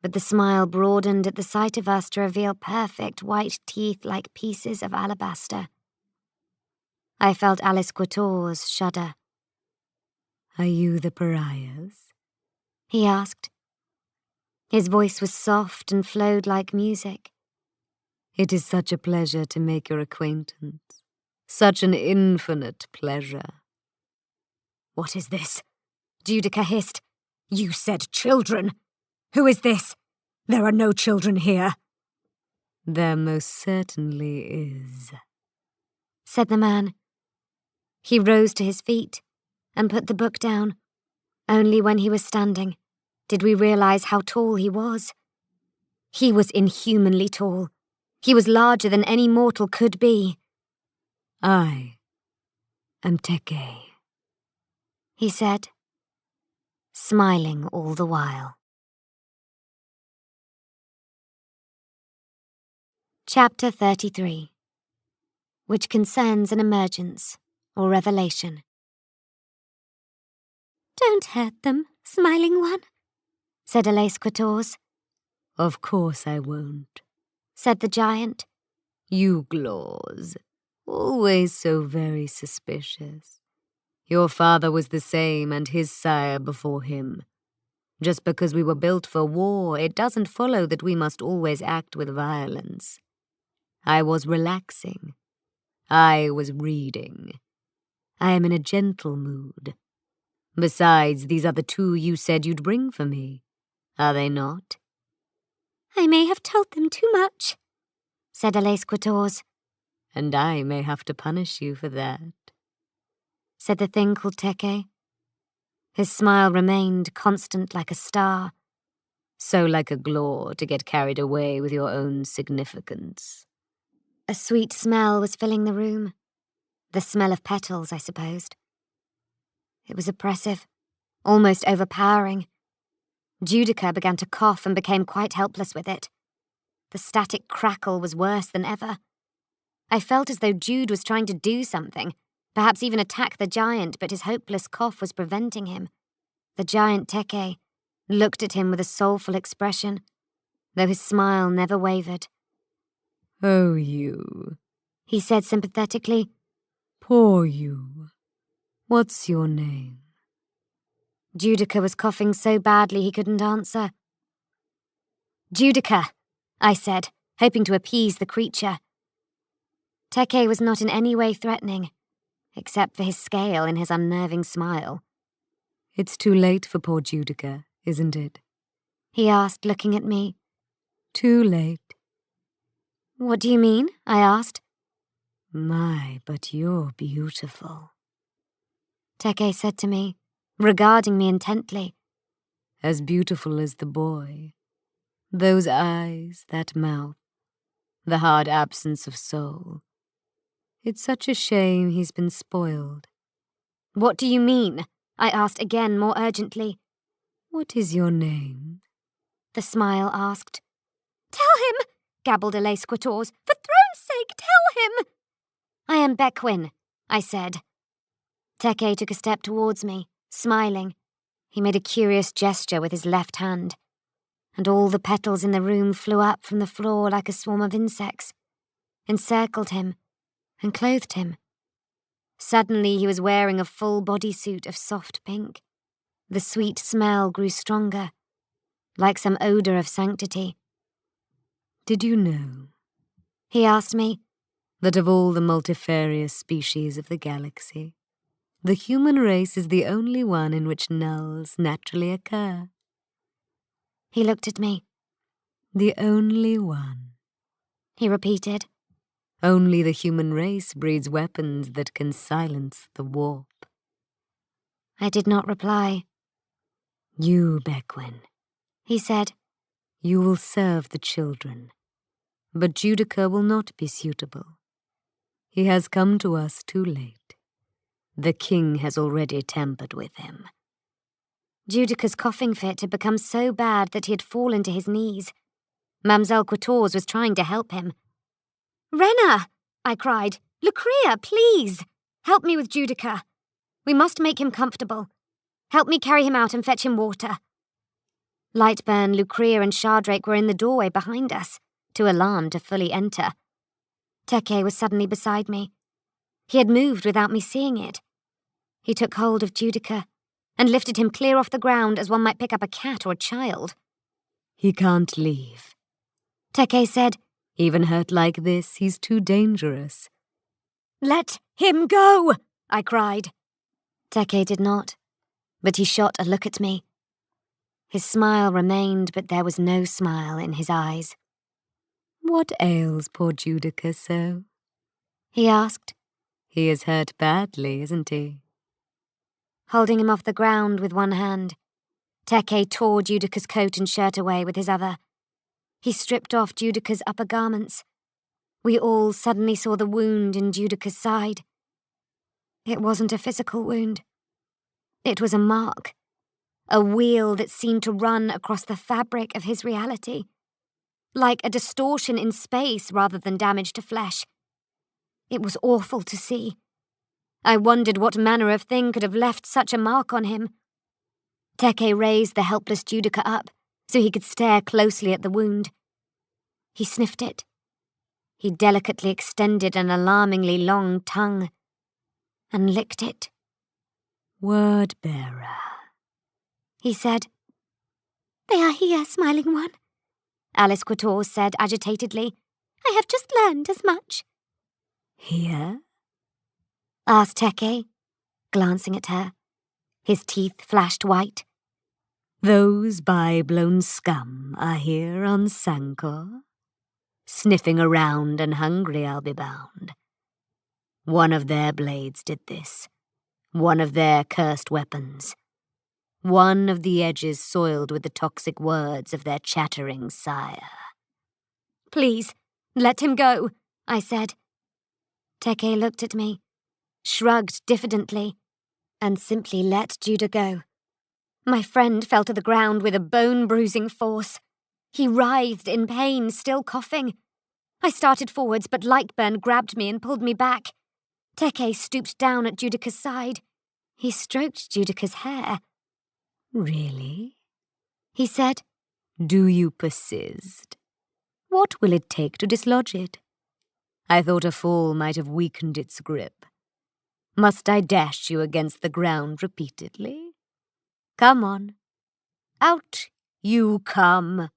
but the smile broadened at the sight of us to reveal perfect white teeth like pieces of alabaster. I felt Alice Quatorze shudder. Are you the Pariahs? He asked. His voice was soft and flowed like music. It is such a pleasure to make your acquaintance. Such an infinite pleasure. What is this? Judica hissed. You said children. Who is this? There are no children here. There most certainly is, said the man. He rose to his feet and put the book down. Only when he was standing did we realize how tall he was. He was inhumanly tall. He was larger than any mortal could be. I am Teke, he said, smiling all the while. Chapter 33, which concerns an emergence or revelation. Don't hurt them, smiling one, said Alais Quatorze. Of course I won't, said the giant. You Glaws, always so very suspicious. Your father was the same and his sire before him. Just because we were built for war, it doesn't follow that we must always act with violence. I was relaxing. I was reading. I am in a gentle mood. Besides, these are the two you said you'd bring for me. Are they not? I may have told them too much, said Quatorze. And I may have to punish you for that, said the thing called Teke. His smile remained constant like a star. So like a glaw to get carried away with your own significance. A sweet smell was filling the room. The smell of petals, I supposed. It was oppressive, almost overpowering. Judica began to cough and became quite helpless with it. The static crackle was worse than ever. I felt as though Jude was trying to do something, perhaps even attack the giant, but his hopeless cough was preventing him. The giant Teke looked at him with a soulful expression, though his smile never wavered. Oh, you, he said sympathetically. Poor you. What's your name? Judica was coughing so badly he couldn't answer. Judica, I said, hoping to appease the creature. Teke was not in any way threatening, except for his scale and his unnerving smile. It's too late for poor Judica, isn't it? He asked, looking at me. Too late. What do you mean? I asked. My, but you're beautiful, Teke said to me, regarding me intently. As beautiful as the boy. Those eyes, that mouth, the hard absence of soul. It's such a shame he's been spoiled. What do you mean? I asked again, more urgently. What is your name? The smile asked. Tell him, gabbled Quatorze. For throne's sake, tell him. I am Bequin, I said. Teke took a step towards me, smiling. He made a curious gesture with his left hand, and all the petals in the room flew up from the floor like a swarm of insects, encircled him, and clothed him. Suddenly he was wearing a full bodysuit of soft pink. The sweet smell grew stronger, like some odour of sanctity. Did you know, he asked me, that of all the multifarious species of the galaxy, the human race is the only one in which nulls naturally occur? He looked at me. The only one, he repeated. Only the human race breeds weapons that can silence the warp. I did not reply. You, Bequin, he said. You will serve the children, but Judica will not be suitable. He has come to us too late. The king has already tampered with him. Judica's coughing fit had become so bad that he had fallen to his knees. Mademoiselle Quatorze was trying to help him. Renna, I cried. Lucrea, please, help me with Judica. We must make him comfortable. Help me carry him out and fetch him water. Lightburn, Lucrea, and Shardrake were in the doorway behind us, too alarmed to fully enter. Teke was suddenly beside me. He had moved without me seeing it. He took hold of Judica and lifted him clear off the ground as one might pick up a cat or a child. He can't leave, Teke said. Even hurt like this, he's too dangerous. Let him go, I cried. Teke did not, but he shot a look at me. His smile remained, but there was no smile in his eyes. What ails poor Judica so? He asked. He is hurt badly, isn't he? Holding him off the ground with one hand, Teke tore Judica's coat and shirt away with his other. He stripped off Judica's upper garments. We all suddenly saw the wound in Judica's side. It wasn't a physical wound. It was a mark, a wheel that seemed to run across the fabric of his reality, like a distortion in space rather than damage to flesh. It was awful to see. I wondered what manner of thing could have left such a mark on him. Teke raised the helpless Judica up so he could stare closely at the wound. He sniffed it. He delicately extended an alarmingly long tongue and licked it. Word bearer, he said. They are here, Smiling One, Alice Quator said agitatedly. I have just learned as much. Here? Asked Teke, glancing at her. His teeth flashed white. Those by-blown scum are here on Sancor? Sniffing around and hungry, I'll be bound. One of their blades did this. One of their cursed weapons. One of the edges soiled with the toxic words of their chattering sire. Please, let him go, I said. Teke looked at me, shrugged diffidently, and simply let Judah go. My friend fell to the ground with a bone-bruising force. He writhed in pain, still coughing. I started forwards, but Lightburn grabbed me and pulled me back. Teke stooped down at Judica's side. He stroked Judica's hair. Really? He said. Do you persist? What will it take to dislodge it? I thought a fall might have weakened its grip. Must I dash you against the ground repeatedly? Come on. Out you come.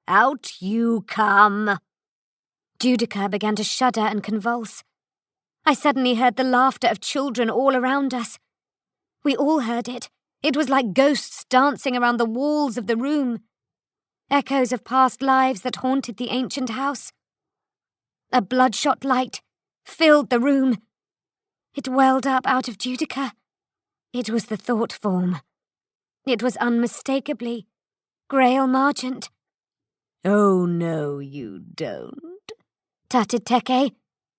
Out you come. Judica began to shudder and convulse. I suddenly heard the laughter of children all around us. We all heard it. It was like ghosts dancing around the walls of the room. Echoes of past lives that haunted the ancient house. A bloodshot light filled the room. It welled up out of Judica. It was the thought form. It was unmistakably Grail Margent. Oh, no, you don't, tutted Teke.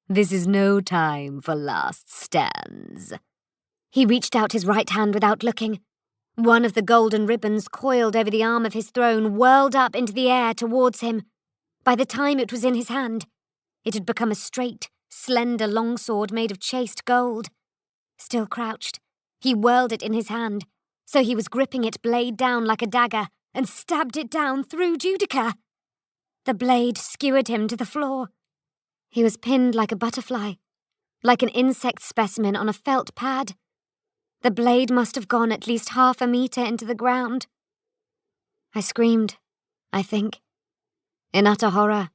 This is no time for last stands. He reached out his right hand without looking. One of the golden ribbons coiled over the arm of his throne whirled up into the air towards him. By the time it was in his hand, it had become a straight, slender longsword made of chased gold. Still crouched, he whirled it in his hand, so he was gripping it blade down like a dagger and stabbed it down through Judica. The blade skewered him to the floor. He was pinned like a butterfly, like an insect specimen on a felt pad. The blade must have gone at least 1/2 meter into the ground. I screamed, I think, in utter horror.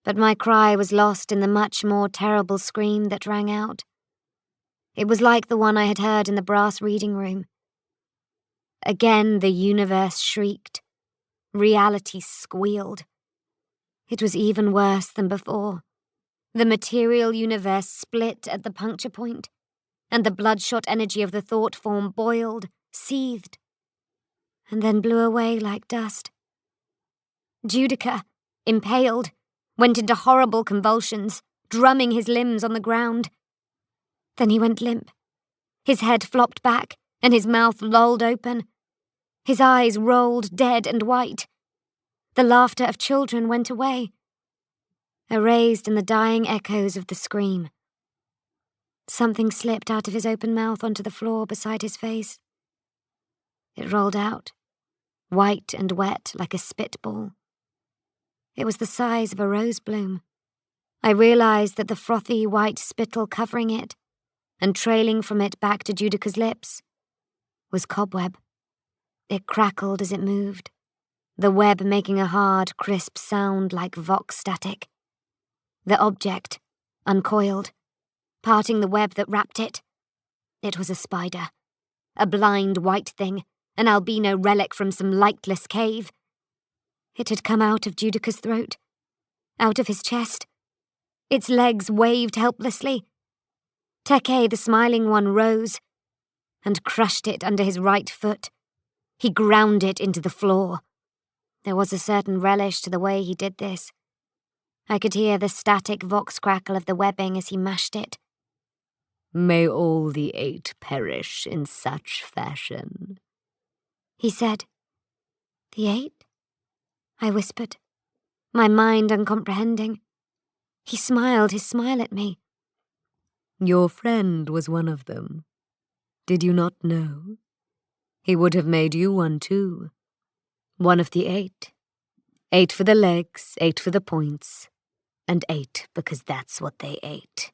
But my cry was lost in the much more terrible scream that rang out. It was like the one I had heard in the brass reading room. Again the universe shrieked. Reality squealed. It was even worse than before. The material universe split at the puncture point, and the bloodshot energy of the thought form boiled, seethed, and then blew away like dust. Judica, impaled, went into horrible convulsions, drumming his limbs on the ground. Then he went limp. His head flopped back, and his mouth lolled open. His eyes rolled dead and white. The laughter of children went away, erased in the dying echoes of the scream. Something slipped out of his open mouth onto the floor beside his face. It rolled out, white and wet like a spitball. It was the size of a rose bloom. I realized that the frothy white spittle covering it, and trailing from it back to Judica's lips, was cobweb. It crackled as it moved, the web making a hard, crisp sound like vox static. The object uncoiled, parting the web that wrapped it. It was a spider, a blind white thing, an albino relic from some lightless cave. It had come out of Judica's throat, out of his chest. Its legs waved helplessly. Teke, the Smiling One, rose and crushed it under his right foot. He ground it into the floor. There was a certain relish to the way he did this. I could hear the static vox crackle of the webbing as he mashed it. May all the 8 perish in such fashion, he said. The 8? I whispered, my mind uncomprehending. He smiled his smile at me. Your friend was one of them. Did you not know? He would have made you one too. One of the 8. 8 for the legs, 8 for the points, and 8 because that's what they ate.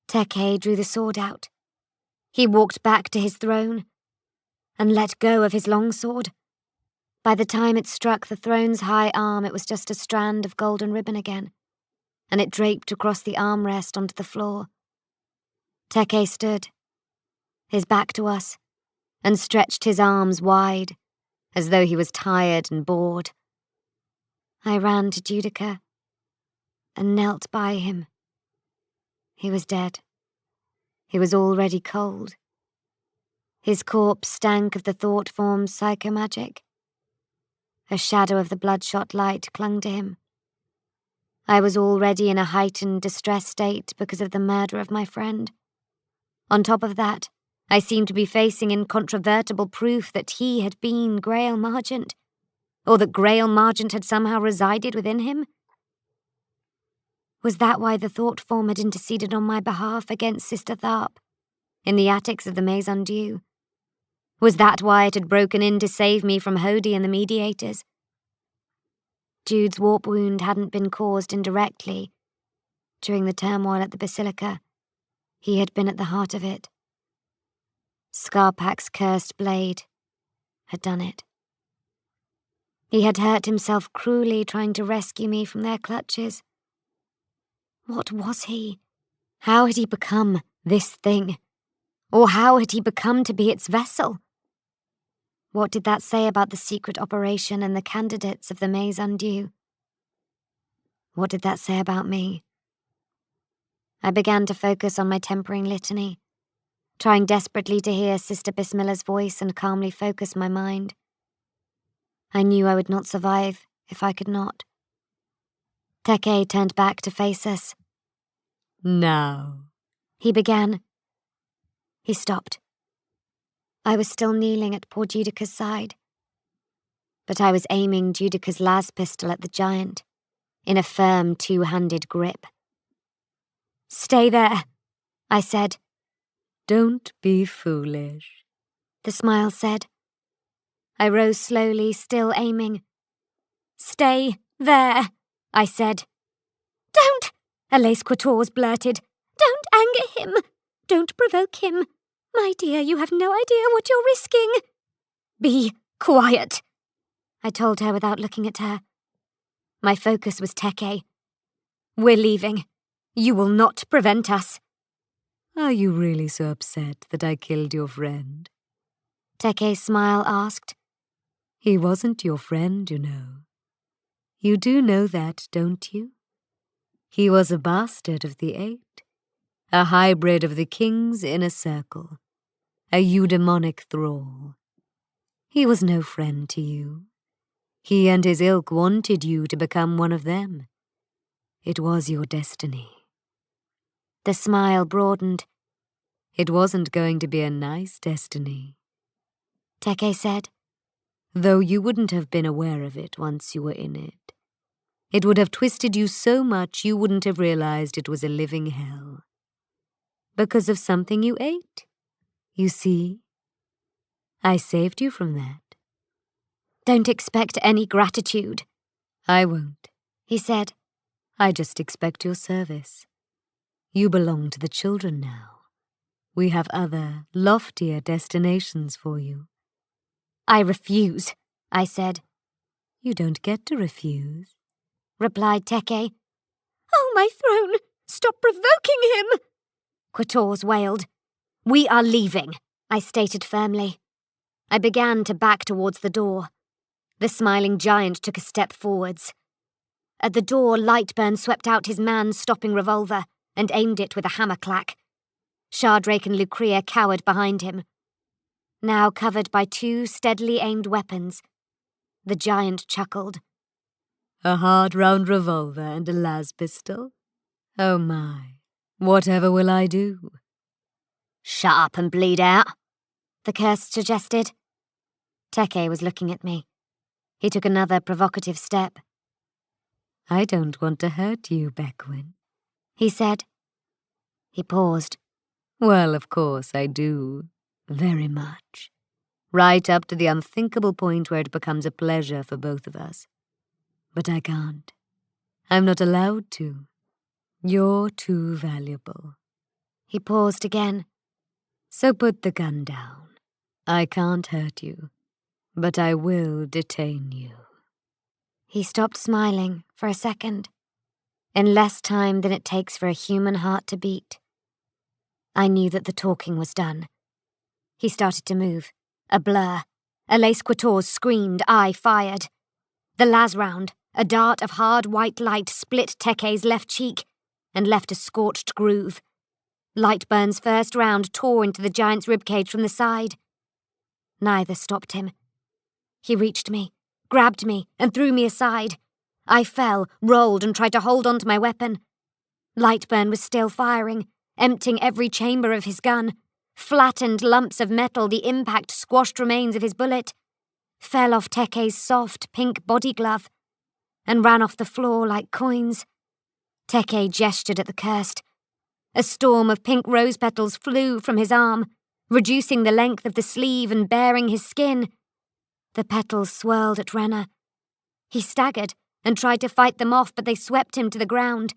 Teke drew the sword out. He walked back to his throne and let go of his longsword. By the time it struck the throne's high arm, it was just a strand of golden ribbon again, and it draped across the armrest onto the floor. Teke stood, his back to us, and stretched his arms wide, as though he was tired and bored. I ran to Judica and knelt by him. He was dead. He was already cold. His corpse stank of the thought form's psychomagic. A shadow of the bloodshot light clung to him. I was already in a heightened distress state because of the murder of my friend. On top of that, I seemed to be facing incontrovertible proof that he had been Grail Margent, or that Grail Margent had somehow resided within him. Was that why the thought form had interceded on my behalf against Sister Tharp in the attics of the Maison Dieu? Was that why it had broken in to save me from Hody and the Mediators? Jude's warp wound hadn't been caused indirectly. During the turmoil at the Basilica, he had been at the heart of it. Scarpack's cursed blade had done it. He had hurt himself cruelly trying to rescue me from their clutches. What was he? How had he become this thing? Or how had he become to be its vessel? What did that say about the secret operation and the candidates of the Maison Dieu? What did that say about me? I began to focus on my tempering litany, trying desperately to hear Sister Bismilla's voice and calmly focus my mind. I knew I would not survive if I could not. Teke turned back to face us. "Now," he began. He stopped. I was still kneeling at poor Judica's side, but I was aiming Judica's las pistol at the giant, in a firm two-handed grip. "Stay there," I said. "Don't be foolish," the smile said. I rose slowly, still aiming. "Stay there," I said. "Don't," Elise Quatorze blurted. "Don't anger him. Don't provoke him. My dear, you have no idea what you're risking." "Be quiet," I told her without looking at her. My focus was Teke. "We're leaving. You will not prevent us." "Are you really so upset that I killed your friend?" Teke's smile asked. "He wasn't your friend, you know. You do know that, don't you? He was a bastard of the Eight, a hybrid of the King's inner circle, a eudaimonic thrall. He was no friend to you. He and his ilk wanted you to become one of them. It was your destiny." The smile broadened. "It wasn't going to be a nice destiny," Teke said. "though you wouldn't have been aware of it once you were in it. It would have twisted you so much you wouldn't have realized it was a living hell. Because of something you ate. You see? I saved you from that." "Don't expect any gratitude." "I won't," he said. "I just expect your service. You belong to the children now. We have other, loftier destinations for you." "I refuse," I said. "You don't get to refuse," replied Teke. "Oh, my throne! Stop provoking him!" Quatorze wailed. "We are leaving," I stated firmly. I began to back towards the door. The smiling giant took a step forwards. At the door, Lightburn swept out his man-stopping revolver and aimed it with a hammer clack. Shardrake and Lucrea cowered behind him. Now covered by two steadily aimed weapons, the giant chuckled. "A hard round revolver and a las pistol? Oh my, whatever will I do?" "Shut up and bleed out," the curse suggested. Teke was looking at me. He took another provocative step. "I don't want to hurt you, Beckwin," he said. He paused. "Well, of course I do. Very much. Right up to the unthinkable point where it becomes a pleasure for both of us. But I can't. I'm not allowed to. You're too valuable." He paused again. "So put the gun down. I can't hurt you. but I will detain you." He stopped smiling for a second, in less time than it takes for a human heart to beat. I knew that the talking was done. He started to move. A blur. Elise Quatorze screamed, I fired. The las round, a dart of hard white light, split Teke's left cheek and left a scorched groove. Lightburn's first round tore into the giant's ribcage from the side. Neither stopped him. He reached me, grabbed me, and threw me aside. I fell, rolled, and tried to hold on to my weapon. Lightburn was still firing, emptying every chamber of his gun. Flattened lumps of metal, the impact squashed remains of his bullet, fell off Teke's soft pink body glove, and ran off the floor like coins. Teke gestured at the cursed. A storm of pink rose petals flew from his arm, reducing the length of the sleeve and baring his skin. The petals swirled at Renner. He staggered and tried to fight them off, but they swept him to the ground.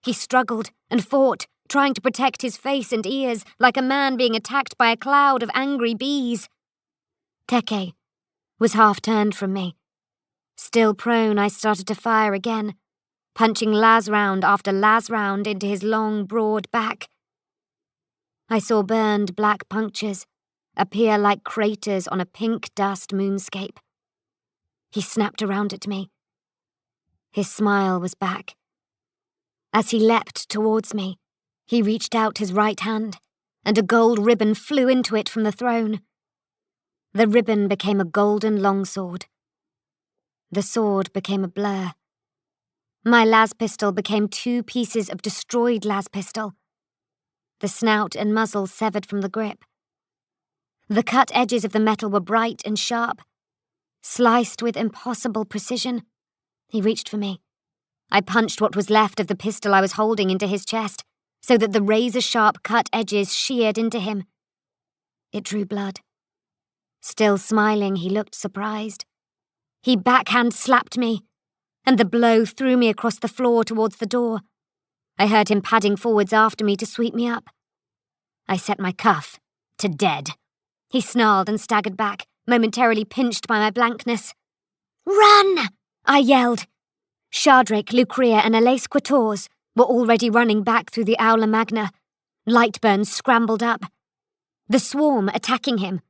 He struggled and fought, trying to protect his face and ears like a man being attacked by a cloud of angry bees. Teke was half-turned from me. Still prone, I started to fire again, punching las round after las round into his long, broad back. I saw burned black punctures appear like craters on a pink dust moonscape. He snapped around at me. His smile was back. As he leapt towards me, he reached out his right hand, and a gold ribbon flew into it from the throne. The ribbon became a golden longsword. The sword became a blur. My las pistol became 2 pieces of destroyed las pistol. The snout and muzzle severed from the grip. The cut edges of the metal were bright and sharp, sliced with impossible precision. He reached for me. I punched what was left of the pistol I was holding into his chest, so that the razor-sharp cut edges sheared into him. It drew blood. Still smiling, he looked surprised. He backhand slapped me, and the blow threw me across the floor towards the door. I heard him padding forwards after me to sweep me up. I set my cuff to dead. He snarled and staggered back, momentarily pinched by my blankness. "Run!" I yelled. Shardrake, Lucrea, and Elise Quatorze were already running back through the Aula Magna. Lightburn scrambled up. The swarm attacking him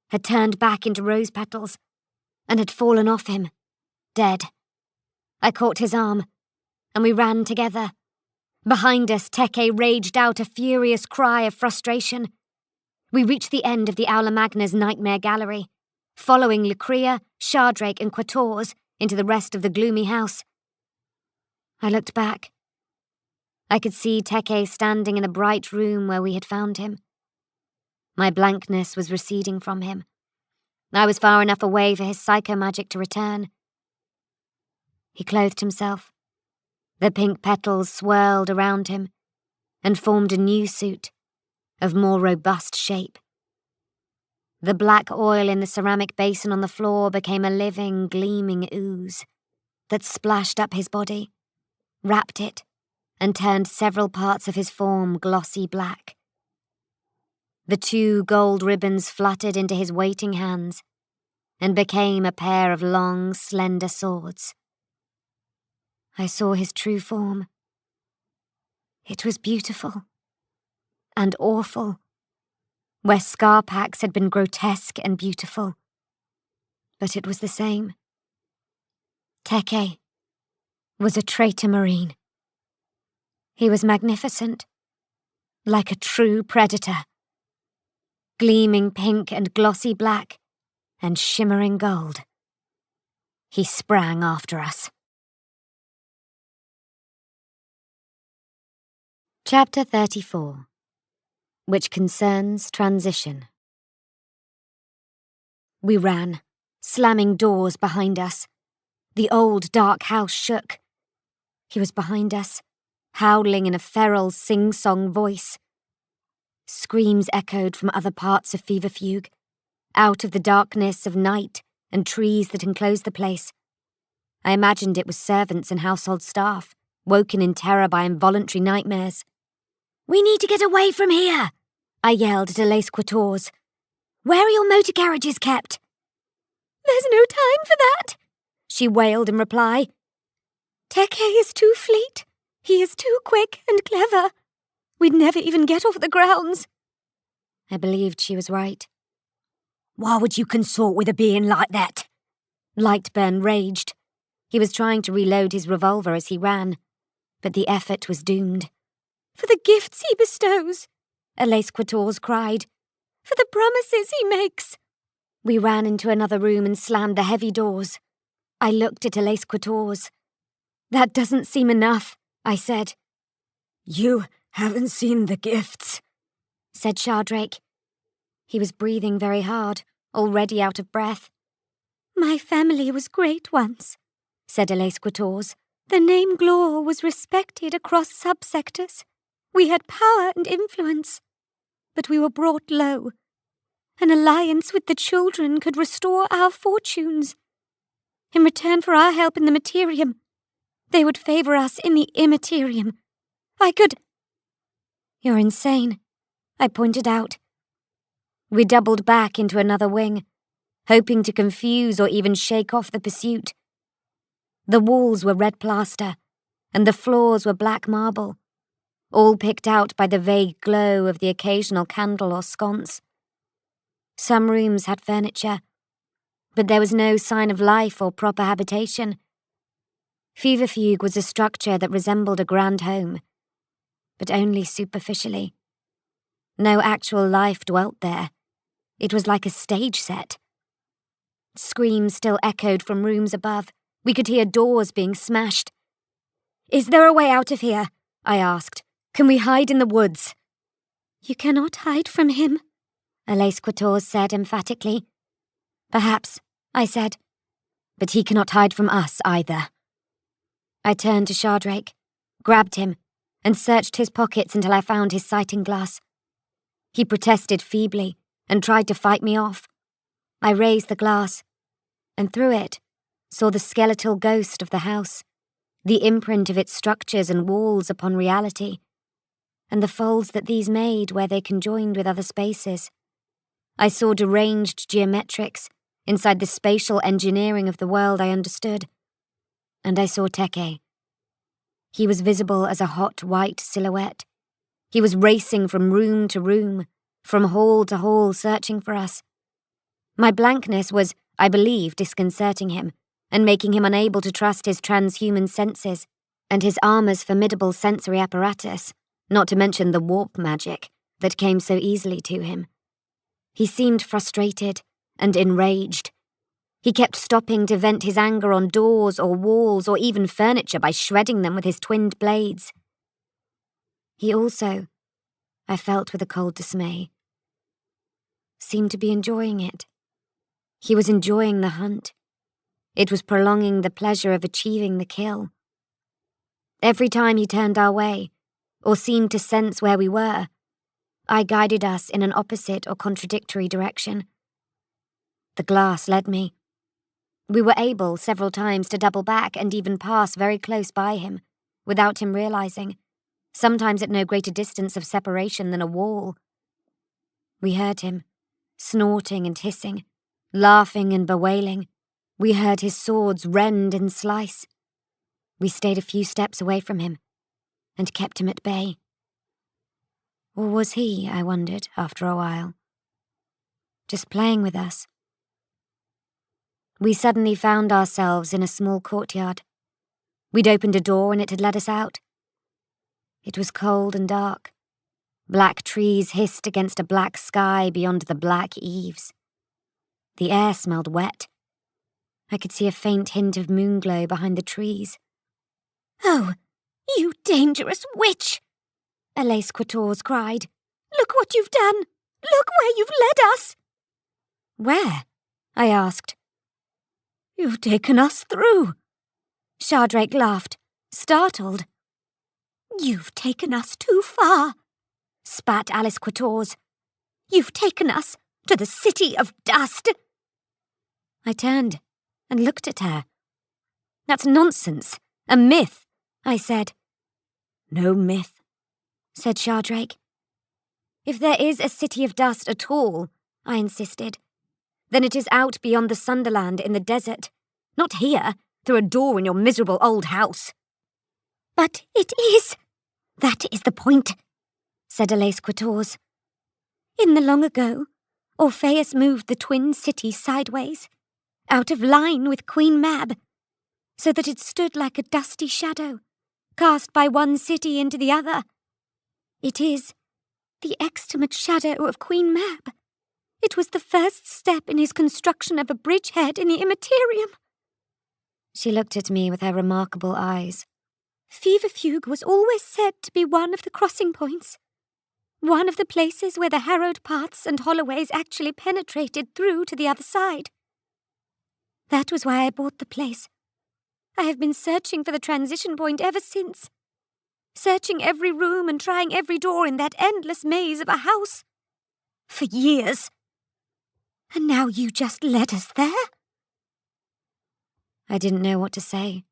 had turned back into rose petals and had fallen off him, dead. I caught his arm, and we ran together. Behind us, Teke raged out a furious cry of frustration. We reached the end of the Aula Magna's nightmare gallery, following Lucrea, Shardrake, and Quatorze into the rest of the gloomy house. I looked back. I could see Teke standing in the bright room where we had found him. My blankness was receding from him. I was far enough away for his psychomagic to return. He clothed himself. The pink petals swirled around him and formed a new suit of more robust shape. The black oil in the ceramic basin on the floor became a living, gleaming ooze that splashed up his body, wrapped it, and turned several parts of his form glossy black. The 2 gold ribbons fluttered into his waiting hands and became a pair of long, slender swords. I saw his true form. It was beautiful and awful, where Scarpax had been grotesque and beautiful. But it was the same. Teke was a traitor marine. He was magnificent, like a true predator, gleaming pink and glossy black and shimmering gold. He sprang after us. Chapter 34, which concerns transition. We ran, slamming doors behind us. The old dark house shook. He was behind us, howling in a feral sing-song voice. Screams echoed from other parts of Feverfuge, out of the darkness of night and trees that enclosed the place. I imagined it was servants and household staff, woken in terror by involuntary nightmares. "We need to get away from here," I yelled at Elise Quatorze. "Where are your motor carriages kept?" There's no time for that, she wailed in reply. Teke is too fleet. He is too quick and clever. We'd never even get off the grounds. I believed she was right. Why would you consort with a being like that? Lightburn raged. He was trying to reload his revolver as he ran, but the effort was doomed. For the gifts he bestows, Elise Quatorze cried. For the promises he makes. We ran into another room and slammed the heavy doors. I looked at Elise Quatorze. That doesn't seem enough, I said. You haven't seen the gifts, said Shardrake. He was breathing very hard, already out of breath. My family was great once, said Elise Quatorze. The name Glor was respected across subsectors. We had power and influence, but we were brought low. An alliance with the children could restore our fortunes. In return for our help in the Materium, they would favor us in the Immaterium. I could... You're insane, I pointed out. We doubled back into another wing, hoping to confuse or even shake off the pursuit. The walls were red plaster, and the floors were black marble, all picked out by the vague glow of the occasional candle or sconce. Some rooms had furniture, but there was no sign of life or proper habitation. Feverfuge was a structure that resembled a grand home, but only superficially. No actual life dwelt there. It was like a stage set. Screams still echoed from rooms above. We could hear doors being smashed. "Is there a way out of here?" I asked. "Can we hide in the woods?" "You cannot hide from him," Elise Quatorze said emphatically. "Perhaps," I said. "But he cannot hide from us either." I turned to Shardrake, grabbed him, and searched his pockets until I found his sighting glass. He protested feebly and tried to fight me off. I raised the glass, and through it saw the skeletal ghost of the house, the imprint of its structures and walls upon reality, and the folds that these made where they conjoined with other spaces. I saw deranged geometrics inside the spatial engineering of the world I understood, and I saw Teke. He was visible as a hot white silhouette. He was racing from room to room, from hall to hall, searching for us. My blankness was, I believe, disconcerting him, and making him unable to trust his transhuman senses and his armor's formidable sensory apparatus, not to mention the warp magic that came so easily to him. He seemed frustrated and enraged. He kept stopping to vent his anger on doors or walls or even furniture by shredding them with his twinned blades. He also, I felt with a cold dismay, seemed to be enjoying it. He was enjoying the hunt. It was prolonging the pleasure of achieving the kill. Every time he turned our way, or seemed to sense where we were, I guided us in an opposite or contradictory direction. The glass led me. We were able several times to double back and even pass very close by him, without him realizing, sometimes at no greater distance of separation than a wall. We heard him, snorting and hissing, laughing and bewailing. We heard his swords rend and slice. We stayed a few steps away from him, and kept him at bay. Or was he, I wondered, after a while, just playing with us? We suddenly found ourselves in a small courtyard. We'd opened a door and it had let us out. It was cold and dark. Black trees hissed against a black sky beyond the black eaves. The air smelled wet. I could see a faint hint of moonglow behind the trees. "Oh, you dangerous witch!" Elise Quatorze cried. "Look what you've done! Look where you've led us!" "Where?" I asked. "You've taken us through." Shardrake laughed, startled. "You've taken us too far," spat Alice Quatorze. "You've taken us to the city of dust." I turned and looked at her. "That's nonsense. A myth," I said. "No myth," said Shardrake. "If there is a city of dust at all," I insisted, then it is out beyond the Sunderland in the desert. Not here, through a door in your miserable old house. But it is. That is the point, said Elais Quatorze. In the long ago, Orpheus moved the twin cities sideways, out of line with Queen Mab, so that it stood like a dusty shadow, cast by one city into the other. It is the extimate shadow of Queen Mab. It was the first step in his construction of a bridgehead in the Immaterium. She looked at me with her remarkable eyes. Feverfuge was always said to be one of the crossing points, one of the places where the harrowed paths and holloways actually penetrated through to the other side. That was why I bought the place. I have been searching for the transition point ever since, searching every room and trying every door in that endless maze of a house. For years. And now you just led us there? I didn't know what to say.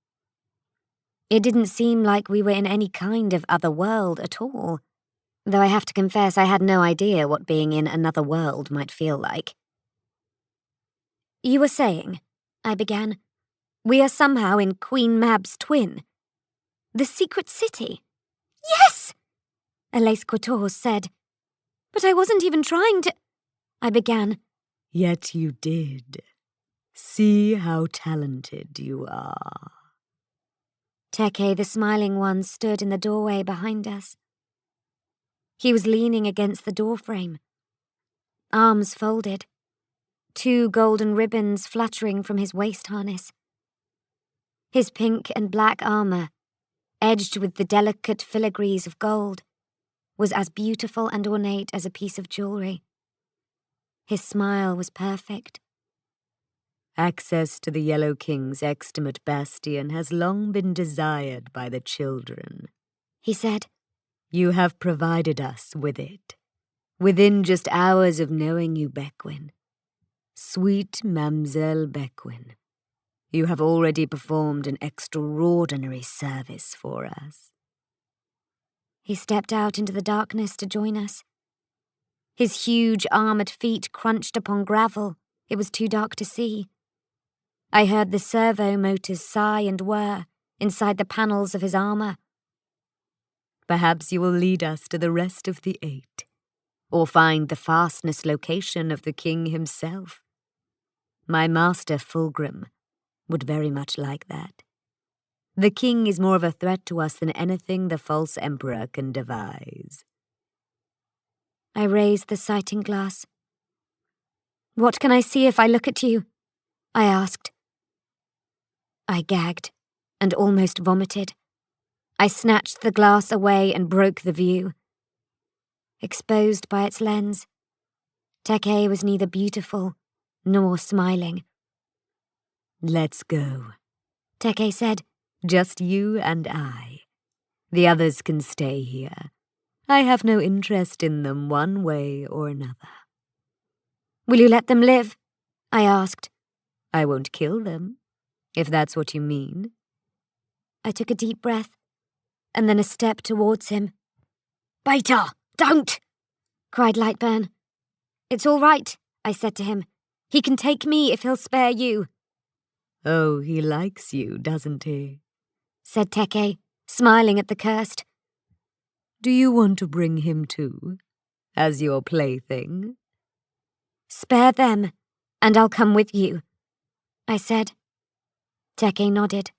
It didn't seem like we were in any kind of other world at all, though I have to confess I had no idea what being in another world might feel like. You were saying, I began, we are somehow in Queen Mab's twin. The secret city. Yes! Elais Quatorze said. But I wasn't even trying to... I began. Yet you did. See how talented you are. Teke, the smiling one, stood in the doorway behind us. He was leaning against the doorframe, arms folded, 2 golden ribbons fluttering from his waist harness. His pink and black armour, edged with the delicate filigrees of gold, was as beautiful and ornate as a piece of jewellery. His smile was perfect. Access to the Yellow King's extimate bastion has long been desired by the children, he said. You have provided us with it. Within just hours of knowing you, Bequin. Sweet Mamselle Bequin, you have already performed an extraordinary service for us. He stepped out into the darkness to join us. His huge armoured feet crunched upon gravel. It was too dark to see. I heard the servo motors sigh and whir inside the panels of his armour. Perhaps you will lead us to the rest of the 8, or find the fastness location of the king himself. My master Fulgrim would very much like that. The king is more of a threat to us than anything the false emperor can devise. I raised the sighting glass. What can I see if I look at you? I asked. I gagged and almost vomited. I snatched the glass away and broke the view. Exposed by its lens, Teke was neither beautiful nor smiling. Let's go, Teke said. Just you and I. The others can stay here. I have no interest in them one way or another. Will you let them live? I asked. I won't kill them, if that's what you mean. I took a deep breath, and then a step towards him. Beta, don't! Cried Lightburn. It's all right, I said to him. He can take me if he'll spare you. Oh, he likes you, doesn't he? Said Teke, smiling at the cursed. Do you want to bring him too, as your plaything? Spare them, and I'll come with you, I said. Teke nodded,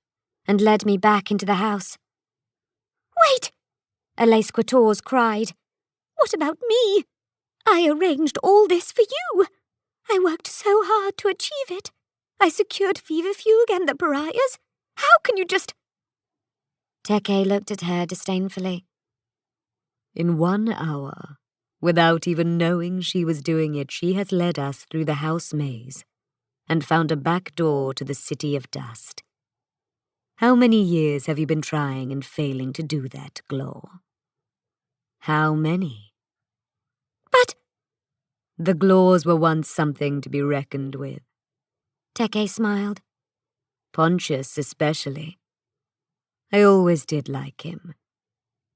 and led me back into the house. Wait! Elais Quatorze cried. What about me? I arranged all this for you. I worked so hard to achieve it. I secured Feverfuge and the Pariahs. How can you just... Teke looked at her disdainfully. In 1 hour, without even knowing she was doing it, she has led us through the house maze and found a back door to the City of Dust. How many years have you been trying and failing to do that, Glaw? How many? But... The Glaws were once something to be reckoned with. Teke smiled. Pontius especially. I always did like him.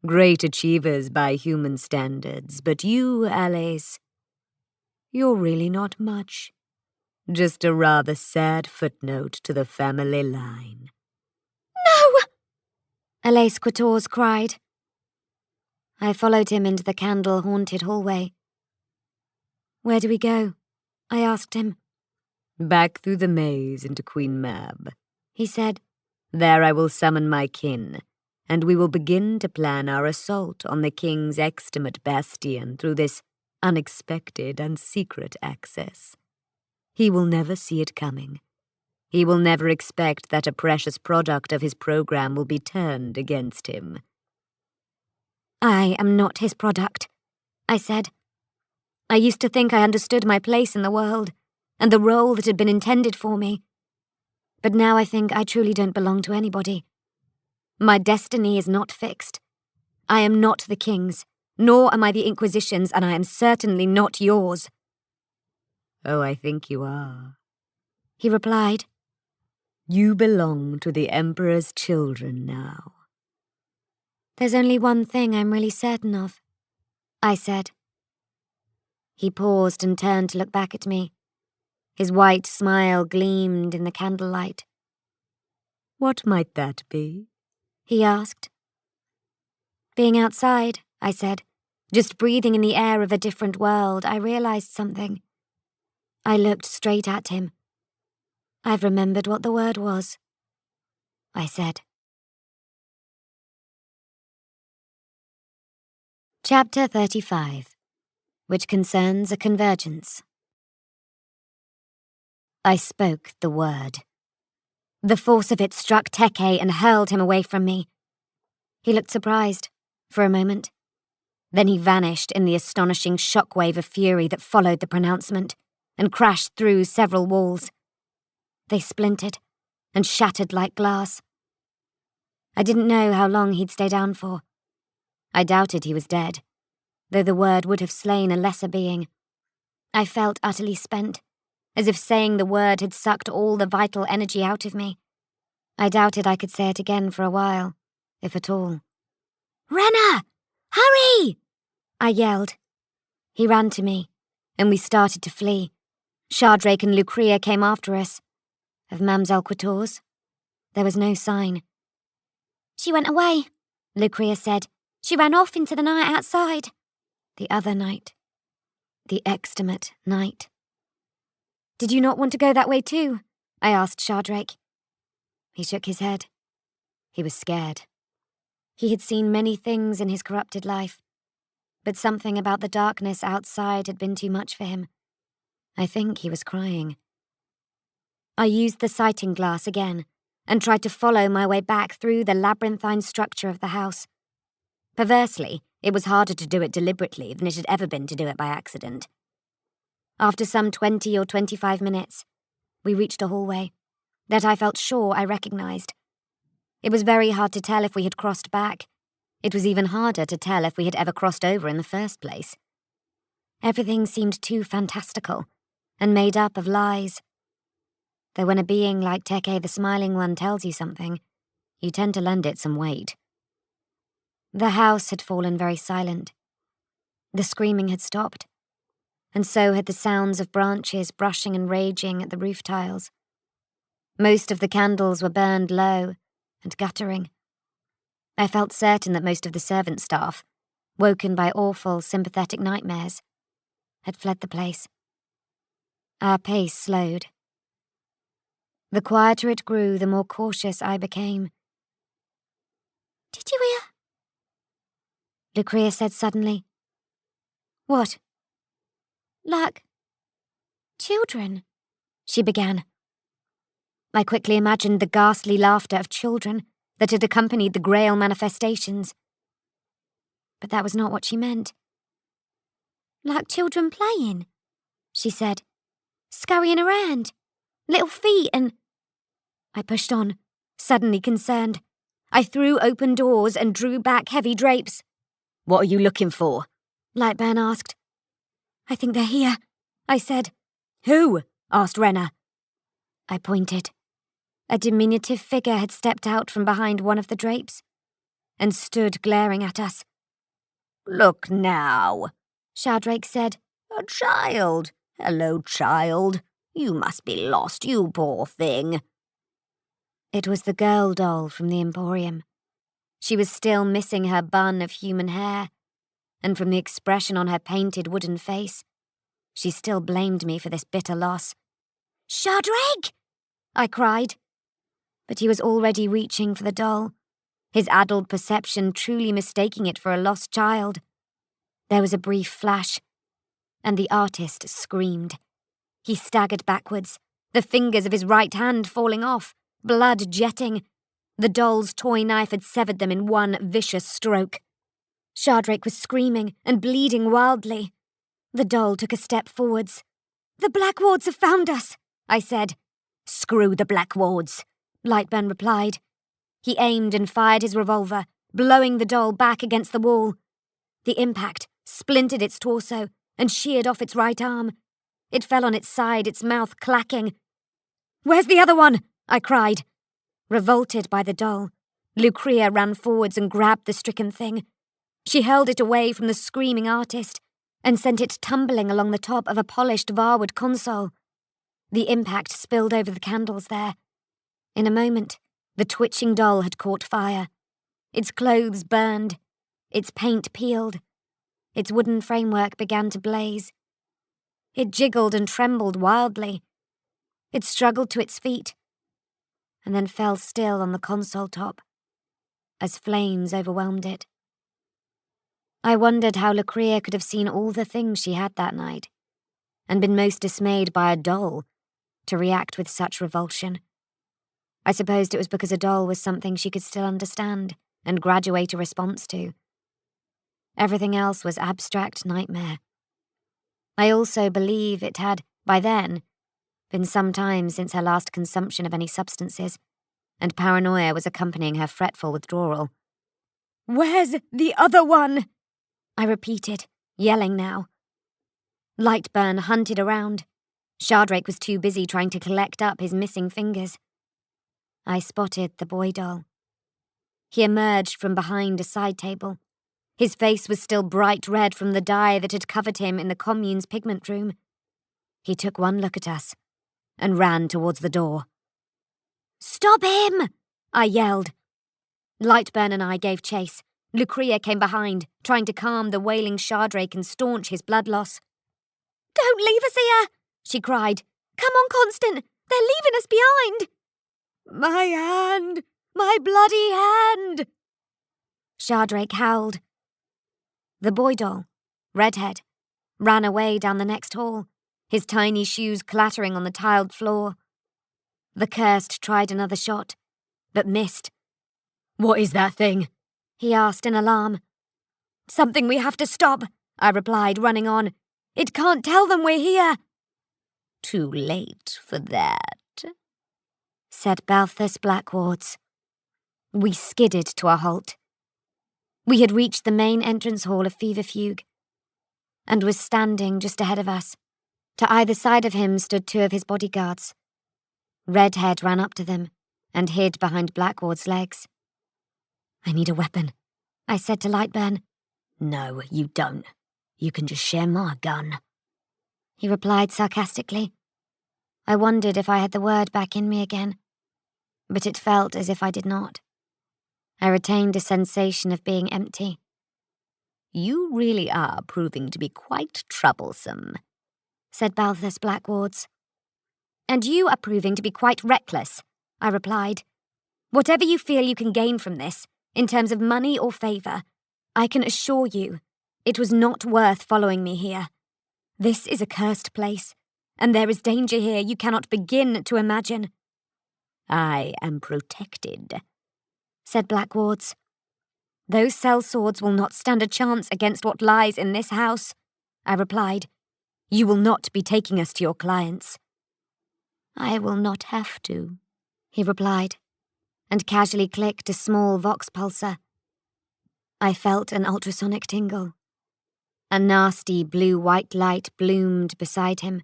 Great achievers by human standards, but you, Alice, you're really not much. Just a rather sad footnote to the family line. No! Elais Quatorze cried. I followed him into the candle-haunted hallway. Where do we go? I asked him. Back through the maze into Queen Mab, He said. There I will summon my kin, and we will begin to plan our assault on the king's extimate bastion through this unexpected and secret access. He will never see it coming. He will never expect that a precious product of his program will be turned against him. I am not his product, I said. I used to think I understood my place in the world, and the role that had been intended for me. But now I think I truly don't belong to anybody. My destiny is not fixed. I am not the king's, nor am I the Inquisition's, and I am certainly not yours. Oh, I think you are, he replied. You belong to the Emperor's children now. There's only one thing I'm really certain of, I said. He paused and turned to look back at me. His white smile gleamed in the candlelight. What might that be? He asked. Being outside, I said, just breathing in the air of a different world, I realized something. I looked straight at him. I've remembered what the word was, I said. Chapter 35, which concerns a convergence. I spoke the word. The force of it struck Teke and hurled him away from me. He looked surprised, for a moment. Then he vanished in the astonishing shockwave of fury that followed the pronouncement, and crashed through several walls. They splintered and shattered like glass. I didn't know how long he'd stay down for. I doubted he was dead, though the word would have slain a lesser being. I felt utterly spent, as if saying the word had sucked all the vital energy out of me. I doubted I could say it again for a while, if at all. "Renna! Hurry!" I yelled. He ran to me, and we started to flee. Shardrake and Lucrea came after us. Of Mamselle Quatorze, there was no sign. "She went away," Lucrea said. "She ran off into the night outside." The other night. The extimate night. "Did you not want to go that way too?" I asked Shardrake. He shook his head. He was scared. He had seen many things in his corrupted life, but something about the darkness outside had been too much for him. I think he was crying. I used the sighting glass again and tried to follow my way back through the labyrinthine structure of the house. Perversely, it was harder to do it deliberately than it had ever been to do it by accident. After some 20 or 25 minutes, we reached a hallway that I felt sure I recognized. It was very hard to tell if we had crossed back. It was even harder to tell if we had ever crossed over in the first place. Everything seemed too fantastical and made up of lies. Though when a being like Teke the Smiling One tells you something, you tend to lend it some weight. The house had fallen very silent. The screaming had stopped, and so had the sounds of branches brushing and raging at the roof tiles. Most of the candles were burned low and guttering. I felt certain that most of the servant staff, woken by awful, sympathetic nightmares, had fled the place. Our pace slowed. The quieter it grew, the more cautious I became. "Did you hear?" Lucrea said suddenly. "What?" "Like children," she began. I quickly imagined the ghastly laughter of children that had accompanied the Grail manifestations. But that was not what she meant. "Like children playing," she said. "Scurrying around. Little feet and—" I pushed on, suddenly concerned. I threw open doors and drew back heavy drapes. "What are you looking for?" Lightburn asked. "I think they're here," I said. "Who?" asked Renna. I pointed. A diminutive figure had stepped out from behind one of the drapes and stood glaring at us. "Look now," Shardrake said. "A child. Hello, child. You must be lost, you poor thing. It was the girl doll from the Emporium. She was still missing her bun of human hair, and from the expression on her painted wooden face, she still blamed me for this bitter loss. "Shadrach!" I cried. But he was already reaching for the doll, his addled perception truly mistaking it for a lost child. There was a brief flash, and the artist screamed. He staggered backwards, the fingers of his right hand falling off, blood jetting. The doll's toy knife had severed them in one vicious stroke. Shadrach was screaming and bleeding wildly. The doll took a step forwards. "The Black Wards have found us," I said. "Screw the Black Wards," Lightburn replied. He aimed and fired his revolver, blowing the doll back against the wall. The impact splintered its torso and sheared off its right arm. It fell on its side, its mouth clacking. "Where's the other one?" I cried. Revolted by the doll, Lucrea ran forwards and grabbed the stricken thing. She hurled it away from the screaming artist and sent it tumbling along the top of a polished varwood console. The impact spilled over the candles there. In a moment, the twitching doll had caught fire. Its clothes burned, its paint peeled, its wooden framework began to blaze. It jiggled and trembled wildly. It struggled to its feet, and then fell still on the console top, as flames overwhelmed it. I wondered how Lucrea could have seen all the things she had that night, and been most dismayed by a doll to react with such revulsion. I supposed it was because a doll was something she could still understand and graduate a response to. Everything else was abstract nightmare. I also believe it had, by then, been some time since her last consumption of any substances, and paranoia was accompanying her fretful withdrawal. "Where's the other one?" I repeated, yelling now. Lightburn hunted around. Shadrach was too busy trying to collect up his missing fingers. I spotted the boy doll. He emerged from behind a side table. His face was still bright red from the dye that had covered him in the commune's pigment room. He took one look at us and ran towards the door. "Stop him!" I yelled. Lightburn and I gave chase. Lucrea came behind, trying to calm the wailing Shadrach and staunch his blood loss. "Don't leave us here!" she cried. "Come on, Constant! They're leaving us behind!" "My hand! My bloody hand!" Shadrach howled. The boy doll, Redhead, ran away down the next hall, his tiny shoes clattering on the tiled floor. The cursed tried another shot, but missed. "What is that thing?" he asked in alarm. "Something we have to stop," I replied, running on. "It can't tell them we're here." "Too late for that," said Balthus Blackwards. We skidded to a halt. We had reached the main entrance hall of Feverfuge, and was standing just ahead of us. To either side of him stood two of his bodyguards. Redhead ran up to them and hid behind Blackward's legs. "I need a weapon," I said to Lightburn. "No, you don't. You can just share my gun," he replied sarcastically. I wondered if I had the word back in me again, but it felt as if I did not. I retained a sensation of being empty. "You really are proving to be quite troublesome," said Balthus Blackwards. "And you are proving to be quite reckless," I replied. "Whatever you feel you can gain from this, in terms of money or favour, I can assure you it was not worth following me here. This is a cursed place, and there is danger here you cannot begin to imagine." "I am protected," said Blackwards. "Those sellswords will not stand a chance against what lies in this house," I replied. "You will not be taking us to your clients." "I will not have to," he replied, and casually clicked a small vox pulsar. I felt an ultrasonic tingle. A nasty blue-white light bloomed beside him,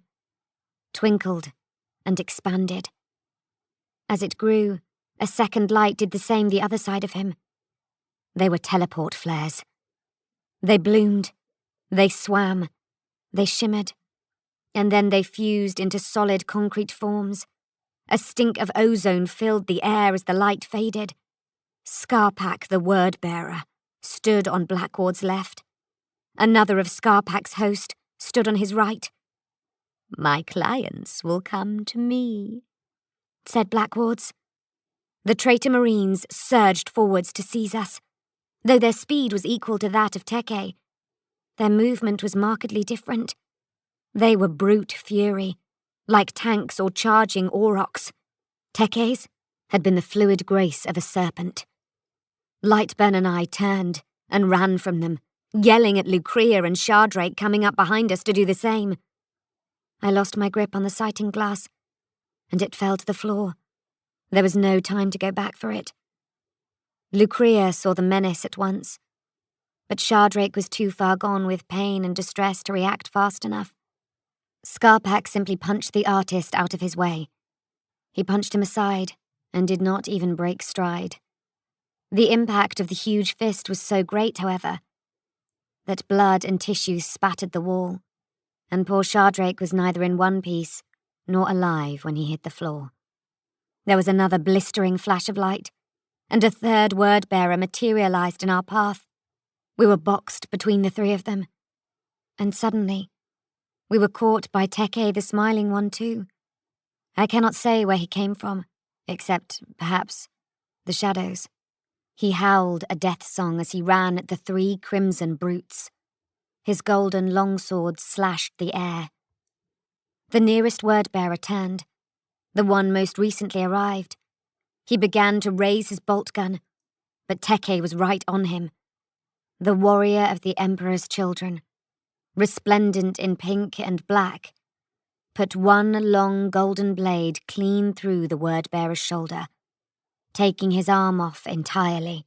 twinkled, and expanded. As it grew, a second light did the same the other side of him. They were teleport flares. They bloomed, they swam, they shimmered. and then they fused into solid concrete forms. A stink of ozone filled the air as the light faded. Scarpack, the word-bearer, stood on Blackward's left. Another of Scarpack's host stood on his right. "My clients will come to me," said Blackward's. The traitor Marines surged forwards to seize us. Though their speed was equal to that of Teke, their movement was markedly different. They were brute fury, like tanks or charging aurochs. Teke's had been the fluid grace of a serpent. Lightburn and I turned and ran from them, yelling at Lucrea and Shardrake coming up behind us to do the same. I lost my grip on the sighting glass, and it fell to the floor. There was no time to go back for it. Lucrea saw the menace at once, but Shardrake was too far gone with pain and distress to react fast enough. Scarpack simply punched the artist out of his way. He punched him aside and did not even break stride. The impact of the huge fist was so great, however, that blood and tissue spattered the wall, and poor Shardrake was neither in one piece nor alive when he hit the floor. There was another blistering flash of light, and a third word-bearer materialized in our path. We were boxed between the three of them, and suddenly, we were caught by Teke, the Smiling One, too. I cannot say where he came from, except, perhaps, the shadows. He howled a death song as he ran at the three crimson brutes. His golden longsword slashed the air. The nearest word-bearer turned, the one most recently arrived. He began to raise his bolt gun, but Teke was right on him. The warrior of the Emperor's children, resplendent in pink and black, put one long golden blade clean through the word-bearer's shoulder, taking his arm off entirely.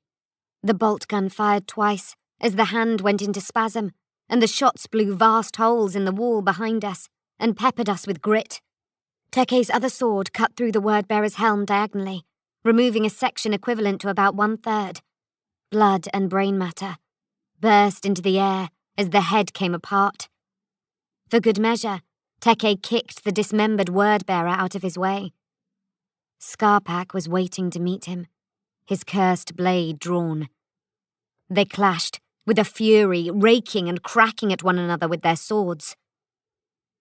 The bolt gun fired twice as the hand went into spasm, and the shots blew vast holes in the wall behind us and peppered us with grit. Teke's other sword cut through the word-bearer's helm diagonally, removing a section equivalent to about 1/3. Blood and brain matter burst into the air as the head came apart. For good measure, Teke kicked the dismembered word-bearer out of his way. Scarpack was waiting to meet him, his cursed blade drawn. They clashed, with a fury, raking and cracking at one another with their swords.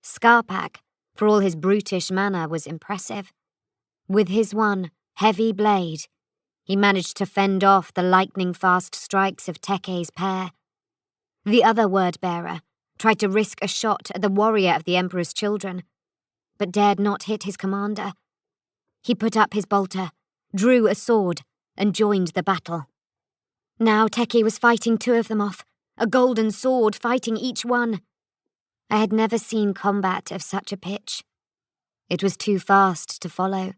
Scarpack, for all his brutish manner, was impressive. With his one heavy blade, he managed to fend off the lightning-fast strikes of Teke's pair. The other word-bearer tried to risk a shot at the warrior of the Emperor's children, but dared not hit his commander. He put up his bolter, drew a sword, and joined the battle. Now Teke was fighting two of them off, a golden sword fighting each one. I had never seen combat of such a pitch. It was too fast to follow.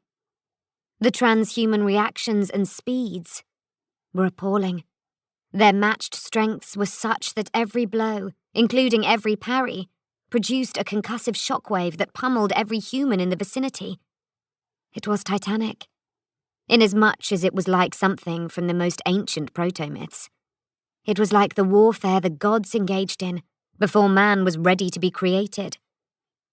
The transhuman reactions and speeds were appalling. Their matched strengths were such that every blow, including every parry, produced a concussive shockwave that pummeled every human in the vicinity. It was titanic, inasmuch as it was like something from the most ancient proto-myths. It was like the warfare the gods engaged in before man was ready to be created.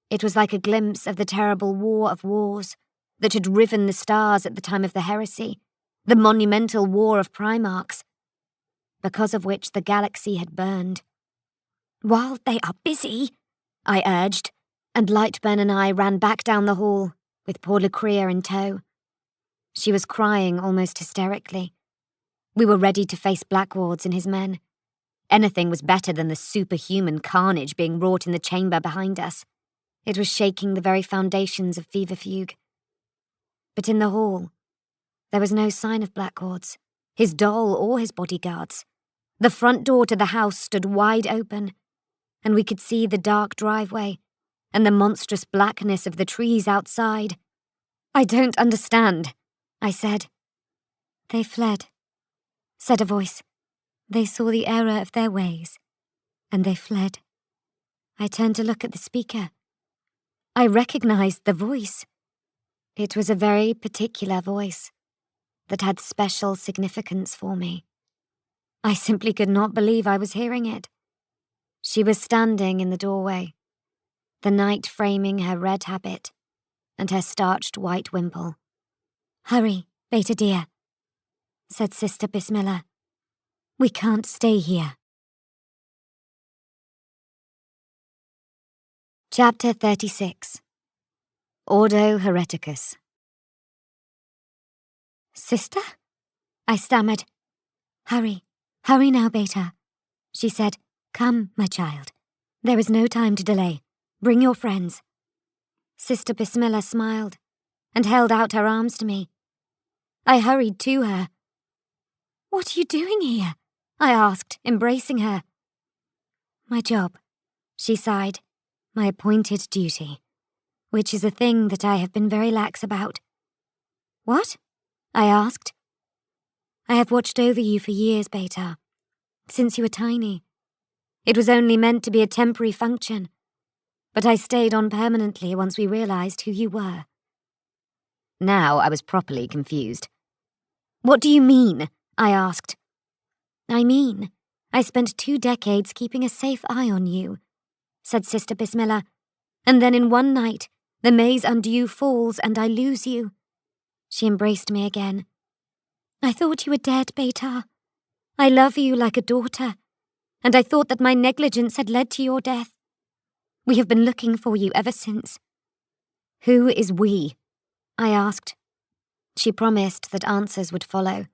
It was like a glimpse of the terrible war of wars that had riven the stars at the time of the heresy, the monumental war of Primarchs, because of which the galaxy had burned. "While they are busy," I urged, and Lightburn and I ran back down the hall, with poor Lucrea in tow. She was crying almost hysterically. We were ready to face Blackwards and his men. Anything was better than the superhuman carnage being wrought in the chamber behind us. It was shaking the very foundations of Feverfuge. But in the hall, there was no sign of Blackwards, his doll or his bodyguards. The front door to the house stood wide open, and we could see the dark driveway and the monstrous blackness of the trees outside. "I don't understand," I said. "They fled," said a voice. "They saw the error of their ways, and they fled." I turned to look at the speaker. I recognized the voice. It was a very particular voice that had special significance for me. I simply could not believe I was hearing it. She was standing in the doorway, the night framing her red habit and her starched white wimple. "Hurry, Beta dear," said Sister Bismillah. "We can't stay here." Chapter 36. Ordo Hereticus. "Sister?" I stammered. Hurry now, Beta," she said. "Come, my child. There is no time to delay. Bring your friends." Sister Bismillah smiled and held out her arms to me. I hurried to her. "What are you doing here?" I asked, embracing her. "My job," she sighed. "My appointed duty, which is a thing that I have been very lax about." "What?" I asked. "I have watched over you for years, Beta, since you were tiny. It was only meant to be a temporary function, but I stayed on permanently once we realized who you were." Now I was properly confused. "What do you mean?" I asked. "I mean, I spent 2 decades keeping a safe eye on you," said Sister Bismillah, "and then in one night, the maze undue falls and I lose you." She embraced me again. "I thought you were dead, Beta. I love you like a daughter, and I thought that my negligence had led to your death. We have been looking for you ever since." "Who is we?" I asked. She promised that answers would follow.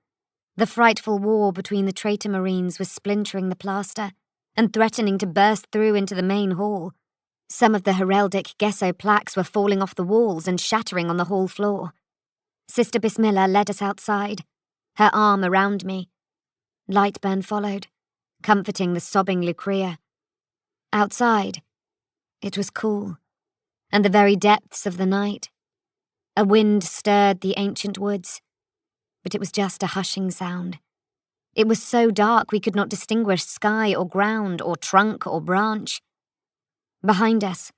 The frightful war between the traitor marines was splintering the plaster and threatening to burst through into the main hall. Some of the heraldic gesso plaques were falling off the walls and shattering on the hall floor. Sister Bismillah led us outside, her arm around me. Lightburn followed, comforting the sobbing Lucrea. Outside, it was cool, and the very depths of the night. A wind stirred the ancient woods, but it was just a hushing sound. It was so dark we could not distinguish sky or ground or trunk or branch. Behind us,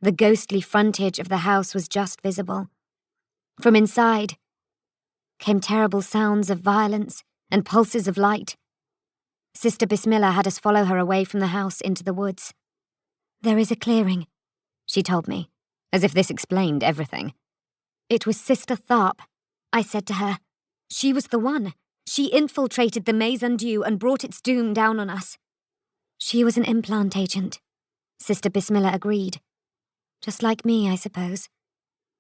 the ghostly frontage of the house was just visible. From inside came terrible sounds of violence and pulses of light. Sister Bismillah had us follow her away from the house into the woods. "There is a clearing," she told me, as if this explained everything. "It was Sister Tharp," I said to her. "She was the one. She infiltrated the Maze Undue and brought its doom down on us." "She was an implant agent," Sister Bismillah agreed. "Just like me, I suppose.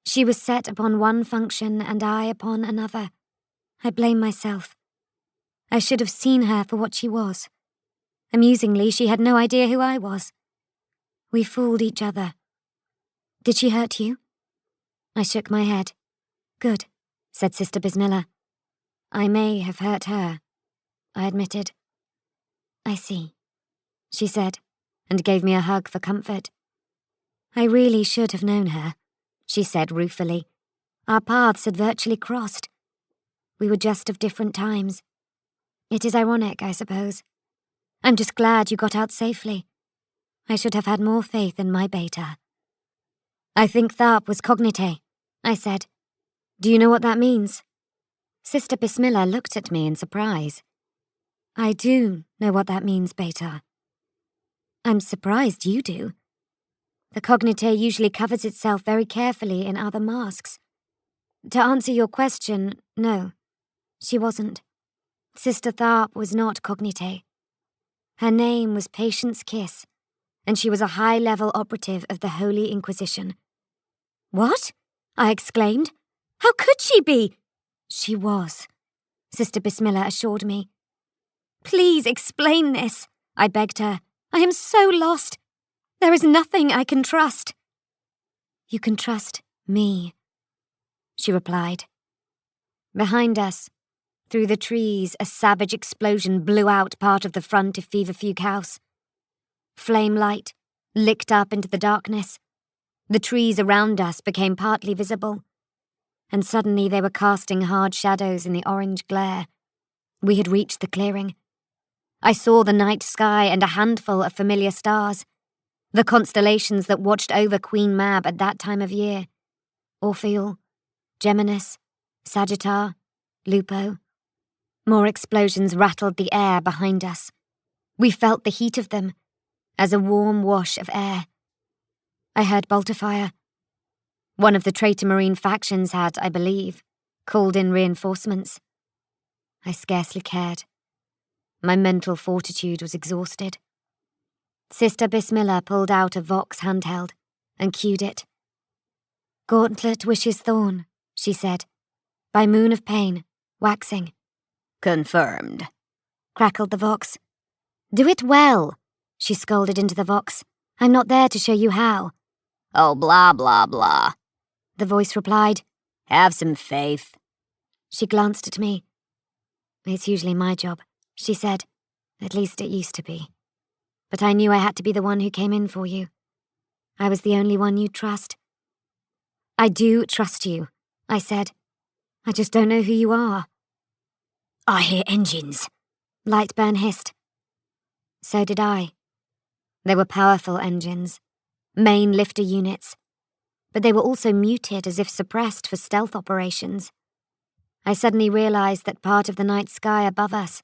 She was set upon one function and I upon another. I blame myself. I should have seen her for what she was. Amusingly, she had no idea who I was. We fooled each other." "Did she hurt you?" I shook my head. "Good," said Sister Bismillah. "I may have hurt her," I admitted. "I see," she said, and gave me a hug for comfort. "I really should have known her," she said ruefully. "Our paths had virtually crossed. We were just of different times. It is ironic, I suppose. I'm just glad you got out safely. I should have had more faith in my Beta." "I think Tharp was cognite," I said. "Do you know what that means?" Sister Bismillah looked at me in surprise. "I do know what that means, Beta." "I'm surprised you do. The cognite usually covers itself very carefully in other masks. To answer your question, no, she wasn't. Sister Tharp was not cognite. Her name was Patience Kiss, and she was a high-level operative of the Holy Inquisition." "What?" I exclaimed. "How could she be?" "She was," Sister Bismillah assured me. "Please explain this," I begged her. "I am so lost. There is nothing I can trust." "You can trust me," she replied. Behind us, through the trees, a savage explosion blew out part of the front of Feverfuge House. Flame light licked up into the darkness. The trees around us became partly visible, and suddenly they were casting hard shadows in the orange glare. We had reached the clearing. I saw the night sky and a handful of familiar stars, the constellations that watched over Queen Mab at that time of year. Orpheus, Geminis, Sagittare, Lupo. More explosions rattled the air behind us. We felt the heat of them, as a warm wash of air. I heard bolter fire. One of the traitor marine factions had, I believe, called in reinforcements. I scarcely cared. My mental fortitude was exhausted. Sister Bismillah pulled out a Vox handheld and cued it. "Gauntlet wishes thorn," she said. "By moon of pain, waxing." "Confirmed," crackled the Vox. "Do it well," she scolded into the Vox. "I'm not there to show you how." "Oh, blah, blah, blah," the voice replied. "Have some faith." She glanced at me. "It's usually my job," she said. "At least it used to be. But I knew I had to be the one who came in for you. I was the only one you'd trust." "I do trust you," I said. "I just don't know who you are." "I hear engines," Lightburn hissed. So did I. They were powerful engines, main lifter units, but they were also muted as if suppressed for stealth operations. I suddenly realized that part of the night sky above us,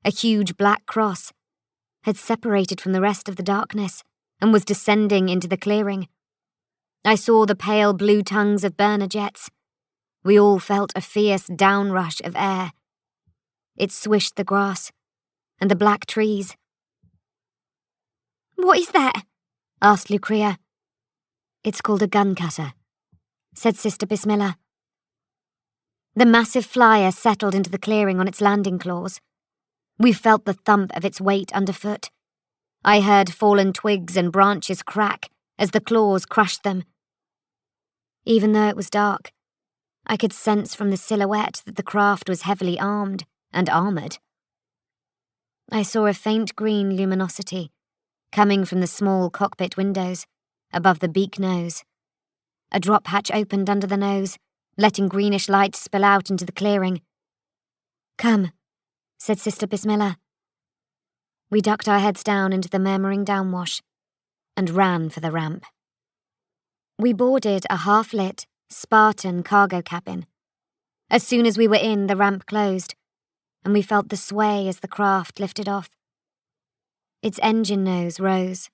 a huge black cross, had separated from the rest of the darkness and was descending into the clearing. I saw the pale blue tongues of burner jets. We all felt a fierce downrush of air. It swished the grass and the black trees. "What is that?" asked Lucrea. "It's called a gun cutter," said Sister Bismillah. The massive flyer settled into the clearing on its landing claws. We felt the thump of its weight underfoot. I heard fallen twigs and branches crack as the claws crushed them. Even though it was dark, I could sense from the silhouette that the craft was heavily armed and armoured. I saw a faint green luminosity coming from the small cockpit windows above the beak nose. A drop hatch opened under the nose, letting greenish light spill out into the clearing. "Come," said Sister Bismillah. We ducked our heads down into the murmuring downwash and ran for the ramp. We boarded a half-lit, Spartan cargo cabin. As soon as we were in, the ramp closed, and we felt the sway as the craft lifted off. Its engine nose rose.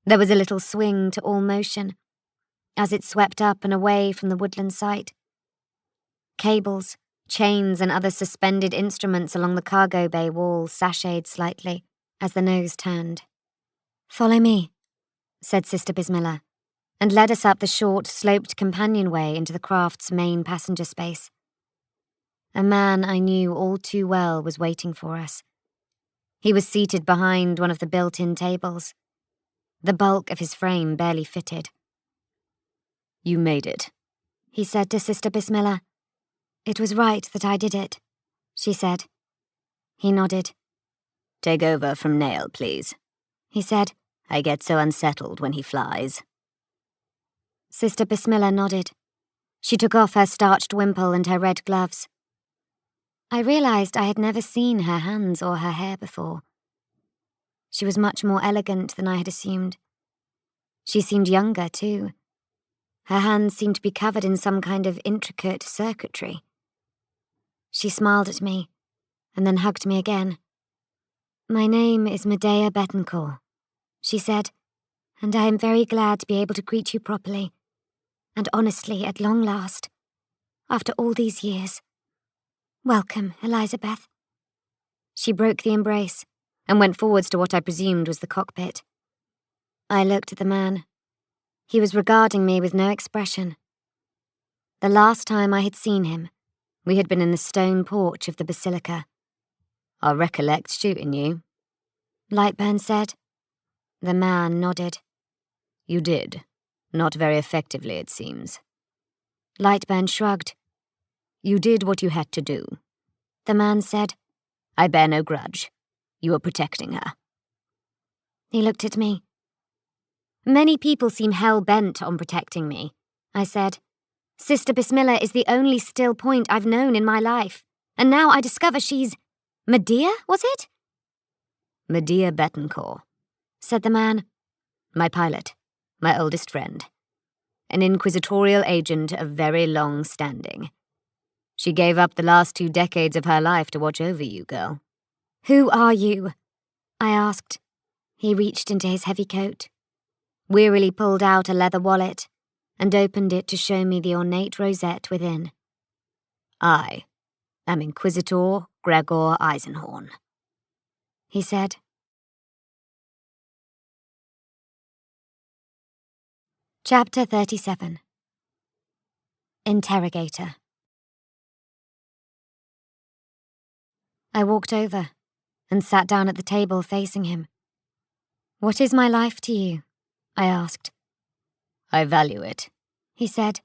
There was a little swing to all motion as it swept up and away from the woodland site. Cables, chains, and other suspended instruments along the cargo bay wall sashayed slightly as the nose turned. "Follow me," said Sister Bismillah, and led us up the short, sloped companionway into the craft's main passenger space. A man I knew all too well was waiting for us. He was seated behind one of the built-in tables. The bulk of his frame barely fitted. "You made it," he said to Sister Bismillah. "It was right that I did it," she said. He nodded. "Take over from Nail, please," he said. "I get so unsettled when he flies." Sister Bismillah nodded. She took off her starched wimple and her red gloves. I realized I had never seen her hands or her hair before. She was much more elegant than I had assumed. She seemed younger, too. Her hands seemed to be covered in some kind of intricate circuitry. She smiled at me, and then hugged me again. "My name is Medea Betancourt," she said, "and I am very glad to be able to greet you properly, and honestly at long last, after all these years. Welcome, Elizabeth." She broke the embrace and went forwards to what I presumed was the cockpit. I looked at the man. He was regarding me with no expression. The last time I had seen him, we had been in the stone porch of the basilica. "I'll recollect shooting you," Lightburn said. The man nodded. "You did. Not very effectively, it seems." Lightburn shrugged. "You did what you had to do," the man said. "I bear no grudge. You were protecting her." He looked at me. "Many people seem hell-bent on protecting me," I said. "Sister Bismillah is the only still point I've known in my life, and now I discover she's... Medea, was it?" "Medea Betancourt," said the man. "My pilot, my oldest friend. An inquisitorial agent of very long standing. She gave up the last 2 decades of her life to watch over you, girl." "Who are you?" I asked. He reached into his heavy coat. wearily pulled out a leather wallet and opened it to show me the ornate rosette within. I am Inquisitor Gregor Eisenhorn, he said. Chapter 37. Interrogator. I walked over and sat down at the table facing him. "What is my life to you?" I asked. I value it, he said.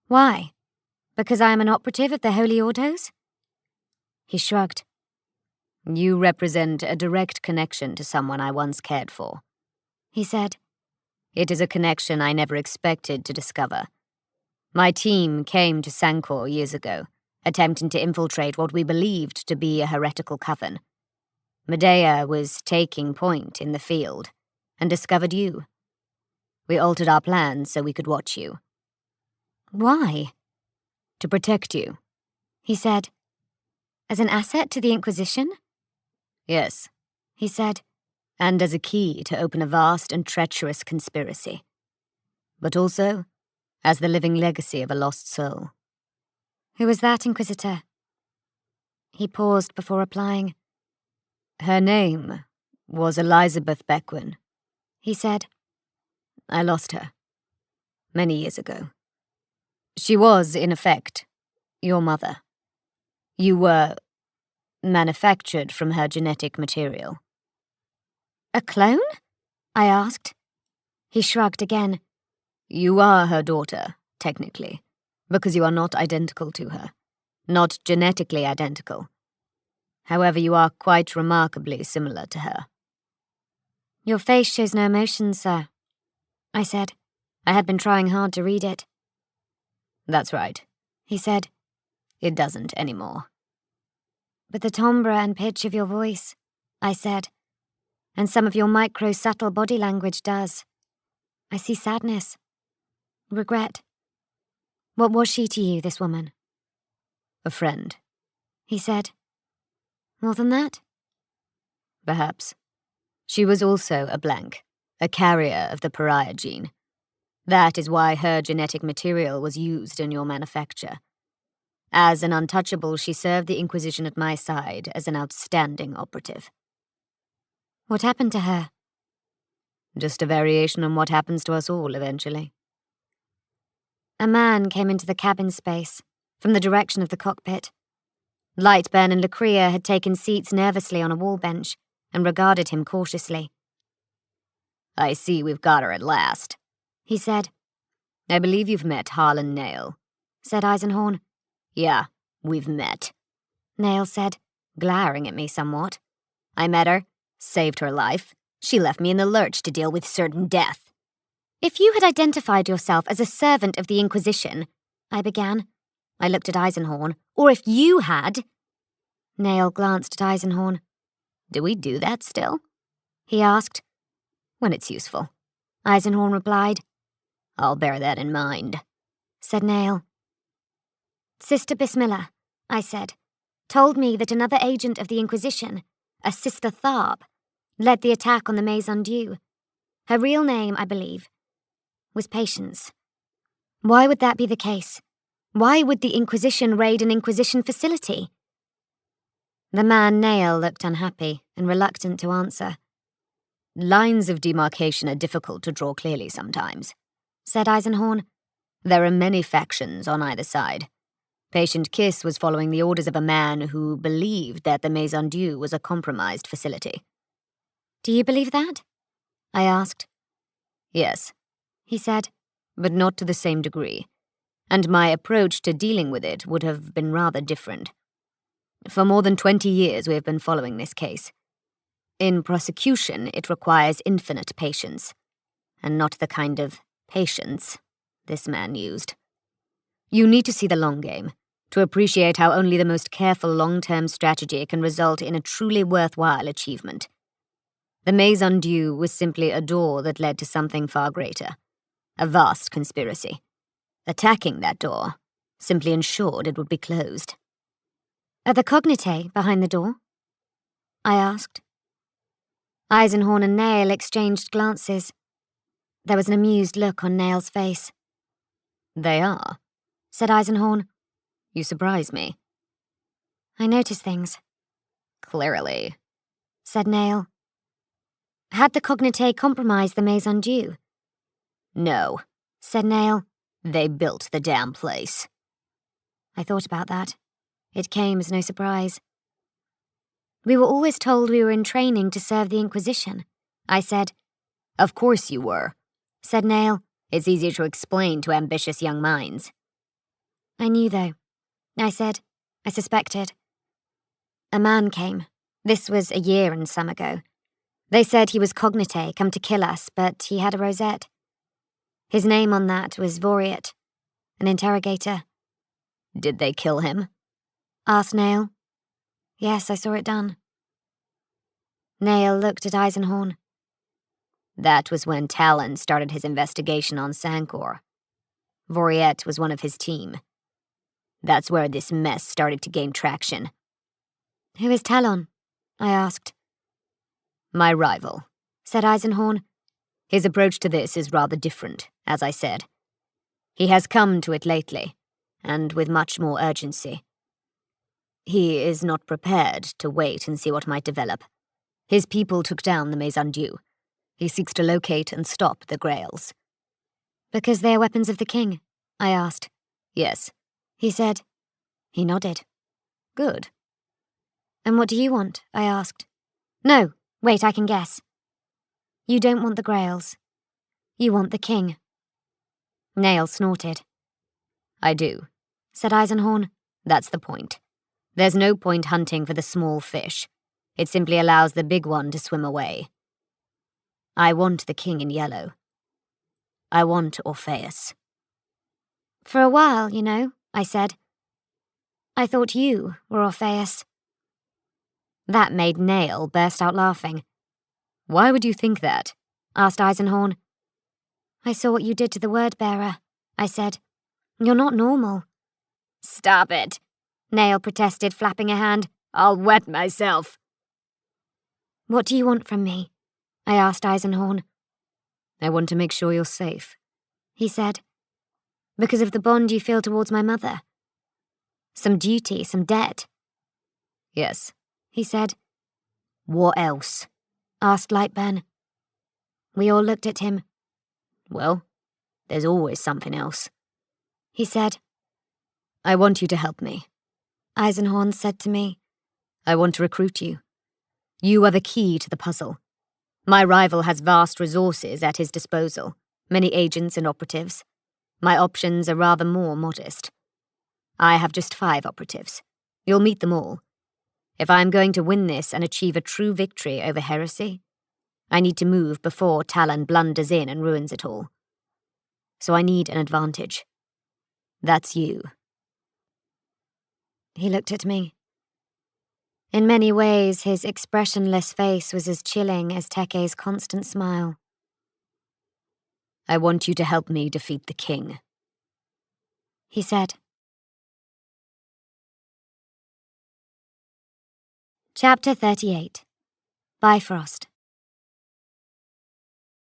"Why? Because I am an operative of the Holy Ordos?" He shrugged. You represent a direct connection to someone I once cared for, he said. It is a connection I never expected to discover. My team came to Sancor years ago, attempting to infiltrate what we believed to be a heretical coven. Medea was taking point in the field and discovered you. We altered our plans so we could watch you. "Why?" To protect you, he said. "As an asset to the Inquisition?" Yes, he said. And as a key to open a vast and treacherous conspiracy. But also as the living legacy of a lost soul. "Who was that, Inquisitor?" He paused before replying. Her name was Elizabeth Beckwin, he said. I lost her many years ago. She was, in effect, your mother. You were manufactured from her genetic material. "A clone?" I asked. He shrugged again. You are her daughter, technically, because you are not identical to her. Not genetically identical. However, you are quite remarkably similar to her. "Your face shows no emotion, sir," I said. I had been trying hard to read it. That's right, he said. It doesn't anymore. "But the timbre and pitch of your voice," I said. "And some of your micro-subtle body language does. I see sadness. Regret. What was she to you, this woman?" A friend, he said. "More than that?" Perhaps. She was also a blank, a carrier of the Pariah gene. That is why her genetic material was used in your manufacture. As an untouchable, she served the Inquisition at my side as an outstanding operative. "What happened to her?" Just a variation on what happens to us all eventually. A man came into the cabin space, from the direction of the cockpit. Lightburn and Lucrea had taken seats nervously on a wall bench and regarded him cautiously. I see we've got her at last, he said. I believe you've met Harlan Nail, said Eisenhorn. Yeah, we've met, Nail said, glaring at me somewhat. I met her, saved her life. She left me in the lurch to deal with certain death. "If you had identified yourself as a servant of the Inquisition," I began. I looked at Eisenhorn. "Or if you had—" Nail glanced at Eisenhorn. "Do we do that still?" he asked. "When it's useful," Eisenhorn replied. "I'll bear that in mind," said Nail. "Sister Bismillah," I said, "told me that another agent of the Inquisition, a Sister Tharp, led the attack on the Maison Dieu. Her real name, I believe, was Patience. Why would that be the case? Why would the Inquisition raid an Inquisition facility?" The man Nail looked unhappy and reluctant to answer. "Lines of demarcation are difficult to draw clearly sometimes," said Eisenhorn. "There are many factions on either side. Patient Kiss was following the orders of a man who believed that the Maison Dieu was a compromised facility." "Do you believe that?" I asked. "Yes," he said, "but not to the same degree, and my approach to dealing with it would have been rather different. For more than 20 years we have been following this case. In prosecution, it requires infinite patience, and not the kind of patience this man used. You need to see the long game, to appreciate how only the most careful long-term strategy can result in a truly worthwhile achievement. The Maison Dieu was simply a door that led to something far greater, a vast conspiracy. Attacking that door simply ensured it would be closed." "Are the cognitae behind the door?" I asked. Eisenhorn and Nail exchanged glances. There was an amused look on Nail's face. They are, said Eisenhorn. You surprise me. I notice things. Clearly, said Nail. Had the Cognite compromised the Maison Dieu? No, said Nail. They built the damn place. I thought about that. It came as no surprise. We were always told we were in training to serve the Inquisition, I said. Of course you were, said Nail. It's easier to explain to ambitious young minds. I knew, though. I said. I suspected. A man came. This was a year and some ago. They said he was Cognite, come to kill us, but he had a rosette. His name on that was Voriat, an interrogator. Did they kill him? Asked Nail. Yes, I saw it done. Nail looked at Eisenhorn. That was when Talon started his investigation on Sancor. Voriat was one of his team. That's where this mess started to gain traction. Who is Talon? I asked. My rival, said Eisenhorn. His approach to this is rather different, as I said. He has come to it lately, and with much more urgency. He is not prepared to wait and see what might develop. His people took down the Maison Dieu. He seeks to locate and stop the Grails. Because they are weapons of the king? I asked. Yes. He said. He nodded. Good. And what do you want? I asked. No, wait, I can guess. You don't want the Grails. You want the king. Nail snorted. I do, said Eisenhorn. That's the point. There's no point hunting for the small fish. It simply allows the big one to swim away. I want the king in yellow. I want Orpheus. For a while, you know, I said. I thought you were Orpheus. That made Nail burst out laughing. Why would you think that? Asked Eisenhorn. I saw what you did to the word-bearer, I said. You're not normal. Stop it, Nail protested, flapping a hand. I'll wet myself. What do you want from me? I asked Eisenhorn. I want to make sure you're safe, he said. Because of the bond you feel towards my mother. Some duty, some debt. Yes, he said. What else? Asked Lightburn. We all looked at him. Well, there's always something else, he said. I want you to help me, Eisenhorn said to me. I want to recruit you. You are the key to the puzzle. My rival has vast resources at his disposal, many agents and operatives. My options are rather more modest. I have just 5 operatives. You'll meet them all. If I am going to win this and achieve a true victory over heresy, I need to move before Talon blunders in and ruins it all. So I need an advantage. That's you. He looked at me. In many ways, his expressionless face was as chilling as Teke's constant smile. I want you to help me defeat the king, he said. Chapter 38. Bifrost.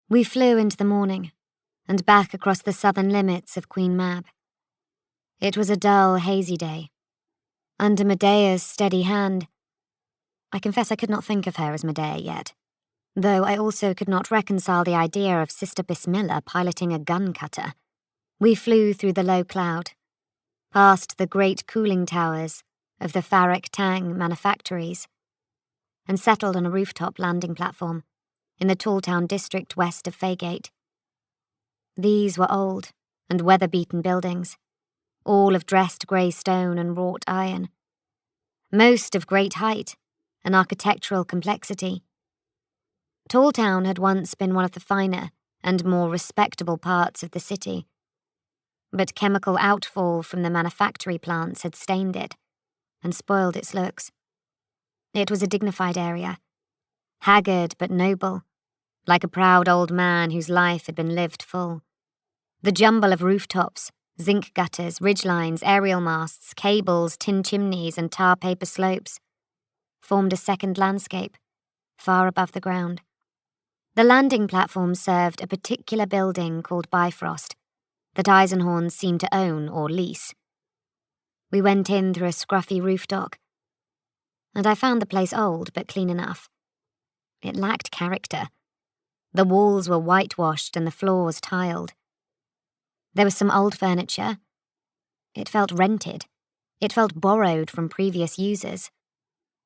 We flew into the morning, and back across the southern limits of Queen Mab. It was a dull, hazy day. Under Medea's steady hand, I confess I could not think of her as Medea yet, though I also could not reconcile the idea of Sister Bismillah piloting a gun cutter. We flew through the low cloud, past the great cooling towers of the Farrick Tang manufactories, and settled on a rooftop landing platform in the Talltown district west of Faygate. These were old and weather-beaten buildings, all of dressed grey stone and wrought iron, most of great height and architectural complexity. Talltown had once been one of the finer and more respectable parts of the city, but chemical outfall from the manufactory plants had stained it and spoiled its looks. It was a dignified area, haggard but noble, like a proud old man whose life had been lived full. The jumble of rooftops, zinc gutters, ridgelines, aerial masts, cables, tin chimneys, and tar paper slopes formed a second landscape, far above the ground. The landing platform served a particular building called Bifrost that Eisenhorn seemed to own or lease. We went in through a scruffy roof dock, and I found the place old but clean enough. It lacked character. The walls were whitewashed and the floors tiled. There was some old furniture. It felt rented. It felt borrowed from previous users.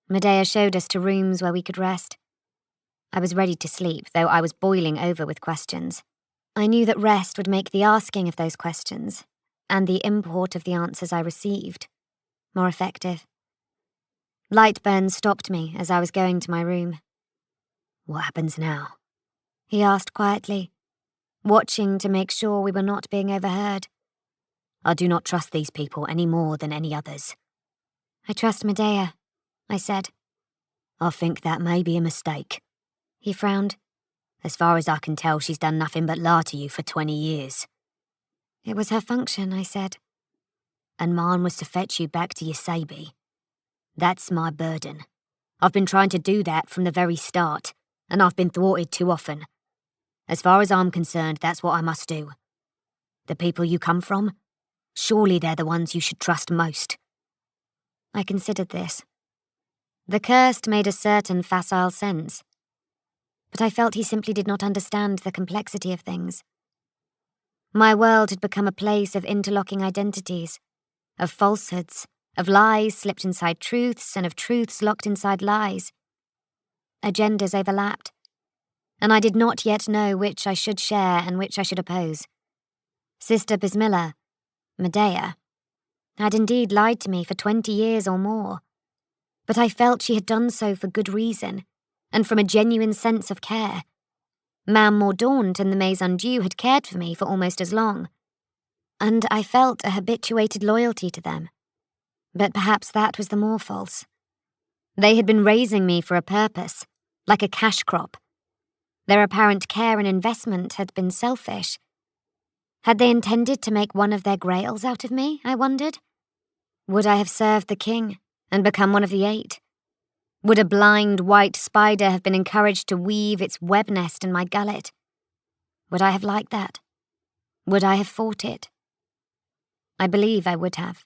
Medea showed us to rooms where we could rest. I was ready to sleep, though I was boiling over with questions. I knew that rest would make the asking of those questions, and the import of the answers I received, more effective. Lightburn stopped me as I was going to my room. "What happens now?" he asked quietly, watching to make sure we were not being overheard. "I do not trust these people any more than any others." "I trust Medea," I said. "I think that may be a mistake." He frowned. "As far as I can tell, she's done nothing but lie to you for 20 years. "It was her function," I said. "And mine was to fetch you back to your Sabi. That's my burden. I've been trying to do that from the very start, and I've been thwarted too often. As far as I'm concerned, that's what I must do. The people you come from, surely they're the ones you should trust most." I considered this. The cursed made a certain facile sense, but I felt he simply did not understand the complexity of things. My world had become a place of interlocking identities, of falsehoods, of lies slipped inside truths, and of truths locked inside lies. Agendas overlapped, and I did not yet know which I should share and which I should oppose. Sister Bismillah, Medea, had indeed lied to me for 20 years or more, but I felt she had done so for good reason, and from a genuine sense of care. Mam Mordaunt and the Maison Dieu had cared for me for almost as long, and I felt a habituated loyalty to them. But perhaps that was the more false. They had been raising me for a purpose, like a cash crop. Their apparent care and investment had been selfish. Had they intended to make one of their grails out of me, I wondered? Would I have served the king and become one of the 8? Would a blind white spider have been encouraged to weave its web nest in my gullet? Would I have liked that? Would I have fought it? I believe I would have.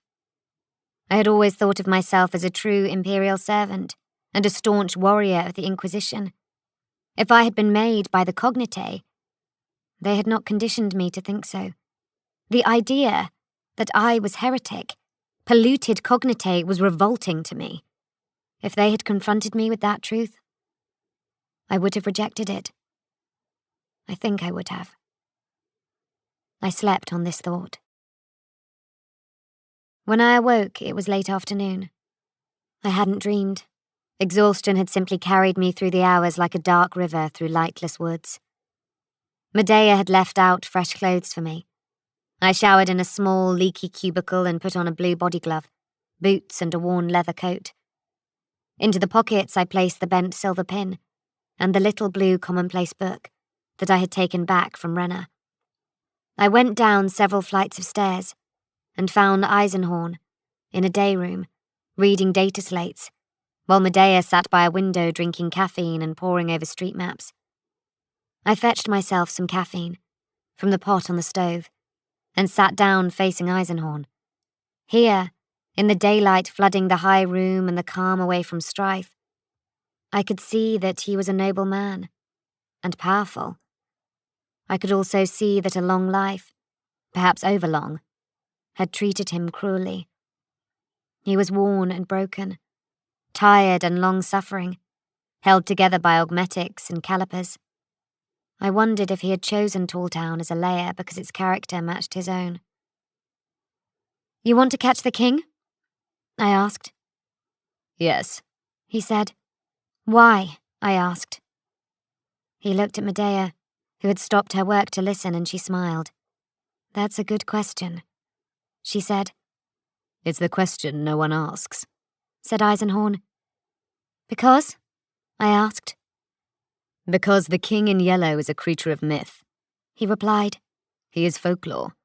I had always thought of myself as a true imperial servant and a staunch warrior of the Inquisition. If I had been made by the cognitae, they had not conditioned me to think so. The idea that I was heretic, polluted cognitae, was revolting to me. If they had confronted me with that truth, I would have rejected it. I think I would have. I slept on this thought. When I awoke, it was late afternoon. I hadn't dreamed. Exhaustion had simply carried me through the hours like a dark river through lightless woods. Medea had left out fresh clothes for me. I showered in a small, leaky cubicle and put on a blue body glove, boots and a worn leather coat. Into the pockets I placed the bent silver pin and the little blue commonplace book that I had taken back from Renner. I went down several flights of stairs and found Eisenhorn in a day room, reading data slates, while Medea sat by a window drinking caffeine and poring over street maps. I fetched myself some caffeine from the pot on the stove and sat down facing Eisenhorn. Here, in the daylight flooding the high room and the calm away from strife, I could see that he was a noble man and powerful. I could also see that a long life, perhaps overlong, had treated him cruelly. He was worn and broken, tired and long-suffering, held together by augmetics and calipers. I wondered if he had chosen Talltown as a lair because its character matched his own. "You want to catch the king?" I asked. "Yes," he said. "Why?" I asked. He looked at Medea, who had stopped her work to listen, and she smiled. "That's a good question," she said. "It's the question no one asks," said Eisenhorn. "Because?" I asked. "Because the king in yellow is a creature of myth," he replied. "He is folklore.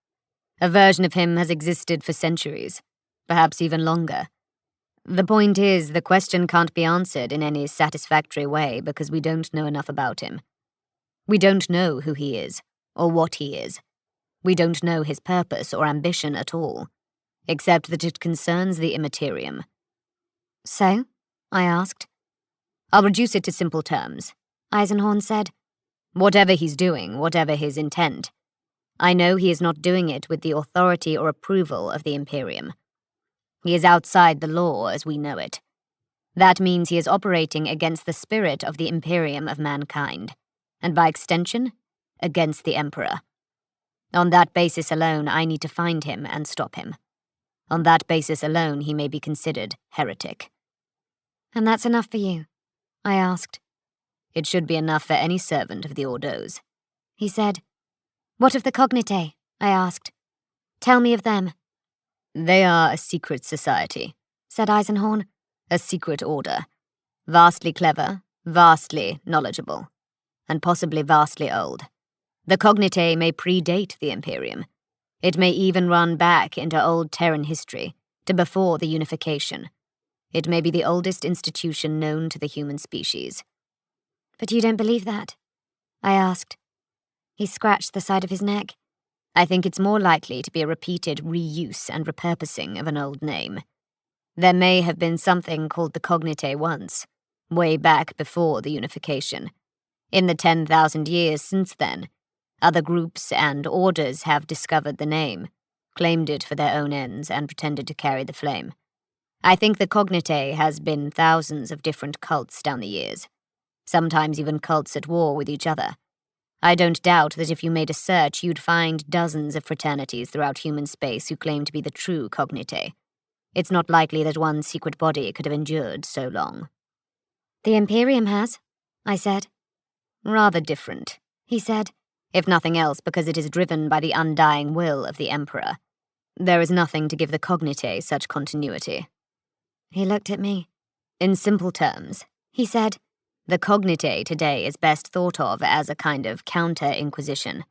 A version of him has existed for centuries, perhaps even longer. The point is, the question can't be answered in any satisfactory way because we don't know enough about him. We don't know who he is, or what he is. We don't know his purpose or ambition at all, except that it concerns the immaterium. So? I asked. I'll reduce it to simple terms, Eisenhorn said. Whatever he's doing, whatever his intent, I know he is not doing it with the authority or approval of the Imperium. He is outside the law as we know it. That means he is operating against the spirit of the Imperium of mankind, and by extension, against the Emperor. On that basis alone, I need to find him and stop him. On that basis alone, he may be considered heretic. And that's enough for you? I asked. It should be enough for any servant of the Ordos, he said. What of the Cognitae? I asked. Tell me of them. They are a secret society, said Eisenhorn. A secret order. Vastly clever, vastly knowledgeable, and possibly vastly old. The Cognitae may predate the Imperium. It may even run back into old Terran history, to before the unification. It may be the oldest institution known to the human species. But you don't believe that? I asked. He scratched the side of his neck. I think it's more likely to be a repeated reuse and repurposing of an old name. There may have been something called the Cognitae once, way back before the unification. In the 10,000 years since then, other groups and orders have discovered the name, claimed it for their own ends, and pretended to carry the flame. I think the Cognitae has been thousands of different cults down the years, sometimes even cults at war with each other. I don't doubt that if you made a search, you'd find dozens of fraternities throughout human space who claim to be the true Cognitae. It's not likely that one secret body could have endured so long. The Imperium has, I said. Rather different, he said, if nothing else because it is driven by the undying will of the Emperor. There is nothing to give the Cognitae such continuity. He looked at me. In simple terms, he said, the Cognitae today is best thought of as a kind of counter-inquisition,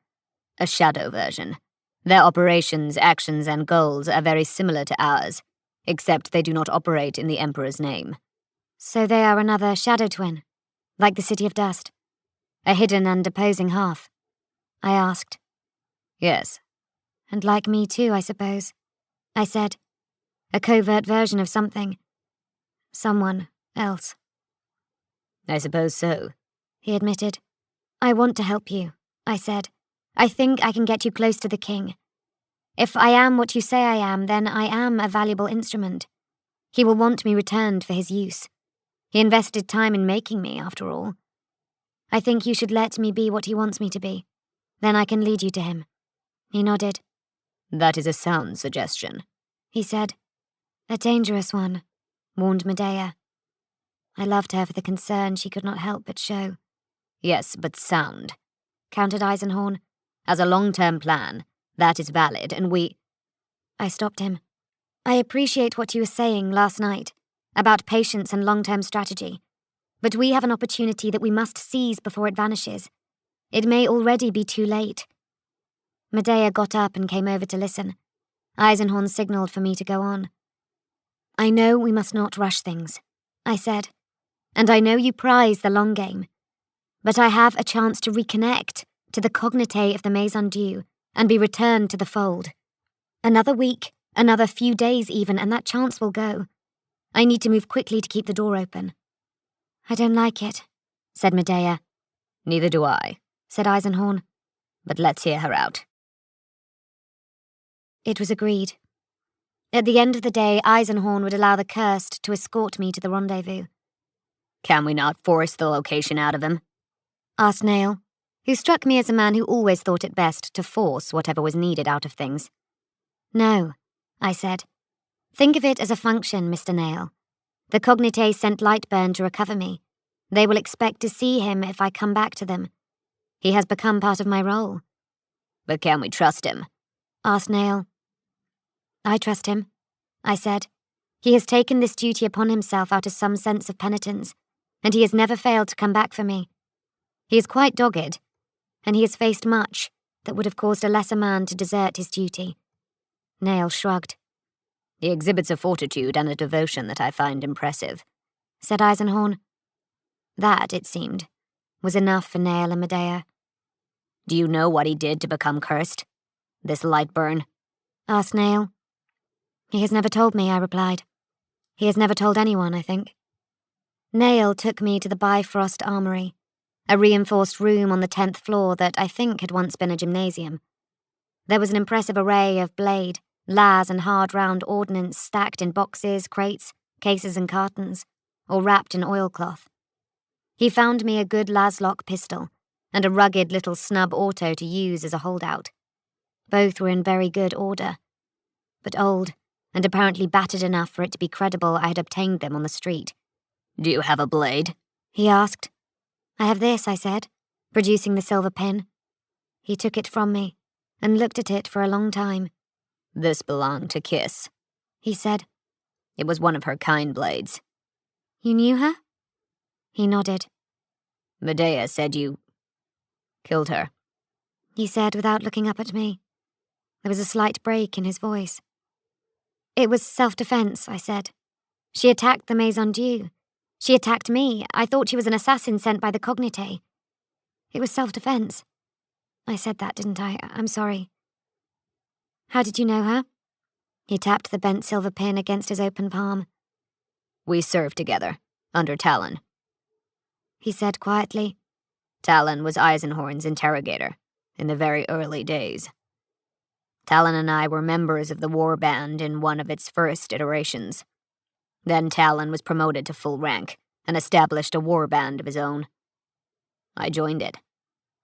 a shadow version. Their operations, actions, and goals are very similar to ours, except they do not operate in the Emperor's name. So they are another shadow twin, like the City of Dust, a hidden and opposing half? I asked. Yes. And like me too, I suppose, I said. A covert version of something. Someone else. I suppose so, he admitted. I want to help you, I said. I think I can get you close to the king. If I am what you say I am, then I am a valuable instrument. He will want me returned for his use. He invested time in making me, after all. I think you should let me be what he wants me to be. Then I can lead you to him. He nodded. That is a sound suggestion, he said. A dangerous one, warned Medea. I loved her for the concern she could not help but show. Yes, but sound, countered Eisenhorn. As a long-term plan, that is valid, and we... I stopped him. I appreciate what you were saying last night, about patience and long-term strategy. But we have an opportunity that we must seize before it vanishes. It may already be too late. Medea got up and came over to listen. Eisenhorn signalled for me to go on. I know we must not rush things, I said. And I know you prize the long game. But I have a chance to reconnect to the Cognitae of the Maison Dieu and be returned to the fold. Another week, another few days even, and that chance will go. I need to move quickly to keep the door open. I don't like it, said Medea. Neither do I, said Eisenhorn. But let's hear her out. It was agreed. At the end of the day, Eisenhorn would allow the Cursed to escort me to the rendezvous. Can we not force the location out of him? Asked Nail, who struck me as a man who always thought it best to force whatever was needed out of things. No, I said. Think of it as a function, Mr. Nail. The Cognitae sent Lightburn to recover me. They will expect to see him if I come back to them. He has become part of my role. But can we trust him? Asked Nail. I trust him, I said. He has taken this duty upon himself out of some sense of penitence, and he has never failed to come back for me. He is quite dogged, and he has faced much that would have caused a lesser man to desert his duty. Nail shrugged. He exhibits a fortitude and a devotion that I find impressive, said Eisenhorn. That, it seemed, was enough for Nail and Medea. Do you know what he did to become cursed? This light burn? Asked Nail. He has never told me, I replied. He has never told anyone, I think. Nail took me to the Bifrost Armory, a reinforced room on the 10th floor that I think had once been a gymnasium. There was an impressive array of blade, las and hard round ordnance stacked in boxes, crates, cases and cartons, or wrapped in oilcloth. He found me a good laslock pistol and a rugged little snub auto to use as a holdout. Both were in very good order, but old and apparently battered enough for it to be credible I had obtained them on the street. Do you have a blade? He asked. I have this, I said, producing the silver pin. He took it from me and looked at it for a long time. This belonged to Kiss, he said. It was one of her kind blades. You knew her? He nodded. Medea said you killed her, he said without looking up at me. There was a slight break in his voice. It was self-defense, I said. She attacked the Maison Dieu. She attacked me. I thought she was an assassin sent by the Cognite. It was self-defense. I said that, didn't I? I'm sorry. How did you know her? He tapped the bent silver pin against his open palm. We served together, under Talon, he said quietly. Talon was Eisenhorn's interrogator in the very early days. Talon and I were members of the war band in one of its first iterations. Then Talon was promoted to full rank and established a war band of his own. I joined it.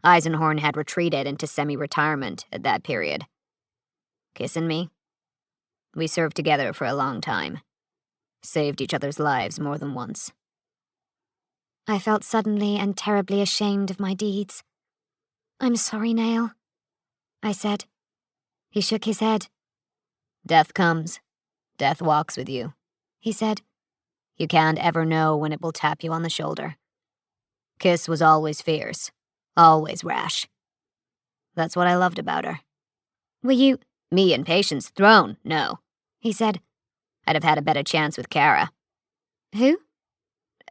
Eisenhorn had retreated into semi-retirement at that period. Kiss and me? We served together for a long time. Saved each other's lives more than once. I felt suddenly and terribly ashamed of my deeds. I'm sorry, Nail, I said. He shook his head. Death comes. Death walks with you, he said. You can't ever know when it will tap you on the shoulder. Kiss was always fierce, always rash. That's what I loved about her. Were you... Me and Patience thrown, no, he said. I'd have had a better chance with Kara. Who?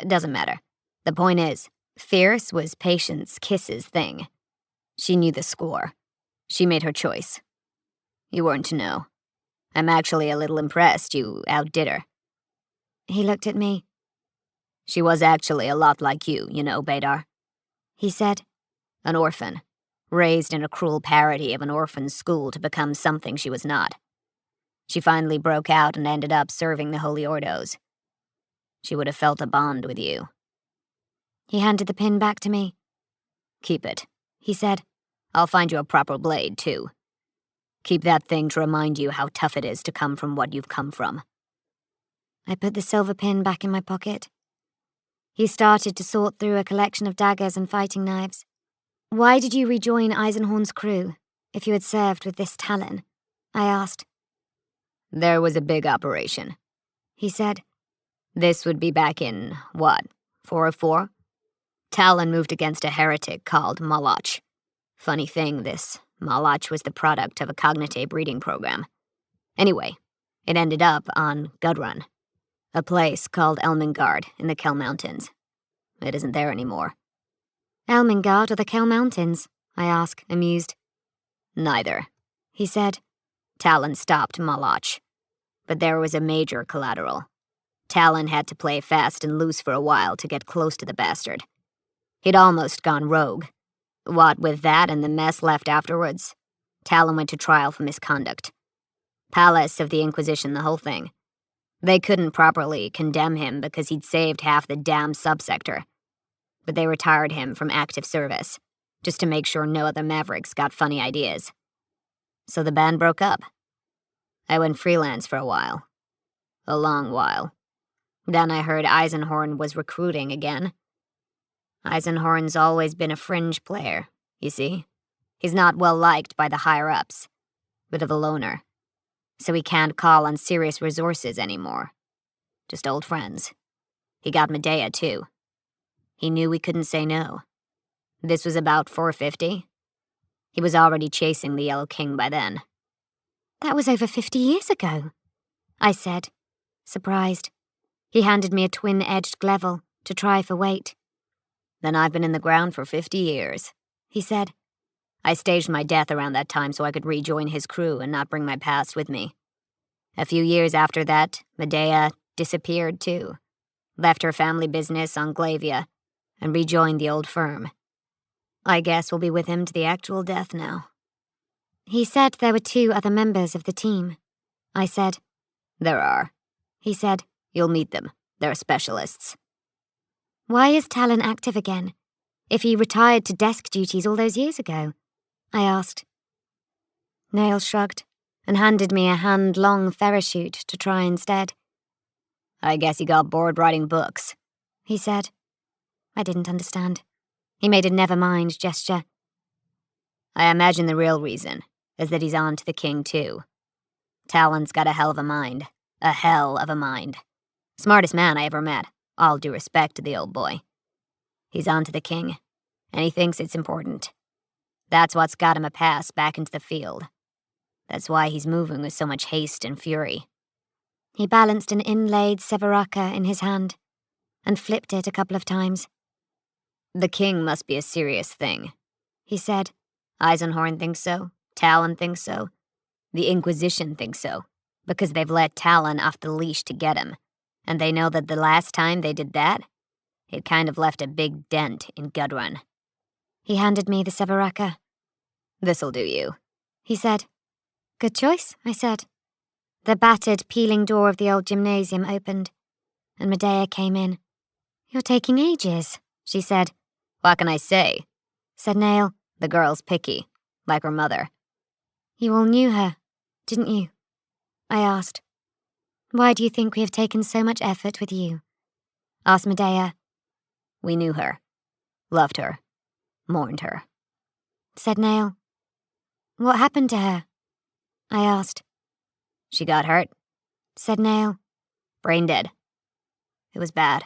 Doesn't matter. The point is, fierce was Patience Kiss's thing. She knew the score. She made her choice. You weren't to know. I'm actually a little impressed you outdid her. He looked at me. She was actually a lot like you know, Bedar, he said. An orphan, raised in a cruel parody of an orphan's school to become something she was not. She finally broke out and ended up serving the Holy Ordos. She would have felt a bond with you. He handed the pin back to me. Keep it, he said. I'll find you a proper blade, too. Keep that thing to remind you how tough it is to come from what you've come from. I put the silver pin back in my pocket. He started to sort through a collection of daggers and fighting knives. Why did you rejoin Eisenhorn's crew, if you had served with this Talon? I asked. There was a big operation, he said. This would be back in, what, 404? Talon moved against a heretic called Malach. Funny thing, this Malach was the product of a cognate breeding program. Anyway, it ended up on Gudrun, a place called Elmingard in the Kel Mountains. It isn't there anymore. Elmingard or the Kel Mountains? I asked, amused. Neither, he said. Talon stopped Malach, but there was a major collateral. Talon had to play fast and loose for a while to get close to the bastard. He'd almost gone rogue. What with that and the mess left afterwards, Talon went to trial for misconduct. Palace of the Inquisition, the whole thing. They couldn't properly condemn him because he'd saved half the damn subsector. But they retired him from active service, just to make sure no other mavericks got funny ideas. So the band broke up. I went freelance for a while. A long while. Then I heard Eisenhorn was recruiting again. Eisenhorn's always been a fringe player, you see. He's not well liked by the higher-ups. Bit of a loner. So he can't call on serious resources anymore. Just old friends. He got Medea, too. He knew we couldn't say no. This was about 450. He was already chasing the Yellow King by then. That was over 50 years ago, I said, surprised. He handed me a twin-edged glevel to try for weight. Then I've been in the ground for 50 years, he said. I staged my death around that time so I could rejoin his crew and not bring my past with me. A few years after that, Medea disappeared too, left her family business on Glavia, and rejoined the old firm. I guess we'll be with him to the actual death now. He said there were 2 other members of the team. I said. There are. He said. You'll meet them. They're specialists. Why is Talon active again, if he retired to desk duties all those years ago? I asked. Nail shrugged and handed me a hand-long parachute to try instead. I guess he got bored writing books, he said. I didn't understand. He made a never-mind gesture. I imagine the real reason is that he's on to the king too. Talon's got a hell of a mind. A hell of a mind. Smartest man I ever met. All due respect to the old boy. He's on to the king, and he thinks it's important. That's what's got him a pass back into the field. That's why he's moving with so much haste and fury. He balanced an inlaid severaka in his hand and flipped it a couple of times. The king must be a serious thing, he said. Eisenhorn thinks so. Talon thinks so. The Inquisition thinks so, because they've let Talon off the leash to get him, and they know that the last time they did that, it kind of left a big dent in Gudrun. He handed me the severaka. This'll do you, he said. Good choice, I said. The battered, peeling door of the old gymnasium opened, and Medea came in. You're taking ages, she said. What can I say? Said Nail. The girl's picky, like her mother. You all knew her, didn't you? I asked. Why do you think we have taken so much effort with you? Asked Medea. We knew her, loved her, mourned her, said Nail. What happened to her? I asked. She got hurt, said Nail. Brain dead. It was bad.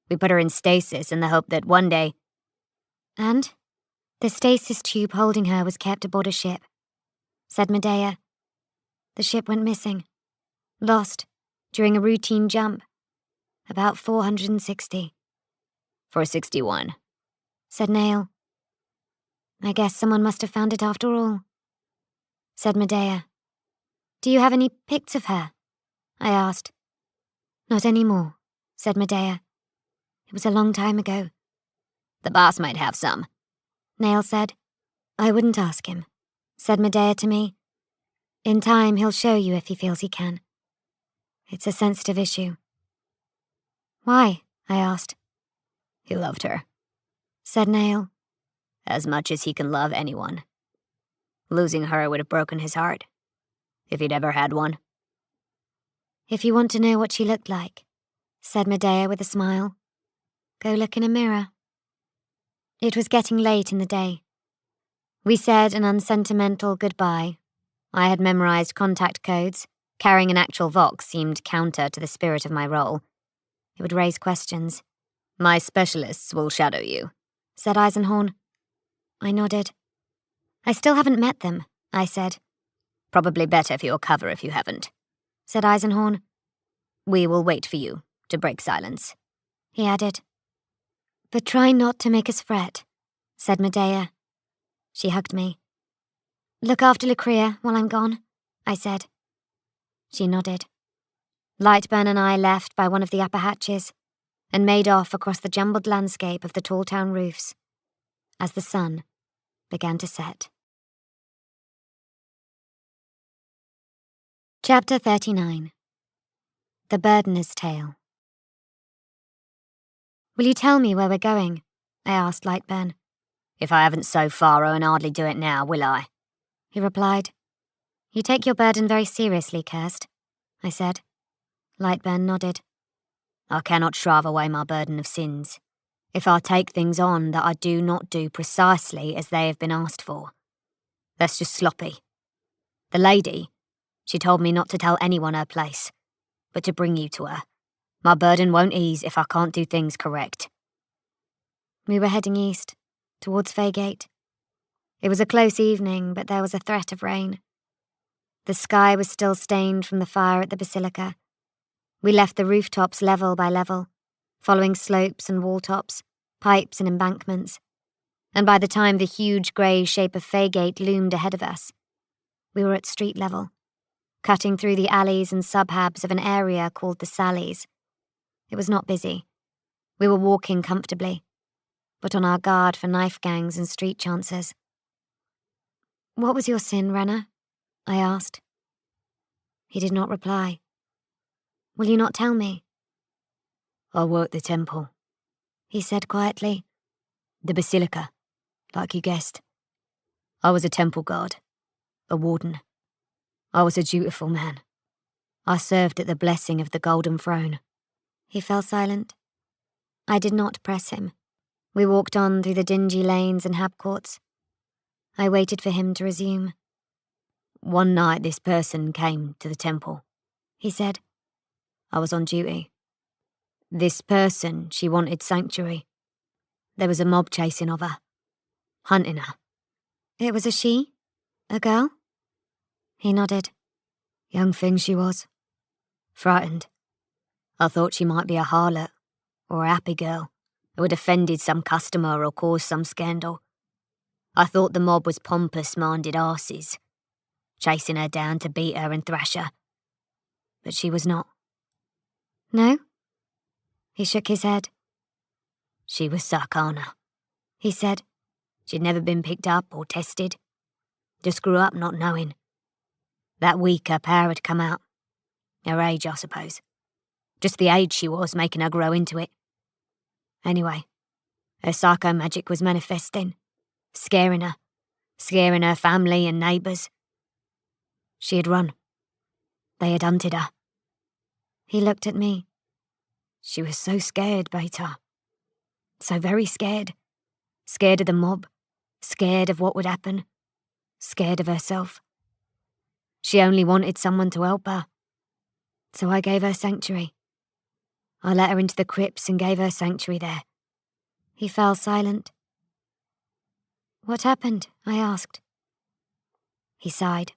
We put her in stasis in the hope that one day... And? The stasis tube holding her was kept aboard a ship, said Medea. The ship went missing. Lost, during a routine jump. About 460. 461, said Nail. I guess someone must have found it after all, said Medea. Do you have any pics of her? I asked. Not anymore, said Medea. It was a long time ago. The boss might have some, Nail said. I wouldn't ask him, said Medea to me. In time, he'll show you if he feels he can. It's a sensitive issue. Why? I asked. He loved her, said Nail. As much as he can love anyone. Losing her would have broken his heart, if he'd ever had one. If you want to know what she looked like, said Medea with a smile, go look in a mirror. It was getting late in the day. We said an unsentimental goodbye. I had memorized contact codes. Carrying an actual Vox seemed counter to the spirit of my role. It would raise questions. My specialists will shadow you, said Eisenhorn. I nodded. I still haven't met them, I said. Probably better for your cover if you haven't, said Eisenhorn. We will wait for you to break silence, he added. But try not to make us fret, said Medea. She hugged me. Look after Lucrea while I'm gone, I said. She nodded. Lightburn and I left by one of the upper hatches and made off across the jumbled landscape of the tall town roofs as the sun began to set. Chapter 39. The Burdener's Tale. Will you tell me where we're going? I asked Lightburn. If I haven't so far, I'll hardly do it now, will I? He replied. You take your burden very seriously, Kirst, I said. Lightburn nodded. I cannot shove away my burden of sins. If I take things on that I do not do precisely as they have been asked for. That's just sloppy. The lady, she told me not to tell anyone her place, but to bring you to her. My burden won't ease if I can't do things correct. We were heading east, towards Faygate. It was a close evening, but there was a threat of rain. The sky was still stained from the fire at the Basilica. We left the rooftops level by level, following slopes and wall tops, pipes and embankments, and by the time the huge grey shape of Faygate loomed ahead of us, we were at street level, cutting through the alleys and subhabs of an area called the Sallies. It was not busy. We were walking comfortably, but on our guard for knife gangs and street chances. "What was your sin, Renner?" I asked. He did not reply. "Will you not tell me?" "I worked the temple," he said quietly. "The basilica, like you guessed. I was a temple guard, a warden. I was a dutiful man. I served at the blessing of the golden throne." He fell silent. I did not press him. We walked on through the dingy lanes and habcourts. I waited for him to resume. "One night this person came to the temple," he said. "I was on duty. This person, she wanted sanctuary. There was a mob chasing of her, hunting her." "It was a she? A girl?" He nodded. "Young thing she was. Frightened. I thought she might be a harlot, or a happy girl, who had offended some customer or caused some scandal. I thought the mob was pompous-minded arses, chasing her down to beat her and thrash her. But she was not." "No?" He shook his head. "She was Sarkana," he said. "She'd never been picked up or tested. Just grew up not knowing. That week her power had come out. Her age, I suppose. Just the age she was, making her grow into it. Anyway, her psycho magic was manifesting, scaring her family and neighbours. She had run. They had hunted her." He looked at me. "She was so scared, Beta. So very scared. Scared of the mob. Scared of what would happen. Scared of herself. She only wanted someone to help her. So I gave her sanctuary. I let her into the crypts and gave her sanctuary there." He fell silent. "What happened?" I asked. He sighed.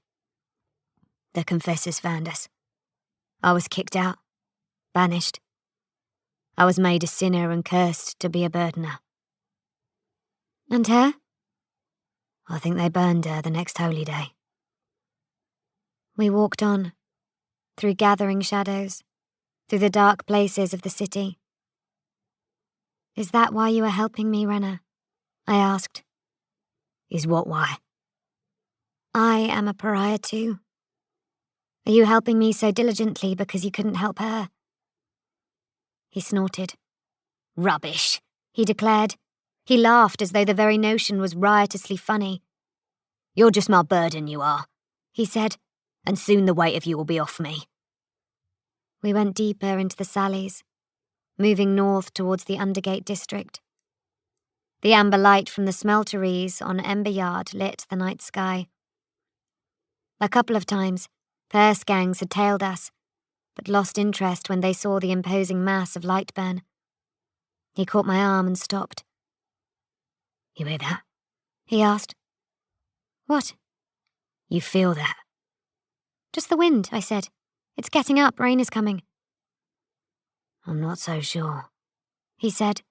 "The confessors found us. I was kicked out. Banished. I was made a sinner and cursed to be a burdener." "And her?" "I think they burned her the next holy day." We walked on, through gathering shadows, through the dark places of the city. "Is that why you are helping me, Renner?" I asked. "Is what why?" "I am a pariah too. Are you helping me so diligently because you couldn't help her?" He snorted. "Rubbish," he declared. He laughed as though the very notion was riotously funny. "You're just my burden, you are," he said, "and soon the weight of you will be off me." We went deeper into the Sallies, moving north towards the Undergate district. The amber light from the smelteries on Ember Yard lit the night sky. A couple of times, purse gangs had tailed us, but lost interest when they saw the imposing mass of light burn. He caught my arm and stopped. "You hear that?" he asked. "What?" "You feel that?" "Just the wind," I said. "It's getting up, rain is coming." "I'm not so sure," he said.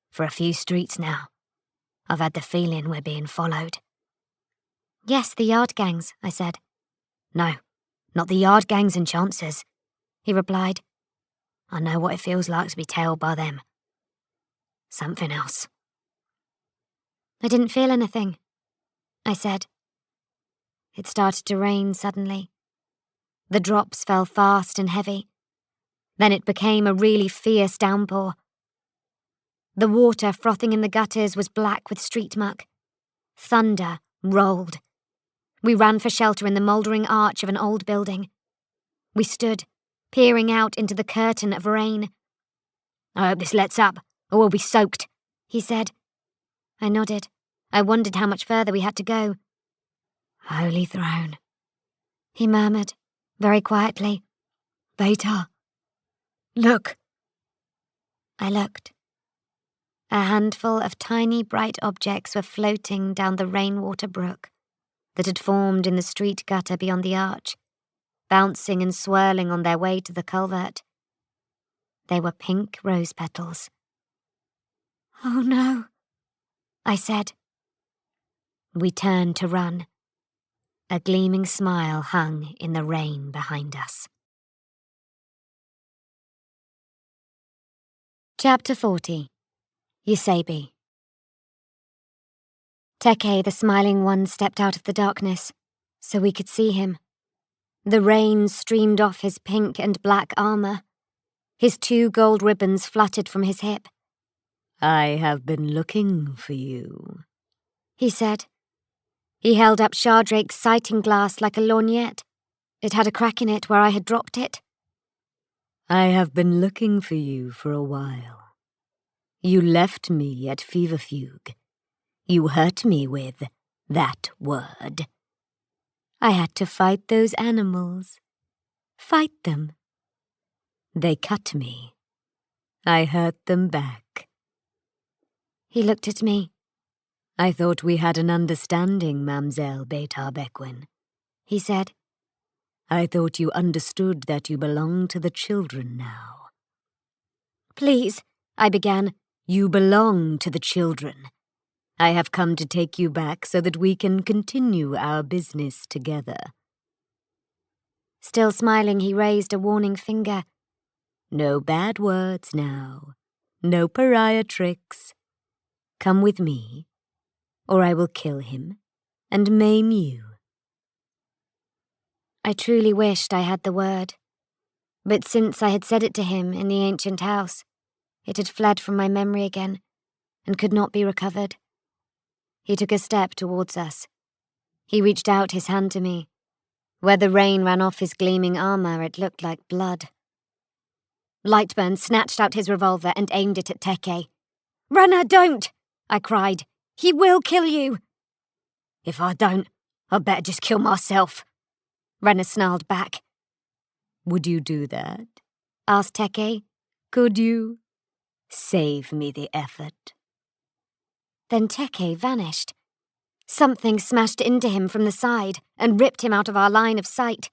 "For a few streets now. I've had the feeling we're being followed." "Yes, the yard gangs," I said. "No, not the yard gangs and chancers," he replied. "I know what it feels like to be tailed by them. Something else." "I didn't feel anything," I said. It started to rain suddenly. The drops fell fast and heavy. Then it became a really fierce downpour. The water frothing in the gutters was black with street muck. Thunder rolled. We ran for shelter in the mouldering arch of an old building. We stood, peering out into the curtain of rain. "I hope this lets up, or we'll be soaked," he said. I nodded. I wondered how much further we had to go. "Holy throne," he murmured, very quietly. "Beta, look." I looked. A handful of tiny bright objects were floating down the rainwater brook that had formed in the street gutter beyond the arch, bouncing and swirling on their way to the culvert. They were pink rose petals. "Oh no," I said, We turned to run. A gleaming smile hung in the rain behind us. Chapter 40. Yusebi. Teke, the smiling one, stepped out of the darkness, so we could see him. The rain streamed off his pink and black armor. His 2 gold ribbons fluttered from his hip. I have been looking for you, he said. He held up Shardrake's sighting glass like a lorgnette. It had a crack in it where I had dropped it. I have been looking for you for a while. You left me at Feverfuge. You hurt me with that word. I had to fight those animals. Fight them. They cut me. I hurt them back. He looked at me. I thought we had an understanding, Mamselle Betar Bequin, he said. I thought you understood that you belong to the children now. Please, I began. You belong to the children. I have come to take you back so that we can continue our business together. Still smiling, he raised a warning finger. No bad words now. No pariah tricks. Come with me, or I will kill him and maim you. I truly wished I had the word, but since I had said it to him in the ancient house, it had fled from my memory again and could not be recovered. He took a step towards us. He reached out his hand to me. Where the rain ran off his gleaming armor, it looked like blood. Lightburn snatched out his revolver and aimed it at Teke. "Runner, don't!" I cried. "He will kill you!" If I don't, I'd better just kill myself, Renner snarled back. Would you do that? asked Teke. Could you? Save me the effort. Then Teke vanished. Something smashed into him from the side and ripped him out of our line of sight.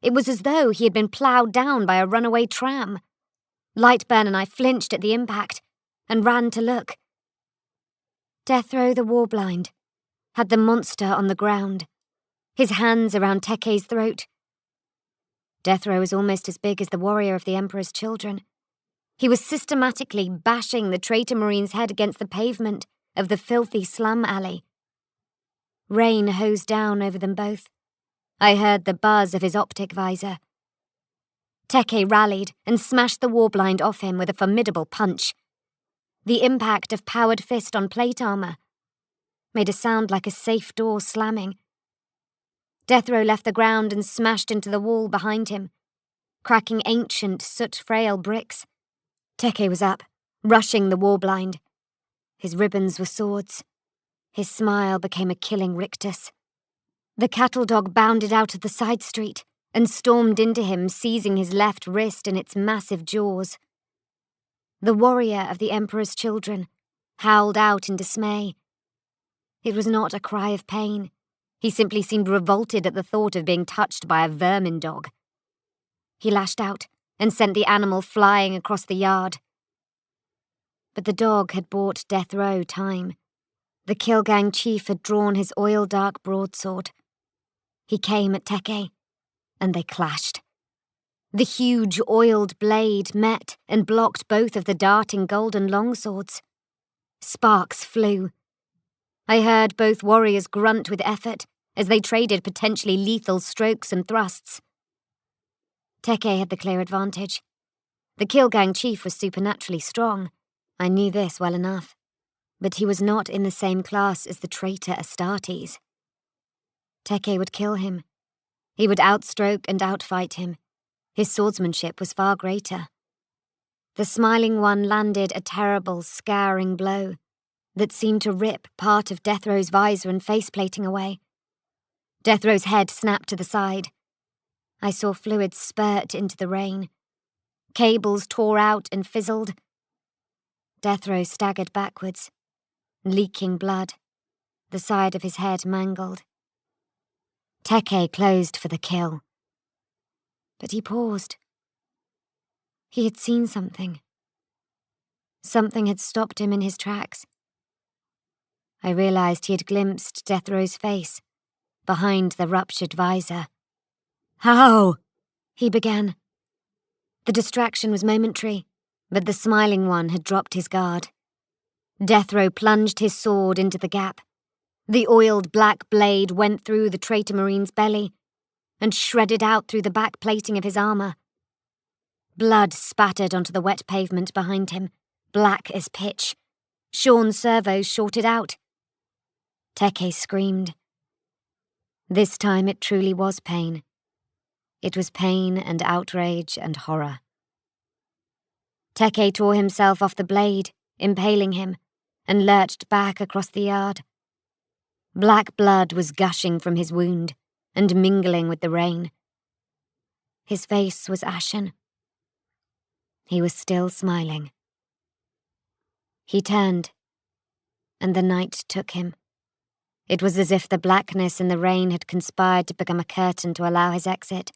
It was as though he had been ploughed down by a runaway tram. Lightburn and I flinched at the impact and ran to look. Deathrow the Warblind had the monster on the ground, his hands around Teke's throat. Deathrow was almost as big as the warrior of the Emperor's children. He was systematically bashing the traitor Marine's head against the pavement of the filthy slum alley. Rain hosed down over them both. I heard the buzz of his optic visor. Teke rallied and smashed the Warblind off him with a formidable punch. The impact of powered fist on plate armor made a sound like a safe door slamming. Deathrow left the ground and smashed into the wall behind him, cracking ancient, soot-frail bricks. Teke was up, rushing the Warblind. His ribbons were swords. His smile became a killing rictus. The cattle dog bounded out of the side street and stormed into him, seizing his left wrist in its massive jaws. The warrior of the Emperor's children howled out in dismay. It was not a cry of pain. He simply seemed revolted at the thought of being touched by a vermin dog. He lashed out and sent the animal flying across the yard. But the dog had bought Deathrow time. The Killgang chief had drawn his oil-dark broadsword. He came at Teke, and they clashed. The huge oiled blade met and blocked both of the darting golden longswords. Sparks flew. I heard both warriors grunt with effort as they traded potentially lethal strokes and thrusts. Teke had the clear advantage. The Killgang chief was supernaturally strong. I knew this well enough. But he was not in the same class as the traitor Astartes. Teke would kill him. He would outstroke and outfight him. His swordsmanship was far greater. The smiling one landed a terrible, scouring blow that seemed to rip part of Deathrow's visor and faceplating away. Deathrow's head snapped to the side. I saw fluids spurt into the rain. Cables tore out and fizzled. Deathrow staggered backwards, leaking blood, the side of his head mangled. Teke closed for the kill. But he paused. He had seen something. Something had stopped him in his tracks. I realized he had glimpsed Deathrow's face, behind the ruptured visor. "How?" he began. The distraction was momentary, but the smiling one had dropped his guard. Deathrow plunged his sword into the gap. The oiled black blade went through the traitor marine's belly and shredded out through the back plating of his armor. Blood spattered onto the wet pavement behind him, black as pitch. Sean's servos shorted out. Teke screamed. This time it truly was pain. It was pain and outrage and horror. Teke tore himself off the blade, impaling him, and lurched back across the yard. Black blood was gushing from his wound and mingling with the rain. His face was ashen. He was still smiling. He turned, and the night took him. It was as if the blackness and the rain had conspired to become a curtain to allow his exit.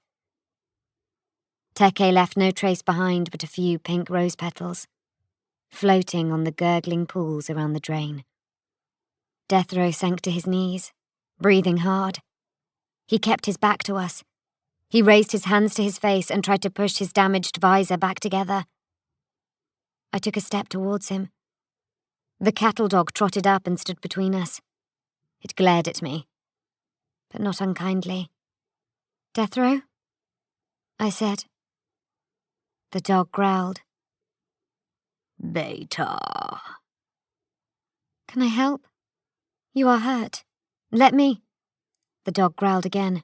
Teke left no trace behind but a few pink rose petals, floating on the gurgling pools around the drain. Deathrow sank to his knees, breathing hard. He kept his back to us. He raised his hands to his face and tried to push his damaged visor back together. I took a step towards him. The cattle dog trotted up and stood between us. It glared at me, but not unkindly. "Deathrow?" I said. The dog growled. "Beta." "Can I help? You are hurt. Let me." The dog growled again.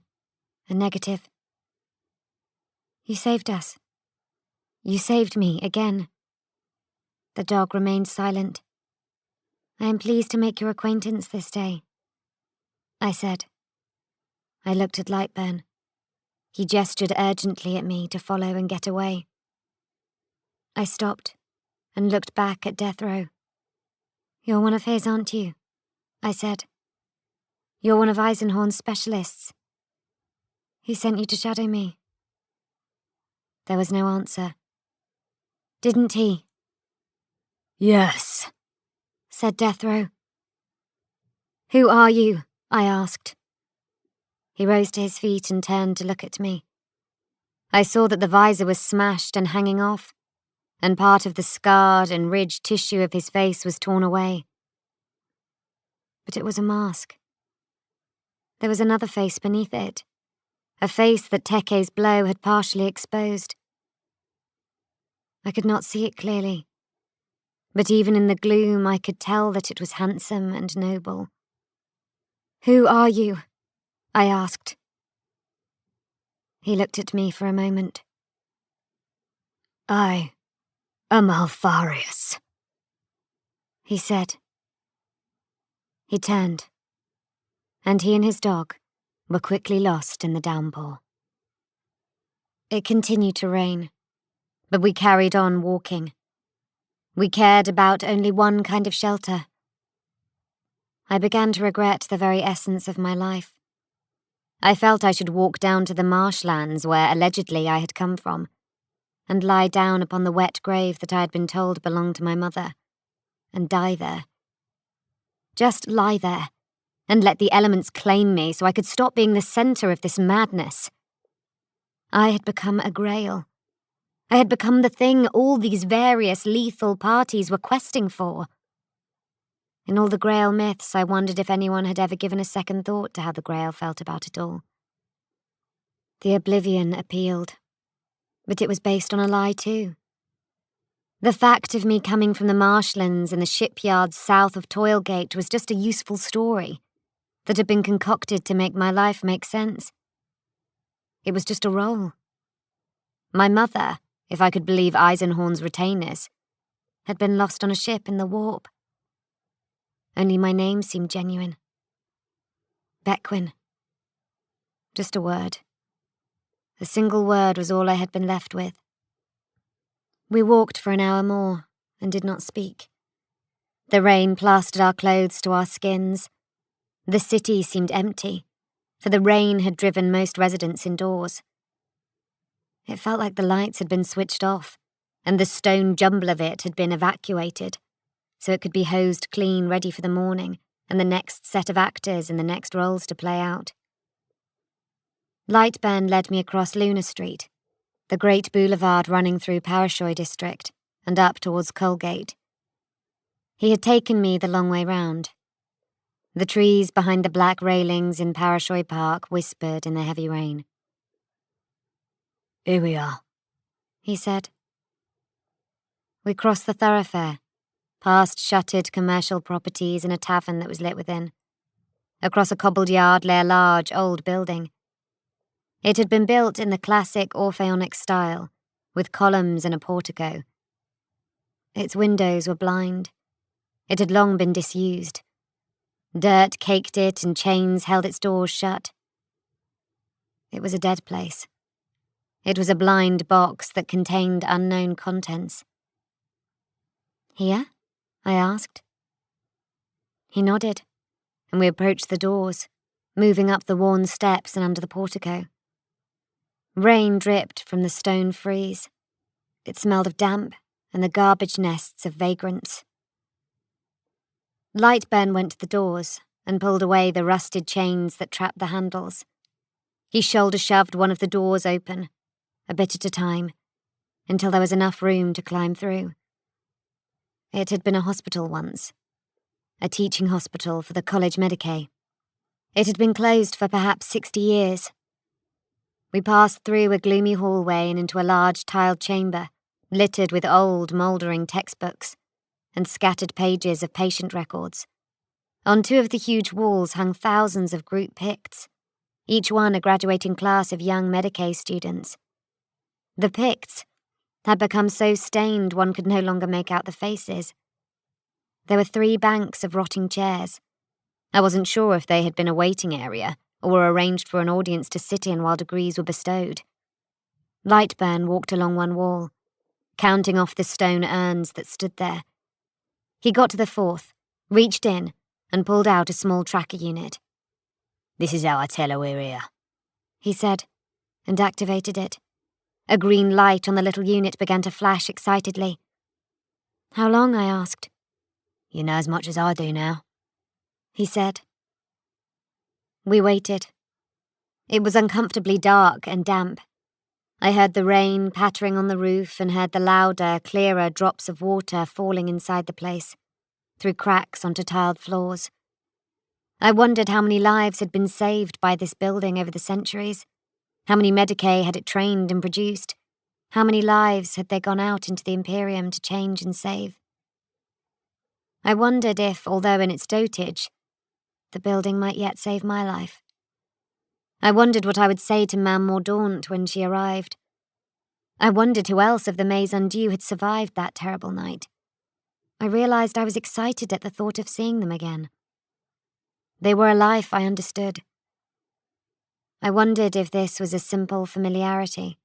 A negative. "You saved us. You saved me again." The dog remained silent. "I am pleased to make your acquaintance this day," I said. I looked at Lightburn. He gestured urgently at me to follow and get away. I stopped and looked back at Deathrow. "You're one of his, aren't you?" I said. "You're one of Eisenhorn's specialists. He sent you to shadow me." There was no answer. "Didn't he?" "Yes," said Deathrow. "Who are you?" I asked. He rose to his feet and turned to look at me. I saw that the visor was smashed and hanging off, and part of the scarred and ridged tissue of his face was torn away. But it was a mask. There was another face beneath it, a face that Teke's blow had partially exposed. I could not see it clearly, but even in the gloom I could tell that it was handsome and noble. "Who are you?" I asked. He looked at me for a moment. "I am Alfarius," he said. He turned, and he and his dog were quickly lost in the downpour. It continued to rain, but we carried on walking. We cared about only one kind of shelter. I began to regret the very essence of my life. I felt I should walk down to the marshlands where allegedly I had come from, and lie down upon the wet grave that I had been told belonged to my mother, and die there. Just lie there, and let the elements claim me so I could stop being the center of this madness. I had become a grail. I had become the thing all these various lethal parties were questing for. In all the Grail myths, I wondered if anyone had ever given a second thought to how the Grail felt about it all. The Oblivion appealed, but it was based on a lie too. The fact of me coming from the marshlands and the shipyards south of Toilgate was just a useful story that had been concocted to make my life make sense. It was just a role. My mother, if I could believe Eisenhorn's retainers, had been lost on a ship in the warp. Only my name seemed genuine. Bequin. Just a word. A single word was all I had been left with. We walked for an hour more and did not speak. The rain plastered our clothes to our skins. The city seemed empty, for the rain had driven most residents indoors. It felt like the lights had been switched off, and the stone jumble of it had been evacuated, so it could be hosed clean, ready for the morning, and the next set of actors in the next roles to play out. Lightburn led me across Luna Street, the great boulevard running through Pariah district and up towards Colgate. He had taken me the long way round. The trees behind the black railings in Pariah Park whispered in the heavy rain. "Here we are," he said. We crossed the thoroughfare, past shuttered commercial properties and a tavern that was lit within. Across a cobbled yard lay a large, old building. It had been built in the classic Orpheonic style, with columns and a portico. Its windows were blind. It had long been disused. Dirt caked it and chains held its doors shut. It was a dead place. It was a blind box that contained unknown contents. "Here?" I asked. He nodded, and we approached the doors, moving up the worn steps and under the portico. Rain dripped from the stone frieze. It smelled of damp and the garbage nests of vagrants. Lightburn went to the doors and pulled away the rusted chains that trapped the handles. He shoulder-shoved one of the doors open, a bit at a time, until there was enough room to climb through. It had been a hospital once, a teaching hospital for the College Medicae. It had been closed for perhaps 60 years. We passed through a gloomy hallway and into a large tiled chamber, littered with old, mouldering textbooks and scattered pages of patient records. On two of the huge walls hung thousands of group picts, each one a graduating class of young Medicae students. The picts had become so stained one could no longer make out the faces. There were 3 banks of rotting chairs. I wasn't sure if they had been a waiting area or were arranged for an audience to sit in while degrees were bestowed. Lightburn walked along one wall, counting off the stone urns that stood there. He got to the 4th, reached in, and pulled out a small tracker unit. "This is how I tell her we're here," he said, and activated it. A green light on the little unit began to flash excitedly. "How long?" I asked. "You know as much as I do now," he said. We waited. It was uncomfortably dark and damp. I heard the rain pattering on the roof and heard the louder, clearer drops of water falling inside the place, through cracks onto tiled floors. I wondered how many lives had been saved by this building over the centuries. How many Medicae had it trained and produced? How many lives had they gone out into the Imperium to change and save? I wondered if, although in its dotage, the building might yet save my life. I wondered what I would say to Mam Mordaunt when she arrived. I wondered who else of the Maze Undue had survived that terrible night. I realized I was excited at the thought of seeing them again. They were a life I understood. I wondered if this was a simple familiarity,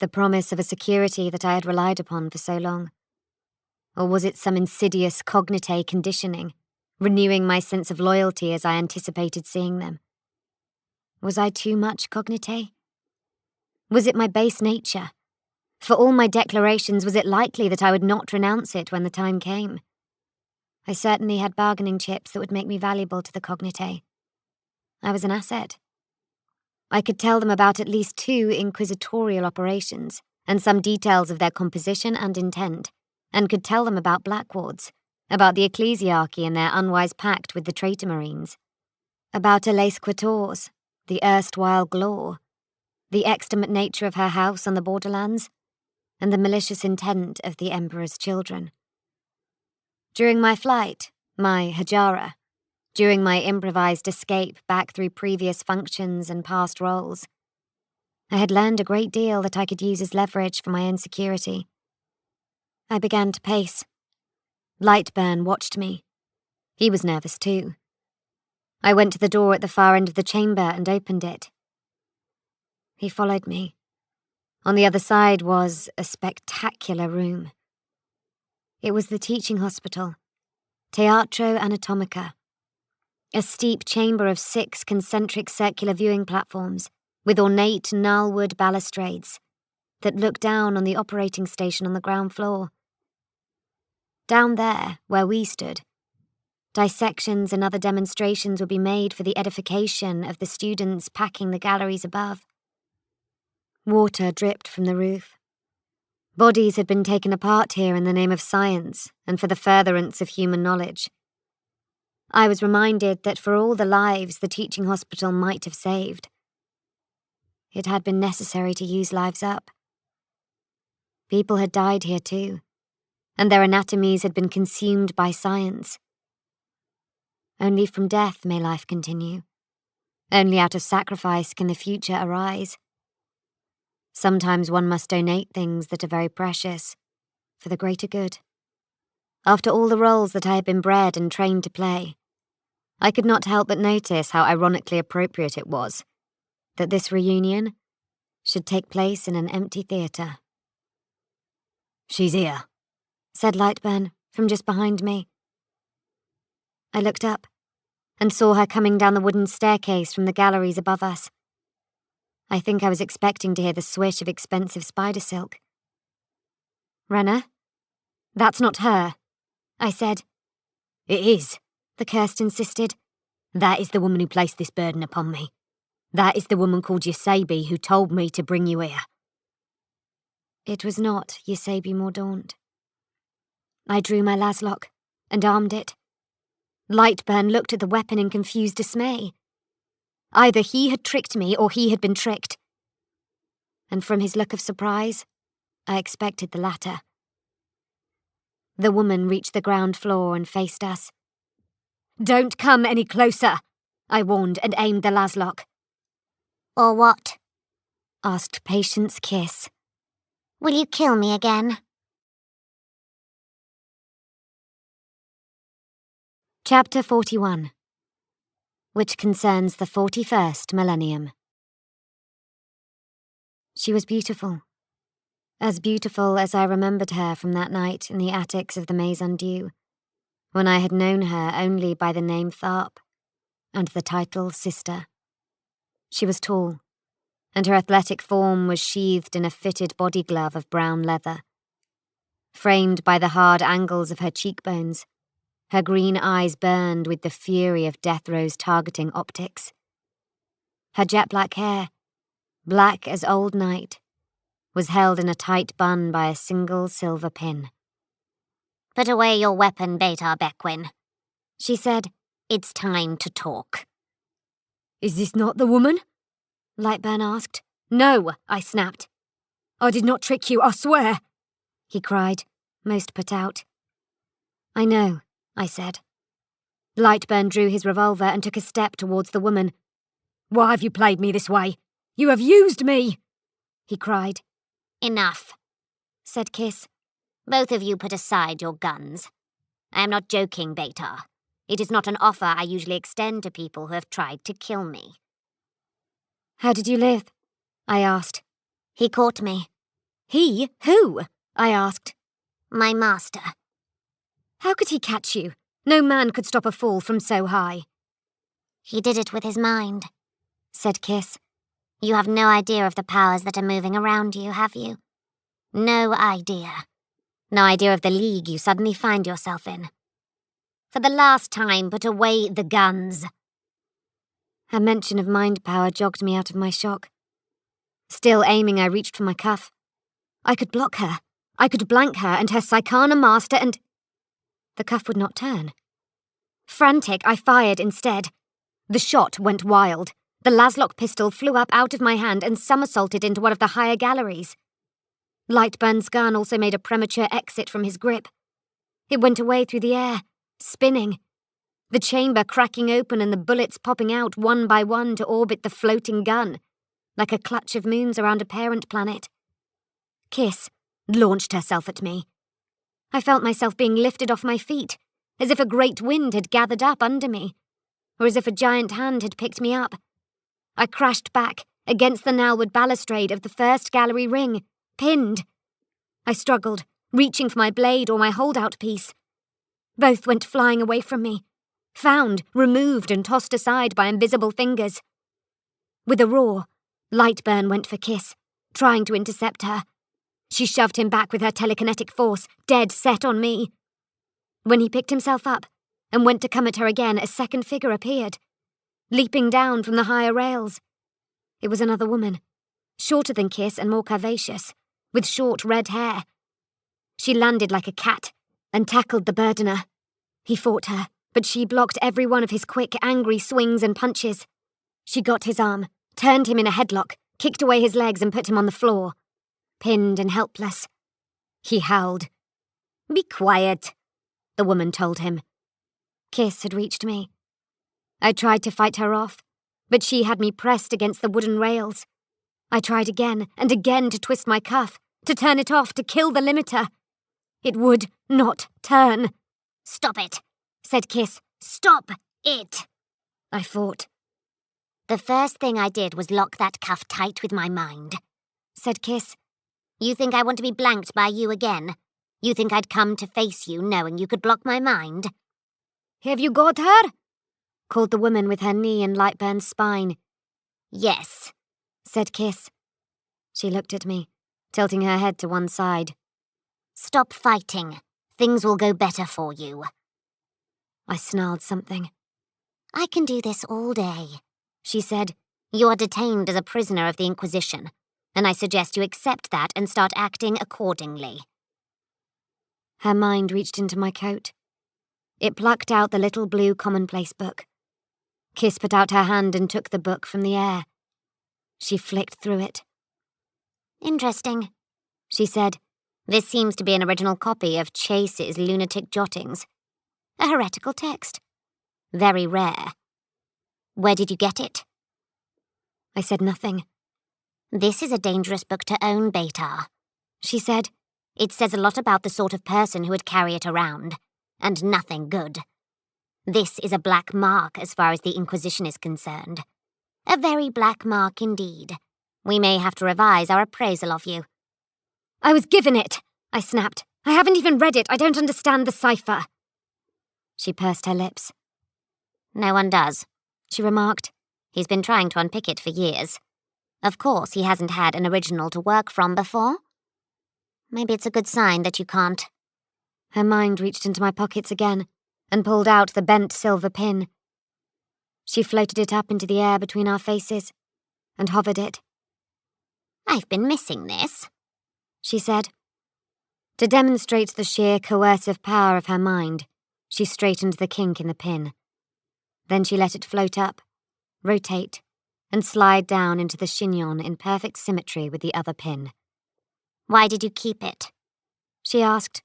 the promise of a security that I had relied upon for so long. Or was it some insidious cognite conditioning, renewing my sense of loyalty as I anticipated seeing them? Was I too much cognite? Was it my base nature? For all my declarations, was it likely that I would not renounce it when the time came? I certainly had bargaining chips that would make me valuable to the cognite. I was an asset. I could tell them about at least 2 inquisitorial operations, and some details of their composition and intent, and could tell them about Blackwards, about the ecclesiarchy and their unwise pact with the traitor marines, about Elais Quatorze, the erstwhile Glor, the extimate nature of her house on the borderlands, and the malicious intent of the Emperor's children. During my flight, my Hajara, during my improvised escape back through previous functions and past roles, I had learned a great deal that I could use as leverage for my own security. I began to pace. Lightburn watched me. He was nervous too. I went to the door at the far end of the chamber and opened it. He followed me. On the other side was a spectacular room. It was the teaching hospital, Teatro Anatomica, a steep chamber of 6 concentric circular viewing platforms with ornate gnarlwood balustrades that looked down on the operating station on the ground floor. Down there, where we stood, Dissections and other demonstrations would be made for the edification of the students packing the galleries above. Water dripped from the roof. Bodies had been taken apart here in the name of science and for the furtherance of human knowledge. I was reminded that for all the lives the teaching hospital might have saved, it had been necessary to use lives up. People had died here too, and their anatomies had been consumed by science. Only from death may life continue. Only out of sacrifice can the future arise. Sometimes one must donate things that are very precious, for the greater good. After all the roles that I had been bred and trained to play, I could not help but notice how ironically appropriate it was that this reunion should take place in an empty theatre. "She's here," said Lightburn from just behind me. I looked up and saw her coming down the wooden staircase from the galleries above us. I think I was expecting to hear the swish of expensive spider silk. "Renna, that's not her," I said. "It is," the Kirst insisted. "That is the woman who placed this burden upon me. That is the woman called Yosabi who told me to bring you here." It was not Yosabi Mordaunt. I drew my laslock and armed it. Lightburn looked at the weapon in confused dismay. Either he had tricked me or he had been tricked. And from his look of surprise, I expected the latter. The woman reached the ground floor and faced us. "Don't come any closer," I warned and aimed the laslock. Or what? Asked Patience Kiss. Will you kill me again? Chapter 41, which concerns the 41st millennium. She was beautiful as I remembered her from that night in the attics of the Maison Dieu, when I had known her only by the name Tharp and the title Sister. She was tall, and her athletic form was sheathed in a fitted body glove of brown leather. Framed by the hard angles of her cheekbones, her green eyes burned with the fury of death row's targeting optics. Her jet-black hair, black as old night, was held in a tight bun by a single silver pin. Put away your weapon, Beta Bequin, she said. It's time to talk. "Is this not the woman?" Lightburn asked. "No," I snapped. "I did not trick you, I swear," he cried, most put out. "I know," I said. Lightburn drew his revolver and took a step towards the woman. "Why have you played me this way? You have used me!" he cried. Enough, said Kiss. Both of you put aside your guns. I am not joking, Beta. It is not an offer I usually extend to people who have tried to kill me. "How did you live?" I asked. He caught me. "He? Who?" I asked. My master. "How could he catch you? No man could stop a fall from so high." He did it with his mind, said Kiss. You have no idea of the powers that are moving around you, have you? No idea. No idea of the league you suddenly find yourself in. For the last time, put away the guns. Her mention of mind power jogged me out of my shock. Still aiming, I reached for my cuff. I could block her. I could blank her and her Psychana master and... The cuff would not turn. Frantic, I fired instead. The shot went wild. The laslock pistol flew up out of my hand and somersaulted into one of the higher galleries. Lightburn's gun also made a premature exit from his grip. It went away through the air, spinning, the chamber cracking open and the bullets popping out one by one to orbit the floating gun, like a clutch of moons around a parent planet. Kiss launched herself at me. I felt myself being lifted off my feet, as if a great wind had gathered up under me, or as if a giant hand had picked me up. I crashed back against the Nalwood balustrade of the first gallery ring, pinned. I struggled, reaching for my blade or my holdout piece. Both went flying away from me, found, removed and tossed aside by invisible fingers. With a roar, Lightburn went for Kiss, trying to intercept her. She shoved him back with her telekinetic force, dead set on me. When he picked himself up, and went to come at her again, a second figure appeared, leaping down from the higher rails. It was another woman, shorter than Kiss and more curvaceous, with short red hair. She landed like a cat and tackled the burdener. He fought her, but she blocked every one of his quick, angry swings and punches. She got his arm, turned him in a headlock, kicked away his legs and put him on the floor, pinned and helpless. He howled. "Be quiet," the woman told him. Kiss had reached me. I tried to fight her off, but she had me pressed against the wooden rails. I tried again and again to twist my cuff, to turn it off, to kill the limiter. It would not turn. "Stop it," said Kiss. "Stop it." I fought. "The first thing I did was lock that cuff tight with my mind," said Kiss. "You think I want to be blanked by you again? You think I'd come to face you knowing you could block my mind?" "Have you got her?" called the woman with her knee in Lightburn's spine. "Yes," said Kiss. She looked at me, tilting her head to one side. "Stop fighting. Things will go better for you." I snarled something. "I can do this all day," she said. "You are detained as a prisoner of the Inquisition, and I suggest you accept that and start acting accordingly." Her mind reached into my coat. It plucked out the little blue commonplace book. Kiss put out her hand and took the book from the air. She flicked through it. "Interesting," she said. "This seems to be an original copy of Chase's lunatic jottings. A heretical text. Very rare. Where did you get it?" I said nothing. "This is a dangerous book to own, Beta," she said. "It says a lot about the sort of person who would carry it around, and nothing good. This is a black mark as far as the Inquisition is concerned. A very black mark indeed. We may have to revise our appraisal of you." "I was given it," I snapped. "I haven't even read it. I don't understand the cipher." She pursed her lips. "No one does," she remarked. "He's been trying to unpick it for years. Of course, he hasn't had an original to work from before. Maybe it's a good sign that you can't." Her mind reached into my pockets again and pulled out the bent silver pin. She floated it up into the air between our faces and hovered it. "I've been missing this," she said. To demonstrate the sheer coercive power of her mind, she straightened the kink in the pin. Then she let it float up, rotate, and slide down into the chignon in perfect symmetry with the other pin. "Why did you keep it?" she asked.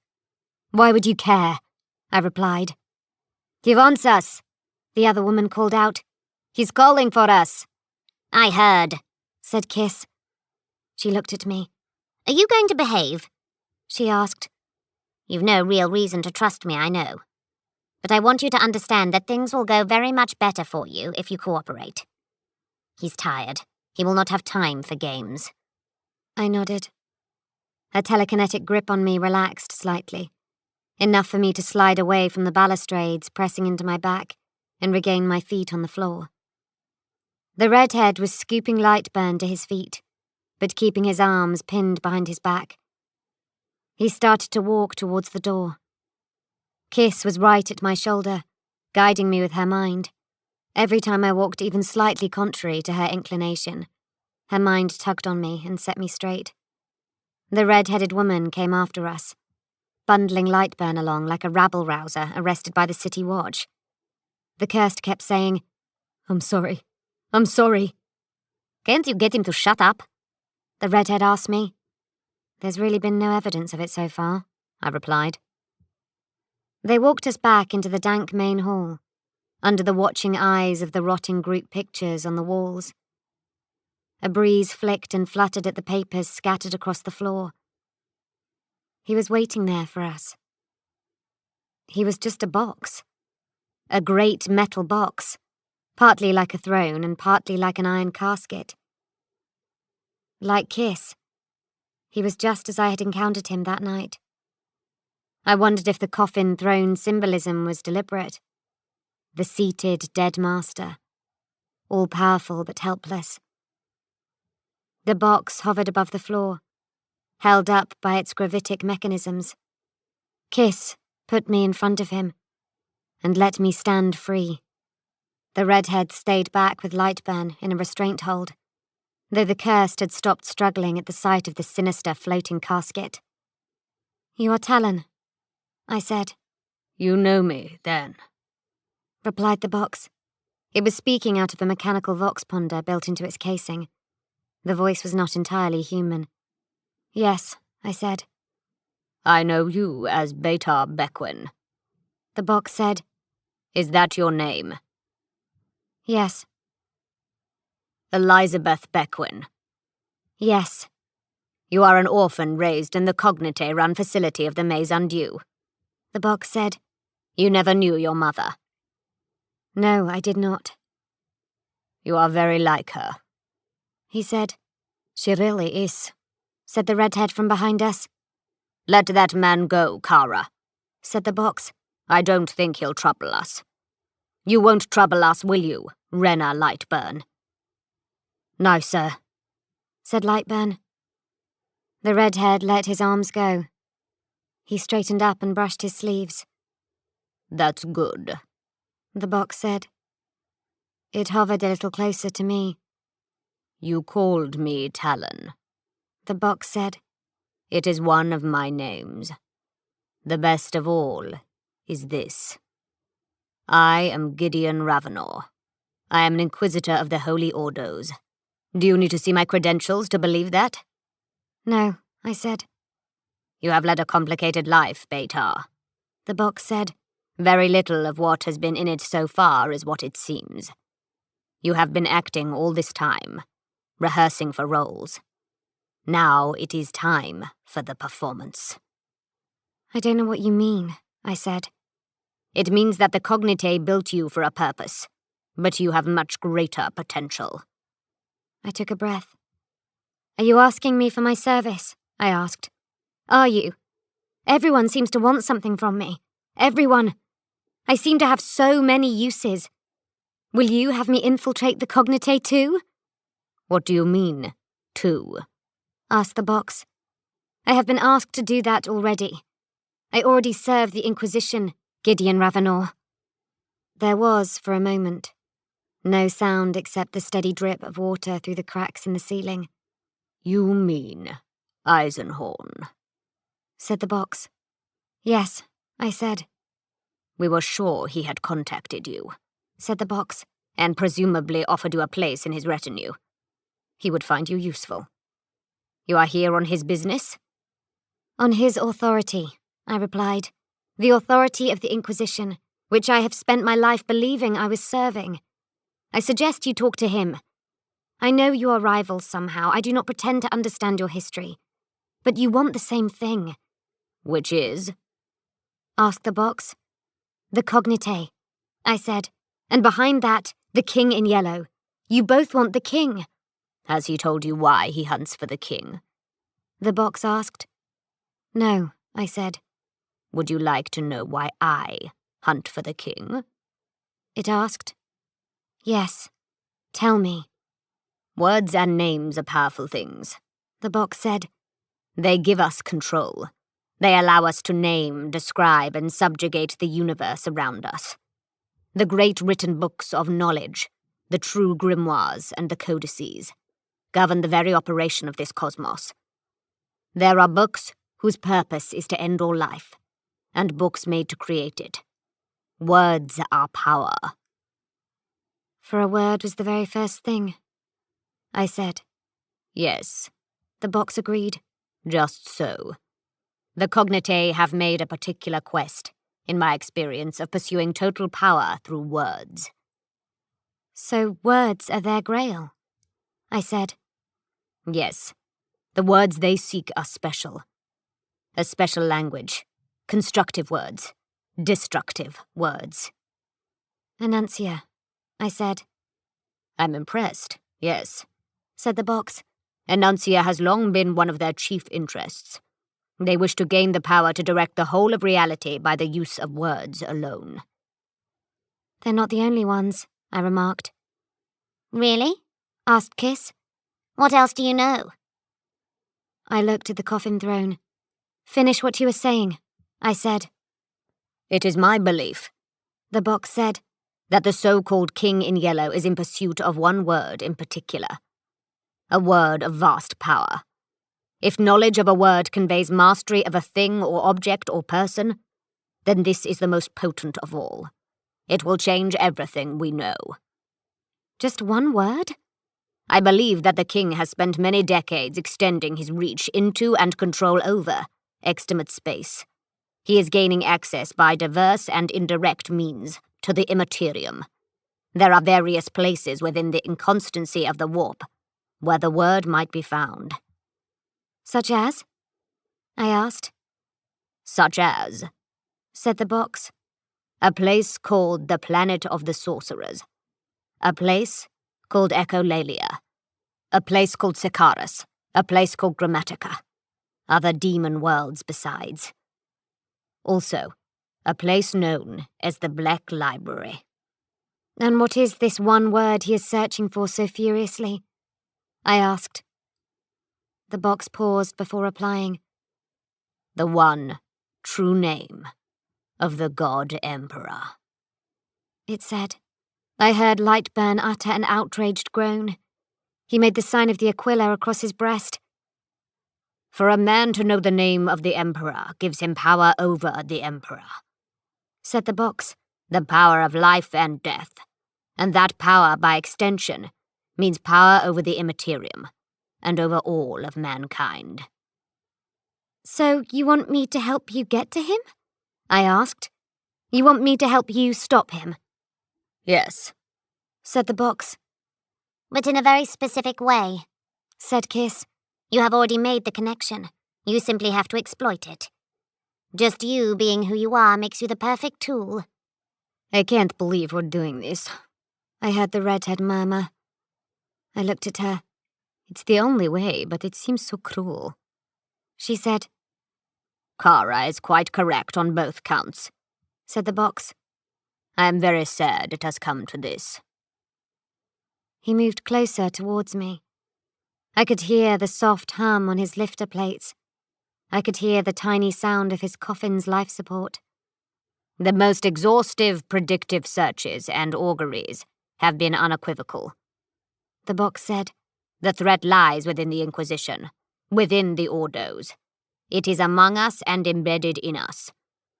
"Why would you care?" I replied. "He wants us," the other woman called out. "He's calling for us." "I heard," said Kiss. She looked at me. "Are you going to behave?" she asked. "You've no real reason to trust me, I know. But I want you to understand that things will go very much better for you if you cooperate. He's tired. He will not have time for games." I nodded. Her telekinetic grip on me relaxed slightly, enough for me to slide away from the balustrades pressing into my back and regain my feet on the floor. The redhead was scooping Lightburn to his feet, but keeping his arms pinned behind his back. He started to walk towards the door. Kiss was right at my shoulder, guiding me with her mind. Every time I walked even slightly contrary to her inclination, her mind tugged on me and set me straight. The red-headed woman came after us, bundling Lightburn along like a rabble-rouser arrested by the city watch. The cursed kept saying, I'm sorry. "Can't you get him to shut up?" the redhead asked me. There's really been no evidence of it so far, I replied. They walked us back into the dank main hall, under the watching eyes of the rotting group pictures on the walls. A breeze flicked and fluttered at the papers scattered across the floor. He was waiting there for us. He was just a box. A great metal box, partly like a throne and partly like an iron casket. Like Kiss, he was just as I had encountered him that night. I wondered if the coffin throne symbolism was deliberate. The seated dead master, all-powerful but helpless. The box hovered above the floor, held up by its gravitic mechanisms. Kiss put me in front of him, and let me stand free. The redhead stayed back with Lightburn in a restraint hold, though the cursed had stopped struggling at the sight of the sinister floating casket. "You are Talon," I said. "You know me, then," replied the box. It was speaking out of a mechanical vox ponder built into its casing. The voice was not entirely human. "Yes," I said. "I know you as Beta Bequin," the box said. "Is that your name?" "Yes." "Elizabeth Bequin." "Yes." "You are an orphan raised in the Cognite-run facility of the Maze Undue," the box said. "You never knew your mother." "No, I did not." "You are very like her," he said. "She really is," said the redhead from behind us. "Let that man go, Kara," said the box. "I don't think he'll trouble us." "You won't trouble us, will you, Renna Lightburn?" "No, sir," said Lightburn. The redhead let his arms go. He straightened up and brushed his sleeves. "That's good," the box said. It hovered a little closer to me. "You called me Talon," the box said. "It is one of my names. The best of all is this. I am Gideon Ravenor. I am an Inquisitor of the Holy Ordos. Do you need to see my credentials to believe that?" "No," I said. "You have led a complicated life, Beta," the box said. "Very little of what has been in it so far is what it seems. You have been acting all this time, rehearsing for roles. Now it is time for the performance." "I don't know what you mean," I said. "It means that the Cognite built you for a purpose, but you have much greater potential." I took a breath. "Are you asking me for my service?" I asked. "Are you? Everyone seems to want something from me. Everyone. I seem to have so many uses. Will you have me infiltrate the Cognite too?" "What do you mean, too?" asked the box. "I have been asked to do that already. I already serve the Inquisition, Gideon Ravenor." There was, for a moment, no sound except the steady drip of water through the cracks in the ceiling. "You mean Eisenhorn?" said the box. "Yes," I said. "We were sure he had contacted you," said the box. "and presumably offered you a place in his retinue. He would find you useful. You are here on his business?" "On his authority," I replied. "The authority of the Inquisition, which I have spent my life believing I was serving. I suggest you talk to him. I know you are rivals somehow. I do not pretend to understand your history. But you want the same thing." "Which is?" asked the box. "The Cognite," I said. "And behind that, the King in Yellow. You both want the King." "Has he told you why he hunts for the king?" the box asked. "No," I said. "Would you like to know why I hunt for the king?" it asked. "Yes. Tell me." "Words and names are powerful things," the box said. "They give us control. They allow us to name, describe, and subjugate the universe around us. The great written books of knowledge, the true grimoires and the codices, govern the very operation of this cosmos. There are books whose purpose is to end all life, and books made to create it. Words are power." "For a word was the very first thing," I said. "Yes," the box agreed. "Just so. The Cognite have made a particular quest, in my experience, of pursuing total power through words." "So words are their grail?" I said. "Yes. The words they seek are special. A special language. Constructive words. Destructive words." "Enuncia," I said. "I'm impressed, yes," said the box. "Enuncia has long been one of their chief interests. They wish to gain the power to direct the whole of reality by the use of words alone." "They're not the only ones," I remarked. Really? asked Kiss. What else do you know? I looked at the coffin throne. "Finish what you were saying," I said. "It is my belief," The box said, "that the so-called King in Yellow is in pursuit of one word in particular. A word of vast power. If knowledge of a word conveys mastery of a thing or object or person, then this is the most potent of all. It will change everything we know." "Just one word?" "I believe that the king has spent many decades extending his reach into and control over extimate space. He is gaining access by diverse and indirect means to the immaterium. There are various places within the inconstancy of the warp where the word might be found." "Such as?" I asked. "Such as," said the box, "a place called the Planet of the Sorcerers. A place called Echolalia. A place called Sicarus. A place called Grammatica. Other demon worlds besides. Also, a place known as the Black Library." "And what is this one word he is searching for so furiously?" I asked. The box paused before replying. "The one true name of the God Emperor," it said. I heard Lightburn utter an outraged groan. He made the sign of the Aquila across his breast. "For a man to know the name of the Emperor gives him power over the Emperor," said the box. "the power of life and death. And that power, by extension, means power over the immaterium, and over all of mankind." "So you want me to help you get to him?" I asked. "You want me to help you stop him?" "Yes," said the box. "But in a very specific way," said Kiss. "You have already made the connection. You simply have to exploit it. Just you being who you are makes you the perfect tool." "I can't believe we're doing this," I heard the redhead murmur. I looked at her. "It's the only way, but it seems so cruel." She said, "Kara is quite correct on both counts," said the box. "I am very sad it has come to this." He moved closer towards me. I could hear the soft hum on his lifter plates. I could hear the tiny sound of his coffin's life support. "The most exhaustive predictive searches and auguries have been unequivocal," the box said. "The threat lies within the Inquisition, within the Ordos. It is among us and embedded in us.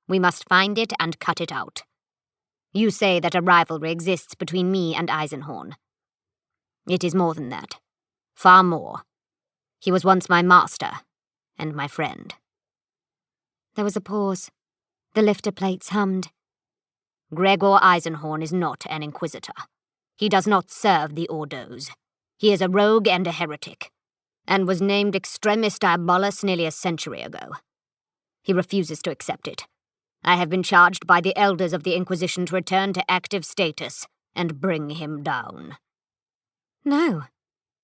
We must find it and cut it out. You say that a rivalry exists between me and Eisenhorn. It is more than that. Far more. He was once my master and my friend." There was a pause. The lifter plates hummed. "Gregor Eisenhorn is not an inquisitor. He does not serve the Ordos. He is a rogue and a heretic, and was named Extremis Diabolus nearly a century ago. He refuses to accept it. I have been charged by the elders of the Inquisition to return to active status and bring him down." "No,"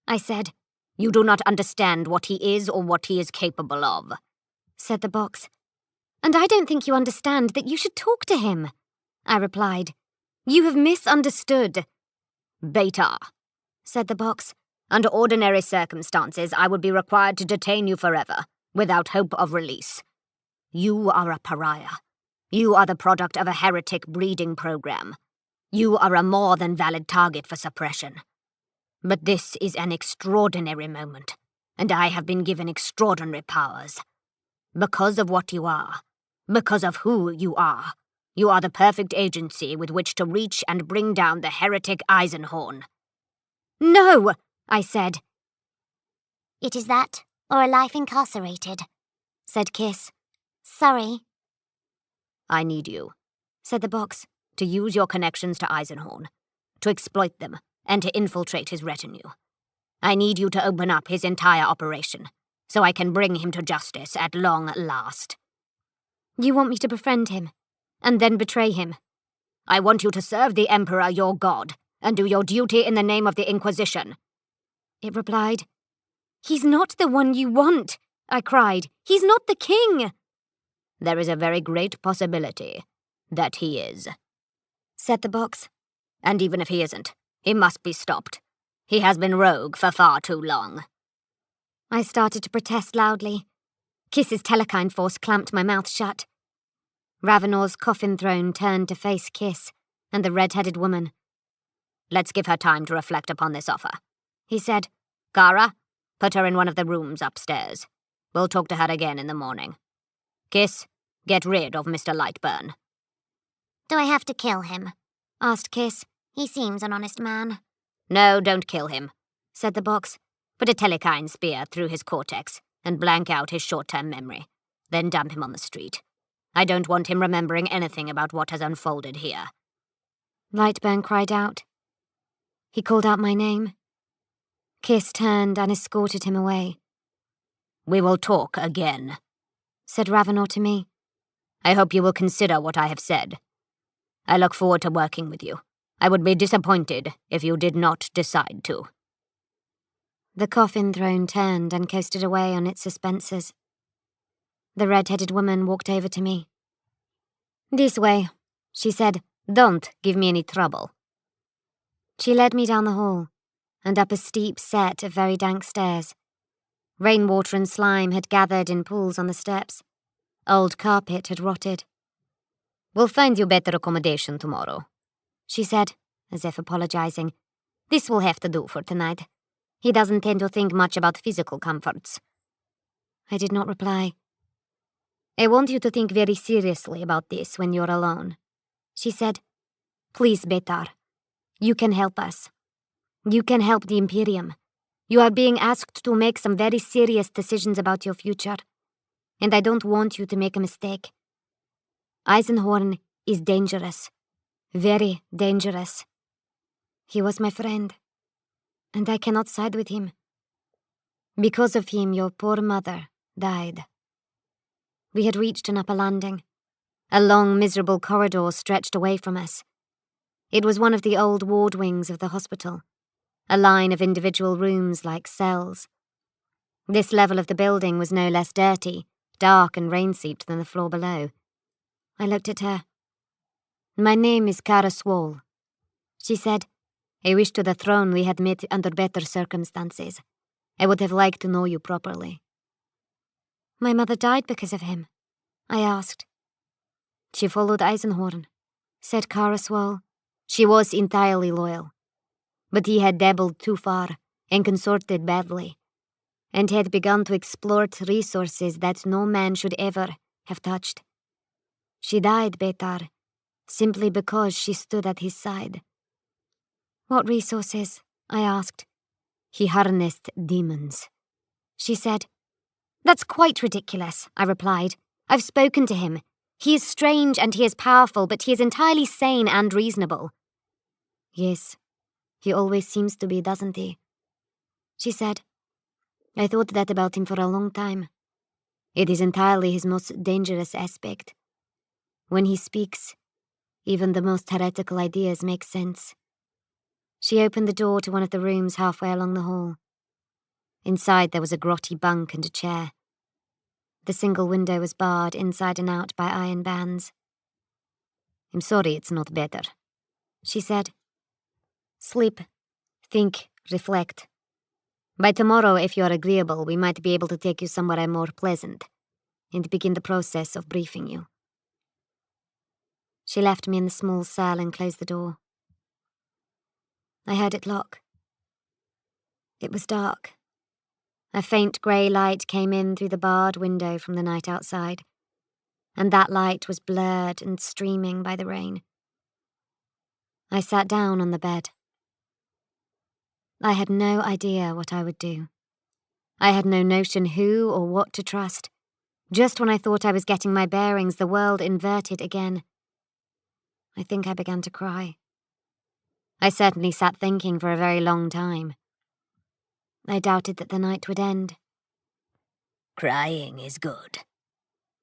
I said. "You do not understand what he is or what he is capable of," said the box. "And I don't think you understand that you should talk to him," I replied. "You have misunderstood." "Beta," said the box. "under ordinary circumstances, I would be required to detain you forever, without hope of release. You are a pariah. You are the product of a heretic breeding program. You are a more than valid target for suppression. But this is an extraordinary moment, and I have been given extraordinary powers. Because of what you are, because of who you are the perfect agency with which to reach and bring down the heretic Eisenhorn." "No," I said. "It is that, or a life incarcerated," said Kiss. "Sorry." "I need you," said the box. "to use your connections to Eisenhorn, to exploit them, and to infiltrate his retinue. I need you to open up his entire operation, so I can bring him to justice at long last." "You want me to befriend him, and then betray him?" "I want you to serve the Emperor your god, and do your duty in the name of the Inquisition," it replied. "He's not the one you want," I cried. "He's not the king." "There is a very great possibility that he is," said the box. "And even if he isn't, he must be stopped. He has been rogue for far too long." I started to protest loudly. Kiss's telekine force clamped my mouth shut. Ravenor's coffin throne turned to face Kiss. and the red-headed woman. Let's give her time to reflect upon this offer, he said. Kara, put her in one of the rooms upstairs. We'll talk to her again in the morning. Kiss, get rid of Mr. Lightburn. Do I have to kill him? Asked Kiss. He seems an honest man. No, don't kill him, said the box. Put a telekine spear through his cortex and blank out his short-term memory. Then dump him on the street. I don't want him remembering anything about what has unfolded here. Lightburn cried out. He called out my name. Kiss turned and escorted him away. We will talk again, said Ravenor to me. I hope you will consider what I have said. I look forward to working with you. I would be disappointed if you did not decide to. The coffin throne turned and coasted away on its suspensors. The red-headed woman walked over to me. This way, she said. Don't give me any trouble. She led me down the hall and up a steep set of very dank stairs. Rainwater and slime had gathered in pools on the steps. Old carpet had rotted. We'll find you better accommodation tomorrow, she said, as if apologizing. This will have to do for tonight. He doesn't tend to think much about physical comforts. I did not reply. I want you to think very seriously about this when you're alone, she said. Please, Betar. You can help us. You can help the Imperium. You are being asked to make some very serious decisions about your future, and I don't want you to make a mistake. Eisenhorn is dangerous. Very dangerous. He was my friend, and I cannot side with him. Because of him, your poor mother died. We had reached an upper landing. A long, miserable corridor stretched away from us. It was one of the old ward wings of the hospital, a line of individual rooms like cells. This level of the building was no less dirty, dark and rain-seeped than the floor below. I looked at her. My name is Kara Swall, she said. I wish to the throne we had met under better circumstances. I would have liked to know you properly. My mother died because of him, I asked. She followed Eisenhorn, said Kara Swall. She was entirely loyal. But he had dabbled too far and consorted badly, and had begun to exploit resources that no man should ever have touched. She died, Betar, simply because she stood at his side. What resources? I asked. He harnessed demons, she said. That's quite ridiculous, I replied. I've spoken to him. He is strange and he is powerful, but he is entirely sane and reasonable. Yes, he always seems to be, doesn't he? She said. I thought that about him for a long time. It is entirely his most dangerous aspect. When he speaks, even the most heretical ideas make sense. She opened the door to one of the rooms halfway along the hall. Inside there was a grotty bunk and a chair. The single window was barred inside and out by iron bands. I'm sorry it's not better, she said. Sleep, think, reflect. By tomorrow, if you're agreeable, we might be able to take you somewhere more pleasant and begin the process of briefing you. She left me in the small cell and closed the door. I heard it lock. It was dark. A faint grey light came in through the barred window from the night outside, and that light was blurred and streaming by the rain. I sat down on the bed. I had no idea what I would do. I had no notion who or what to trust. Just when I thought I was getting my bearings, the world inverted again. I think I began to cry. I certainly sat thinking for a very long time. I doubted that the night would end. Crying is good,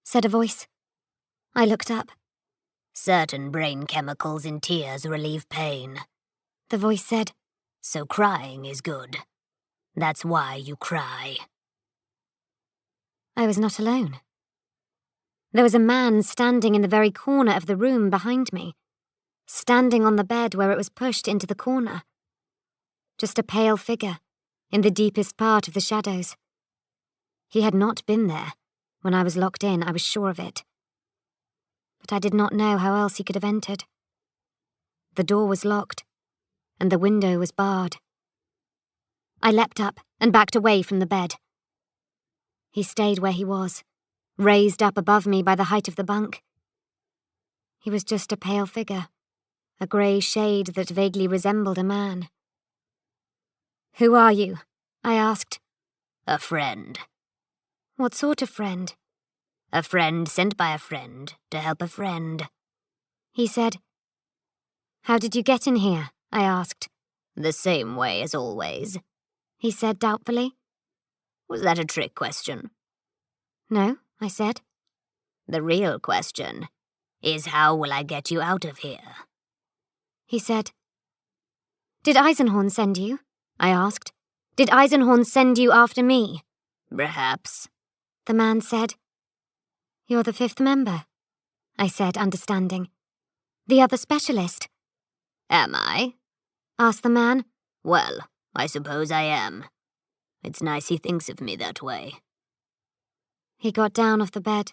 said a voice. I looked up. Certain brain chemicals in tears relieve pain, the voice said. So crying is good. That's why you cry. I was not alone. There was a man standing in the very corner of the room behind me, standing on the bed where it was pushed into the corner. Just a pale figure in the deepest part of the shadows. He had not been there when I was locked in, I was sure of it. But I did not know how else he could have entered. The door was locked, and the window was barred. I leapt up and backed away from the bed. He stayed where he was, raised up above me by the height of the bunk. He was just a pale figure, a grey shade that vaguely resembled a man. "Who are you?" I asked. "A friend." "What sort of friend?" "A friend sent by a friend to help a friend," he said. "How did you get in here?" I asked. "The same way as always," he said doubtfully. "Was that a trick question?" "No," I said. "The real question is, how will I get you out of here?" he said. "Did Eisenhorn send you?" I asked. "Did Eisenhorn send you after me?" "Perhaps," the man said. "You're the 5th member," I said, understanding. "The other specialist." "Am I?" asked the man. "Well, I suppose I am. It's nice he thinks of me that way." He got down off the bed.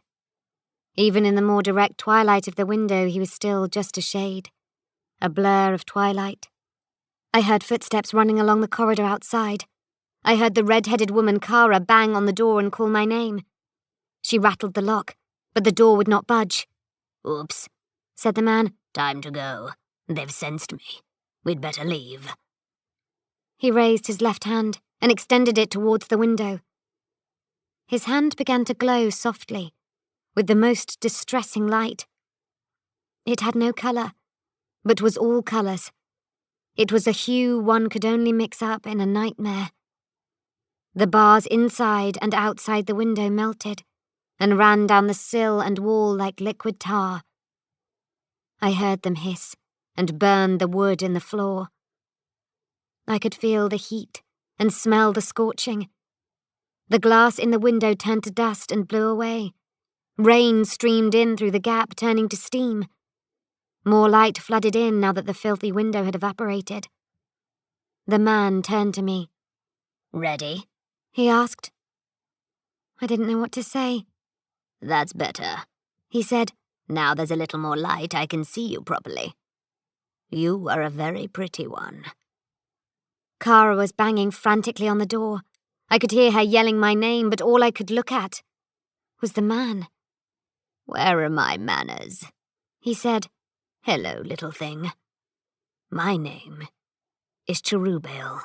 Even in the more direct twilight of the window, he was still just a shade, a blur of twilight. I heard footsteps running along the corridor outside. I heard the red-headed woman Kara bang on the door and call my name. She rattled the lock, but the door would not budge. "Oops," said the man. "Time to go. They've sensed me. We'd better leave." He raised his left hand and extended it towards the window. His hand began to glow softly, with the most distressing light. It had no colour, but was all colours. It was a hue one could only mix up in a nightmare. The bars inside and outside the window melted and ran down the sill and wall like liquid tar. I heard them hiss and burn the wood in the floor. I could feel the heat and smell the scorching. The glass in the window turned to dust and blew away. Rain streamed in through the gap, turning to steam. More light flooded in now that the filthy window had evaporated. The man turned to me. "Ready?" he asked. I didn't know what to say. "That's better," he said. "Now there's a little more light, I can see you properly. You are a very pretty one." Kara was banging frantically on the door. I could hear her yelling my name, but all I could look at was the man. "Where are my manners?" he said. "Hello, little thing. My name is Cherubale."